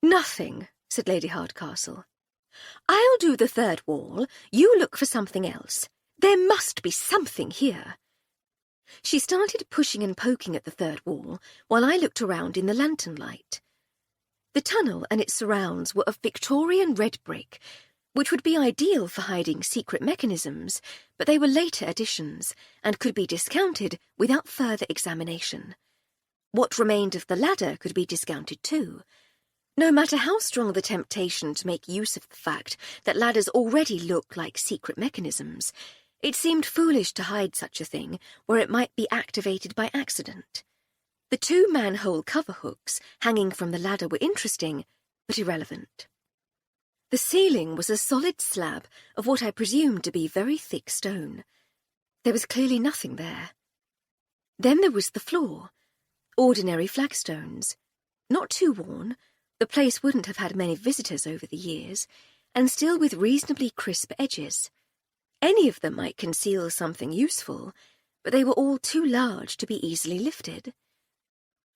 Nothing, said Lady Hardcastle. I'll do the 3rd wall. You look for something else. There must be something here. She started pushing and poking at the 3rd wall, while I looked around in the lantern light. The tunnel and its surrounds were of Victorian red brick, which would be ideal for hiding secret mechanisms, but they were later additions, and could be discounted without further examination. What remained of the ladder could be discounted too. No matter how strong the temptation to make use of the fact that ladders already look like secret mechanisms, it seemed foolish to hide such a thing where it might be activated by accident. The 2 manhole cover hooks hanging from the ladder were interesting, but irrelevant. The ceiling was a solid slab of what I presumed to be very thick stone. There was clearly nothing there. Then there was the floor. Ordinary flagstones. Not too worn, the place wouldn't have had many visitors over the years, and still with reasonably crisp edges. Any of them might conceal something useful, but they were all too large to be easily lifted.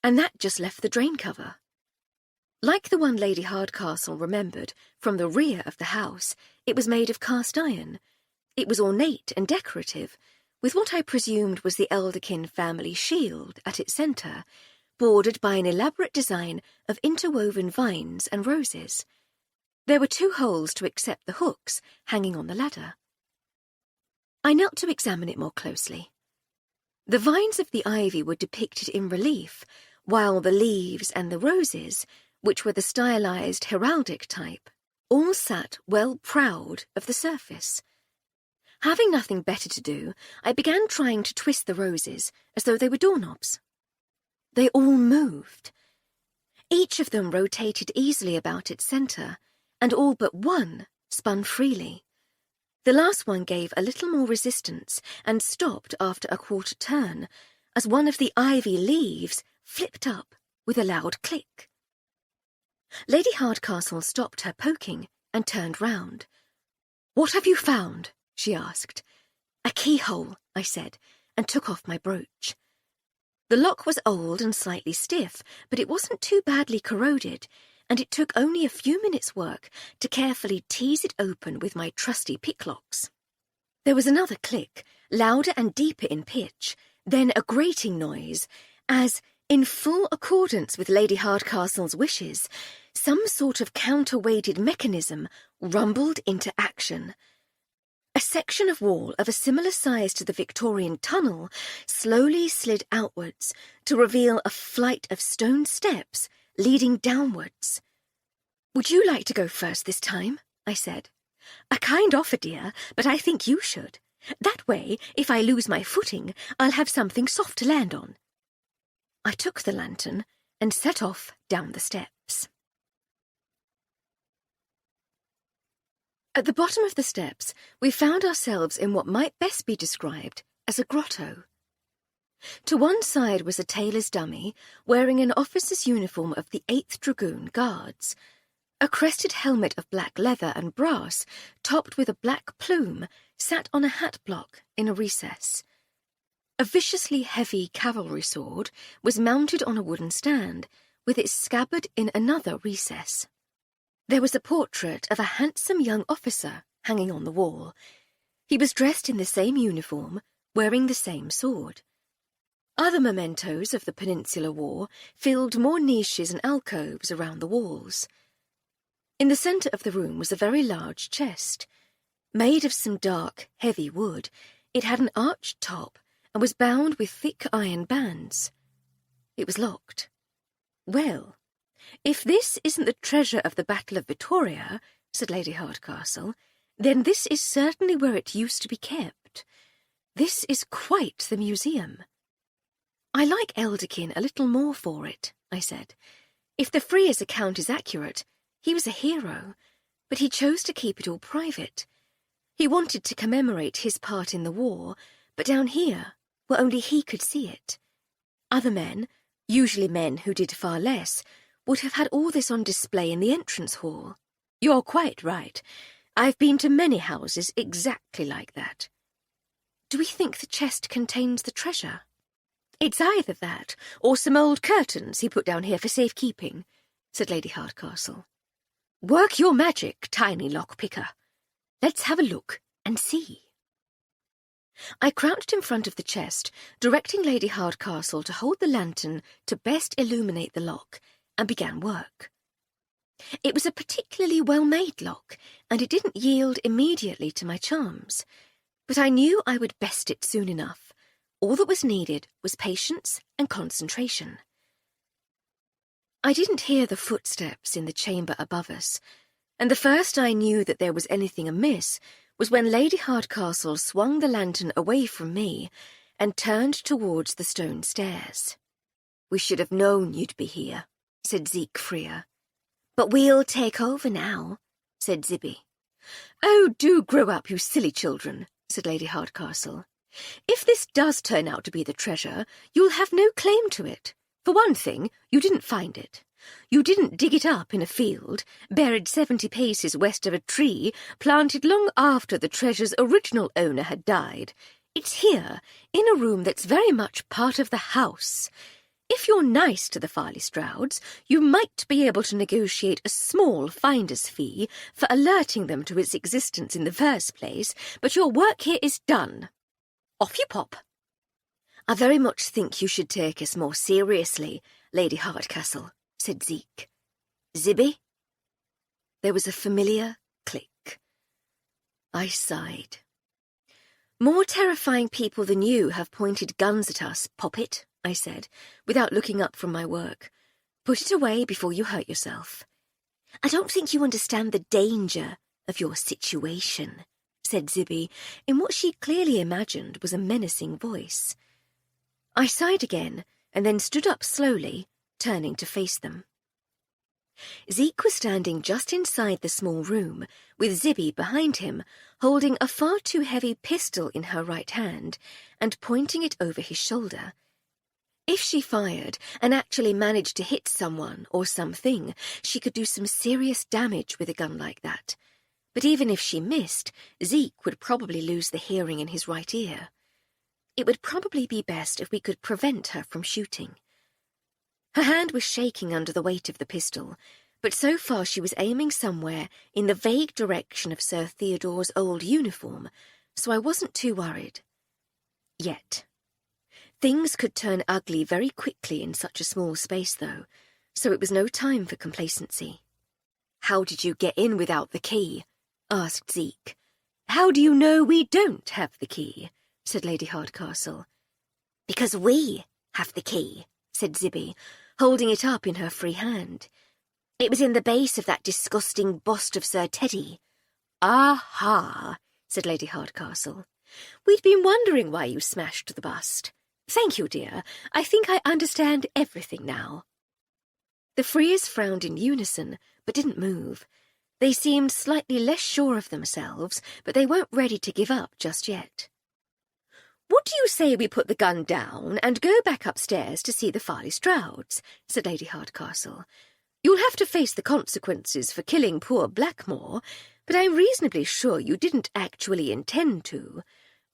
And that just left the drain cover. Like the one Lady Hardcastle remembered from the rear of the house, it was made of cast iron. It was ornate and decorative, with what I presumed was the Elderkin family shield at its centre, bordered by an elaborate design of interwoven vines and roses. There were 2 holes to accept the hooks hanging on the ladder. I knelt to examine it more closely. The vines of the ivy were depicted in relief, while the leaves and the roses, which were the stylized heraldic type, all sat well proud of the surface. Having nothing better to do, I began trying to twist the roses as though they were doorknobs. They all moved. Each of them rotated easily about its centre, and all but one spun freely. The last one gave a little more resistance and stopped after a quarter turn, as one of the ivy leaves flipped up with a loud click. Lady Hardcastle stopped her poking and turned round. "What have you found?" she asked. "A keyhole," I said, and took off my brooch. The lock was old and slightly stiff, but it wasn't too badly corroded, and it took only a few minutes' work to carefully tease it open with my trusty picklocks. There was another click, louder and deeper in pitch, then a grating noise, as, in full accordance with Lady Hardcastle's wishes, some sort of counterweighted mechanism rumbled into action. A section of wall of a similar size to the Victorian tunnel slowly slid outwards to reveal a flight of stone steps leading downwards. "Would you like to go first this time?" I said. "A kind offer, dear, but I think you should. That way, if I lose my footing, I'll have something soft to land on." I took the lantern and set off down the steps. At the bottom of the steps, we found ourselves in what might best be described as a grotto. To one side was a tailor's dummy, wearing an officer's uniform of the 8th Dragoon Guards. A crested helmet of black leather and brass, topped with a black plume, sat on a hat block in a recess. A viciously heavy cavalry sword was mounted on a wooden stand, with its scabbard in another recess. There was a portrait of a handsome young officer hanging on the wall. He was dressed in the same uniform, wearing the same sword. Other mementos of the Peninsular War filled more niches and alcoves around the walls. In the centre of the room was a very large chest. Made of some dark, heavy wood, it had an arched top and was bound with thick iron bands. It was locked. "Well, if this isn't the treasure of the Battle of Vittoria," said Lady Hardcastle, "then this is certainly where it used to be kept. This is quite the museum." "I like Elderkin a little more for it," I said. "If the Freer's account is accurate, he was a hero, but he chose to keep it all private. He wanted to commemorate his part in the war, but down here, where only he could see it. Other men, usually men who did far less, would have had all this on display in the entrance hall. You're quite right. I've been to many houses exactly like that." "Do we think the chest contains the treasure?" "It's either that, or some old curtains he put down here for safekeeping," said Lady Hardcastle. "Work your magic, tiny lock-picker. Let's have a look and see." I crouched in front of the chest, directing Lady Hardcastle to hold the lantern to best illuminate the lock, and began work. It was a particularly well-made lock, and it didn't yield immediately to my charms, but I knew I would best it soon enough. All that was needed was patience and concentration. I didn't hear the footsteps in the chamber above us, and the first I knew that there was anything amiss was when Lady Hardcastle swung the lantern away from me and turned towards the stone stairs. "We should have known you'd be here," said Zeke Freer. "But we'll take over now," said Zibby. "Oh, do grow up, you silly children," said Lady Hardcastle. "If this does turn out to be the treasure, you'll have no claim to it. For one thing, you didn't find it. You didn't dig it up in a field, buried 70 paces west of a tree, planted long after the treasure's original owner had died. It's here, in a room that's very much part of the house. If you're nice to the Farley Strouds, you might be able to negotiate a small finder's fee for alerting them to its existence in the first place, but your work here is done. Off you pop." "I very much think you should take us more seriously, Lady Hardcastle," said Zeke. "Zibby?" There was a familiar click. I sighed. "More terrifying people than you have pointed guns at us, Poppet," I said, without looking up from my work. "Put it away before you hurt yourself." "I don't think you understand the danger of your situation," said Zibby, in what she clearly imagined was a menacing voice. I sighed again, and then stood up slowly, turning to face them. Zeke was standing just inside the small room, with Zibby behind him, holding a far too heavy pistol in her right hand and pointing it over his shoulder. If she fired and actually managed to hit someone or something, she could do some serious damage with a gun like that. But even if she missed, Zeke would probably lose the hearing in his right ear. It would probably be best if we could prevent her from shooting. Her hand was shaking under the weight of the pistol, but so far she was aiming somewhere in the vague direction of Sir Theodore's old uniform, so I wasn't too worried. Yet. Things could turn ugly very quickly in such a small space, though, so it was no time for complacency. "How did you get in without the key?" asked Zeke. "How do you know we don't have the key?" said Lady Hardcastle. "Because we have the key," said Zibby, holding it up in her free hand. "It was in the base of that disgusting bust of Sir Teddy." "Aha," said Lady Hardcastle. "We'd been wondering why you smashed the bust. Thank you, dear. I think I understand everything now." The Freers frowned in unison, but didn't move. They seemed slightly less sure of themselves, but they weren't ready to give up just yet. "What do you say we put the gun down and go back upstairs to see the Farley Strouds?" said Lady Hardcastle. "You'll have to face the consequences for killing poor Blackmore, but I'm reasonably sure you didn't actually intend to.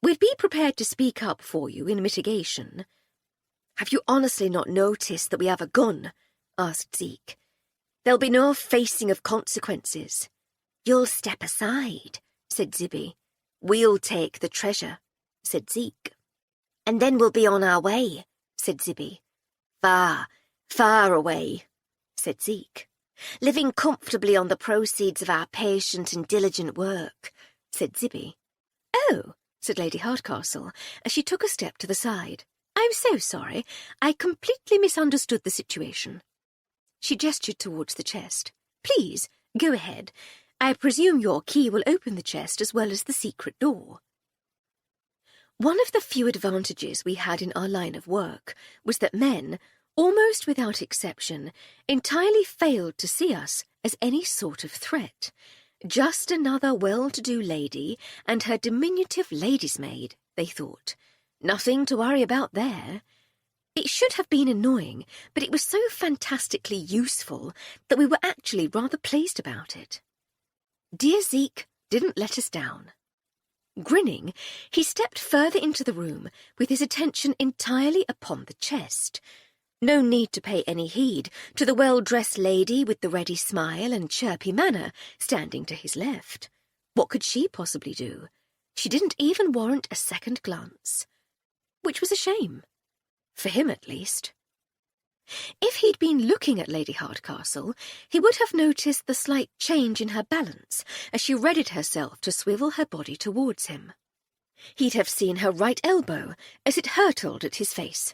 We'd be prepared to speak up for you in mitigation." "Have you honestly not noticed that we have a gun?" asked Zeke. "There'll be no facing of consequences." "You'll step aside," said Zibby. "We'll take the treasure," said Zeke. "And then we'll be on our way," said Zibby. "Far, far away," said Zeke. "Living comfortably on the proceeds of our patient and diligent work," said Zibby. "Oh," said Lady Hardcastle, as she took a step to the side. "I'm so sorry. I completely misunderstood the situation." She gestured towards the chest. "Please, go ahead. I presume your key will open the chest as well as the secret door." One of the few advantages we had in our line of work was that men, almost without exception, entirely failed to see us as any sort of threat. Just another well-to-do lady and her diminutive lady's maid, they thought. Nothing to worry about there. It should have been annoying, but it was so fantastically useful that we were actually rather pleased about it. Dear Zeke didn't let us down. Grinning, he stepped further into the room with his attention entirely upon the chest. No need to pay any heed to the well-dressed lady with the ready smile and chirpy manner standing to his left. What could she possibly do? She didn't even warrant a second glance. Which was a shame. For him, at least. If he'd been looking at Lady Hardcastle, he would have noticed the slight change in her balance as she readied herself to swivel her body towards him. He'd have seen her right elbow as it hurtled at his face.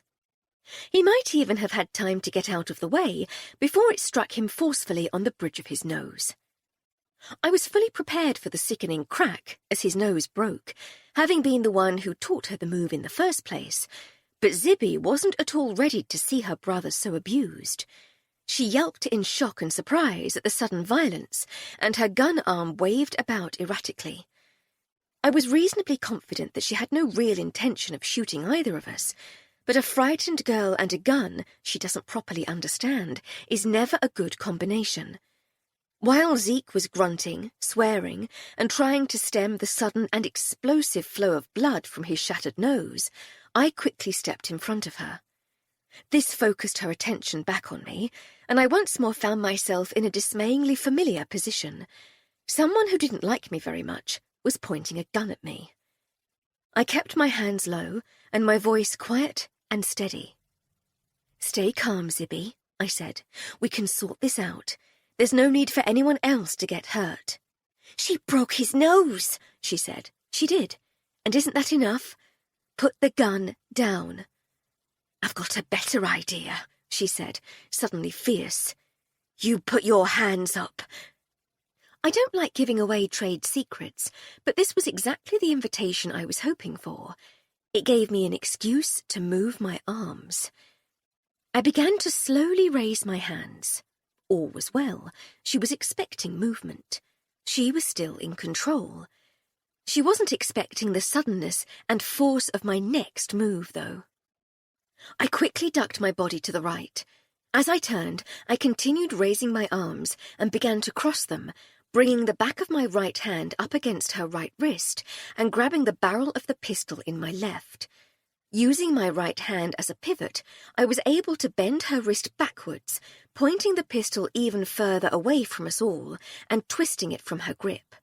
He might even have had time to get out of the way before it struck him forcefully on the bridge of his nose. I was fully prepared for the sickening crack as his nose broke, having been the one who taught her the move in the first place, but Zibby wasn't at all ready to see her brother so abused. She yelped in shock and surprise at the sudden violence, and her gun arm waved about erratically. I was reasonably confident that she had no real intention of shooting either of us, but a frightened girl and a gun she doesn't properly understand is never a good combination. While Zeke was grunting, swearing, and trying to stem the sudden and explosive flow of blood from his shattered nose, I quickly stepped in front of her. This focused her attention back on me, and I once more found myself in a dismayingly familiar position. Someone who didn't like me very much was pointing a gun at me. I kept my hands low and my voice quiet and steady. "Stay calm, Zibby," I said. "We can sort this out. There's no need for anyone else to get hurt." "She broke his nose," she said. She did. And isn't that enough? Put the gun down. "I've got a better idea," she said, suddenly fierce. "You put your hands up." I don't like giving away trade secrets, but this was exactly the invitation I was hoping for. It gave me an excuse to move my arms. I began to slowly raise my hands. All was well. She was expecting movement. She was still in control. She wasn't expecting the suddenness and force of my next move, though. I quickly ducked my body to the right. As I turned, I continued raising my arms and began to cross them, bringing the back of my right hand up against her right wrist and grabbing the barrel of the pistol in my left. Using my right hand as a pivot, I was able to bend her wrist backwards, pointing the pistol even further away from us all and twisting it from her grip.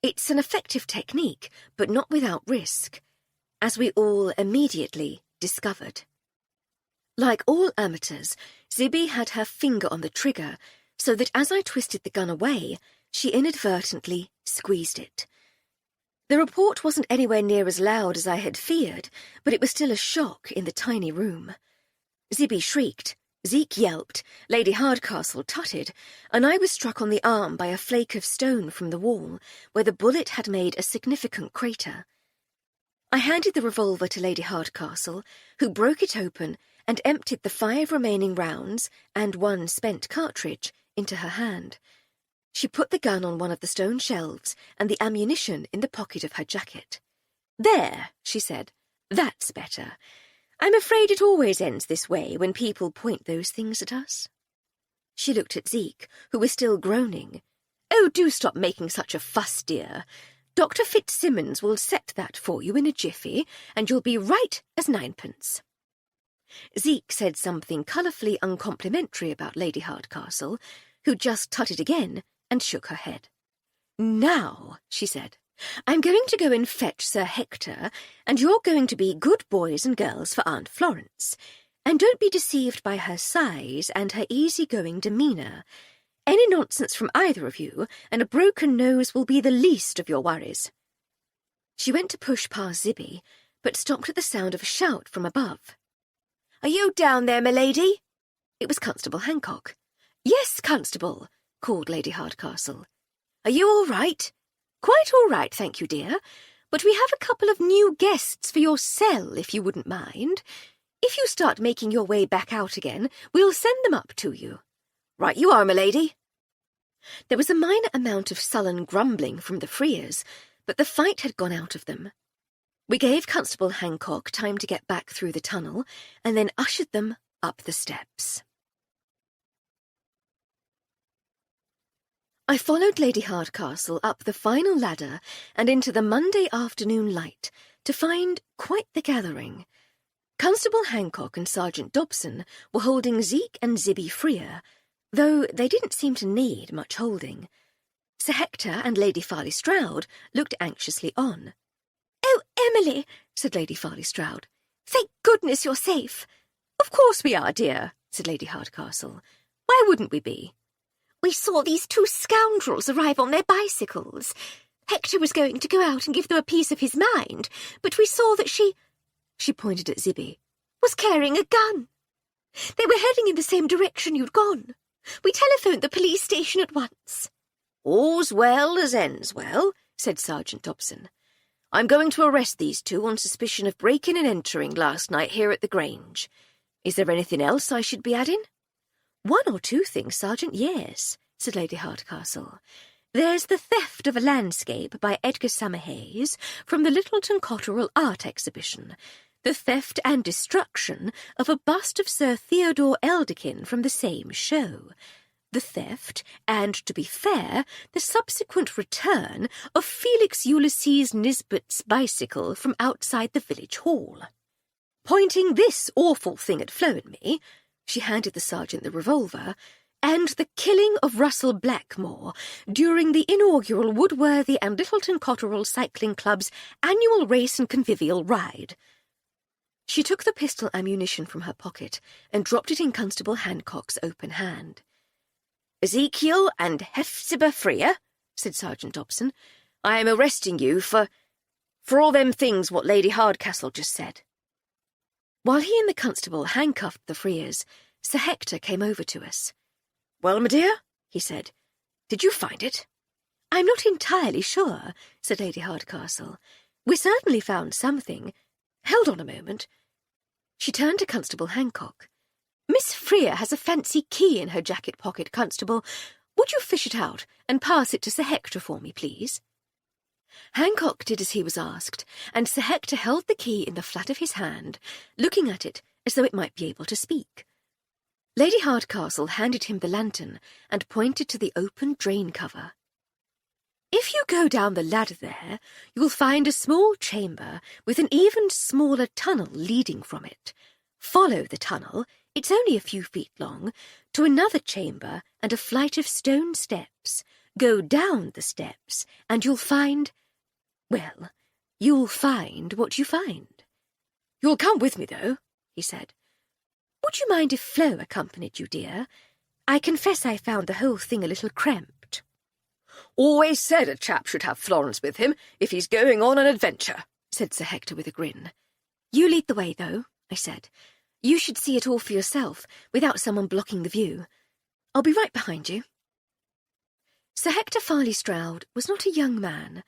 It's an effective technique, but not without risk, as we all immediately discovered. Like all amateurs, Zibby had her finger on the trigger, so that as I twisted the gun away, she inadvertently squeezed it. The report wasn't anywhere near as loud as I had feared, but it was still a shock in the tiny room. Zibby shrieked, Zeke yelped, Lady Hardcastle tutted, and I was struck on the arm by a flake of stone from the wall, where the bullet had made a significant crater. I handed the revolver to Lady Hardcastle, who broke it open and emptied the 5 remaining rounds and 1 spent cartridge into her hand. She put the gun on one of the stone shelves and the ammunition in the pocket of her jacket. "There," she said. "That's better. I'm afraid it always ends this way when people point those things at us." She looked at Zeke, who was still groaning. "Oh, do stop making such a fuss, dear. Dr. Fitzsimmons will set that for you in a jiffy, and you'll be right as 9pence. Zeke said something colourfully uncomplimentary about Lady Hardcastle, who just tutted again and shook her head. "Now," she said, "I'm going to go and fetch Sir Hector, and you're going to be good boys and girls for Aunt Florence. And don't be deceived by her size and her easy-going demeanour. Any nonsense from either of you, and a broken nose will be the least of your worries." She went to push past Zibby, but stopped at the sound of a shout from above. "Are you down there, my lady?" It was Constable Hancock. "Yes, Constable," called Lady Hardcastle. "Are you all right?" "Quite all right, thank you, dear. But we have a couple of new guests for your cell, if you wouldn't mind. If you start making your way back out again, we'll send them up to you." "Right you are, my lady." There was a minor amount of sullen grumbling from the Freers, but the fight had gone out of them. We gave Constable Hancock time to get back through the tunnel, and then ushered them up the steps. I followed Lady Hardcastle up the final ladder and into the Monday afternoon light to find quite the gathering. Constable Hancock and Sergeant Dobson were holding Zeke and Zibby Freer, though they didn't seem to need much holding. Sir Hector and Lady Farley Stroud looked anxiously on. "Oh, Emily," said Lady Farley Stroud, "thank goodness you're safe." "Of course we are, dear," said Lady Hardcastle. "Why wouldn't we be?" "We saw these 2 scoundrels arrive on their bicycles. Hector was going to go out and give them a piece of his mind, but we saw that she pointed at Zibby, was carrying a gun. They were heading in the same direction you'd gone. We telephoned the police station at once." "All's well as ends well," said Sergeant Dobson. "I'm going to arrest these 2 on suspicion of breaking and entering last night here at the Grange. Is there anything else I should be adding?" "One or two things, Sergeant, yes," said Lady Hardcastle. "There's the theft of a landscape by Edgar Summerhayes from the Littleton Cotterell Art Exhibition, the theft and destruction of a bust of Sir Theodore Elderkin from the same show, the theft, and, to be fair, the subsequent return of Felix Ulysses Nisbet's bicycle from outside the village hall. Pointing this awful thing at Flo and me," she handed the sergeant the revolver, "and the killing of Russell Blackmore during the inaugural Woodworthy and Littleton Cotterell Cycling Club's annual race and convivial ride." She took the pistol ammunition from her pocket and dropped it in Constable Hancock's open hand. "Ezekiel and Hephzibah Freer," said Sergeant Dobson, "I am arresting you for all them things what Lady Hardcastle just said." While he and the constable handcuffed the Freers, Sir Hector came over to us. "Well, my dear," he said, "did you find it?" "I'm not entirely sure," said Lady Hardcastle. "We certainly found something. Hold on a moment." She turned to Constable Hancock. "Miss Freer has a fancy key in her jacket pocket, Constable. Would you fish it out and pass it to Sir Hector for me, please?" Hancock did as he was asked, and Sir Hector held the key in the flat of his hand, looking at it as though it might be able to speak. Lady Hardcastle handed him the lantern and pointed to the open drain cover. "If you go down the ladder there, you'll find a small chamber with an even smaller tunnel leading from it. Follow the tunnel, it's only a few feet long, to another chamber and a flight of stone steps. Go down the steps, and you'll find what you find." "You'll come with me, though," he said. "Would you mind if Flo accompanied you, dear? I confess I found the whole thing a little cramped." "Always said a chap should have Florence with him if he's going on an adventure," said Sir Hector with a grin. "You lead the way, though," I said. "You should see it all for yourself, without someone blocking the view. I'll be right behind you." Sir Hector Farley Stroud was not a young man.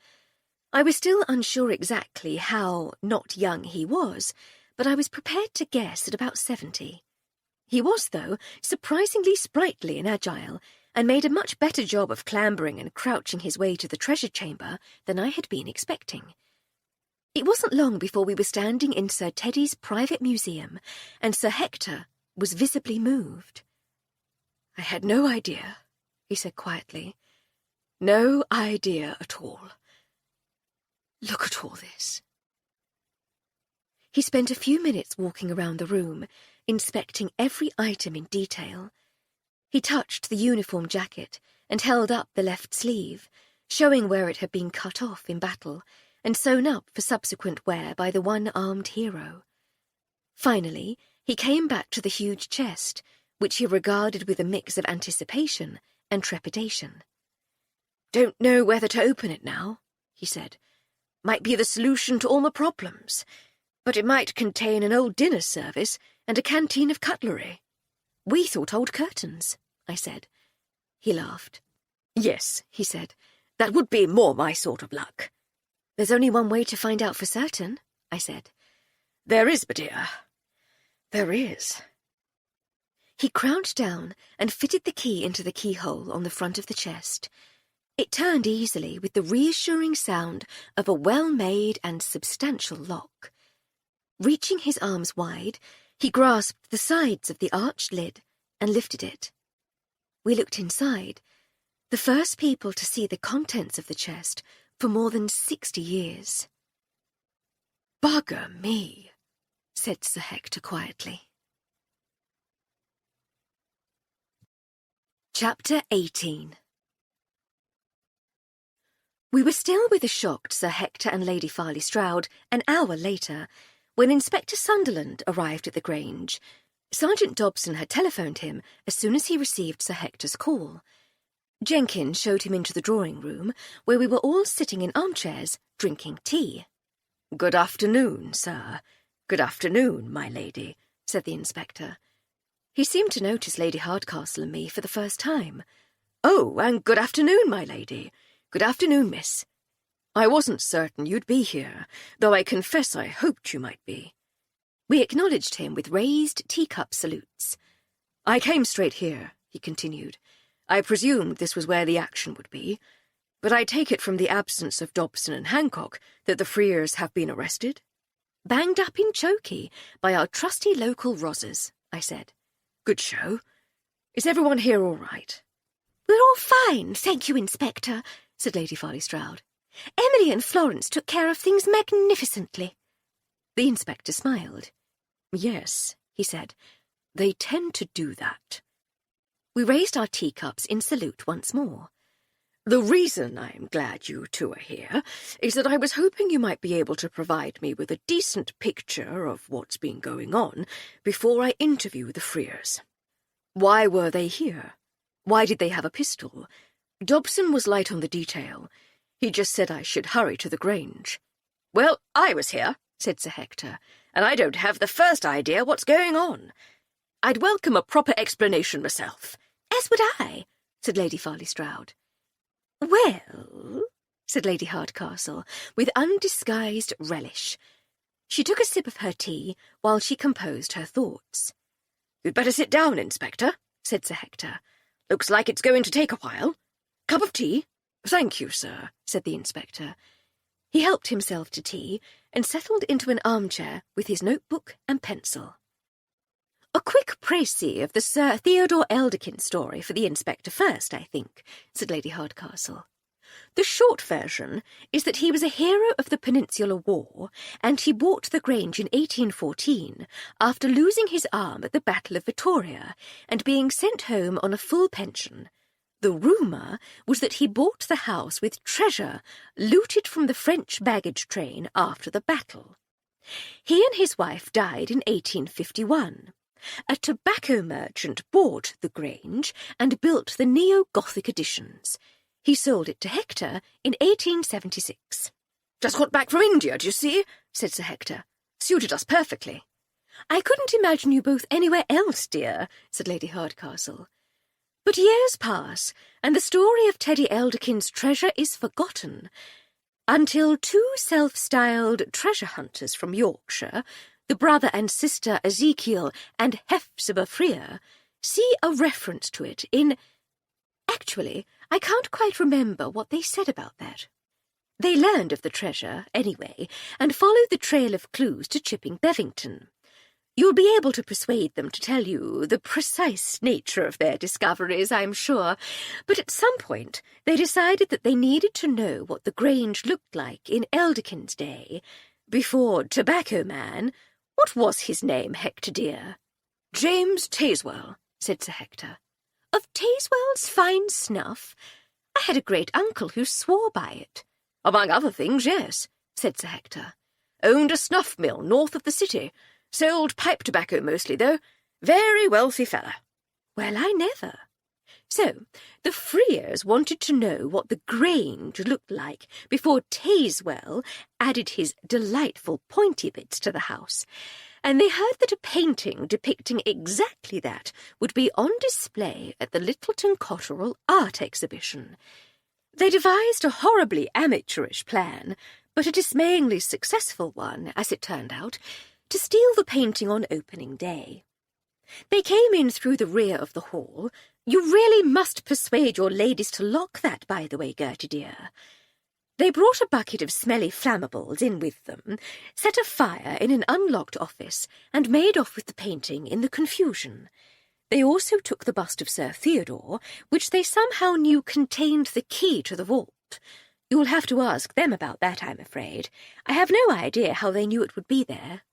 I was still unsure exactly how not young he was, but I was prepared to guess at about 70. He was, though, surprisingly sprightly and agile, and made a much better job of clambering and crouching his way to the treasure chamber than I had been expecting. It wasn't long before we were standing in Sir Teddy's private museum, and Sir Hector was visibly moved. "I had no idea," he said quietly. "No idea at all. Look at all this." He spent a few minutes walking around the room, inspecting every item in detail. He touched the uniform jacket and held up the left sleeve, showing where it had been cut off in battle and sewn up for subsequent wear by the one-armed hero. Finally, he came back to the huge chest, which he regarded with a mix of anticipation and trepidation. "Don't know whether to open it now," he said. "Might be the solution to all my problems, but it might contain an old dinner service and a canteen of cutlery." "We thought old curtains," I said. He laughed. "Yes," he said, "that would be more my sort of luck." "There's only one way to find out for certain," I said. "There is, my dear. There is." He crouched down and fitted the key into the keyhole on the front of the chest. It turned easily with the reassuring sound of a well-made and substantial lock. Reaching his arms wide, he grasped the sides of the arched lid and lifted it. We looked inside, the first people to see the contents of the chest for more than 60 years. "Bugger me," said Sir Hector quietly. Chapter 18. We were still with the shocked Sir Hector and Lady Farley Stroud an hour later, when Inspector Sunderland arrived at the Grange. Sergeant Dobson had telephoned him as soon as he received Sir Hector's call. Jenkins showed him into the drawing-room, where we were all sitting in armchairs, drinking tea. "Good afternoon, sir. Good afternoon, my lady," said the inspector. He seemed to notice Lady Hardcastle and me for the first time. "Oh, and good afternoon, my lady. Good afternoon, miss. I wasn't certain you'd be here, though I confess I hoped you might be." We acknowledged him with raised teacup salutes. "I came straight here," he continued. "I presumed this was where the action would be, but I take it from the absence of Dobson and Hancock that the Freers have been arrested?" "Banged up in chokey by our trusty local Rozzers," I said. "Good show. Is everyone here all right?" "We're all fine, thank you, Inspector," said Lady Farley Stroud. "Emily and Florence took care of things magnificently." The inspector smiled. "Yes," he said. "They tend to do that." We raised our teacups in salute once more. "The reason I'm glad you two are here is that I was hoping you might be able to provide me with a decent picture of what's been going on before I interview the Freers. Why were they here? Why did they have a pistol? Dobson was light on the detail. He just said I should hurry to the Grange." "Well, I was here," said Sir Hector, "and I don't have the first idea what's going on. I'd welcome a proper explanation myself." "As would I," said Lady Farley Stroud. "Well," said Lady Hardcastle, with undisguised relish. She took a sip of her tea while she composed her thoughts. "You'd better sit down, Inspector," said Sir Hector. "Looks like it's going to take a while. Cup of tea?" "Thank you, sir," said the inspector. He helped himself to tea and settled into an armchair with his notebook and pencil. "A quick précis of the Sir Theodore Elderkin story for the inspector first, I think," said Lady Hardcastle. "The short version is that he was a hero of the Peninsular War, and he bought the Grange in 1814 after losing his arm at the Battle of Vittoria and being sent home on a full pension. The rumour was that he bought the house with treasure looted from the French baggage train after the battle. He and his wife died in 1851. A tobacco merchant bought the Grange and built the neo-Gothic additions. He sold it to Hector in 1876. "Just got back from India, do you see?" said Sir Hector. "Suited us perfectly." "I couldn't imagine you both anywhere else, dear," said Lady Hardcastle. "But years pass, and the story of Teddy Elderkin's treasure is forgotten, until two self-styled treasure hunters from Yorkshire, the brother and sister Ezekiel and Hephzibah Freer, see a reference to it in... Actually, I can't quite remember what they said about that. They learned of the treasure, anyway, and followed the trail of clues to Chipping Bevington. You'll be able to persuade them to tell you the precise nature of their discoveries, I'm sure, but at some point they decided that they needed to know what the Grange looked like in Elderkin's day, before Tobacco Man... What was his name, Hector dear?" "James Tazewell," said Sir Hector. "Of Tazewell's fine snuff? I had a great-uncle who swore by it." "Among other things, yes," said Sir Hector. "Owned a snuff mill north of the city. Sold pipe tobacco mostly, though. Very wealthy fella." "Well, I never." So, the Freers wanted to know what the Grange looked like before Tazewell added his delightful pointy bits to the house, and they heard that a painting depicting exactly that would be on display at the Littleton Cotterell Art Exhibition. They devised a horribly amateurish plan, but a dismayingly successful one, as it turned out, to steal the painting on opening day. They came in through the rear of the hall. You really must persuade your ladies to lock that, by the way, Gertie dear. They brought a bucket of smelly flammables in with them, set a fire in an unlocked office, and made off with the painting in the confusion. They also took the bust of Sir Theodore, which they somehow knew contained the key to the vault. You'll have to ask them about that, I'm afraid. I have no idea how they knew it would be there.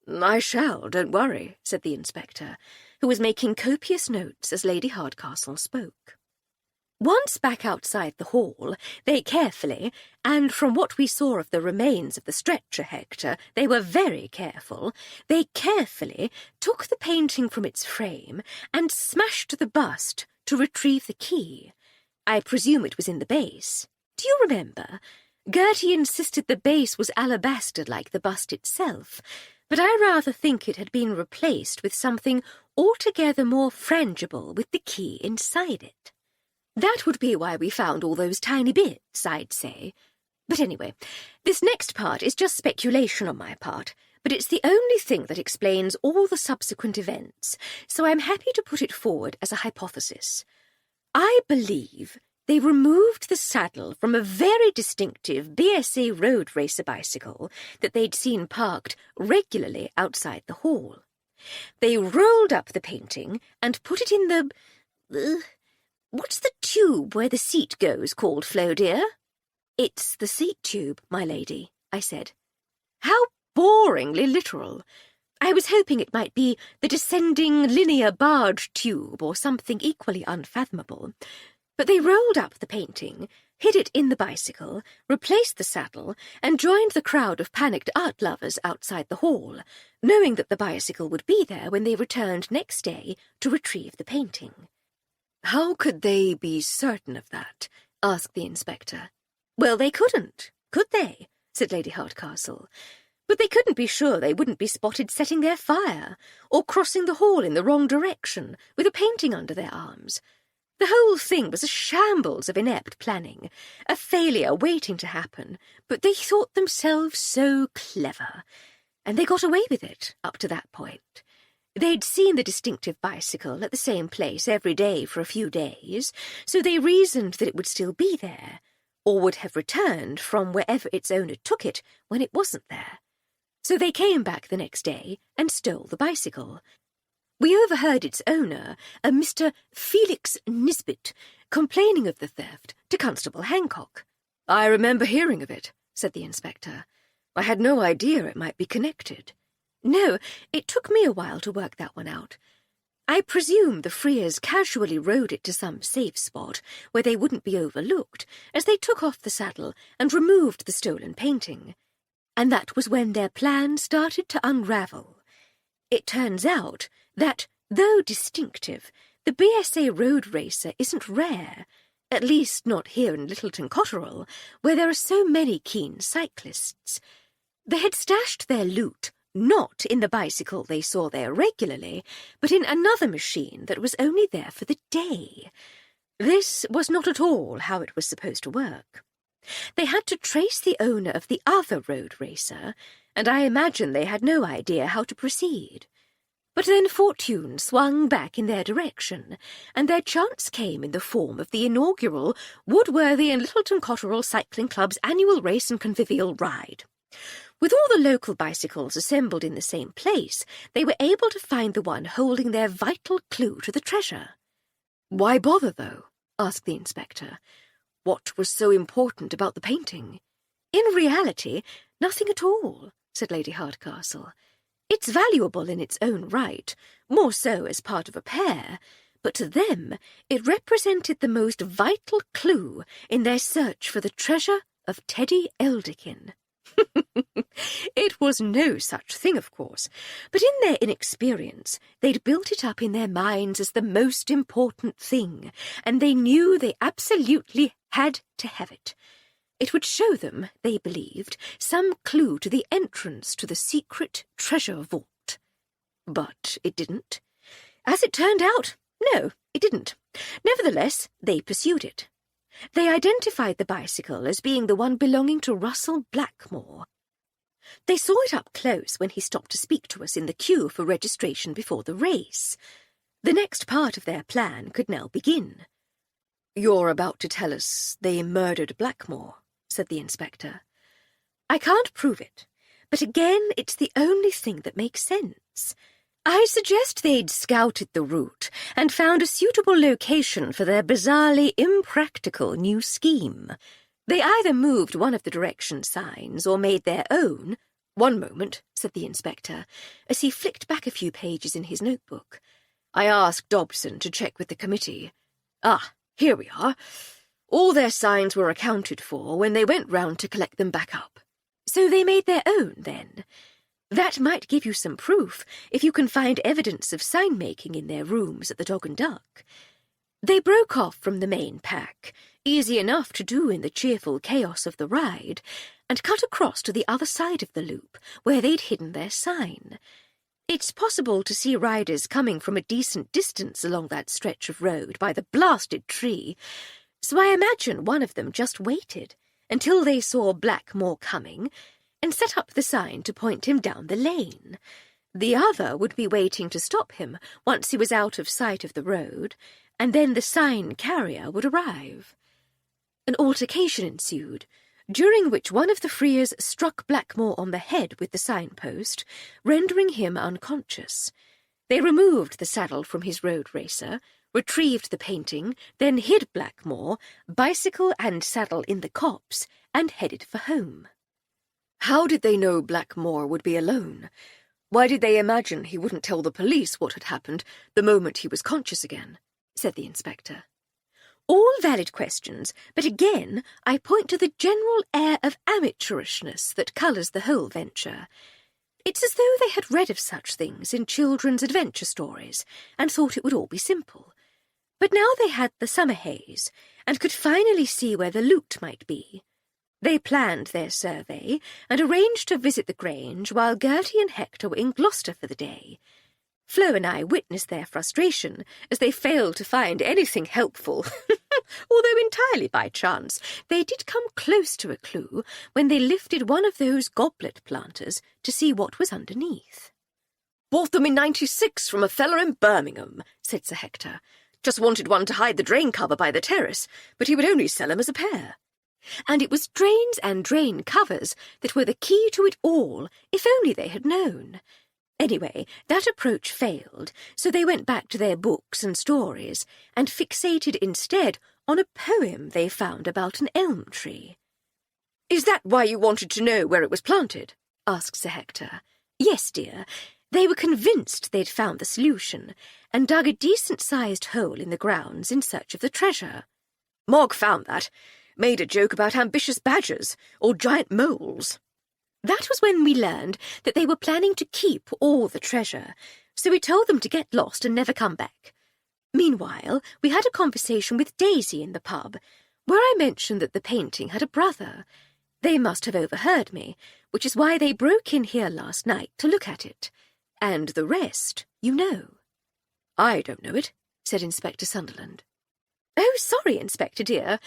"I shall, don't worry," said the inspector, who was making copious notes as Lady Hardcastle spoke. Once back outside the hall, they carefully, and from what we saw of the remains of the stretcher, Hector, they were very careful, they carefully took the painting from its frame and smashed the bust to retrieve the key. I presume it was in the base. Do you remember? Gertie insisted the base was alabaster like the bust itself, but I rather think it had been replaced with something altogether more frangible with the key inside it. That would be why we found all those tiny bits, I'd say. But anyway, this next part is just speculation on my part, but it's the only thing that explains all the subsequent events, so I'm happy to put it forward as a hypothesis. I believe they removed the saddle from a very distinctive BSA road racer bicycle that they'd seen parked regularly outside the hall. They rolled up the painting and put it in the... what's the tube where the seat goes called, Flo, dear? It's the seat tube, my lady, I said. How boringly literal. I was hoping it might be the descending linear barge tube or something equally unfathomable. But they rolled up the painting, hid it in the bicycle, replaced the saddle, and joined the crowd of panicked art lovers outside the hall, knowing that the bicycle would be there when they returned next day to retrieve the painting. How could they be certain of that? Asked the inspector. Well, they couldn't, could they? Said Lady Hardcastle. But they couldn't be sure they wouldn't be spotted setting their fire, or crossing the hall in the wrong direction, with a painting under their arms. The whole thing was a shambles of inept planning, a failure waiting to happen, but they thought themselves so clever. And they got away with it, up to that point. They'd seen the distinctive bicycle at the same place every day for a few days, so they reasoned that it would still be there, or would have returned from wherever its owner took it when it wasn't there. So they came back the next day and stole the bicycle. We overheard its owner, a Mr. Felix Nisbet, complaining of the theft to Constable Hancock. I remember hearing of it, said the inspector. I had no idea it might be connected. No, it took me a while to work that one out. I presume the Freers casually rode it to some safe spot where they wouldn't be overlooked as they took off the saddle and removed the stolen painting. And that was when their plan started to unravel. It turns out that, though distinctive, the BSA road racer isn't rare, at least not here in Littleton Cotterell, where there are so many keen cyclists. They had stashed their loot not in the bicycle they saw there regularly, but in another machine that was only there for the day. This was not at all how it was supposed to work. They had to trace the owner of the other road racer, and I imagine they had no idea how to proceed. But then fortune swung back in their direction, and their chance came in the form of the inaugural Woodworthy and Littleton Cotterell Cycling Club's annual race and convivial ride. With all the local bicycles assembled in the same place, they were able to find the one holding their vital clue to the treasure. Why bother, though? Asked the inspector. What was so important about the painting? In reality, nothing at all, said Lady Hardcastle. It's valuable in its own right, more so as part of a pair, but to them it represented the most vital clue in their search for the treasure of Teddy Elderkin. It was no such thing, of course, but in their inexperience they'd built it up in their minds as the most important thing, and they knew they absolutely had to have it. It would show them, they believed, some clue to the entrance to the secret treasure vault. But it didn't. As it turned out, no, it didn't. Nevertheless, they pursued it. They identified the bicycle as being the one belonging to Russell Blackmore. They saw it up close when he stopped to speak to us in the queue for registration before the race. The next part of their plan could now begin. You're about to tell us they murdered Blackmore, said the inspector. I can't prove it, but again it's the only thing that makes sense. I suggest they'd scouted the route and found a suitable location for their bizarrely impractical new scheme. They either moved one of the direction signs or made their own. One moment, said the inspector, as he flicked back a few pages in his notebook. I asked Dobson to check with the committee. Ah, here we are. All their signs were accounted for when they went round to collect them back up. So they made their own, then? That might give you some proof if you can find evidence of sign-making in their rooms at the Dog and Duck. They broke off from the main pack, easy enough to do in the cheerful chaos of the ride, and cut across to the other side of the loop, where they'd hidden their sign. It's possible to see riders coming from a decent distance along that stretch of road by the blasted tree, so I imagine one of them just waited until they saw Blackmore coming, and set up the sign to point him down the lane. The other would be waiting to stop him once he was out of sight of the road, and then the sign carrier would arrive. An altercation ensued, during which one of the Freers struck Blackmore on the head with the signpost, rendering him unconscious. They removed the saddle from his road racer, retrieved the painting, then hid Blackmore, bicycle and saddle in the copse, and headed for home. How did they know Blackmore would be alone? Why did they imagine he wouldn't tell the police what had happened the moment he was conscious again? Said the inspector. All valid questions, but again I point to the general air of amateurishness that colours the whole venture. It's as though they had read of such things in children's adventure stories and thought it would all be simple. But now they had the summer haze and could finally see where the loot might be. They planned their survey and arranged to visit the Grange while Gertie and Hector were in Gloucester for the day. Flo and I witnessed their frustration as they failed to find anything helpful, although entirely by chance they did come close to a clue when they lifted one of those goblet planters to see what was underneath. "Bought them in '96 from a feller in Birmingham," said Sir Hector. "Just wanted one to hide the drain cover by the terrace, but he would only sell 'em as a pair." And it was drains and drain covers that were the key to it all, if only they had known. Anyway, that approach failed, so they went back to their books and stories, and fixated instead on a poem they found about an elm tree. "Is that why you wanted to know where it was planted?" asked Sir Hector. Yes, dear. They were convinced they'd found the solution, and dug a decent-sized hole in the grounds in search of the treasure. "Mog found that. Made a joke about ambitious badgers, or giant moles." That was when we learned that they were planning to keep all the treasure, so we told them to get lost and never come back. Meanwhile, we had a conversation with Daisy in the pub, where I mentioned that the painting had a brother. They must have overheard me, which is why they broke in here last night to look at it. And the rest, you know. "I don't know it," said Inspector Sunderland. "Oh, sorry, Inspector dear.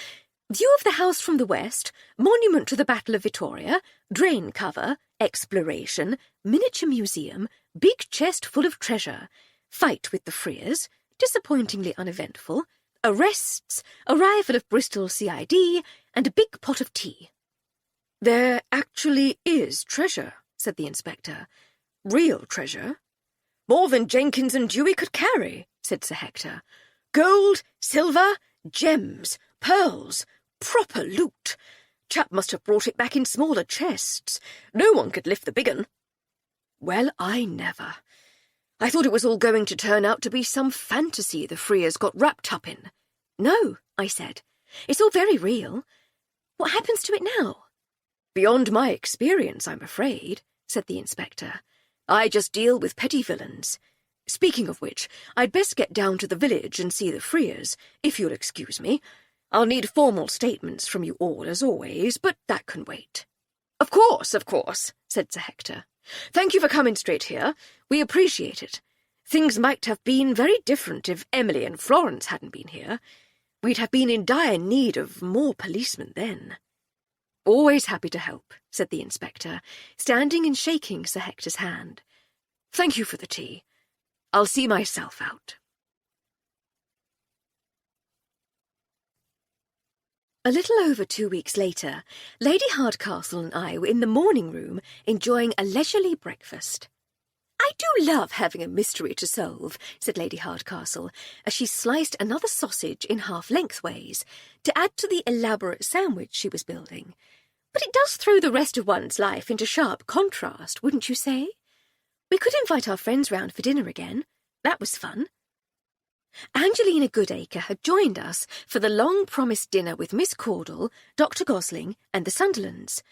View of the house from the west, monument to the Battle of Vittoria, drain cover, exploration, miniature museum, big chest full of treasure, fight with the Freers, disappointingly uneventful, arrests, arrival of Bristol CID, and a big pot of tea." "There actually is treasure," said the inspector. "Real treasure." "More than Jenkins and Dewey could carry," said Sir Hector. "Gold, silver, gems, pearls, proper loot. Chap must have brought it back in smaller chests. No one could lift the big 'un." "Well, I never. I thought it was all going to turn out to be some fantasy the Freers got wrapped up in." "No," I said. "It's all very real. What happens to it now?" "Beyond my experience, I'm afraid," said the inspector. "I just deal with petty villains. Speaking of which, I'd best get down to the village and see the Freers, if you'll excuse me. I'll need formal statements from you all, as always, but that can wait." Of course, said Sir Hector. "Thank you for coming straight here. We appreciate it. Things might have been very different if Emily and Florence hadn't been here. We'd have been in dire need of more policemen then." "Always happy to help," said the inspector, standing and shaking Sir Hector's hand. "Thank you for the tea. I'll see myself out." A little over 2 weeks later, Lady Hardcastle and I were in the morning room enjoying a leisurely breakfast. "I do love having a mystery to solve," said Lady Hardcastle, as she sliced another sausage in half lengthways to add to the elaborate sandwich she was building. "But it does throw the rest of one's life into sharp contrast, wouldn't you say? We could invite our friends round for dinner again. That was fun." Angelina Goodacre had joined us for the long-promised dinner with Miss Caudle, Dr. Gosling, and the Sunderlands.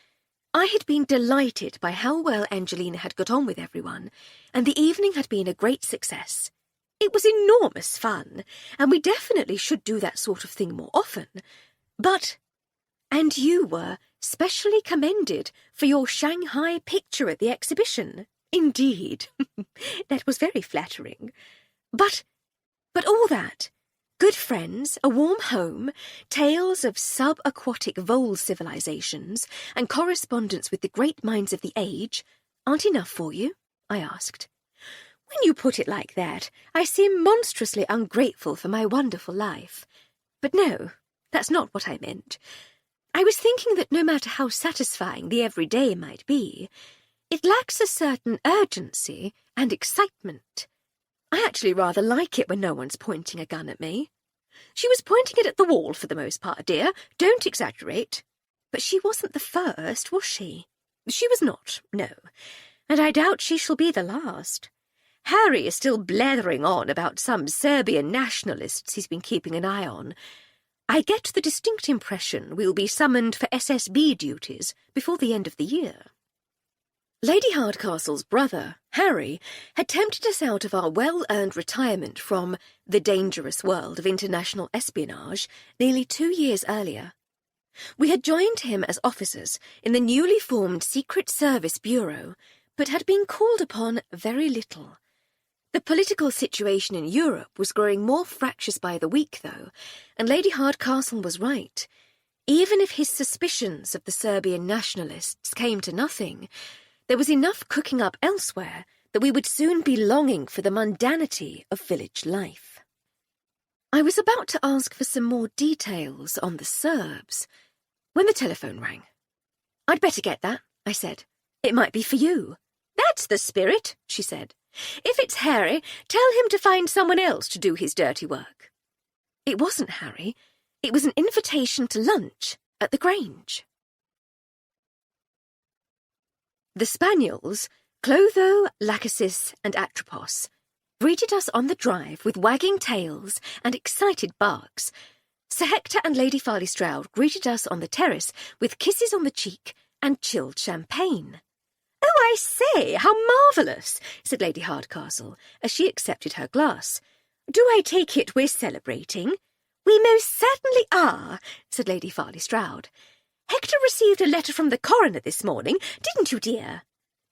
I had been delighted by how well Angelina had got on with everyone, and the evening had been a great success. It was enormous fun, and we definitely should do that sort of thing more often. And you were specially commended for your Shanghai picture at the exhibition. Indeed. That was very flattering. But all that, Good friends, a warm home, tales of sub-aquatic vole civilizations, and correspondence with the great minds of the age aren't enough for you? I asked. When you put it like that, I seem monstrously ungrateful for my wonderful life. But no, that's not what I meant. I was thinking that no matter how satisfying the everyday might be, it lacks a certain urgency and excitement. I actually rather like it when no one's pointing a gun at me. She was pointing it at the wall for the most part, dear. Don't exaggerate. But she wasn't the first, was she? She was not, no. And I doubt she shall be the last. Harry is still blathering on about some Serbian nationalists he's been keeping an eye on. I get the distinct impression we'll be summoned for SSB duties before the end of the year. Lady Hardcastle's brother, Harry, had tempted us out of our well-earned retirement from the dangerous world of international espionage nearly 2 years earlier. We had joined him as officers in the newly formed Secret Service Bureau, but had been called upon very little. The political situation in Europe was growing more fractious by the week, though, and Lady Hardcastle was right. Even if his suspicions of the Serbian nationalists came to nothing, there was enough cooking up elsewhere that we would soon be longing for the mundanity of village life. I was about to ask for some more details on the Serbs when the telephone rang. I'd better get that, I said. It might be for you. That's the spirit, she said. If it's Harry, tell him to find someone else to do his dirty work. It wasn't Harry. It was an invitation to lunch at the Grange. The spaniels, Clotho, Lachesis, and Atropos, greeted us on the drive with wagging tails and excited barks. Sir Hector and Lady Farley Stroud greeted us on the terrace with kisses on the cheek and chilled champagne. "Oh, I say, how marvellous," said Lady Hardcastle, as she accepted her glass. "Do I take it we're celebrating?" "We most certainly are," said Lady Farley Stroud. "Hector received a letter from the coroner this morning, didn't you, dear?"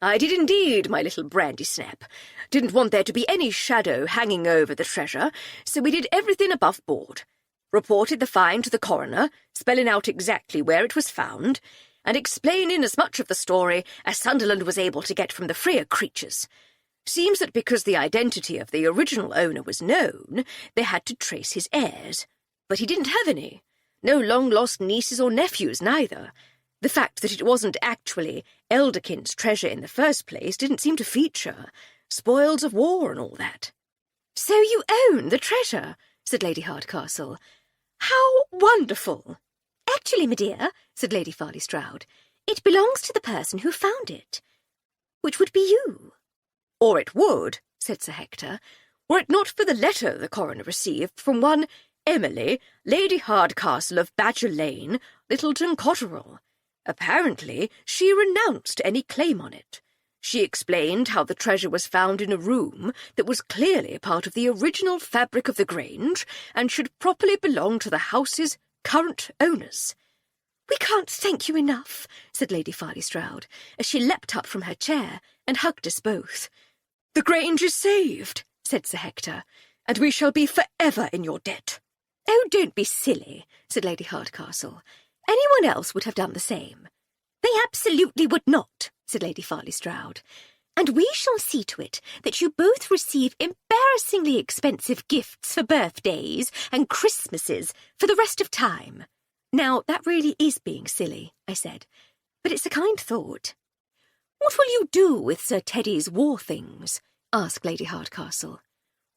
"I did indeed, my little brandy snap. Didn't want there to be any shadow hanging over the treasure, so we did everything above board. Reported the find to the coroner, spelling out exactly where it was found, and explaining as much of the story as Sunderland was able to get from the freer creatures. Seems that because the identity of the original owner was known, they had to trace his heirs. But he didn't have any. No long-lost nieces or nephews, neither. The fact that it wasn't actually Elderkin's treasure in the first place didn't seem to feature. Spoils of war and all that." "So you own the treasure," said Lady Hardcastle. "How wonderful!" "Actually, my dear," said Lady Farley Stroud, "it belongs to the person who found it, which would be you." "Or it would," said Sir Hector, "were it not for the letter the coroner received from one Emily, Lady Hardcastle of Badger Lane, Littleton Cotterell. Apparently, she renounced any claim on it. She explained how the treasure was found in a room that was clearly part of the original fabric of the Grange and should properly belong to the house's current owners." "We can't thank you enough," said Lady Farley Stroud, as she leapt up from her chair and hugged us both. "The Grange is saved," said Sir Hector, "and we shall be forever in your debt." "Oh, don't be silly," said Lady Hardcastle. "Anyone else would have done the same." "They absolutely would not," said Lady Farley Stroud. "And we shall see to it that you both receive embarrassingly expensive gifts for birthdays and Christmases for the rest of time." "Now, that really is being silly," I said, "but it's a kind thought." "What will you do with Sir Teddy's war things?" asked Lady Hardcastle.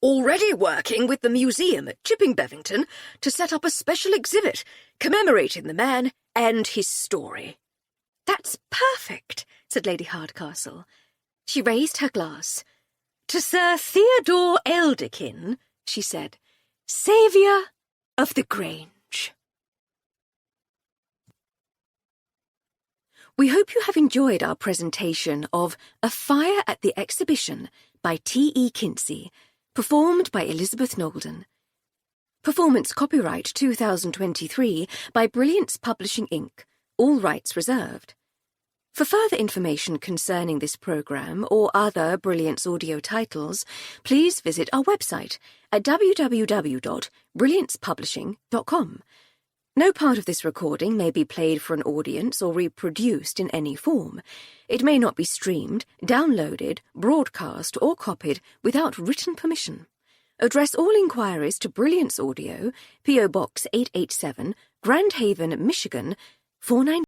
"Already working with the museum at Chipping Bevington to set up a special exhibit commemorating the man and his story." "That's perfect," said Lady Hardcastle. She raised her glass. "To Sir Theodore Elderkin," she said, "Saviour of the Grange." We hope you have enjoyed our presentation of A Fire at the Exhibition by T.E. Kinsey, performed by Elizabeth Nolden. Performance copyright 2023 by Brilliance Publishing Inc., all rights reserved. For further information concerning this programme or other Brilliance audio titles, please visit our website at www.brilliancepublishing.com. No part of this recording may be played for an audience or reproduced in any form. It may not be streamed, downloaded, broadcast, or copied without written permission. Address all inquiries to Brilliance Audio, P.O. Box 887, Grand Haven, Michigan, 49.